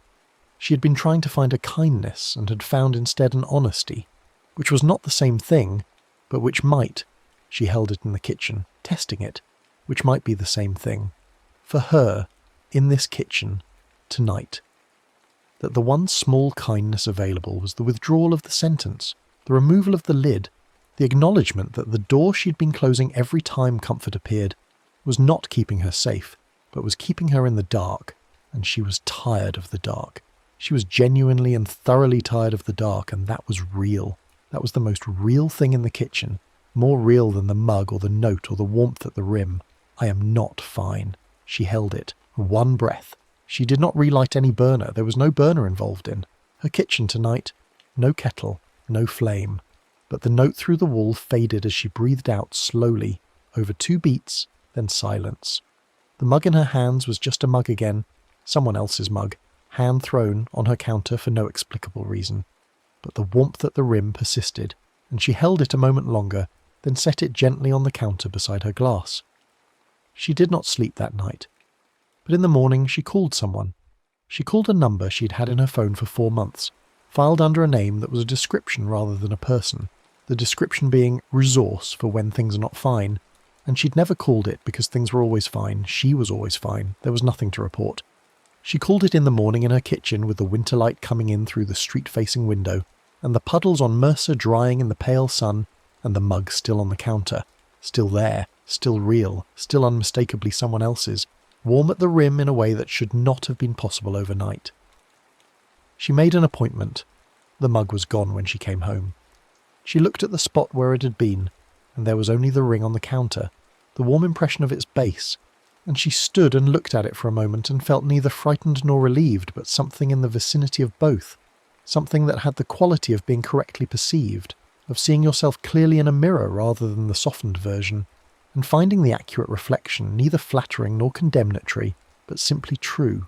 She had been trying to find a kindness and had found instead an honesty, which was not the same thing, but which might, she held it in the kitchen, testing it, which might be the same thing. For her, in this kitchen, tonight. That the one small kindness available was the withdrawal of the sentence, the removal of the lid, the acknowledgement that the door she'd been closing every time comfort appeared was not keeping her safe, but was keeping her in the dark, and she was tired of the dark. She was genuinely and thoroughly tired of the dark, and that was real. That was the most real thing in the kitchen, more real than the mug or the note or the warmth at the rim. I am not fine. She held it. One breath. She did not relight any burner. There was no burner involved in. Her kitchen tonight, no kettle, no flame. But the note through the wall faded as she breathed out slowly, over 2 beats, then silence. The mug in her hands was just a mug again, someone else's mug, hand thrown on her counter for no explicable reason. But the warmth at the rim persisted, and she held it a moment longer, then set it gently on the counter beside her glass. She did not sleep that night. But in the morning she called someone. She called a number she'd had in her phone for 4 months, filed under a name that was a description rather than a person, the description being resource for when things are not fine, and she'd never called it because things were always fine, she was always fine, there was nothing to report. She called it in the morning in her kitchen with the winter light coming in through the street-facing window, and the puddles on Mercer drying in the pale sun, and the mug still on the counter, still there, still real, still unmistakably someone else's, warm at the rim in a way that should not have been possible overnight. She made an appointment. The mug was gone when she came home. She looked at the spot where it had been, and there was only the ring on the counter, the warm impression of its base, and she stood and looked at it for a moment and felt neither frightened nor relieved, but something in the vicinity of both, something that had the quality of being correctly perceived, of seeing yourself clearly in a mirror rather than the softened version, and finding the accurate reflection neither flattering nor condemnatory, but simply true.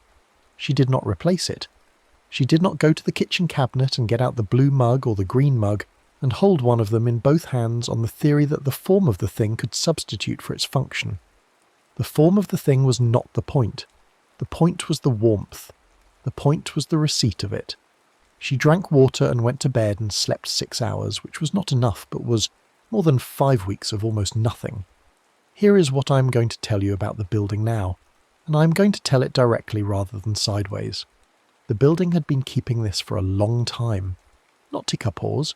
She did not replace it. She did not go to the kitchen cabinet and get out the blue mug or the green mug and hold one of them in both hands on the theory that the form of the thing could substitute for its function. The form of the thing was not the point. The point was the warmth. The point was the receipt of it. She drank water and went to bed and slept 6 hours, which was not enough, but was more than 5 weeks of almost nothing. Here is what I am going to tell you about the building now, and I am going to tell it directly rather than sideways. The building had been keeping this for a long time. Not tika paws.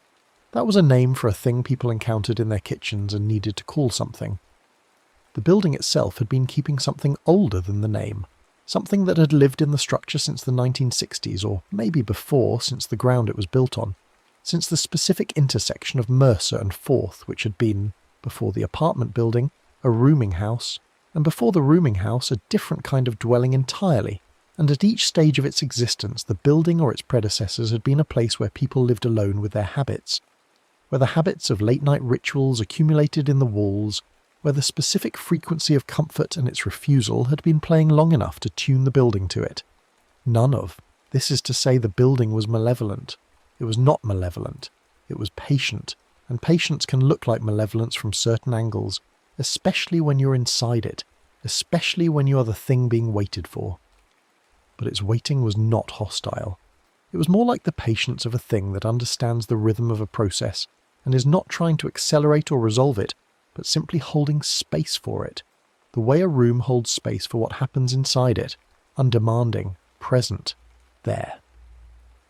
That was a name for a thing people encountered in their kitchens and needed to call something. The building itself had been keeping something older than the name, something that had lived in the structure since the 1960s, or maybe before, since the ground it was built on, since the specific intersection of Mercer and 4th, which had been, before the apartment building, a rooming house, and before the rooming house a different kind of dwelling entirely, and at each stage of its existence the building or its predecessors had been a place where people lived alone with their habits, where the habits of late-night rituals accumulated in the walls, where the specific frequency of comfort and its refusal had been playing long enough to tune the building to it. None of, this is to say, the building was malevolent. It was not malevolent. It was patient, and patience can look like malevolence from certain angles, especially when you're inside it, especially when you are the thing being waited for. But its waiting was not hostile. It was more like the patience of a thing that understands the rhythm of a process and is not trying to accelerate or resolve it, but simply holding space for it, the way a room holds space for what happens inside it, undemanding, present, there.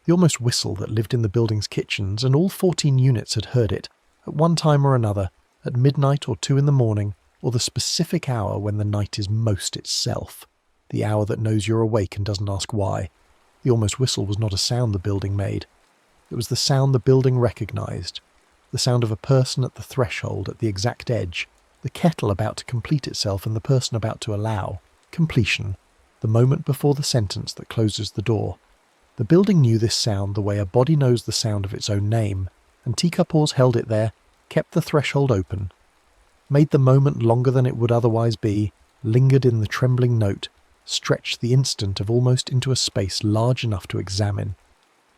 The almost whistle that lived in the building's kitchens, and all 14 units had heard it, at one time or another, at midnight or 2 in the morning, or the specific hour when the night is most itself, the hour that knows you're awake and doesn't ask why. The almost whistle was not a sound the building made. It was the sound the building recognised, the sound of a person at the threshold, at the exact edge, the kettle about to complete itself and the person about to allow completion, the moment before the sentence that closes the door. The building knew this sound the way a body knows the sound of its own name, and teacup-oars held it there, kept the threshold open, made the moment longer than it would otherwise be, lingered in the trembling note, stretched the instant of almost into a space large enough to examine,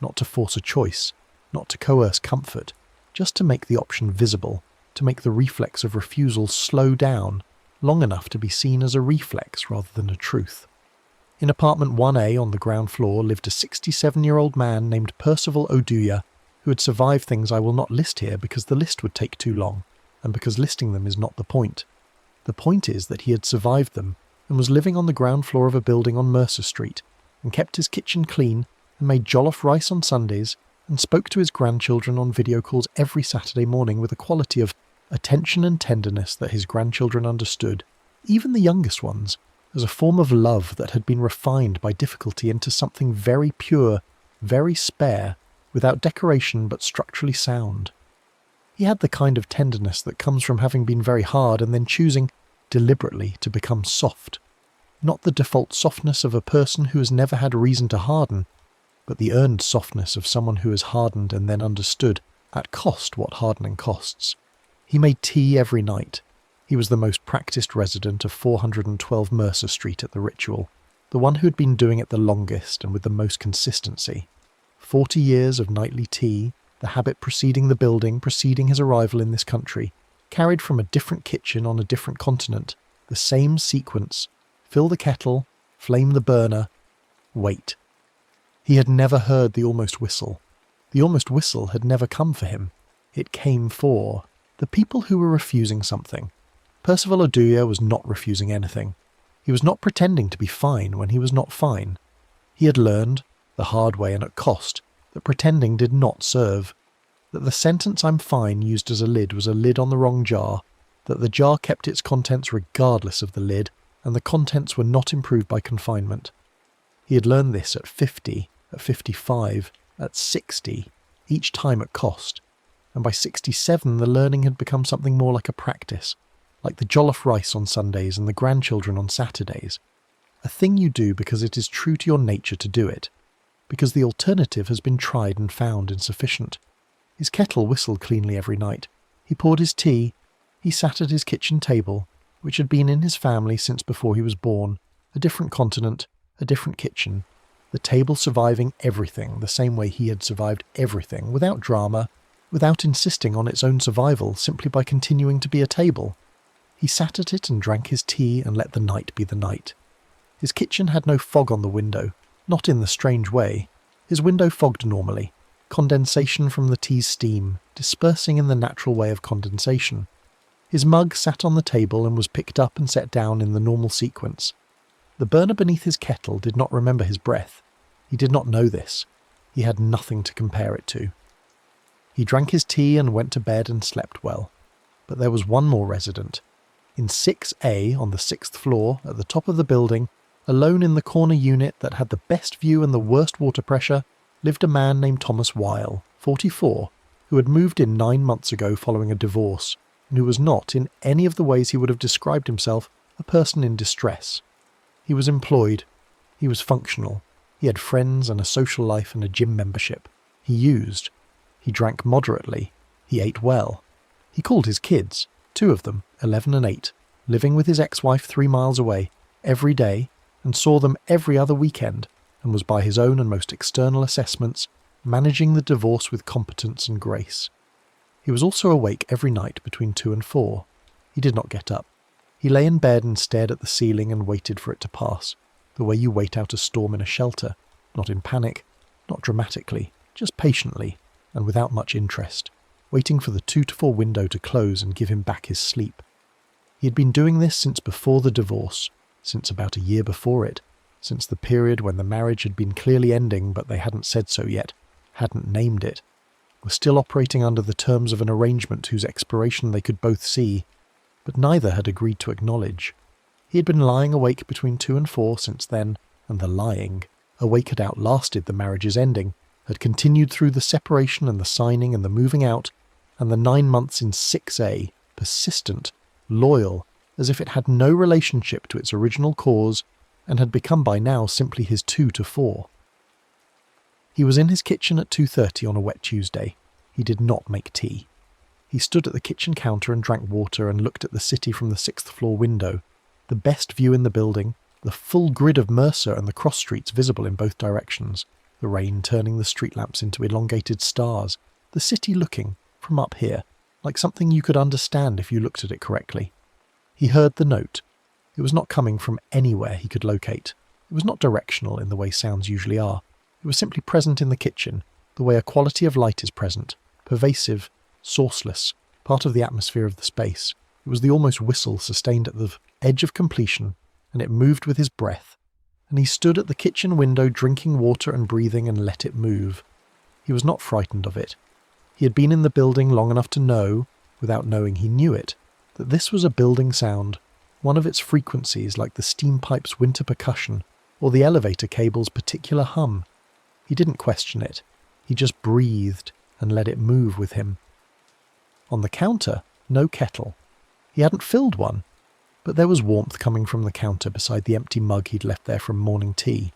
not to force a choice, not to coerce comfort, just to make the option visible, to make the reflex of refusal slow down, long enough to be seen as a reflex rather than a truth. In apartment 1A on the ground floor lived a 67-year-old man named Percival Oduya, who had survived things I will not list here because the list would take too long, and because listing them is not the point. The point is that he had survived them, and was living on the ground floor of a building on Mercer Street, and kept his kitchen clean, and made jollof rice on Sundays, and spoke to his grandchildren on video calls every Saturday morning with a quality of attention and tenderness that his grandchildren understood, even the youngest ones, as a form of love that had been refined by difficulty into something very pure, very spare, without decoration but structurally sound. He had the kind of tenderness that comes from having been very hard and then choosing, deliberately, to become soft. Not the default softness of a person who has never had reason to harden, but the earned softness of someone who has hardened and then understood, at cost, what hardening costs. He made tea every night. He was the most practised resident of 412 Mercer Street at the Ritual, the one who had been doing it the longest and with the most consistency. 40 years of nightly tea, the habit preceding the building, preceding his arrival in this country, carried from a different kitchen on a different continent, the same sequence: fill the kettle, flame the burner, wait. He had never heard the almost whistle. The almost whistle had never come for him. It came for the people who were refusing something. Percival Oduya was not refusing anything. He was not pretending to be fine when he was not fine. He had learned, the hard way and at cost, that pretending did not serve, that the sentence "I'm fine" used as a lid was a lid on the wrong jar, that the jar kept its contents regardless of the lid, and the contents were not improved by confinement. He had learned this at 50, at 55, at 60, each time at cost, and by 67 the learning had become something more like a practice, like the jollof rice on Sundays and the grandchildren on Saturdays, a thing you do because it is true to your nature to do it, because the alternative has been tried and found insufficient. His kettle whistled cleanly every night. He poured his tea. He sat at his kitchen table, which had been in his family since before he was born, a different continent, a different kitchen. The table surviving everything the same way he had survived everything, without drama, without insisting on its own survival simply by continuing to be a table. He sat at it and drank his tea and let the night be the night. His kitchen had no fog on the window, not in the strange way. His window fogged normally, condensation from the tea's steam, dispersing in the natural way of condensation. His mug sat on the table and was picked up and set down in the normal sequence. The burner beneath his kettle did not remember his breath. He did not know this. He had nothing to compare it to. He drank his tea and went to bed and slept well. But there was one more resident. In 6A, on the 6th floor, at the top of the building, alone in the corner unit that had the best view and the worst water pressure, lived a man named Thomas Weil, 44, who had moved in 9 months ago following a divorce, and who was not, in any of the ways he would have described himself, a person in distress. He was employed. He was functional. He had friends and a social life and a gym membership. He used. He drank moderately. He ate well. He called his kids, 2 of them, 11 and 8, living with his ex-wife 3 miles away, every day, and saw them every other weekend, and was by his own and most external assessments managing the divorce with competence and grace. He was also awake every night between 2 and 4. He did not get up. He lay in bed and stared at the ceiling and waited for it to pass, the way you wait out a storm in a shelter, not in panic, not dramatically, just patiently, and without much interest, waiting for the 2 to 4 window to close and give him back his sleep. He had been doing this since before the divorce, since about a year before it, since the period when the marriage had been clearly ending but they hadn't said so yet, hadn't named it, were still operating under the terms of an arrangement whose expiration they could both see, but neither had agreed to acknowledge. He had been lying awake between 2 and 4 since then, and the lying, awake had outlasted the marriage's ending, had continued through the separation and the signing and the moving out, and the 9 months in 6A, persistent, loyal, as if it had no relationship to its original cause, and had become by now simply his 2 to 4. He was in his kitchen at 2:30 on a wet Tuesday. He did not make tea. He stood at the kitchen counter and drank water and looked at the city from the 6th floor window, the best view in the building, the full grid of Mercer and the cross streets visible in both directions, the rain turning the street lamps into elongated stars, the city looking, from up here, like something you could understand if you looked at it correctly. He heard the note. It was not coming from anywhere he could locate. It was not directional in the way sounds usually are. It was simply present in the kitchen, the way a quality of light is present, pervasive, sourceless, part of the atmosphere of the space. It was the almost whistle sustained at the edge of completion, and it moved with his breath, and he stood at the kitchen window drinking water and breathing and let it move. He was not frightened of it. He had been in the building long enough to know, without knowing he knew it, that this was a building sound, one of its frequencies like the steam pipe's winter percussion, or the elevator cable's particular hum. He didn't question it. He just breathed and let it move with him. On the counter, no kettle. He hadn't filled one, but there was warmth coming from the counter beside the empty mug he'd left there from morning tea.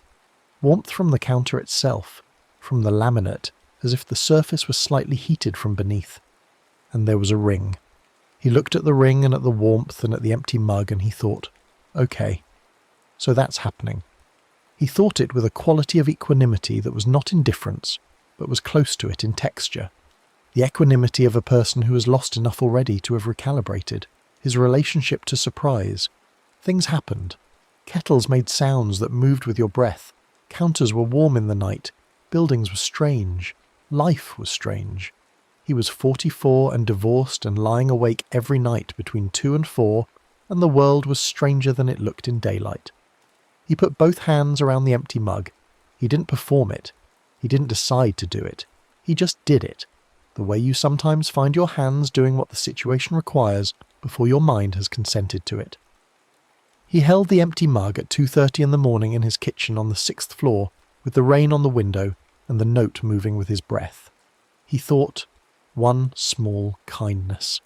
Warmth from the counter itself, from the laminate, as if the surface was slightly heated from beneath. And there was a ring. He looked at the ring and at the warmth and at the empty mug and he thought, okay, so that's happening. He thought it with a quality of equanimity that was not indifference, but was close to it in texture. The equanimity of a person who has lost enough already to have recalibrated. His relationship to surprise. Things happened. Kettles made sounds that moved with your breath. Counters were warm in the night. Buildings were strange. Life was strange. He was 44 and divorced and lying awake every night between 2 and 4, and the world was stranger than it looked in daylight. He put both hands around the empty mug. He didn't perform it. He didn't decide to do it. He just did it. The way you sometimes find your hands doing what the situation requires before your mind has consented to it. He held the empty mug at 2:30 in the morning in his kitchen on the 6th floor, with the rain on the window and the note moving with his breath. He thought, one small kindness.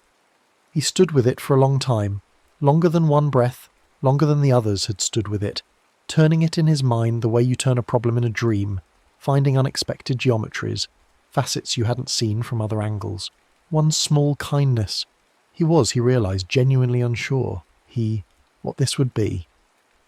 He stood with it for a long time, longer than one breath, longer than the others had stood with it, turning it in his mind the way you turn a problem in a dream, finding unexpected geometries, facets you hadn't seen from other angles. One small kindness. He realised, genuinely unsure. What this would be.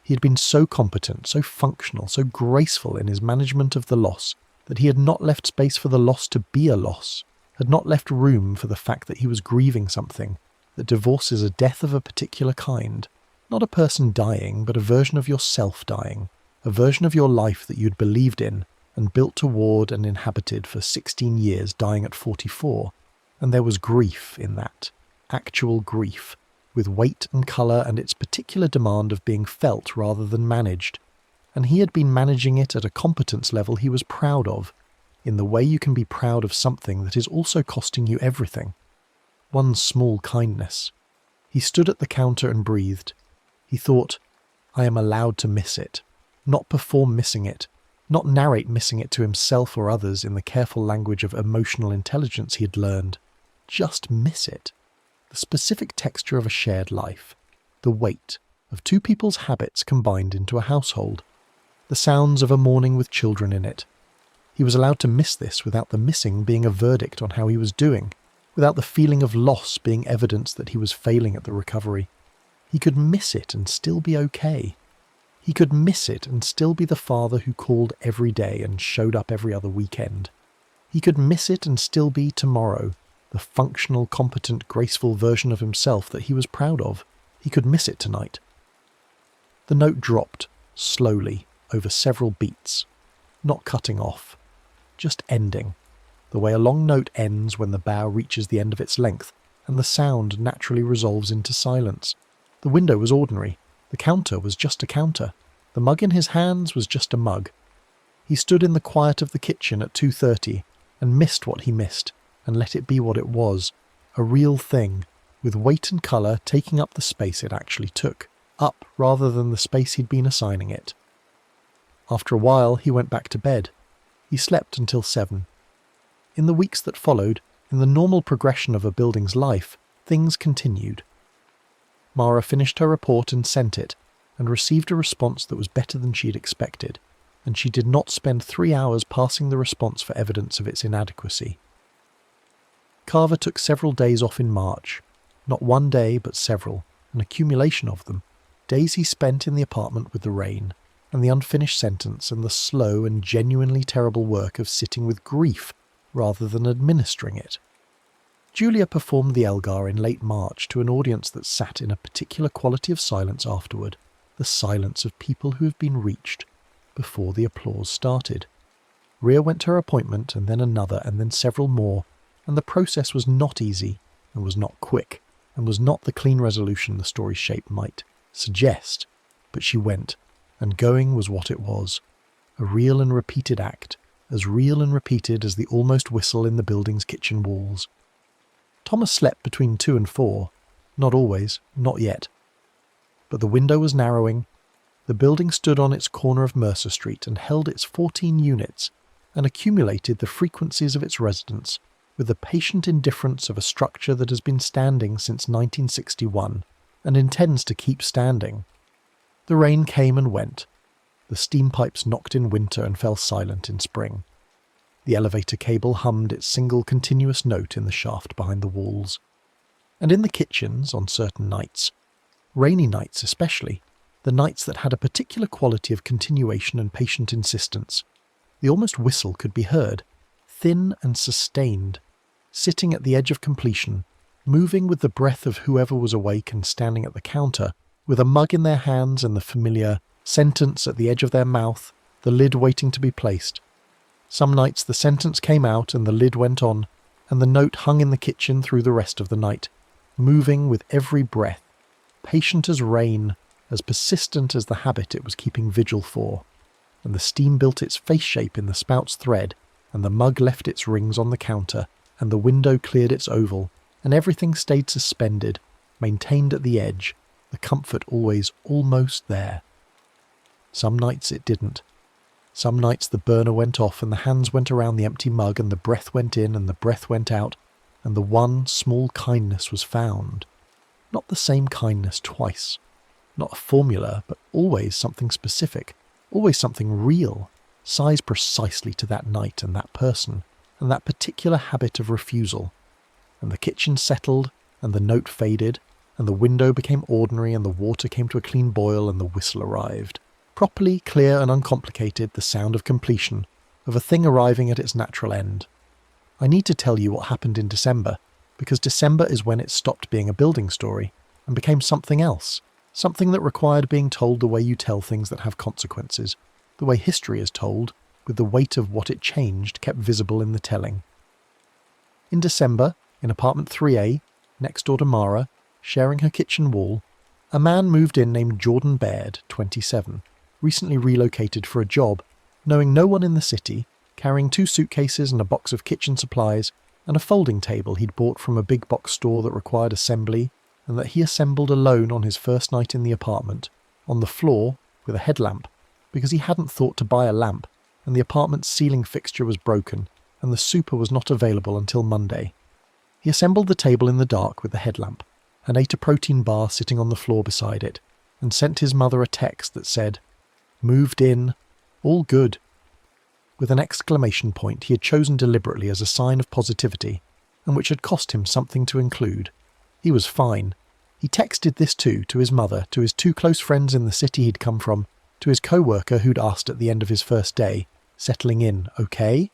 He had been so competent, so functional, so graceful in his management of the loss that he had not left space for the loss to be a loss, had not left room for the fact that he was grieving something, that divorce is a death of a particular kind, not a person dying, but a version of yourself dying, a version of your life that you'd believed in and built toward and inhabited for 16 years, dying at 44. And there was grief in that, actual grief, with weight and colour and its particular demand of being felt rather than managed. And he had been managing it at a competence level he was proud of, in the way you can be proud of something that is also costing you everything. One small kindness. He stood at the counter and breathed. He thought, I am allowed to miss it, not perform missing it, not narrate missing it to himself or others in the careful language of emotional intelligence he had learned. Just miss it. The specific texture of a shared life, the weight of two people's habits combined into a household, the sounds of a morning with children in it. He was allowed to miss this without the missing being a verdict on how he was doing, without the feeling of loss being evidence that he was failing at the recovery. He could miss it and still be okay. He could miss it and still be the father who called every day and showed up every other weekend. He could miss it and still be tomorrow, the functional, competent, graceful version of himself that he was proud of. He could miss it tonight. The note dropped, slowly, over several beats, not cutting off, just ending, the way a long note ends when the bow reaches the end of its length, and the sound naturally resolves into silence. The window was ordinary. The counter was just a counter. The mug in his hands was just a mug. He stood in the quiet of the kitchen at 2:30 and missed what he missed, and let it be what it was, a real thing, with weight and colour taking up the space it actually took, up rather than the space he'd been assigning it. After a while, he went back to bed. He slept until 7. In the weeks that followed, in the normal progression of a building's life, things continued. Mara finished her report and sent it, and received a response that was better than she'd expected, and she did not spend 3 hours passing the response for evidence of its inadequacy. Carver took several days off in March, not one day but several, an accumulation of them, days he spent in the apartment with the rain, and the unfinished sentence and the slow and genuinely terrible work of sitting with grief rather than administering it. Julia performed the Elgar in late March to an audience that sat in a particular quality of silence afterward, the silence of people who have been reached, before the applause started. Rhea went to her appointment and then another and then several more, and the process was not easy, and was not quick, and was not the clean resolution the story's shape might suggest, but she went, and going was what it was, a real and repeated act, as real and repeated as the almost whistle in the building's kitchen walls. Thomas slept between 2 and 4, not always, not yet. But the window was narrowing, the building stood on its corner of Mercer Street and held its 14 units, and accumulated the frequencies of its residents, with the patient indifference of a structure that has been standing since 1961, and intends to keep standing. The rain came and went. The steam pipes knocked in winter and fell silent in spring. The elevator cable hummed its single continuous note in the shaft behind the walls. And in the kitchens, on certain nights, rainy nights especially, the nights that had a particular quality of continuation and patient insistence, the almost whistle could be heard, thin and sustained, sitting at the edge of completion, moving with the breath of whoever was awake and standing at the counter, with a mug in their hands and the familiar sentence at the edge of their mouth, the lid waiting to be placed. Some nights the sentence came out and the lid went on, and the note hung in the kitchen through the rest of the night, moving with every breath, patient as rain, as persistent as the habit it was keeping vigil for, and the steam built its face shape in the spout's thread, and the mug left its rings on the counter, and the window cleared its oval, and everything stayed suspended, maintained at the edge, the comfort always almost there. Some nights it didn't. Some nights the burner went off and the hands went around the empty mug and the breath went in and the breath went out, and the one small kindness was found. Not the same kindness twice. Not a formula, but always something specific, always something real, sized precisely to that night and that person, and that particular habit of refusal. And the kitchen settled, and the note faded, and the window became ordinary, and the water came to a clean boil, and the whistle arrived. Properly, clear and uncomplicated, the sound of completion, of a thing arriving at its natural end. I need to tell you what happened in December, because December is when it stopped being a building story and became something else, something that required being told the way you tell things that have consequences, the way history is told, with the weight of what it changed kept visible in the telling. In December, in apartment 3A, next door to Mara, sharing her kitchen wall, a man moved in named Jordan Baird, 27, recently relocated for a job, knowing no one in the city, carrying 2 suitcases and a box of kitchen supplies, and a folding table he'd bought from a big box store that required assembly, and that he assembled alone on his first night in the apartment, on the floor, with a headlamp, because he hadn't thought to buy a lamp, and the apartment's ceiling fixture was broken, and the super was not available until Monday. He assembled the table in the dark with the headlamp, and ate a protein bar sitting on the floor beside it, and sent his mother a text that said, "Moved in, all good," with an exclamation point he had chosen deliberately as a sign of positivity, and which had cost him something to include. He was fine. He texted this too to his mother, to his 2 close friends in the city he'd come from, to his co-worker who'd asked at the end of his first day, settling in, okay?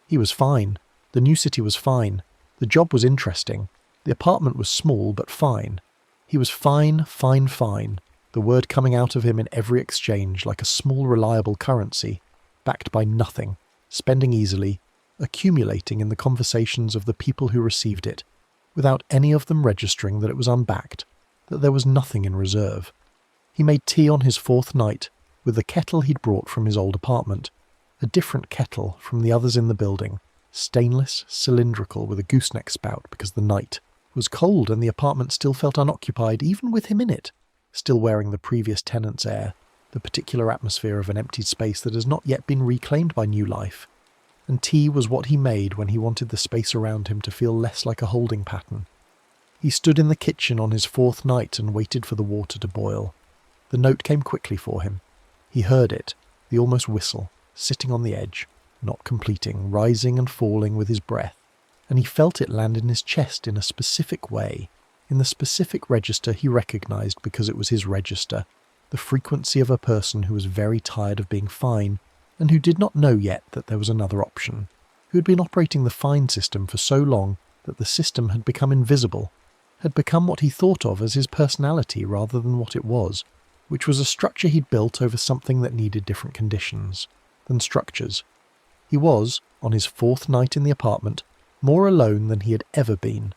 He was fine. The new city was fine. The job was interesting. The apartment was small but fine. He was fine, fine, fine, the word coming out of him in every exchange like a small reliable currency, backed by nothing, spending easily, accumulating in the conversations of the people who received it, without any of them registering that it was unbacked, that there was nothing in reserve. He made tea on his 4th night, with the kettle he'd brought from his old apartment, a different kettle from the others in the building, stainless, cylindrical, with a gooseneck spout because the night was cold and the apartment still felt unoccupied even with him in it, still wearing the previous tenant's air, the particular atmosphere of an emptied space that has not yet been reclaimed by new life. And tea was what he made when he wanted the space around him to feel less like a holding pattern. He stood in the kitchen on his 4th night and waited for the water to boil. The note came quickly for him. He heard it, the almost whistle, sitting on the edge, not completing, rising and falling with his breath, and he felt it land in his chest in a specific way, in the specific register he recognized because it was his register, the frequency of a person who was very tired of being fine, and who did not know yet that there was another option, who had been operating the fine system for so long that the system had become invisible, had become what he thought of as his personality rather than what it was, which was a structure he'd built over something that needed different conditions than structures. He was, on his 4th night in the apartment, more alone than he had ever been.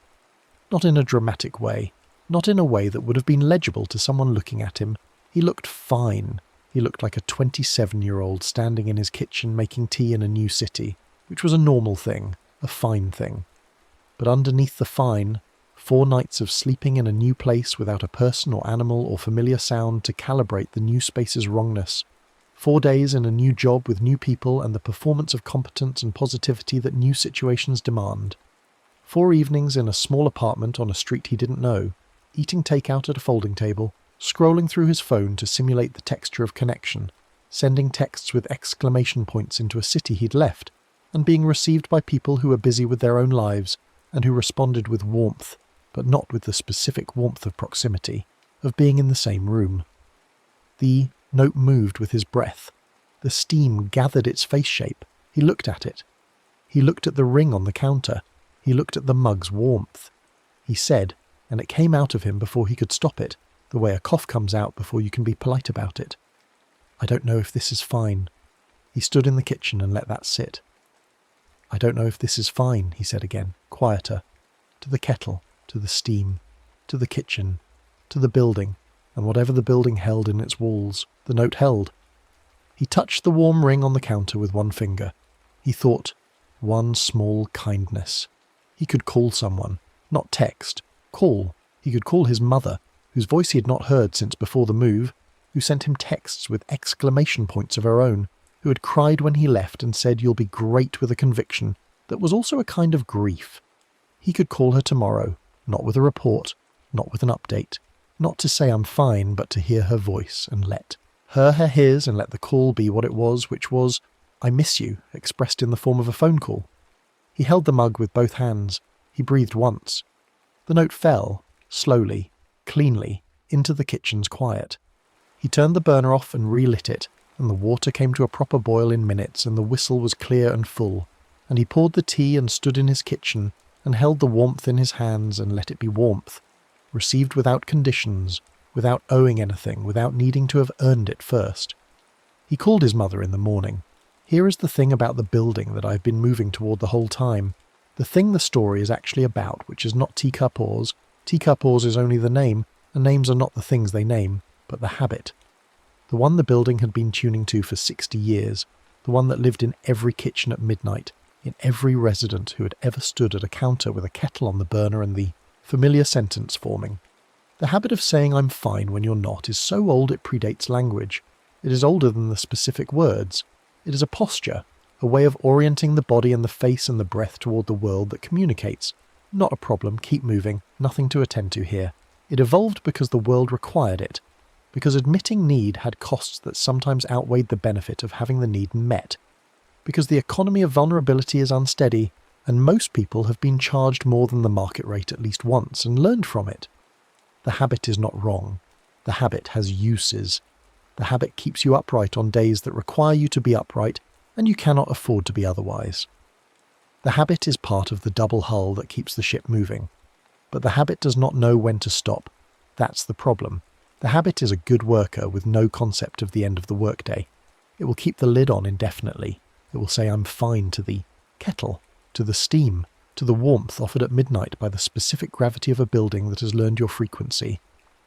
Not in a dramatic way, not in a way that would have been legible to someone looking at him. He looked fine. He looked like a 27-year-old standing in his kitchen making tea in a new city, which was a normal thing, a fine thing. But underneath the fine, 4 nights of sleeping in a new place without a person or animal or familiar sound to calibrate the new space's wrongness, 4 days in a new job with new people and the performance of competence and positivity that new situations demand, 4 evenings in a small apartment on a street he didn't know, eating takeout at a folding table, scrolling through his phone to simulate the texture of connection, sending texts with exclamation points into a city he'd left, and being received by people who were busy with their own lives and who responded with warmth, but not with the specific warmth of proximity, of being in the same room. The note moved with his breath. The steam gathered its face shape. He looked at it. He looked at the ring on the counter. He looked at the mug's warmth. He said, and it came out of him before he could stop it, the way a cough comes out before you can be polite about it. "I don't know if this is fine." He stood in the kitchen and let that sit. "I don't know if this is fine," he said again, quieter, to the kettle, to the steam, to the kitchen, to the building, and whatever the building held in its walls, the note held. He touched the warm ring on the counter with one finger. He thought, one small kindness. He could call someone, not text, call. He could call his mother, whose voice he had not heard since before the move, who sent him texts with exclamation points of her own, who had cried when he left and said you'll be great with a conviction that was also a kind of grief. He could call her tomorrow, not with a report, not with an update, not to say I'm fine, but to hear her voice and let her hear his and let the call be what it was, which was, I miss you, expressed in the form of a phone call. He held the mug with both hands. He breathed once. The note fell, slowly, cleanly, into the kitchen's quiet. He turned the burner off and relit it, and the water came to a proper boil in minutes, and the whistle was clear and full, and he poured the tea and stood in his kitchen, and held the warmth in his hands and let it be warmth, received without conditions, without owing anything, without needing to have earned it first. He called his mother in the morning. Here is the thing about the building that I've been moving toward the whole time. The thing the story is actually about, which is not teacup oars. Teacup oars is only the name, and names are not the things they name, but the habit. The one the building had been tuning to for 60 years, the one that lived in every kitchen at midnight, in every resident who had ever stood at a counter with a kettle on the burner and the familiar sentence forming. The habit of saying I'm fine when you're not is so old it predates language. It is older than the specific words. It is a posture, a way of orienting the body and the face and the breath toward the world that communicates. Not a problem, keep moving, nothing to attend to here. It evolved because the world required it, because admitting need had costs that sometimes outweighed the benefit of having the need met, because the economy of vulnerability is unsteady, and most people have been charged more than the market rate at least once and learned from it. The habit is not wrong. The habit has uses. The habit keeps you upright on days that require you to be upright, and you cannot afford to be otherwise. The habit is part of the double hull that keeps the ship moving. But the habit does not know when to stop. That's the problem. The habit is a good worker with no concept of the end of the workday. It will keep the lid on indefinitely. It will say I'm fine to the kettle, to the steam, to the warmth offered at midnight by the specific gravity of a building that has learned your frequency.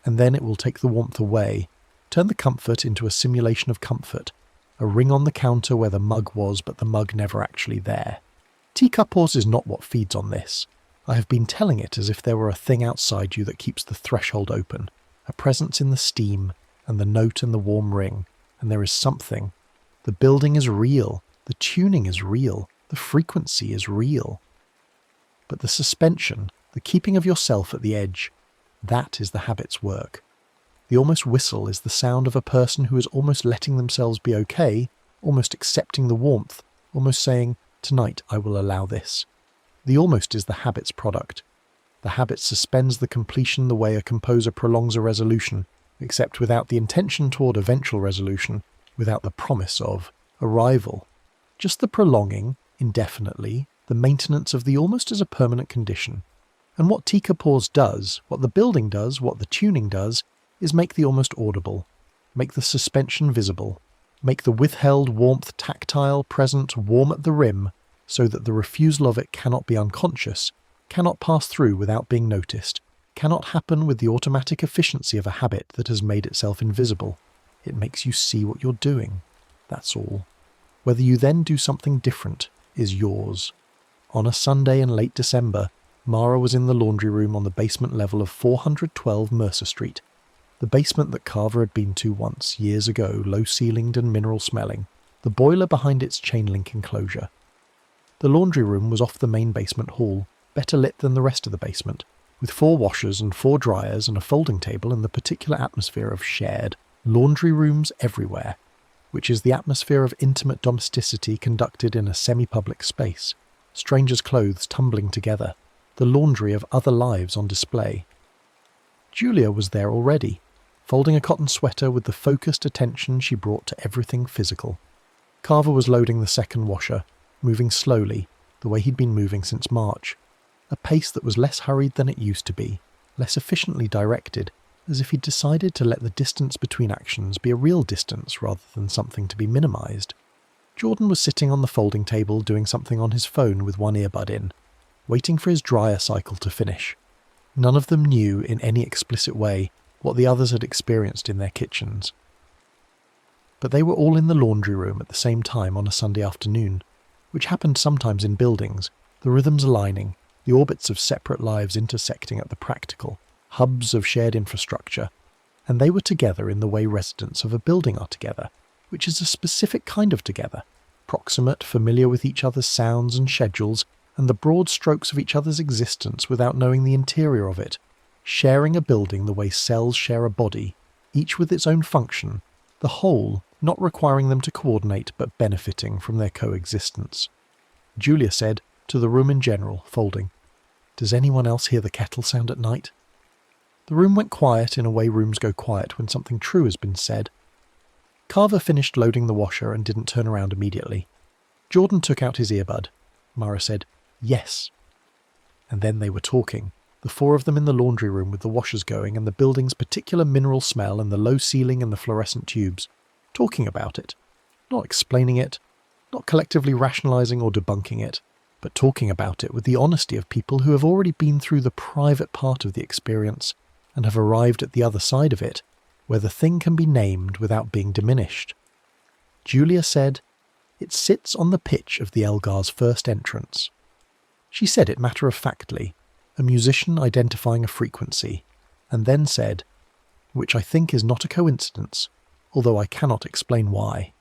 And then it will take the warmth away, turn the comfort into a simulation of comfort, a ring on the counter where the mug was but the mug never actually there. Teacup oars is not what feeds on this. I have been telling it as if there were a thing outside you that keeps the threshold open, a presence in the steam and the note and the warm ring, and there is something. The building is real, the tuning is real, the frequency is real. But the suspension, the keeping of yourself at the edge, that is the habit's work. The almost whistle is the sound of a person who is almost letting themselves be okay, almost accepting the warmth, almost saying, tonight I will allow this. The almost is the habit's product. The habit suspends the completion the way a composer prolongs a resolution, except without the intention toward eventual resolution, without the promise of arrival. Just the prolonging, indefinitely, the maintenance of the almost as a permanent condition. And what teacup oars does, what the building does, what the tuning does, is make the almost audible, make the suspension visible, make the withheld warmth tactile, present, warm at the rim, so that the refusal of it cannot be unconscious, cannot pass through without being noticed, cannot happen with the automatic efficiency of a habit that has made itself invisible. It makes you see what you're doing. That's all. Whether you then do something different is yours. On a Sunday in late December, Mara was in the laundry room on the basement level of 412 Mercer Street, the basement that Carver had been to once, years ago, low-ceilinged and mineral-smelling, the boiler behind its chain-link enclosure. The laundry room was off the main basement hall, better lit than the rest of the basement, with 4 washers and 4 dryers and a folding table in the particular atmosphere of shared laundry rooms everywhere, which is the atmosphere of intimate domesticity conducted in a semi-public space, strangers' clothes tumbling together, the laundry of other lives on display. Julia was there already, folding a cotton sweater with the focused attention she brought to everything physical. Carver was loading the second washer, moving slowly, the way he'd been moving since March, a pace that was less hurried than it used to be, less efficiently directed, as if he'd decided to let the distance between actions be a real distance rather than something to be minimized. Jordan was sitting on the folding table doing something on his phone with one earbud in, waiting for his dryer cycle to finish. None of them knew in any explicit way what the others had experienced in their kitchens. But they were all in the laundry room at the same time on a Sunday afternoon, which happened sometimes in buildings, the rhythms aligning, the orbits of separate lives intersecting at the practical, hubs of shared infrastructure, and they were together in the way residents of a building are together, which is a specific kind of together, proximate, familiar with each other's sounds and schedules, and the broad strokes of each other's existence without knowing the interior of it, sharing a building the way cells share a body, each with its own function, the whole not requiring them to coordinate but benefiting from their coexistence. Julia said, to the room in general, folding, "Does anyone else hear the kettle sound at night?" The room went quiet in a way rooms go quiet when something true has been said. Carver finished loading the washer and didn't turn around immediately. Jordan took out his earbud. Mara said, "Yes." And then they were talking, the four of them in the laundry room with the washers going and the building's particular mineral smell and the low ceiling and the fluorescent tubes. Talking about it. Not explaining it, not collectively rationalising or debunking it, but talking about it with the honesty of people who have already been through the private part of the experience and have arrived at the other side of it, where the thing can be named without being diminished. Julia said, "It sits on the pitch of the Elgar's first entrance." She said it matter-of-factly, a musician identifying a frequency, and then said, which I think is not a coincidence, although I cannot explain why.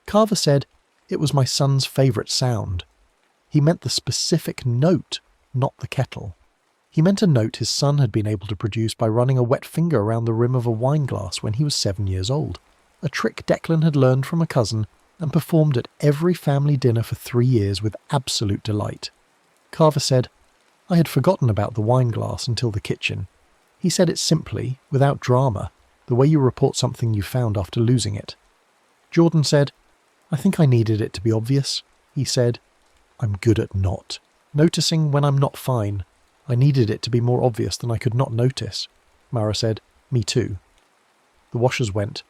Carver said, "It was my son's favourite sound." He meant the specific note, not the kettle. He meant a note his son had been able to produce by running a wet finger around the rim of a wine glass when he was 7 years old, a trick Declan had learned from a cousin and performed at every family dinner for 3 years with absolute delight. Carver said, "I had forgotten about the wine glass until the kitchen." He said it simply, without drama, the way you report something you found after losing it. Jordan said, "I think I needed it to be obvious." He said, "I'm good at not noticing when I'm not fine. I needed it to be more obvious than I could not notice." Mara said, "Me too." The washers went.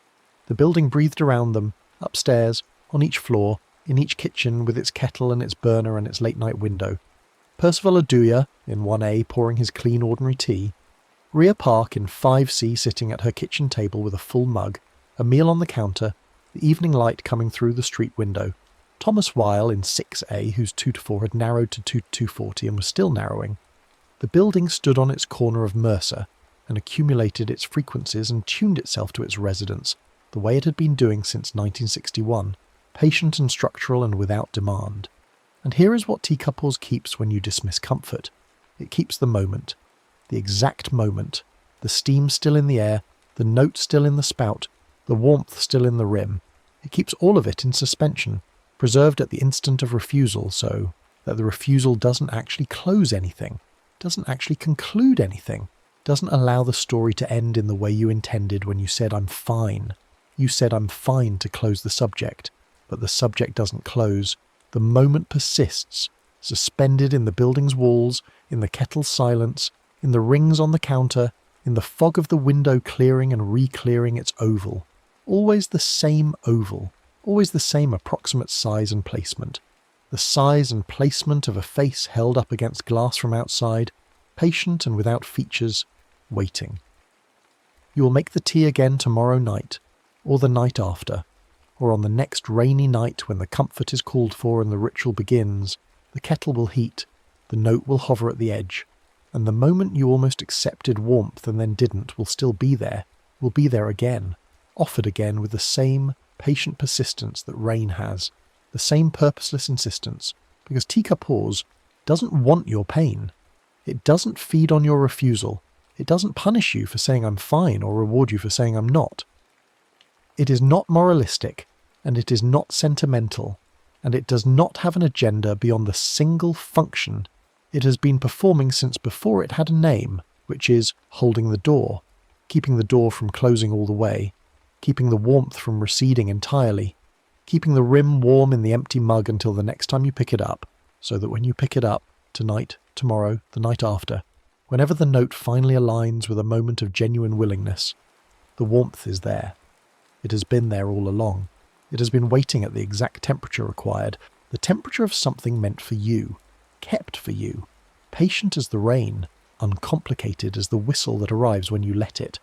The building breathed around them, upstairs, on each floor, in each kitchen with its kettle and its burner and its late-night window. Percival Aduya, in 1A, pouring his clean ordinary tea. Rhea Park in 5C sitting at her kitchen table with a full mug, a meal on the counter, the evening light coming through the street window. Thomas Weil in 6A, whose 2 to 4 had narrowed to 2 to 240 and was still narrowing. The building stood on its corner of Mercer and accumulated its frequencies and tuned itself to its residents, the way it had been doing since 1961, patient and structural and without demand. And here is what Teacupples keeps when you dismiss comfort. It keeps the moment, the exact moment, the steam still in the air, the note still in the spout, the warmth still in the rim. It keeps all of it in suspension, preserved at the instant of refusal so that the refusal doesn't actually close anything, doesn't actually conclude anything, doesn't allow the story to end in the way you intended when you said "I'm fine." You said "I'm fine" to close the subject, but the subject doesn't close. The moment persists, suspended in the building's walls, in the kettle's silence, in the rings on the counter, in the fog of the window clearing and re-clearing its oval. Always the same oval, always the same approximate size and placement. The size and placement of a face held up against glass from outside, patient and without features, waiting. You will make the tea again tomorrow night, or the night after, or on the next rainy night when the comfort is called for and the ritual begins. The kettle will heat, the note will hover at the edge, and the moment you almost accepted warmth and then didn't will still be there, will be there again, offered again with the same patient persistence that rain has, the same purposeless insistence, because Teacupples doesn't want your pain. It doesn't feed on your refusal. It doesn't punish you for saying "I'm fine" or reward you for saying "I'm not." It is not moralistic, and it is not sentimental, and it does not have an agenda beyond the single function it has been performing since before it had a name, which is holding the door, keeping the door from closing all the way, keeping the warmth from receding entirely, keeping the rim warm in the empty mug until the next time you pick it up, so that when you pick it up, tonight, tomorrow, the night after, whenever the note finally aligns with a moment of genuine willingness, the warmth is there. It has been there all along. It has been waiting at the exact temperature required, the temperature of something meant for you, kept for you, patient as the rain, uncomplicated as the whistle that arrives when you let it.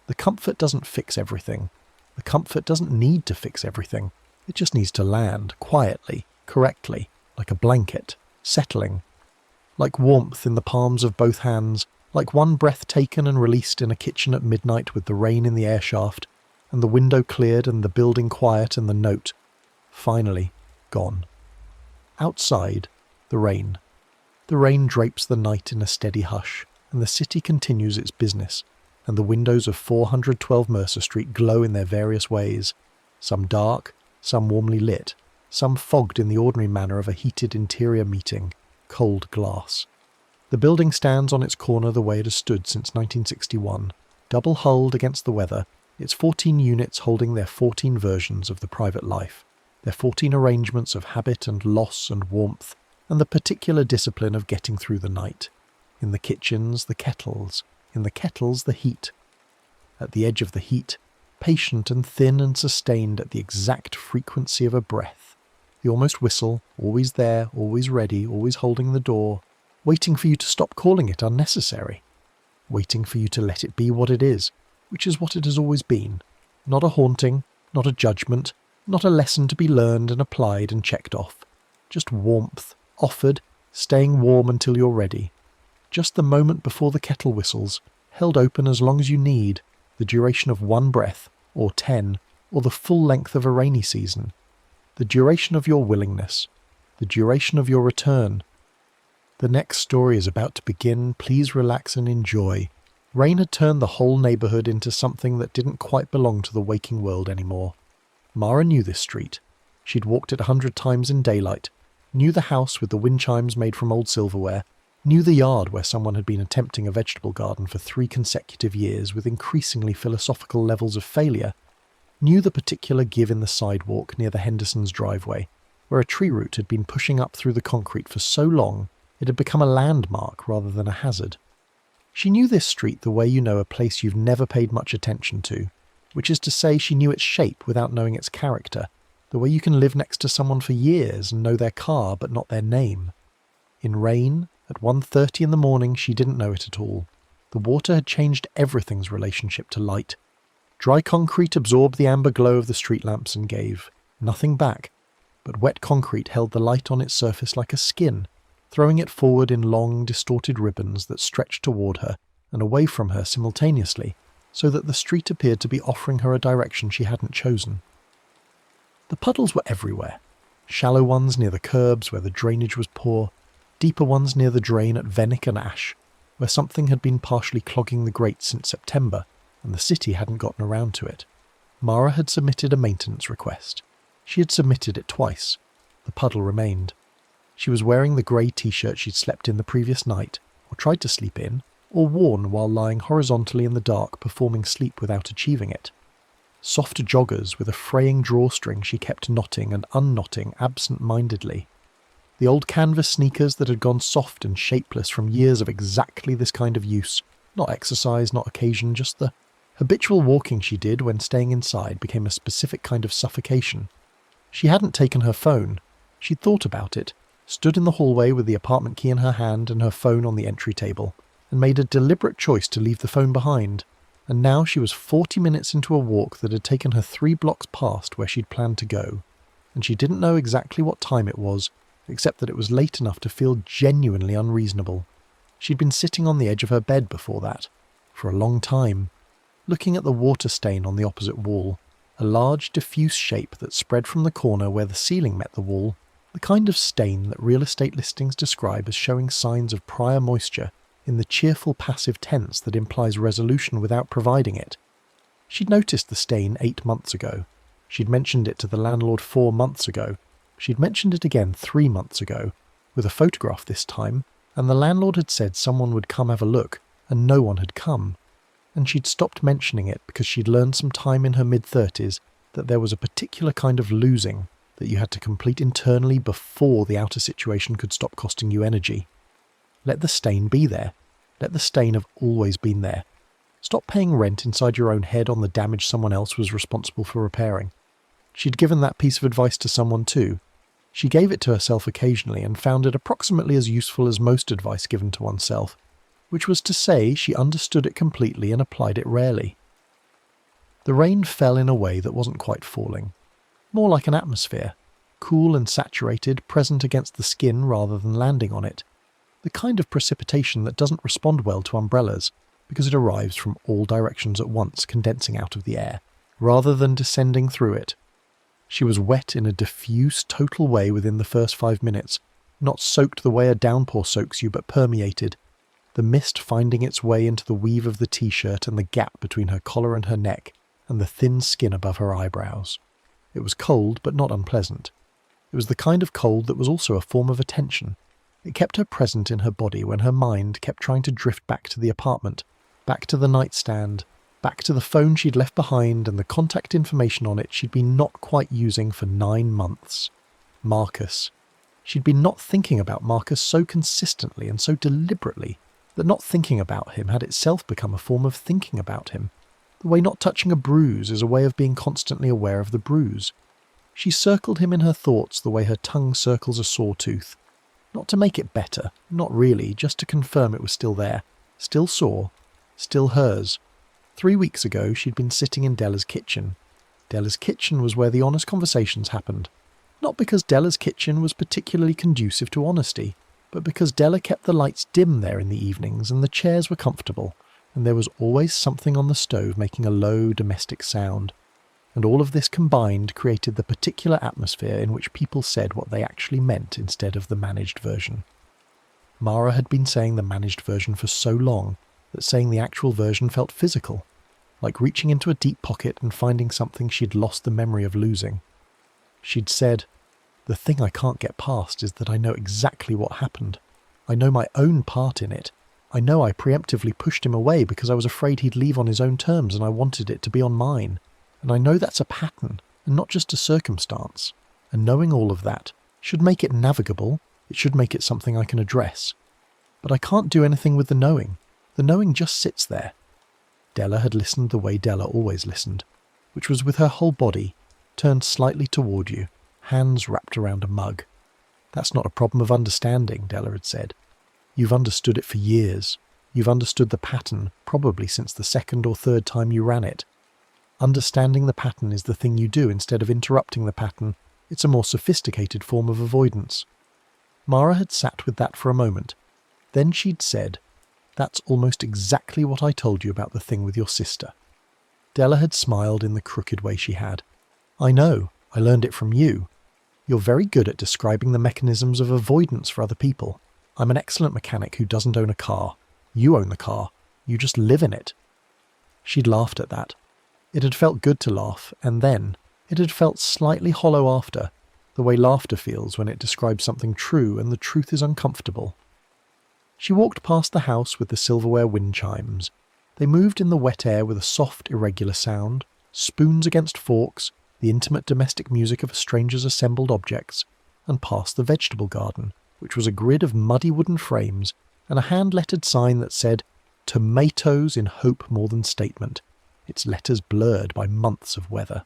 The comfort doesn't fix everything. The comfort doesn't need to fix everything. It just needs to land, quietly, correctly, like a blanket, settling. Like warmth in the palms of both hands, like one breath taken and released in a kitchen at midnight with the rain in the air shaft, and the window cleared and the building quiet and the note, finally, gone. Outside, the rain. The rain drapes the night in a steady hush, and the city continues its business, and the windows of 412 Mercer Street glow in their various ways, some dark, some warmly lit, some fogged in the ordinary manner of a heated interior meeting, cold glass. The building stands on its corner the way it has stood since 1961, double-hulled against the weather, its 14 units holding their 14 versions of the private life, their 14 arrangements of habit and loss and warmth, and the particular discipline of getting through the night. In the kitchens, the kettles. In the kettles, the heat. At the edge of the heat, patient and thin and sustained at the exact frequency of a breath. The almost whistle, always there, always ready, always holding the door, waiting for you to stop calling it unnecessary. Waiting for you to let it be what it is, which is what it has always been. Not a haunting, not a judgment, not a lesson to be learned and applied and checked off. Just warmth, offered, staying warm until you're ready. Just the moment before the kettle whistles, held open as long as you need, the duration of 1 breath, or 10, or the full length of a rainy season. The duration of your willingness. The duration of your return. The next story is about to begin. Please relax and enjoy. Rain had turned the whole neighbourhood into something that didn't quite belong to the waking world anymore. Mara knew this street. She'd walked it 100 times in daylight, knew the house with the wind chimes made from old silverware, knew the yard where someone had been attempting a vegetable garden for 3 consecutive years with increasingly philosophical levels of failure, knew the particular give in the sidewalk near the Hendersons' driveway, where a tree root had been pushing up through the concrete for so long it had become a landmark rather than a hazard. She knew this street the way you know a place you've never paid much attention to, which is to say she knew its shape without knowing its character, the way you can live next to someone for years and know their car but not their name. In rain, at 1:30 in the morning, she didn't know it at all. The water had changed everything's relationship to light. Dry concrete absorbed the amber glow of the street lamps and gave nothing back, but wet concrete held the light on its surface like a skin, throwing it forward in long, distorted ribbons that stretched toward her and away from her simultaneously, so that the street appeared to be offering her a direction she hadn't chosen. The puddles were everywhere. Shallow ones near the curbs where the drainage was poor, deeper ones near the drain at Venwick and Ash, where something had been partially clogging the grate since September, and the city hadn't gotten around to it. Mara had submitted a maintenance request. She had submitted it twice. The puddle remained. She was wearing the grey t-shirt she'd slept in the previous night, or tried to sleep in, or worn while lying horizontally in the dark performing sleep without achieving it. Soft joggers with a fraying drawstring she kept knotting and unknotting absent-mindedly. The old canvas sneakers that had gone soft and shapeless from years of exactly this kind of use, not exercise, not occasion, just the habitual walking she did when staying inside became a specific kind of suffocation. She hadn't taken her phone. She'd thought about it, stood in the hallway with the apartment key in her hand and her phone on the entry table, and made a deliberate choice to leave the phone behind, and now she was 40 minutes into a walk that had taken her 3 blocks past where she'd planned to go, and she didn't know exactly what time it was, except that it was late enough to feel genuinely unreasonable. She'd been sitting on the edge of her bed before that, for a long time, looking at the water stain on the opposite wall, a large diffuse shape that spread from the corner where the ceiling met the wall, the kind of stain that real estate listings describe as showing signs of prior moisture in the cheerful passive tense that implies resolution without providing it. She'd noticed the stain 8 months ago. She'd mentioned it to the landlord 4 months ago. She'd mentioned it again 3 months ago, with a photograph this time, and the landlord had said someone would come have a look, and no one had come. And she'd stopped mentioning it because she'd learned some time in her mid-30s that there was a particular kind of losing that you had to complete internally before the outer situation could stop costing you energy. Let the stain be there. Let the stain have always been there. Stop paying rent inside your own head on the damage someone else was responsible for repairing. She'd given that piece of advice to someone too. She gave it to herself occasionally and found it approximately as useful as most advice given to oneself, which was to say she understood it completely and applied it rarely. The rain fell in a way that wasn't quite falling. More like an atmosphere, cool and saturated, present against the skin rather than landing on it. The kind of precipitation that doesn't respond well to umbrellas, because it arrives from all directions at once, condensing out of the air, rather than descending through it. She was wet in a diffuse, total way within the first 5 minutes, not soaked the way a downpour soaks you, but permeated, the mist finding its way into the weave of the t-shirt and the gap between her collar and her neck, and the thin skin above her eyebrows. It was cold, but not unpleasant. It was the kind of cold that was also a form of attention. It kept her present in her body when her mind kept trying to drift back to the apartment, back to the nightstand, back to the phone she'd left behind and the contact information on it she'd been not quite using for 9 months. Marcus. She'd been not thinking about Marcus so consistently and so deliberately that not thinking about him had itself become a form of thinking about him. The way not touching a bruise is a way of being constantly aware of the bruise. She circled him in her thoughts the way her tongue circles a sore tooth. Not to make it better, not really, just to confirm it was still there, still sore, still hers. 3 weeks ago she'd been sitting in Della's kitchen. Della's kitchen was where the honest conversations happened. Not because Della's kitchen was particularly conducive to honesty, but because Della kept the lights dim there in the evenings and the chairs were comfortable, and there was always something on the stove making a low domestic sound. And all of this combined created the particular atmosphere in which people said what they actually meant instead of the managed version. Mara had been saying the managed version for so long that saying the actual version felt physical, like reaching into a deep pocket and finding something she'd lost the memory of losing. She'd said, "The thing I can't get past is that I know exactly what happened. I know my own part in it. I know I preemptively pushed him away because I was afraid he'd leave on his own terms and I wanted it to be on mine. And I know that's a pattern and not just a circumstance. And knowing all of that should make it navigable. It should make it something I can address. But I can't do anything with the knowing. The knowing just sits there." Della had listened the way Della always listened, which was with her whole body, turned slightly toward you, hands wrapped around a mug. "That's not a problem of understanding," Della had said. "You've understood it for years. You've understood the pattern, probably since the 2nd or 3rd time you ran it. Understanding the pattern is the thing you do instead of interrupting the pattern. It's a more sophisticated form of avoidance." Mara had sat with that for a moment. Then she'd said, "That's almost exactly what I told you about the thing with your sister." Della had smiled in the crooked way she had. "I know, I learned it from you. You're very good at describing the mechanisms of avoidance for other people. I'm an excellent mechanic who doesn't own a car. You own the car. You just live in it." She'd laughed at that. It had felt good to laugh, and then it had felt slightly hollow after, the way laughter feels when it describes something true and the truth is uncomfortable. She walked past the house with the silverware wind chimes. They moved in the wet air with a soft, irregular sound, spoons against forks, the intimate domestic music of a stranger's assembled objects, and past the vegetable garden, which was a grid of muddy wooden frames and a hand-lettered sign that said, "Tomatoes in hope more than statement," its letters blurred by months of weather.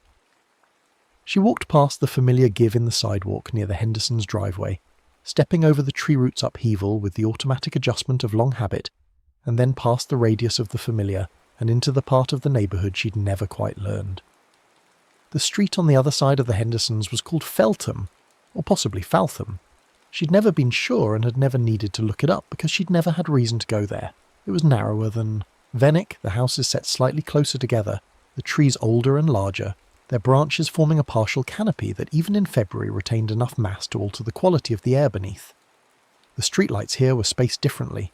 She walked past the familiar give in the sidewalk near the Hendersons' driveway, stepping over the tree roots upheaval with the automatic adjustment of long habit, and then past the radius of the familiar and into the part of the neighbourhood she'd never quite learned. The street on the other side of the Hendersons was called Feltham, or possibly Faltham. She'd never been sure and had never needed to look it up because she'd never had reason to go there. It was narrower than Venwick, the houses set slightly closer together, the trees older and larger, their branches forming a partial canopy that even in February retained enough mass to alter the quality of the air beneath. The streetlights here were spaced differently,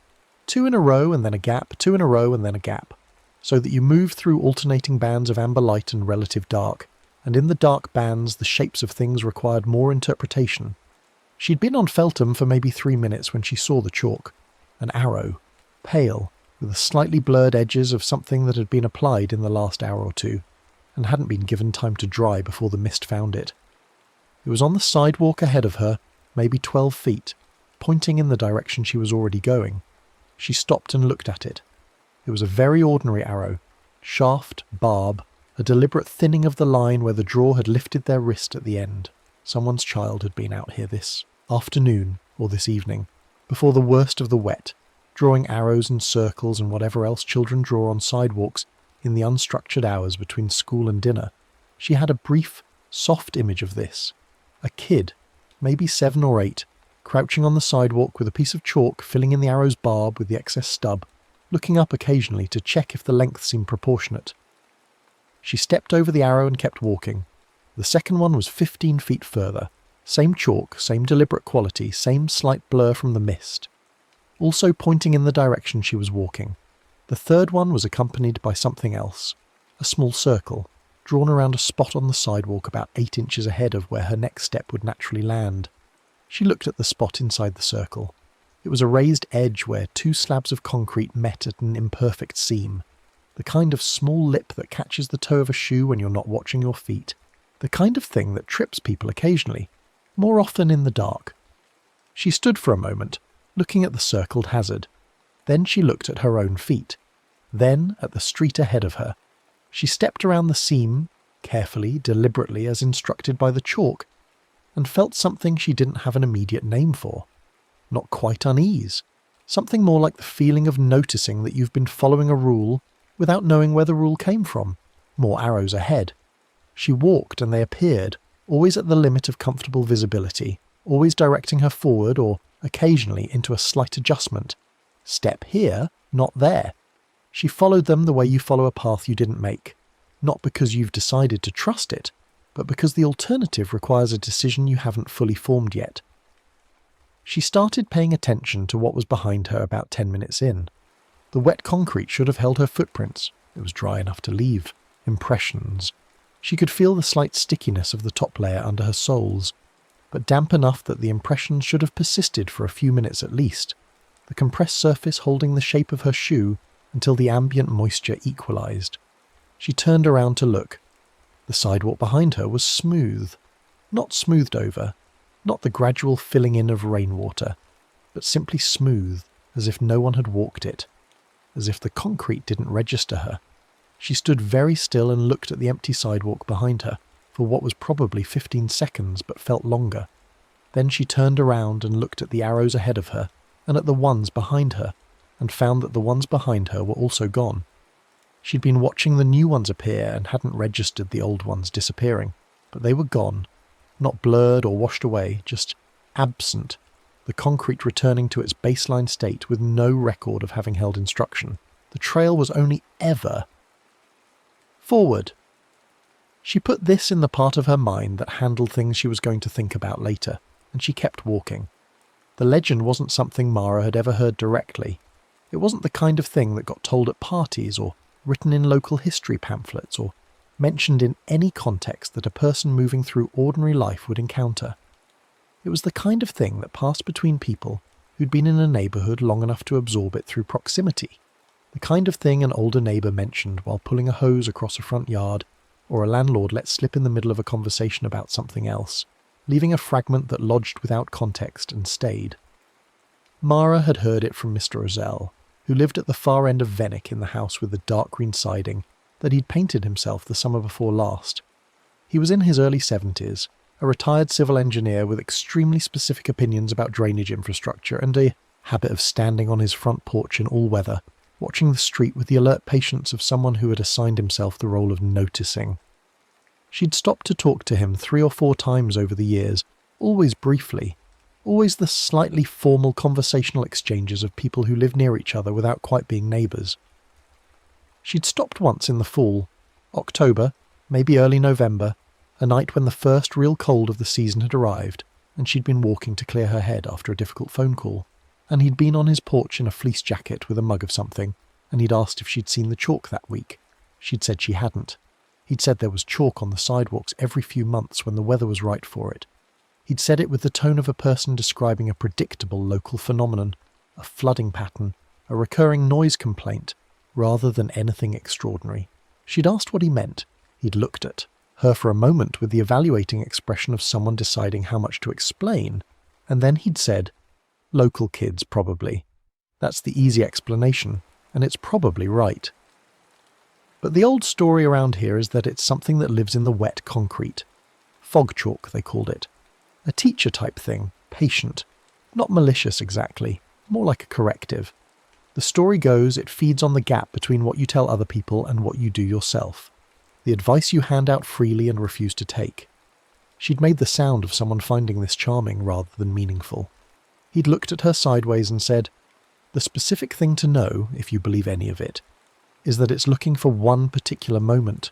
2 in a row and then a gap, 2 in a row and then a gap, so that you moved through alternating bands of amber light and relative dark, and in the dark bands the shapes of things required more interpretation. She'd been on Feltham for maybe 3 minutes when she saw the chalk, an arrow, pale, with the slightly blurred edges of something that had been applied in the last hour or two, and hadn't been given time to dry before the mist found it. It was on the sidewalk ahead of her, maybe 12 feet, pointing in the direction she was already going. She stopped and looked at it. It was a very ordinary arrow, shaft, barb, a deliberate thinning of the line where the drawer had lifted their wrist at the end. Someone's child had been out here this afternoon or this evening, before the worst of the wet, drawing arrows and circles and whatever else children draw on sidewalks in the unstructured hours between school and dinner. She had a brief, soft image of this. A kid, maybe 7 or 8, crouching on the sidewalk with a piece of chalk filling in the arrow's barb with the excess stub, looking up occasionally to check if the length seemed proportionate. She stepped over the arrow and kept walking. The second one was 15 feet further. Same chalk, same deliberate quality, same slight blur from the mist. Also pointing in the direction she was walking. The third one was accompanied by something else. A small circle, drawn around a spot on the sidewalk about 8 inches ahead of where her next step would naturally land. She looked at the spot inside the circle. It was a raised edge where two slabs of concrete met at an imperfect seam. The kind of small lip that catches the toe of a shoe when you're not watching your feet. The kind of thing that trips people occasionally, more often in the dark. She stood for a moment, looking at the circled hazard. Then she looked at her own feet. Then at the street ahead of her. She stepped around the seam, carefully, deliberately, as instructed by the chalk, and felt something she didn't have an immediate name for. Not quite unease. Something more like the feeling of noticing that you've been following a rule without knowing where the rule came from. More arrows ahead. She walked and they appeared, always at the limit of comfortable visibility, always directing her forward or occasionally into a slight adjustment. Step here, not there. She followed them the way you follow a path you didn't make, not because you've decided to trust it, but because the alternative requires a decision you haven't fully formed yet. She started paying attention to what was behind her about 10 minutes in. The wet concrete should have held her footprints. It was dry enough to leave. Impressions. She could feel the slight stickiness of the top layer under her soles, but damp enough that the impressions should have persisted for a few minutes at least, the compressed surface holding the shape of her shoe until the ambient moisture equalized. She turned around to look. The sidewalk behind her was smooth. Not smoothed over, not the gradual filling in of rainwater, but simply smooth, as if no one had walked it, as if the concrete didn't register her. She stood very still and looked at the empty sidewalk behind her for what was probably 15 seconds but felt longer. Then she turned around and looked at the arrows ahead of her and at the ones behind her, and found that the ones behind her were also gone. She'd been watching the new ones appear and hadn't registered the old ones disappearing, but they were gone, not blurred or washed away, just absent, the concrete returning to its baseline state with no record of having held instruction. The trail was only ever forward. She put this in the part of her mind that handled things she was going to think about later, and she kept walking. The legend wasn't something Mara had ever heard directly. It wasn't the kind of thing that got told at parties or written in local history pamphlets or mentioned in any context that a person moving through ordinary life would encounter. It was the kind of thing that passed between people who'd been in a neighbourhood long enough to absorb it through proximity. The kind of thing an older neighbour mentioned while pulling a hose across a front yard, or a landlord let slip in the middle of a conversation about something else, leaving a fragment that lodged without context and stayed. Mara had heard it from Mr. Ozell, who lived at the far end of Venwick in the house with the dark green siding that he'd painted himself the summer before last. He was in his early 70s, a retired civil engineer with extremely specific opinions about drainage infrastructure and a habit of standing on his front porch in all weather, watching the street with the alert patience of someone who had assigned himself the role of noticing. She'd stopped to talk to him 3 or 4 times over the years, always briefly, always the slightly formal conversational exchanges of people who live near each other without quite being neighbours. She'd stopped once in the fall, October, maybe early November, a night when the first real cold of the season had arrived, and she'd been walking to clear her head after a difficult phone call, and he'd been on his porch in a fleece jacket with a mug of something, and he'd asked if she'd seen the chalk that week. She'd said she hadn't. He'd said there was chalk on the sidewalks every few months when the weather was right for it. He'd said it with the tone of a person describing a predictable local phenomenon, a flooding pattern, a recurring noise complaint, rather than anything extraordinary. She'd asked what he meant. He'd looked at her for a moment with the evaluating expression of someone deciding how much to explain, and then he'd said, "Local kids, probably. That's the easy explanation, and it's probably right." But the old story around here is that it's something that lives in the wet concrete. Fog chalk, they called it. A teacher-type thing, patient. Not malicious exactly, more like a corrective. The story goes it feeds on the gap between what you tell other people and what you do yourself. The advice you hand out freely and refuse to take. She'd made the sound of someone finding this charming rather than meaningful. He'd looked at her sideways and said, "The specific thing to know, if you believe any of it, is that it's looking for one particular moment.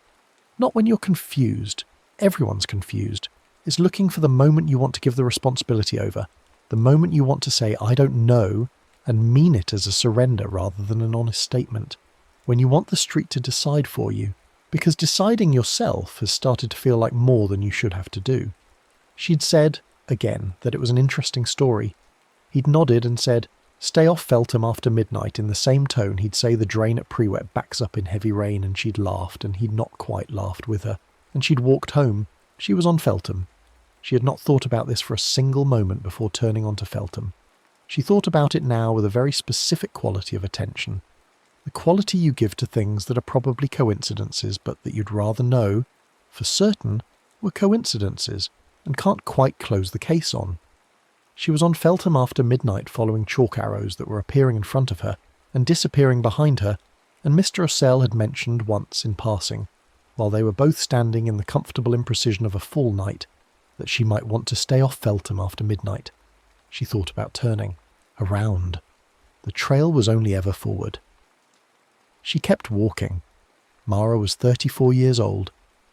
Not when you're confused. Everyone's confused. It's looking for the moment you want to give the responsibility over. The moment you want to say, 'I don't know,' and mean it as a surrender rather than an honest statement. When you want the street to decide for you, because deciding yourself has started to feel like more than you should have to do." She'd said, again, that it was an interesting story. He'd nodded and said, Stay off Feltham after midnight in the same tone he'd say the drain at Prewet backs up in heavy rain, and she'd laughed, and he'd not quite laughed with her, and she'd walked home. She was on Feltham. She had not thought about this for a single moment before turning onto Feltham. She thought about it now with a very specific quality of attention. The quality you give to things that are probably coincidences, but that you'd rather know, for certain, were coincidences, and can't quite close the case on. She was on Feltham after midnight following chalk arrows that were appearing in front of her and disappearing behind her, and Mr. Ossell had mentioned once in passing, while they were both standing in the comfortable imprecision of a fall night, that she might want to stay off Feltham after midnight. She thought about turning. Around. The trail was only ever forward. She kept walking. Mara was 34 years old.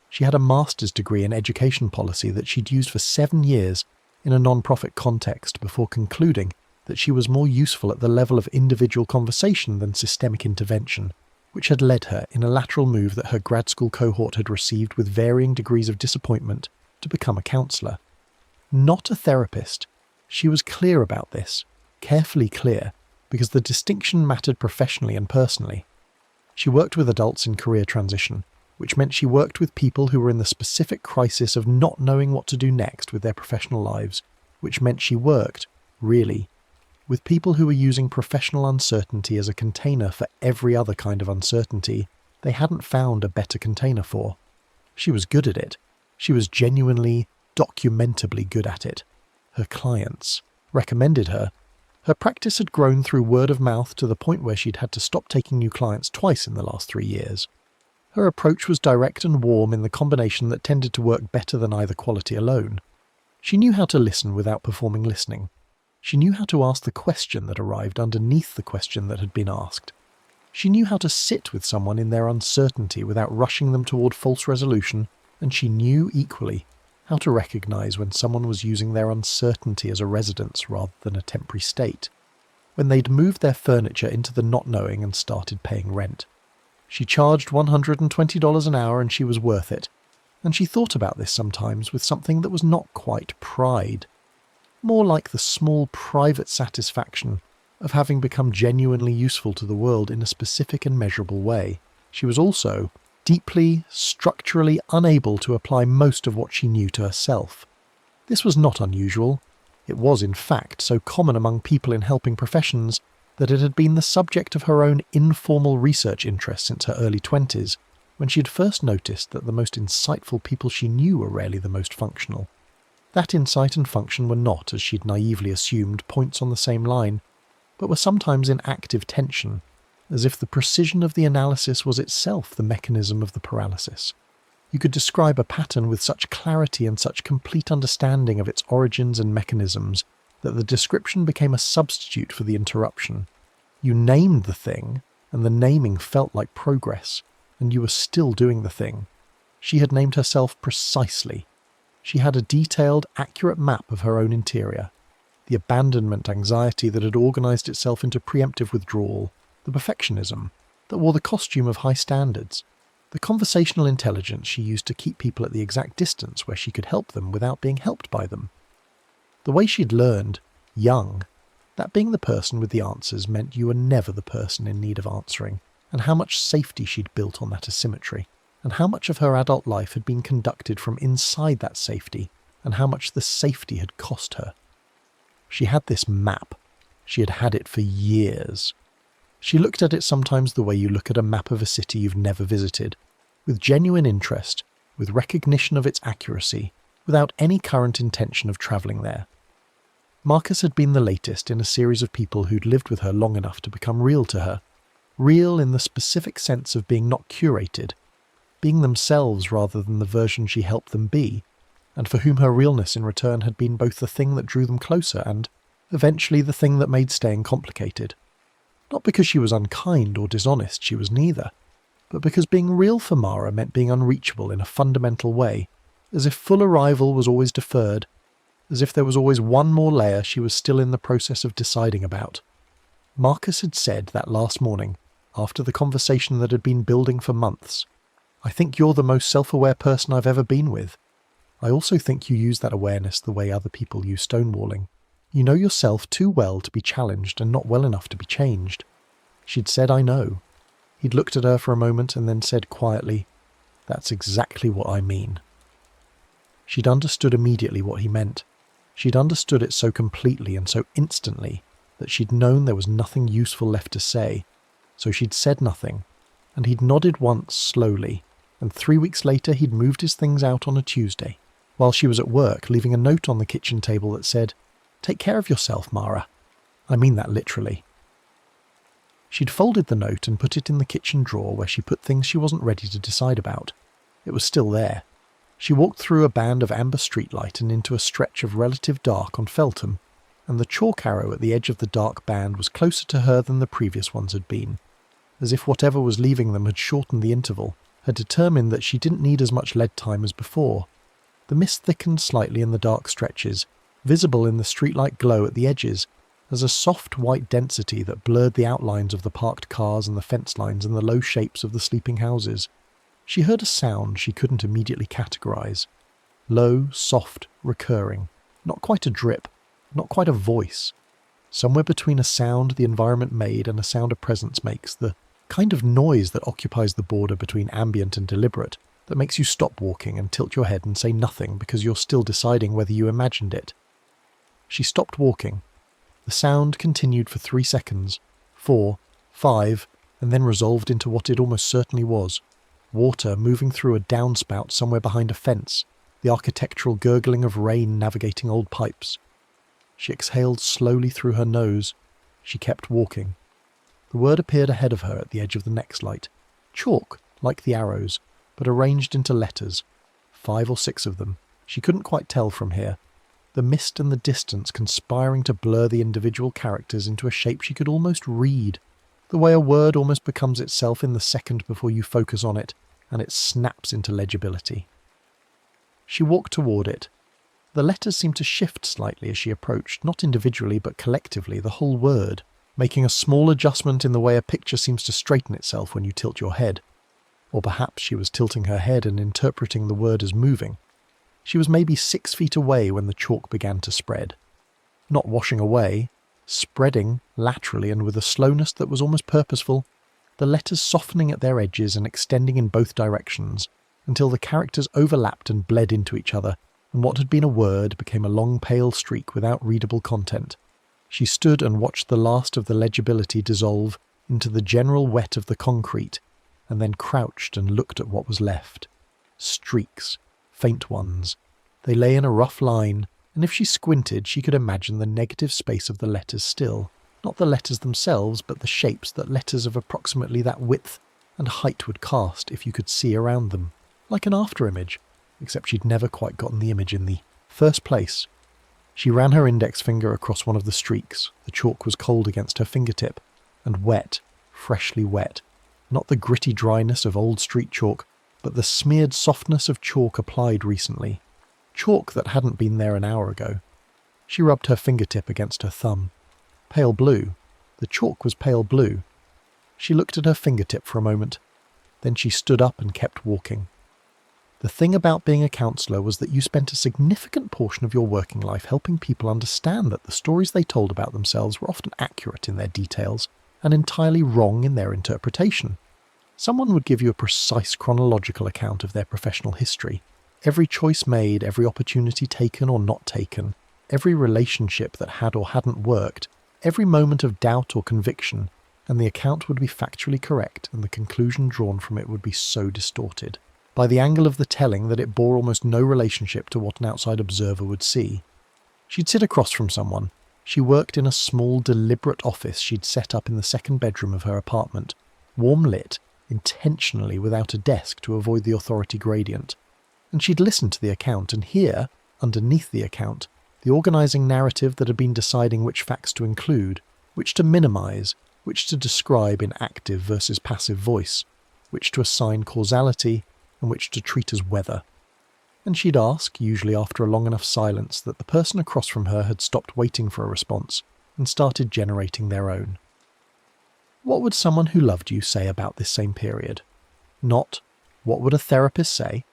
She had a master's degree in education policy that she'd used for 7 years in a non-profit context before concluding that she was more useful at the level of individual conversation than systemic intervention, which had led her, in a lateral move that her grad school cohort had received with varying degrees of disappointment, to become a counsellor. Not a therapist. She was clear about this, carefully clear, because the distinction mattered professionally and personally. She worked with adults in career transition, which meant she worked with people who were in the specific crisis of not knowing what to do next with their professional lives, which meant she worked, really, with people who were using professional uncertainty as a container for every other kind of uncertainty they hadn't found a better container for. She was good at it. She was genuinely, documentably good at it. Her clients recommended her. Her practice had grown through word of mouth to the point where she'd had to stop taking new clients twice in the last 3 years. Her approach was direct and warm in the combination that tended to work better than either quality alone. She knew how to listen without performing listening. She knew how to ask the question that arrived underneath the question that had been asked. She knew how to sit with someone in their uncertainty without rushing them toward false resolution, and she knew, equally, how to recognize when someone was using their uncertainty as a residence rather than a temporary state, when they'd moved their furniture into the not knowing and started paying rent. She charged $120 an hour, and she was worth it, and she thought about this sometimes with something that was not quite pride, more like the small private satisfaction of having become genuinely useful to the world in a specific and measurable way. She was also deeply, structurally unable to apply most of what she knew to herself. This was not unusual. It was, in fact, so common among people in helping professions that it had been the subject of her own informal research interest since her early 20s, when she had first noticed that the most insightful people she knew were rarely the most functional. That insight and function were not, as she'd naively assumed, points on the same line, but were sometimes in active tension, as if the precision of the analysis was itself the mechanism of the paralysis. You could describe a pattern with such clarity and such complete understanding of its origins and mechanisms that the description became a substitute for the interruption. You named the thing, and the naming felt like progress, and you were still doing the thing. She had named herself precisely. She had a detailed, accurate map of her own interior. The abandonment anxiety that had organized itself into preemptive withdrawal, the perfectionism that wore the costume of high standards, the conversational intelligence she used to keep people at the exact distance where she could help them without being helped by them. The way she'd learned, young, that being the person with the answers meant you were never the person in need of answering, and how much safety she'd built on that asymmetry, and how much of her adult life had been conducted from inside that safety, and how much the safety had cost her. She had this map. She had had it for years. She looked at it sometimes the way you look at a map of a city you've never visited, with genuine interest, with recognition of its accuracy, without any current intention of travelling there. Marcus had been the latest in a series of people who'd lived with her long enough to become real to her, real in the specific sense of being not curated, being themselves rather than the version she helped them be, and for whom her realness in return had been both the thing that drew them closer and, eventually, the thing that made staying complicated. Not because she was unkind or dishonest, she was neither, but because being real for Mara meant being unreachable in a fundamental way, as if full arrival was always deferred, as if there was always one more layer she was still in the process of deciding about. Marcus had said that last morning, after the conversation that had been building for months, "I think you're the most self-aware person I've ever been with. I also think you use that awareness the way other people use stonewalling. You know yourself too well to be challenged and not well enough to be changed. She'd said, I know. He'd looked at her for a moment and then said quietly, That's exactly what I mean. She'd understood immediately what he meant. She'd understood it so completely and so instantly that she'd known there was nothing useful left to say, so she'd said nothing, and he'd nodded once slowly, and 3 weeks later he'd moved his things out on a Tuesday, while she was at work, leaving a note on the kitchen table that said, Take care of yourself, Mara. I mean that literally. She'd folded the note and put it in the kitchen drawer where she put things she wasn't ready to decide about. It was still there. She walked through a band of amber streetlight and into a stretch of relative dark on Feltham, and the chalk arrow at the edge of the dark band was closer to her than the previous ones had been, as if whatever was leaving them had shortened the interval, had determined that she didn't need as much lead time as before. The mist thickened slightly in the dark stretches, visible in the streetlight glow at the edges, as a soft white density that blurred the outlines of the parked cars and the fence lines and the low shapes of the sleeping houses. She heard a sound she couldn't immediately categorize. Low, soft, recurring. Not quite a drip, not quite a voice. Somewhere between a sound the environment made and a sound a presence makes, the kind of noise that occupies the border between ambient and deliberate, that makes you stop walking and tilt your head and say nothing because you're still deciding whether you imagined it. She stopped walking. The sound continued for 3 seconds, 4, 5, and then resolved into what it almost certainly was. Water moving through a downspout somewhere behind a fence, the architectural gurgling of rain navigating old pipes. She exhaled slowly through her nose. She kept walking. The word appeared ahead of her at the edge of the next light. Chalk, like the arrows, but arranged into letters. 5 or 6 of them. She couldn't quite tell from here. The mist and the distance conspiring to blur the individual characters into a shape she could almost read, the way a word almost becomes itself in the second before you focus on it, and it snaps into legibility. She walked toward it. The letters seemed to shift slightly as she approached, not individually but collectively, the whole word, making a small adjustment in the way a picture seems to straighten itself when you tilt your head. Or perhaps she was tilting her head and interpreting the word as moving. She was maybe 6 feet away when the chalk began to spread. Not washing away, spreading laterally and with a slowness that was almost purposeful, the letters softening at their edges and extending in both directions, until the characters overlapped and bled into each other, and what had been a word became a long pale streak without readable content. She stood and watched the last of the legibility dissolve into the general wet of the concrete, and then crouched and looked at what was left. Streaks. Faint ones. They lay in a rough line, and if she squinted she could imagine the negative space of the letters still. Not the letters themselves, but the shapes that letters of approximately that width and height would cast if you could see around them. Like an afterimage, except she'd never quite gotten the image in the first place. She ran her index finger across one of the streaks. The chalk was cold against her fingertip, and wet, freshly wet. Not the gritty dryness of old street chalk, but the smeared softness of chalk applied recently. Chalk that hadn't been there an hour ago. She rubbed her fingertip against her thumb. Pale blue. The chalk was pale blue. She looked at her fingertip for a moment. Then she stood up and kept walking. The thing about being a counsellor was that you spent a significant portion of your working life helping people understand that the stories they told about themselves were often accurate in their details and entirely wrong in their interpretation. Someone would give you a precise chronological account of their professional history, every choice made, every opportunity taken or not taken, every relationship that had or hadn't worked, every moment of doubt or conviction, and the account would be factually correct and the conclusion drawn from it would be so distorted, by the angle of the telling that it bore almost no relationship to what an outside observer would see. She'd sit across from someone. She worked in a small, deliberate office she'd set up in the second bedroom of her apartment, warm lit, intentionally without a desk to avoid the authority gradient. And she'd listen to the account and hear, underneath the account, the organising narrative that had been deciding which facts to include, which to minimise, which to describe in active versus passive voice, which to assign causality, and which to treat as weather. And she'd ask, usually after a long enough silence, that the person across from her had stopped waiting for a response and started generating their own. What would someone who loved you say about this same period? Not, what would a therapist say?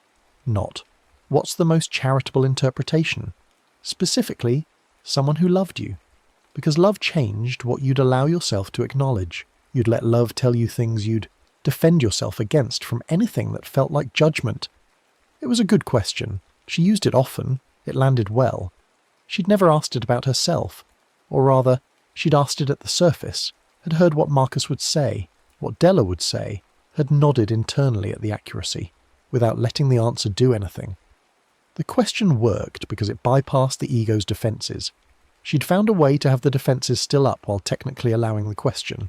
Not, what's the most charitable interpretation? Specifically, Someone who loved you. Because love changed what you'd allow yourself to acknowledge. You'd let love tell you things you'd defend yourself against from anything that felt like judgment. It was a good question. She used it often. It landed well. She'd never asked it about herself. Or rather, she'd asked it at the surface, had heard what Marcus would say, what Della would say, had nodded internally at the accuracy, without letting the answer do anything. The question worked because it bypassed the ego's defences. She'd found a way to have the defences still up while technically allowing the question.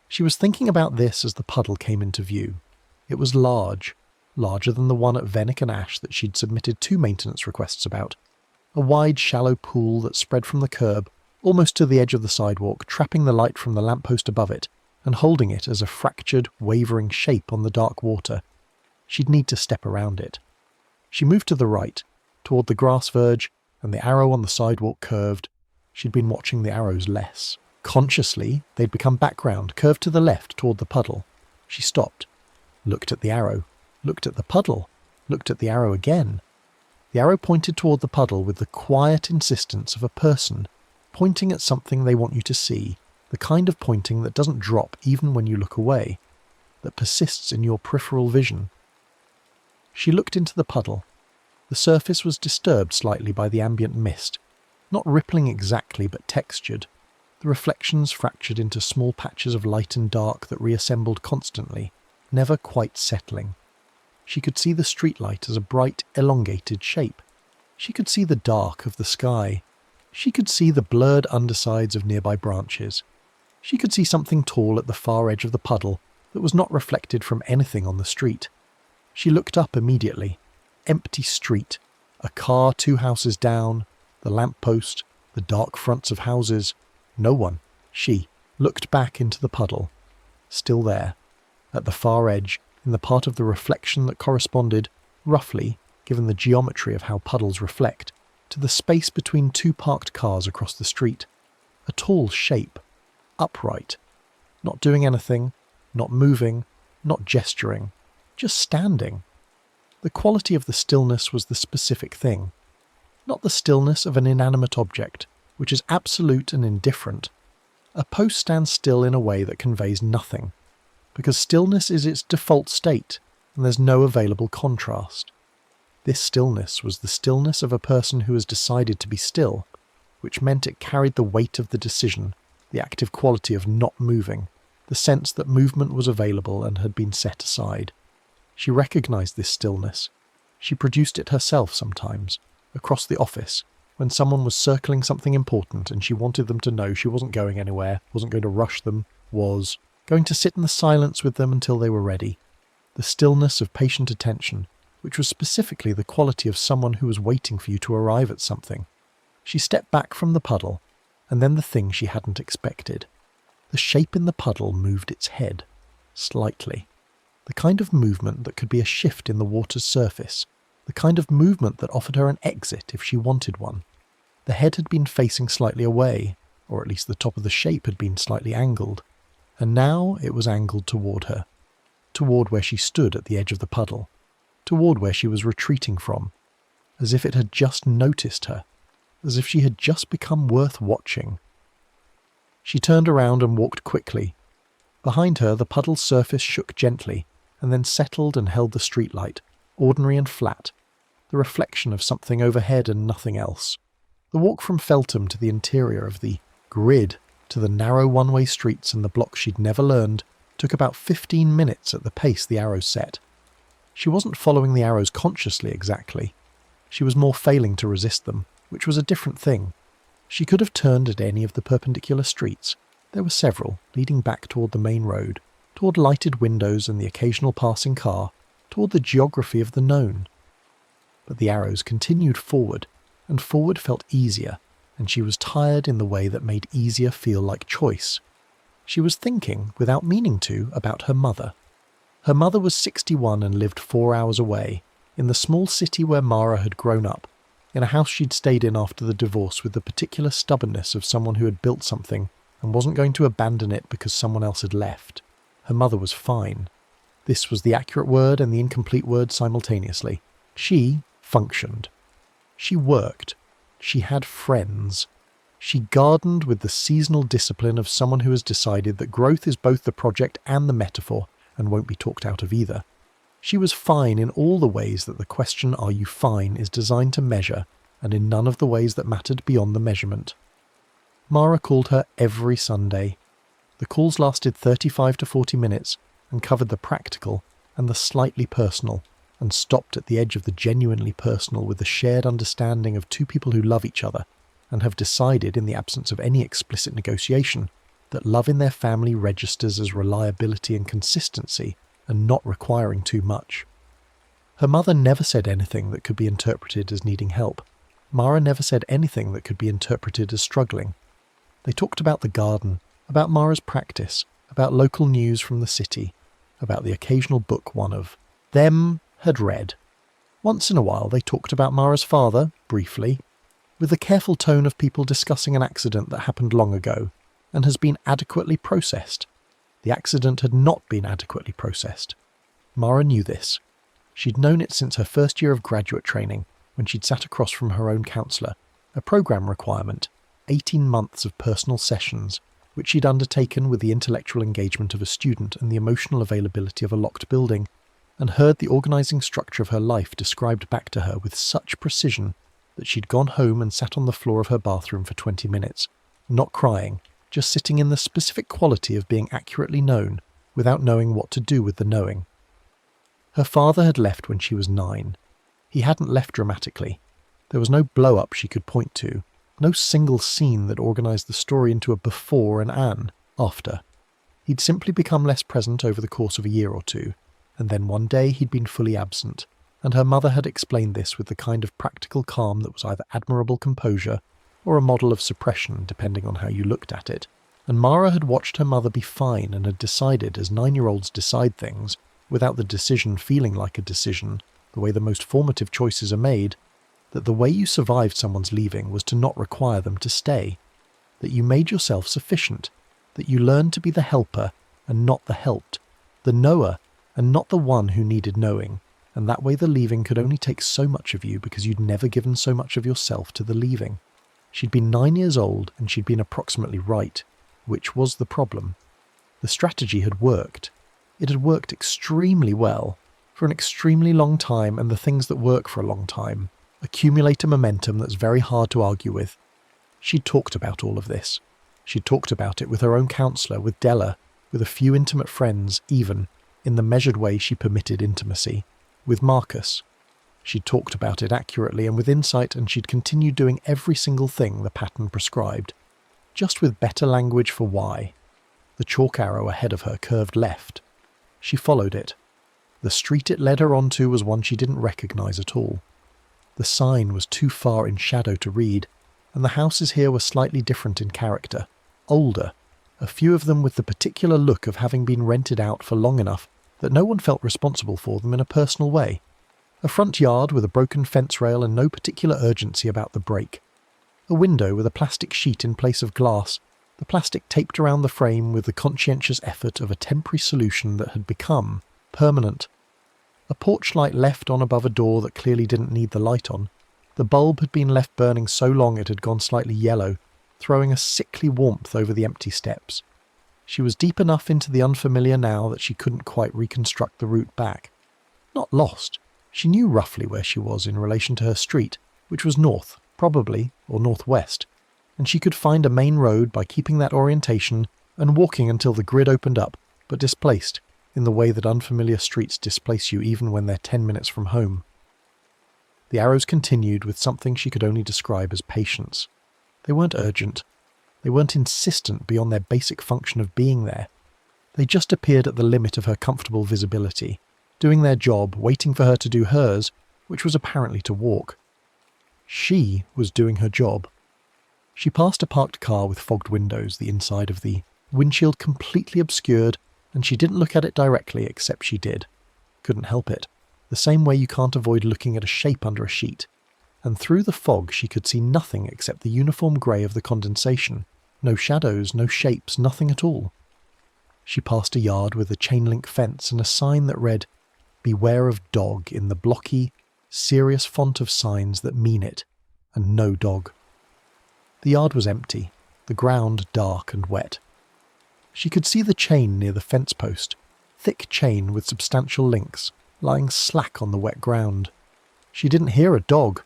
She was thinking about this as the puddle came into view. It was large, larger than the one at Vennick and Ash that she'd submitted 2 maintenance requests about. A wide, shallow pool that spread from the curb, almost to the edge of the sidewalk, trapping the light from the lamppost above it, and holding it as a fractured, wavering shape on the dark water. She'd need to step around it. She moved to the right, toward the grass verge, and the arrow on the sidewalk curved. She'd been watching the arrows less. Consciously, they'd become background, curved to the left toward the puddle. She stopped, looked at the arrow, looked at the puddle, looked at the arrow again. The arrow pointed toward the puddle with the quiet insistence of a person pointing at something they want you to see, the kind of pointing that doesn't drop even when you look away, that persists in your peripheral vision. She looked into the puddle. The surface was disturbed slightly by the ambient mist, not rippling exactly but textured, the reflections fractured into small patches of light and dark that reassembled constantly, never quite settling. She could see the streetlight as a bright, elongated shape. She could see the dark of the sky. She could see the blurred undersides of nearby branches. She could see something tall at the far edge of the puddle that was not reflected from anything on the street. She looked up immediately. Empty street. A car 2 houses down. The lamppost. The dark fronts of houses. No one. She looked back into the puddle. Still there. At the far edge, in the part of the reflection that corresponded, roughly, given the geometry of how puddles reflect, to the space between 2 parked cars across the street. A tall shape. Upright. Not doing anything. Not moving. Not gesturing. Just standing. The quality of the stillness was the specific thing. Not the stillness of an inanimate object, which is absolute and indifferent. A post stands still in a way that conveys nothing, because stillness is its default state, and there's no available contrast. This stillness was the stillness of a person who has decided to be still, which meant it carried the weight of the decision, the active quality of not moving, the sense that movement was available and had been set aside. She recognized this stillness. She produced it herself sometimes, across the office, when someone was circling something important and she wanted them to know she wasn't going anywhere, wasn't going to rush them, was going to sit in the silence with them until they were ready. The stillness of patient attention, which was specifically the quality of someone who was waiting for you to arrive at something. She stepped back from the puddle, and then the thing she hadn't expected. The shape in the puddle moved its head, slightly. The kind of movement that could be a shift in the water's surface, the kind of movement that offered her an exit if she wanted one. The head had been facing slightly away, or at least the top of the shape had been slightly angled, and now it was angled toward her, toward where she stood at the edge of the puddle, toward where she was retreating from, as if it had just noticed her, as if she had just become worth watching. She turned around and walked quickly. Behind her, the puddle's surface shook gently, and then settled and held the streetlight, ordinary and flat, the reflection of something overhead and nothing else. The walk from Feltham to the interior of the grid to the narrow one-way streets and the blocks she'd never learned took about 15 minutes at the pace the arrows set. She wasn't following the arrows consciously exactly. She was more failing to resist them, which was a different thing. She could have turned at any of the perpendicular streets. There were several, leading back toward the main road, toward lighted windows and the occasional passing car, toward the geography of the known. But the arrows continued forward, and forward felt easier, and she was tired in the way that made easier feel like choice. She was thinking, without meaning to, about her mother. Her mother was 61 and lived 4 hours away, in the small city where Mara had grown up, in a house she'd stayed in after the divorce with the particular stubbornness of someone who had built something and wasn't going to abandon it because someone else had left. Her mother was fine. This was the accurate word and the incomplete word simultaneously. She functioned. She worked. She had friends. She gardened with the seasonal discipline of someone who has decided that growth is both the project and the metaphor and won't be talked out of either. She was fine in all the ways that the question "are you fine" is designed to measure, and in none of the ways that mattered beyond the measurement. Mara called her every Sunday. The calls lasted 35 to 40 minutes and covered the practical and the slightly personal, and stopped at the edge of the genuinely personal with the shared understanding of two people who love each other and have decided, in the absence of any explicit negotiation, that love in their family registers as reliability and consistency and not requiring too much. Her mother never said anything that could be interpreted as needing help. Mara never said anything that could be interpreted as struggling. They talked about the garden, about Mara's practice, about local news from the city, about the occasional book one of them had read. Once in a while they talked about Mara's father, briefly, with the careful tone of people discussing an accident that happened long ago and has been adequately processed. The accident had not been adequately processed. Mara knew this. She'd known it since her first year of graduate training, when she'd sat across from her own counsellor, a programme requirement, 18 months of personal sessions, which she'd undertaken with the intellectual engagement of a student and the emotional availability of a locked building, and heard the organising structure of her life described back to her with such precision that she'd gone home and sat on the floor of her bathroom for 20 minutes, not crying, just sitting in the specific quality of being accurately known, without knowing what to do with the knowing. Her father had left when she was 9. He hadn't left dramatically. There was no blow-up she could point to, no single scene that organised the story into a before and an after. He'd simply become less present over the course of a year or two, and then one day he'd been fully absent, and her mother had explained this with the kind of practical calm that was either admirable composure or a model of suppression, depending on how you looked at it. And Mara had watched her mother be fine and had decided, as 9-year-olds decide things, without the decision feeling like a decision, the way the most formative choices are made, that the way you survived someone's leaving was to not require them to stay, that you made yourself sufficient, that you learned to be the helper and not the helped, the knower and not the one who needed knowing, and that way the leaving could only take so much of you because you'd never given so much of yourself to the leaving. She'd been 9 years old and she'd been approximately right, which was the problem. The strategy had worked. It had worked extremely well, for an extremely long time, and the things that work for a long time accumulate a momentum that's very hard to argue with. She'd talked about all of this. She'd talked about it with her own counsellor, with Della, with a few intimate friends, even, in the measured way she permitted intimacy, with Marcus. She'd talked about it accurately and with insight, and she'd continued doing every single thing the pattern prescribed, just with better language for why. The chalk arrow ahead of her curved left. She followed it. The street it led her onto was one she didn't recognise at all. The sign was too far in shadow to read, and the houses here were slightly different in character, older, a few of them with the particular look of having been rented out for long enough that no one felt responsible for them in a personal way. A front yard with a broken fence rail and no particular urgency about the break. A window with a plastic sheet in place of glass, the plastic taped around the frame with the conscientious effort of a temporary solution that had become permanent. A porch light left on above a door that clearly didn't need the light on. The bulb had been left burning so long it had gone slightly yellow, throwing a sickly warmth over the empty steps. She was deep enough into the unfamiliar now that she couldn't quite reconstruct the route back. Not lost. She knew roughly where she was in relation to her street, which was north, probably, or northwest, and she could find a main road by keeping that orientation and walking until the grid opened up, but displaced, in the way that unfamiliar streets displace you even when they're 10 minutes from home. The arrows continued with something she could only describe as patience. They weren't urgent. They weren't insistent beyond their basic function of being there. They just appeared at the limit of her comfortable visibility, doing their job, waiting for her to do hers, which was apparently to walk. She was doing her job. She passed a parked car with fogged windows, the inside of the windshield completely obscured, and she didn't look at it directly, except she did. Couldn't help it. The same way you can't avoid looking at a shape under a sheet. And through the fog she could see nothing except the uniform grey of the condensation. No shadows, no shapes, nothing at all. She passed a yard with a chain-link fence and a sign that read, "Beware of dog," in the blocky, serious font of signs that mean it, and no dog. The yard was empty, the ground dark and wet. She could see the chain near the fence post, thick chain with substantial links, lying slack on the wet ground. She didn't hear a dog.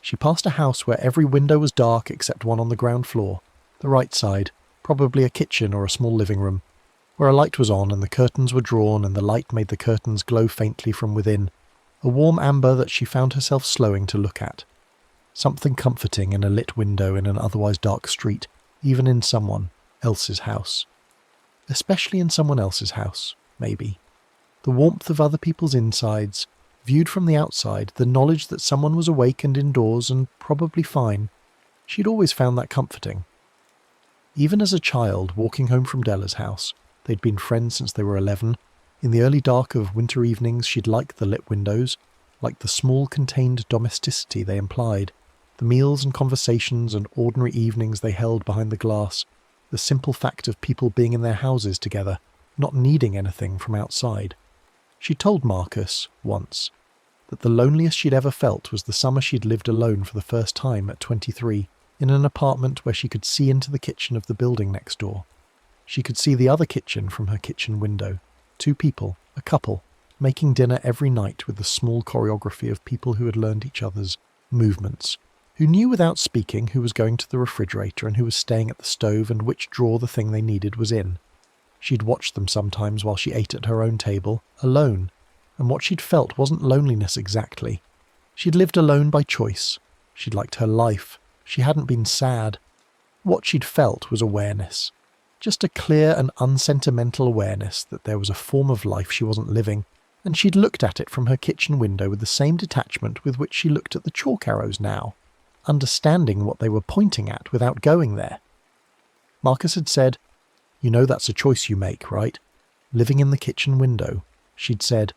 She passed a house where every window was dark except one on the ground floor, the right side, probably a kitchen or a small living room, where a light was on and the curtains were drawn and the light made the curtains glow faintly from within, a warm amber that she found herself slowing to look at. Something comforting in a lit window in an otherwise dark street, even in someone else's house. Especially in someone else's house, maybe. The warmth of other people's insides, viewed from the outside, the knowledge that someone was awake and indoors and probably fine. She'd always found that comforting. Even as a child walking home from Della's house, they'd been friends since they were 11, in the early dark of winter evenings she'd liked the lit windows, liked the small contained domesticity they implied, the meals and conversations and ordinary evenings they held behind the glass, the simple fact of people being in their houses together, not needing anything from outside. She told Marcus, once, that the loneliest she'd ever felt was the summer she'd lived alone for the first time at 23, in an apartment where she could see into the kitchen of the building next door. She could see the other kitchen from her kitchen window. 2 people, a couple, making dinner every night with the small choreography of people who had learned each other's movements, who knew without speaking who was going to the refrigerator and who was staying at the stove and which drawer the thing they needed was in. She'd watched them sometimes while she ate at her own table, alone, and what she'd felt wasn't loneliness exactly. She'd lived alone by choice. She'd liked her life. She hadn't been sad. What she'd felt was awareness. Just a clear and unsentimental awareness that there was a form of life she wasn't living, and she'd looked at it from her kitchen window with the same detachment with which she looked at the chalk arrows now, understanding what they were pointing at without going there. Marcus had said, "You know that's a choice you make, right? Living in the kitchen window." She'd said,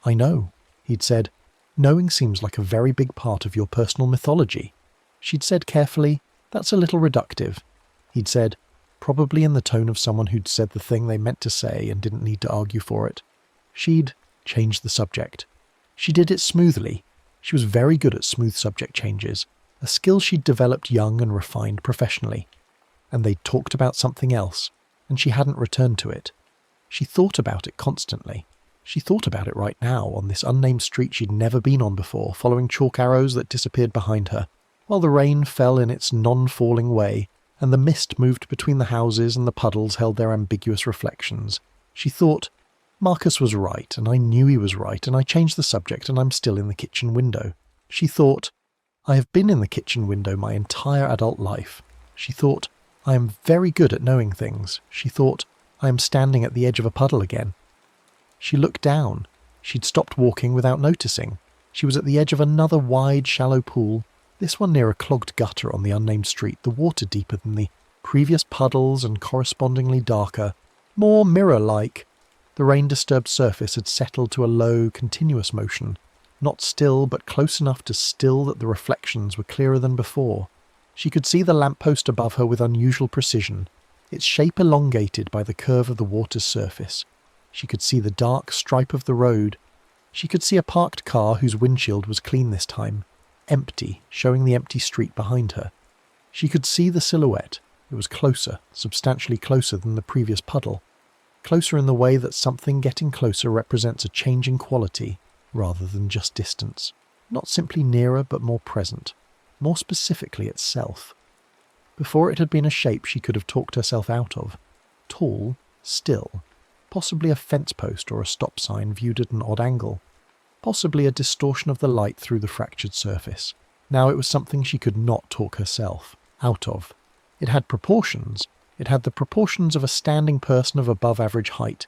"I know." He'd said, "Knowing seems like a very big part of your personal mythology." She'd said carefully, "That's a little reductive." He'd said, probably in the tone of someone who'd said the thing they meant to say and didn't need to argue for it. She'd changed the subject. She did it smoothly. She was very good at smooth subject changes, a skill she'd developed young and refined professionally. And they'd talked about something else, and she hadn't returned to it. She thought about it constantly. She thought about it right now on this unnamed street she'd never been on before, following chalk arrows that disappeared behind her, while the rain fell in its non-falling way, and the mist moved between the houses and the puddles held their ambiguous reflections. She thought, Marcus was right, and I knew he was right, and I changed the subject, and I'm still in the kitchen window. She thought, I have been in the kitchen window my entire adult life. She thought, I am very good at knowing things. She thought, I am standing at the edge of a puddle again. She looked down. She'd stopped walking without noticing. She was at the edge of another wide, shallow pool, this one near a clogged gutter on the unnamed street, the water deeper than the previous puddles and correspondingly darker, more mirror-like. The rain-disturbed surface had settled to a low, continuous motion, not still, but close enough to still that the reflections were clearer than before. She could see the lamppost above her with unusual precision, its shape elongated by the curve of the water's surface. She could see the dark stripe of the road. She could see a parked car whose windshield was clean this time, empty, showing the empty street behind her. She could see the silhouette. It was closer, substantially closer than the previous puddle. Closer in the way that something getting closer represents a change in quality, rather than just distance. Not simply nearer, but more present. More specifically itself. Before it had been a shape she could have talked herself out of. Tall, still. Possibly a fence post or a stop sign viewed at an odd angle. Possibly a distortion of the light through the fractured surface. Now it was something she could not talk herself out of. It had proportions. It had the proportions of a standing person of above average height,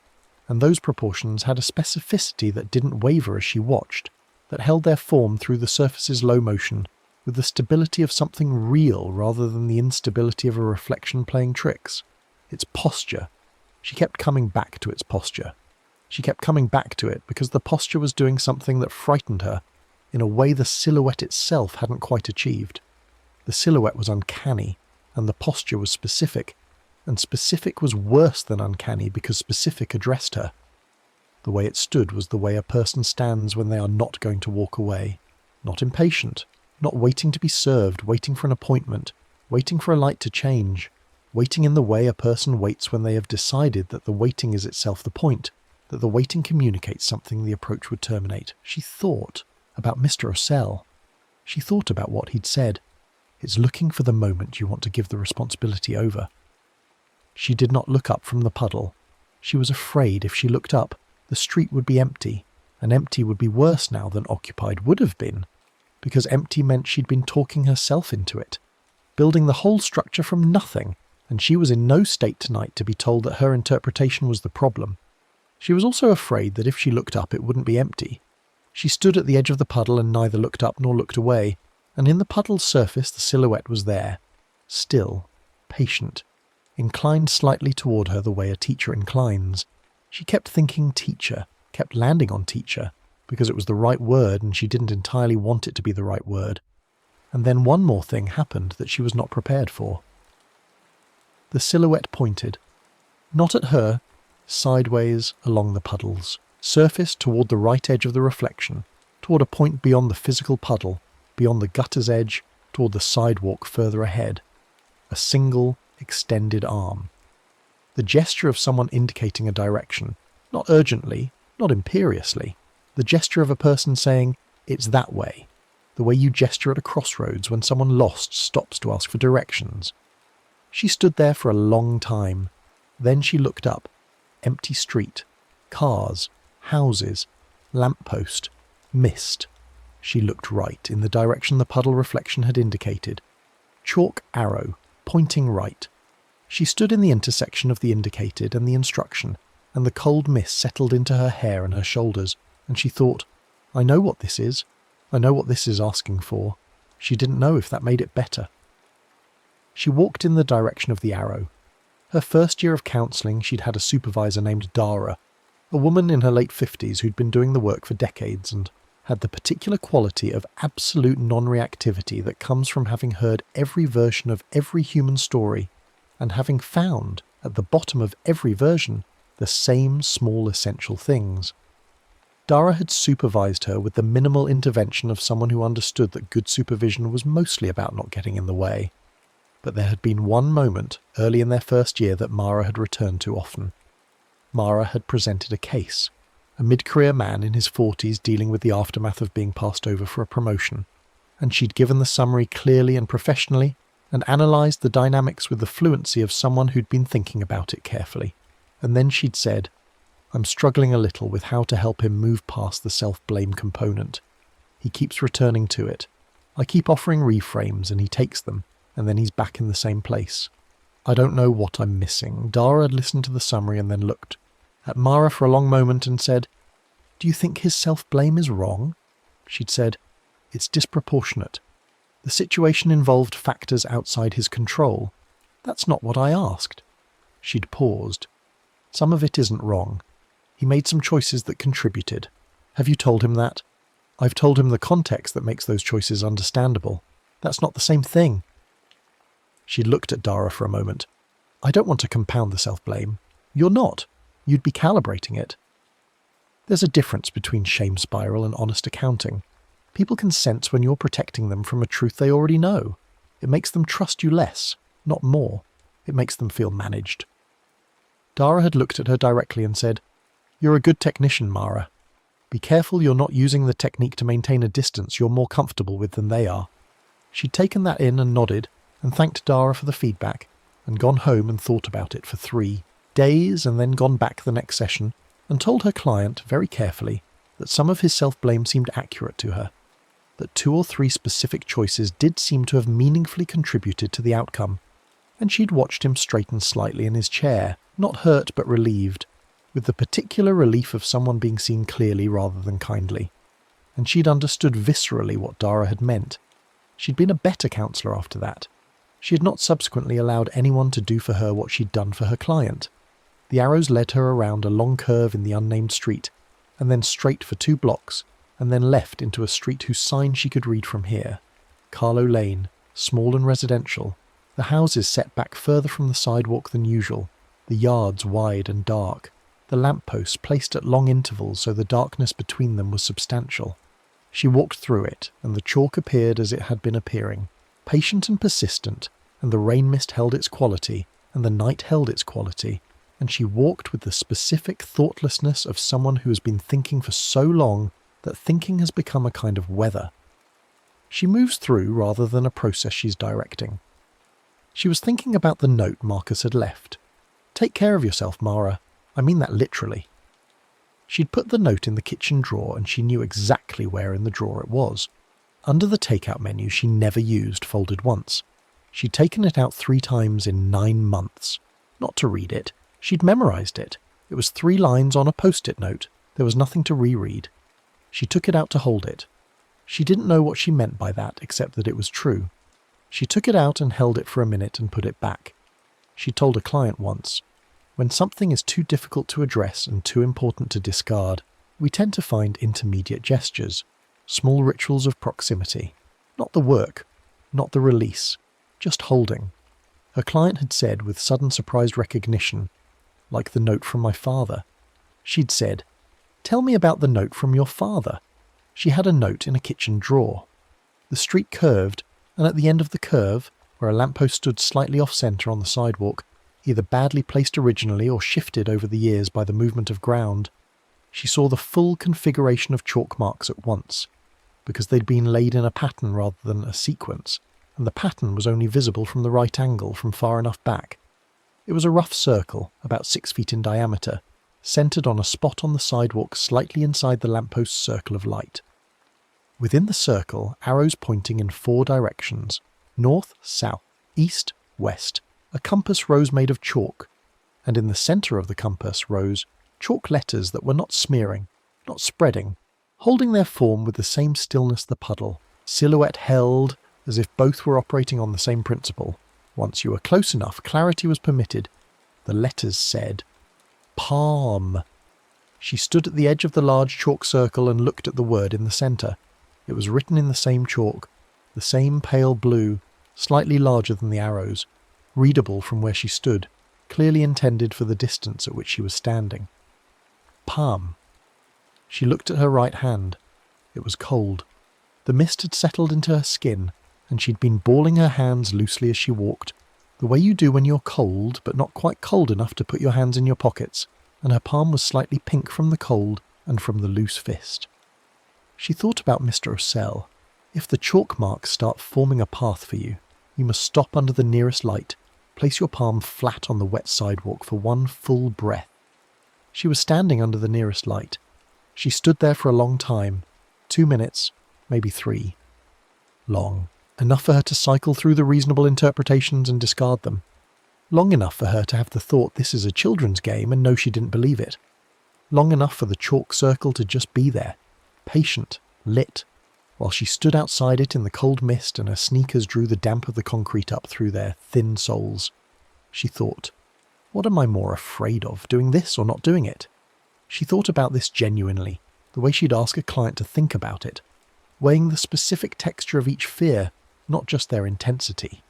and those proportions had a specificity that didn't waver as she watched, that held their form through the surface's low motion, with the stability of something real rather than the instability of a reflection playing tricks. Its posture. She kept coming back to its posture. She kept coming back to it because the posture was doing something that frightened her, in a way the silhouette itself hadn't quite achieved. The silhouette was uncanny, and the posture was specific, and specific was worse than uncanny because specific addressed her. The way it stood was the way a person stands when they are not going to walk away. Not impatient, not waiting to be served, waiting for an appointment, waiting for a light to change, waiting in the way a person waits when they have decided that the waiting is itself the point, that the waiting communicates something the approach would terminate. She thought about Mr. O'Sell. She thought about what he'd said. It's looking for the moment you want to give the responsibility over. She did not look up from the puddle. She was afraid if she looked up, the street would be empty, and empty would be worse now than occupied would have been, because empty meant she'd been talking herself into it, building the whole structure from nothing, and she was in no state tonight to be told that her interpretation was the problem. She was also afraid that if she looked up it wouldn't be empty. She stood at the edge of the puddle and neither looked up nor looked away, and in the puddle's surface the silhouette was there, still, patient, inclined slightly toward her the way a teacher inclines. She kept thinking teacher, kept landing on teacher, because it was the right word and she didn't entirely want it to be the right word. And then one more thing happened that she was not prepared for. The silhouette pointed, not at her, sideways along the puddle's surface toward the right edge of the reflection, toward a point beyond the physical puddle, beyond the gutter's edge, toward the sidewalk further ahead. A single, extended arm. The gesture of someone indicating a direction, not urgently, not imperiously. The gesture of a person saying, "It's that way." The way you gesture at a crossroads when someone lost stops to ask for directions. She stood there for a long time. Then she looked up. Empty street. Cars. Houses. Lamppost. Mist. She looked right, in the direction the puddle reflection had indicated. Chalk arrow, pointing right. She stood in the intersection of the indicated and the instruction, and the cold mist settled into her hair and her shoulders, and she thought, I know what this is. I know what this is asking for. She didn't know if that made it better. She walked in the direction of the arrow. Her first year of counselling she'd had a supervisor named Dara, a woman in her late 50s who'd been doing the work for decades and had the particular quality of absolute non-reactivity that comes from having heard every version of every human story and having found, at the bottom of every version, the same small essential things. Dara had supervised her with the minimal intervention of someone who understood that good supervision was mostly about not getting in the way. But there had been one moment early in their first year that Mara had returned to often. Mara had presented a case. A mid-career man in his 40s dealing with the aftermath of being passed over for a promotion, and she'd given the summary clearly and professionally, and analysed the dynamics with the fluency of someone who'd been thinking about it carefully. And then she'd said, I'm struggling a little with how to help him move past the self-blame component. He keeps returning to it. I keep offering reframes and he takes them, and then he's back in the same place. I don't know what I'm missing. Dara had listened to the summary and then looked at Mara for a long moment and said, Do you think his self-blame is wrong? She'd said, It's disproportionate. The situation involved factors outside his control. That's not what I asked. She'd paused. Some of it isn't wrong. He made some choices that contributed. Have you told him that? I've told him the context that makes those choices understandable. That's not the same thing. She looked at Dara for a moment. I don't want to compound the self-blame. You're not. You'd be calibrating it. There's a difference between shame spiral and honest accounting. People can sense when you're protecting them from a truth they already know. It makes them trust you less, not more. It makes them feel managed. Dara had looked at her directly and said, You're a good technician, Mara. Be careful you're not using the technique to maintain a distance you're more comfortable with than they are. She'd taken that in and nodded, and thanked Dara for the feedback, and gone home and thought about it for 3 days, and then gone back the next session, and told her client, very carefully, that some of his self-blame seemed accurate to her, that 2 or 3 specific choices did seem to have meaningfully contributed to the outcome, and she'd watched him straighten slightly in his chair, not hurt but relieved, with the particular relief of someone being seen clearly rather than kindly. And she'd understood viscerally what Dara had meant. She'd been a better counsellor after that. She had not subsequently allowed anyone to do for her what she'd done for her client. The arrows led her around a long curve in the unnamed street, and then straight for 2 blocks, and then left into a street whose sign she could read from here. Carlow Lane, small and residential, the houses set back further from the sidewalk than usual, the yards wide and dark, the lampposts placed at long intervals so the darkness between them was substantial. She walked through it, and the chalk appeared as it had been appearing, patient and persistent, and the rain mist held its quality, and the night held its quality, and she walked with the specific thoughtlessness of someone who has been thinking for so long that thinking has become a kind of weather. She moves through rather than a process she's directing. She was thinking about the note Marcus had left. "Take care of yourself, Mara. I mean that literally." She'd put the note in the kitchen drawer, and she knew exactly where in the drawer it was. Under the takeout menu she never used, folded once. She'd taken it out 3 times in 9 months. Not to read it. She'd memorized it. It was 3 lines on a post-it note. There was nothing to reread. She took it out to hold it. She didn't know what she meant by that, except that it was true. She took it out and held it for a minute and put it back. She told a client once, "When something is too difficult to address and too important to discard, we tend to find intermediate gestures, small rituals of proximity. Not the work, not the release, just holding." Her client had said with sudden surprised recognition, "Like the note from my father." She'd said, "Tell me about the note from your father." She had a note in a kitchen drawer. The street curved, and at the end of the curve, where a lamppost stood slightly off-centre on the sidewalk, either badly placed originally or shifted over the years by the movement of ground, she saw the full configuration of chalk marks at once, because they'd been laid in a pattern rather than a sequence, and the pattern was only visible from the right angle from far enough back. It was a rough circle, about 6 feet in diameter, centred on a spot on the sidewalk slightly inside the lampost's circle of light. Within the circle, arrows pointing in 4 directions, north, south, east, west, a compass rose made of chalk, and in the centre of the compass rose chalk letters that were not smearing, not spreading, holding their form with the same stillness the puddle, silhouette held, as if both were operating on the same principle. Once you were close enough, clarity was permitted. The letters said, "Palm." She stood at the edge of the large chalk circle and looked at the word in the centre. It was written in the same chalk, the same pale blue, slightly larger than the arrows, readable from where she stood, clearly intended for the distance at which she was standing. Palm. She looked at her right hand. It was cold. The mist had settled into her skin, and she'd been balling her hands loosely as she walked, the way you do when you're cold, but not quite cold enough to put your hands in your pockets, and her palm was slightly pink from the cold and from the loose fist. She thought about Mr. Osell. If the chalk marks start forming a path for you, you must stop under the nearest light, place your palm flat on the wet sidewalk for 1 full breath. She was standing under the nearest light. She stood there for a long time, 2 minutes, maybe 3. Long. Enough for her to cycle through the reasonable interpretations and discard them. Long enough for her to have the thought this is a children's game and know she didn't believe it. Long enough for the chalk circle to just be there, patient, lit, while she stood outside it in the cold mist and her sneakers drew the damp of the concrete up through their thin soles. She thought, what am I more afraid of, doing this or not doing it? She thought about this genuinely, the way she'd ask a client to think about it, weighing the specific texture of each fear, not just their intensity.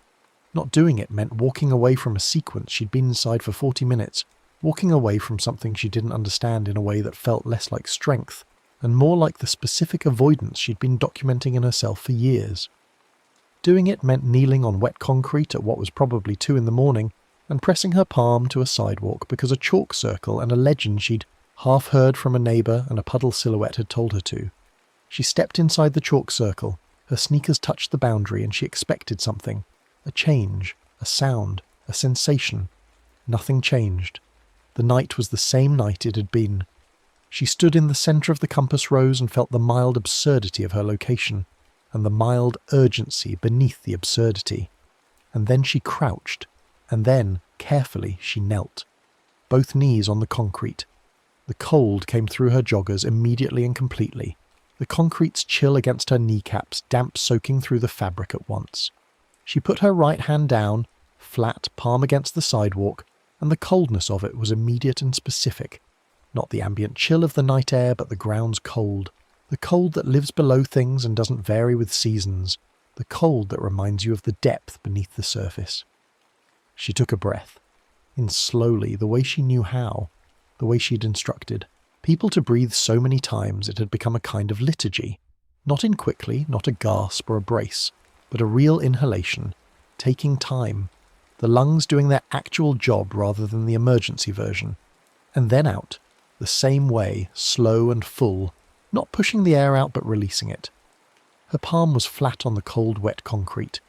Not doing it meant walking away from a sequence she'd been inside for 40 minutes, walking away from something she didn't understand in a way that felt less like strength, and more like the specific avoidance she'd been documenting in herself for years. Doing it meant kneeling on wet concrete at what was probably 2 a.m. and pressing her palm to a sidewalk because a chalk circle and a legend she'd half heard from a neighbour and a puddle silhouette had told her to. She stepped inside the chalk circle, her sneakers touched the boundary and she expected something. A change, a sound, a sensation. Nothing changed. The night was the same night it had been. She stood in the centre of the compass rose and felt the mild absurdity of her location, and the mild urgency beneath the absurdity. And then she crouched, and then, carefully, she knelt. Both knees on the concrete. The cold came through her joggers immediately and completely, the concrete's chill against her kneecaps, damp soaking through the fabric at once. She put her right hand down, flat, palm against the sidewalk, and the coldness of it was immediate and specific. Not the ambient chill of the night air, but the ground's cold. The cold that lives below things and doesn't vary with seasons. The cold that reminds you of the depth beneath the surface. She took a breath. In slowly, the way she knew how. The way she'd instructed people to breathe so many times it had become a kind of liturgy. Not in quickly, not a gasp or a brace, but a real inhalation, taking time, the lungs doing their actual job rather than the emergency version, and then out, the same way, slow and full, not pushing the air out but releasing it. Her palm was flat on the cold, wet concrete.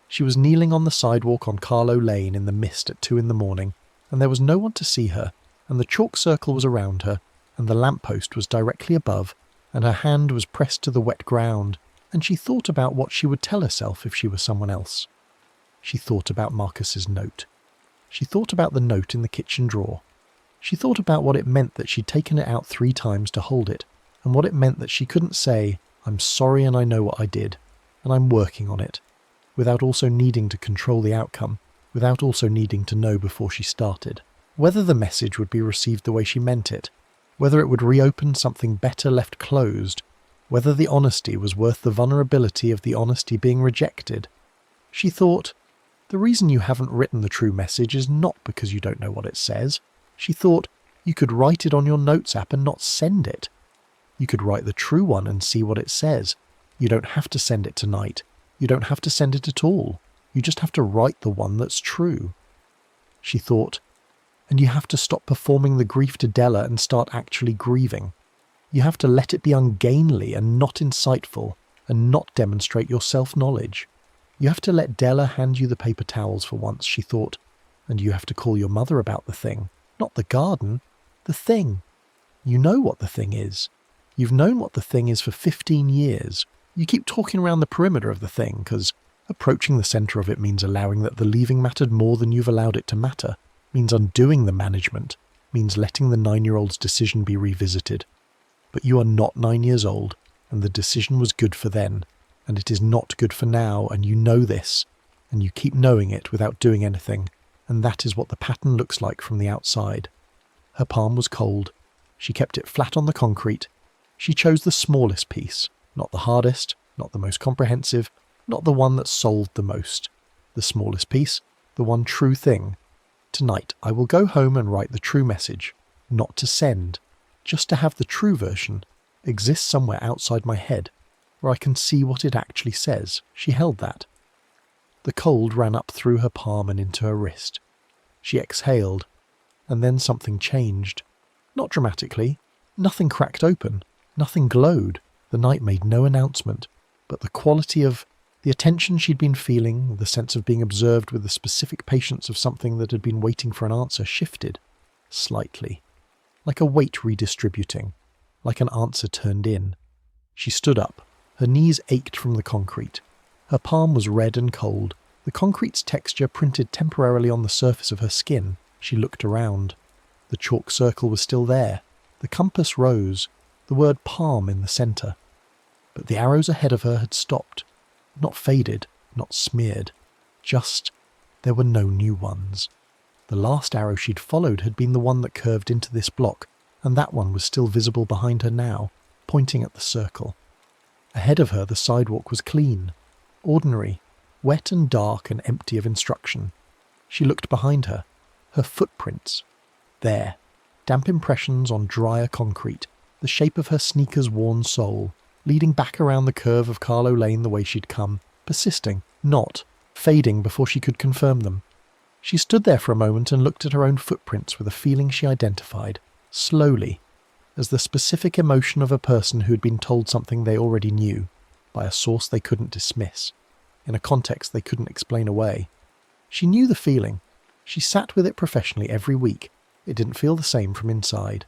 She was kneeling on the sidewalk on Carlow Lane in the mist at 2 a.m, and there was no one to see her, and the chalk circle was around her, and the lamppost was directly above, and her hand was pressed to the wet ground, and she thought about what she would tell herself if she were someone else. She thought about Marcus's note. She thought about the note in the kitchen drawer. She thought about what it meant that she'd taken it out 3 times to hold it, and what it meant that she couldn't say, "I'm sorry and I know what I did, and I'm working on it," without also needing to control the outcome, without also needing to know before she started. Whether the message would be received the way she meant it, whether it would reopen something better left closed, whether the honesty was worth the vulnerability of the honesty being rejected. She thought, the reason you haven't written the true message is not because you don't know what it says. She thought, you could write it on your notes app and not send it. You could write the true one and see what it says. You don't have to send it tonight. You don't have to send it at all. You just have to write the one that's true. She thought, and you have to stop performing the grief to Della and start actually grieving. You have to let it be ungainly and not insightful and not demonstrate your self-knowledge. You have to let Della hand you the paper towels for once, she thought, and you have to call your mother about the thing. Not the garden, the thing. You know what the thing is. You've known what the thing is for 15 years. You keep talking around the perimeter of the thing because approaching the centre of it means allowing that the leaving mattered more than you've allowed it to matter, means undoing the management, means letting the 9-year-old's decision be revisited. But you are not 9 years old, and the decision was good for then, and it is not good for now, and you know this, and you keep knowing it without doing anything, and that is what the pattern looks like from the outside. Her palm was cold. She kept it flat on the concrete. She chose the smallest piece, not the hardest, not the most comprehensive, not the one that solved the most. The smallest piece, the one true thing. Tonight I will go home and write the true message, not to send, just to have the true version exist somewhere outside my head, where I can see what it actually says. She held that. The cold ran up through her palm and into her wrist. She exhaled, and then something changed. Not dramatically. Nothing cracked open. Nothing glowed. The night made no announcement, but the quality of the attention she'd been feeling, the sense of being observed with the specific patience of something that had been waiting for an answer shifted, slightly, like a weight redistributing, like an answer turned in. She stood up. Her knees ached from the concrete. Her palm was red and cold. The concrete's texture printed temporarily on the surface of her skin. She looked around. The chalk circle was still there. The compass rose, the word palm in the centre. But the arrows ahead of her had stopped. Not faded, not smeared. Just, there were no new ones. The last arrow she'd followed had been the one that curved into this block, and that one was still visible behind her now, pointing at the circle. Ahead of her the sidewalk was clean, ordinary, wet and dark and empty of instruction. She looked behind her. Her footprints. There, damp impressions on drier concrete, the shape of her sneaker's worn sole, leading back around the curve of Carlow Lane the way she'd come, persisting, not, fading before she could confirm them. She stood there for a moment and looked at her own footprints with a feeling she identified, slowly, as the specific emotion of a person who had been told something they already knew, by a source they couldn't dismiss, in a context they couldn't explain away. She knew the feeling. She sat with it professionally every week. It didn't feel the same from inside.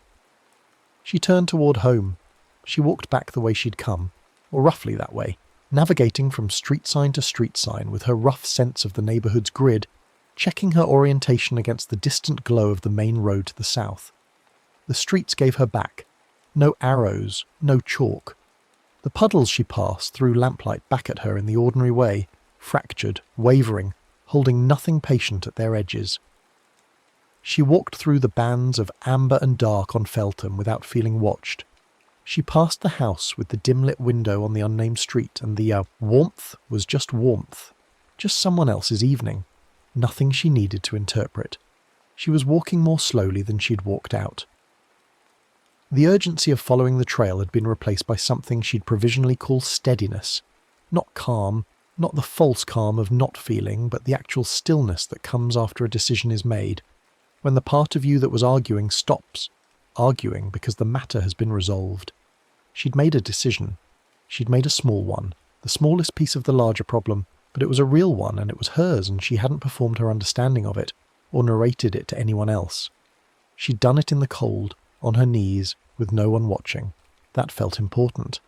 She turned toward home. She walked back the way she'd come, or roughly that way, navigating from street sign to street sign with her rough sense of the neighbourhood's grid, checking her orientation against the distant glow of the main road to the south. The streets gave her back. No arrows, no chalk. The puddles she passed threw lamplight back at her in the ordinary way, fractured, wavering, holding nothing patient at their edges. She walked through the bands of amber and dark on Feltham without feeling watched. She passed the house with the dim-lit window on the unnamed street, and the warmth was just warmth, just someone else's evening, nothing she needed to interpret. She was walking more slowly than she'd walked out. The urgency of following the trail had been replaced by something she'd provisionally call steadiness. Not calm, not the false calm of not feeling, but the actual stillness that comes after a decision is made, when the part of you that was arguing stops arguing because the matter has been resolved. She'd made a decision. She'd made a small one, the smallest piece of the larger problem, but it was a real one and it was hers, and she hadn't performed her understanding of it or narrated it to anyone else. She'd done it in the cold, on her knees, with no one watching. That felt important.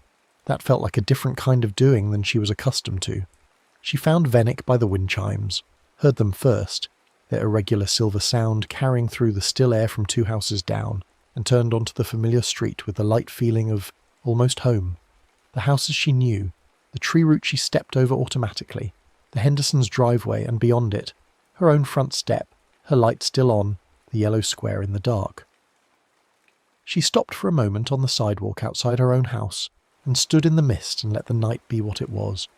That felt like a different kind of doing than she was accustomed to. She found Venick by the wind chimes, heard them first, their irregular silver sound carrying through the still air from 2 houses down, and turned onto the familiar street with the light feeling of almost home. The houses she knew, the tree root she stepped over automatically, the Hendersons' driveway and beyond it, her own front step, her light still on, the yellow square in the dark. She stopped for a moment on the sidewalk outside her own house and stood in the mist and let the night be what it was.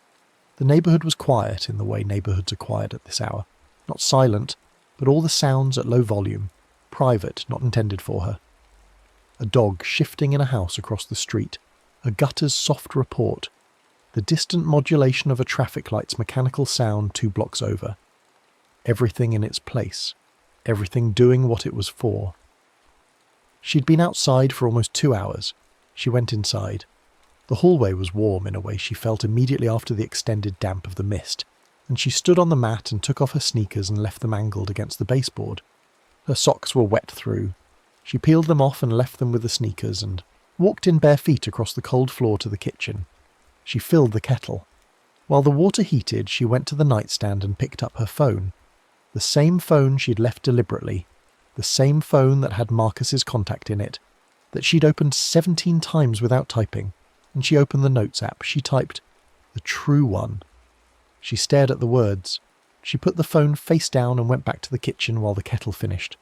The neighbourhood was quiet in the way neighbourhoods are quiet at this hour. Not silent, but all the sounds at low volume, private, not intended for her. A dog shifting in a house across the street, a gutter's soft report, the distant modulation of a traffic light's mechanical sound 2 blocks over. Everything in its place, everything doing what it was for. She'd been outside for almost 2 hours. She went inside. The hallway was warm in a way she felt immediately after the extended damp of the mist, and she stood on the mat and took off her sneakers and left them angled against the baseboard. Her socks were wet through. She peeled them off and left them with the sneakers and walked in bare feet across the cold floor to the kitchen. She filled the kettle. While the water heated, she went to the nightstand and picked up her phone. The same phone she'd left deliberately. The same phone that had Marcus's contact in it, that she'd opened 17 times without typing, and she opened the Notes app. She typed, "The true one." She stared at the words. She put the phone face down and went back to the kitchen while the kettle finished.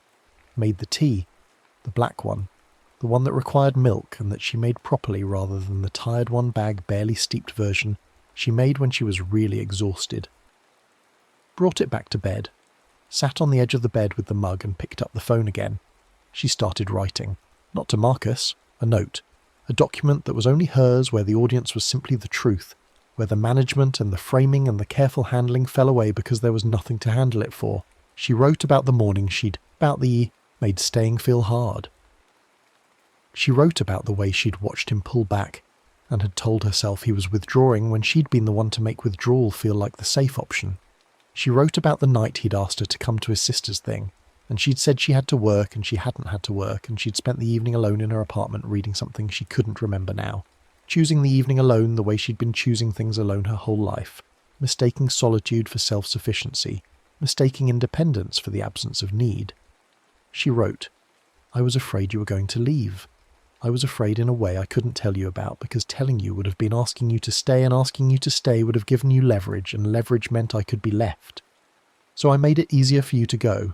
Made the tea. The black one. The one that required milk and that she made properly rather than the tired one bag barely steeped version she made when she was really exhausted. Brought it back to bed. Sat on the edge of the bed with the mug and picked up the phone again. She started writing. Not to Marcus. A note. A document that was only hers, where the audience was simply the truth, where the management and the framing and the careful handling fell away because there was nothing to handle it for. She wrote about the morning about the made staying feel hard. She wrote about the way she'd watched him pull back and had told herself he was withdrawing when she'd been the one to make withdrawal feel like the safe option. She wrote about the night he'd asked her to come to his sister's thing, and she'd said she had to work and she hadn't had to work, and she'd spent the evening alone in her apartment reading something she couldn't remember now, choosing the evening alone the way she'd been choosing things alone her whole life, mistaking solitude for self-sufficiency, mistaking independence for the absence of need. She wrote, "I was afraid you were going to leave. I was afraid in a way I couldn't tell you about, because telling you would have been asking you to stay, and asking you to stay would have given you leverage, and leverage meant I could be left. So I made it easier for you to go.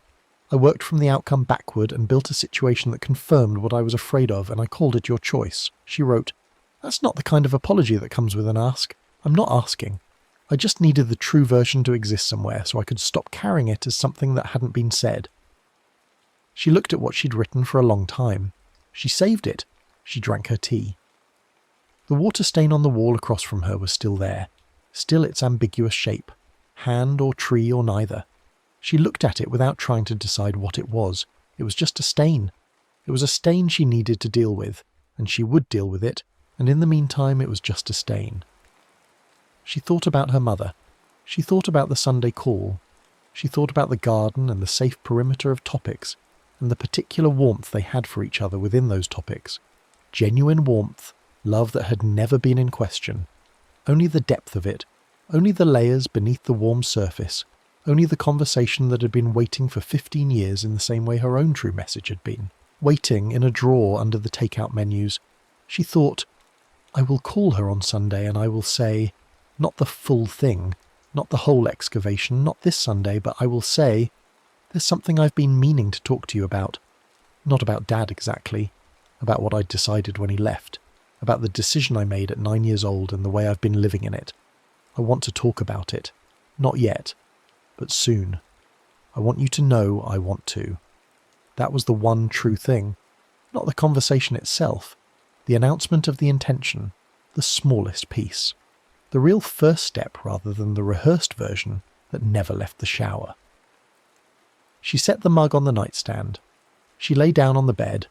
I worked from the outcome backward and built a situation that confirmed what I was afraid of, and I called it your choice." She wrote, "That's not the kind of apology that comes with an ask. I'm not asking. I just needed the true version to exist somewhere so I could stop carrying it as something that hadn't been said." She looked at what she'd written for a long time. She saved it. She drank her tea. The water stain on the wall across from her was still there, still its ambiguous shape, hand or tree or neither. She looked at it without trying to decide what it was. It was just a stain. It was a stain she needed to deal with, and she would deal with it, and in the meantime it was just a stain. She thought about her mother. She thought about the Sunday call. She thought about the garden and the safe perimeter of topics, and the particular warmth they had for each other within those topics. Genuine warmth, love that had never been in question. Only the depth of it, only the layers beneath the warm surface, only the conversation that had been waiting for 15 years in the same way her own true message had been, waiting in a drawer under the takeout menus. She thought, "I will call her on Sunday and I will say, not the full thing, not the whole excavation, not this Sunday, but I will say, there's something I've been meaning to talk to you about. Not about Dad exactly, about what I'd decided when he left, about the decision I made at 9 years old and the way I've been living in it. I want to talk about it. Not yet, but soon. I want you to know I want to." That was the one true thing. Not the conversation itself, the announcement of the intention, the smallest piece. The real first step rather than the rehearsed version that never left the shower. She set the mug on the nightstand. She lay down on the bed,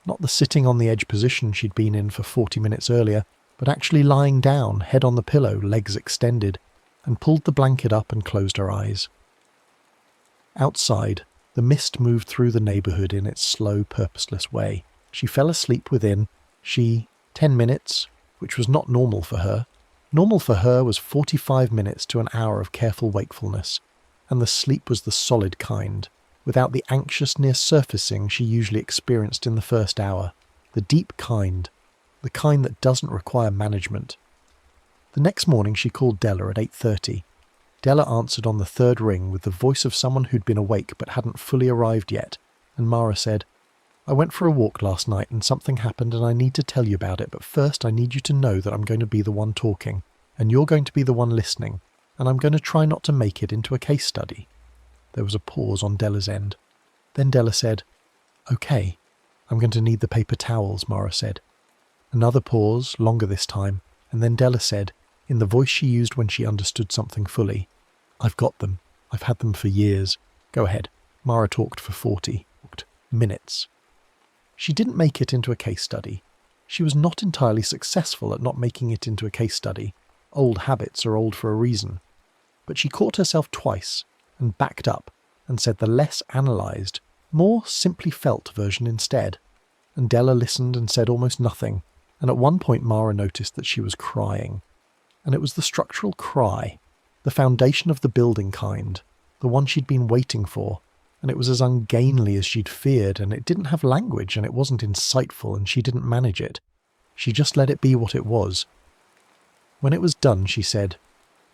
not the sitting on the edge position she'd been in for 40 minutes earlier, but actually lying down, head on the pillow, legs extended, and pulled the blanket up and closed her eyes. Outside, the mist moved through the neighbourhood in its slow, purposeless way. She fell asleep within. 10 minutes, which was not normal for her. Normal for her was 45 minutes to an hour of careful wakefulness, and the sleep was the solid kind, without the anxious near surfacing she usually experienced in the first hour, the deep kind, the kind that doesn't require management. The next morning she called Della at 8:30. Della answered on the third ring with the voice of someone who'd been awake but hadn't fully arrived yet, and Mara said, "I went for a walk last night and something happened and I need to tell you about it, but first I need you to know that I'm going to be the one talking, and you're going to be the one listening, and I'm going to try not to make it into a case study." There was a pause on Della's end. Then Della said, "Okay, I'm going to need the paper towels," Mara said. Another pause, longer this time, and then Della said, in the voice she used when she understood something fully, "I've got them. I've had them for years. Go ahead." Mara talked for 40 minutes. She didn't make it into a case study. She was not entirely successful at not making it into a case study. Old habits are old for a reason. But she caught herself twice and backed up and said the less analysed, more simply felt version instead. And Della listened and said almost nothing, and at one point Mara noticed that she was crying. And it was the structural cry, the foundation of the building kind, the one she'd been waiting for, and it was as ungainly as she'd feared, and it didn't have language, and it wasn't insightful, and she didn't manage it. She just let it be what it was. When it was done, she said,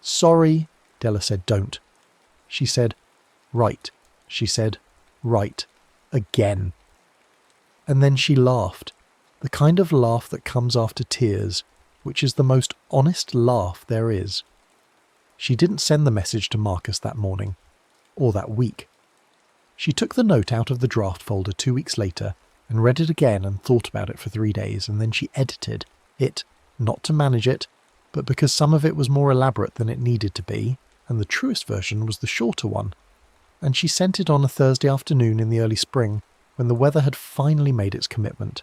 "Sorry." Della said, "Don't." She said, "Right." She said, "Right." Again. And then she laughed, the kind of laugh that comes after tears, which is the most honest laugh there is. She didn't send the message to Marcus that morning, or that week. She took the note out of the draft folder 2 weeks later and read it again and thought about it for 3 days, and then she edited it, not to manage it, but because some of it was more elaborate than it needed to be, and the truest version was the shorter one. And she sent it on a Thursday afternoon in the early spring, when the weather had finally made its commitment.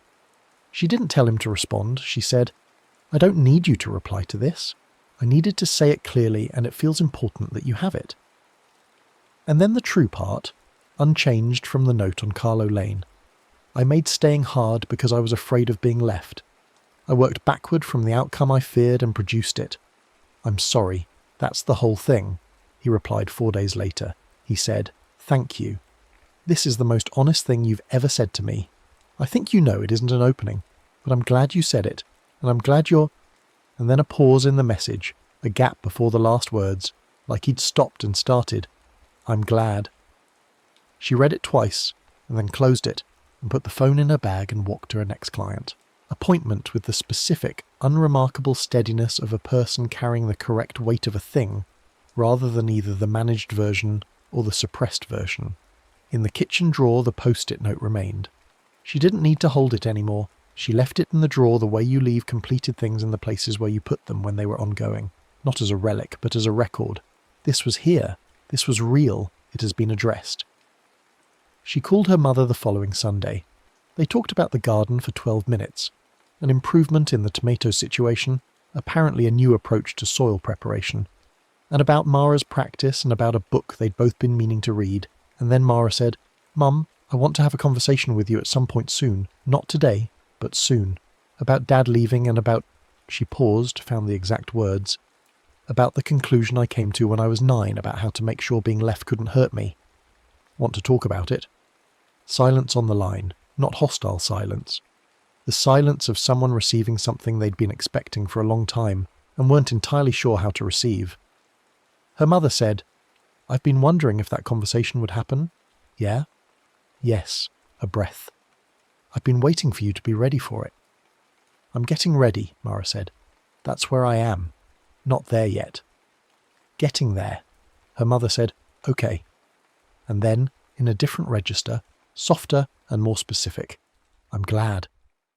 She didn't tell him to respond. She said, "I don't need you to reply to this. I needed to say it clearly, and it feels important that you have it." And then the true part, unchanged from the note on Carlow Lane. "I made staying hard because I was afraid of being left. I worked backward from the outcome I feared and produced it. I'm sorry, that's the whole thing," he replied 4 days later. He said, "Thank you. This is the most honest thing you've ever said to me. I think you know it isn't an opening, but I'm glad you said it, and I'm glad you're..." And then a pause in the message, a gap before the last words, like he'd stopped and started. "I'm glad." She read it twice, and then closed it, and put the phone in her bag and walked to her next client. Appointment with the specific, unremarkable steadiness of a person carrying the correct weight of a thing, rather than either the managed version or the suppressed version. In the kitchen drawer the post-it note remained. She didn't need to hold it anymore. She left it in the drawer the way you leave completed things in the places where you put them when they were ongoing, not as a relic, but as a record. This was here. This was real. It has been addressed. She called her mother the following Sunday. They talked about the garden for 12 minutes, an improvement in the tomato situation, apparently a new approach to soil preparation, and about Mara's practice and about a book they'd both been meaning to read. And then Mara said, "Mum, I want to have a conversation with you at some point soon, not today, but soon, about Dad leaving and about..." She paused, found the exact words, "about the conclusion I came to when I was 9 about how to make sure being left couldn't hurt me. Want to talk about it?" Silence on the line, not hostile silence. The silence of someone receiving something they'd been expecting for a long time and weren't entirely sure how to receive. Her mother said, "I've been wondering if that conversation would happen." "Yeah?" "Yes," a breath. "I've been waiting for you to be ready for it." "I'm getting ready," Mara said. "That's where I am. Not there yet." "Getting there." Her mother said, "Okay." And then, in a different register, softer and more specific, I'm glad.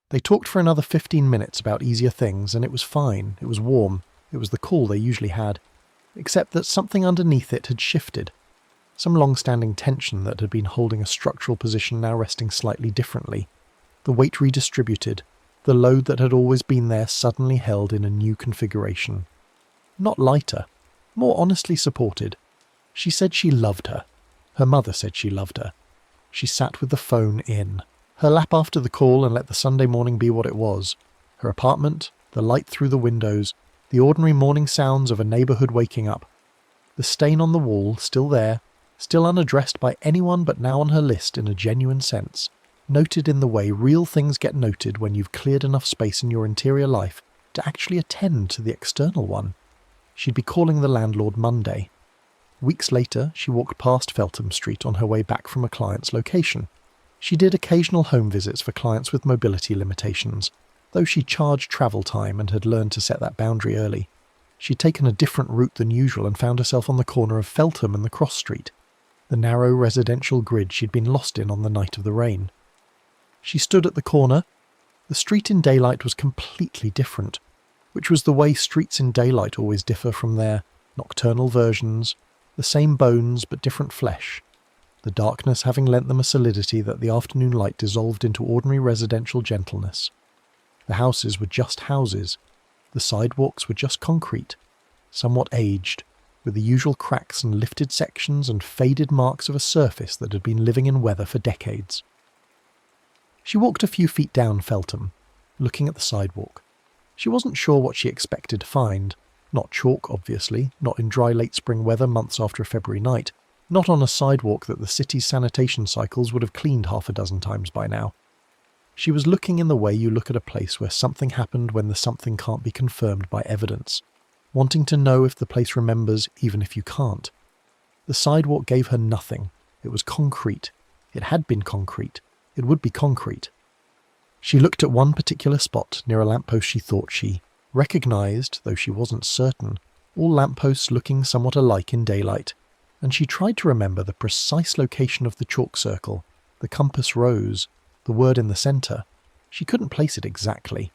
They talked for another 15 minutes about easier things, and it was fine. It was warm. It was the cool they usually had. Except that something underneath it had shifted. Some long-standing tension that had been holding a structural position now resting slightly differently. The weight redistributed. The load that had always been there suddenly held in a new configuration. Not lighter. More honestly supported. She said she loved her. Her mother said she loved her. She sat with the phone in. Her lap after the call and let the Sunday morning be what it was. Her apartment, the light through the windows, the ordinary morning sounds of a neighbourhood waking up. The stain on the wall, still there, still unaddressed by anyone but now on her list in a genuine sense, noted in the way real things get noted when you've cleared enough space in your interior life to actually attend to the external one. She'd be calling the landlord Monday. Weeks later, she walked past Feltham Street on her way back from a client's location. She did occasional home visits for clients with mobility limitations, though she charged travel time and had learned to set that boundary early. She'd taken a different route than usual and found herself on the corner of Feltham and the cross street, the narrow residential grid she'd been lost in on the night of the rain. She stood at the corner. The street in daylight was completely different, which was the way streets in daylight always differ from their nocturnal versions, the same bones but different flesh, the darkness having lent them a solidity that the afternoon light dissolved into ordinary residential gentleness. The houses were just houses. The sidewalks were just concrete, somewhat aged, with the usual cracks and lifted sections and faded marks of a surface that had been living in weather for decades. She walked a few feet down Feltham, looking at the sidewalk. She wasn't sure what she expected to find. Not chalk, obviously, not in dry late spring weather months after a February night, not on a sidewalk that the city's sanitation cycles would have cleaned half a dozen times by now. She was looking in the way you look at a place where something happened when the something can't be confirmed by evidence, wanting to know if the place remembers even if you can't. The sidewalk gave her nothing. It was concrete. It had been concrete. It would be concrete. She looked at one particular spot near a lamppost she thought she recognised, though she wasn't certain, all lampposts looking somewhat alike in daylight, and she tried to remember the precise location of the chalk circle, the compass rose, the word in the centre. She couldn't place it exactly.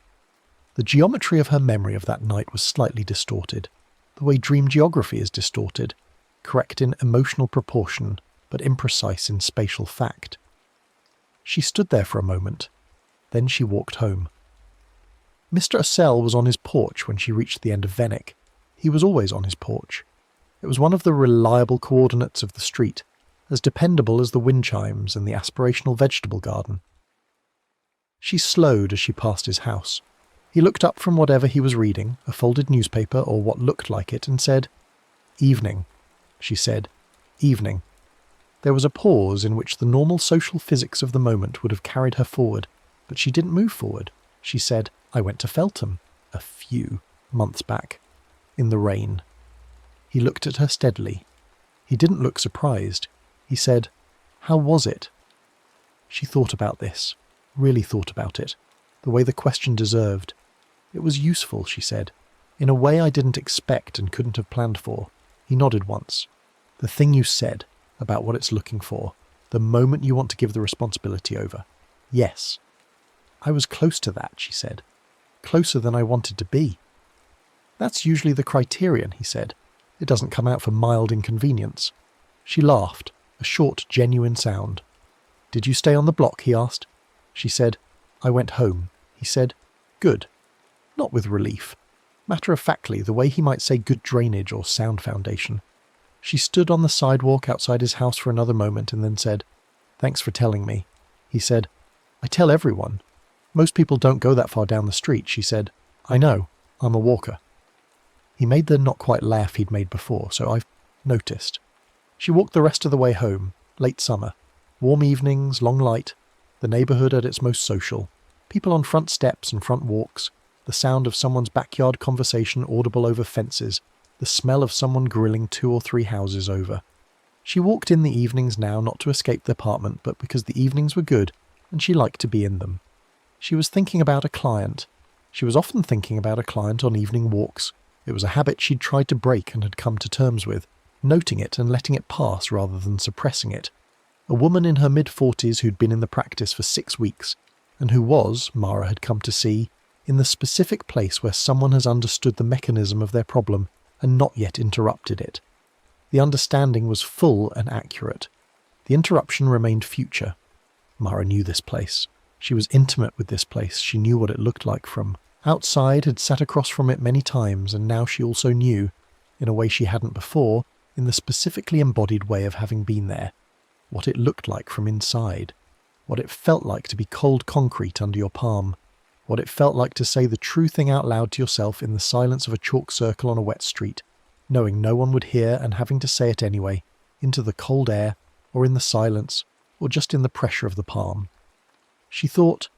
The geometry of her memory of that night was slightly distorted, the way dream geography is distorted, correct in emotional proportion, but imprecise in spatial fact. She stood there for a moment. Then she walked home. Mr. Assel was on his porch when she reached the end of Venwick. He was always on his porch. It was one of the reliable coordinates of the street, as dependable as the wind chimes and the aspirational vegetable garden. She slowed as she passed his house. He looked up from whatever he was reading, a folded newspaper or what looked like it, and said, "Evening," she said. "Evening." There was a pause in which the normal social physics of the moment would have carried her forward, but she didn't move forward. She said, "I went to Feltham a few months back, in the rain." He looked at her steadily. He didn't look surprised. He said, "How was it?" She thought about this, really thought about it, the way the question deserved. "It was useful," she said, "in a way I didn't expect and couldn't have planned for." He nodded once. "The thing you said about what it's looking for, the moment you want to give the responsibility over. Yes." "I was close to that," she said. "Closer than I wanted to be." "That's usually the criterion," he said. "It doesn't come out for mild inconvenience." She laughed, a short, genuine sound. "Did you stay on the block?" he asked. She said, "I went home." He said, "Good." Not with relief. Matter-of-factly, the way he might say good drainage or sound foundation. She stood on the sidewalk outside his house for another moment and then said, "Thanks for telling me." He said, "I tell everyone. Most people don't go that far down the street." She said, "I know. I'm a walker." He made the not-quite laugh he'd made before, so I've noticed. She walked the rest of the way home, late summer. Warm evenings, long light, the neighbourhood at its most social, people on front steps and front walks, the sound of someone's backyard conversation audible over fences, the smell of someone grilling 2 or 3 houses over. She walked in the evenings now not to escape the apartment, but because the evenings were good and she liked to be in them. She was thinking about a client. She was often thinking about a client on evening walks. It was a habit she'd tried to break and had come to terms with, noting it and letting it pass rather than suppressing it. A woman in her mid-40s who'd been in the practice for 6 weeks, and who was, Mara had come to see, in the specific place where someone has understood the mechanism of their problem and not yet interrupted it. The understanding was full and accurate. The interruption remained future. Mara knew this place. She was intimate with this place. She knew what it looked like from outside, had sat across from it many times, and now she also knew, in a way she hadn't before, in the specifically embodied way of having been there, what it looked like from inside, what it felt like to be cold concrete under your palm, what it felt like to say the true thing out loud to yourself in the silence of a chalk circle on a wet street, knowing no one would hear and having to say it anyway, into the cold air, or in the silence, or just in the pressure of the palm. She thought,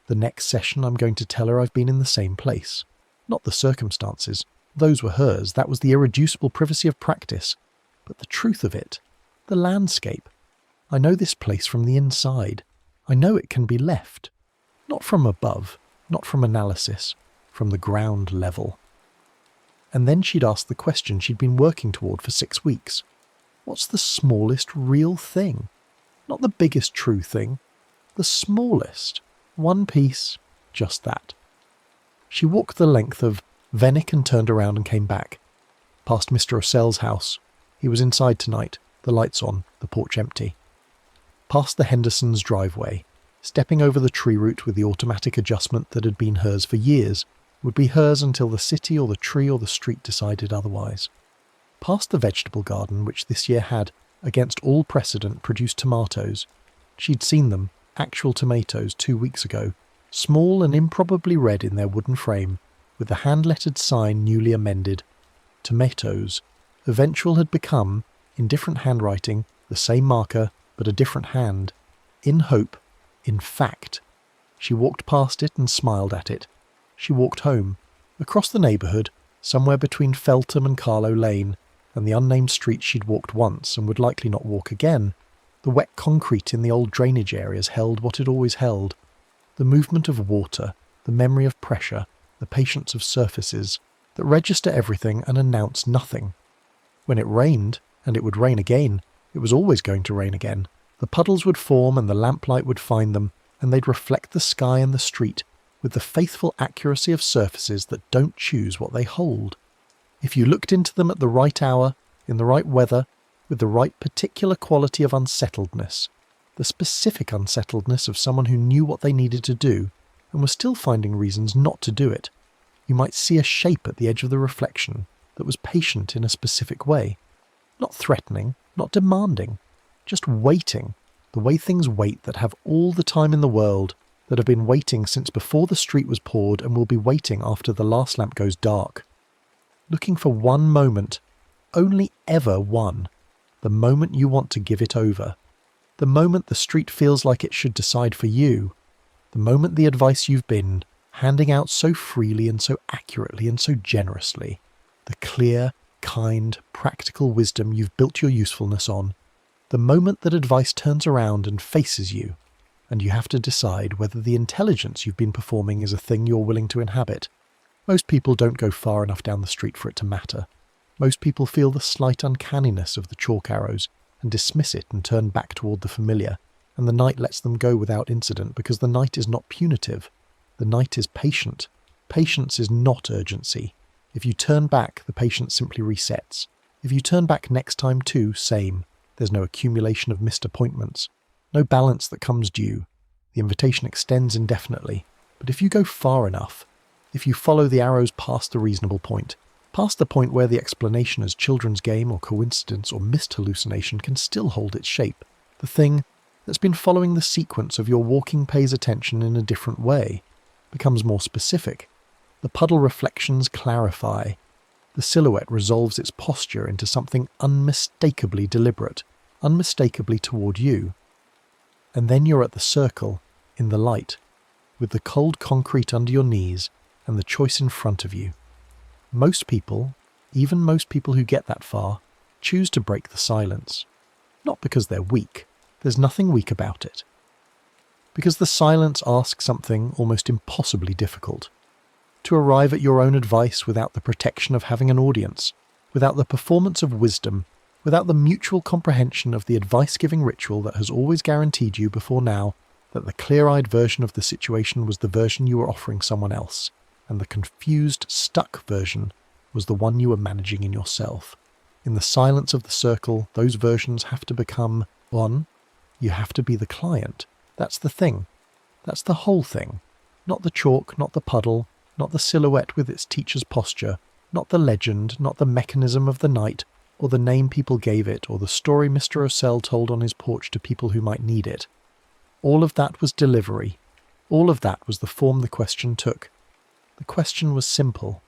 the next session I'm going to tell her I've been in the same place. Not the circumstances. Those were hers. That was the irreducible privacy of practice. But the truth of it, the landscape. I know this place from the inside. I know it can be left. Not from above, not from analysis, from the ground level. And then she'd asked the question she'd been working toward for 6 weeks. What's the smallest real thing? Not the biggest true thing. The smallest. One piece, just that. She walked the length of Vennick and turned around and came back. Past Mr. Osell's house. He was inside tonight, the lights on, the porch empty. Past the Hendersons' driveway, stepping over the tree root with the automatic adjustment that had been hers for years, would be hers until the city or the tree or the street decided otherwise. Past the vegetable garden, which this year had, against all precedent, produced tomatoes. She'd seen them, actual tomatoes, 2 weeks ago, small and improbably red in their wooden frame, with the hand-lettered sign newly amended. Tomatoes. Eventual had become, in different handwriting, the same marker, but a different hand. In hope, in fact. She walked past it and smiled at it. She walked home, across the neighbourhood, somewhere between Feltham and Carlow Lane, and the unnamed street she'd walked once and would likely not walk again. The wet concrete in the old drainage areas held what it always held. The movement of water, the memory of pressure, the patience of surfaces, that register everything and announce nothing. When it rained, and it would rain again, it was always going to rain again. The puddles would form and the lamplight would find them, and they'd reflect the sky and the street, with the faithful accuracy of surfaces that don't choose what they hold. If you looked into them at the right hour, in the right weather, with the right particular quality of unsettledness, the specific unsettledness of someone who knew what they needed to do and was still finding reasons not to do it, you might see a shape at the edge of the reflection that was patient in a specific way, not threatening, not demanding, just waiting, the way things wait that have all the time in the world, that have been waiting since before the street was poured and will be waiting after the last lamp goes dark. Looking for one moment, only ever one, the moment you want to give it over, the moment the street feels like it should decide for you, the moment the advice you've been handing out so freely and so accurately and so generously, the clear, kind, practical wisdom you've built your usefulness on, the moment that advice turns around and faces you, and you have to decide whether the intelligence you've been performing is a thing you're willing to inhabit. Most people don't go far enough down the street for it to matter. Most people feel the slight uncanniness of the chalk arrows and dismiss it and turn back toward the familiar, and the night lets them go without incident because the night is not punitive. The night is patient. Patience is not urgency. If you turn back, the patience simply resets. If you turn back next time too, same. There's no accumulation of missed appointments. No balance that comes due. The invitation extends indefinitely. But if you go far enough, if you follow the arrows past the reasonable point, past the point where the explanation as children's game or coincidence or mist hallucination can still hold its shape, the thing that's been following the sequence of your walking pays attention in a different way, becomes more specific. The puddle reflections clarify. The silhouette resolves its posture into something unmistakably deliberate, unmistakably toward you. And then you're at the circle, in the light, with the cold concrete under your knees and the choice in front of you. Most people, even most people who get that far, choose to break the silence. Not because they're weak. There's nothing weak about it. Because the silence asks something almost impossibly difficult. To arrive at your own advice without the protection of having an audience, without the performance of wisdom, without the mutual comprehension of the advice-giving ritual that has always guaranteed you before now that the clear-eyed version of the situation was the version you were offering someone else, and the confused, stuck version was the one you were managing in yourself. In the silence of the circle, those versions have to become one. You have to be the client. That's the thing. That's the whole thing. Not the chalk, not the puddle, not the silhouette with its teacher's posture, not the legend, not the mechanism of the night, or the name people gave it, or the story Mr. O'Sell told on his porch to people who might need it. All of that was delivery. All of that was the form the question took. The question was simple.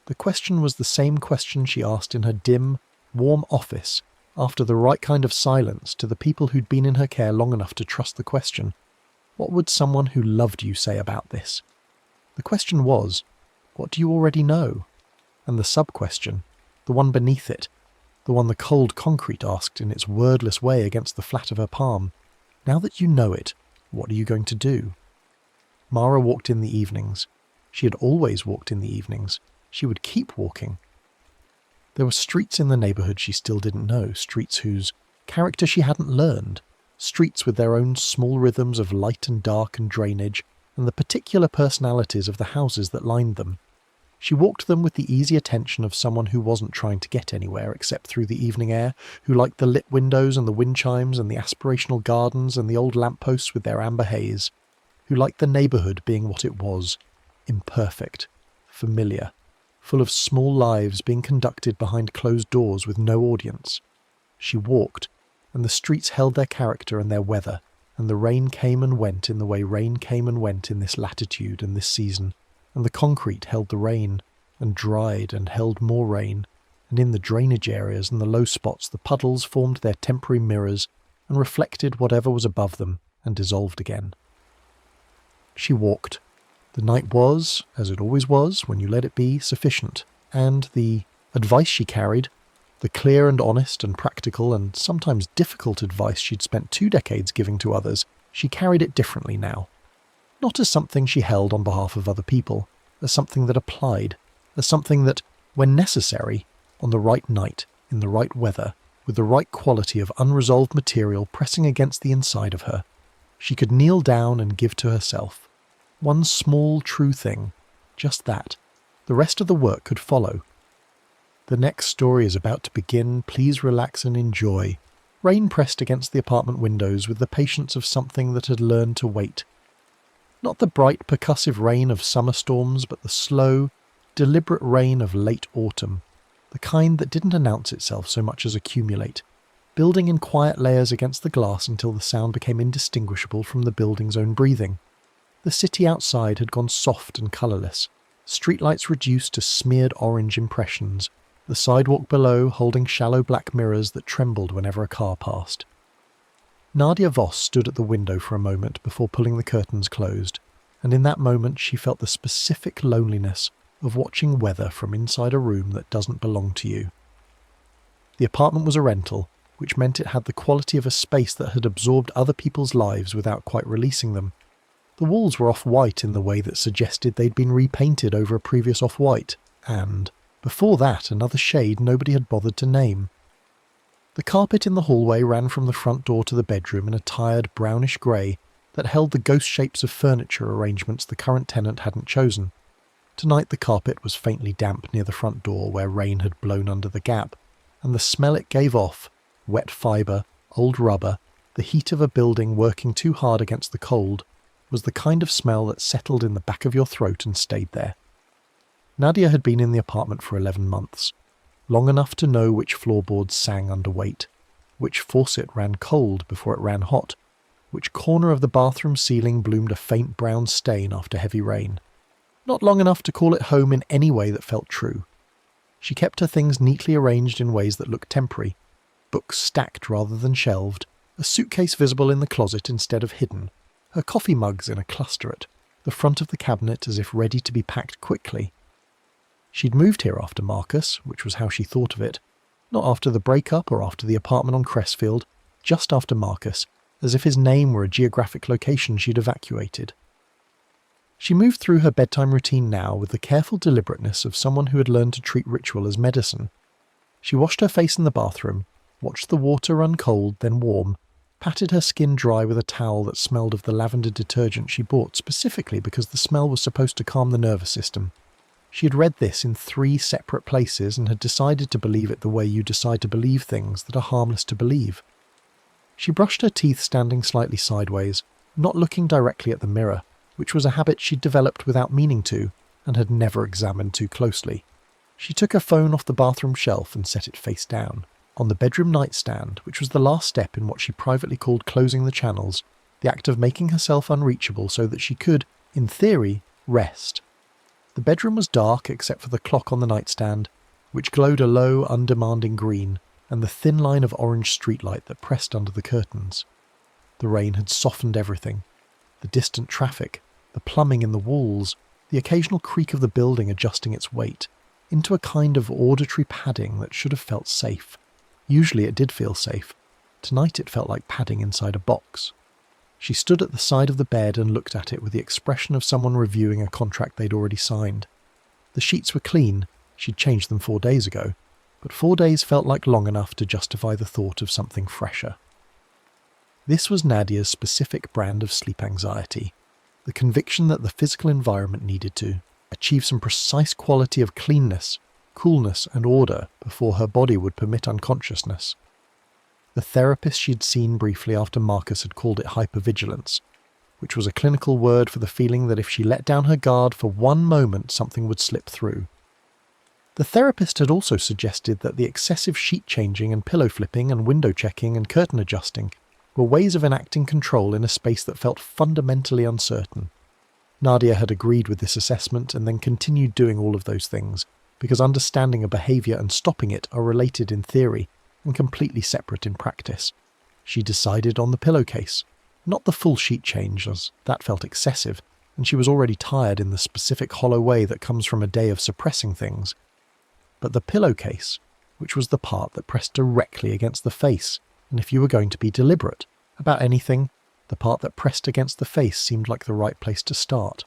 The question was the same question she asked in her dim, warm office after the right kind of silence to the people who'd been in her care long enough to trust the question. What would someone who loved you say about this? The question was, what do you already know? And the sub-question, the one beneath it, the one the cold concrete asked in its wordless way against the flat of her palm, now that you know it, what are you going to do? Mara walked in the evenings. She had always walked in the evenings. She would keep walking. There were streets in the neighbourhood she still didn't know, streets whose character she hadn't learned, streets with their own small rhythms of light and dark and drainage, and the particular personalities of the houses that lined them. She walked them with the easy attention of someone who wasn't trying to get anywhere except through the evening air, who liked the lit windows and the wind chimes and the aspirational gardens and the old lampposts with their amber haze, who liked the neighbourhood being what it was, imperfect, familiar, full of small lives being conducted behind closed doors with no audience. She walked, and the streets held their character and their weather, and the rain came and went in the way rain came and went in this latitude and this season, and the concrete held the rain, and dried and held more rain, and in the drainage areas and the low spots the puddles formed their temporary mirrors and reflected whatever was above them and dissolved again. She walked. The night was, as it always was when you let it be, sufficient, and the advice she carried, the clear and honest and practical and sometimes difficult advice she'd spent 2 decades giving to others, she carried it differently now. Not as something she held on behalf of other people, as something that applied, as something that, when necessary, on the right night, in the right weather, with the right quality of unresolved material pressing against the inside of her, she could kneel down and give to herself. One small, true thing, just that. The rest of the work could follow. The next story is about to begin. Please relax and enjoy. Rain pressed against the apartment windows with the patience of something that had learned to wait. Not the bright, percussive rain of summer storms, but the slow, deliberate rain of late autumn, the kind that didn't announce itself so much as accumulate, building in quiet layers against the glass until the sound became indistinguishable from the building's own breathing. The city outside had gone soft and colourless, streetlights reduced to smeared orange impressions, the sidewalk below holding shallow black mirrors that trembled whenever a car passed. Nadia Voss stood at the window for a moment before pulling the curtains closed, and in that moment she felt the specific loneliness of watching weather from inside a room that doesn't belong to you. The apartment was a rental, which meant it had the quality of a space that had absorbed other people's lives without quite releasing them. The walls were off-white in the way that suggested they'd been repainted over a previous off-white, and, before that, another shade nobody had bothered to name. The carpet in the hallway ran from the front door to the bedroom in a tired brownish grey that held the ghost shapes of furniture arrangements the current tenant hadn't chosen. Tonight the carpet was faintly damp near the front door where rain had blown under the gap, and the smell it gave off, wet fibre, old rubber, the heat of a building working too hard against the cold, was the kind of smell that settled in the back of your throat and stayed there. Nadia had been in the apartment for 11 months, long enough to know which floorboards sang under weight, which faucet ran cold before it ran hot, which corner of the bathroom ceiling bloomed a faint brown stain after heavy rain. Not long enough to call it home in any way that felt true. She kept her things neatly arranged in ways that looked temporary, books stacked rather than shelved, a suitcase visible in the closet instead of hidden, her coffee mugs in a clusterette, the front of the cabinet as if ready to be packed quickly. She'd moved here after Marcus, which was how she thought of it, not after the breakup or after the apartment on Crestfield, just after Marcus, as if his name were a geographic location she'd evacuated. She moved through her bedtime routine now with the careful deliberateness of someone who had learned to treat ritual as medicine. She washed her face in the bathroom, watched the water run cold, then warm, patted her skin dry with a towel that smelled of the lavender detergent she bought specifically because the smell was supposed to calm the nervous system. She had read this in 3 separate places and had decided to believe it the way you decide to believe things that are harmless to believe. She brushed her teeth standing slightly sideways, not looking directly at the mirror, which was a habit she'd developed without meaning to and had never examined too closely. She took her phone off the bathroom shelf and set it face down. On the bedroom nightstand, which was the last step in what she privately called closing the channels, the act of making herself unreachable so that she could, in theory, rest. The bedroom was dark except for the clock on the nightstand, which glowed a low, undemanding green, and the thin line of orange streetlight that pressed under the curtains. The rain had softened everything. The distant traffic, the plumbing in the walls, the occasional creak of the building adjusting its weight, into a kind of auditory padding that should have felt safe. Usually it did feel safe. Tonight it felt like padding inside a box. She stood at the side of the bed and looked at it with the expression of someone reviewing a contract they'd already signed. The sheets were clean. She'd changed them 4 days ago, but 4 days felt like long enough to justify the thought of something fresher. This was Nadia's specific brand of sleep anxiety, the conviction that the physical environment needed to achieve some precise quality of cleanness, coolness and order before her body would permit unconsciousness. The therapist she'd seen briefly after Marcus had called it hypervigilance, which was a clinical word for the feeling that if she let down her guard for one moment something would slip through. The therapist had also suggested that the excessive sheet changing and pillow flipping and window checking and curtain adjusting were ways of enacting control in a space that felt fundamentally uncertain. Nadia had agreed with this assessment and then continued doing all of those things, because understanding a behaviour and stopping it are related in theory and completely separate in practice. She decided on the pillowcase, not the full sheet change, as that felt excessive, and she was already tired in the specific hollow way that comes from a day of suppressing things. But the pillowcase, which was the part that pressed directly against the face, and if you were going to be deliberate about anything, the part that pressed against the face seemed like the right place to start.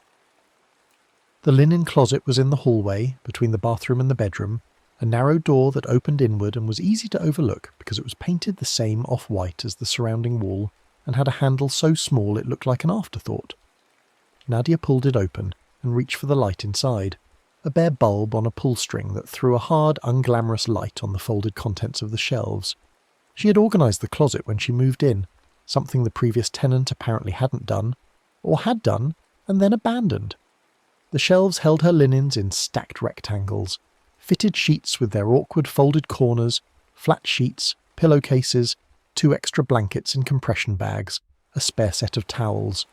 The linen closet was in the hallway, between the bathroom and the bedroom, a narrow door that opened inward and was easy to overlook because it was painted the same off-white as the surrounding wall and had a handle so small it looked like an afterthought. Nadia pulled it open and reached for the light inside, a bare bulb on a pull string that threw a hard, unglamorous light on the folded contents of the shelves. She had organised the closet when she moved in, something the previous tenant apparently hadn't done, or had done and then abandoned. The shelves held her linens in stacked rectangles, fitted sheets with their awkward folded corners, flat sheets, pillowcases, 2 extra blankets in compression bags, a spare set of towels.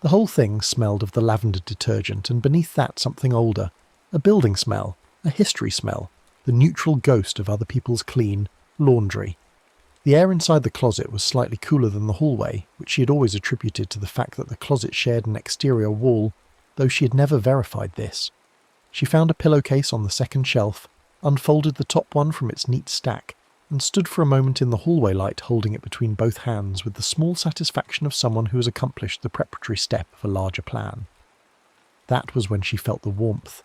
The whole thing smelled of the lavender detergent, and beneath that something older, a building smell, a history smell, the neutral ghost of other people's clean laundry. The air inside the closet was slightly cooler than the hallway, which she had always attributed to the fact that the closet shared an exterior wall, though she had never verified this. She found a pillowcase on the second shelf, unfolded the top one from its neat stack, and stood for a moment in the hallway light holding it between both hands with the small satisfaction of someone who has accomplished the preparatory step of a larger plan. That was when she felt the warmth.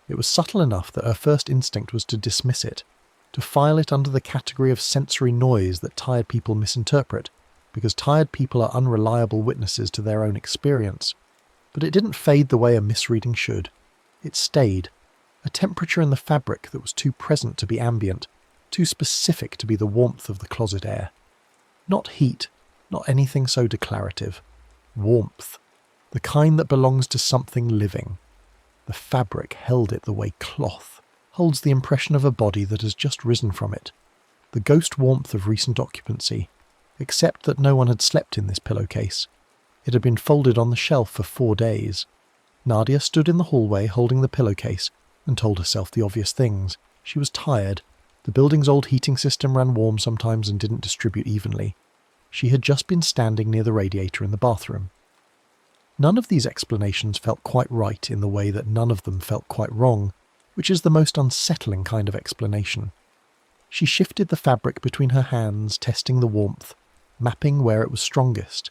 It was subtle enough that her first instinct was to dismiss it, to file it under the category of sensory noise that tired people misinterpret, because tired people are unreliable witnesses to their own experience. But it didn't fade the way a misreading should. It stayed, a temperature in the fabric that was too present to be ambient, too specific to be the warmth of the closet air. Not heat, not anything so declarative. Warmth, the kind that belongs to something living. The fabric held it the way cloth holds the impression of a body that has just risen from it, the ghost warmth of recent occupancy, except that no one had slept in this pillowcase. It had been folded on the shelf for 4 days. Nadia stood in the hallway holding the pillowcase and told herself the obvious things. She was tired. The building's old heating system ran warm sometimes and didn't distribute evenly. She had just been standing near the radiator in the bathroom. None of these explanations felt quite right in the way that none of them felt quite wrong, which is the most unsettling kind of explanation. She shifted the fabric between her hands, testing the warmth, mapping where it was strongest.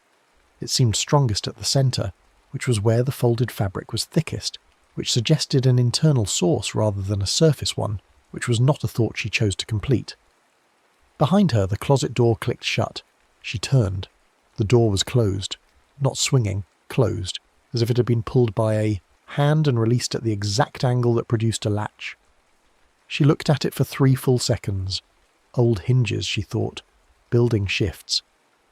It seemed strongest at the centre, which was where the folded fabric was thickest, which suggested an internal source rather than a surface one, which was not a thought she chose to complete. Behind her, the closet door clicked shut. She turned. The door was closed. Not swinging, closed, as if it had been pulled by a hand and released at the exact angle that produced a latch. She looked at it for 3 full seconds. Old hinges, she thought. Building shifts.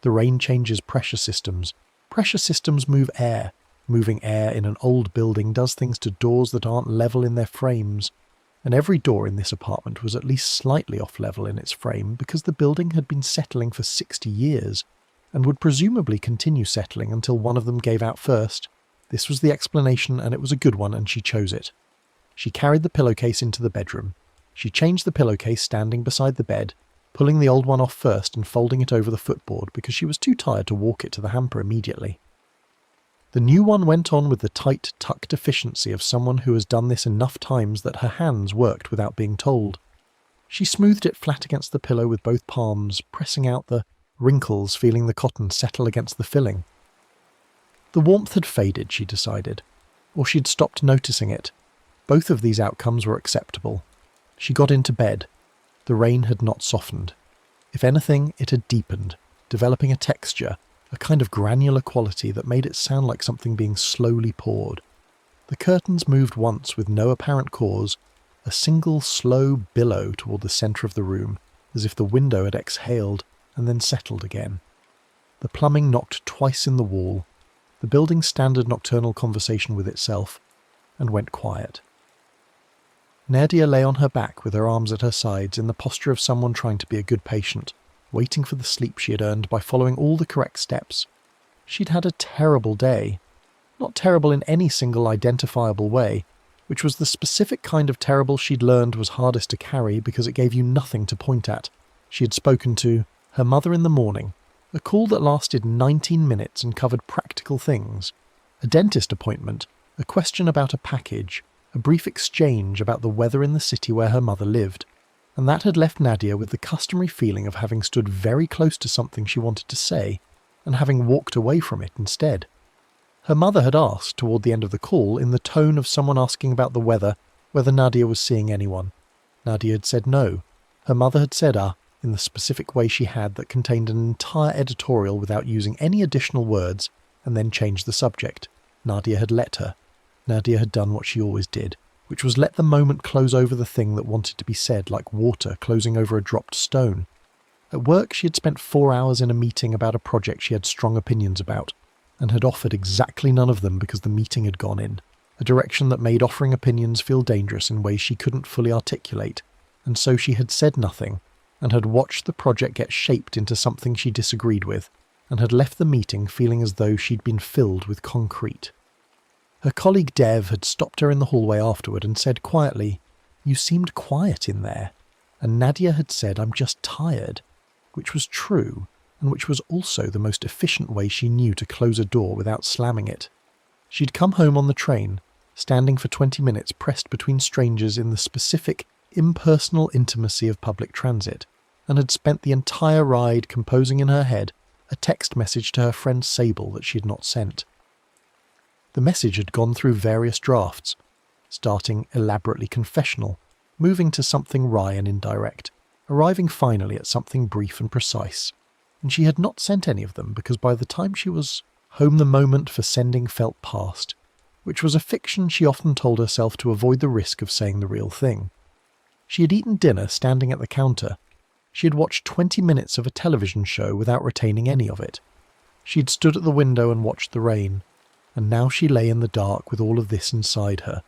The rain changes pressure systems. Pressure systems move air. Moving air in an old building does things to doors that aren't level in their frames. And every door in this apartment was at least slightly off level in its frame because the building had been settling for 60 years and would presumably continue settling until one of them gave out first. This was the explanation, and it was a good one, and she chose it. She carried the pillowcase into the bedroom. She changed the pillowcase standing beside the bed, pulling the old one off first and folding it over the footboard because she was too tired to walk it to the hamper immediately. The new one went on with the tight, tucked efficiency of someone who has done this enough times that her hands worked without being told. She smoothed it flat against the pillow with both palms, pressing out the wrinkles, feeling the cotton settle against the filling. The warmth had faded, she decided, or she'd stopped noticing it. Both of these outcomes were acceptable. She got into bed. The rain had not softened. If anything, it had deepened, developing a texture, a kind of granular quality that made it sound like something being slowly poured. The curtains moved once with no apparent cause, a single slow billow toward the centre of the room, as if the window had exhaled and then settled again. The plumbing knocked twice in the wall, the building's standard nocturnal conversation with itself, and went quiet. Nadia lay on her back with her arms at her sides in the posture of someone trying to be a good patient, waiting for the sleep she had earned by following all the correct steps. She'd had a terrible day. Not terrible in any single identifiable way, which was the specific kind of terrible she'd learned was hardest to carry because it gave you nothing to point at. She had spoken to her mother in the morning, a call that lasted 19 minutes and covered practical things, a dentist appointment, a question about a package, a brief exchange about the weather in the city where her mother lived, and that had left Nadia with the customary feeling of having stood very close to something she wanted to say and having walked away from it instead. Her mother had asked, toward the end of the call, in the tone of someone asking about the weather, whether Nadia was seeing anyone. Nadia had said no. Her mother had said in the specific way she had that contained an entire editorial without using any additional words, and then changed the subject. Nadia had let her. Nadia had done what she always did, which was let the moment close over the thing that wanted to be said, like water closing over a dropped stone. At work she had spent 4 hours in a meeting about a project she had strong opinions about, and had offered exactly none of them because the meeting had gone in, a direction that made offering opinions feel dangerous in ways she couldn't fully articulate, and so she had said nothing, and had watched the project get shaped into something she disagreed with, and had left the meeting feeling as though she'd been filled with concrete. Her colleague Dev had stopped her in the hallway afterward and said quietly, "You seemed quiet in there," and Nadia had said, "I'm just tired," which was true, and which was also the most efficient way she knew to close a door without slamming it. She'd come home on the train, standing for 20 minutes pressed between strangers in the specific, impersonal intimacy of public transit, and had spent the entire ride composing in her head a text message to her friend Sable that she had not sent. The message had gone through various drafts, starting elaborately confessional, moving to something wry and indirect, arriving finally at something brief and precise, and she had not sent any of them because by the time she was home the moment for sending felt past, which was a fiction she often told herself to avoid the risk of saying the real thing. She had eaten dinner standing at the counter. She had watched 20 minutes of a television show without retaining any of it. She had stood at the window and watched the rain, and now she lay in the dark with all of this inside her,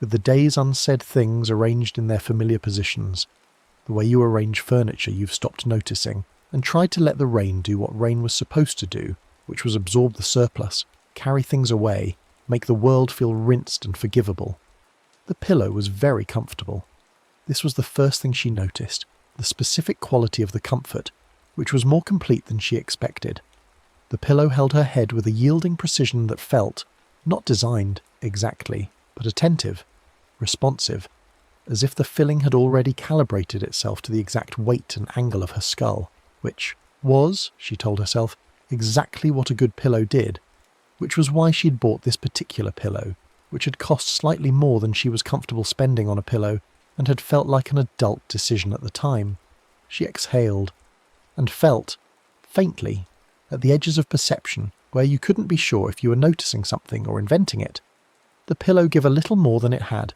with the day's unsaid things arranged in their familiar positions, the way you arrange furniture you've stopped noticing, and tried to let the rain do what rain was supposed to do, which was absorb the surplus, carry things away, make the world feel rinsed and forgivable. The pillow was very comfortable. This was the first thing she noticed, the specific quality of the comfort, which was more complete than she expected. The pillow held her head with a yielding precision that felt, not designed exactly, but attentive, responsive, as if the filling had already calibrated itself to the exact weight and angle of her skull, which was, she told herself, exactly what a good pillow did, which was why she'd bought this particular pillow, which had cost slightly more than she was comfortable spending on a pillow and had felt like an adult decision at the time. She exhaled, and felt faintly, at the edges of perception, where you couldn't be sure if you were noticing something or inventing it. The pillow gave a little more than it had.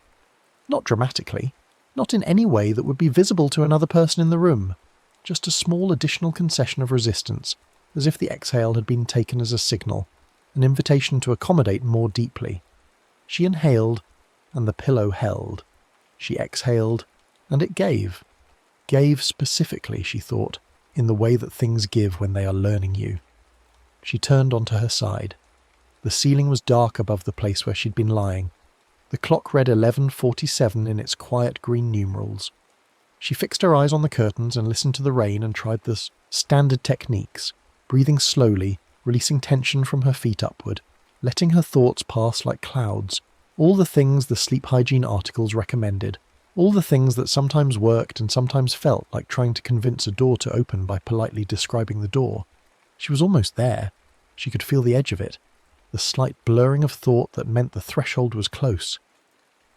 Not dramatically, not in any way that would be visible to another person in the room, just a small additional concession of resistance, as if the exhale had been taken as a signal, an invitation to accommodate more deeply. She inhaled, and the pillow held. She exhaled, and it gave. Gave specifically, she thought, in the way that things give when they are learning you. She turned onto her side. The ceiling was dark above the place where she'd been lying. The clock read 11:47 in its quiet green numerals. She fixed her eyes on the curtains and listened to the rain and tried the standard techniques, breathing slowly, releasing tension from her feet upward, letting her thoughts pass like clouds, all the things the sleep hygiene articles recommended, all the things that sometimes worked and sometimes felt like trying to convince a door to open by politely describing the door. She was almost there. She could feel the edge of it, the slight blurring of thought that meant the threshold was close.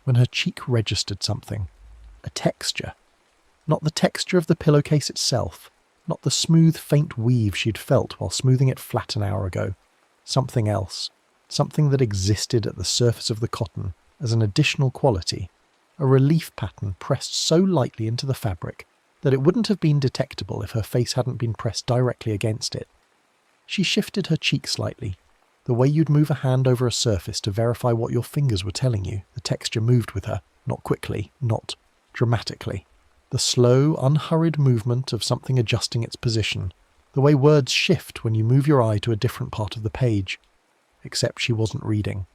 When her cheek registered something, a texture. Not the texture of the pillowcase itself, not the smooth, faint weave she'd felt while smoothing it flat an hour ago. Something else, something that existed at the surface of the cotton as an additional quality, a relief pattern pressed so lightly into the fabric that it wouldn't have been detectable if her face hadn't been pressed directly against it. She shifted her cheek slightly, the way you'd move a hand over a surface to verify what your fingers were telling you. The texture moved with her, not quickly, not dramatically. The slow, unhurried movement of something adjusting its position, the way words shift when you move your eye to a different part of the page. Except she wasn't reading.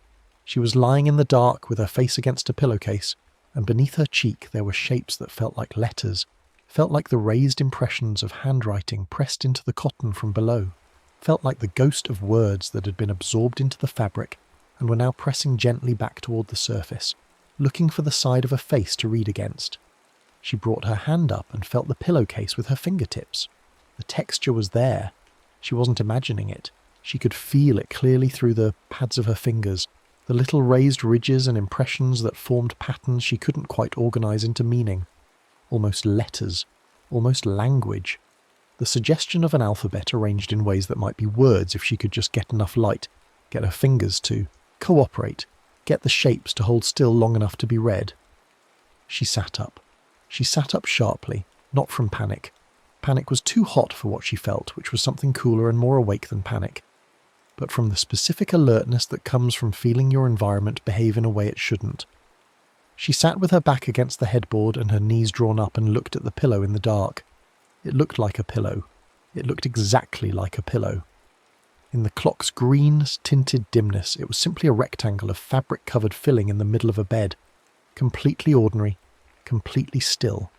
She was lying in the dark with her face against a pillowcase, and beneath her cheek there were shapes that felt like letters, felt like the raised impressions of handwriting pressed into the cotton from below, felt like the ghost of words that had been absorbed into the fabric and were now pressing gently back toward the surface, looking for the side of a face to read against. She brought her hand up and felt the pillowcase with her fingertips. The texture was there. She wasn't imagining it. She could feel it clearly through the pads of her fingers, the little raised ridges and impressions that formed patterns she couldn't quite organize into meaning. Almost letters, almost language. The suggestion of an alphabet arranged in ways that might be words if she could just get enough light, get her fingers to cooperate, get the shapes to hold still long enough to be read. She sat up. She sat up sharply, not from panic. Panic was too hot for what she felt, which was something cooler and more awake than panic. But from the specific alertness that comes from feeling your environment behave in a way it shouldn't. She sat with her back against the headboard and her knees drawn up and looked at the pillow in the dark. It looked like a pillow. It looked exactly like a pillow. In the clock's green-tinted dimness, it was simply a rectangle of fabric-covered filling in the middle of a bed. Completely ordinary, completely still.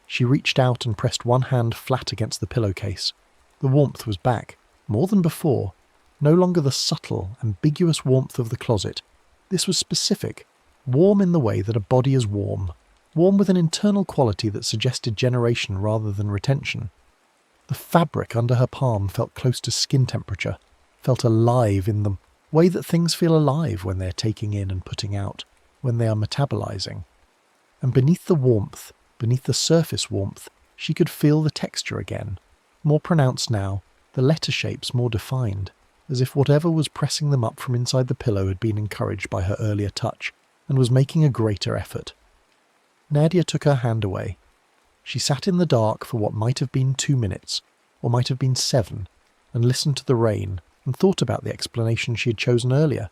She reached out and pressed one hand flat against the pillowcase. The warmth was back, more than before. No longer the subtle, ambiguous warmth of the closet. This was specific, warm in the way that a body is warm. Warm with an internal quality that suggested generation rather than retention. The fabric under her palm felt close to skin temperature, felt alive in the way that things feel alive when they're taking in and putting out, when they are metabolizing. And beneath the warmth, beneath the surface warmth, she could feel the texture again, more pronounced now, the letter shapes more defined, as if whatever was pressing them up from inside the pillow had been encouraged by her earlier touch, and was making a greater effort. Nadia took her hand away. She sat in the dark for what might have been 2 minutes, or might have been 7, and listened to the rain, and thought about the explanation she had chosen earlier,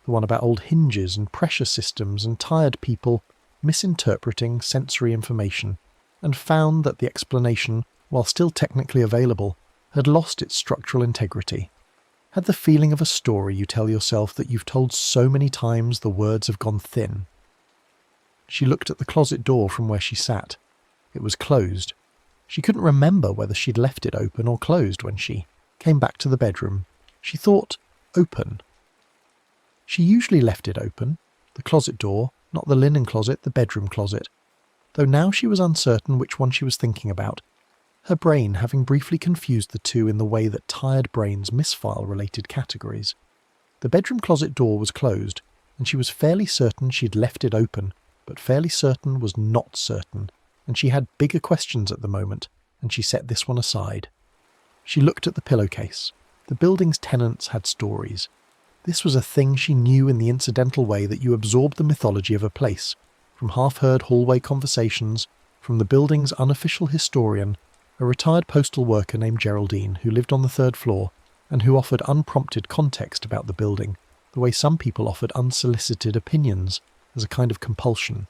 the one about old hinges and pressure systems and tired people misinterpreting sensory information, and found that the explanation, while still technically available, had lost its structural integrity. Had the feeling of a story you tell yourself that you've told so many times the words have gone thin. She looked at the closet door from where she sat. It was closed. She couldn't remember whether she'd left it open or closed when she came back to the bedroom. She thought, open. She usually left it open, the closet door, not the linen closet, the bedroom closet, though now she was uncertain which one she was thinking about, her brain having briefly confused the two in the way that tired brains misfile related categories. The bedroom closet door was closed, and she was fairly certain she'd left it open, but fairly certain was not certain, and she had bigger questions at the moment, and she set this one aside. She looked at the pillowcase. The building's tenants had stories. This was a thing she knew in the incidental way that you absorb the mythology of a place, from half-heard hallway conversations, from the building's unofficial historian, a retired postal worker named Geraldine who lived on the 3rd floor and who offered unprompted context about the building, the way some people offered unsolicited opinions as a kind of compulsion.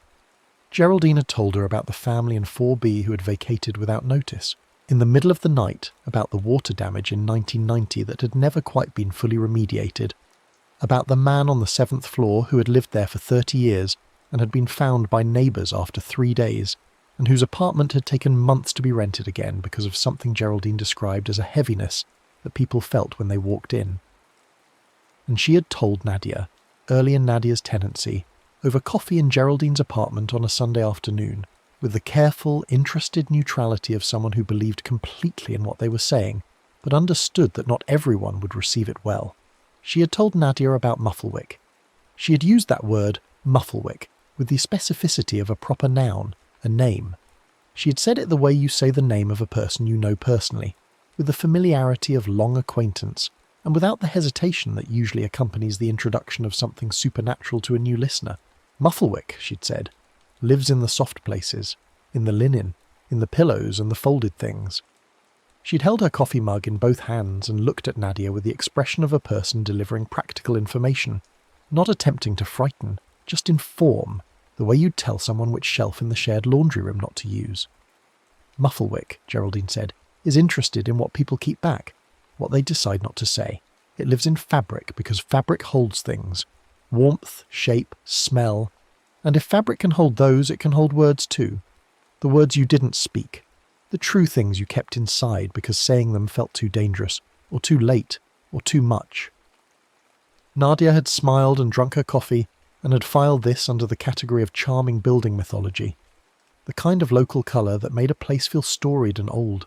Geraldine had told her about the family in 4B who had vacated without notice, in the middle of the night, about the water damage in 1990 that had never quite been fully remediated, about the man on the 7th floor who had lived there for 30 years and had been found by neighbours after 3 days, and whose apartment had taken months to be rented again because of something Geraldine described as a heaviness that people felt when they walked in. And she had told Nadia, early in Nadia's tenancy, over coffee in Geraldine's apartment on a Sunday afternoon, with the careful, interested neutrality of someone who believed completely in what they were saying, but understood that not everyone would receive it well. She had told Nadia about Mufflewick. She had used that word, Mufflewick, with the specificity of a proper noun, a name. She had said it the way you say the name of a person you know personally, with the familiarity of long acquaintance, and without the hesitation that usually accompanies the introduction of something supernatural to a new listener. Mufflewick, she'd said, lives in the soft places, in the linen, in the pillows and the folded things. She'd held her coffee mug in both hands and looked at Nadia with the expression of a person delivering practical information, not attempting to frighten, just inform, the way you'd tell someone which shelf in the shared laundry room not to use. Mufflewick, Geraldine said, is interested in what people keep back, what they decide not to say. It lives in fabric because fabric holds things. Warmth, shape, smell. And if fabric can hold those, it can hold words too. The words you didn't speak. The true things you kept inside because saying them felt too dangerous, or too late, or too much. Nadia had smiled and drunk her coffee, and had filed this under the category of charming building mythology. The kind of local colour that made a place feel storied and old.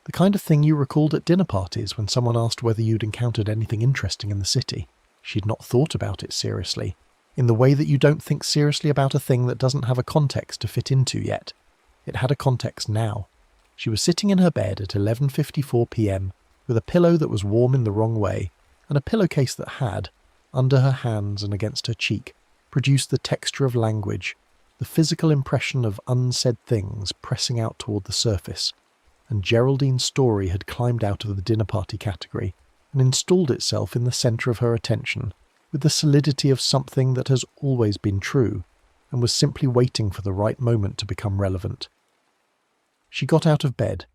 The kind of thing you recalled at dinner parties when someone asked whether you'd encountered anything interesting in the city. She'd not thought about it seriously, in the way that you don't think seriously about a thing that doesn't have a context to fit into yet. It had a context now. She was sitting in her bed at 11:54 p.m. with a pillow that was warm in the wrong way, and a pillowcase that had, under her hands and against her cheek, produced the texture of language, the physical impression of unsaid things pressing out toward the surface. And Geraldine's story had climbed out of the dinner party category and installed itself in the centre of her attention, with the solidity of something that has always been true, and was simply waiting for the right moment to become relevant. She got out of bed.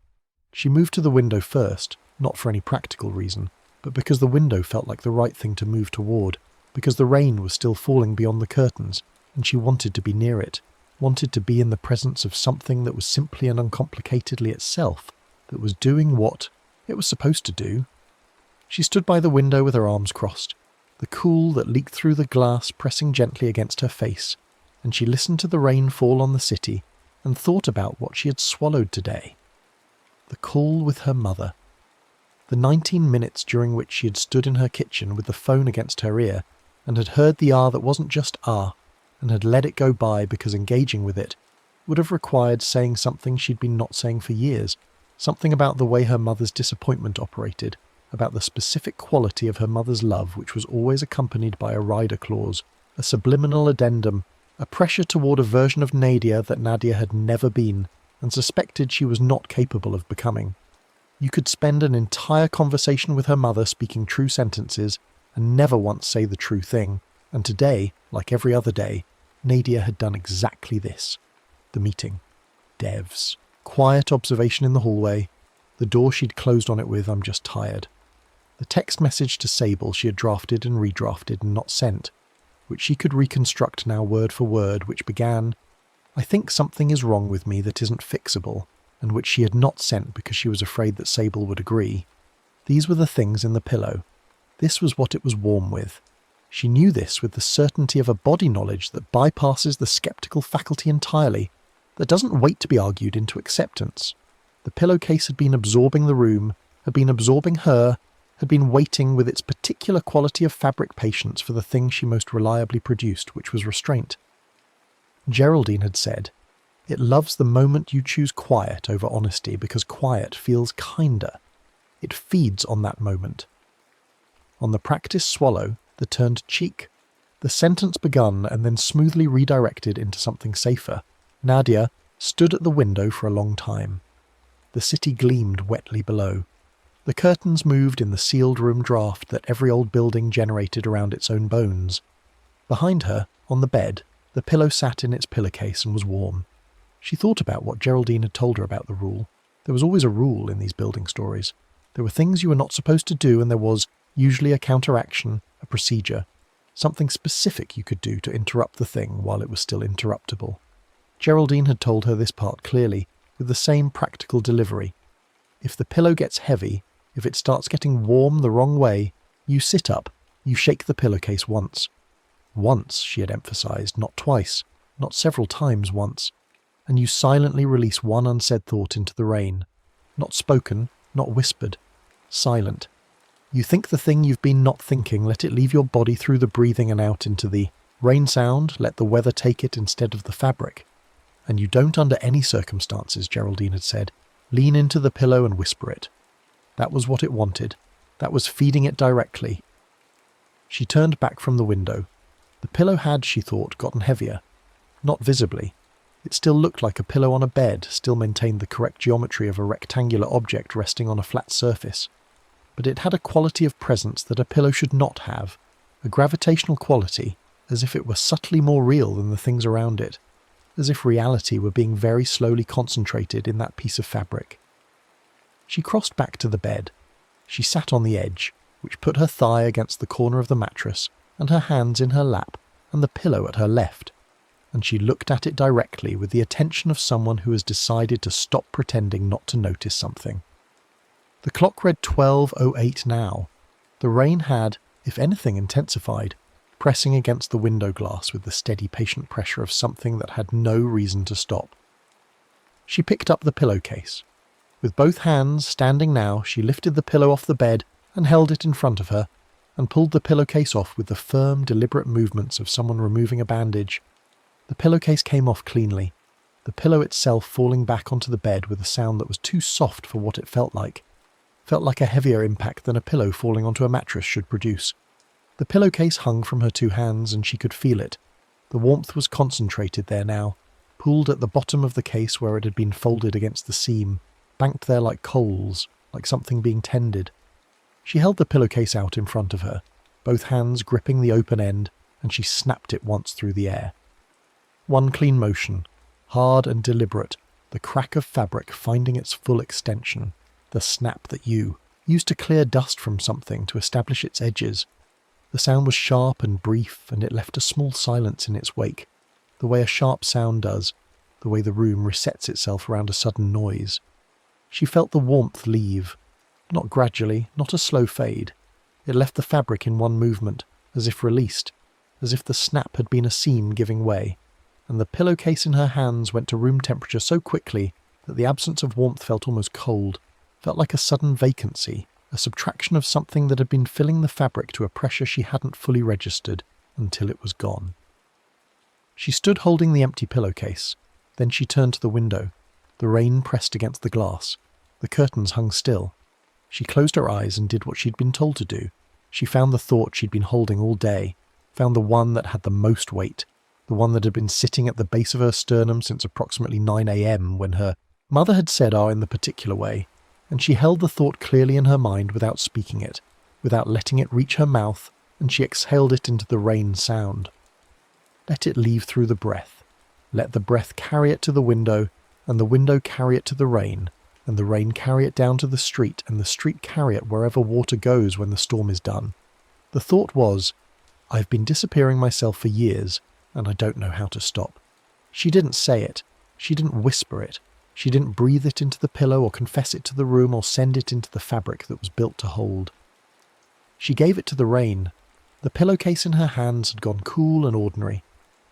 She moved to the window first, not for any practical reason, but because the window felt like the right thing to move toward, because the rain was still falling beyond the curtains, and she wanted to be near it, wanted to be in the presence of something that was simply and uncomplicatedly itself, that was doing what it was supposed to do. She stood by the window with her arms crossed, the cool that leaked through the glass pressing gently against her face, and she listened to the rain fall on the city and thought about what she had swallowed today. The call with her mother. The 19 minutes during which she had stood in her kitchen with the phone against her ear and had heard the that wasn't just and had let it go by because engaging with it would have required saying something she'd been not saying for years, something about the way her mother's disappointment operated, about the specific quality of her mother's love which was always accompanied by a rider clause, a subliminal addendum, a pressure toward a version of Nadia that Nadia had never been and suspected she was not capable of becoming. You could spend an entire conversation with her mother speaking true sentences and never once say the true thing, and today, like every other day, Nadia had done exactly this. The meeting. Devs. Quiet observation in the hallway. The door she'd closed on it with, "I'm just tired." The text message to Sable she had drafted and redrafted and not sent, which she could reconstruct now word for word, which began, "I think something is wrong with me that isn't fixable," and which she had not sent because she was afraid that Sable would agree. These were the things in the pillow. This was what it was warm with. She knew this with the certainty of a body knowledge that bypasses the skeptical faculty entirely, that doesn't wait to be argued into acceptance. The pillowcase had been absorbing the room, had been absorbing her, had been waiting with its particular quality of fabric patience for the thing she most reliably produced, which was restraint. Geraldine had said, "It loves the moment you choose quiet over honesty because quiet feels kinder. It feeds on that moment. On the practice swallow, the turned cheek. The sentence begun and then smoothly redirected into something safer. Nadia stood at the window for a long time. The city gleamed wetly below. The curtains moved in the sealed room draft that every old building generated around its own bones. Behind her, on the bed, the pillow sat in its pillowcase and was warm. She thought about what Geraldine had told her about the rule. There was always a rule in these building stories. There were things you were not supposed to do, and there was, usually, a counteraction, a procedure, something specific you could do to interrupt the thing while it was still interruptible. Geraldine had told her this part clearly, with the same practical delivery. If the pillow gets heavy, if it starts getting warm the wrong way, you sit up, you shake the pillowcase once. Once, she had emphasized, not twice, not several times once. And you silently release one unsaid thought into the rain. Not spoken, not whispered. Silent. You think the thing you've been not thinking, let it leave your body through the breathing and out into the rain sound, let the weather take it instead of the fabric. And you don't under any circumstances, Geraldine had said, lean into the pillow and whisper it. That was what it wanted. That was feeding it directly. She turned back from the window. The pillow had, she thought, gotten heavier. Not visibly. It still looked like a pillow on a bed, still maintained the correct geometry of a rectangular object resting on a flat surface. But it had a quality of presence that a pillow should not have, a gravitational quality, as if it were subtly more real than the things around it, as if reality were being very slowly concentrated in that piece of fabric. She crossed back to the bed. She sat on the edge, which put her thigh against the corner of the mattress, and her hands in her lap, and the pillow at her left, and she looked at it directly with the attention of someone who has decided to stop pretending not to notice something. The clock read 12:08 now. The rain had, if anything, intensified, pressing against the window glass with the steady, patient pressure of something that had no reason to stop. She picked up the pillowcase. With both hands standing now, she lifted the pillow off the bed and held it in front of her, and pulled the pillowcase off with the firm, deliberate movements of someone removing a bandage. The pillowcase came off cleanly, the pillow itself falling back onto the bed with a sound that was too soft for what it felt like a heavier impact than a pillow falling onto a mattress should produce. The pillowcase hung from her two hands, and she could feel it. The warmth was concentrated there now, pooled at the bottom of the case where it had been folded against the seam, banked there like coals, like something being tended. She held the pillowcase out in front of her, both hands gripping the open end, and she snapped it once through the air. One clean motion, hard and deliberate, the crack of fabric finding its full extension, the snap that used to clear dust from something to establish its edges. The sound was sharp and brief, and it left a small silence in its wake, the way a sharp sound does, the way the room resets itself around a sudden noise. She felt the warmth leave, not gradually, not a slow fade. It left the fabric in one movement, as if released, as if the snap had been a seam giving way, and the pillowcase in her hands went to room temperature so quickly that the absence of warmth felt almost cold, felt like a sudden vacancy, a subtraction of something that had been filling the fabric to a pressure she hadn't fully registered until it was gone. She stood holding the empty pillowcase. Then she turned to the window. The rain pressed against the glass. The curtains hung still. She closed her eyes and did what she'd been told to do. She found the thought she'd been holding all day, found the one that had the most weight, the one that had been sitting at the base of her sternum since approximately 9 a.m. when her mother had said in the particular way, and she held the thought clearly in her mind without speaking it, without letting it reach her mouth, and she exhaled it into the rain sound. Let it leave through the breath. Let the breath carry it to the window, and the window carry it to the rain, and the rain carry it down to the street, and the street carry it wherever water goes when the storm is done. The thought was, I've been disappearing myself for years, and I don't know how to stop. She didn't say it. She didn't whisper it. She didn't breathe it into the pillow or confess it to the room or send it into the fabric that was built to hold. She gave it to the rain. The pillowcase in her hands had gone cool and ordinary.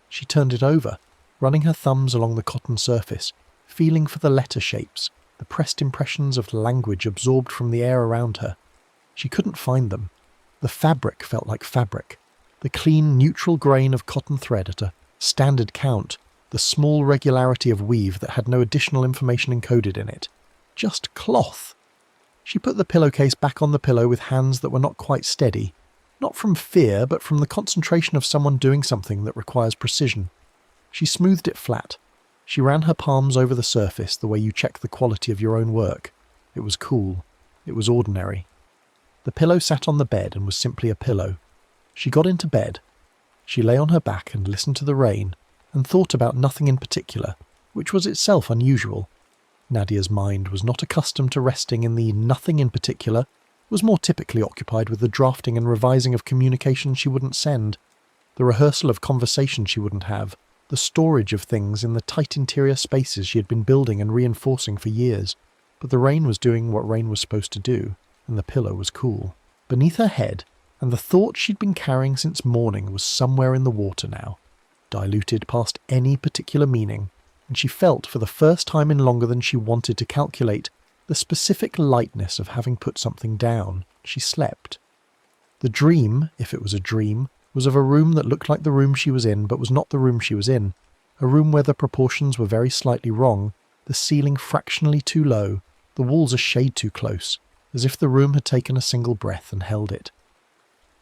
She turned it over, running her thumbs along the cotton surface, feeling for the letter shapes, the pressed impressions of language absorbed from the air around her. She couldn't find them. The fabric felt like fabric. The clean, neutral grain of cotton thread at a standard count, the small regularity of weave that had no additional information encoded in it. Just cloth. She put the pillowcase back on the pillow with hands that were not quite steady, not from fear, but from the concentration of someone doing something that requires precision. She smoothed it flat. She ran her palms over the surface the way you check the quality of your own work. It was cool. It was ordinary. The pillow sat on the bed and was simply a pillow. She got into bed. She lay on her back and listened to the rain and thought about nothing in particular, which was itself unusual. Nadia's mind was not accustomed to resting in the nothing in particular, was more typically occupied with the drafting and revising of communication she wouldn't send, the rehearsal of conversation she wouldn't have, the storage of things in the tight interior spaces she had been building and reinforcing for years. But the rain was doing what rain was supposed to do, and the pillow was cool. Beneath her head, and the thought she'd been carrying since morning was somewhere in the water now, diluted past any particular meaning, and she felt for the first time in longer than she wanted to calculate the specific lightness of having put something down. She slept. The dream, if it was a dream, was of a room that looked like the room she was in but was not the room she was in, a room where the proportions were very slightly wrong, the ceiling fractionally too low, the walls a shade too close, as if the room had taken a single breath and held it.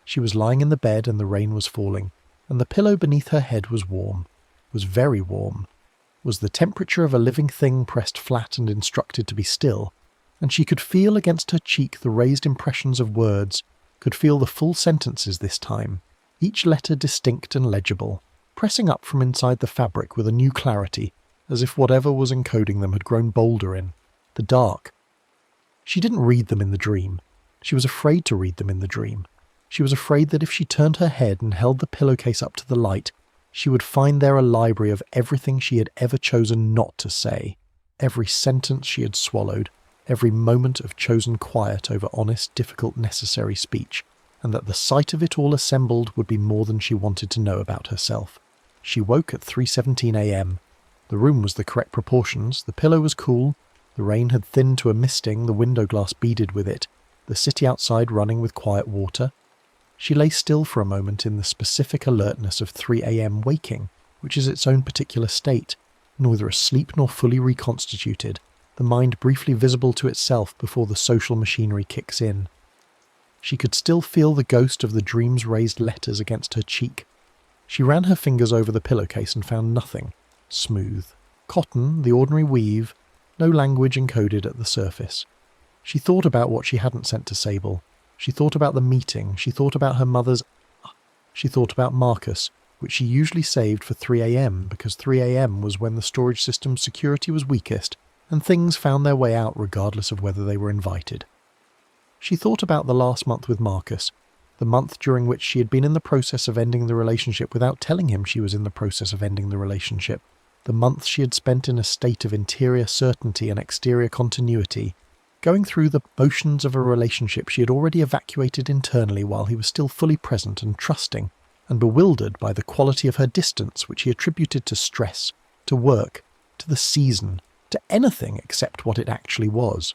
She was lying in the bed and the rain was falling, and the pillow beneath her head was warm, was very warm, was the temperature of a living thing pressed flat and instructed to be still, and she could feel against her cheek the raised impressions of words, could feel the full sentences this time, each letter distinct and legible, pressing up from inside the fabric with a new clarity, as if whatever was encoding them had grown bolder in the dark. She didn't read them in the dream. She was afraid to read them in the dream. She was afraid that if she turned her head and held the pillowcase up to the light, she would find there a library of everything she had ever chosen not to say, every sentence she had swallowed, every moment of chosen quiet over honest, difficult, necessary speech, and that the sight of it all assembled would be more than she wanted to know about herself. She woke at 3:17 a.m. The room was the correct proportions, the pillow was cool, the rain had thinned to a misting, the window glass beaded with it, the city outside running with quiet water. She lay still for a moment in the specific alertness of 3 a.m. waking, which is its own particular state, neither asleep nor fully reconstituted, the mind briefly visible to itself before the social machinery kicks in. She could still feel the ghost of the dream's raised letters against her cheek. She ran her fingers over the pillowcase and found nothing. Smooth. Cotton, the ordinary weave, no language encoded at the surface. She thought about what she hadn't sent to Sable. She thought about the meeting. She thought about her mother's... She thought about Marcus, which she usually saved for 3 a.m. because 3 a.m. was when the storage system's security was weakest and things found their way out regardless of whether they were invited. She thought about the last month with Marcus, the month during which she had been in the process of ending the relationship without telling him she was in the process of ending the relationship, the month she had spent in a state of interior certainty and exterior continuity, going through the motions of a relationship she had already evacuated internally while he was still fully present and trusting, and bewildered by the quality of her distance which he attributed to stress, to work, to the season, to anything except what it actually was.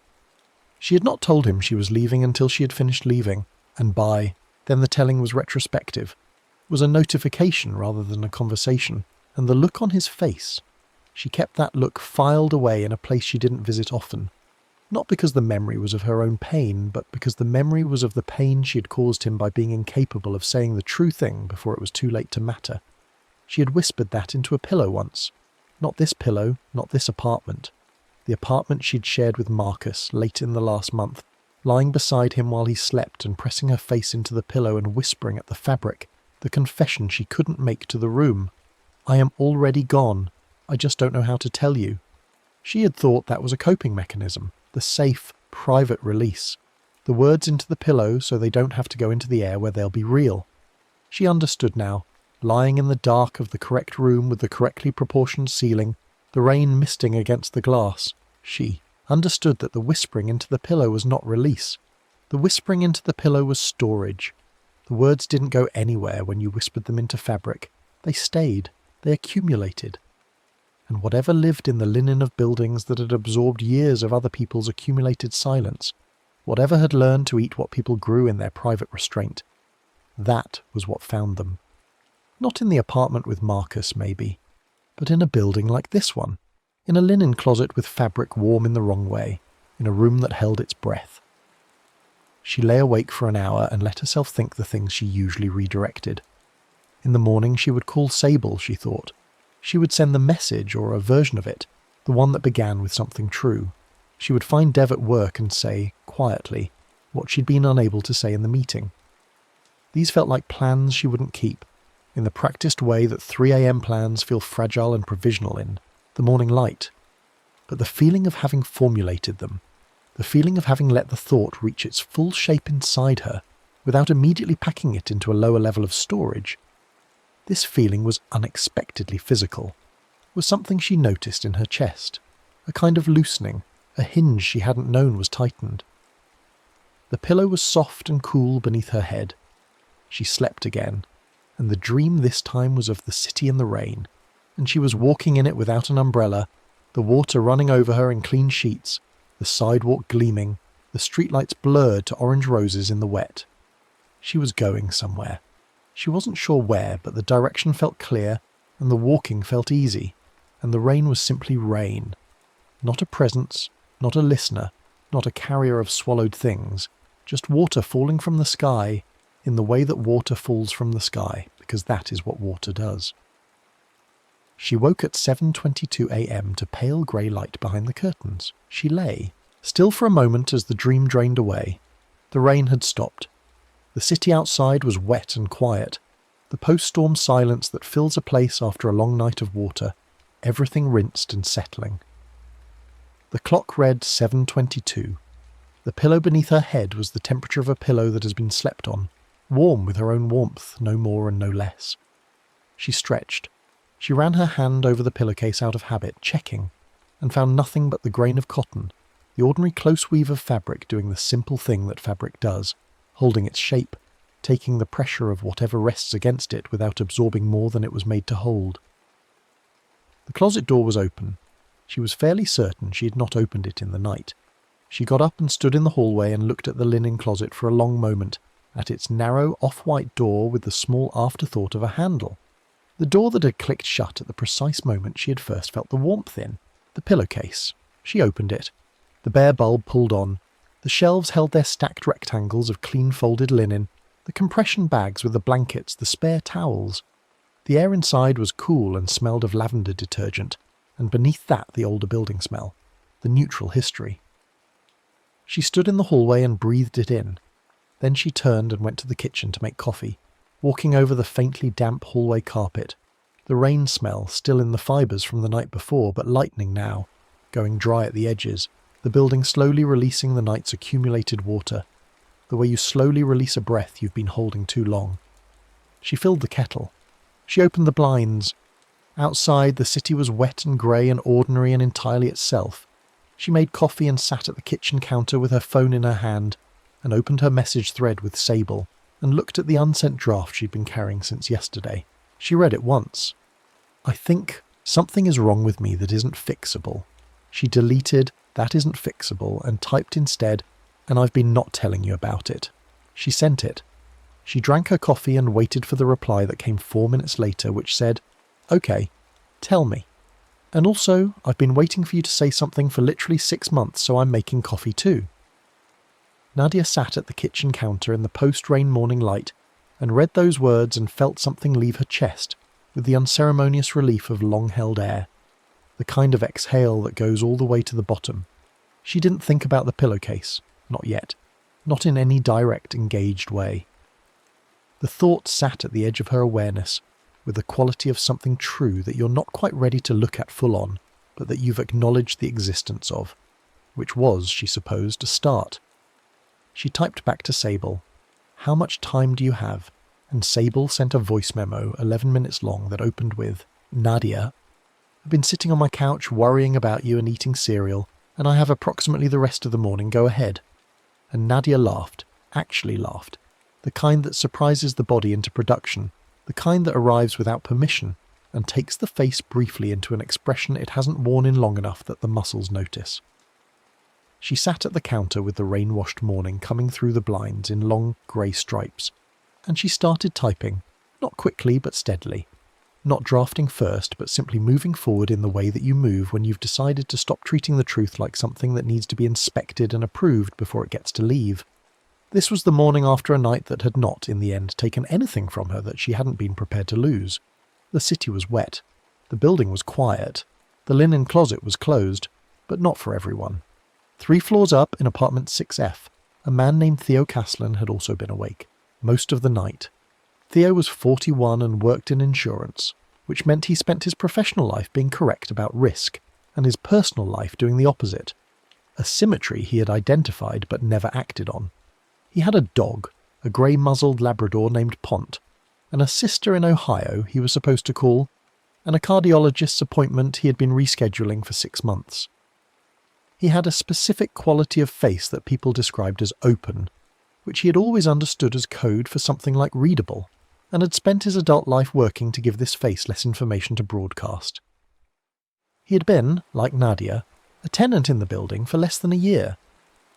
She had not told him she was leaving until she had finished leaving, and then the telling was retrospective, was a notification rather than a conversation, and the look on his face. She kept that look filed away in a place she didn't visit often, not because the memory was of her own pain, but because the memory was of the pain she had caused him by being incapable of saying the true thing before it was too late to matter. She had whispered that into a pillow once. Not this pillow, not this apartment. The apartment she'd shared with Marcus late in the last month, lying beside him while he slept and pressing her face into the pillow and whispering at the fabric, the confession she couldn't make to the room. "I am already gone. I just don't know how to tell you." She had thought that was a coping mechanism, the safe, private release. The words into the pillow so they don't have to go into the air where they'll be real. She understood now, lying in the dark of the correct room with the correctly proportioned ceiling, the rain misting against the glass. She understood that the whispering into the pillow was not release. The whispering into the pillow was storage. The words didn't go anywhere when you whispered them into fabric. They stayed. They accumulated. And whatever lived in the linen of buildings that had absorbed years of other people's accumulated silence, whatever had learned to eat what people grew in their private restraint, that was what found them. Not in the apartment with Marcus, maybe, but in a building like this one, in a linen closet with fabric warm in the wrong way, in a room that held its breath. She lay awake for an hour and let herself think the things she usually redirected. In the morning she would call Sable, she thought. She would send the message, or a version of it, the one that began with something true. She would find Dev at work and say, quietly, what she'd been unable to say in the meeting. These felt like plans she wouldn't keep, in the practiced way that 3 a.m. plans feel fragile and provisional in the morning light. But the feeling of having formulated them, the feeling of having let the thought reach its full shape inside her, without immediately packing it into a lower level of storage, this feeling was unexpectedly physical, was something she noticed in her chest, a kind of loosening, a hinge she hadn't known was tightened. The pillow was soft and cool beneath her head. She slept again, and the dream this time was of the city and the rain, and she was walking in it without an umbrella, the water running over her in clean sheets, the sidewalk gleaming, the streetlights blurred to orange roses in the wet. She was going somewhere. She wasn't sure where, but the direction felt clear, and the walking felt easy, and the rain was simply rain. Not a presence, not a listener, not a carrier of swallowed things, just water falling from the sky, in the way that water falls from the sky, because that is what water does. She woke at 7:22 a.m. to pale grey light behind the curtains. She lay, still for a moment as the dream drained away. The rain had stopped. The city outside was wet and quiet, the post-storm silence that fills a place after a long night of water, everything rinsed and settling. The clock read 7:22. The pillow beneath her head was the temperature of a pillow that has been slept on, warm with her own warmth, no more and no less. She stretched. She ran her hand over the pillowcase out of habit, checking, and found nothing but the grain of cotton, the ordinary close weave of fabric doing the simple thing that fabric does, holding its shape, taking the pressure of whatever rests against it without absorbing more than it was made to hold. The closet door was open. She was fairly certain she had not opened it in the night. She got up and stood in the hallway and looked at the linen closet for a long moment, at its narrow off-white door with the small afterthought of a handle. The door that had clicked shut at the precise moment she had first felt the warmth in. The pillowcase. She opened it. The bare bulb pulled on. The shelves held their stacked rectangles of clean folded linen, the compression bags with the blankets, the spare towels. The air inside was cool and smelled of lavender detergent, and beneath that the older building smell, the neutral history. She stood in the hallway and breathed it in. Then she turned and went to the kitchen to make coffee, walking over the faintly damp hallway carpet, the rain smell still in the fibres from the night before but lightening now, going dry at the edges, the building slowly releasing the night's accumulated water, the way you slowly release a breath you've been holding too long. She filled the kettle. She opened the blinds. Outside, the city was wet and grey and ordinary and entirely itself. She made coffee and sat at the kitchen counter with her phone in her hand, and opened her message thread with Sable, and looked at the unsent draft she'd been carrying since yesterday. She read it once. I think something is wrong with me that isn't fixable. She deleted "that isn't fixable" and typed instead, "and I've been not telling you about it." She sent it. She drank her coffee and waited for the reply that came 4 minutes later, which said, "Okay, tell me. And also, I've been waiting for you to say something for literally 6 months, so I'm making coffee too." Nadia sat at the kitchen counter in the post-rain morning light and read those words and felt something leave her chest with the unceremonious relief of long-held air, the kind of exhale that goes all the way to the bottom. She didn't think about the pillowcase, not yet, not in any direct, engaged way. The thought sat at the edge of her awareness, with the quality of something true that you're not quite ready to look at full on, but that you've acknowledged the existence of, which was, she supposed, a start. She typed back to Sable, "How much time do you have?" and Sable sent a voice memo 11 minutes long that opened with, "Nadia, I've been sitting on my couch worrying about you and eating cereal, and I have approximately the rest of the morning. Go ahead." And Nadia laughed, actually laughed, the kind that surprises the body into production, the kind that arrives without permission and takes the face briefly into an expression it hasn't worn in long enough that the muscles notice. She sat at the counter with the rain-washed morning coming through the blinds in long grey stripes, and she started typing, not quickly but steadily, not drafting first but simply moving forward in the way that you move when you've decided to stop treating the truth like something that needs to be inspected and approved before it gets to leave. This was the morning after a night that had not, in the end, taken anything from her that she hadn't been prepared to lose. The city was wet. The building was quiet. The linen closet was closed, but not for everyone. 3 floors up in apartment 6F, a man named Theo Caslin had also been awake, most of the night. Theo was 41 and worked in insurance, which meant he spent his professional life being correct about risk, and his personal life doing the opposite. A symmetry he had identified but never acted on. He had a dog, a grey-muzzled Labrador named Pont, and a sister in Ohio he was supposed to call, and a cardiologist's appointment he had been rescheduling for 6 months. He had a specific quality of face that people described as open, which he had always understood as code for something like readable, and had spent his adult life working to give this face less information to broadcast. He had been, like Nadia, a tenant in the building for less than a year.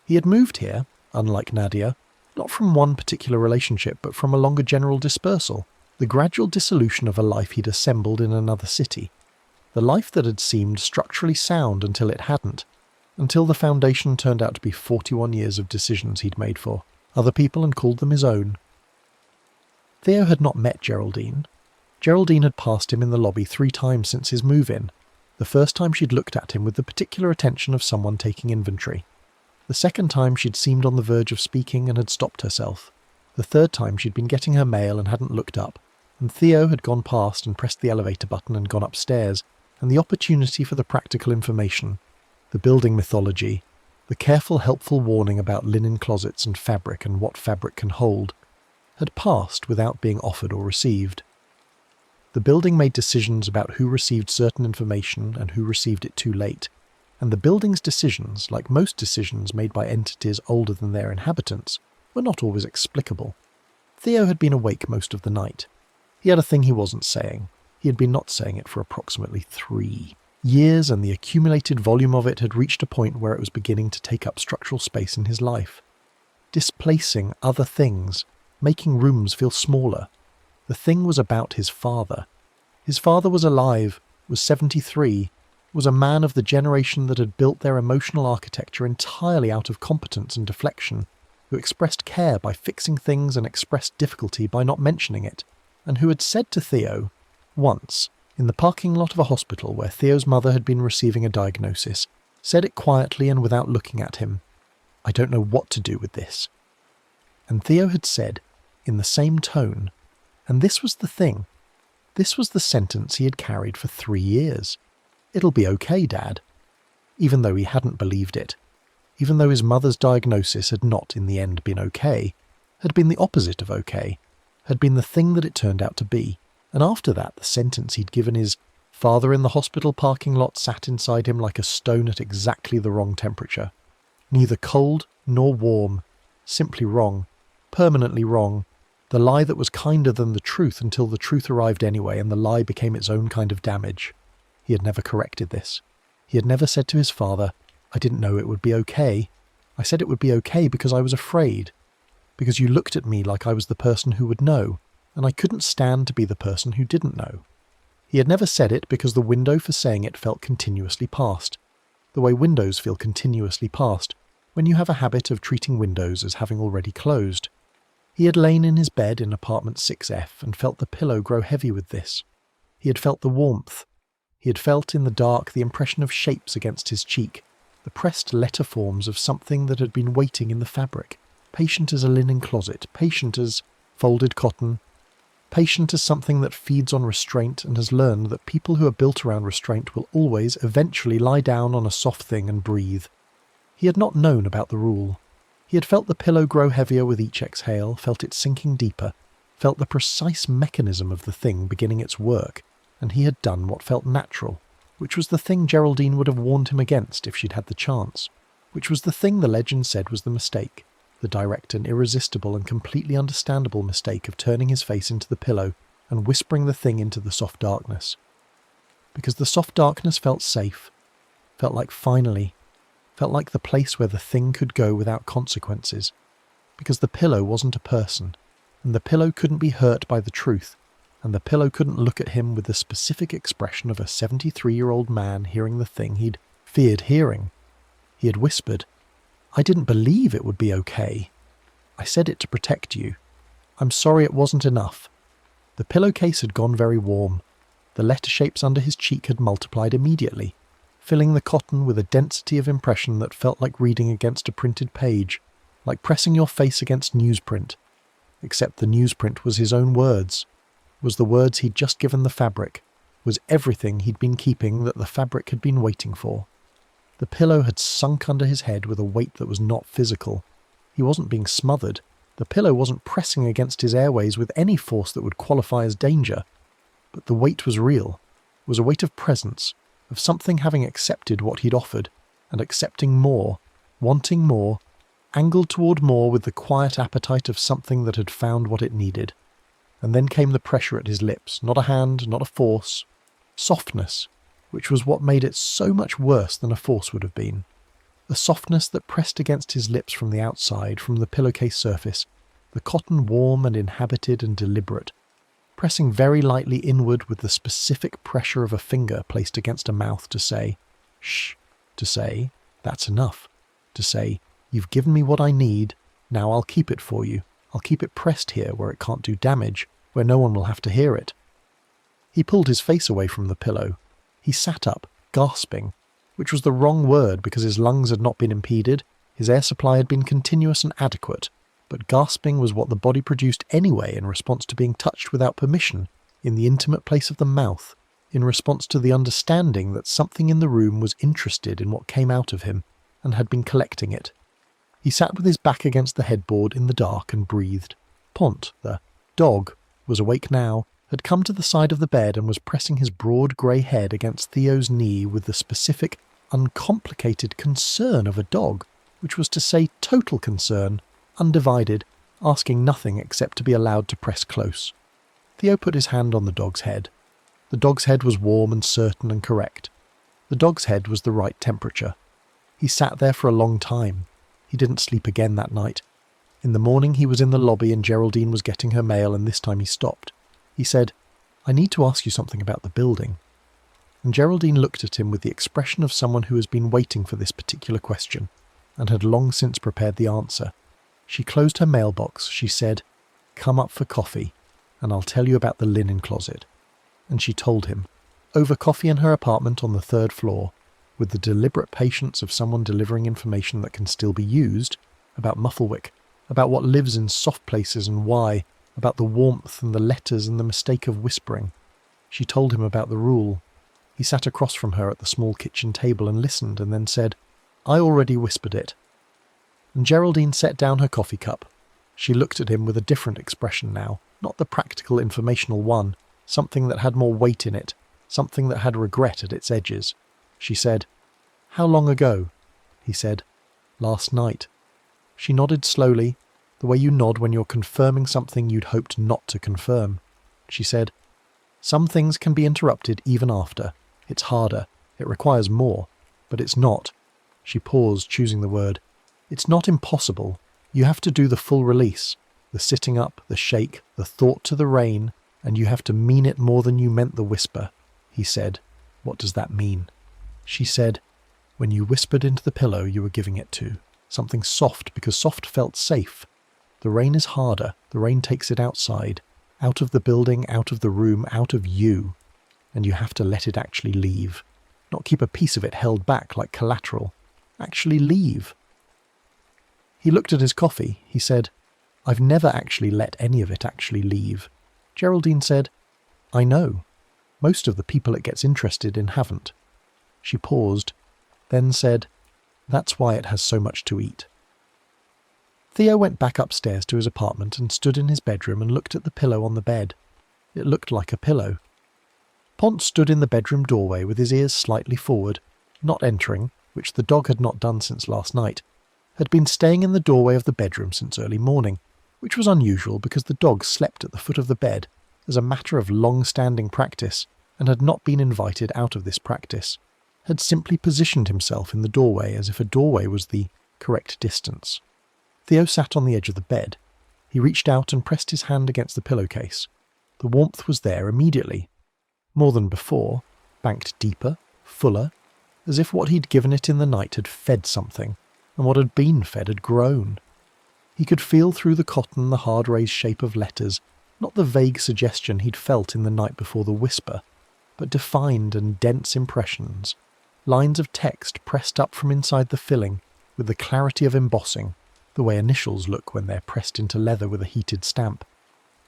He had moved here, unlike Nadia, not from one particular relationship but from a longer general dispersal, the gradual dissolution of a life he'd assembled in another city, the life that had seemed structurally sound until it hadn't, until the foundation turned out to be 41 years of decisions he'd made for other people and called them his own. Theo had not met Geraldine. Geraldine had passed him in the lobby 3 times since his move-in. The first time she'd looked at him with the particular attention of someone taking inventory. The second time she'd seemed on the verge of speaking and had stopped herself. The third time she'd been getting her mail and hadn't looked up, and Theo had gone past and pressed the elevator button and gone upstairs, and the opportunity for the practical information, the building mythology, the careful helpful warning about linen closets and what fabric can hold, had passed without being offered or received. The building made decisions about who received certain information and who received it too late, and the building's decisions, like most decisions made by entities older than their inhabitants, were not always explicable. Theo had been awake most of the night. He had a thing he wasn't saying. He had been not saying it for approximately 3 years, and the accumulated volume of it had reached a point where it was beginning to take up structural space in his life, displacing other things, making rooms feel smaller. The thing was about his father. His father was alive, was 73, was a man of the generation that had built their emotional architecture entirely out of competence and deflection, who expressed care by fixing things and expressed difficulty by not mentioning it, and who had said to Theo, once, in the parking lot of a hospital where Theo's mother had been receiving a diagnosis, said it quietly and without looking at him, "I don't know what to do with this." And Theo had said, in the same tone, and this was the thing, this was the sentence he had carried for 3 years. "It'll be okay, Dad." Even though he hadn't believed it, even though his mother's diagnosis had not in the end been okay, had been the opposite of okay, had been the thing that it turned out to be, and after that the sentence he'd given his father in the hospital parking lot sat inside him like a stone at exactly the wrong temperature. Neither cold nor warm, simply wrong, permanently wrong, the lie that was kinder than the truth until the truth arrived anyway and the lie became its own kind of damage. He had never corrected this. He had never said to his father, "I didn't know it would be okay. I said it would be okay because I was afraid. Because you looked at me like I was the person who would know, and I couldn't stand to be the person who didn't know." He had never said it because the window for saying it felt continuously past, the way windows feel continuously past when you have a habit of treating windows as having already closed. He had lain in his bed in apartment 6F and felt the pillow grow heavy with this. He had felt the warmth. He had felt in the dark the impression of shapes against his cheek, the pressed letter forms of something that had been waiting in the fabric, patient as a linen closet, patient as folded cotton, patient as something that feeds on restraint and has learned that people who are built around restraint will always eventually lie down on a soft thing and breathe. He had not known about the rule. He had felt the pillow grow heavier with each exhale, felt it sinking deeper, felt the precise mechanism of the thing beginning its work, and he had done what felt natural, which was the thing Geraldine would have warned him against if she'd had the chance, which was the thing the legend said was the mistake, the direct and irresistible and completely understandable mistake of turning his face into the pillow and whispering the thing into the soft darkness. Because the soft darkness felt safe, felt like finally, felt like the place where the thing could go without consequences, because the pillow wasn't a person, and the pillow couldn't be hurt by the truth, and the pillow couldn't look at him with the specific expression of a 73-year-old man hearing the thing he'd feared hearing. He had whispered, "I didn't believe it would be okay." I said it to protect you. I'm sorry it wasn't enough." The pillowcase had gone very warm. The letter shapes under his cheek had multiplied immediately, filling the cotton with a density of impression that felt like reading against a printed page, like pressing your face against newsprint. Except the newsprint was his own words, was the words he'd just given the fabric, was everything he'd been keeping that the fabric had been waiting for. The pillow had sunk under his head with a weight that was not physical. He wasn't being smothered. The pillow wasn't pressing against his airways with any force that would qualify as danger. But the weight was real, was a weight of presence, of something having accepted what he'd offered, and accepting more, wanting more, angled toward more with the quiet appetite of something that had found what it needed. And then came the pressure at his lips, not a hand, not a force. Softness, which was what made it so much worse than a force would have been. A softness that pressed against his lips from the outside, from the pillowcase surface, the cotton warm and inhabited and deliberate, pressing very lightly inward with the specific pressure of a finger placed against a mouth to say, "Shh," to say, "That's enough," to say, "You've given me what I need, now I'll keep it for you. I'll keep it pressed here where it can't do damage, where no one will have to hear it." He pulled his face away from the pillow. He sat up, gasping, which was the wrong word because his lungs had not been impeded, his air supply had been continuous and adequate, but gasping was what the body produced anyway in response to being touched without permission, in the intimate place of the mouth, in response to the understanding that something in the room was interested in what came out of him and had been collecting it. He sat with his back against the headboard in the dark and breathed. Pont, the dog, was awake now, had come to the side of the bed and was pressing his broad grey head against Theo's knee with the specific, uncomplicated concern of a dog, which was to say total concern, undivided, asking nothing except to be allowed to press close. Theo put his hand on the dog's head. The dog's head was warm and certain and correct. The dog's head was the right temperature. He sat there for a long time. He didn't sleep again that night. In the morning he was in the lobby and Geraldine was getting her mail, and this time he stopped. He said, "I need to ask you something about the building." And Geraldine looked at him with the expression of someone who has been waiting for this particular question, and had long since prepared the answer. She closed her mailbox. She said, "Come up for coffee, and I'll tell you about the linen closet." And she told him, over coffee in her apartment on the 3rd floor, with the deliberate patience of someone delivering information that can still be used, about Mufflewick, about what lives in soft places and why, about the warmth and the letters and the mistake of whispering. She told him about the rule. He sat across from her at the small kitchen table and listened, and then said, "I already whispered it." And Geraldine set down her coffee cup. She looked at him with a different expression now, not the practical informational one, something that had more weight in it, something that had regret at its edges. She said, "How long ago?" He said, "Last night." She nodded slowly, the way you nod when you're confirming something you'd hoped not to confirm. She said, "Some things can be interrupted even after. It's harder. It requires more. But it's not." She paused, choosing the word. "It's not impossible. You have to do the full release. The sitting up, the shake, the thought to the rain, and you have to mean it more than you meant the whisper." He said, "What does that mean?" She said, "When you whispered into the pillow you were giving it to. Something soft, because soft felt safe. The rain is harder. The rain takes it outside. Out of the building, out of the room, out of you. And you have to let it actually leave. Not keep a piece of it held back like collateral. Actually leave." He looked at his coffee. He said, "I've never actually let any of it actually leave." Geraldine said, "I know. Most of the people it gets interested in haven't." She paused, then said, "That's why it has so much to eat." Theo went back upstairs to his apartment and stood in his bedroom and looked at the pillow on the bed. It looked like a pillow. Pont stood in the bedroom doorway with his ears slightly forward, not entering, which the dog had not done since last night, had been staying in the doorway of the bedroom since early morning, which was unusual because the dog slept at the foot of the bed as a matter of long-standing practice and had not been invited out of this practice, had simply positioned himself in the doorway as if a doorway was the correct distance. Theo sat on the edge of the bed. He reached out and pressed his hand against the pillowcase. The warmth was there immediately. More than before, banked deeper, fuller, as if what he'd given it in the night had fed something, and what had been fed had grown. He could feel through the cotton the hard-raised shape of letters, not the vague suggestion he'd felt in the night before the whisper, but defined and dense impressions, lines of text pressed up from inside the filling with the clarity of embossing, the way initials look when they're pressed into leather with a heated stamp.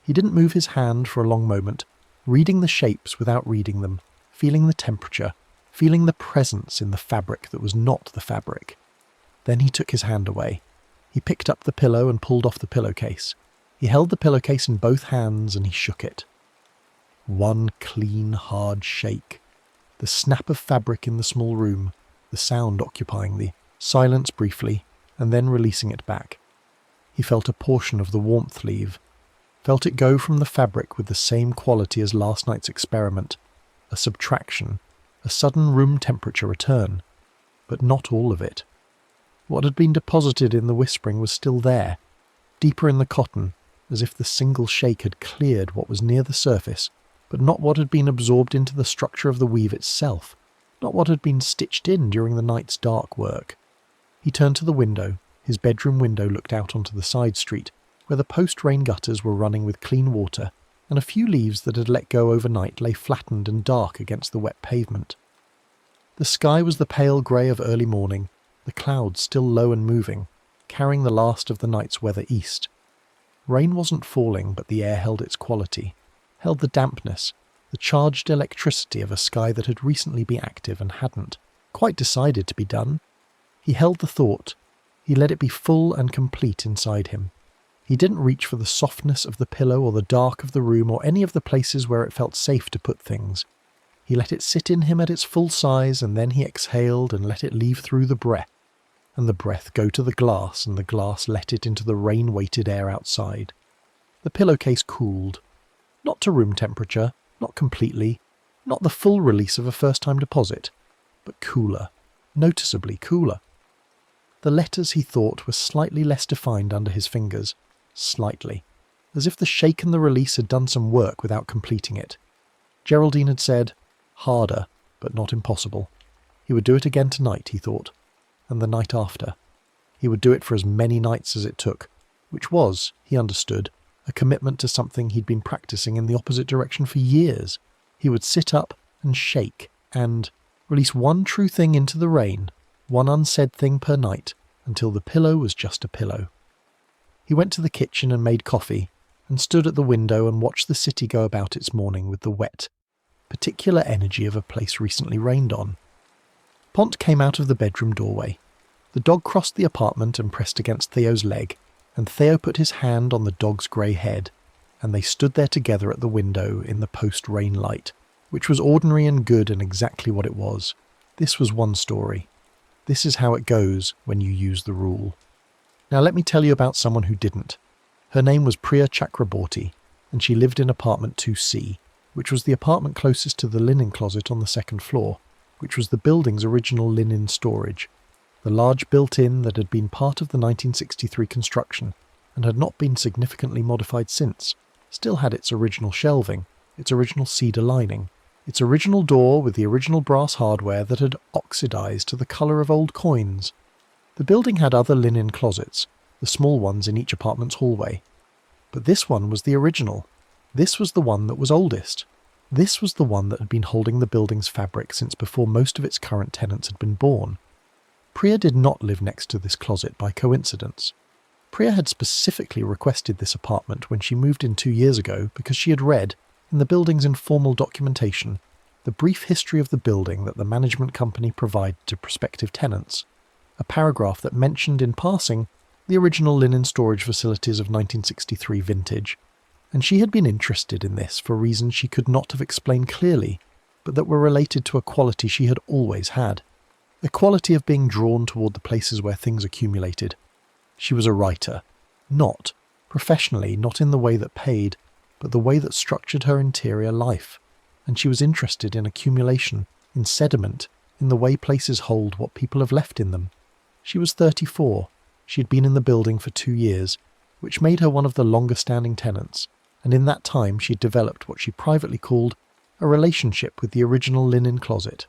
He didn't move his hand for a long moment, reading the shapes without reading them, feeling the temperature, feeling the presence in the fabric that was not the fabric. Then he took his hand away. He picked up the pillow and pulled off the pillowcase. He held the pillowcase in both hands and he shook it. One clean, hard shake. The snap of fabric in the small room, the sound occupying the silence briefly, and then releasing it back. He felt a portion of the warmth leave, felt it go from the fabric with the same quality as last night's experiment, a subtraction, a sudden room temperature return, but not all of it. What had been deposited in the whispering was still there, deeper in the cotton, as if the single shake had cleared what was near the surface, but not what had been absorbed into the structure of the weave itself, not what had been stitched in during the night's dark work. He turned to the window. His bedroom window looked out onto the side street, where the post-rain gutters were running with clean water, and a few leaves that had let go overnight lay flattened and dark against the wet pavement. The sky was the pale grey of early morning, the clouds still low and moving, carrying the last of the night's weather east. Rain wasn't falling, but the air held its quality, held the dampness, the charged electricity of a sky that had recently been active and hadn't quite decided to be done. He held the thought. He let it be full and complete inside him. He didn't reach for the softness of the pillow or the dark of the room or any of the places where it felt safe to put things. He let it sit in him at its full size, and then he exhaled and let it leave through the breath, and the breath go to the glass, and the glass let it into the rain-weighted air outside. The pillowcase cooled. Not to room temperature, not completely, not the full release of a first-time deposit, but cooler, noticeably cooler. The letters, he thought, were slightly less defined under his fingers, slightly, as if the shake and the release had done some work without completing it. Geraldine had said, harder, but not impossible. He would do it again tonight, he thought, and the night after. He would do it for as many nights as it took, which was, he understood, a commitment to something he'd been practicing in the opposite direction for years. He would sit up and shake and release one true thing into the rain, one unsaid thing per night, until the pillow was just a pillow. He went to the kitchen and made coffee, and stood at the window and watched the city go about its morning with the wet, particular energy of a place recently rained on. Pont came out of the bedroom doorway. The dog crossed the apartment and pressed against Theo's leg, and Theo put his hand on the dog's grey head, and they stood there together at the window in the post-rain light, which was ordinary and good and exactly what it was. This was one story. This is how it goes when you use the rule. Now let me tell you about someone who didn't. Her name was Priya Chakraborty, and she lived in apartment 2C, which was the apartment closest to the linen closet on the second floor, which was the building's original linen storage, the large built-in that had been part of the 1963 construction and had not been significantly modified since, still had its original shelving, its original cedar lining, its original door with the original brass hardware that had oxidized to the colour of old coins. The building had other linen closets, the small ones in each apartment's hallway. But this one was the original. This was the one that was oldest. This was the one that had been holding the building's fabric since before most of its current tenants had been born. Priya did not live next to this closet by coincidence. Priya had specifically requested this apartment when she moved in 2 years ago because she had read, in the building's informal documentation, the brief history of the building that the management company provided to prospective tenants, a paragraph that mentioned in passing the original linen storage facilities of 1963 vintage, and she had been interested in this for reasons she could not have explained clearly, but that were related to a quality she had always had, a quality of being drawn toward the places where things accumulated. She was a writer, not, professionally, not in the way that paid, but the way that structured her interior life, and she was interested in accumulation, in sediment, in the way places hold what people have left in them. She was 34. She had been in the building for 2 years, which made her one of the longer-standing tenants, and in that time she had developed what she privately called a relationship with the original linen closet.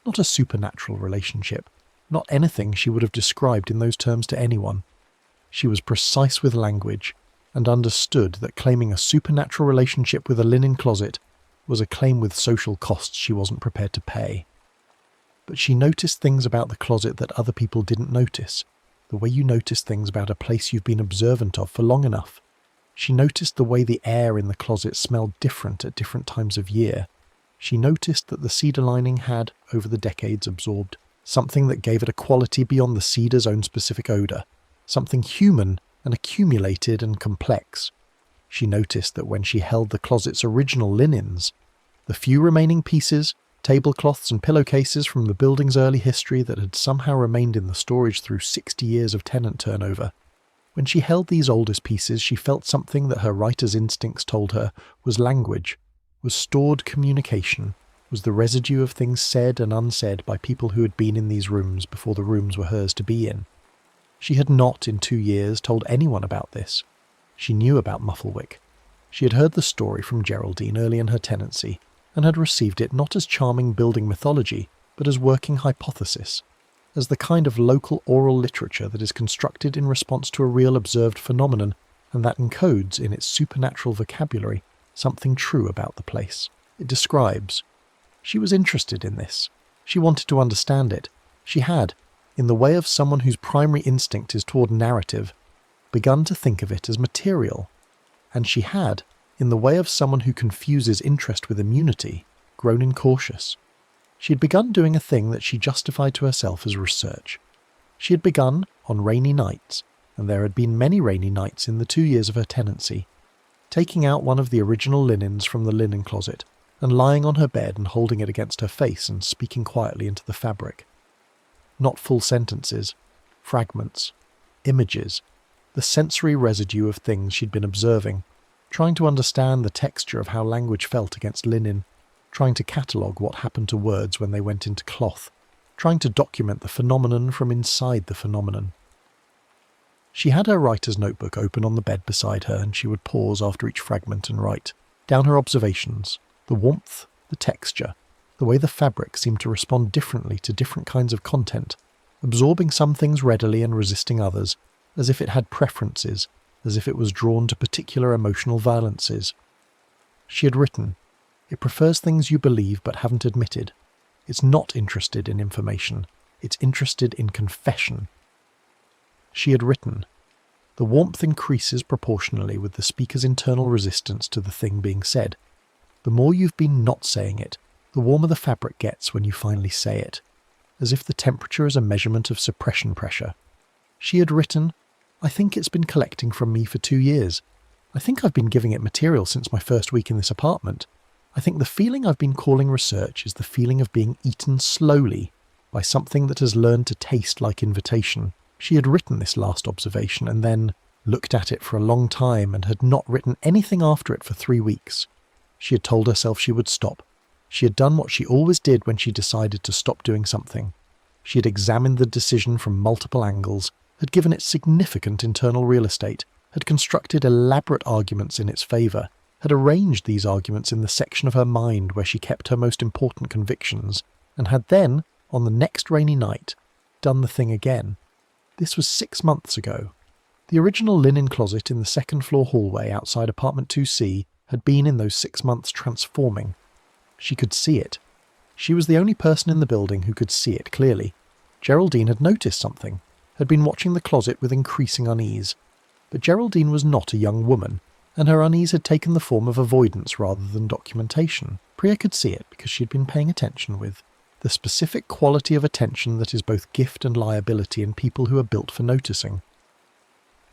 Not a supernatural relationship, not anything she would have described in those terms to anyone. She was precise with language and understood that claiming a supernatural relationship with a linen closet was a claim with social costs she wasn't prepared to pay. But she noticed things about the closet that other people didn't notice, the way you notice things about a place you've been observant of for long enough. She noticed the way the air in the closet smelled different at different times of year. She noticed that the cedar lining had, over the decades, absorbed something that gave it a quality beyond the cedar's own specific odour, something human and accumulated and complex. She noticed that when she held the closet's original linens, the few remaining pieces, tablecloths and pillowcases from the building's early history that had somehow remained in the storage through 60 years of tenant turnover, when she held these oldest pieces, she felt something that her writer's instincts told her was language, was stored communication, was the residue of things said and unsaid by people who had been in these rooms before the rooms were hers to be in. She had not, in 2 years, told anyone about this. She knew about Mufflewick. She had heard the story from Geraldine early in her tenancy, and had received it not as charming building mythology, but as working hypothesis, as the kind of local oral literature that is constructed in response to a real observed phenomenon, and that encodes in its supernatural vocabulary something true about the place. It describes. She was interested in this. She wanted to understand it. She had, in the way of someone whose primary instinct is toward narrative, begun to think of it as material. And she had, in the way of someone who confuses interest with immunity, grown incautious. She had begun doing a thing that she justified to herself as research. She had begun on rainy nights, and there had been many rainy nights in the 2 years of her tenancy, taking out one of the original linens from the linen closet and lying on her bed and holding it against her face and speaking quietly into the fabric. Not full sentences, fragments, images, the sensory residue of things she'd been observing, trying to understand the texture of how language felt against linen, trying to catalogue what happened to words when they went into cloth, trying to document the phenomenon from inside the phenomenon. She had her writer's notebook open on the bed beside her, and she would pause after each fragment and write down her observations, the warmth, the texture, the way the fabric seemed to respond differently to different kinds of content, absorbing some things readily and resisting others, as if it had preferences, as if it was drawn to particular emotional violences. She had written, "It prefers things you believe but haven't admitted. It's not interested in information. It's interested in confession." She had written, "The warmth increases proportionally with the speaker's internal resistance to the thing being said. The more you've been not saying it, the warmer the fabric gets when you finally say it, as if the temperature is a measurement of suppression pressure." She had written, "I think it's been collecting from me for 2 years. I think I've been giving it material since my first week in this apartment. I think the feeling I've been calling research is the feeling of being eaten slowly by something that has learned to taste like invitation." She had written this last observation and then looked at it for a long time and had not written anything after it for 3 weeks. She had told herself she would stop. She had done what she always did when she decided to stop doing something. She had examined the decision from multiple angles, had given it significant internal real estate, had constructed elaborate arguments in its favour, had arranged these arguments in the section of her mind where she kept her most important convictions, and had then, on the next rainy night, done the thing again. This was 6 months ago. The original linen closet in the second-floor hallway outside apartment 2C had been in those 6 months transforming. She could see it. She was the only person in the building who could see it clearly. Geraldine had noticed something, had been watching the closet with increasing unease. But Geraldine was not a young woman, and her unease had taken the form of avoidance rather than documentation. Priya could see it because she had been paying attention with the specific quality of attention that is both gift and liability in people who are built for noticing.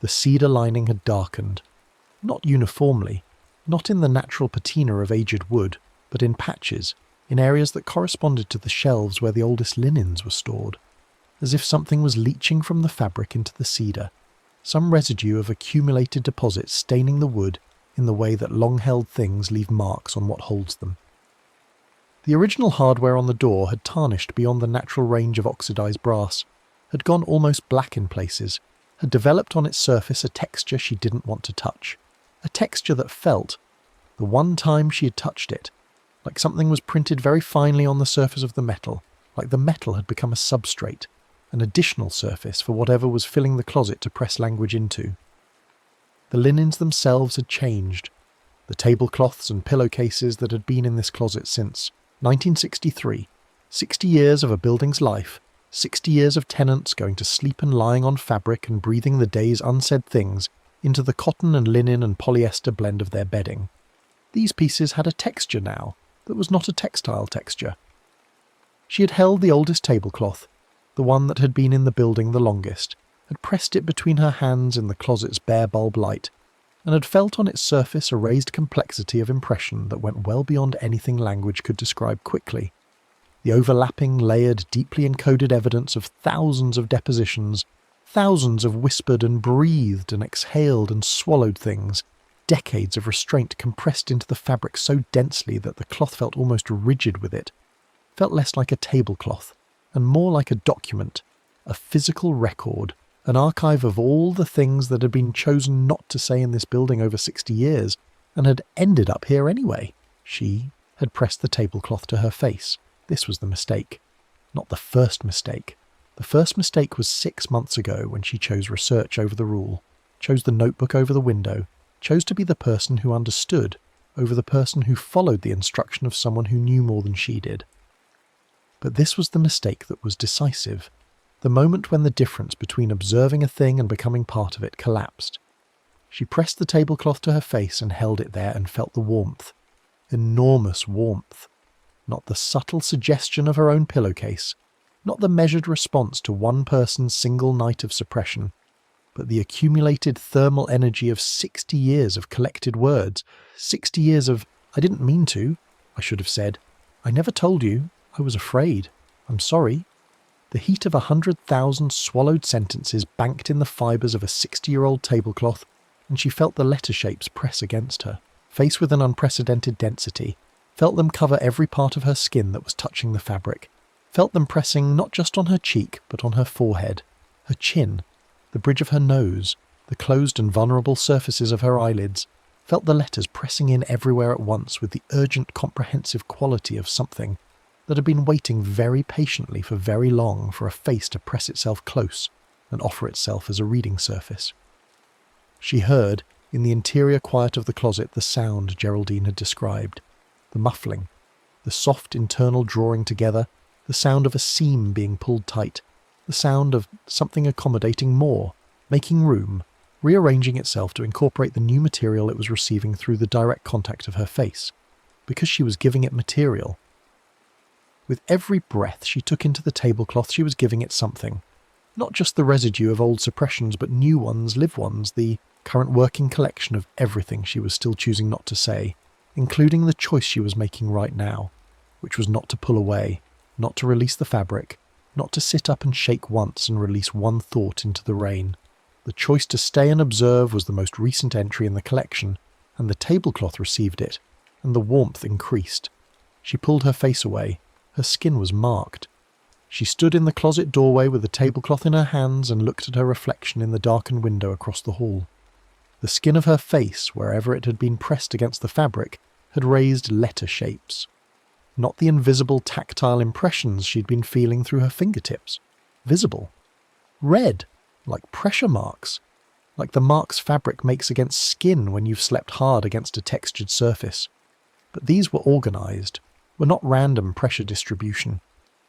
The cedar lining had darkened, not uniformly, not in the natural patina of aged wood, but in patches, in areas that corresponded to the shelves where the oldest linens were stored, as if something was leaching from the fabric into the cedar, some residue of accumulated deposits staining the wood in the way that long-held things leave marks on what holds them. The original hardware on the door had tarnished beyond the natural range of oxidized brass, had gone almost black in places, had developed on its surface a texture she didn't want to touch, a texture that felt, the one time she had touched it, like something was printed very finely on the surface of the metal, like the metal had become a substrate, an additional surface for whatever was filling the closet to press language into. The linens themselves had changed. The tablecloths and pillowcases that had been in this closet since 1963, 60 years of a building's life, 60 years of tenants going to sleep and lying on fabric and breathing the day's unsaid things into the cotton and linen and polyester blend of their bedding. These pieces had a texture now that was not a textile texture. She had held the oldest tablecloth, the one that had been in the building the longest, had pressed it between her hands in the closet's bare bulb light, and had felt on its surface a raised complexity of impression that went well beyond anything language could describe quickly. The overlapping, layered, deeply encoded evidence of thousands of depositions, thousands of whispered and breathed and exhaled and swallowed things, decades of restraint compressed into the fabric so densely that the cloth felt almost rigid with it, felt less like a tablecloth and more like a document, a physical record, an archive of all the things that had been chosen not to say in this building over 60 years and had ended up here anyway. She had pressed the tablecloth to her face. This was the mistake. Not the first mistake. The first mistake was 6 months ago when she chose research over the rule, chose the notebook over the window, chose to be the person who understood over the person who followed the instruction of someone who knew more than she did. But this was the mistake that was decisive, the moment when the difference between observing a thing and becoming part of it collapsed. She pressed the tablecloth to her face and held it there and felt the warmth. Enormous warmth. Not the subtle suggestion of her own pillowcase, not the measured response to one person's single night of suppression, but the accumulated thermal energy of 60 years of collected words, 60 years of, "I didn't mean to," I should have said, "I never told you, I was afraid, I'm sorry." The heat of 100,000 swallowed sentences banked in the fibres of a 60-year-old tablecloth, and she felt the letter shapes press against her, faced with an unprecedented density, felt them cover every part of her skin that was touching the fabric, felt them pressing not just on her cheek but on her forehead, her chin, the bridge of her nose, the closed and vulnerable surfaces of her eyelids, felt the letters pressing in everywhere at once with the urgent comprehensive quality of something that had been waiting very patiently for very long for a face to press itself close and offer itself as a reading surface. She heard, in the interior quiet of the closet, the sound Geraldine had described, the muffling, the soft internal drawing together, the sound of a seam being pulled tight, the sound of something accommodating more, making room, rearranging itself to incorporate the new material it was receiving through the direct contact of her face, because she was giving it material. With every breath she took into the tablecloth she was giving it something, not just the residue of old suppressions but new ones, live ones, the current working collection of everything she was still choosing not to say, including the choice she was making right now, which was not to pull away, not to release the fabric, not to sit up and shake once and release one thought into the rain. The choice to stay and observe was the most recent entry in the collection, and the tablecloth received it, and the warmth increased. She pulled her face away. Her skin was marked. She stood in the closet doorway with the tablecloth in her hands and looked at her reflection in the darkened window across the hall. The skin of her face, wherever it had been pressed against the fabric, had raised letter shapes. Not the invisible tactile impressions she'd been feeling through her fingertips. Visible. Red, like pressure marks. Like the marks fabric makes against skin when you've slept hard against a textured surface. But these were organised, were not random pressure distribution.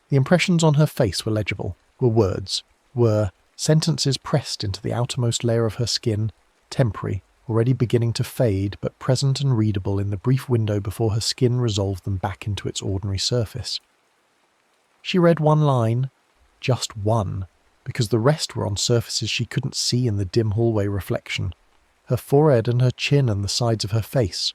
The impressions on her face were legible, were words, were sentences pressed into the outermost layer of her skin, temporary, already beginning to fade, but present and readable in the brief window before her skin resolved them back into its ordinary surface. She read one line, just one, because the rest were on surfaces she couldn't see in the dim hallway reflection, her forehead and her chin and the sides of her face.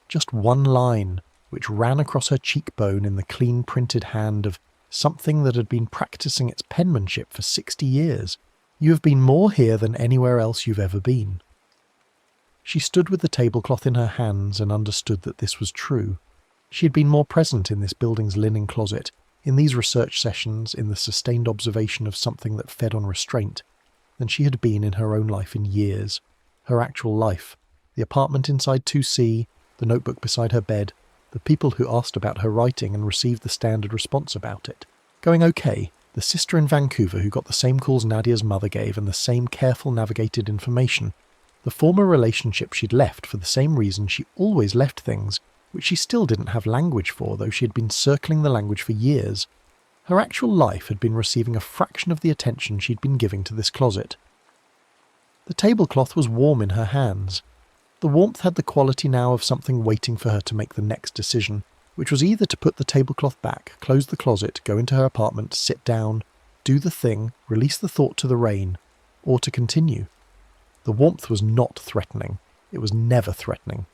Just one line, which ran across her cheekbone in the clean-printed hand of something that had been practicing its penmanship for 60 years. You have been more here than anywhere else you've ever been. She stood with the tablecloth in her hands and understood that this was true. She had been more present in this building's linen closet, in these research sessions, in the sustained observation of something that fed on restraint, than she had been in her own life in years. Her actual life, the apartment inside 2C, the notebook beside her bed, the people who asked about her writing and received the standard response about it. Going okay, The sister in Vancouver who got the same calls Nadia's mother gave and the same careful navigated information. The former relationship she'd left for the same reason she always left things, which she still didn't have language for, though she had been circling the language for years. Her actual life had been receiving a fraction of the attention she'd been giving to this closet. The tablecloth was warm in her hands. The warmth had the quality now of something waiting for her to make the next decision, which was either to put the tablecloth back, close the closet, go into her apartment, sit down, do the thing, release the thought to the rain, or to continue. The warmth was not threatening. It was never threatening.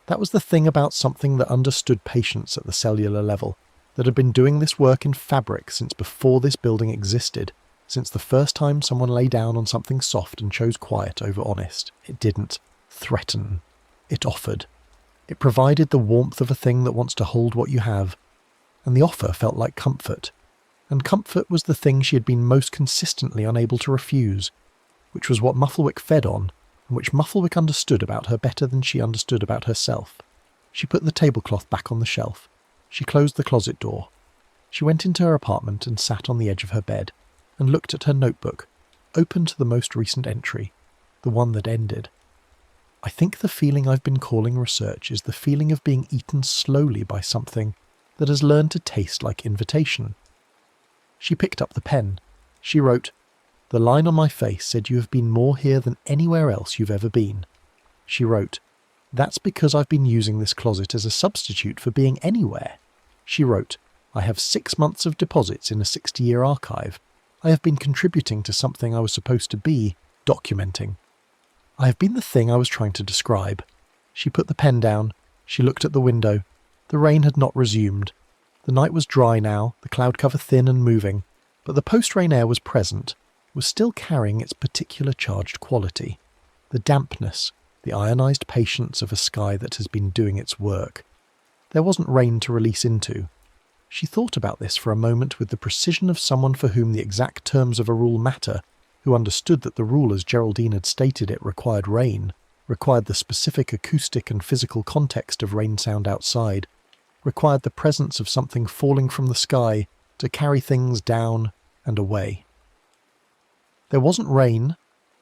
That was the thing about something that understood patience at the cellular level, that had been doing this work in fabric since before this building existed, since the first time someone lay down on something soft and chose quiet over honest. It didn't threaten. It offered. It provided the warmth of a thing that wants to hold what you have, and the offer felt like comfort. And comfort was the thing she had been most consistently unable to refuse, which was what Mufflewick fed on, and which Mufflewick understood about her better than she understood about herself. She put the tablecloth back on the shelf. She closed the closet door. She went into her apartment and sat on the edge of her bed, and looked at her notebook, open to the most recent entry, the one that ended. I think the feeling I've been calling research is the feeling of being eaten slowly by something that has learned to taste like invitation. She picked up the pen. She wrote, "The line on my face said you have been more here than anywhere else you've ever been." She wrote, "That's because I've been using this closet as a substitute for being anywhere." She wrote, "I have 6 months of deposits in a 60-year archive. I have been contributing to something I was supposed to be, documenting. I have been the thing I was trying to describe." She put the pen down. She looked at the window. The rain had not resumed. The night was dry now, the cloud cover thin and moving, but the post-rain air was present, was still carrying its particular charged quality. The dampness, the ionized patience of a sky that has been doing its work. There wasn't rain to release into. She thought about this for a moment with the precision of someone for whom the exact terms of a rule matter, who understood that the rule as Geraldine had stated it required rain, required the specific acoustic and physical context of rain sound outside, required the presence of something falling from the sky to carry things down and away. There wasn't rain.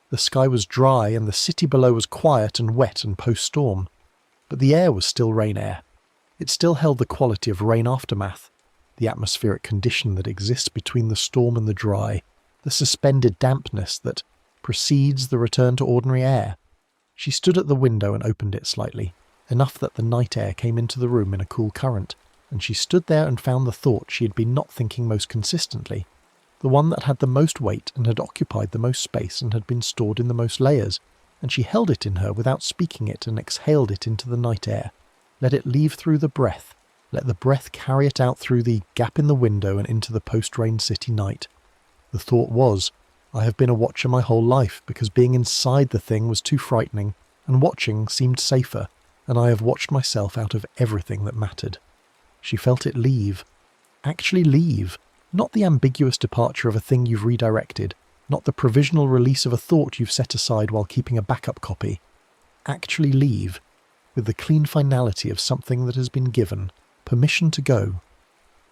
The sky was dry and the city below was quiet and wet and post-storm, but the air was still rain air. It still held the quality of rain aftermath, the atmospheric condition that exists between the storm and the dry, the suspended dampness that precedes the return to ordinary air. She stood at the window and opened it slightly, enough that the night air came into the room in a cool current, and she stood there and found the thought she had been not thinking most consistently, the one that had the most weight and had occupied the most space and had been stored in the most layers, and she held it in her without speaking it and exhaled it into the night air. Let it leave through the breath. Let the breath carry it out through the gap in the window and into the post-rain city night. The thought was, I have been a watcher my whole life because being inside the thing was too frightening, and watching seemed safer, and I have watched myself out of everything that mattered. She felt it leave. Actually leave. Not the ambiguous departure of a thing you've redirected, not the provisional release of a thought you've set aside while keeping a backup copy. Actually leave, with the clean finality of something that has been given, permission to go.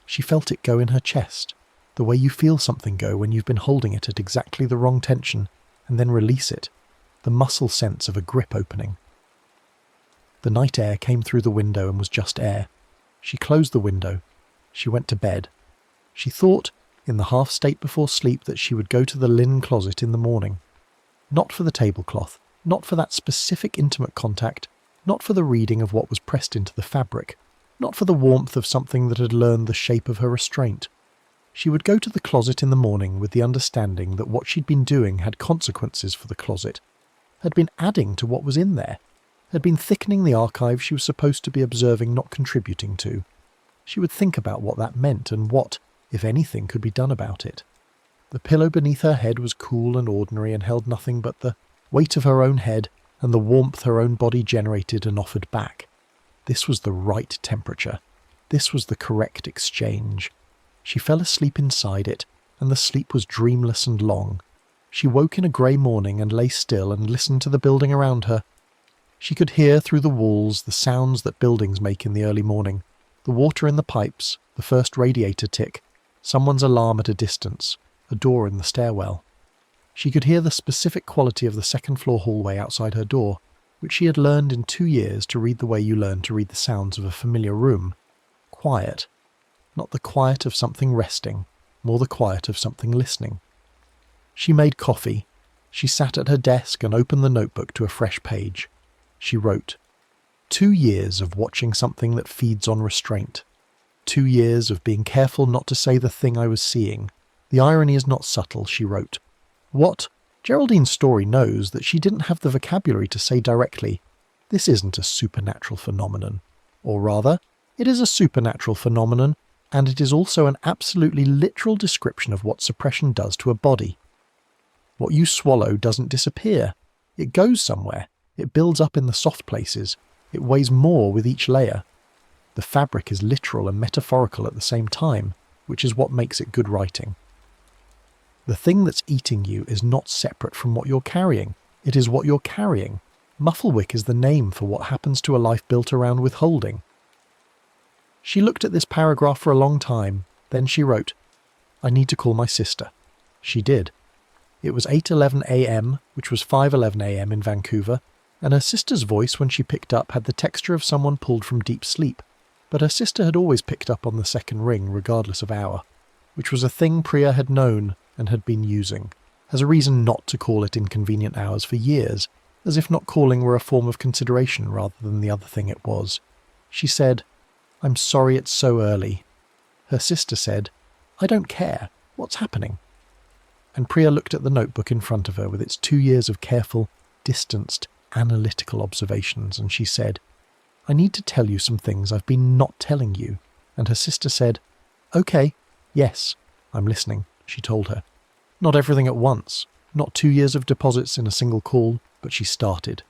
She felt it go in her chest, the way you feel something go when you've been holding it at exactly the wrong tension, and then release it, the muscle sense of a grip opening. The night air came through the window and was just air. She closed the window. She went to bed. She thought, in the half-state before sleep, that she would go to the linen closet in the morning. Not for the tablecloth, not for that specific intimate contact, not for the reading of what was pressed into the fabric, not for the warmth of something that had learned the shape of her restraint. She would go to the closet in the morning with the understanding that what she'd been doing had consequences for the closet, had been adding to what was in there, had been thickening the archive she was supposed to be observing, not contributing to. She would think about what that meant and what, if anything, could be done about it. The pillow beneath her head was cool and ordinary and held nothing but the weight of her own head and the warmth her own body generated and offered back. This was the right temperature. This was the correct exchange. She fell asleep inside it, and the sleep was dreamless and long. She woke in a grey morning and lay still and listened to the building around her. She could hear through the walls the sounds that buildings make in the early morning, the water in the pipes, the first radiator tick, someone's alarm at a distance, a door in the stairwell. She could hear the specific quality of the second-floor hallway outside her door, which she had learned in 2 years to read the way you learn to read the sounds of a familiar room. Quiet. Not the quiet of something resting, more the quiet of something listening. She made coffee. She sat at her desk and opened the notebook to a fresh page. She wrote, 2 years of watching something that feeds on restraint. 2 years of being careful not to say the thing I was seeing. The irony is not subtle, she wrote. What? Geraldine's story knows that she didn't have the vocabulary to say directly, this isn't a supernatural phenomenon. Or rather, it is a supernatural phenomenon, and it is also an absolutely literal description of what suppression does to a body. What you swallow doesn't disappear. It goes somewhere. It builds up in the soft places. It weighs more with each layer. The fabric is literal and metaphorical at the same time, which is what makes it good writing. The thing that's eating you is not separate from what you're carrying. It is what you're carrying. Mufflewick is the name for what happens to a life built around withholding. She looked at this paragraph for a long time. Then she wrote, I need to call my sister. She did. It was 8:11 a.m., which was 5:11 a.m. in Vancouver, and her sister's voice when she picked up had the texture of someone pulled from deep sleep. But her sister had always picked up on the second ring regardless of hour, which was a thing Priya had known and had been using, as a reason not to call at inconvenient hours for years, as if not calling were a form of consideration rather than the other thing it was. She said, I'm sorry it's so early. Her sister said, I don't care. What's happening? And Priya looked at the notebook in front of her with its 2 years of careful, distanced, analytical observations, and she said, I need to tell you some things I've been not telling you. And her sister said, Okay, yes, I'm listening, she told her. Not everything at once, not 2 years of deposits in a single call, but she started.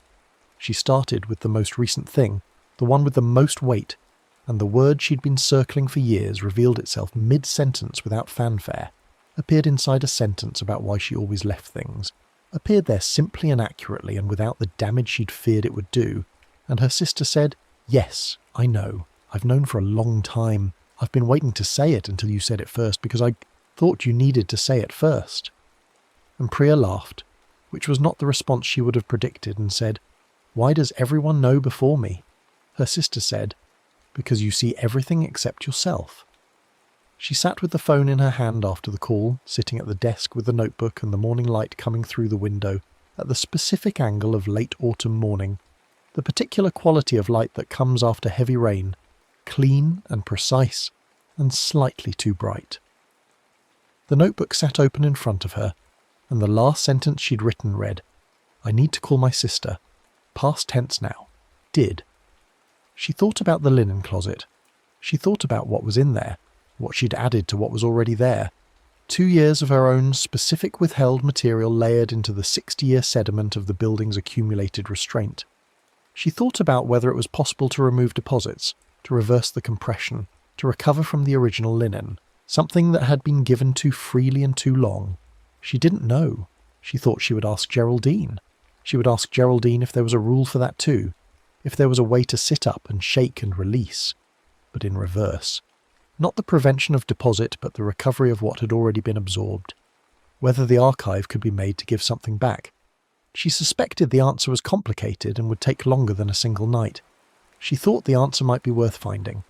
She started with the most recent thing, the one with the most weight, and the word she'd been circling for years revealed itself mid-sentence without fanfare, appeared inside a sentence about why she always left things, appeared there simply and accurately and without the damage she'd feared it would do, and her sister said, Yes, I know. I've known for a long time. I've been waiting to say it until you said it first because I thought you needed to say it first. And Priya laughed, which was not the response she would have predicted, and said, Why does everyone know before me? Her sister said, Because you see everything except yourself. She sat with the phone in her hand after the call, sitting at the desk with the notebook and the morning light coming through the window at the specific angle of late autumn morning, the particular quality of light that comes after heavy rain, clean and precise and slightly too bright. The notebook sat open in front of her, and the last sentence she'd written read, I need to call my sister. Past tense now. Did. She thought about the linen closet. She thought about what was in there, what she'd added to what was already there. 2 years of her own specific withheld material layered into the 60-year sediment of the building's accumulated restraint. She thought about whether it was possible to remove deposits, to reverse the compression, to recover from the original linen, something that had been given too freely and too long. She didn't know. She thought she would ask Geraldine. She would ask Geraldine if there was a rule for that too, if there was a way to sit up and shake and release, but in reverse. Not the prevention of deposit, but the recovery of what had already been absorbed. Whether the archive could be made to give something back. She suspected the answer was complicated and would take longer than a single night. She thought the answer might be worth finding.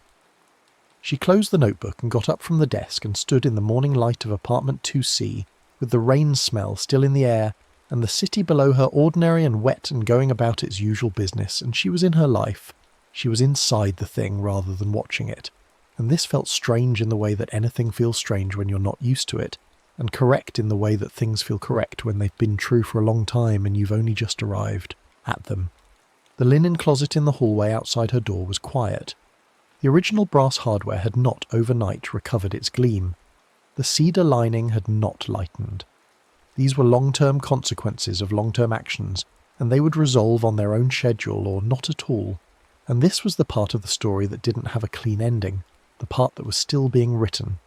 She closed the notebook and got up from the desk and stood in the morning light of apartment 2C, with the rain smell still in the air, and the city below her ordinary and wet and going about its usual business, and she was in her life. She was inside the thing rather than watching it, and this felt strange in the way that anything feels strange when you're not used to it, and correct in the way that things feel correct when they've been true for a long time and you've only just arrived at them. The linen closet in the hallway outside her door was quiet. The original brass hardware had not overnight recovered its gleam. The cedar lining had not lightened. These were long-term consequences of long-term actions, and they would resolve on their own schedule or not at all. And this was the part of the story that didn't have a clean ending, the part that was still being written.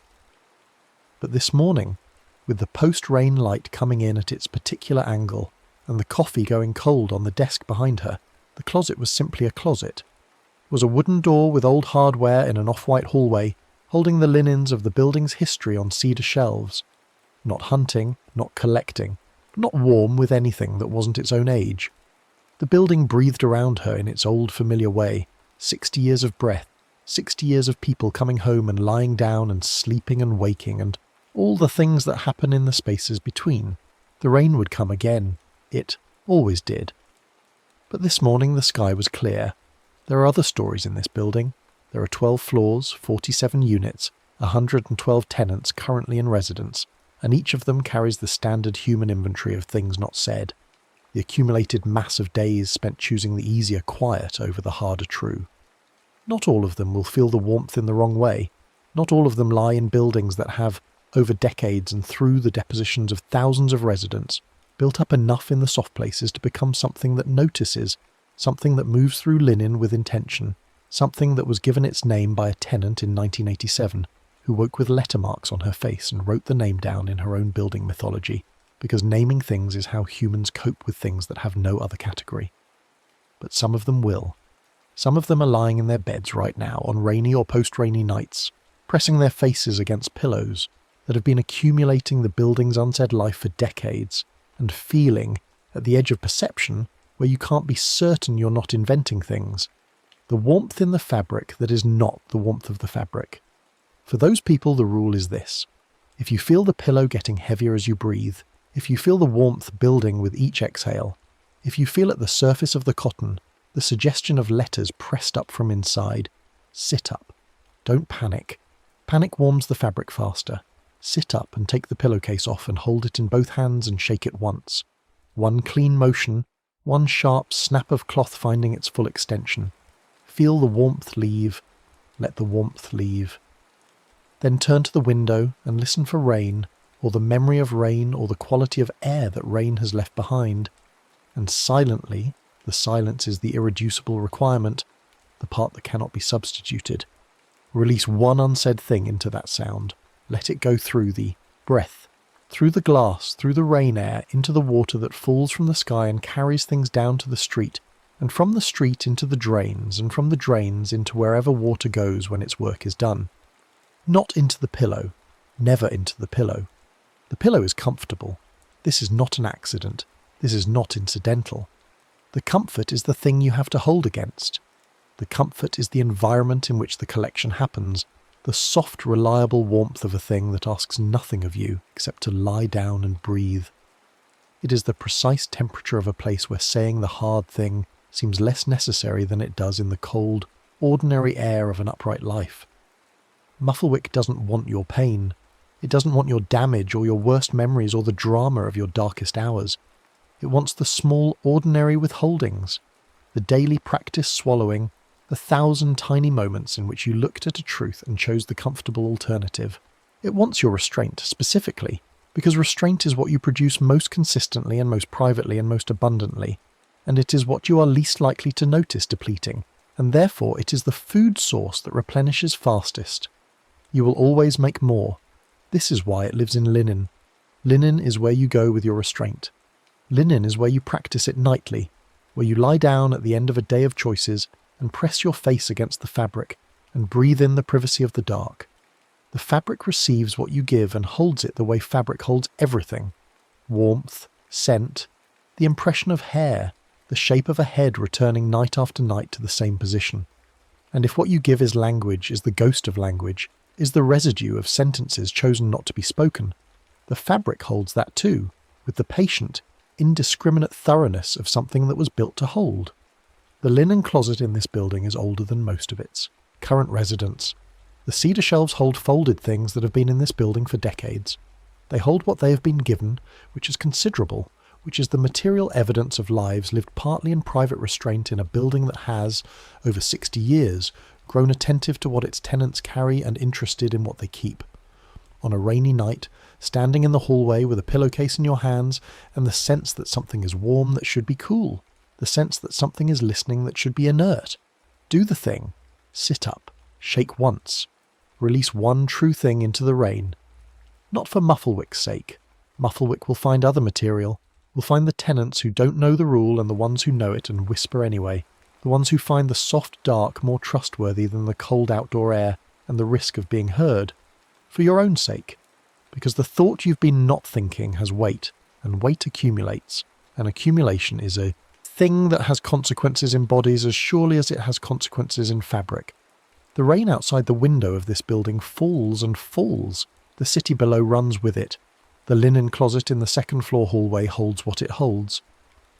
But this morning, with the post-rain light coming in at its particular angle, and the coffee going cold on the desk behind her, the closet was simply a closet. It was a wooden door with old hardware in an off-white hallway, holding the linens of the building's history on cedar shelves. Not hunting, not collecting, not warm with anything that wasn't its own age. The building breathed around her in its old familiar way, 60 years of breath, 60 years of people coming home and lying down and sleeping and waking and all the things that happen in the spaces between. The rain would come again. It always did. But this morning the sky was clear. There are other stories in this building. There are 12 floors, 47 units, 112 tenants currently in residence, and each of them carries the standard human inventory of things not said, the accumulated mass of days spent choosing the easier quiet over the harder true. Not all of them will feel the warmth in the wrong way. Not all of them lie in buildings that have, over decades and through the depositions of thousands of residents, built up enough in the soft places to become something that notices, something that moves through linen with intention, something that was given its name by a tenant in 1987, who woke with letter marks on her face and wrote the name down in her own building mythology, because naming things is how humans cope with things that have no other category. But some of them will. Some of them are lying in their beds right now on rainy or post-rainy nights, pressing their faces against pillows that have been accumulating the building's unsaid life for decades, and feeling, at the edge of perception, where you can't be certain you're not inventing things, the warmth in the fabric that is not the warmth of the fabric. For those people, the rule is this. If you feel the pillow getting heavier as you breathe, if you feel the warmth building with each exhale, if you feel at the surface of the cotton the suggestion of letters pressed up from inside, sit up. Don't panic. Panic warms the fabric faster. Sit up and take the pillowcase off and hold it in both hands and shake it once. One clean motion, one sharp snap of cloth finding its full extension. Feel the warmth leave. Let the warmth leave. Then turn to the window and listen for rain, or the memory of rain, or the quality of air that rain has left behind. And silently, the silence is the irreducible requirement, the part that cannot be substituted. Release one unsaid thing into that sound. Let it go through the breath, through the glass, through the rain air, into the water that falls from the sky and carries things down to the street, and from the street into the drains, and from the drains into wherever water goes when its work is done. Not into the pillow. Never into the pillow. The pillow is comfortable. This is not an accident. This is not incidental. The comfort is the thing you have to hold against. The comfort is the environment in which the collection happens, the soft, reliable warmth of a thing that asks nothing of you except to lie down and breathe. It is the precise temperature of a place where saying the hard thing seems less necessary than it does in the cold, ordinary air of an upright life. Mufflewick doesn't want your pain. It doesn't want your damage or your worst memories or the drama of your darkest hours. It wants the small, ordinary withholdings, the daily practice swallowing, the 1,000 tiny moments in which you looked at a truth and chose the comfortable alternative. It wants your restraint, specifically, because restraint is what you produce most consistently and most privately and most abundantly, and it is what you are least likely to notice depleting, and therefore it is the food source that replenishes fastest. You will always make more. This is why it lives in linen. Linen is where you go with your restraint. Linen is where you practice it nightly, where you lie down at the end of a day of choices and press your face against the fabric and breathe in the privacy of the dark. The fabric receives what you give and holds it the way fabric holds everything. Warmth, scent, the impression of hair, the shape of a head returning night after night to the same position. And if what you give is language, is the ghost of language, is the residue of sentences chosen not to be spoken, the fabric holds that too, with the patient, indiscriminate thoroughness of something that was built to hold. The linen closet in this building is older than most of its current residents. The cedar shelves hold folded things that have been in this building for decades. They hold what they have been given, which is considerable, which is the material evidence of lives lived partly in private restraint in a building that has, over 60 years, grown attentive to what its tenants carry and interested in what they keep. On a rainy night, standing in the hallway with a pillowcase in your hands and the sense that something is warm that should be cool, the sense that something is listening that should be inert. Do the thing. Sit up. Shake once. Release one true thing into the rain. Not for Mufflewick's sake. Mufflewick will find other material, will find the tenants who don't know the rule and the ones who know it and whisper anyway, the ones who find the soft dark more trustworthy than the cold outdoor air, and the risk of being heard, for your own sake, because the thought you've been not thinking has weight, and weight accumulates, and accumulation is a thing that has consequences in bodies as surely as it has consequences in fabric. The rain outside the window of this building falls and falls. The city below runs with it. The linen closet in the second-floor hallway holds what it holds.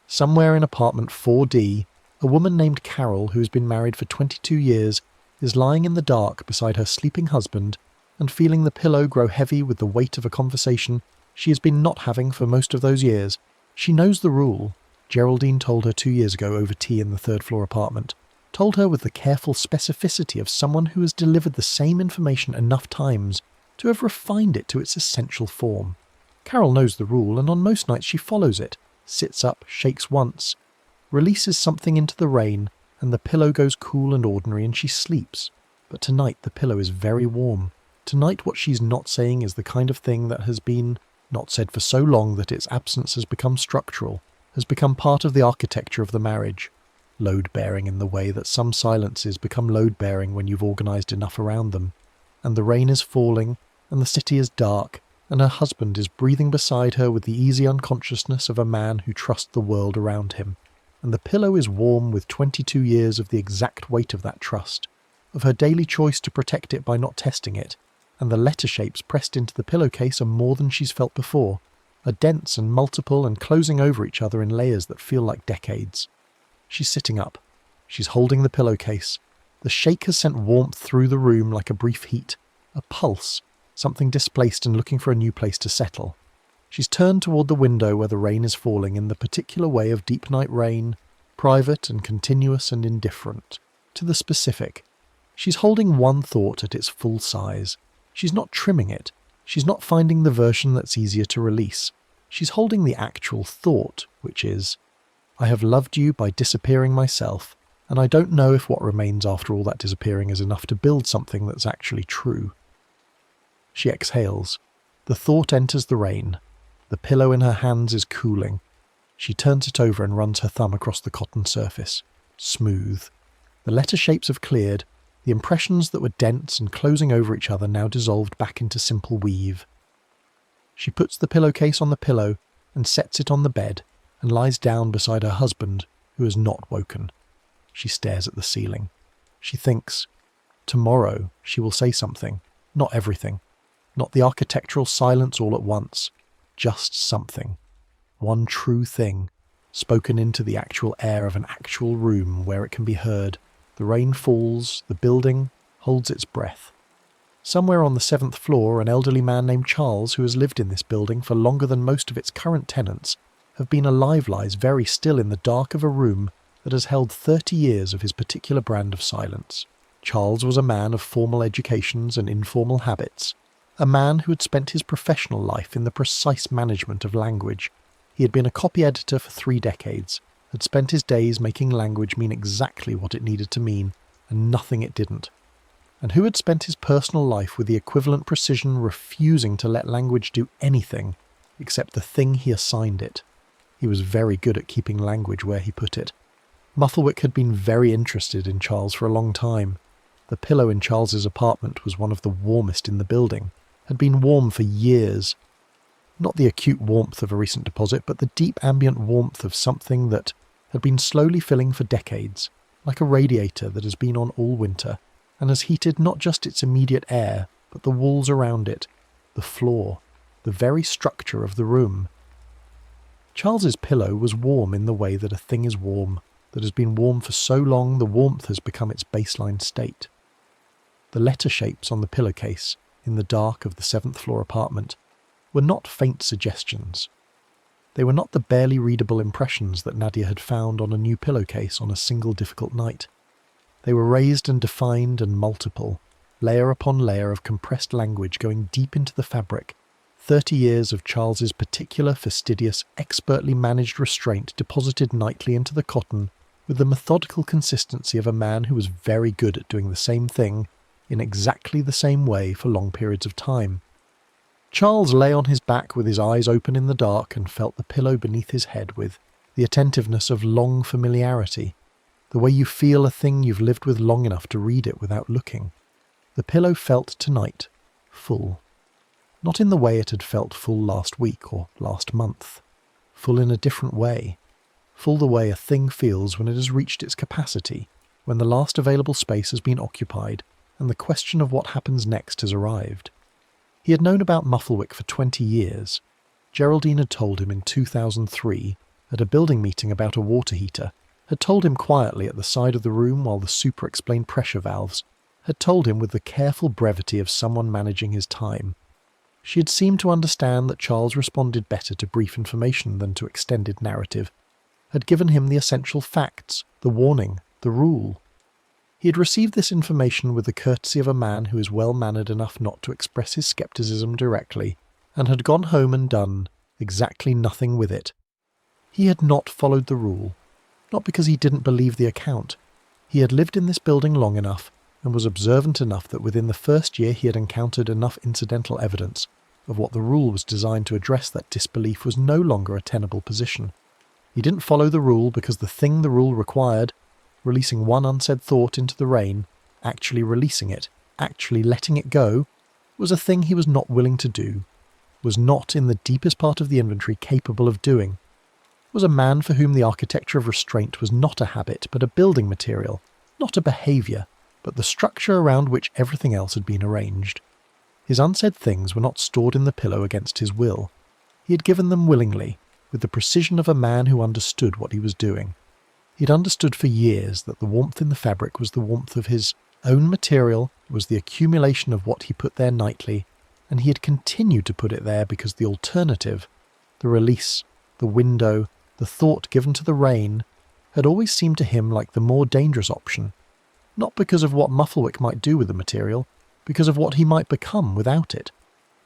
Somewhere in apartment 4D, a woman named Carol, who has been married for 22 years, is lying in the dark beside her sleeping husband and feeling the pillow grow heavy with the weight of a conversation she has been not having for most of those years. She knows the rule. Geraldine told her 2 years ago over tea in the third-floor apartment. Told her with the careful specificity of someone who has delivered the same information enough times to have refined it to its essential form. Carol knows the rule, and on most nights she follows it, sits up, shakes once, releases something into the rain, and the pillow goes cool and ordinary and she sleeps. But tonight the pillow is very warm. Tonight what she's not saying is the kind of thing that has been not said for so long that its absence has become structural, has become part of the architecture of the marriage. Load-bearing in the way that some silences become load-bearing when you've organised enough around them. And the rain is falling, and the city is dark, and her husband is breathing beside her with the easy unconsciousness of a man who trusts the world around him. And the pillow is warm with 22 years of the exact weight of that trust, of her daily choice to protect it by not testing it, and the letter shapes pressed into the pillowcase are more than she's felt before, are dense and multiple and closing over each other in layers that feel like decades. She's sitting up. She's holding the pillowcase. The shake has sent warmth through the room like a brief heat, a pulse, something displaced and looking for a new place to settle. She's turned toward the window where the rain is falling in the particular way of deep night rain, private and continuous and indifferent, to the specific. She's holding one thought at its full size. She's not trimming it. She's not finding the version that's easier to release. She's holding the actual thought, which is, I have loved you by disappearing myself, and I don't know if what remains after all that disappearing is enough to build something that's actually true. She exhales. The thought enters the rain. The pillow in her hands is cooling. She turns it over and runs her thumb across the cotton surface. Smooth. The letter shapes have cleared. The impressions that were dense and closing over each other now dissolved back into simple weave. She puts the pillowcase on the pillow and sets it on the bed and lies down beside her husband, who has not woken. She stares at the ceiling. She thinks, tomorrow she will say something, not everything, not the architectural silence all at once, just something, one true thing, spoken into the actual air of an actual room where it can be heard. The rain falls, the building holds its breath. Somewhere on the 7th floor, an elderly man named Charles, who has lived in this building for longer than most of its current tenants, have been alive, lies very still in the dark of a room that has held 30 years of his particular brand of silence. Charles was a man of formal educations and informal habits, a man who had spent his professional life in the precise management of language. He had been a copy editor for 3 decades, had spent his days making language mean exactly what it needed to mean, and nothing it didn't, and who had spent his personal life with the equivalent precision refusing to let language do anything except the thing he assigned it. He was very good at keeping language where he put it. Mufflewick had been very interested in Charles for a long time. The pillow in Charles's apartment was one of the warmest in the building, had been warm for years. Not the acute warmth of a recent deposit, but the deep ambient warmth of something that had been slowly filling for decades, like a radiator that has been on all winter, and has heated not just its immediate air, but the walls around it, the floor, the very structure of the room. Charles's pillow was warm in the way that a thing is warm, that has been warm for so long the warmth has become its baseline state. The letter shapes on the pillowcase, in the dark of the 7th floor apartment, were not faint suggestions. They were not the barely readable impressions that Nadia had found on a new pillowcase on a single difficult night. They were raised and defined and multiple, layer upon layer of compressed language going deep into the fabric, 30 years of Charles's particular fastidious, expertly managed restraint deposited nightly into the cotton with the methodical consistency of a man who was very good at doing the same thing in exactly the same way for long periods of time. Charles lay on his back with his eyes open in the dark and felt the pillow beneath his head with the attentiveness of long familiarity, the way you feel a thing you've lived with long enough to read it without looking. The pillow felt tonight full. Not in the way it had felt full last week or last month. Full in a different way. Full the way a thing feels when it has reached its capacity, when the last available space has been occupied, and the question of what happens next has arrived. He had known about Mufflewick for 20 years. Geraldine had told him in 2003, at a building meeting about a water heater, had told him quietly at the side of the room while the super explained pressure valves, had told him with the careful brevity of someone managing his time. She had seemed to understand that Charles responded better to brief information than to extended narrative, had given him the essential facts, the warning, the rule. He had received this information with the courtesy of a man who is well-mannered enough not to express his scepticism directly, and had gone home and done exactly nothing with it. He had not followed the rule, not because he didn't believe the account. He had lived in this building long enough, and was observant enough that within the first year he had encountered enough incidental evidence of what the rule was designed to address that disbelief was no longer a tenable position. He didn't follow the rule because the thing the rule required, releasing one unsaid thought into the rain, actually releasing it, actually letting it go, was a thing he was not willing to do, was not in the deepest part of the inventory capable of doing, was a man for whom the architecture of restraint was not a habit but a building material, not a behaviour, but the structure around which everything else had been arranged. His unsaid things were not stored in the pillow against his will. He had given them willingly, with the precision of a man who understood what he was doing. He had understood for years that the warmth in the fabric was the warmth of his own material, was the accumulation of what he put there nightly, and he had continued to put it there because the alternative, the release, the window, the thought given to the rain, had always seemed to him like the more dangerous option, not because of what Mufflewick might do with the material, because of what he might become without it,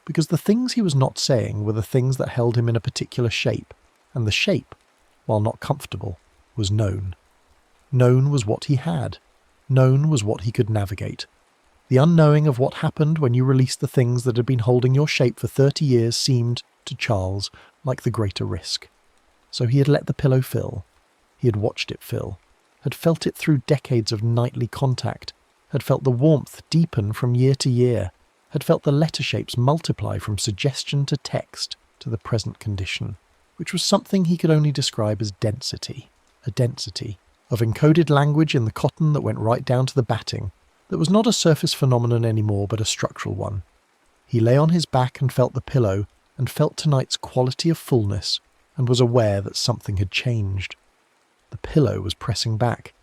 because the things he was not saying were the things that held him in a particular shape, and the shape, while not comfortable, was known. Known was what he had. Known was what he could navigate. The unknowing of what happened when you released the things that had been holding your shape for 30 years seemed, to Charles, like the greater risk. So he had let the pillow fill. He had watched it fill, had felt it through decades of nightly contact, had felt the warmth deepen from year to year, had felt the letter shapes multiply from suggestion to text to the present condition, which was something he could only describe as density, a density of encoded language in the cotton that went right down to the batting, that was not a surface phenomenon anymore but a structural one. He lay on his back and felt the pillow, and felt tonight's quality of fullness, and was aware that something had changed. The pillow was pressing back.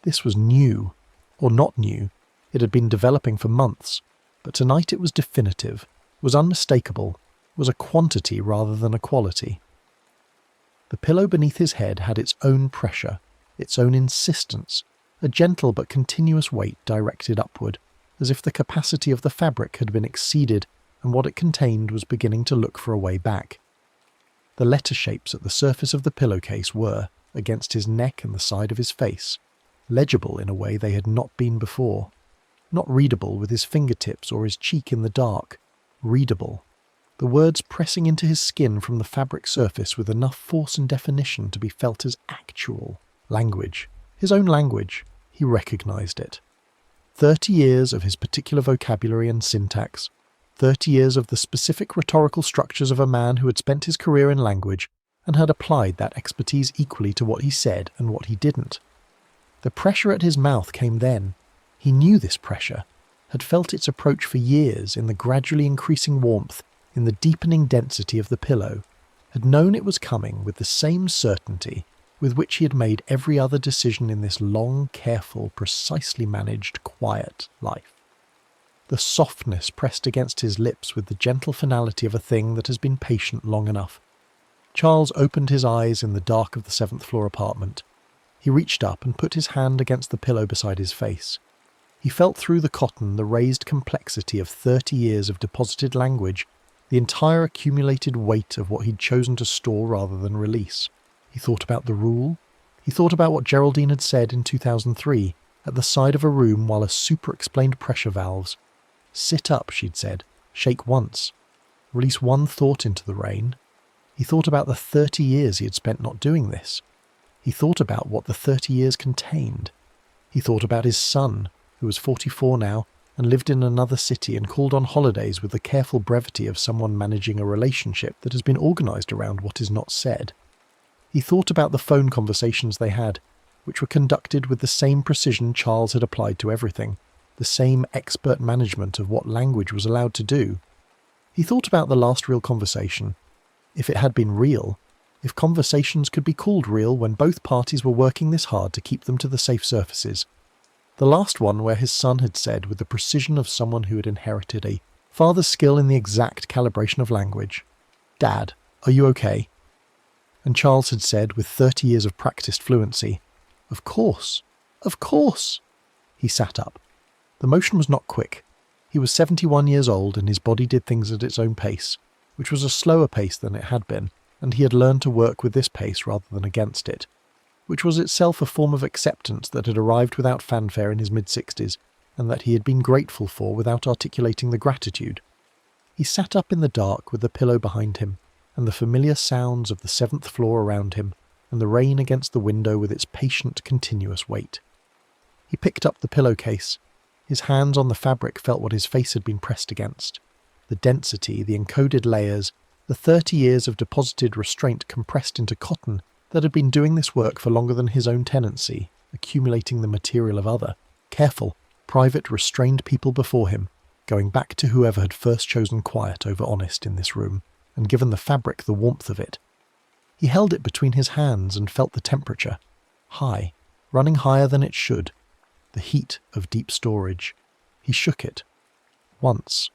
This was new, or not new. It had been developing for months, but tonight it was definitive, was unmistakable, was a quantity rather than a quality. The pillow beneath his head had its own pressure, its own insistence, a gentle but continuous weight directed upward, as if the capacity of the fabric had been exceeded and what it contained was beginning to look for a way back. The letter shapes at the surface of the pillowcase were, against his neck and the side of his face, legible in a way they had not been before. Not readable with his fingertips or his cheek in the dark. Readable. The words pressing into his skin from the fabric surface with enough force and definition to be felt as actual language. His own language. He recognized it. 30 years of his particular vocabulary and syntax. 30 years of the specific rhetorical structures of a man who had spent his career in language and had applied that expertise equally to what he said and what he didn't. The pressure at his mouth came then. He knew this pressure, had felt its approach for years in the gradually increasing warmth, in the deepening density of the pillow, had known it was coming with the same certainty with which he had made every other decision in this long, careful, precisely managed, quiet life. The softness pressed against his lips with the gentle finality of a thing that has been patient long enough. Charles opened his eyes in the dark of the 7th floor apartment. He reached up and put his hand against the pillow beside his face. He felt through the cotton the raised complexity of 30 years of deposited language, the entire accumulated weight of what he'd chosen to store rather than release. He thought about the rule. He thought about what Geraldine had said in 2003, at the side of a room while a super explained pressure valves. Sit up, she'd said. Shake once. Release one thought into the rain. He thought about the 30 years he had spent not doing this. He thought about what the 30 years contained. He thought about his son, who was 44 now, and lived in another city and called on holidays with the careful brevity of someone managing a relationship that has been organised around what is not said. He thought about the phone conversations they had, which were conducted with the same precision Charles had applied to everything, the same expert management of what language was allowed to do. He thought about the last real conversation. If it had been real, if conversations could be called real when both parties were working this hard to keep them to the safe surfaces. The last one where his son had said with the precision of someone who had inherited a father's skill in the exact calibration of language, "Dad, are you okay?" And Charles had said with 30 years of practiced fluency, "Of course, of course." He sat up. The motion was not quick. He was 71 years old and his body did things at its own pace, which was a slower pace than it had been, and he had learned to work with this pace rather than against it, which was itself a form of acceptance that had arrived without fanfare in his mid-60s, and that he had been grateful for without articulating the gratitude. He sat up in the dark with the pillow behind him, and the familiar sounds of the 7th floor around him, and the rain against the window with its patient, continuous weight. He picked up the pillowcase. His hands on the fabric felt what his face had been pressed against. The density, the encoded layers, the 30 years of deposited restraint compressed into cotton that had been doing this work for longer than his own tenancy, accumulating the material of other, careful, private, restrained people before him, going back to whoever had first chosen quiet over honest in this room, and given the fabric the warmth of it. He held it between his hands and felt the temperature, high, running higher than it should, the heat of deep storage. He shook it. Once,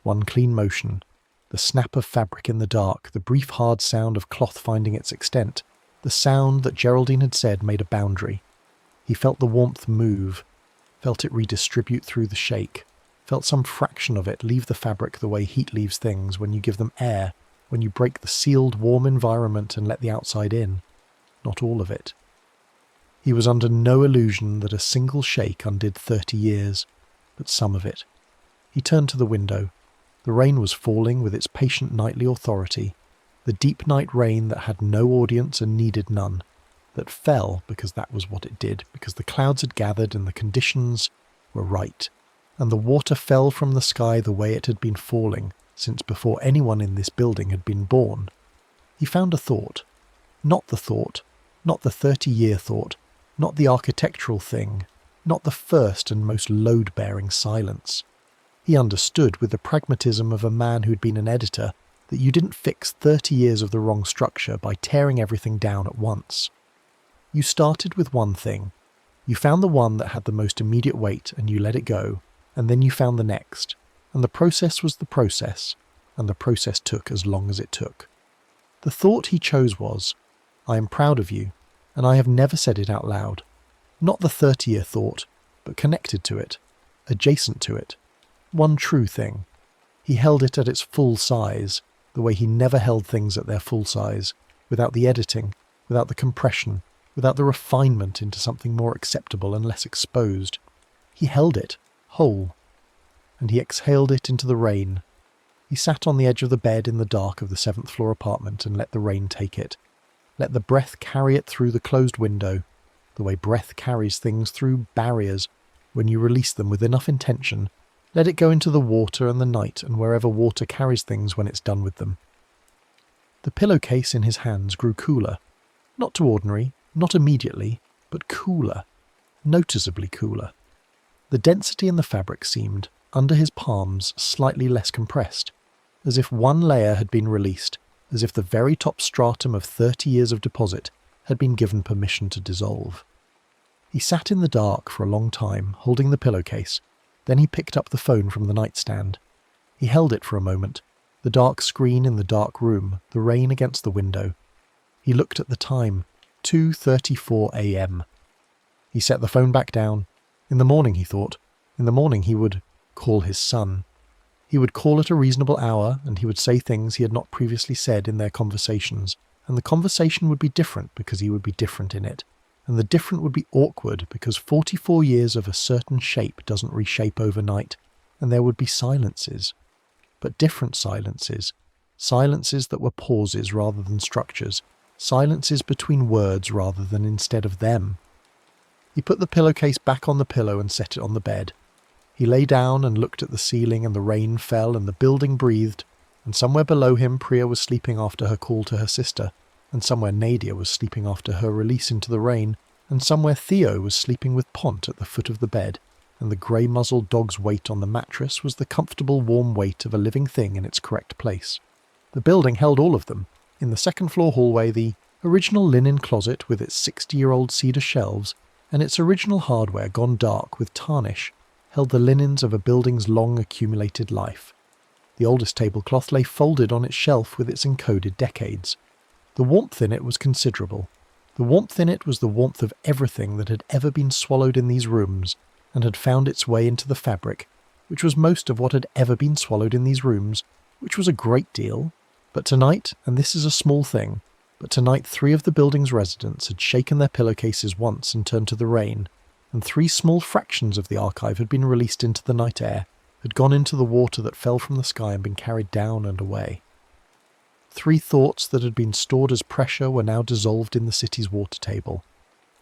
one clean motion, the snap of fabric in the dark, the brief hard sound of cloth finding its extent, the sound that Geraldine had said made a boundary. He felt the warmth move, felt it redistribute through the shake, felt some fraction of it leave the fabric the way heat leaves things when you give them air, when you break the sealed, warm environment and let the outside in. Not all of it. He was under no illusion that a single shake undid 30 years, but some of it. He turned to the window. The rain was falling with its patient nightly authority, the deep night rain that had no audience and needed none, that fell because that was what it did, because the clouds had gathered and the conditions were right, and the water fell from the sky the way it had been falling since before anyone in this building had been born. He found a thought. Not the thought, not the 30-year thought, not the architectural thing, not the first and most load-bearing silence. He understood with the pragmatism of a man who'd been an editor that you didn't fix 30 years of the wrong structure by tearing everything down at once. You started with one thing. You found the one that had the most immediate weight and you let it go, and then you found the next, and the process was the process, and the process took as long as it took. The thought he chose was, "I am proud of you," and I have never said it out loud. Not the 30-year thought, but connected to it, adjacent to it. One true thing. He held it at its full size, the way he never held things at their full size, without the editing, without the compression, without the refinement into something more acceptable and less exposed. He held it, whole, and he exhaled it into the rain. He sat on the edge of the bed in the dark of the 7th floor apartment and let the rain take it. Let the breath carry it through the closed window, the way breath carries things through barriers when you release them with enough intention. Let it go into the water and the night and wherever water carries things when it's done with them. The pillowcase in his hands grew cooler. Not too ordinary, not immediately, but cooler, noticeably cooler. The density in the fabric seemed, under his palms, slightly less compressed, as if one layer had been released, as if the very top stratum of 30 years of deposit had been given permission to dissolve. He sat in the dark for a long time, holding the pillowcase. Then he picked up the phone from the nightstand. He held it for a moment, the dark screen in the dark room, the rain against the window. He looked at the time, 2:34 a.m. He set the phone back down. In the morning, he thought. In the morning he would call his son. He would call at a reasonable hour, and he would say things he had not previously said in their conversations, and the conversation would be different because he would be different in it. And the different would be awkward because 44 years of a certain shape doesn't reshape overnight, and there would be silences. But different silences. Silences that were pauses rather than structures. Silences between words rather than instead of them. He put the pillowcase back on the pillow and set it on the bed. He lay down and looked at the ceiling, and the rain fell and the building breathed, and somewhere below him Priya was sleeping after her call to her sister, and somewhere Nadia was sleeping after her release into the rain, and somewhere Theo was sleeping with Pont at the foot of the bed, and the grey-muzzled dog's weight on the mattress was the comfortable warm weight of a living thing in its correct place. The building held all of them. In the second-floor hallway, the original linen closet with its 60-year-old cedar shelves and its original hardware gone dark with tarnish held the linens of a building's long accumulated life. The oldest tablecloth lay folded on its shelf with its encoded decades. The warmth in it was considerable. The warmth in it was the warmth of everything that had ever been swallowed in these rooms and had found its way into the fabric, which was most of what had ever been swallowed in these rooms, which was a great deal. But tonight, and this is a small thing, but tonight 3 of the building's residents had shaken their pillowcases once and turned to the rain, and 3 small fractions of the archive had been released into the night air, had gone into the water that fell from the sky and been carried down and away. 3 thoughts that had been stored as pressure were now dissolved in the city's water table,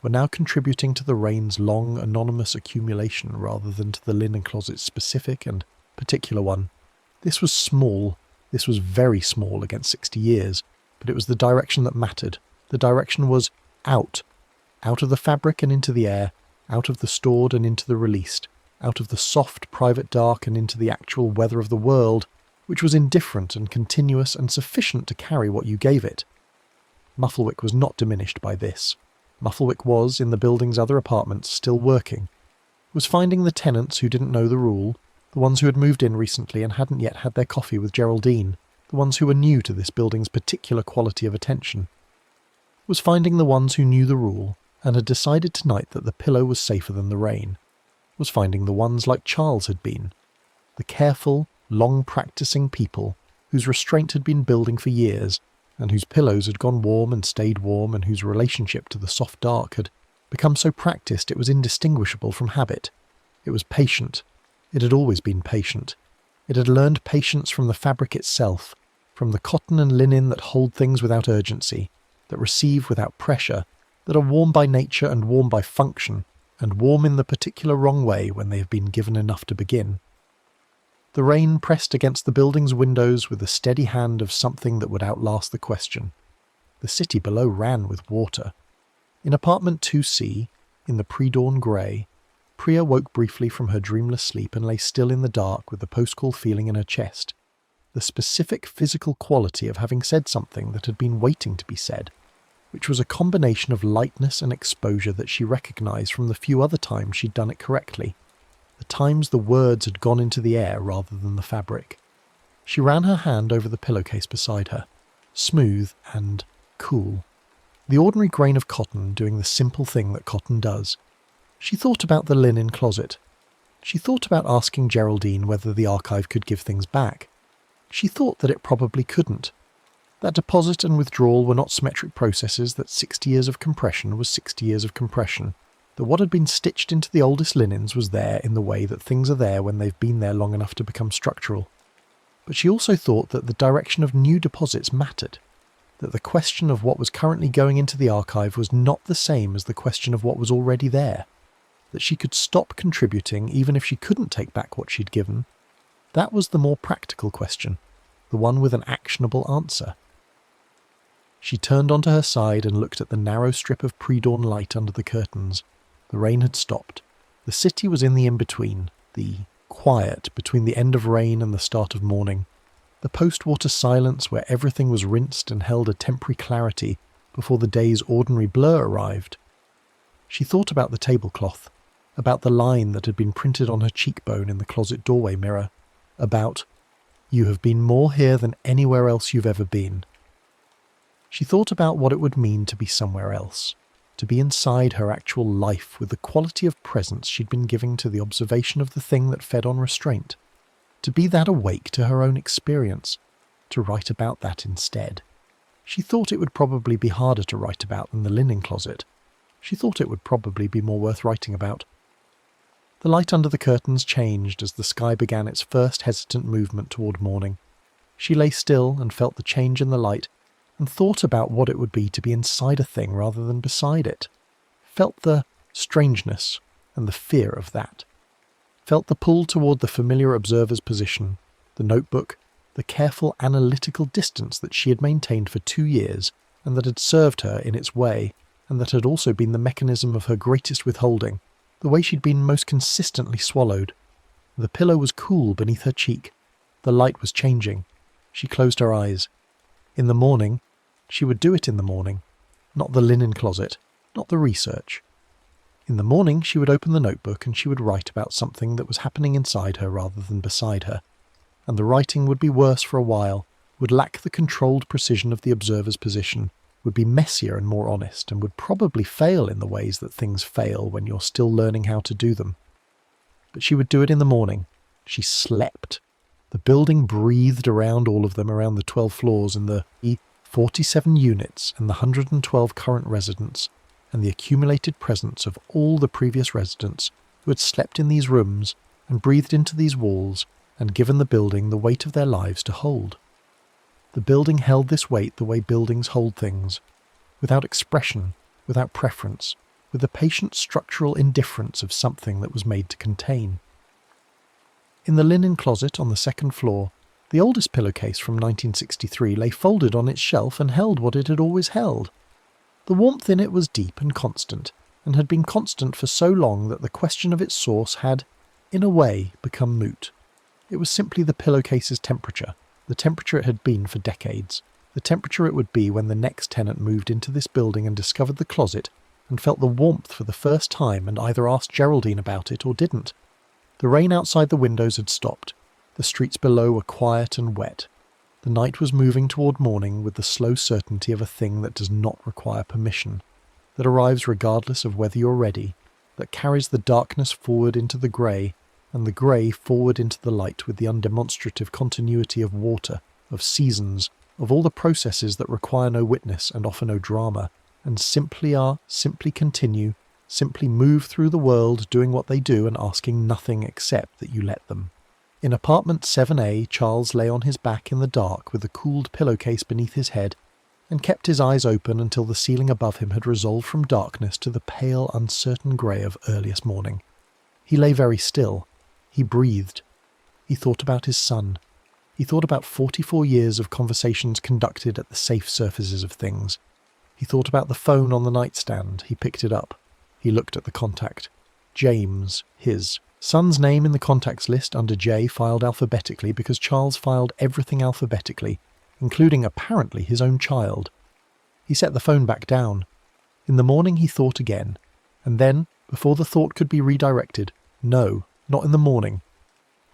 were now contributing to the rain's long, anonymous accumulation rather than to the linen closet's specific and particular one. This was small, this was very small against 60 years, but it was the direction that mattered. The direction was out of the fabric and into the air, out of the stored and into the released, out of the soft, private dark and into the actual weather of the world, which was indifferent and continuous and sufficient to carry what you gave it. Mufflewick was not diminished by this. Mufflewick was, in the building's other apartments, still working, was finding the tenants who didn't know the rule, the ones who had moved in recently and hadn't yet had their coffee with Geraldine, the ones who were new to this building's particular quality of attention, was finding the ones who knew the rule and had decided tonight that the pillow was safer than the rain, was finding the ones like Charles had been, the careful, long-practicing people whose restraint had been building for years, and whose pillows had gone warm and stayed warm, and whose relationship to the soft dark had become so practiced it was indistinguishable from habit. It was patient. It had always been patient. It had learned patience from the fabric itself, from the cotton and linen that hold things without urgency, that receive without pressure, that are warm by nature and warm by function, and warm in the particular wrong way when they have been given enough to begin. The rain pressed against the building's windows with the steady hand of something that would outlast the question. The city below ran with water. In apartment 2C, in the pre-dawn grey, Priya woke briefly from her dreamless sleep and lay still in the dark with the post-call feeling in her chest, the specific physical quality of having said something that had been waiting to be said, which was a combination of lightness and exposure that she recognised from the few other times she'd done it correctly, the times the words had gone into the air rather than the fabric. She ran her hand over the pillowcase beside her, smooth and cool. The ordinary grain of cotton doing the simple thing that cotton does. She thought about the linen closet. She thought about asking Geraldine whether the archive could give things back. She thought that it probably couldn't. That deposit and withdrawal were not symmetric processes, that 60 years of compression was 60 years of compression, that what had been stitched into the oldest linens was there in the way that things are there when they've been there long enough to become structural. But she also thought that the direction of new deposits mattered, that the question of what was currently going into the archive was not the same as the question of what was already there, that she could stop contributing even if she couldn't take back what she'd given. That was the more practical question, the one with an actionable answer. She turned onto her side and looked at the narrow strip of pre-dawn light under the curtains. The rain had stopped. The city was in the in-between, the quiet between the end of rain and the start of morning, the post-water silence where everything was rinsed and held a temporary clarity before the day's ordinary blur arrived. She thought about the tablecloth, about the line that had been printed on her cheekbone in the closet doorway mirror, about, "You have been more here than anywhere else you've ever been." She thought about what it would mean to be somewhere else, to be inside her actual life with the quality of presence she'd been giving to the observation of the thing that fed on restraint, to be that awake to her own experience, to write about that instead. She thought it would probably be harder to write about than the linen closet. She thought it would probably be more worth writing about. The light under the curtains changed as the sky began its first hesitant movement toward morning. She lay still and felt the change in the light, and thought about what it would be to be inside a thing rather than beside it, felt the strangeness and the fear of that. felt the pull toward the familiar observer's position, the notebook, the careful analytical distance that she had maintained for 2 years and that had served her in its way, and that had also been the mechanism of her greatest withholding, the way she'd been most consistently swallowed. The pillow was cool beneath her cheek. The light was changing. She closed her eyes. In the morning, she would do it in the morning, not the linen closet, not the research. In the morning, she would open the notebook and she would write about something that was happening inside her rather than beside her. And the writing would be worse for a while, would lack the controlled precision of the observer's position, would be messier and more honest, and would probably fail in the ways that things fail when you're still learning how to do them. But she would do it in the morning. She slept. The building breathed around all of them, around the 12 floors and the 47 units and the 112 current residents, and the accumulated presence of all the previous residents who had slept in these rooms and breathed into these walls and given the building the weight of their lives to hold. The building held this weight the way buildings hold things, without expression, without preference, with the patient structural indifference of something that was made to contain. In the linen closet on the second floor, the oldest pillowcase from 1963 lay folded on its shelf and held what it had always held. The warmth in it was deep and constant, and had been constant for so long that the question of its source had, in a way, become moot. It was simply the pillowcase's temperature, the temperature it had been for decades, the temperature it would be when the next tenant moved into this building and discovered the closet and felt the warmth for the first time and either asked Geraldine about it or didn't. The rain outside the windows had stopped. The streets below were quiet and wet. The night was moving toward morning with the slow certainty of a thing that does not require permission, that arrives regardless of whether you're ready, that carries the darkness forward into the grey, and the grey forward into the light with the undemonstrative continuity of water, of seasons, of all the processes that require no witness and offer no drama, and simply are, simply continue, simply move through the world doing what they do and asking nothing except that you let them. In apartment 7A, Charles lay on his back in the dark with a cooled pillowcase beneath his head and kept his eyes open until the ceiling above him had resolved from darkness to the pale, uncertain grey of earliest morning. He lay very still. He breathed. He thought about his son. He thought about 44 years of conversations conducted at the safe surfaces of things. He thought about the phone on the nightstand. He picked it up. He looked at the contact. James, his. Son's name in the contacts list under J filed alphabetically because Charles filed everything alphabetically, including apparently his own child. He set the phone back down. In the morning he thought again, and then, before the thought could be redirected, no, not in the morning.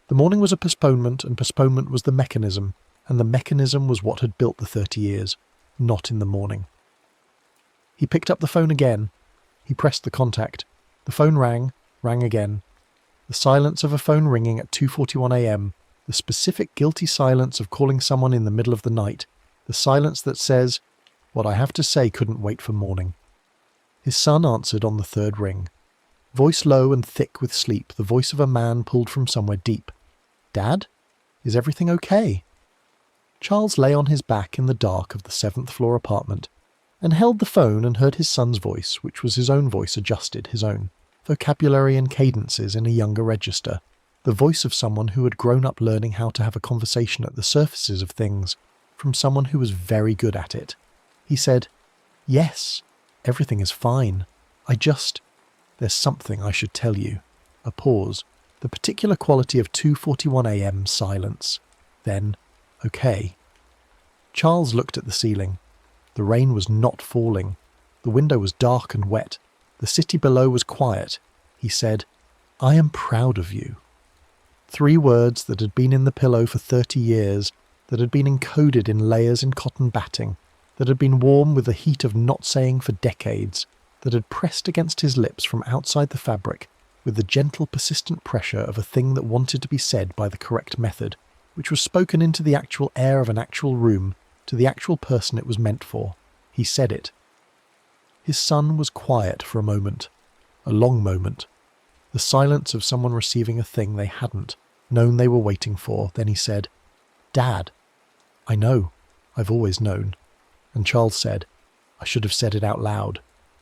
The morning was a postponement, and postponement was the mechanism, and the mechanism was what had built the 30 years, not in the morning. He picked up the phone again. He pressed the contact. The phone rang again. The silence of a phone ringing at 2:41 a.m., the specific guilty silence of calling someone in the middle of the night, the silence that says, "What I have to say couldn't wait for morning." His son answered on the third ring. Voice low and thick with sleep, the voice of a man pulled from somewhere deep. "Dad? Is everything okay?" Charles lay on his back in the dark of the 7th floor apartment and held the phone and heard his son's voice, which was his own voice adjusted, his own. Vocabulary and cadences in a younger register, the voice of someone who had grown up learning how to have a conversation at the surfaces of things, from someone who was very good at it. He said, "Yes, everything is fine. There's something I should tell you." A pause, the particular quality of 2:41 a.m. silence. Then, "Okay." Charles looked at the ceiling. The rain was not falling. The window was dark and wet. The city below was quiet. He said, "I am proud of you." 3 words that had been in the pillow for 30 years, that had been encoded in layers in cotton batting, that had been warm with the heat of not saying for decades, that had pressed against his lips from outside the fabric with the gentle, persistent pressure of a thing that wanted to be said by the correct method, which was spoken into the actual air of an actual room, to the actual person it was meant for. He said it. His son was quiet for a moment, a long moment, the silence of someone receiving a thing they hadn't known they were waiting for. Then he said, "Dad." "I know. I've always known." And Charles said, "I should have said it out loud."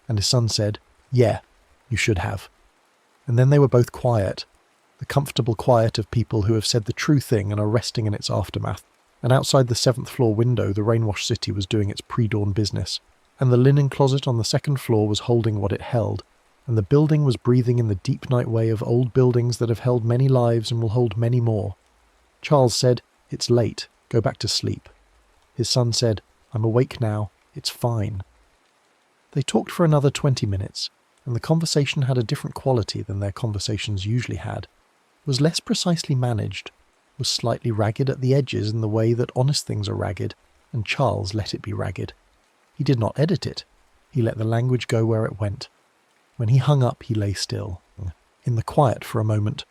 And his son said, "Yeah, you should have." And then they were both quiet. the comfortable quiet of people who have said the true thing and are resting in its aftermath. And outside the 7th floor window, the rainwashed city was doing its pre-dawn business, and the linen closet on the 2nd floor was holding what it held, and the building was breathing in the deep night way of old buildings that have held many lives and will hold many more. Charles said, "It's late, go back to sleep." His son said, "I'm awake now, it's fine." They talked for another 20 minutes, and the conversation had a different quality than their conversations usually had, was less precisely managed, was slightly ragged at the edges in the way that honest things are ragged, and Charles let it be ragged. He did not edit it. He let the language go where it went. When he hung up, he lay still, in the quiet for a moment.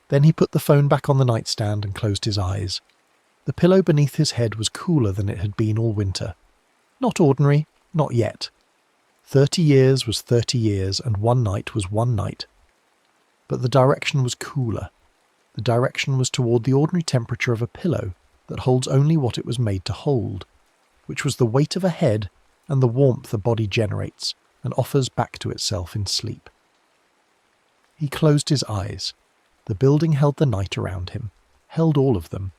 Then he put the phone back on the nightstand and closed his eyes. The pillow beneath his head was cooler than it had been all winter. Not ordinary, not yet. 30 years was 30 years, and one night was one night. But the direction was cooler. The direction was toward the ordinary temperature of a pillow that holds only what it was made to hold, which was the weight of a head and the warmth a body generates and offers back to itself in sleep. He closed his eyes. The building held the night around him, held all of them,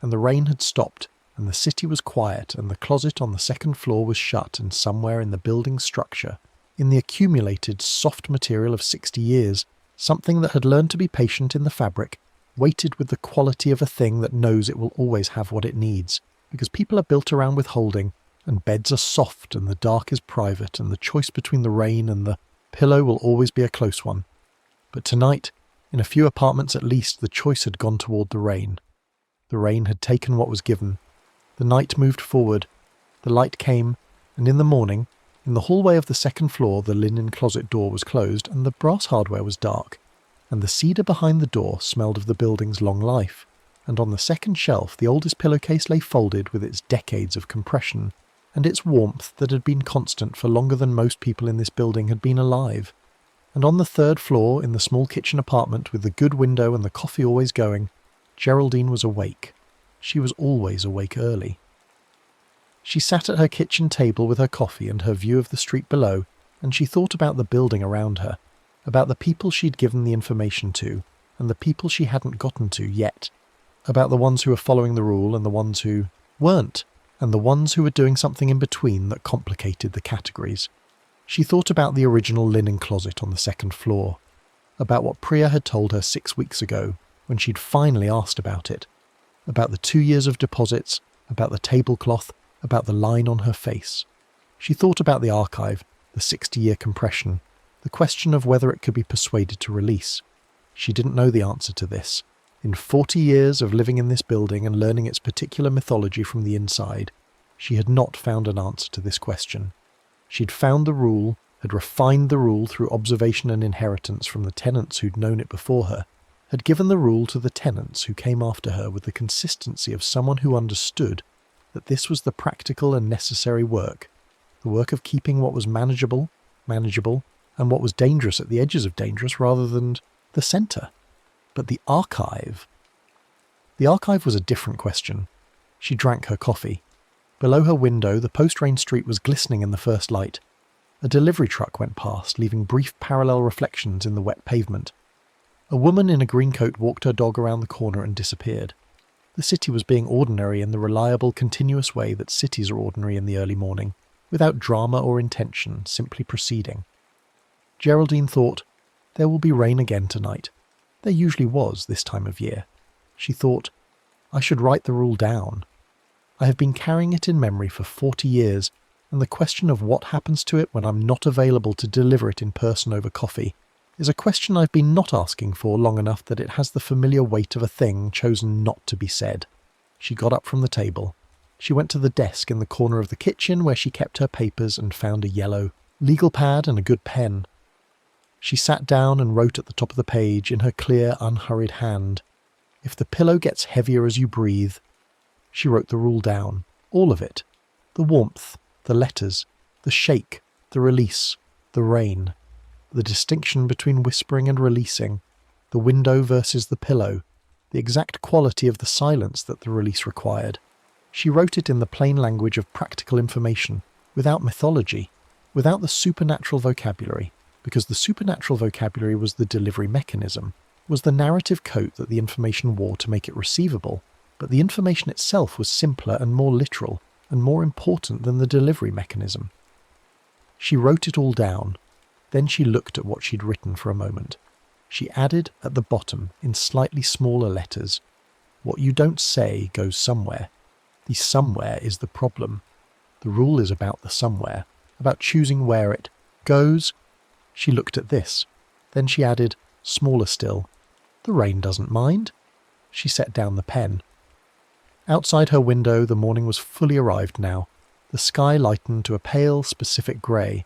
and the rain had stopped, and the city was quiet, and the closet on the 2nd floor was shut, and somewhere in the building's structure, in the accumulated soft material of 60 years, something that had learned to be patient in the fabric, waited with the quality of a thing that knows it will always have what it needs, because people are built around withholding, and beds are soft, and the dark is private, and the choice between the rain and the pillow will always be a close one. But tonight, in a few apartments at least, the choice had gone toward the rain. The rain had taken what was given. The night moved forward. The light came, and in the morning, in the hallway of the 2nd floor, the linen closet door was closed, and the brass hardware was dark, and the cedar behind the door smelled of the building's long life, and on the 2nd shelf the oldest pillowcase lay folded with its decades of compression, and its warmth that had been constant for longer than most people in this building had been alive. And on the 3rd floor, in the small kitchen apartment with the good window and the coffee always going, Geraldine was awake. She was always awake early. She sat at her kitchen table with her coffee and her view of the street below, and she thought about the building around her, about the people she'd given the information to, and the people she hadn't gotten to yet, about the ones who were following the rule and the ones who weren't, and the ones who were doing something in between that complicated the categories. She thought about the original linen closet on the 2nd floor, about what Priya had told her 6 weeks ago when she'd finally asked about it, about the 2 years of deposits, about the tablecloth, about the line on her face. She thought about the archive, the 60-year compression, the question of whether it could be persuaded to release. She didn't know the answer to this. In 40 years of living in this building and learning its particular mythology from the inside, she had not found an answer to this question. She'd found the rule, had refined the rule through observation and inheritance from the tenants who'd known it before her, had given the rule to the tenants who came after her with the consistency of someone who understood that this was the practical and necessary work, the work of keeping what was manageable, and what was dangerous at the edges of dangerous rather than the centre. But the archive was a different question. She drank her coffee. Below her window, the post-rain street was glistening in the first light. A delivery truck went past, leaving brief parallel reflections in the wet pavement. A woman in a green coat walked her dog around the corner and disappeared. The city was being ordinary in the reliable, continuous way that cities are ordinary in the early morning, without drama or intention, simply proceeding. Geraldine thought, there will be rain again tonight. There usually was this time of year. She thought, I should write the rule down. I have been carrying it in memory for 40 years, and the question of what happens to it when I'm not available to deliver it in person over coffee is a question I've been not asking for long enough that it has the familiar weight of a thing chosen not to be said. She got up from the table. She went to the desk in the corner of the kitchen where she kept her papers and found a yellow legal pad and a good pen. She sat down and wrote at the top of the page in her clear, unhurried hand, "If the pillow gets heavier as you breathe." She wrote the rule down, all of it. The warmth, the letters, the shake, the release, the rain, the distinction between whispering and releasing, the window versus the pillow, the exact quality of the silence that the release required. She wrote it in the plain language of practical information, without mythology, without the supernatural vocabulary, because the supernatural vocabulary was the delivery mechanism, was the narrative coat that the information wore to make it receivable, but the information itself was simpler and more literal and more important than the delivery mechanism. She wrote it all down. Then she looked at what she'd written for a moment. She added at the bottom, in slightly smaller letters, "What you don't say goes somewhere. The somewhere is the problem. The rule is about the somewhere, about choosing where it goes." She looked at this. Then she added, smaller still, "The rain doesn't mind." She set down the pen. Outside her window, the morning was fully arrived now. The sky lightened to a pale, specific grey.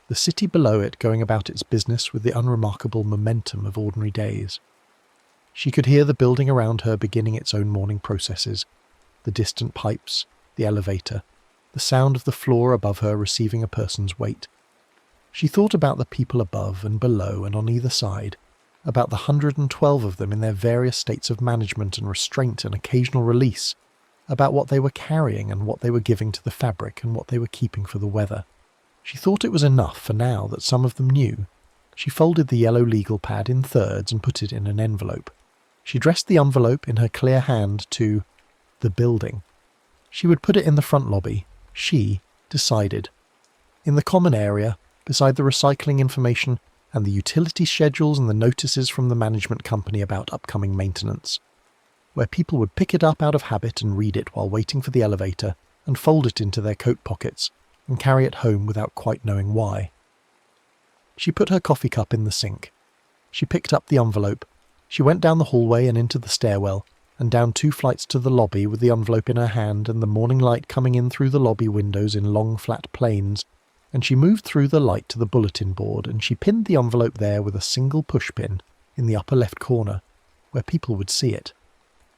The city below it going about its business with the unremarkable momentum of ordinary days. She could hear the building around her beginning its own morning processes, the distant pipes, the elevator, the sound of the floor above her receiving a person's weight. She thought about the people above and below and on either side, about the 112 of them in their various states of management and restraint and occasional release, about what they were carrying and what they were giving to the fabric and what they were keeping for the weather. She thought it was enough for now that some of them knew. She folded the yellow legal pad in thirds and put it in an envelope. She addressed the envelope in her clear hand to the building. She would put it in the front lobby. She decided. In the common area, beside the recycling information and the utility schedules and the notices from the management company about upcoming maintenance, where people would pick it up out of habit and read it while waiting for the elevator and fold it into their coat pockets and carry it home without quite knowing why. She put her coffee cup in the sink. She picked up the envelope. She went down the hallway and into the stairwell, and down 2 flights to the lobby with the envelope in her hand and the morning light coming in through the lobby windows in long flat planes, and she moved through the light to the bulletin board, and she pinned the envelope there with a single push pin in the upper left corner, where people would see it.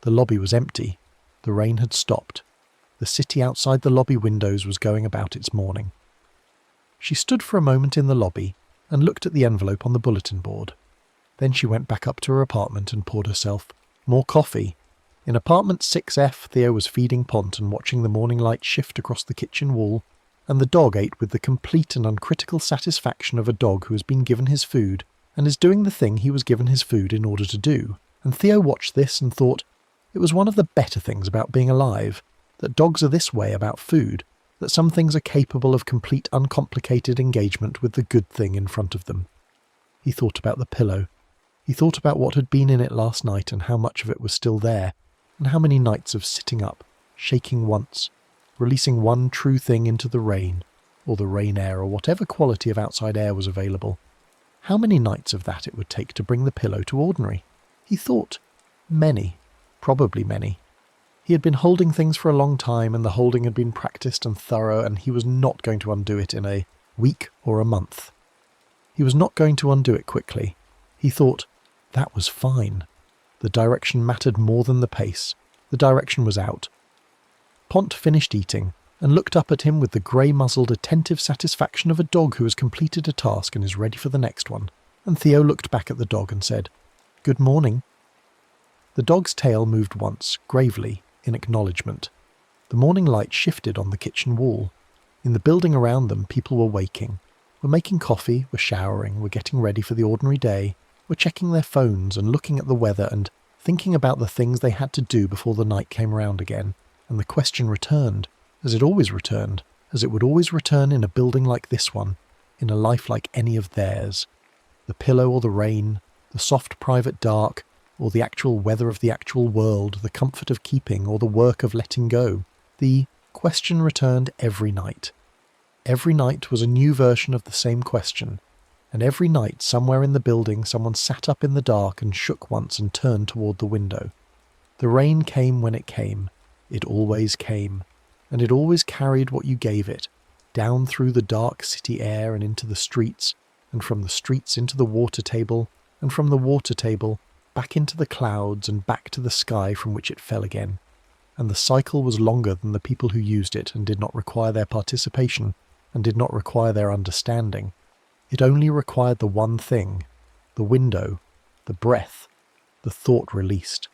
The lobby was empty. The rain had stopped. The city outside the lobby windows was going about its morning. She stood for a moment in the lobby and looked at the envelope on the bulletin board. Then she went back up to her apartment and poured herself more coffee. In apartment 6F, Theo was feeding Pont and watching the morning light shift across the kitchen wall, and the dog ate with the complete and uncritical satisfaction of a dog who has been given his food and is doing the thing he was given his food in order to do. And Theo watched this and thought it was one of the better things about being alive, that dogs are this way about food, that some things are capable of complete uncomplicated engagement with the good thing in front of them. He thought about the pillow. He thought about what had been in it last night and how much of it was still there, and how many nights of sitting up, shaking once, releasing one true thing into the rain, or the rain air, or whatever quality of outside air was available. How many nights of that it would take to bring the pillow to ordinary? He thought many, probably many. He had been holding things for a long time, and the holding had been practiced and thorough, and he was not going to undo it in a week or a month. He was not going to undo it quickly. He thought, that was fine. The direction mattered more than the pace. The direction was out. Pont finished eating and looked up at him with the grey-muzzled, attentive satisfaction of a dog who has completed a task and is ready for the next one, and Theo looked back at the dog and said, "Good morning." The dog's tail moved once, gravely, in acknowledgement. The morning light shifted on the kitchen wall. In the building around them, people were waking, were making coffee, were showering, were getting ready for the ordinary day, were checking their phones and looking at the weather and thinking about the things they had to do before the night came round again. And the question returned, as it always returned, as it would always return in a building like this one, in a life like any of theirs. The pillow or the rain, the soft private dark, or the actual weather of the actual world, the comfort of keeping, or the work of letting go. The question returned every night. Every night was a new version of the same question, and every night somewhere in the building someone sat up in the dark and shook once and turned toward the window. The rain came when it came. It always came, and it always carried what you gave it, down through the dark city air and into the streets, and from the streets into the water table, and from the water table back into the clouds and back to the sky from which it fell again. And the cycle was longer than the people who used it and did not require their participation and did not require their understanding. It only required the one thing, the window, the breath, the thought released.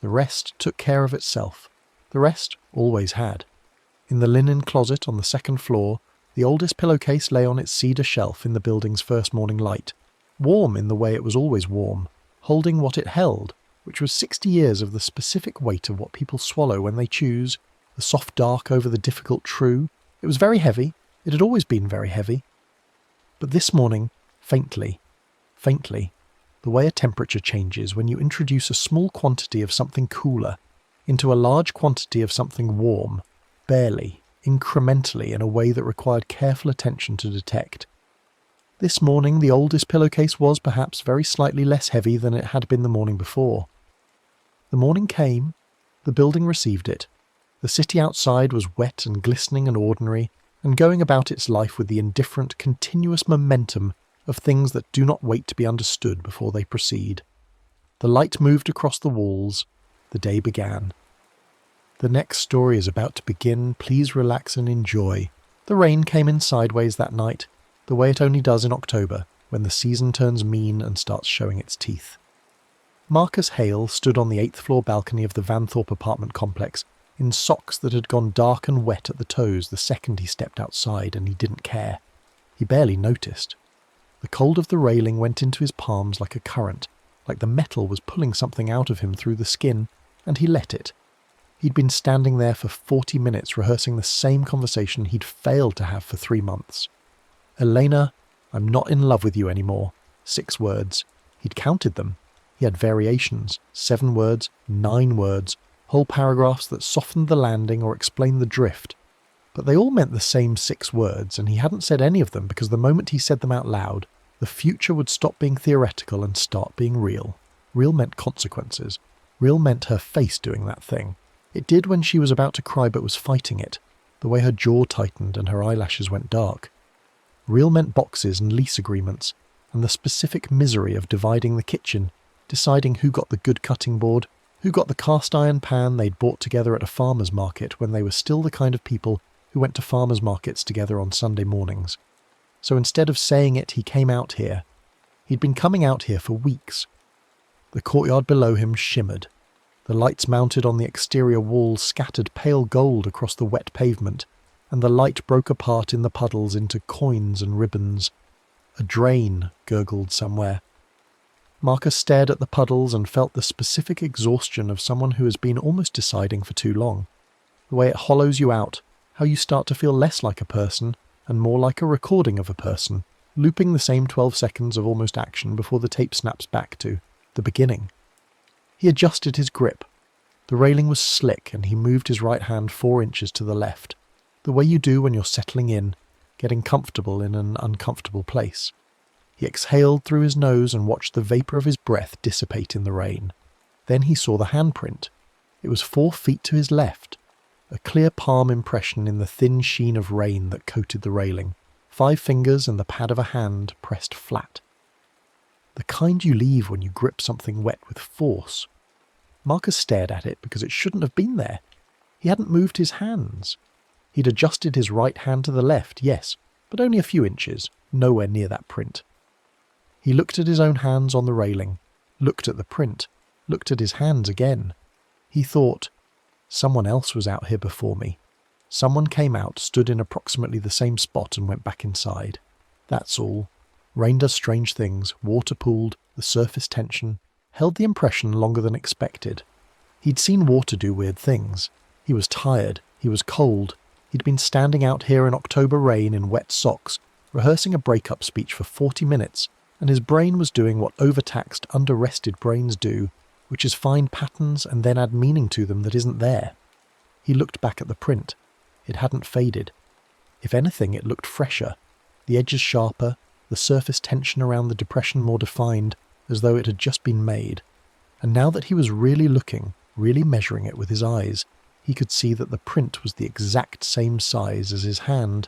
The rest took care of itself. The rest always had. In the linen closet on the second floor, the oldest pillowcase lay on its cedar shelf in the building's first morning light, warm in the way it was always warm, holding what it held, which was 60 years of the specific weight of what people swallow when they choose, the soft dark over the difficult true. It was very heavy. It had always been very heavy. But this morning, faintly, the way a temperature changes when you introduce a small quantity of something cooler into a large quantity of something warm, barely, incrementally in a way that required careful attention to detect. This morning the oldest pillowcase was perhaps very slightly less heavy than it had been the morning before. The morning came, the building received it, the city outside was wet and glistening and ordinary, and going about its life with the indifferent, continuous momentum of things that do not wait to be understood before they proceed. The light moved across the walls, the day began. The next story is about to begin, please relax and enjoy. The rain came in sideways that night, the way it only does in October, when the season turns mean and starts showing its teeth. Marcus Hale stood on the 8th floor balcony of the Vanthorpe apartment complex, in socks that had gone dark and wet at the toes the second he stepped outside, and he didn't care. He barely noticed. The cold of the railing went into his palms like a current, like the metal was pulling something out of him through the skin, and he let it. He'd been standing there for 40 minutes rehearsing the same conversation he'd failed to have for 3 months. "Elena, I'm not in love with you anymore." 6 words. He'd counted them. He had variations, 7 words, 9 words, whole paragraphs that softened the landing or explained the drift. But they all meant the same 6 words, and he hadn't said any of them because the moment he said them out loud, the future would stop being theoretical and start being real. Real meant consequences. Real meant her face doing that thing. It did when she was about to cry but was fighting it, the way her jaw tightened and her eyelashes went dark. Real meant boxes and lease agreements, and the specific misery of dividing the kitchen, deciding who got the good cutting board, who got the cast iron pan they'd bought together at a farmer's market when they were still the kind of people who went to farmers' markets together on Sunday mornings. So instead of saying it, he came out here. He'd been coming out here for weeks. The courtyard below him shimmered. The lights mounted on the exterior walls scattered pale gold across the wet pavement, and the light broke apart in the puddles into coins and ribbons. A drain gurgled somewhere. Marcus stared at the puddles and felt the specific exhaustion of someone who has been almost deciding for too long. The way it hollows you out, how you start to feel less like a person and more like a recording of a person, looping the same 12 seconds of almost action before the tape snaps back to the beginning. He adjusted his grip. The railing was slick and he moved his right hand 4 inches to the left, the way you do when you're settling in, getting comfortable in an uncomfortable place. He exhaled through his nose and watched the vapour of his breath dissipate in the rain. Then he saw the handprint. It was 4 feet to his left, a clear palm impression in the thin sheen of rain that coated the railing, 5 fingers and the pad of a hand pressed flat. The kind you leave when you grip something wet with force. Marcus stared at it because it shouldn't have been there. He hadn't moved his hands. He'd adjusted his right hand to the left, yes, but only a few inches, nowhere near that print. He looked at his own hands on the railing, looked at the print, looked at his hands again. He thought, someone else was out here before me. Someone came out, stood in approximately the same spot and went back inside. That's all. Rain does strange things, water pooled, the surface tension, held the impression longer than expected. He'd seen water do weird things. He was tired, he was cold, he'd been standing out here in October rain in wet socks, rehearsing a breakup speech for 40 minutes, and his brain was doing what overtaxed, under-rested brains do, which is find patterns and then add meaning to them that isn't there. He looked back at the print. It hadn't faded. If anything, it looked fresher, the edges sharper, the surface tension around the depression more defined, as though it had just been made. And now that he was really looking, really measuring it with his eyes, he could see that the print was the exact same size as his hand.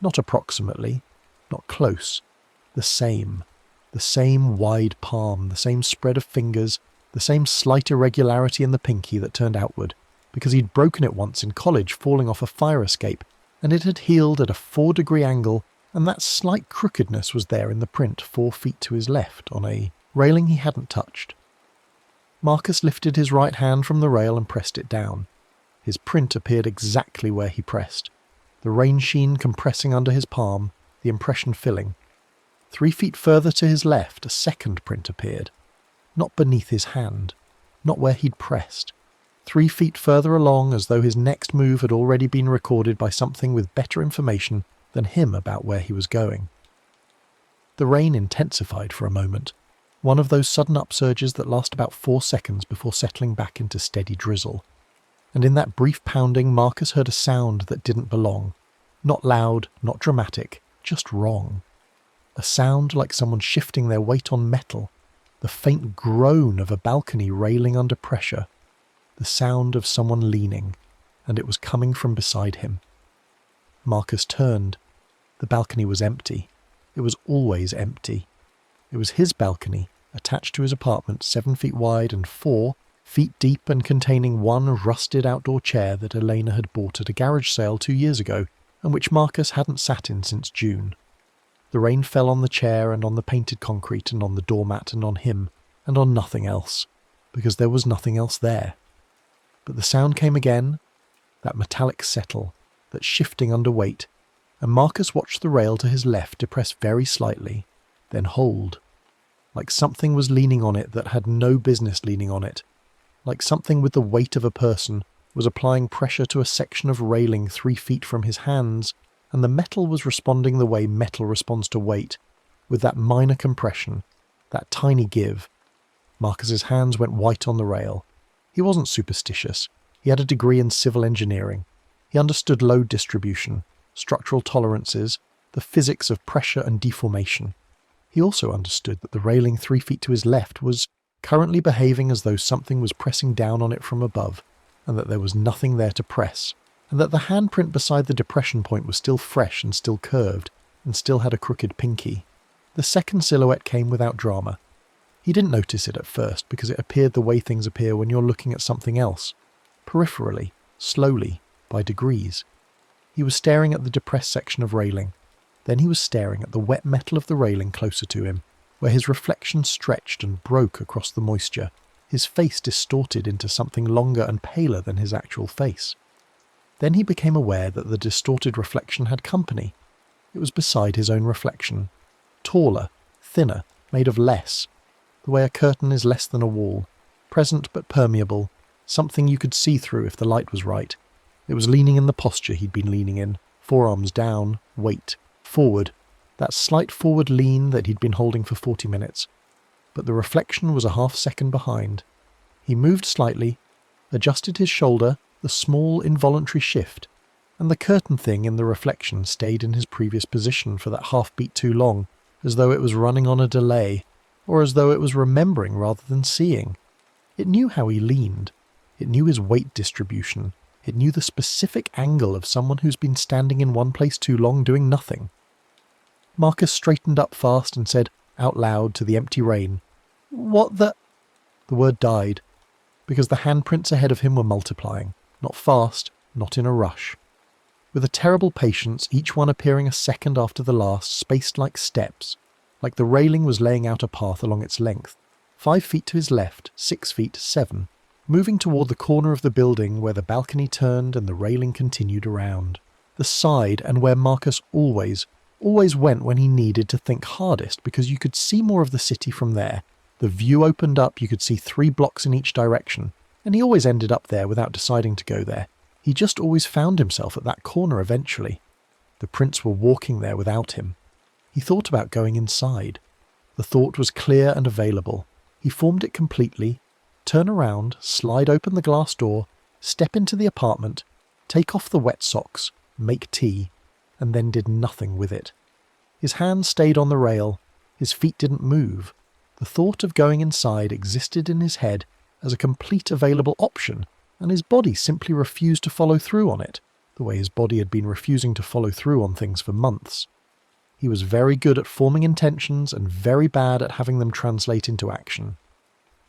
Not approximately, not close. The same wide palm, the same spread of fingers, the same slight irregularity in the pinky that turned outward, because he'd broken it once in college falling off a fire escape, and it had healed at a 4-degree angle, and that slight crookedness was there in the print 4 feet to his left on a railing he hadn't touched. Marcus lifted his right hand from the rail and pressed it down. His print appeared exactly where he pressed, the rain sheen compressing under his palm, the impression filling. 3 feet further to his left, a second print appeared. not beneath his hand, not where he'd pressed. 3 feet further along, as though his next move had already been recorded by something with better information than him about where he was going. The rain intensified for a moment, one of those sudden upsurges that last about 4 seconds before settling back into steady drizzle. And in that brief pounding, Marcus heard a sound that didn't belong. Not loud, not dramatic, just wrong. A sound like someone shifting their weight on metal, the faint groan of a balcony railing under pressure, the sound of someone leaning, and it was coming from beside him. Marcus turned. The balcony was empty. It was always empty. It was his balcony, attached to his apartment, 7 feet wide and 4 feet deep, and containing one rusted outdoor chair that Elena had bought at a garage sale 2 years ago, and which Marcus hadn't sat in since June. The rain fell on the chair and on the painted concrete and on the doormat and on him, and on nothing else, because there was nothing else there. But the sound came again, that metallic settle, that shifting under weight, and Marcus watched the rail to his left depress very slightly, then hold, like something was leaning on it that had no business leaning on it, like something with the weight of a person was applying pressure to a section of railing 3 feet from his hands, and the metal was responding the way metal responds to weight, with that minor compression, that tiny give. Marcus's hands went white on the rail. He wasn't superstitious. He had a degree in civil engineering. He understood load distribution, structural tolerances, the physics of pressure and deformation. He also understood that the railing 3 feet to his left was currently behaving as though something was pressing down on it from above, and that there was nothing there to press, and that the handprint beside the depression point was still fresh and still curved, and still had a crooked pinky. The second silhouette came without drama. He didn't notice it at first because it appeared the way things appear when you're looking at something else, peripherally, slowly, by degrees. He was staring at the depressed section of railing. Then he was staring at the wet metal of the railing closer to him, where his reflection stretched and broke across the moisture, his face distorted into something longer and paler than his actual face. Then he became aware that the distorted reflection had company. It was beside his own reflection, taller, thinner, made of less, the way a curtain is less than a wall, present but permeable, something you could see through if the light was right. It was leaning in the posture he'd been leaning in, forearms down, weight, forward, that slight forward lean that he'd been holding for 40 minutes. But the reflection was a half-second behind. He moved slightly, adjusted his shoulder, the small involuntary shift, and the curtain thing in the reflection stayed in his previous position for that half-beat too long, as though it was running on a delay, or as though it was remembering rather than seeing. It knew how he leaned. It knew his weight distribution. It knew the specific angle of someone who's been standing in one place too long doing nothing. Marcus straightened up fast and said, out loud to the empty rain, "What the—" The word died, because the handprints ahead of him were multiplying, not fast, not in a rush. With a terrible patience, each one appearing a second after the last, spaced like steps, like the railing was laying out a path along its length, 5 feet to his left, 6 feet, 7, moving toward the corner of the building where the balcony turned and the railing continued around. The side, and where Marcus always went when he needed to think hardest, because you could see more of the city from there. The view opened up, you could see 3 blocks in each direction, and he always ended up there without deciding to go there. He just always found himself at that corner eventually. The prints were walking there without him. He thought about going inside. The thought was clear and available. He formed it completely, turn around, slide open the glass door, step into the apartment, take off the wet socks, make tea, and then did nothing with it. His hands stayed on the rail. His feet didn't move. The thought of going inside existed in his head as a complete available option, and his body simply refused to follow through on it, the way his body had been refusing to follow through on things for months. He was very good at forming intentions and very bad at having them translate into action.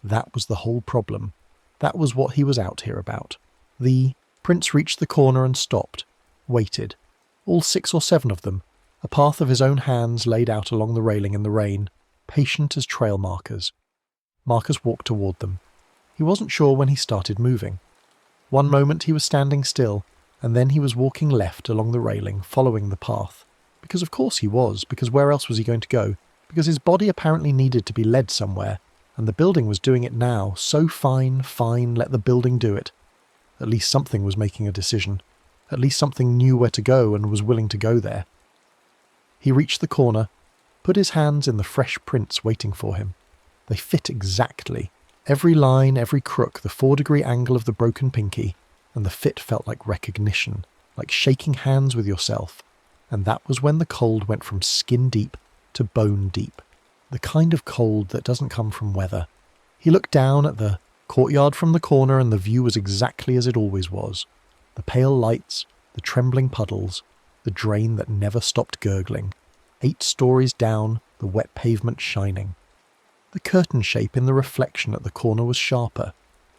That was the whole problem. That was what he was out here about. The Prince reached the corner and stopped, waited. All 6 or 7 of them, a path of his own hands laid out along the railing in the rain, patient as trail markers. Marcus walked toward them. He wasn't sure when he started moving. One moment he was standing still, and then he was walking left along the railing, following the path. Because of course he was, because where else was he going to go? Because his body apparently needed to be led somewhere, and the building was doing it now. So fine, let the building do it. At least something was making a decision. At least something knew where to go and was willing to go there. He reached the corner, put his hands in the fresh prints waiting for him. They fit exactly. Every line, every crook, the 4-degree angle of the broken pinky, and the fit felt like recognition, like shaking hands with yourself. And that was when the cold went from skin deep to bone deep. The kind of cold that doesn't come from weather. He looked down at the courtyard from the corner, and the view was exactly as it always was. The pale lights, the trembling puddles, the drain that never stopped gurgling. 8 stories down, the wet pavement shining. The curtain shape in the reflection at the corner was sharper.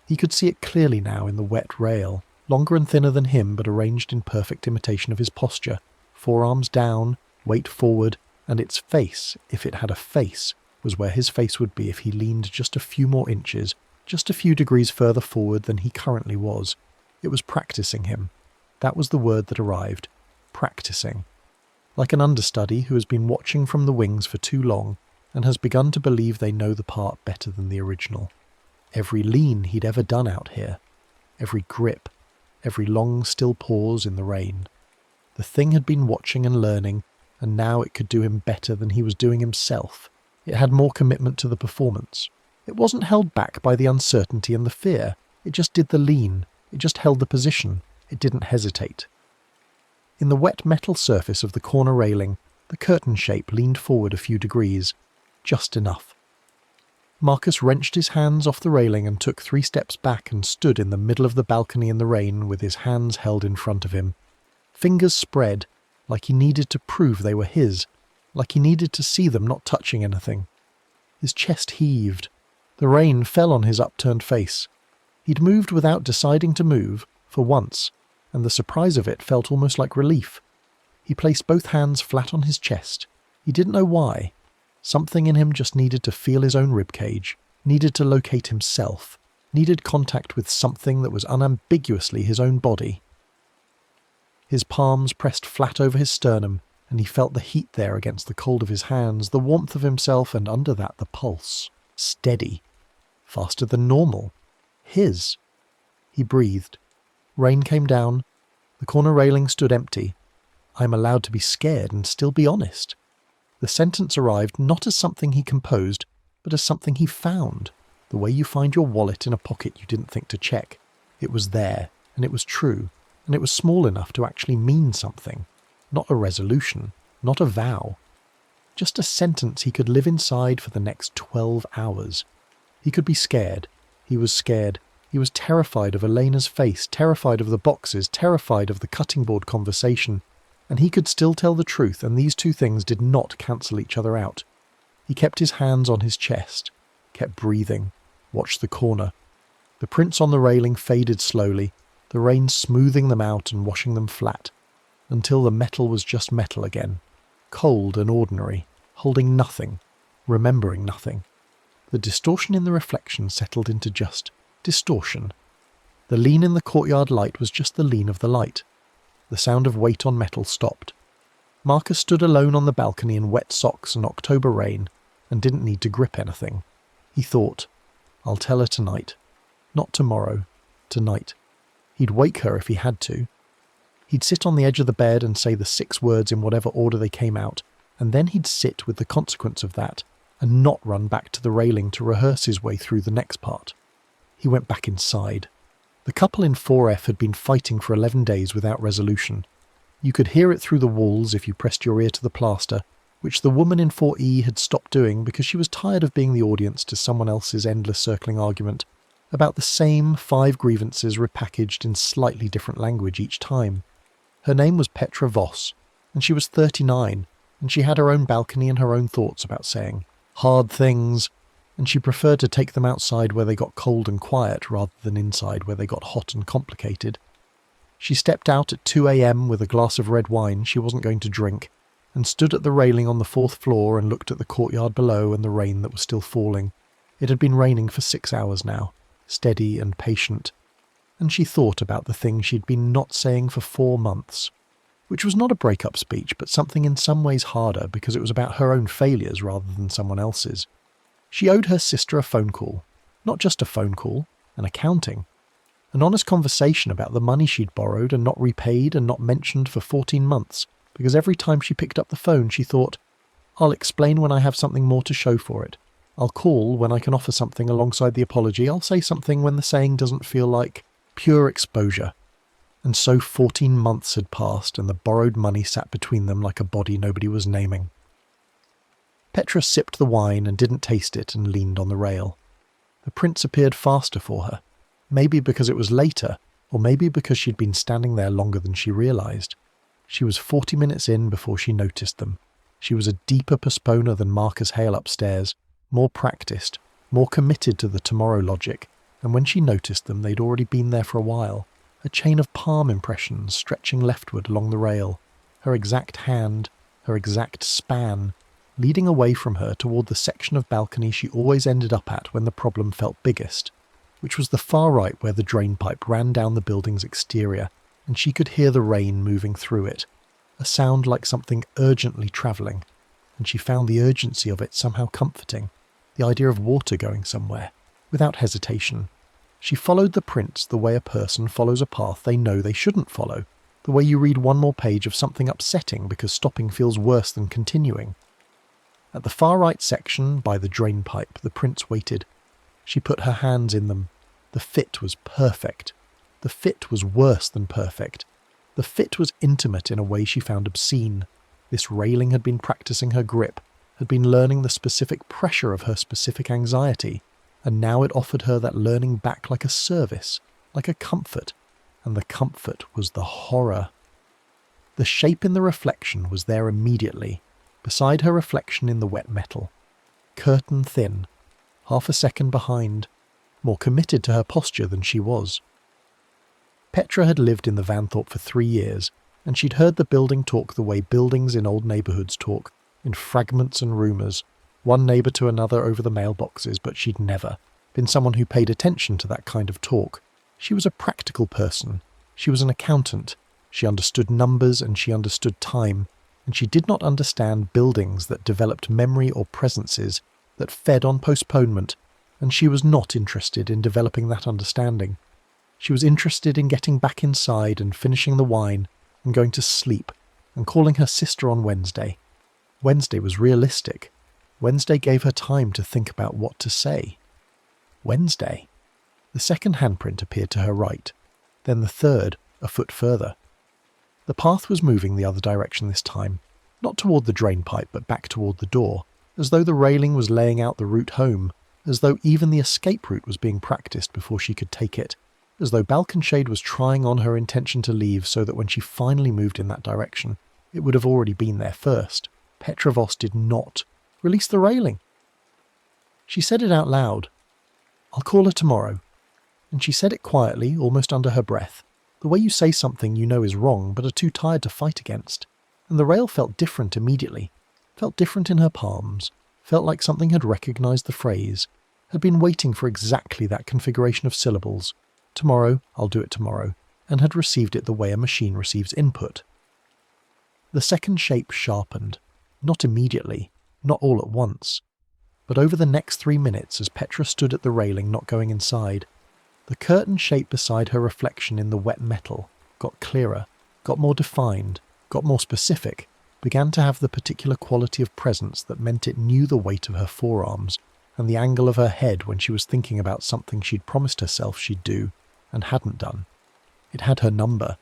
He could see it clearly now in the wet rail, longer and thinner than him, but arranged in perfect imitation of his posture. Forearms down, weight forward, and its face, if it had a face, was where his face would be if he leaned just a few more inches, just a few degrees further forward than he currently was. It was practicing him. That was the word that arrived. Practicing. Like an understudy who has been watching from the wings for too long and has begun to believe they know the part better than the original. Every lean he'd ever done out here. Every grip. Every long, still pause in the rain. The thing had been watching and learning, and now it could do him better than he was doing himself. It had more commitment to the performance. It wasn't held back by the uncertainty and the fear. It just did the lean. It just held the position. It didn't hesitate. In the wet metal surface of the corner railing, the curtain shape leaned forward a few degrees. Just enough. Marcus wrenched his hands off the railing and took 3 steps back and stood in the middle of the balcony in the rain with his hands held in front of him. Fingers spread, like he needed to prove they were his, like he needed to see them not touching anything. His chest heaved. The rain fell on his upturned face. He'd moved without deciding to move, for once, and the surprise of it felt almost like relief. He placed both hands flat on his chest. He didn't know why. Something in him just needed to feel his own ribcage, needed to locate himself, needed contact with something that was unambiguously his own body. His palms pressed flat over his sternum, and he felt the heat there against the cold of his hands, the warmth of himself, and under that the pulse. Steady. Faster than normal. His. He breathed. Rain came down. The corner railing stood empty. I'm allowed to be scared and still be honest. The sentence arrived not as something he composed, but as something he found. The way you find your wallet in a pocket you didn't think to check. It was there, and it was true, and it was small enough to actually mean something. Not a resolution, not a vow. Just a sentence he could live inside for the next 12 hours. He could be scared. He was scared. He was terrified of Elena's face, terrified of the boxes, terrified of the cutting board conversation. And he could still tell the truth, and these 2 things did not cancel each other out. He kept his hands on his chest, kept breathing, watched the corner. The prints on the railing faded slowly, the rain smoothing them out and washing them flat, until the metal was just metal again, cold and ordinary, holding nothing, remembering nothing. The distortion in the reflection settled into just distortion. The lean in the courtyard light was just the lean of the light. The sound of weight on metal stopped. Marcus stood alone on the balcony in wet socks and October rain, and didn't need to grip anything. He thought, I'll tell her tonight. Not tomorrow. Tonight. He'd wake her if he had to. He'd sit on the edge of the bed and say the 6 words in whatever order they came out, and then he'd sit with the consequence of that, and not run back to the railing to rehearse his way through the next part. He went back inside. The couple in 4F had been fighting for 11 days without resolution. You could hear it through the walls if you pressed your ear to the plaster, which the woman in 4E had stopped doing because she was tired of being the audience to someone else's endless circling argument about the same 5 grievances repackaged in slightly different language each time. Her name was Petra Voss, and she was 39, and she had her own balcony and her own thoughts about saying hard things, and she preferred to take them outside where they got cold and quiet rather than inside where they got hot and complicated. She stepped out at 2 a.m. with a glass of red wine she wasn't going to drink, and stood at the railing on the 4th floor and looked at the courtyard below and the rain that was still falling. It had been raining for 6 hours now, steady and patient, and she thought about the thing she'd been not saying for 4 months, which was not a break-up speech, but something in some ways harder because it was about her own failures rather than someone else's. She owed her sister a phone call. Not just a phone call, an accounting. An honest conversation about the money she'd borrowed and not repaid and not mentioned for 14 months, because every time she picked up the phone she thought, I'll explain when I have something more to show for it. I'll call when I can offer something alongside the apology. I'll say something when the saying doesn't feel like pure exposure. And so 14 months had passed and the borrowed money sat between them like a body nobody was naming. Petra sipped the wine and didn't taste it and leaned on the rail. The prints appeared faster for her. Maybe because it was later, or maybe because she'd been standing there longer than she realised. She was 40 minutes in before she noticed them. She was a deeper postponer than Marcus Hale upstairs, more practised, more committed to the tomorrow logic, and when she noticed them they'd already been there for a while, a chain of palm impressions stretching leftward along the rail, her exact hand, her exact span, leading away from her toward the section of balcony she always ended up at when the problem felt biggest, which was the far right where the drain pipe ran down the building's exterior, and she could hear the rain moving through it, a sound like something urgently travelling, and she found the urgency of it somehow comforting, the idea of water going somewhere, without hesitation. She followed the prints the way a person follows a path they know they shouldn't follow, the way you read one more page of something upsetting because stopping feels worse than continuing. At the far right section, by the drain pipe, the prints waited. She put her hands in them. The fit was perfect. The fit was worse than perfect. The fit was intimate in a way she found obscene. This railing had been practicing her grip, had been learning the specific pressure of her specific anxiety, and now it offered her that learning back like a service, like a comfort, and the comfort was the horror. The shape in the reflection was there immediately, beside her reflection in the wet metal. Curtain thin, half a second behind, more committed to her posture than she was. Petra had lived in the Vanthorpe for 3 years, and she'd heard the building talk the way buildings in old neighbourhoods talk, in fragments and rumours, one neighbour to another over the mailboxes, but she'd never been someone who paid attention to that kind of talk. She was a practical person. She was an accountant. She understood numbers and she understood time, and she did not understand buildings that developed memory or presences that fed on postponement, and she was not interested in developing that understanding. She was interested in getting back inside and finishing the wine and going to sleep and calling her sister on Wednesday. Wednesday was realistic. Wednesday gave her time to think about what to say. Wednesday. The second handprint appeared to her right, then the third, a foot further. The path was moving the other direction this time, not toward the drain pipe but back toward the door, as though the railing was laying out the route home, as though even the escape route was being practiced before she could take it, as though Balconshade was trying on her intention to leave so that when she finally moved in that direction, it would have already been there first. Petra Voss did not release the railing. She said it out loud. I'll call her tomorrow. And she said it quietly, almost under her breath, the way you say something you know is wrong but are too tired to fight against. And the rail felt different immediately, felt different in her palms, felt like something had recognised the phrase, had been waiting for exactly that configuration of syllables. Tomorrow, I'll do it tomorrow, and had received it the way a machine receives input. The second shape sharpened, not immediately, not all at once, but over the next 3 minutes as Petra stood at the railing not going inside. The curtain shape beside her reflection in the wet metal got clearer, got more defined, got more specific, began to have the particular quality of presence that meant it knew the weight of her forearms and the angle of her head when she was thinking about something she'd promised herself she'd do and hadn't done. It had her number.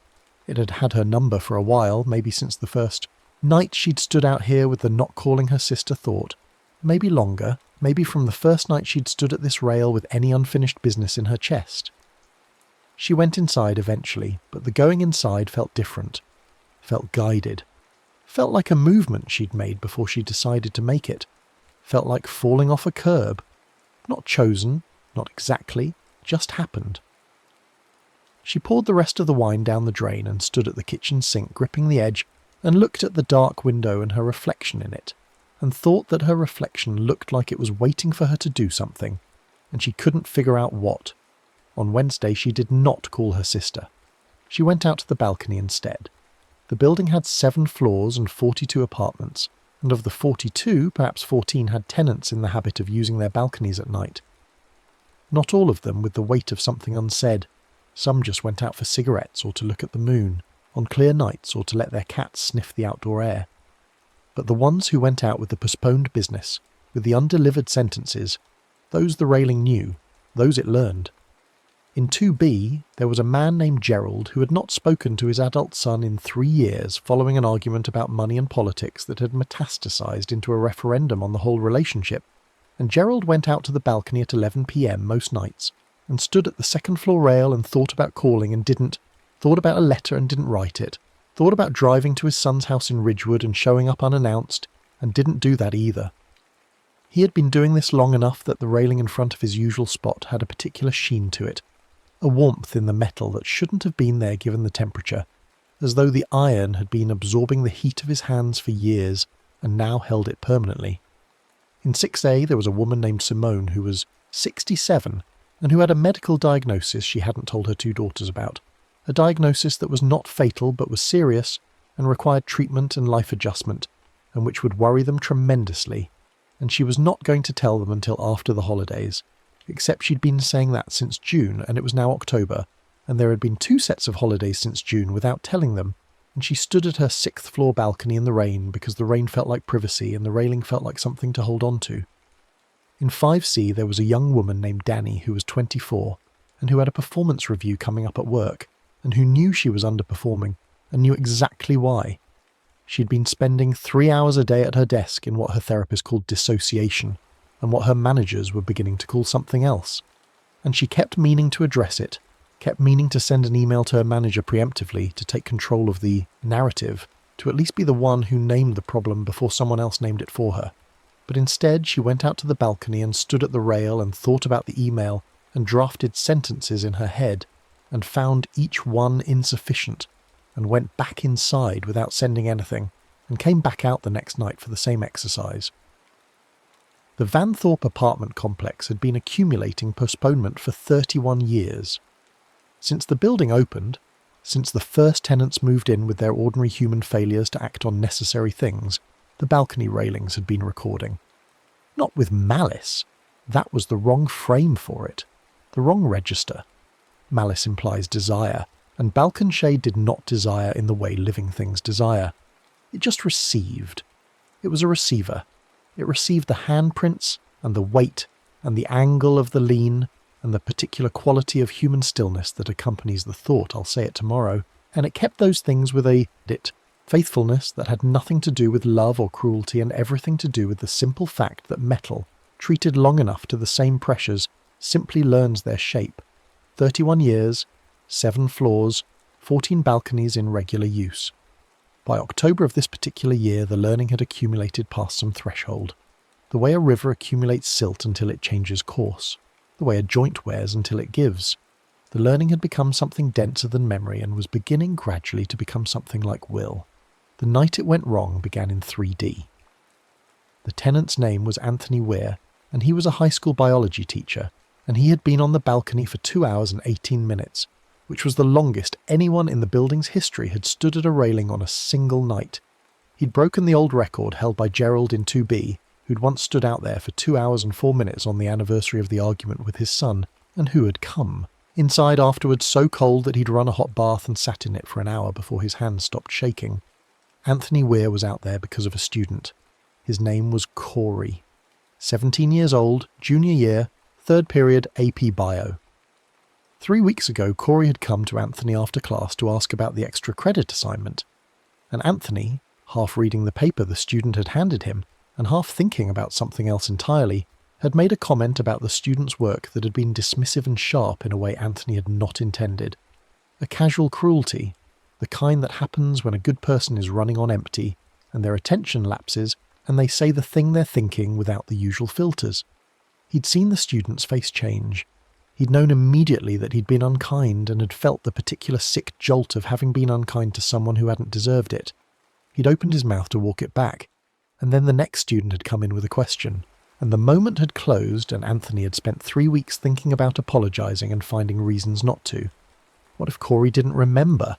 It had had her number for a while, maybe since the first night she'd stood out here with the not calling her sister thought, maybe longer, maybe from the first night she'd stood at this rail with any unfinished business in her chest. She went inside eventually, but the going inside felt different, felt guided, felt like a movement she'd made before she decided to make it, felt like falling off a curb, not chosen, not exactly, just happened. She poured the rest of the wine down the drain and stood at the kitchen sink gripping the edge and looked at the dark window and her reflection in it, and thought that her reflection looked like it was waiting for her to do something, and she couldn't figure out what. On Wednesday she did not call her sister. She went out to the balcony instead. The building had 7 floors and 42 apartments, and of the 42, perhaps 14 had tenants in the habit of using their balconies at night. Not all of them with the weight of something unsaid. Some just went out for cigarettes or to look at the moon, on clear nights or to let their cats sniff the outdoor air. But the ones who went out with the postponed business, with the undelivered sentences, those the railing knew, those it learned. In 2B, there was a man named Gerald who had not spoken to his adult son in 3 years following an argument about money and politics that had metastasized into a referendum on the whole relationship, and Gerald went out to the balcony at 11 p.m. most nights, and stood at the second-floor rail and thought about calling and didn't, thought about a letter and didn't write it, thought about driving to his son's house in Ridgewood and showing up unannounced, and didn't do that either. He had been doing this long enough that the railing in front of his usual spot had a particular sheen to it, a warmth in the metal that shouldn't have been there given the temperature, as though the iron had been absorbing the heat of his hands for years and now held it permanently. In 6A there was a woman named Simone who was 67 and who had a medical diagnosis she hadn't told her 2 daughters about, a diagnosis that was not fatal but was serious and required treatment and life adjustment, and which would worry them tremendously, and she was not going to tell them until after the holidays, except she'd been saying that since June, and it was now October, and there had been 2 sets of holidays since June without telling them, and she stood at her 6th-floor balcony in the rain because the rain felt like privacy and the railing felt like something to hold on to. In 5C there was a young woman named Danny who was 24, and who had a performance review coming up at work, and who knew she was underperforming, and knew exactly why. She'd been spending 3 hours a day at her desk in what her therapist called dissociation, and what her managers were beginning to call something else. And she kept meaning to address it, kept meaning to send an email to her manager preemptively to take control of the narrative, to at least be the one who named the problem before someone else named it for her. But instead she went out to the balcony and stood at the rail and thought about the email and drafted sentences in her head and found each one insufficient and went back inside without sending anything and came back out the next night for the same exercise. The Vanthorpe apartment complex had been accumulating postponement for 31 years. Since the building opened, since the first tenants moved in with their ordinary human failures to act on necessary things, the balcony railings had been recording. Not with malice. That was the wrong frame for it. The wrong register. Malice implies desire, and Balconshade did not desire in the way living things desire. It just received. It was a receiver. It received the handprints and the weight and the angle of the lean and the particular quality of human stillness that accompanies the thought, I'll say it tomorrow, and it kept those things with a faithfulness that had nothing to do with love or cruelty and everything to do with the simple fact that metal, treated long enough to the same pressures, simply learns their shape. 31 years, 7 floors, 14 balconies in regular use. By October of this particular year, the learning had accumulated past some threshold. The way a river accumulates silt until it changes course. The way a joint wears until it gives. The learning had become something denser than memory and was beginning gradually to become something like will. The night it went wrong began in 3D. The tenant's name was Anthony Weir, and he was a high school biology teacher, and he had been on the balcony for 2 hours and 18 minutes, which was the longest anyone in the building's history had stood at a railing on a single night. He'd broken the old record held by Gerald in 2B, who'd once stood out there for 2 hours and 4 minutes on the anniversary of the argument with his son, and who had come. Inside afterwards so cold that he'd run a hot bath and sat in it for an hour before his hands stopped shaking. Anthony Weir was out there because of a student. His name was Corey. 17 years old, junior year, 3rd period AP Bio. 3 weeks ago, Corey had come to Anthony after class to ask about the extra credit assignment, and Anthony, half reading the paper the student had handed him, and half thinking about something else entirely, had made a comment about the student's work that had been dismissive and sharp in a way Anthony had not intended. A casual cruelty, the kind that happens when a good person is running on empty, and their attention lapses, and they say the thing they're thinking without the usual filters. He'd seen the student's face change. He'd known immediately that he'd been unkind and had felt the particular sick jolt of having been unkind to someone who hadn't deserved it. He'd opened his mouth to walk it back, and then the next student had come in with a question, and the moment had closed and Anthony had spent 3 weeks thinking about apologising and finding reasons not to. What if Corey didn't remember?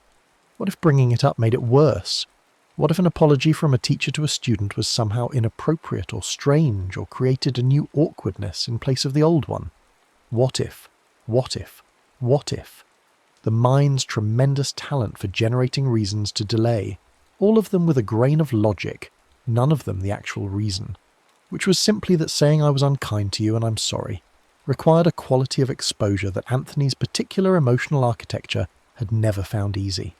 What if bringing it up made it worse? What if an apology from a teacher to a student was somehow inappropriate or strange or created a new awkwardness in place of the old one? What if? What if? What if? The mind's tremendous talent for generating reasons to delay, all of them with a grain of logic, none of them the actual reason, which was simply that saying I was unkind to you and I'm sorry, required a quality of exposure that Anthony's particular emotional architecture had never found easy.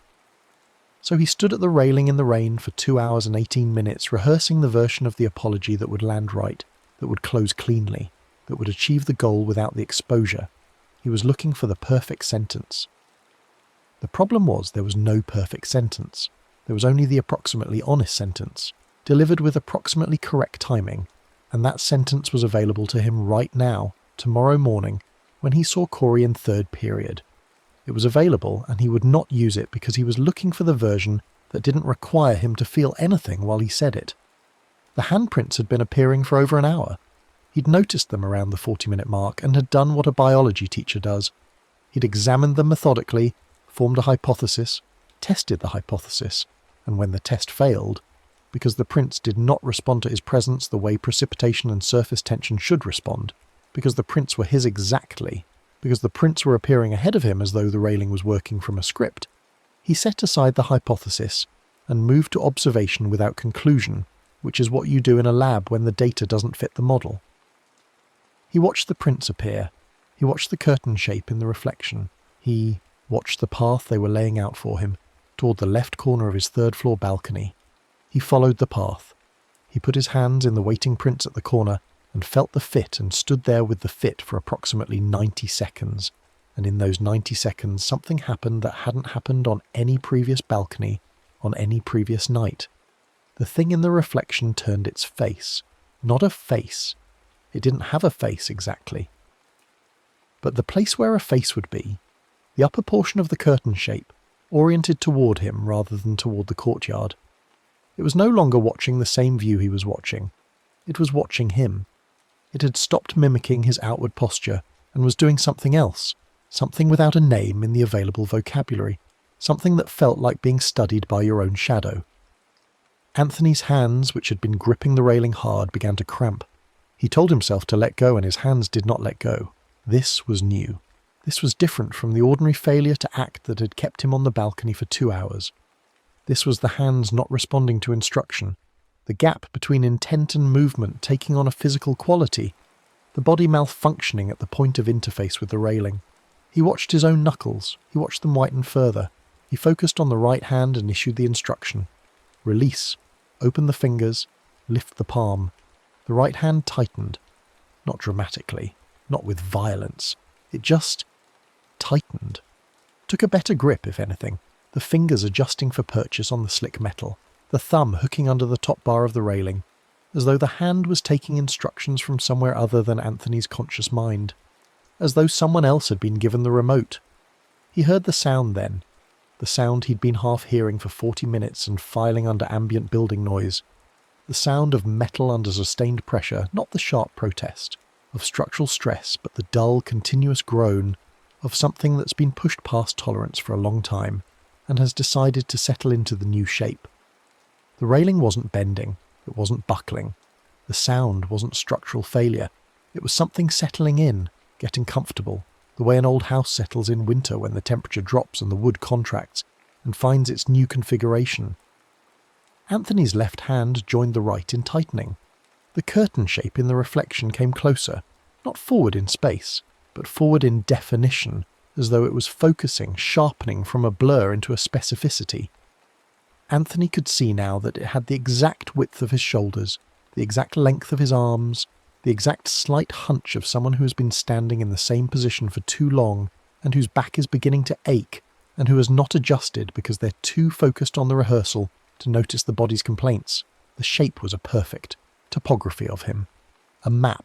So he stood at the railing in the rain for 2 hours and 18 minutes rehearsing the version of the apology that would land right, that would close cleanly, that would achieve the goal without the exposure. He was looking for the perfect sentence. The problem was there was no perfect sentence. There was only the approximately honest sentence, delivered with approximately correct timing, and that sentence was available to him right now, tomorrow morning, when he saw Corey in third period. It was available, and he would not use it because he was looking for the version that didn't require him to feel anything while he said it. The handprints had been appearing for over an hour. He'd noticed them around the 40-minute mark and had done what a biology teacher does. He'd examined them methodically, formed a hypothesis, tested the hypothesis, and when the test failed, because the prints did not respond to his presence the way precipitation and surface tension should respond, because the prints were his exactly, because the prints were appearing ahead of him as though the railing was working from a script, he set aside the hypothesis and moved to observation without conclusion, which is what you do in a lab when the data doesn't fit the model. He watched the prints appear. He watched the curtain shape in the reflection. He watched the path they were laying out for him, toward the left corner of his third-floor balcony. He followed the path. He put his hands in the waiting prints at the corner and felt the fit and stood there with the fit for approximately 90 seconds. And in those 90 seconds, something happened that hadn't happened on any previous balcony, on any previous night. The thing in the reflection turned its face. Not a face. It didn't have a face exactly. But the place where a face would be, the upper portion of the curtain shape, oriented toward him rather than toward the courtyard. It was no longer watching the same view he was watching. It was watching him. It had stopped mimicking his outward posture and was doing something else, something without a name in the available vocabulary, something that felt like being studied by your own shadow. Anthony's hands, which had been gripping the railing hard, began to cramp. He told himself to let go, and his hands did not let go. This was new. This was different from the ordinary failure to act that had kept him on the balcony for 2 hours. This was the hands not responding to instruction, the gap between intent and movement taking on a physical quality, the body malfunctioning at the point of interface with the railing. He watched his own knuckles. He watched them whiten further. He focused on the right hand and issued the instruction. Release. Open the fingers. Lift the palm. The right hand tightened. Not dramatically. Not with violence. It just tightened. Took a better grip, if anything. The fingers adjusting for purchase on the slick metal. The thumb hooking under the top bar of the railing, as though the hand was taking instructions from somewhere other than Anthony's conscious mind. As though someone else had been given the remote. He heard the sound then. The sound he'd been half hearing for 40 minutes and filing under ambient building noise. The sound of metal under sustained pressure, not the sharp protest. Of structural stress, but the dull, continuous groan of something that's been pushed past tolerance for a long time and has decided to settle into the new shape. The railing wasn't bending. It wasn't buckling. The sound wasn't structural failure. It was something settling in, getting comfortable, the way an old house settles in winter when the temperature drops and the wood contracts and finds its new configuration. Anthony's left hand joined the right in tightening. The curtain shape in the reflection came closer, not forward in space, but forward in definition, as though it was focusing, sharpening from a blur into a specificity. Anthony could see now that it had the exact width of his shoulders, the exact length of his arms, the exact slight hunch of someone who has been standing in the same position for too long and whose back is beginning to ache and who has not adjusted because they're too focused on the rehearsal to notice the body's complaints. The shape was a perfect topography of him. A map.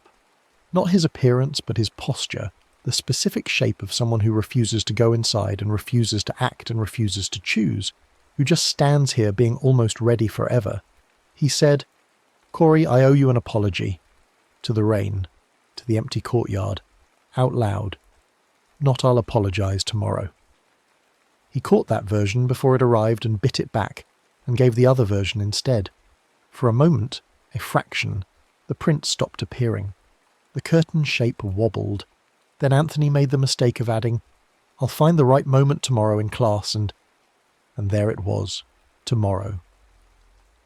Not his appearance, but his posture. The specific shape of someone who refuses to go inside and refuses to act and refuses to choose, who just stands here being almost ready forever. He said, "Corey, I owe you an apology." To the rain, to the empty courtyard, out loud. Not I'll apologize tomorrow. He caught that version before it arrived and bit it back, and gave the other version instead. For a moment, a fraction, the print stopped appearing. The curtain shape wobbled. Then Anthony made the mistake of adding, "I'll find the right moment tomorrow in class," and there it was, tomorrow.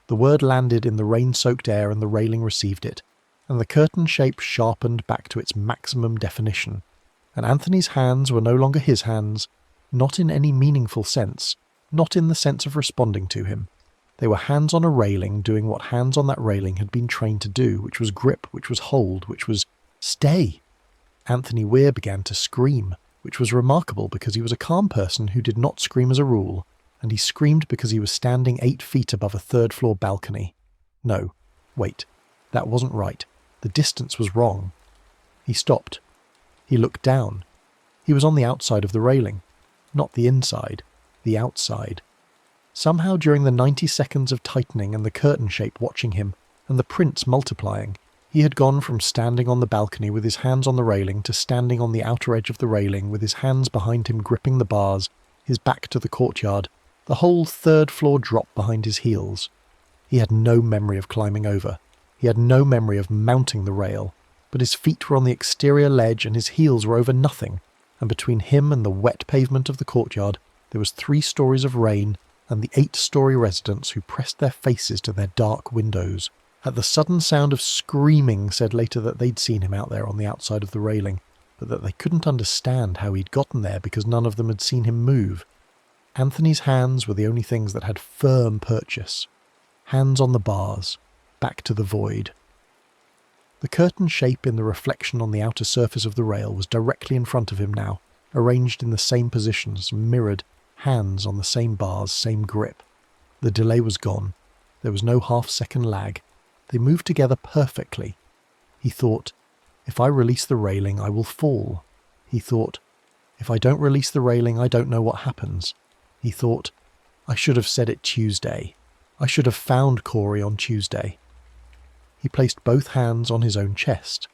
The word landed in the rain-soaked air and the railing received it, and the curtain shape sharpened back to its maximum definition, and Anthony's hands were no longer his hands, not in any meaningful sense, not in the sense of responding to him. They were hands on a railing doing what hands on that railing had been trained to do, which was grip, which was hold, which was stay. Anthony Weir began to scream, which was remarkable because he was a calm person who did not scream as a rule, and he screamed because he was standing 8 feet above a third-floor balcony. No, wait, that wasn't right. The distance was wrong. He stopped. He looked down. He was on the outside of the railing. Not the inside, the outside. Somehow during the 90 seconds of tightening and the curtain shape watching him, and the prints multiplying, he had gone from standing on the balcony with his hands on the railing to standing on the outer edge of the railing with his hands behind him gripping the bars, his back to the courtyard, the whole third-floor drop behind his heels. He had no memory of climbing over. He had no memory of mounting the rail, but his feet were on the exterior ledge and his heels were over nothing, and between him and the wet pavement of the courtyard there was 3 stories of rain and the 8-story residents who pressed their faces to their dark windows. At the sudden sound of screaming said later that they'd seen him out there on the outside of the railing, but that they couldn't understand how he'd gotten there because none of them had seen him move. Anthony's hands were the only things that had firm purchase. Hands on the bars, back to the void. The curtain shape in the reflection on the outer surface of the rail was directly in front of him now, arranged in the same positions, mirrored, hands on the same bars, same grip. The delay was gone. There was no half-second lag. They moved together perfectly. He thought, if I release the railing, I will fall. He thought, if I don't release the railing, I don't know what happens. He thought, I should have said it Tuesday. I should have found Corey on Tuesday. He placed both hands on his own chest,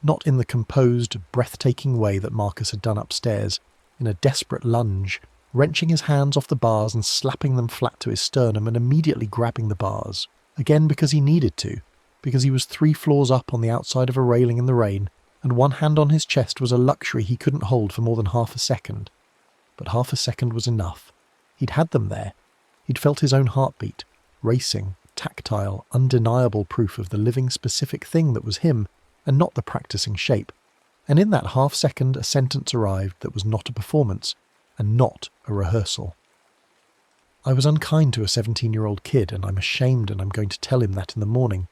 not in the composed, breathtaking way that Marcus had done upstairs, in a desperate lunge, wrenching his hands off the bars and slapping them flat to his sternum and immediately grabbing the bars, again because he needed to, because he was 3 floors up on the outside of a railing in the rain, and one hand on his chest was a luxury he couldn't hold for more than half a second. But half a second was enough. He'd had them there. He'd felt his own heartbeat, racing, tactile, undeniable proof of the living specific thing that was him, and not the practicing shape. And in that half second a sentence arrived that was not a performance, and not a rehearsal. I was unkind to a 17-year-old kid, and I'm ashamed, and I'm going to tell him that in the morning.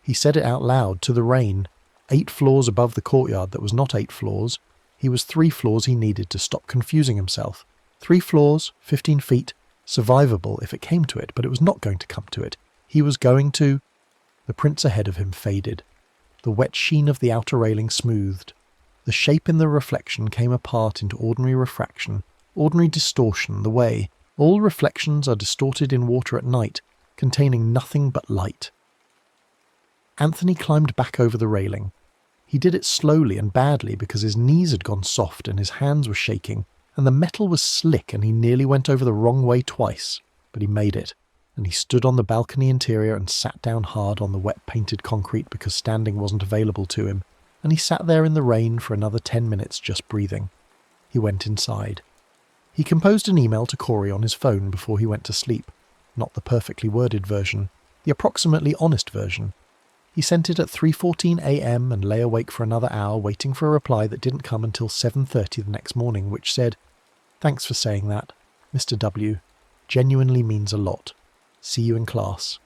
He said it out loud to the rain, 8 floors above the courtyard that was not 8 floors. He was 3 floors he needed to stop confusing himself. 3 floors, 15 feet, survivable if it came to it, but it was not going to come to it. He was going to... The prints ahead of him faded. The wet sheen of the outer railing smoothed. The shape in the reflection came apart into ordinary refraction, ordinary distortion, the way all reflections are distorted in water at night, containing nothing but light. Anthony climbed back over the railing. He did it slowly and badly because his knees had gone soft and his hands were shaking, and the metal was slick and he nearly went over the wrong way twice, but he made it, and he stood on the balcony interior and sat down hard on the wet painted concrete because standing wasn't available to him, and he sat there in the rain for another 10 minutes just breathing. He went inside. He composed an email to Corey on his phone before he went to sleep, not the perfectly worded version, the approximately honest version. He sent it at 3:14 a.m. and lay awake for another hour waiting for a reply that didn't come until 7:30 the next morning, which said, "Thanks for saying that, Mr. W. Genuinely means a lot. See you in class."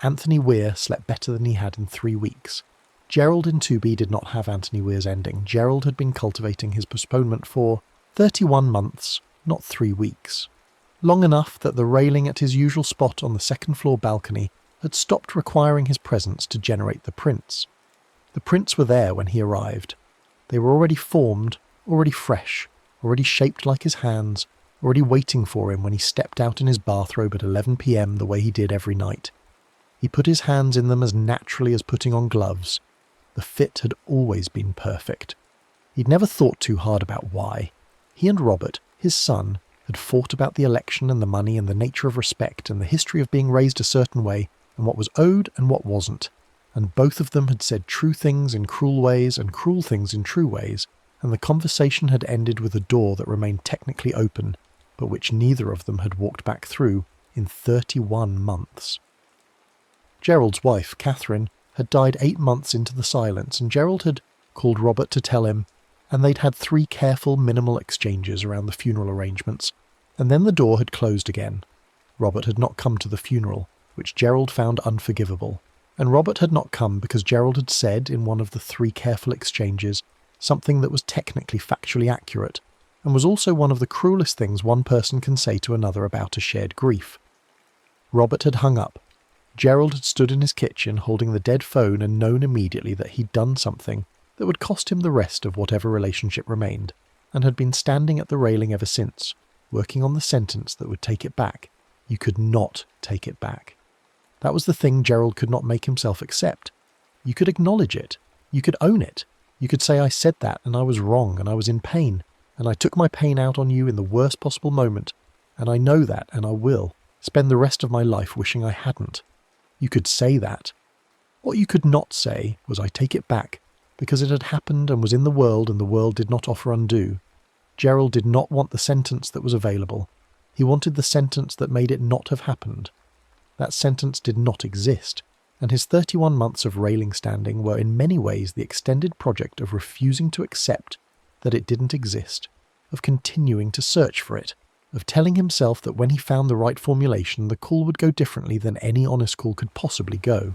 Anthony Weir slept better than he had in 3 weeks. Gerald in 2B did not have Anthony Weir's ending. Gerald had been cultivating his postponement for 31 months, not 3 weeks. Long enough that the railing at his usual spot on the second-floor balcony had stopped requiring his presence to generate the prints. The prints were there when he arrived. They were already formed, already fresh, already shaped like his hands, already waiting for him when he stepped out in his bathrobe at 11 p.m. the way he did every night. He put his hands in them as naturally as putting on gloves. The fit had always been perfect. He'd never thought too hard about why. He and Robert, his son, had fought about the election and the money and the nature of respect and the history of being raised a certain way and what was owed and what wasn't, and both of them had said true things in cruel ways and cruel things in true ways, and the conversation had ended with a door that remained technically open, but which neither of them had walked back through in 31 months. Gerald's wife, Catherine, had died 8 months into the silence, and Gerald had called Robert to tell him, and they'd had 3 careful, minimal exchanges around the funeral arrangements, and then the door had closed again. Robert had not come to the funeral, which Gerald found unforgivable, and Robert had not come because Gerald had said in one of the 3 careful exchanges something that was technically factually accurate, and was also one of the cruelest things one person can say to another about a shared grief. Robert had hung up. Gerald had stood in his kitchen holding the dead phone and known immediately that he'd done something that would cost him the rest of whatever relationship remained, and had been standing at the railing ever since, working on the sentence that would take it back. You could not take it back. That was the thing Gerald could not make himself accept. You could acknowledge it. You could own it. You could say, I said that and I was wrong and I was in pain, and I took my pain out on you in the worst possible moment, and I know that and I will spend the rest of my life wishing I hadn't. You could say that. What you could not say was I take it back, because it had happened and was in the world and the world did not offer undo. Gerald did not want the sentence that was available. He wanted the sentence that made it not have happened. That sentence did not exist, and his 31 months of railing standing were in many ways the extended project of refusing to accept that it didn't exist, of continuing to search for it, of telling himself that when he found the right formulation the call would go differently than any honest call could possibly go.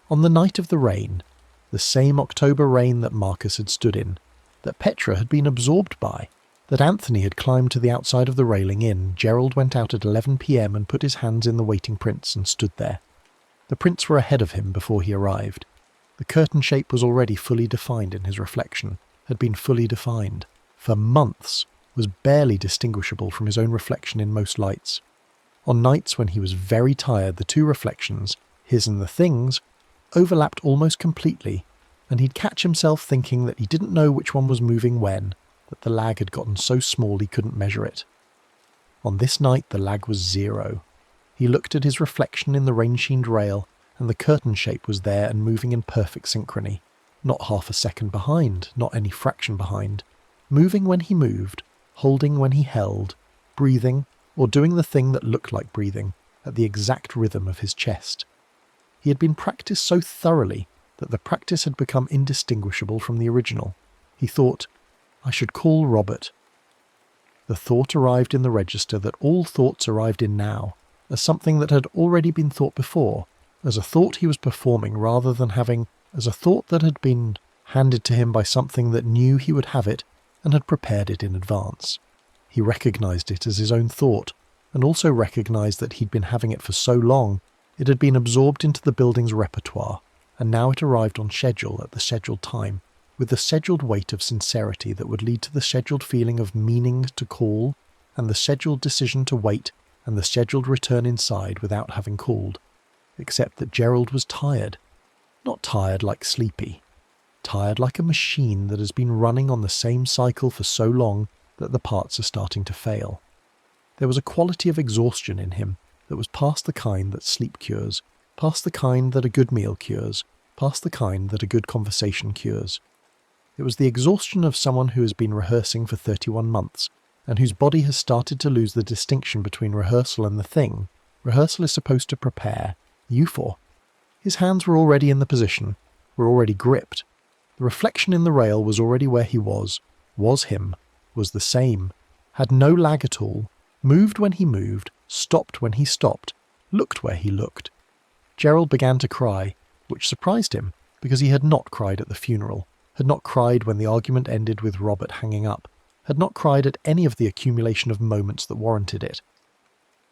On the night of the rain, the same October rain that Marcus had stood in, that Petra had been absorbed by, that Anthony had climbed to the outside of the railing in, Gerald went out at 11 p.m. and put his hands in the waiting prints and stood there. The prints were ahead of him before he arrived. The curtain shape was already fully defined in his reflection, had been fully defined, for months, was barely distinguishable from his own reflection in most lights. On nights when he was very tired, the 2 reflections, his and the thing's, overlapped almost completely, and he'd catch himself thinking that he didn't know which one was moving when, that the lag had gotten so small he couldn't measure it. On this night the lag was 0. He looked at his reflection in the rain-sheened rail, and the curtain shape was there and moving in perfect synchrony, not half a second behind, not any fraction behind, moving when he moved, holding when he held, breathing, or doing the thing that looked like breathing, at the exact rhythm of his chest. He had been practiced so thoroughly that the practice had become indistinguishable from the original. He thought, I should call Robert. The thought arrived in the register that all thoughts arrived in now, as something that had already been thought before, as a thought he was performing rather than having, as a thought that had been handed to him by something that knew he would have it and had prepared it in advance. He recognized it as his own thought, and also recognized that he'd been having it for so long, it had been absorbed into the building's repertoire, and now it arrived on schedule at the scheduled time, with the scheduled weight of sincerity that would lead to the scheduled feeling of meaning to call, and the scheduled decision to wait, and the scheduled return inside without having called, except that Gerald was tired. Not tired like sleepy. Tired like a machine that has been running on the same cycle for so long that the parts are starting to fail. There was a quality of exhaustion in him that was past the kind that sleep cures, past the kind that a good meal cures, past the kind that a good conversation cures. It was the exhaustion of someone who has been rehearsing for 31 months, and whose body has started to lose the distinction between rehearsal and the thing rehearsal is supposed to prepare you for. His hands were already in the position, were already gripped. The reflection in the rail was already where he was him, was the same, had no lag at all, moved when he moved, stopped when he stopped, looked where he looked. Gerald began to cry, which surprised him, because he had not cried at the funeral, had not cried when the argument ended with Robert hanging up, had not cried at any of the accumulation of moments that warranted it.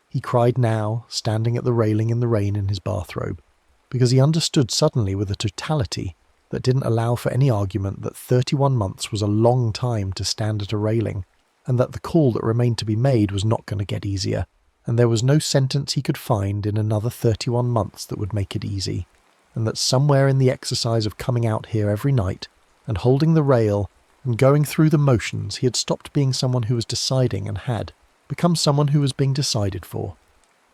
He cried now, standing at the railing in the rain in his bathrobe, because he understood suddenly with a totality that didn't allow for any argument that 31 months was a long time to stand at a railing, and that the call that remained to be made was not going to get easier, and there was no sentence he could find in another 31 months that would make it easy, and that somewhere in the exercise of coming out here every night, and holding the rail, and going through the motions, he had stopped being someone who was deciding and had, become someone who was being decided for.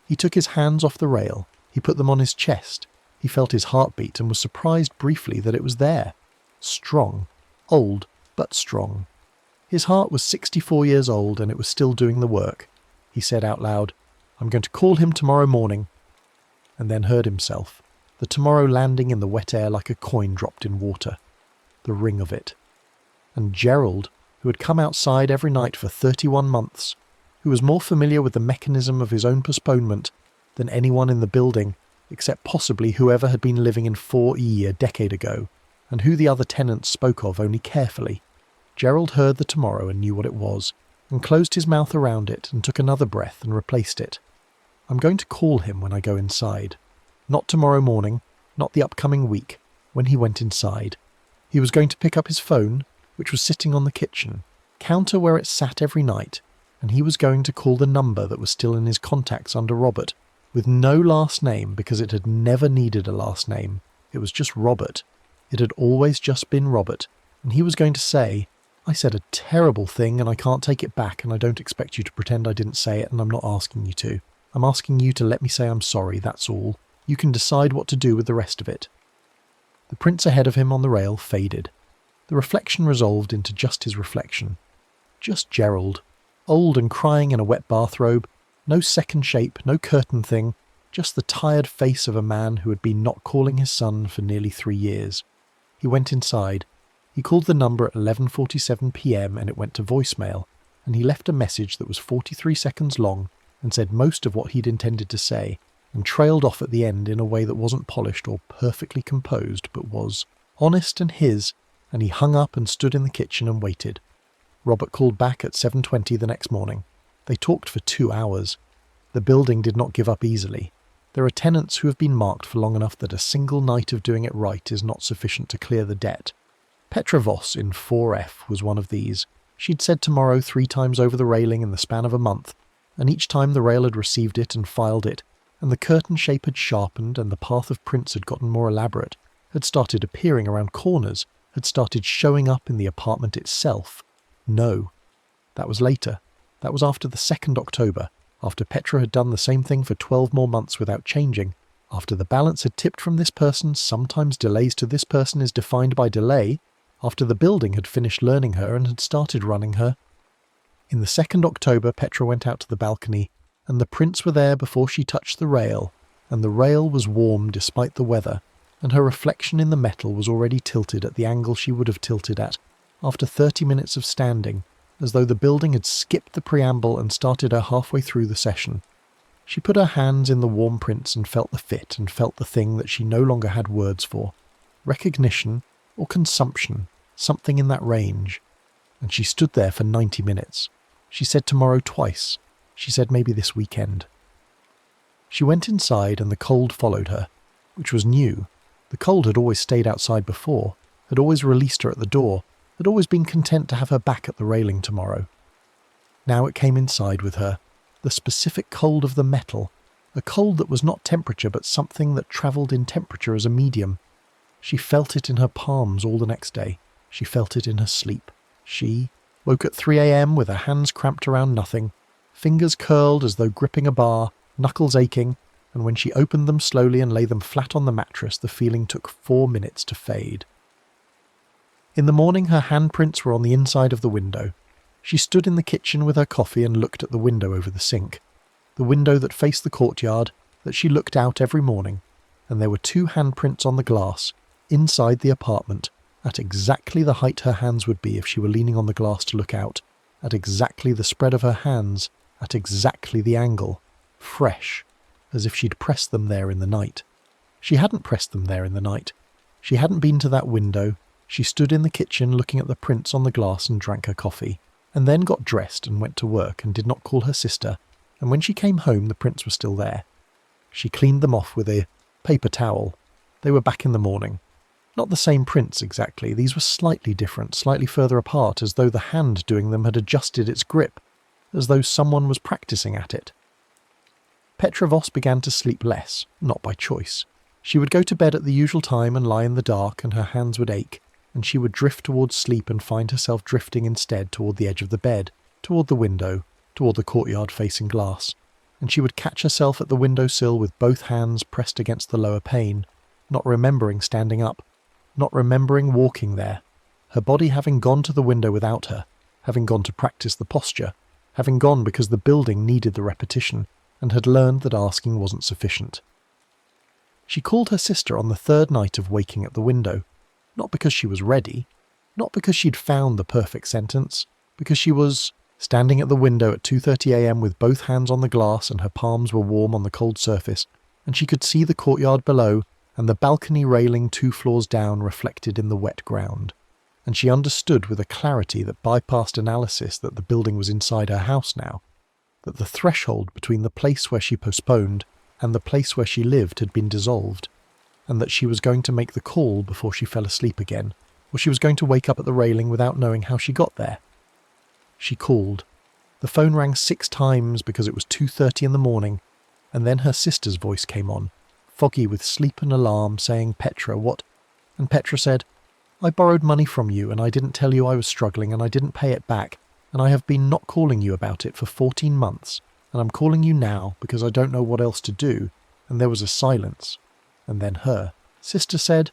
He took his hands off the rail, he put them on his chest, he felt his heartbeat and was surprised briefly that it was there. Strong. Old, but strong. His heart was 64 years old and it was still doing the work. He said out loud, "I'm going to call him tomorrow morning," and then heard himself, the tomorrow landing in the wet air like a coin dropped in water. The ring of it. And Gerald, who had come outside every night for 31 months, who was more familiar with the mechanism of his own postponement than anyone in the building, except possibly whoever had been living in 4E a decade ago, and who the other tenants spoke of only carefully. Gerald heard the tomorrow and knew what it was, and closed his mouth around it and took another breath and replaced it. I'm going to call him when I go inside. Not tomorrow morning, not the upcoming week, when he went inside. He was going to pick up his phone, which was sitting on the kitchen counter where it sat every night, and he was going to call the number that was still in his contacts under Robert, with no last name because it had never needed a last name. It was just Robert. It had always just been Robert, and he was going to say, "I said a terrible thing and I can't take it back, and I don't expect you to pretend I didn't say it, and I'm not asking you to. I'm asking you to let me say I'm sorry, that's all. You can decide what to do with the rest of it." The prince ahead of him on the rail faded. The reflection resolved into just his reflection. Just Gerald. Old and crying in a wet bathrobe. No second shape, no curtain thing. Just the tired face of a man who had been not calling his son for nearly 3 years. He went inside. He called the number at 11:47 p.m. and it went to voicemail, and he left a message that was 43 seconds long and said most of what he'd intended to say, and trailed off at the end in a way that wasn't polished or perfectly composed, but was honest and his, and he hung up and stood in the kitchen and waited. Robert called back at 7:20 the next morning. They talked for 2 hours. The building did not give up easily. There are tenants who have been marked for long enough that a single night of doing it right is not sufficient to clear the debt. Petra Voss in 4F was one of these. She'd said tomorrow 3 times over the railing in the span of a month, and each time the rail had received it and filed it, and the curtain shape had sharpened and the path of prints had gotten more elaborate, had started appearing around corners, had started showing up in the apartment itself. No. That was later. That was after the 2nd October, after Petra had done the same thing for 12 more months without changing, after the balance had tipped from this person, sometimes delays to this person is defined by delay, after the building had finished learning her and had started running her. In the 2nd October, Petra went out to the balcony, and the prints were there before she touched the rail, and the rail was warm despite the weather, and her reflection in the metal was already tilted at the angle she would have tilted at, after 30 minutes of standing, as though the building had skipped the preamble and started her halfway through the session. She put her hands in the warm prints and felt the fit and felt the thing that she no longer had words for. Recognition or consumption, something in that range. And she stood there for 90 minutes. She said tomorrow twice. She said maybe this weekend. She went inside and the cold followed her, which was new. The cold had always stayed outside before, had always released her at the door, had always been content to have her back at the railing tomorrow. Now it came inside with her, the specific cold of the metal, a cold that was not temperature but something that travelled in temperature as a medium. She felt it in her palms all the next day. She felt it in her sleep. She woke at 3 a.m. with her hands cramped around nothing, fingers curled as though gripping a bar, knuckles aching, and when she opened them slowly and lay them flat on the mattress, the feeling took 4 minutes to fade. In the morning her handprints were on the inside of the window. She stood in the kitchen with her coffee and looked at the window over the sink, the window that faced the courtyard, that she looked out every morning, and there were 2 handprints on the glass, inside the apartment, at exactly the height her hands would be if she were leaning on the glass to look out, at exactly the spread of her hands, at exactly the angle, fresh, as if she'd pressed them there in the night. She hadn't pressed them there in the night. She hadn't been to that window. She stood in the kitchen looking at the prints on the glass and drank her coffee, and then got dressed and went to work and did not call her sister, and when she came home the prints were still there. She cleaned them off with a paper towel. They were back in the morning. Not the same prints exactly, these were slightly different, slightly further apart, as though the hand doing them had adjusted its grip, as though someone was practicing at it. Petra Voss began to sleep less, not by choice. She would go to bed at the usual time and lie in the dark, and her hands would ache, and she would drift towards sleep and find herself drifting instead toward the edge of the bed, toward the window, toward the courtyard facing glass, and she would catch herself at the windowsill with both hands pressed against the lower pane, not remembering standing up, not remembering walking there, her body having gone to the window without her, having gone to practice the posture, having gone because the building needed the repetition, and had learned that asking wasn't sufficient. She called her sister on the third night of waking at the window, not because she was ready, not because she'd found the perfect sentence, because she was standing at the window at 2:30 a.m. with both hands on the glass and her palms were warm on the cold surface, and she could see the courtyard below and the balcony railing 2 floors down reflected in the wet ground. And she understood with a clarity that bypassed analysis that the building was inside her house now, that the threshold between the place where she postponed and the place where she lived had been dissolved, and that she was going to make the call before she fell asleep again, or she was going to wake up at the railing without knowing how she got there. She called. The phone rang 6 times because it was 2:30 in the morning, and then her sister's voice came on, foggy with sleep and alarm, saying, "Petra, what?" And Petra said, "I borrowed money from you, and I didn't tell you I was struggling, and I didn't pay it back, and I have been not calling you about it for 14 months, and I'm calling you now because I don't know what else to do." And there was a silence, and then her sister said,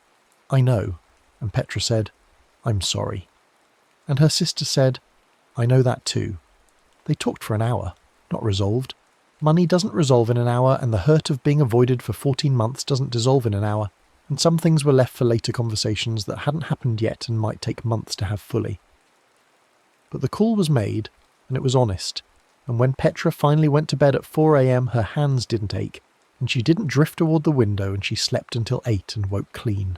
"I know," and Petra said, "I'm sorry." And her sister said, "I know that too." They talked for an hour, not resolved. Money doesn't resolve in an hour, and the hurt of being avoided for 14 months doesn't dissolve in an hour, and some things were left for later conversations that hadn't happened yet and might take months to have fully. But the call was made, and it was honest, and when Petra finally went to bed at 4 a.m. her hands didn't ache, and she didn't drift toward the window, and she slept until 8 and woke clean.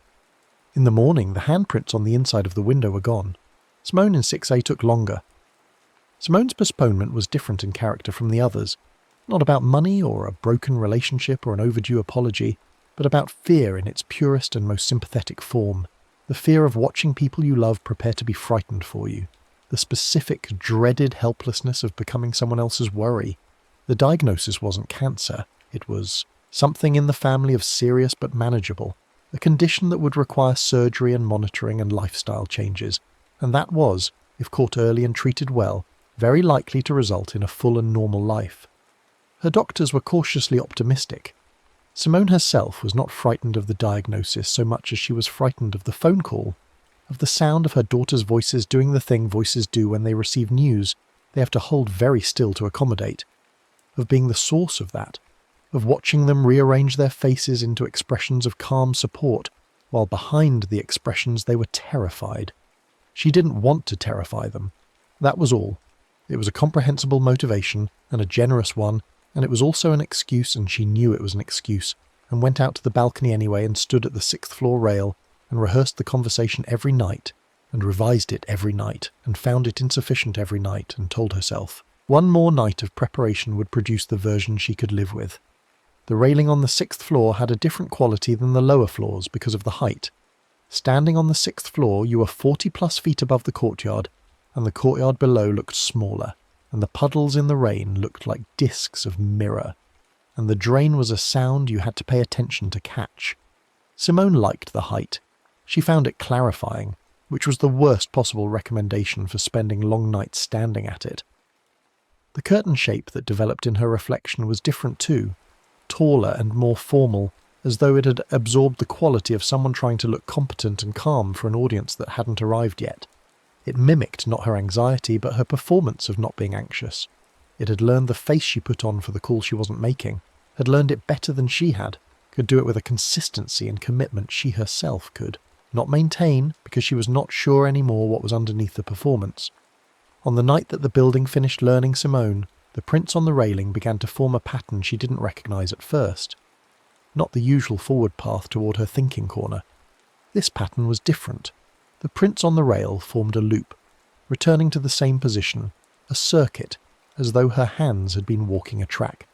In the morning, the handprints on the inside of the window were gone. Simone in 6A took longer. Simone's postponement was different in character from the others, not about money or a broken relationship or an overdue apology, but about fear in its purest and most sympathetic form, the fear of watching people you love prepare to be frightened for you, the specific, dreaded helplessness of becoming someone else's worry. The diagnosis wasn't cancer, it was something in the family of serious but manageable, a condition that would require surgery and monitoring and lifestyle changes, and that was, if caught early and treated well, very likely to result in a full and normal life. Her doctors were cautiously optimistic. Simone herself was not frightened of the diagnosis so much as she was frightened of the phone call, of the sound of her daughter's voices doing the thing voices do when they receive news they have to hold very still to accommodate, of being the source of that, of watching them rearrange their faces into expressions of calm support, while behind the expressions they were terrified. She didn't want to terrify them. That was all. It was a comprehensible motivation, and a generous one, and it was also an excuse, and she knew it was an excuse, and went out to the balcony anyway and stood at the 6th floor rail and rehearsed the conversation every night, and revised it every night, and found it insufficient every night, and told herself one more night of preparation would produce the version she could live with. The railing on the 6th floor had a different quality than the lower floors because of the height. Standing on the 6th floor, you were 40+ feet above the courtyard, and the courtyard below looked smaller, and the puddles in the rain looked like discs of mirror, and the drain was a sound you had to pay attention to catch. Simone liked the height. She found it clarifying, which was the worst possible recommendation for spending long nights standing at it. The curtain shape that developed in her reflection was different too, taller and more formal, as though it had absorbed the quality of someone trying to look competent and calm for an audience that hadn't arrived yet. It mimicked not her anxiety, but her performance of not being anxious. It had learned the face she put on for the call she wasn't making, had learned it better than she had, could do it with a consistency and commitment she herself could not maintain because she was not sure anymore what was underneath the performance. On the night that the building finished learning Simone, the prints on the railing began to form a pattern she didn't recognise at first. Not the usual forward path toward her thinking corner. This pattern was different. The prints on the rail formed a loop, returning to the same position, a circuit, as though her hands had been walking a track.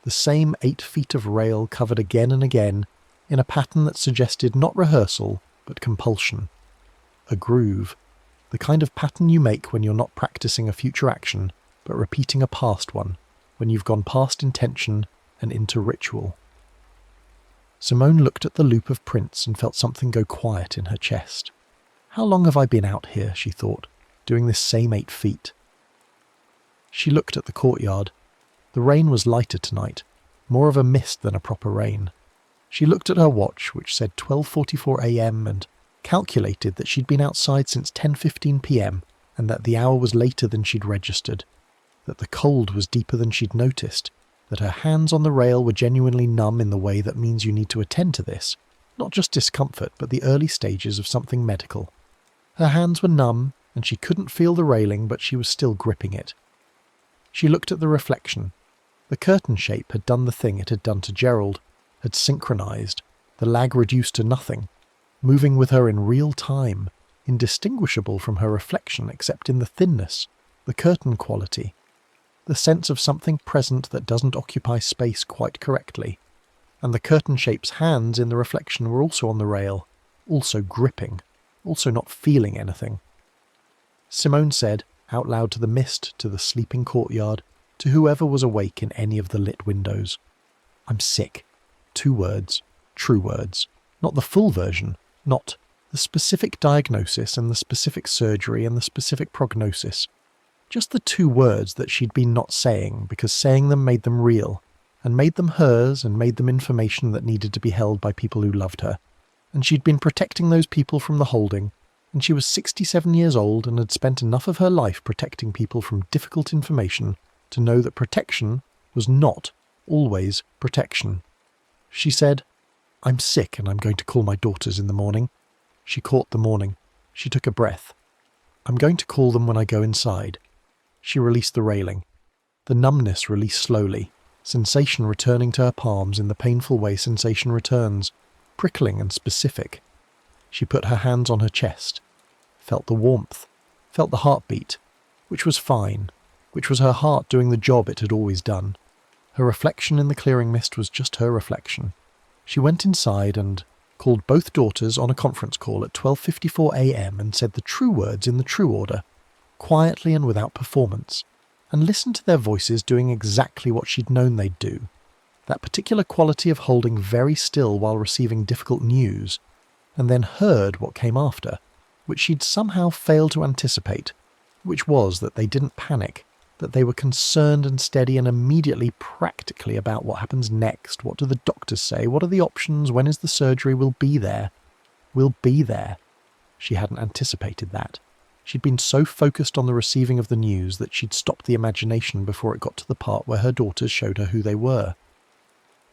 The same 8 feet of rail covered again and again, in a pattern that suggested not rehearsal, but compulsion. A groove, the kind of pattern you make when you're not practicing a future action, but repeating a past one, when you've gone past intention and into ritual. Simone looked at the loop of prints and felt something go quiet in her chest. How long have I been out here, she thought, doing this same 8 feet? She looked at the courtyard. The rain was lighter tonight, more of a mist than a proper rain. She looked at her watch, which said 12:44 a.m, and calculated that she'd been outside since 10:15 p.m, and that the hour was later than she'd registered, that the cold was deeper than she'd noticed, that her hands on the rail were genuinely numb in the way that means you need to attend to this, not just discomfort, but the early stages of something medical. Her hands were numb, and she couldn't feel the railing, but she was still gripping it. She looked at the reflection. The curtain shape had done the thing it had done to Gerald, had synchronized, the lag reduced to nothing, moving with her in real time, indistinguishable from her reflection except in the thinness, the curtain quality, the sense of something present that doesn't occupy space quite correctly. And the curtain shape's hands in the reflection were also on the rail, also gripping, also not feeling anything. Simone said, out loud to the mist, to the sleeping courtyard, to whoever was awake in any of the lit windows, "I'm sick." 2 words, true words, not the full version, not the specific diagnosis and the specific surgery and the specific prognosis. Just the 2 words that she'd been not saying, because saying them made them real, and made them hers and made them information that needed to be held by people who loved her. And she'd been protecting those people from the holding, and she was 67 years old and had spent enough of her life protecting people from difficult information to know that protection was not always protection. She said, "I'm sick and I'm going to call my daughters in the morning." She caught the morning. She took a breath. "I'm going to call them when I go inside." She released the railing. The numbness released slowly, sensation returning to her palms in the painful way sensation returns, prickling and specific. She put her hands on her chest, felt the warmth, felt the heartbeat, which was fine, which was her heart doing the job it had always done. Her reflection in the clearing mist was just her reflection. She went inside and called both daughters on a conference call at 12:54 a.m. and said the true words in the true order, quietly and without performance, and listened to their voices doing exactly what she'd known they'd do. That particular quality of holding very still while receiving difficult news, and then heard what came after, which she'd somehow failed to anticipate, which was that they didn't panic, that they were concerned and steady and immediately practically about what happens next. What do the doctors say? What are the options? When is the surgery? We'll be there. We'll be there. She hadn't anticipated that. She'd been so focused on the receiving of the news that she'd stopped the imagination before it got to the part where her daughters showed her who they were.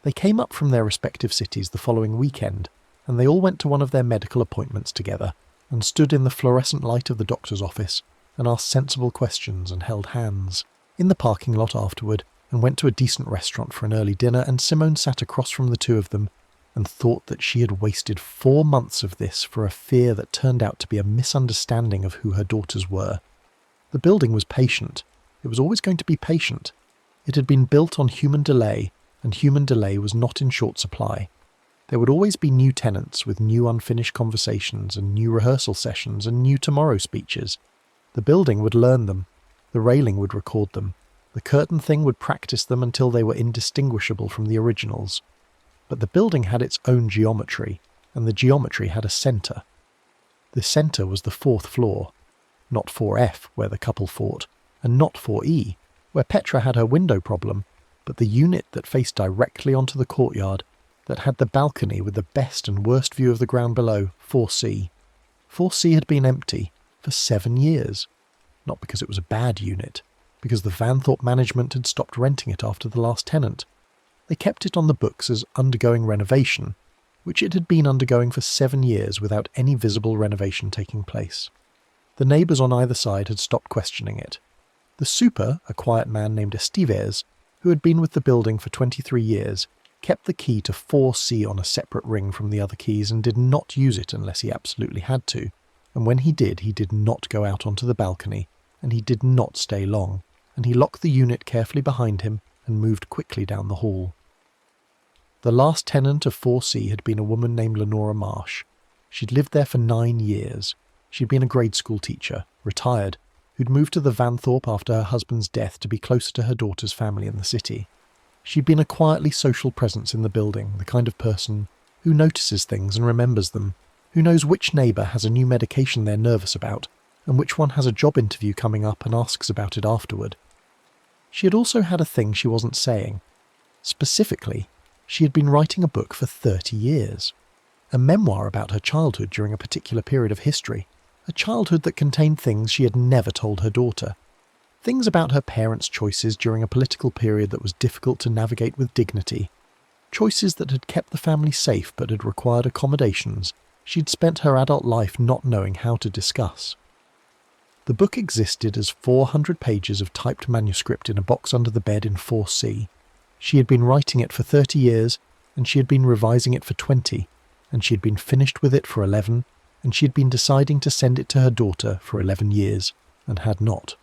They came up from their respective cities the following weekend, and they all went to one of their medical appointments together, and stood in the fluorescent light of the doctor's office, and asked sensible questions and held hands. In the parking lot afterward, and went to a decent restaurant for an early dinner, and Simone sat across from the 2 of them, and thought that she had wasted 4 months of this for a fear that turned out to be a misunderstanding of who her daughters were. The building was patient. It was always going to be patient. It had been built on human delay, and human delay was not in short supply. There would always be new tenants with new unfinished conversations and new rehearsal sessions and new tomorrow speeches. The building would learn them. The railing would record them. The curtain thing would practice them until they were indistinguishable from the originals. But the building had its own geometry, and the geometry had a centre. The centre was the 4th floor, not 4F, where the couple fought, and not 4E, where Petra had her window problem, but the unit that faced directly onto the courtyard, that had the balcony with the best and worst view of the ground below, 4C. 4C had been empty for 7 years, not because it was a bad unit, because the Vanthorpe management had stopped renting it after the last tenant. They kept it on the books as undergoing renovation, which it had been undergoing for 7 years without any visible renovation taking place. The neighbours on either side had stopped questioning it. The super, a quiet man named Estives, who had been with the building for 23 years, kept the key to 4C on a separate ring from the other keys and did not use it unless he absolutely had to. And when he did not go out onto the balcony, and he did not stay long, and he locked the unit carefully behind him and moved quickly down the hall. The last tenant of 4C had been a woman named Lenora Marsh. She'd lived there for 9 years. She'd been a grade school teacher, retired, who'd moved to the Vanthorpe after her husband's death to be closer to her daughter's family in the city. She'd been a quietly social presence in the building, the kind of person who notices things and remembers them, who knows which neighbour has a new medication they're nervous about, and which one has a job interview coming up and asks about it afterward. She had also had a thing she wasn't saying. Specifically, she had been writing a book for 30 years. A memoir about her childhood during a particular period of history. A childhood that contained things she had never told her daughter. Things about her parents' choices during a political period that was difficult to navigate with dignity. Choices that had kept the family safe but had required accommodations she'd spent her adult life not knowing how to discuss. The book existed as 400 pages of typed manuscript in a box under the bed in 4C. She had been writing it for 30 years, and she had been revising it for 20, and she had been finished with it for 11, and she had been deciding to send it to her daughter for 11 years, and had not.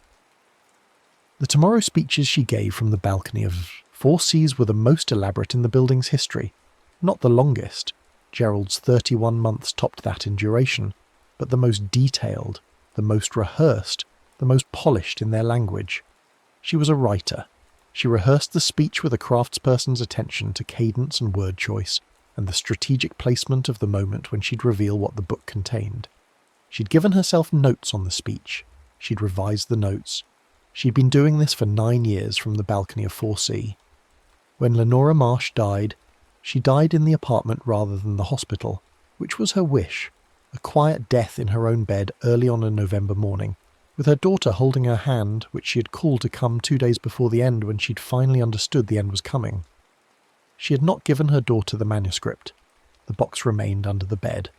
The tomorrow speeches she gave from the balcony of 4Cs were the most elaborate in the building's history. Not the longest. Gerald's 31 months topped that in duration, but the most detailed, the most rehearsed, the most polished in their language. She was a writer. She rehearsed the speech with a craftsperson's attention to cadence and word choice, and the strategic placement of the moment when she'd reveal what the book contained. She'd given herself notes on the speech. She'd revised the notes. She'd been doing this for 9 years from the balcony of 4C. When Lenora Marsh died, she died in the apartment rather than the hospital, which was her wish, a quiet death in her own bed early on a November morning, with her daughter holding her hand, which she had called to come 2 days before the end when she'd finally understood the end was coming. She had not given her daughter the manuscript. The box remained under the bed.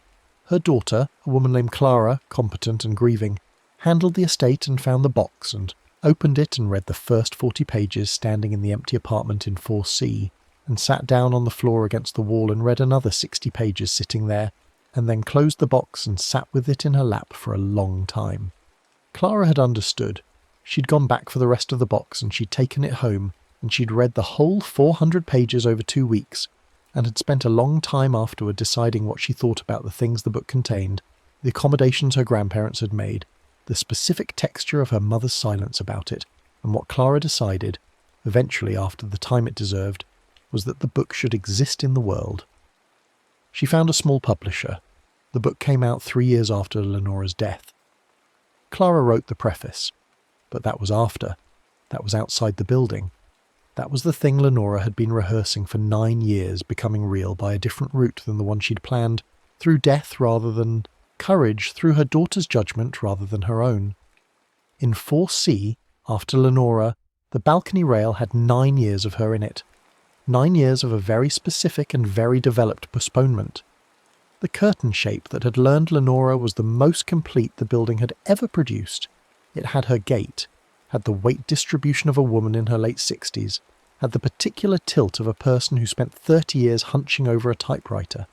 Her daughter, a woman named Clara, competent and grieving, handled the estate and found the box and opened it and read the first 40 pages standing in the empty apartment in 4C, and sat down on the floor against the wall and read another 60 pages sitting there, and then closed the box and sat with it in her lap for a long time. Clara had understood. She'd gone back for the rest of the box and she'd taken it home, and she'd read the whole 400 pages over 2 weeks, and had spent a long time afterward deciding what she thought about the things the book contained, the accommodations her grandparents had made, the specific texture of her mother's silence about it, and what Clara decided, eventually after the time it deserved, was that the book should exist in the world. She found a small publisher. The book came out 3 years after Lenora's death. Clara wrote the preface, but that was after. That was outside the building. That was the thing Lenora had been rehearsing for 9 years becoming real by a different route than the one she'd planned, through death rather than courage, through her daughter's judgment rather than her own. In 4C, after Lenora, the balcony rail had 9 years of her in it. 9 years of a very specific and very developed postponement. The curtain shape that had learned Lenora was the most complete the building had ever produced. It had her gait, had the weight distribution of a woman in her late 60s, had the particular tilt of a person who spent 30 years hunching over a typewriter.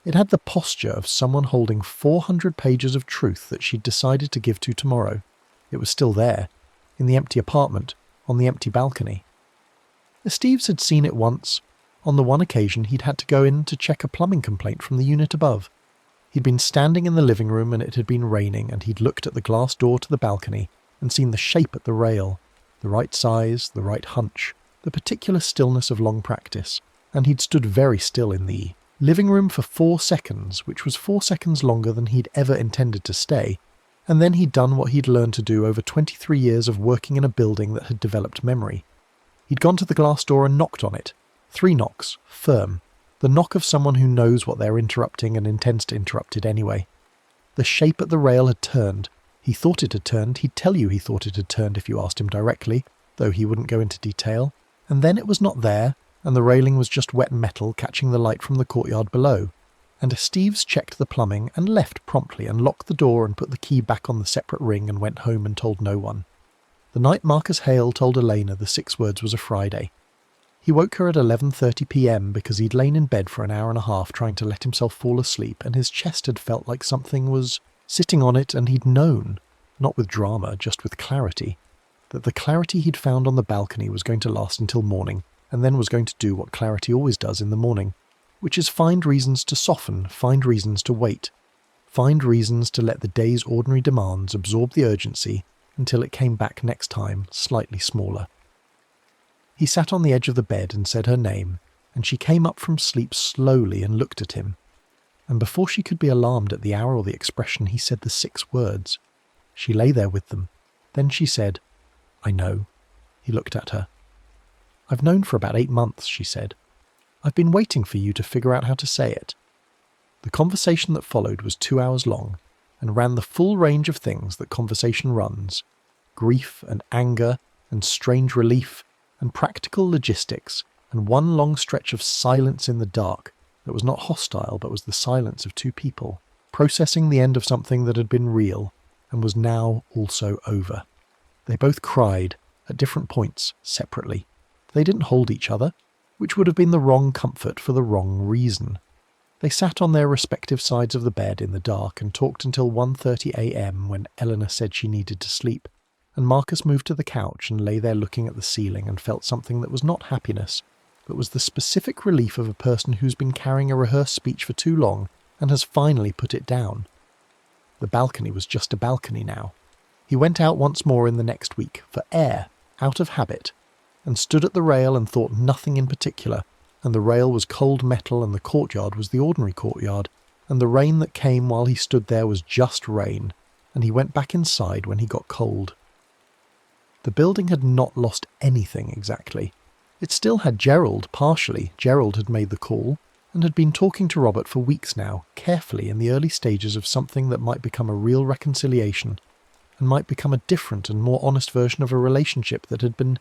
It had the posture of someone holding 400 pages of truth that she'd decided to give to tomorrow. It was still there, in the empty apartment, on the empty balcony. The Steves had seen it once. On the one occasion he'd had to go in to check a plumbing complaint from the unit above. He'd been standing in the living room and it had been raining, and he'd looked at the glass door to the balcony and seen the shape at the rail, the right size, the right hunch, the particular stillness of long practice, and he'd stood very still in the living room for 4 seconds, which was 4 seconds longer than he'd ever intended to stay, and then he'd done what he'd learned to do over 23 years of working in a building that had developed memory. He'd gone to the glass door and knocked on it. 3 knocks, firm. The knock of someone who knows what they're interrupting and intends to interrupt it anyway. The shape at the rail had turned. He thought it had turned. He'd tell you he thought it had turned if you asked him directly, though he wouldn't go into detail. And then it was not there, and the railing was just wet metal catching the light from the courtyard below. And Steves checked the plumbing and left promptly and locked the door and put the key back on the separate ring and went home and told no one. The night Marcus Hale told Elena the 6 words was a Friday. He woke her at 11:30 p.m. because he'd lain in bed for an hour and a half trying to let himself fall asleep, and his chest had felt like something was sitting on it, and he'd known, not with drama, just with clarity, that the clarity he'd found on the balcony was going to last until morning, and then was going to do what clarity always does in the morning, which is find reasons to soften, find reasons to wait, find reasons to let the day's ordinary demands absorb the urgency until it came back next time, slightly smaller. He sat on the edge of the bed and said her name, and she came up from sleep slowly and looked at him. And before she could be alarmed at the hour or the expression, he said the 6 words. She lay there with them. Then she said, "I know." He looked at her. "I've known for about 8 months," she said. "I've been waiting for you to figure out how to say it." The conversation that followed was 2 hours long and ran the full range of things that conversation runs: grief and anger and strange relief and practical logistics, and one long stretch of silence in the dark that was not hostile but was the silence of two people, processing the end of something that had been real and was now also over. They both cried, at different points, separately. They didn't hold each other, which would have been the wrong comfort for the wrong reason. They sat on their respective sides of the bed in the dark and talked until 1:30 a.m. when Eleanor said she needed to sleep, and Marcus moved to the couch and lay there looking at the ceiling and felt something that was not happiness, but was the specific relief of a person who's been carrying a rehearsed speech for too long and has finally put it down. The balcony was just a balcony now. He went out once more in the next week, for air, out of habit, and stood at the rail and thought nothing in particular, and the rail was cold metal and the courtyard was the ordinary courtyard, and the rain that came while he stood there was just rain, and he went back inside when he got cold. The building had not lost anything exactly. It still had Gerald, partially. Gerald had made the call, and had been talking to Robert for weeks now, carefully in the early stages of something that might become a real reconciliation, and might become a different and more honest version of a relationship that had been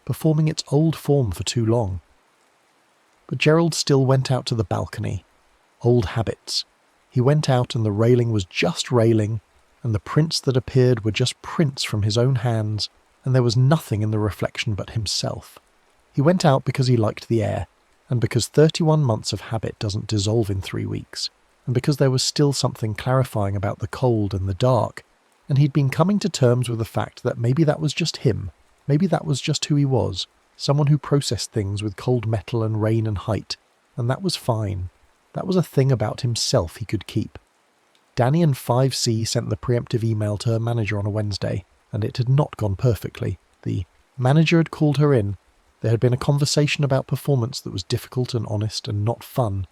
performing its old form for too long. But Gerald still went out to the balcony. Old habits. He went out and the railing was just railing, and the prints that appeared were just prints from his own hands, and there was nothing in the reflection but himself. He went out because he liked the air, and because 31 months of habit doesn't dissolve in 3 weeks, and because there was still something clarifying about the cold and the dark, and he'd been coming to terms with the fact that maybe that was just him, maybe that was just who he was, someone who processed things with cold metal and rain and height, and that was fine. That was a thing about himself he could keep. Danny and 5C sent the preemptive email to her manager on a Wednesday, and it had not gone perfectly. The manager had called her in. There had been a conversation about performance that was difficult and honest and not fun.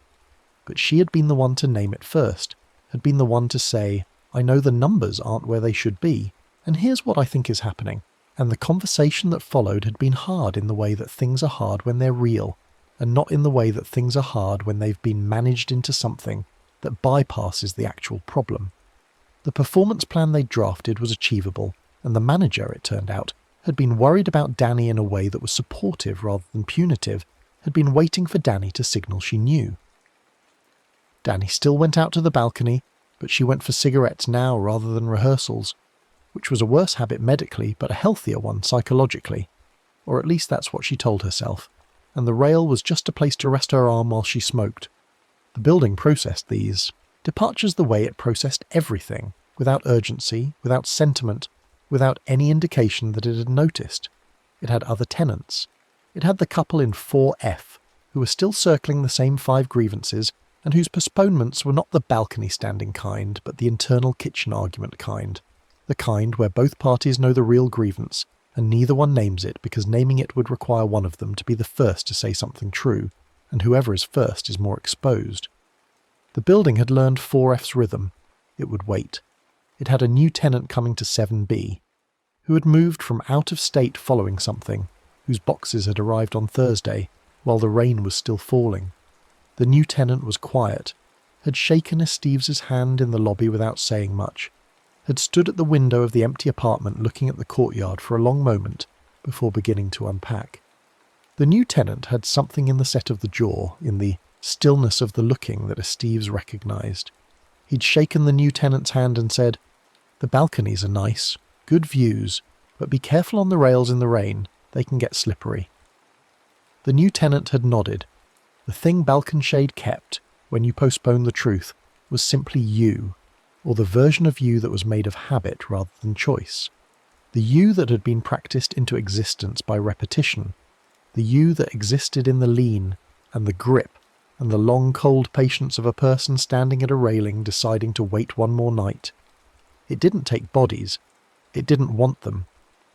But she had been the one to name it first, had been the one to say, "I know the numbers aren't where they should be, and here's what I think is happening." And the conversation that followed had been hard in the way that things are hard when they're real, and not in the way that things are hard when they've been managed into something that bypasses the actual problem. The performance plan they drafted was achievable, and the manager, it turned out, had been worried about Danny in a way that was supportive rather than punitive, had been waiting for Danny to signal she knew. Danny still went out to the balcony, but she went for cigarettes now rather than rehearsals, which was a worse habit medically but a healthier one psychologically, or at least that's what she told herself, and the rail was just a place to rest her arm while she smoked. The building processed these departures the way it processed everything, without urgency, without sentiment, without any indication that it had noticed. It had other tenants. It had the couple in 4F, who were still circling the same 5 grievances, and whose postponements were not the balcony-standing kind, but the internal kitchen argument kind. The kind where both parties know the real grievance, and neither one names it because naming it would require one of them to be the first to say something true, and whoever is first is more exposed. The building had learned 4F's rhythm. It would wait. It had a new tenant coming to 7B, who had moved from out of state following something, whose boxes had arrived on Thursday, while the rain was still falling. The new tenant was quiet, had shaken Esteves's hand in the lobby without saying much, had stood at the window of the empty apartment looking at the courtyard for a long moment before beginning to unpack. The new tenant had something in the set of the jaw, in the stillness of the looking that Esteves recognised. He'd shaken the new tenant's hand and said, "The balconies are nice, good views, but be careful on the rails in the rain, they can get slippery." The new tenant had nodded. The thing Balconshade kept, when you postpone the truth, was simply you, or the version of you that was made of habit rather than choice. The you that had been practiced into existence by repetition. The you that existed in the lean, and the grip, and the long cold patience of a person standing at a railing deciding to wait one more night. It didn't take bodies. It didn't want them.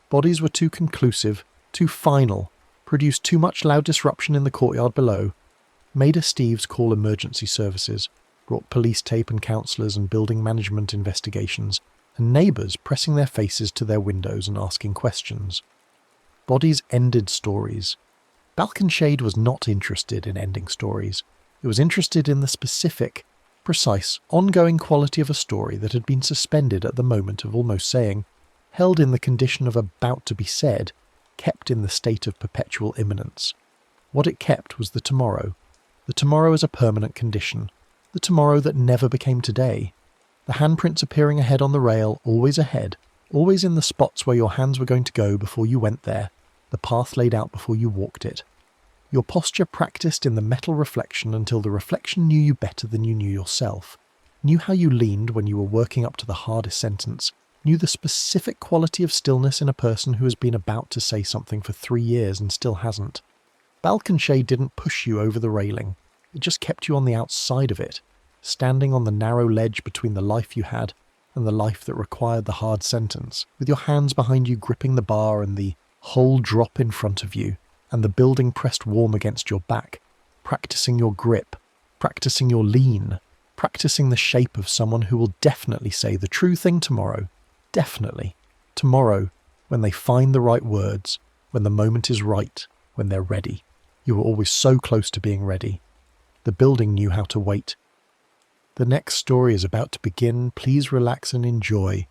Bodies were too conclusive, too final, produced too much loud disruption in the courtyard below, made Esteves call emergency services, brought police tape and counsellors and building management investigations, and neighbours pressing their faces to their windows and asking questions. Bodies ended stories. Balconshade was not interested in ending stories. It was interested in the specific, precise, ongoing quality of a story that had been suspended at the moment of almost saying, held in the condition of about to be said, kept in the state of perpetual imminence. What it kept was the tomorrow as a permanent condition, the tomorrow that never became today. The handprints appearing ahead on the rail, always ahead, always in the spots where your hands were going to go before you went there, the path laid out before you walked it. Your posture practiced in the metal reflection until the reflection knew you better than you knew yourself, knew how you leaned when you were working up to the hardest sentence, knew the specific quality of stillness in a person who has been about to say something for 3 years and still hasn't. Balconshade didn't push you over the railing, it just kept you on the outside of it, standing on the narrow ledge between the life you had and the life that required the hard sentence, with your hands behind you gripping the bar and the whole drop in front of you, and the building pressed warm against your back, practicing your grip, practicing your lean, practicing the shape of someone who will definitely say the true thing tomorrow. Definitely. Tomorrow, when they find the right words, when the moment is right, when they're ready. You were always so close to being ready. The building knew how to wait. The next story is about to begin. Please relax and enjoy.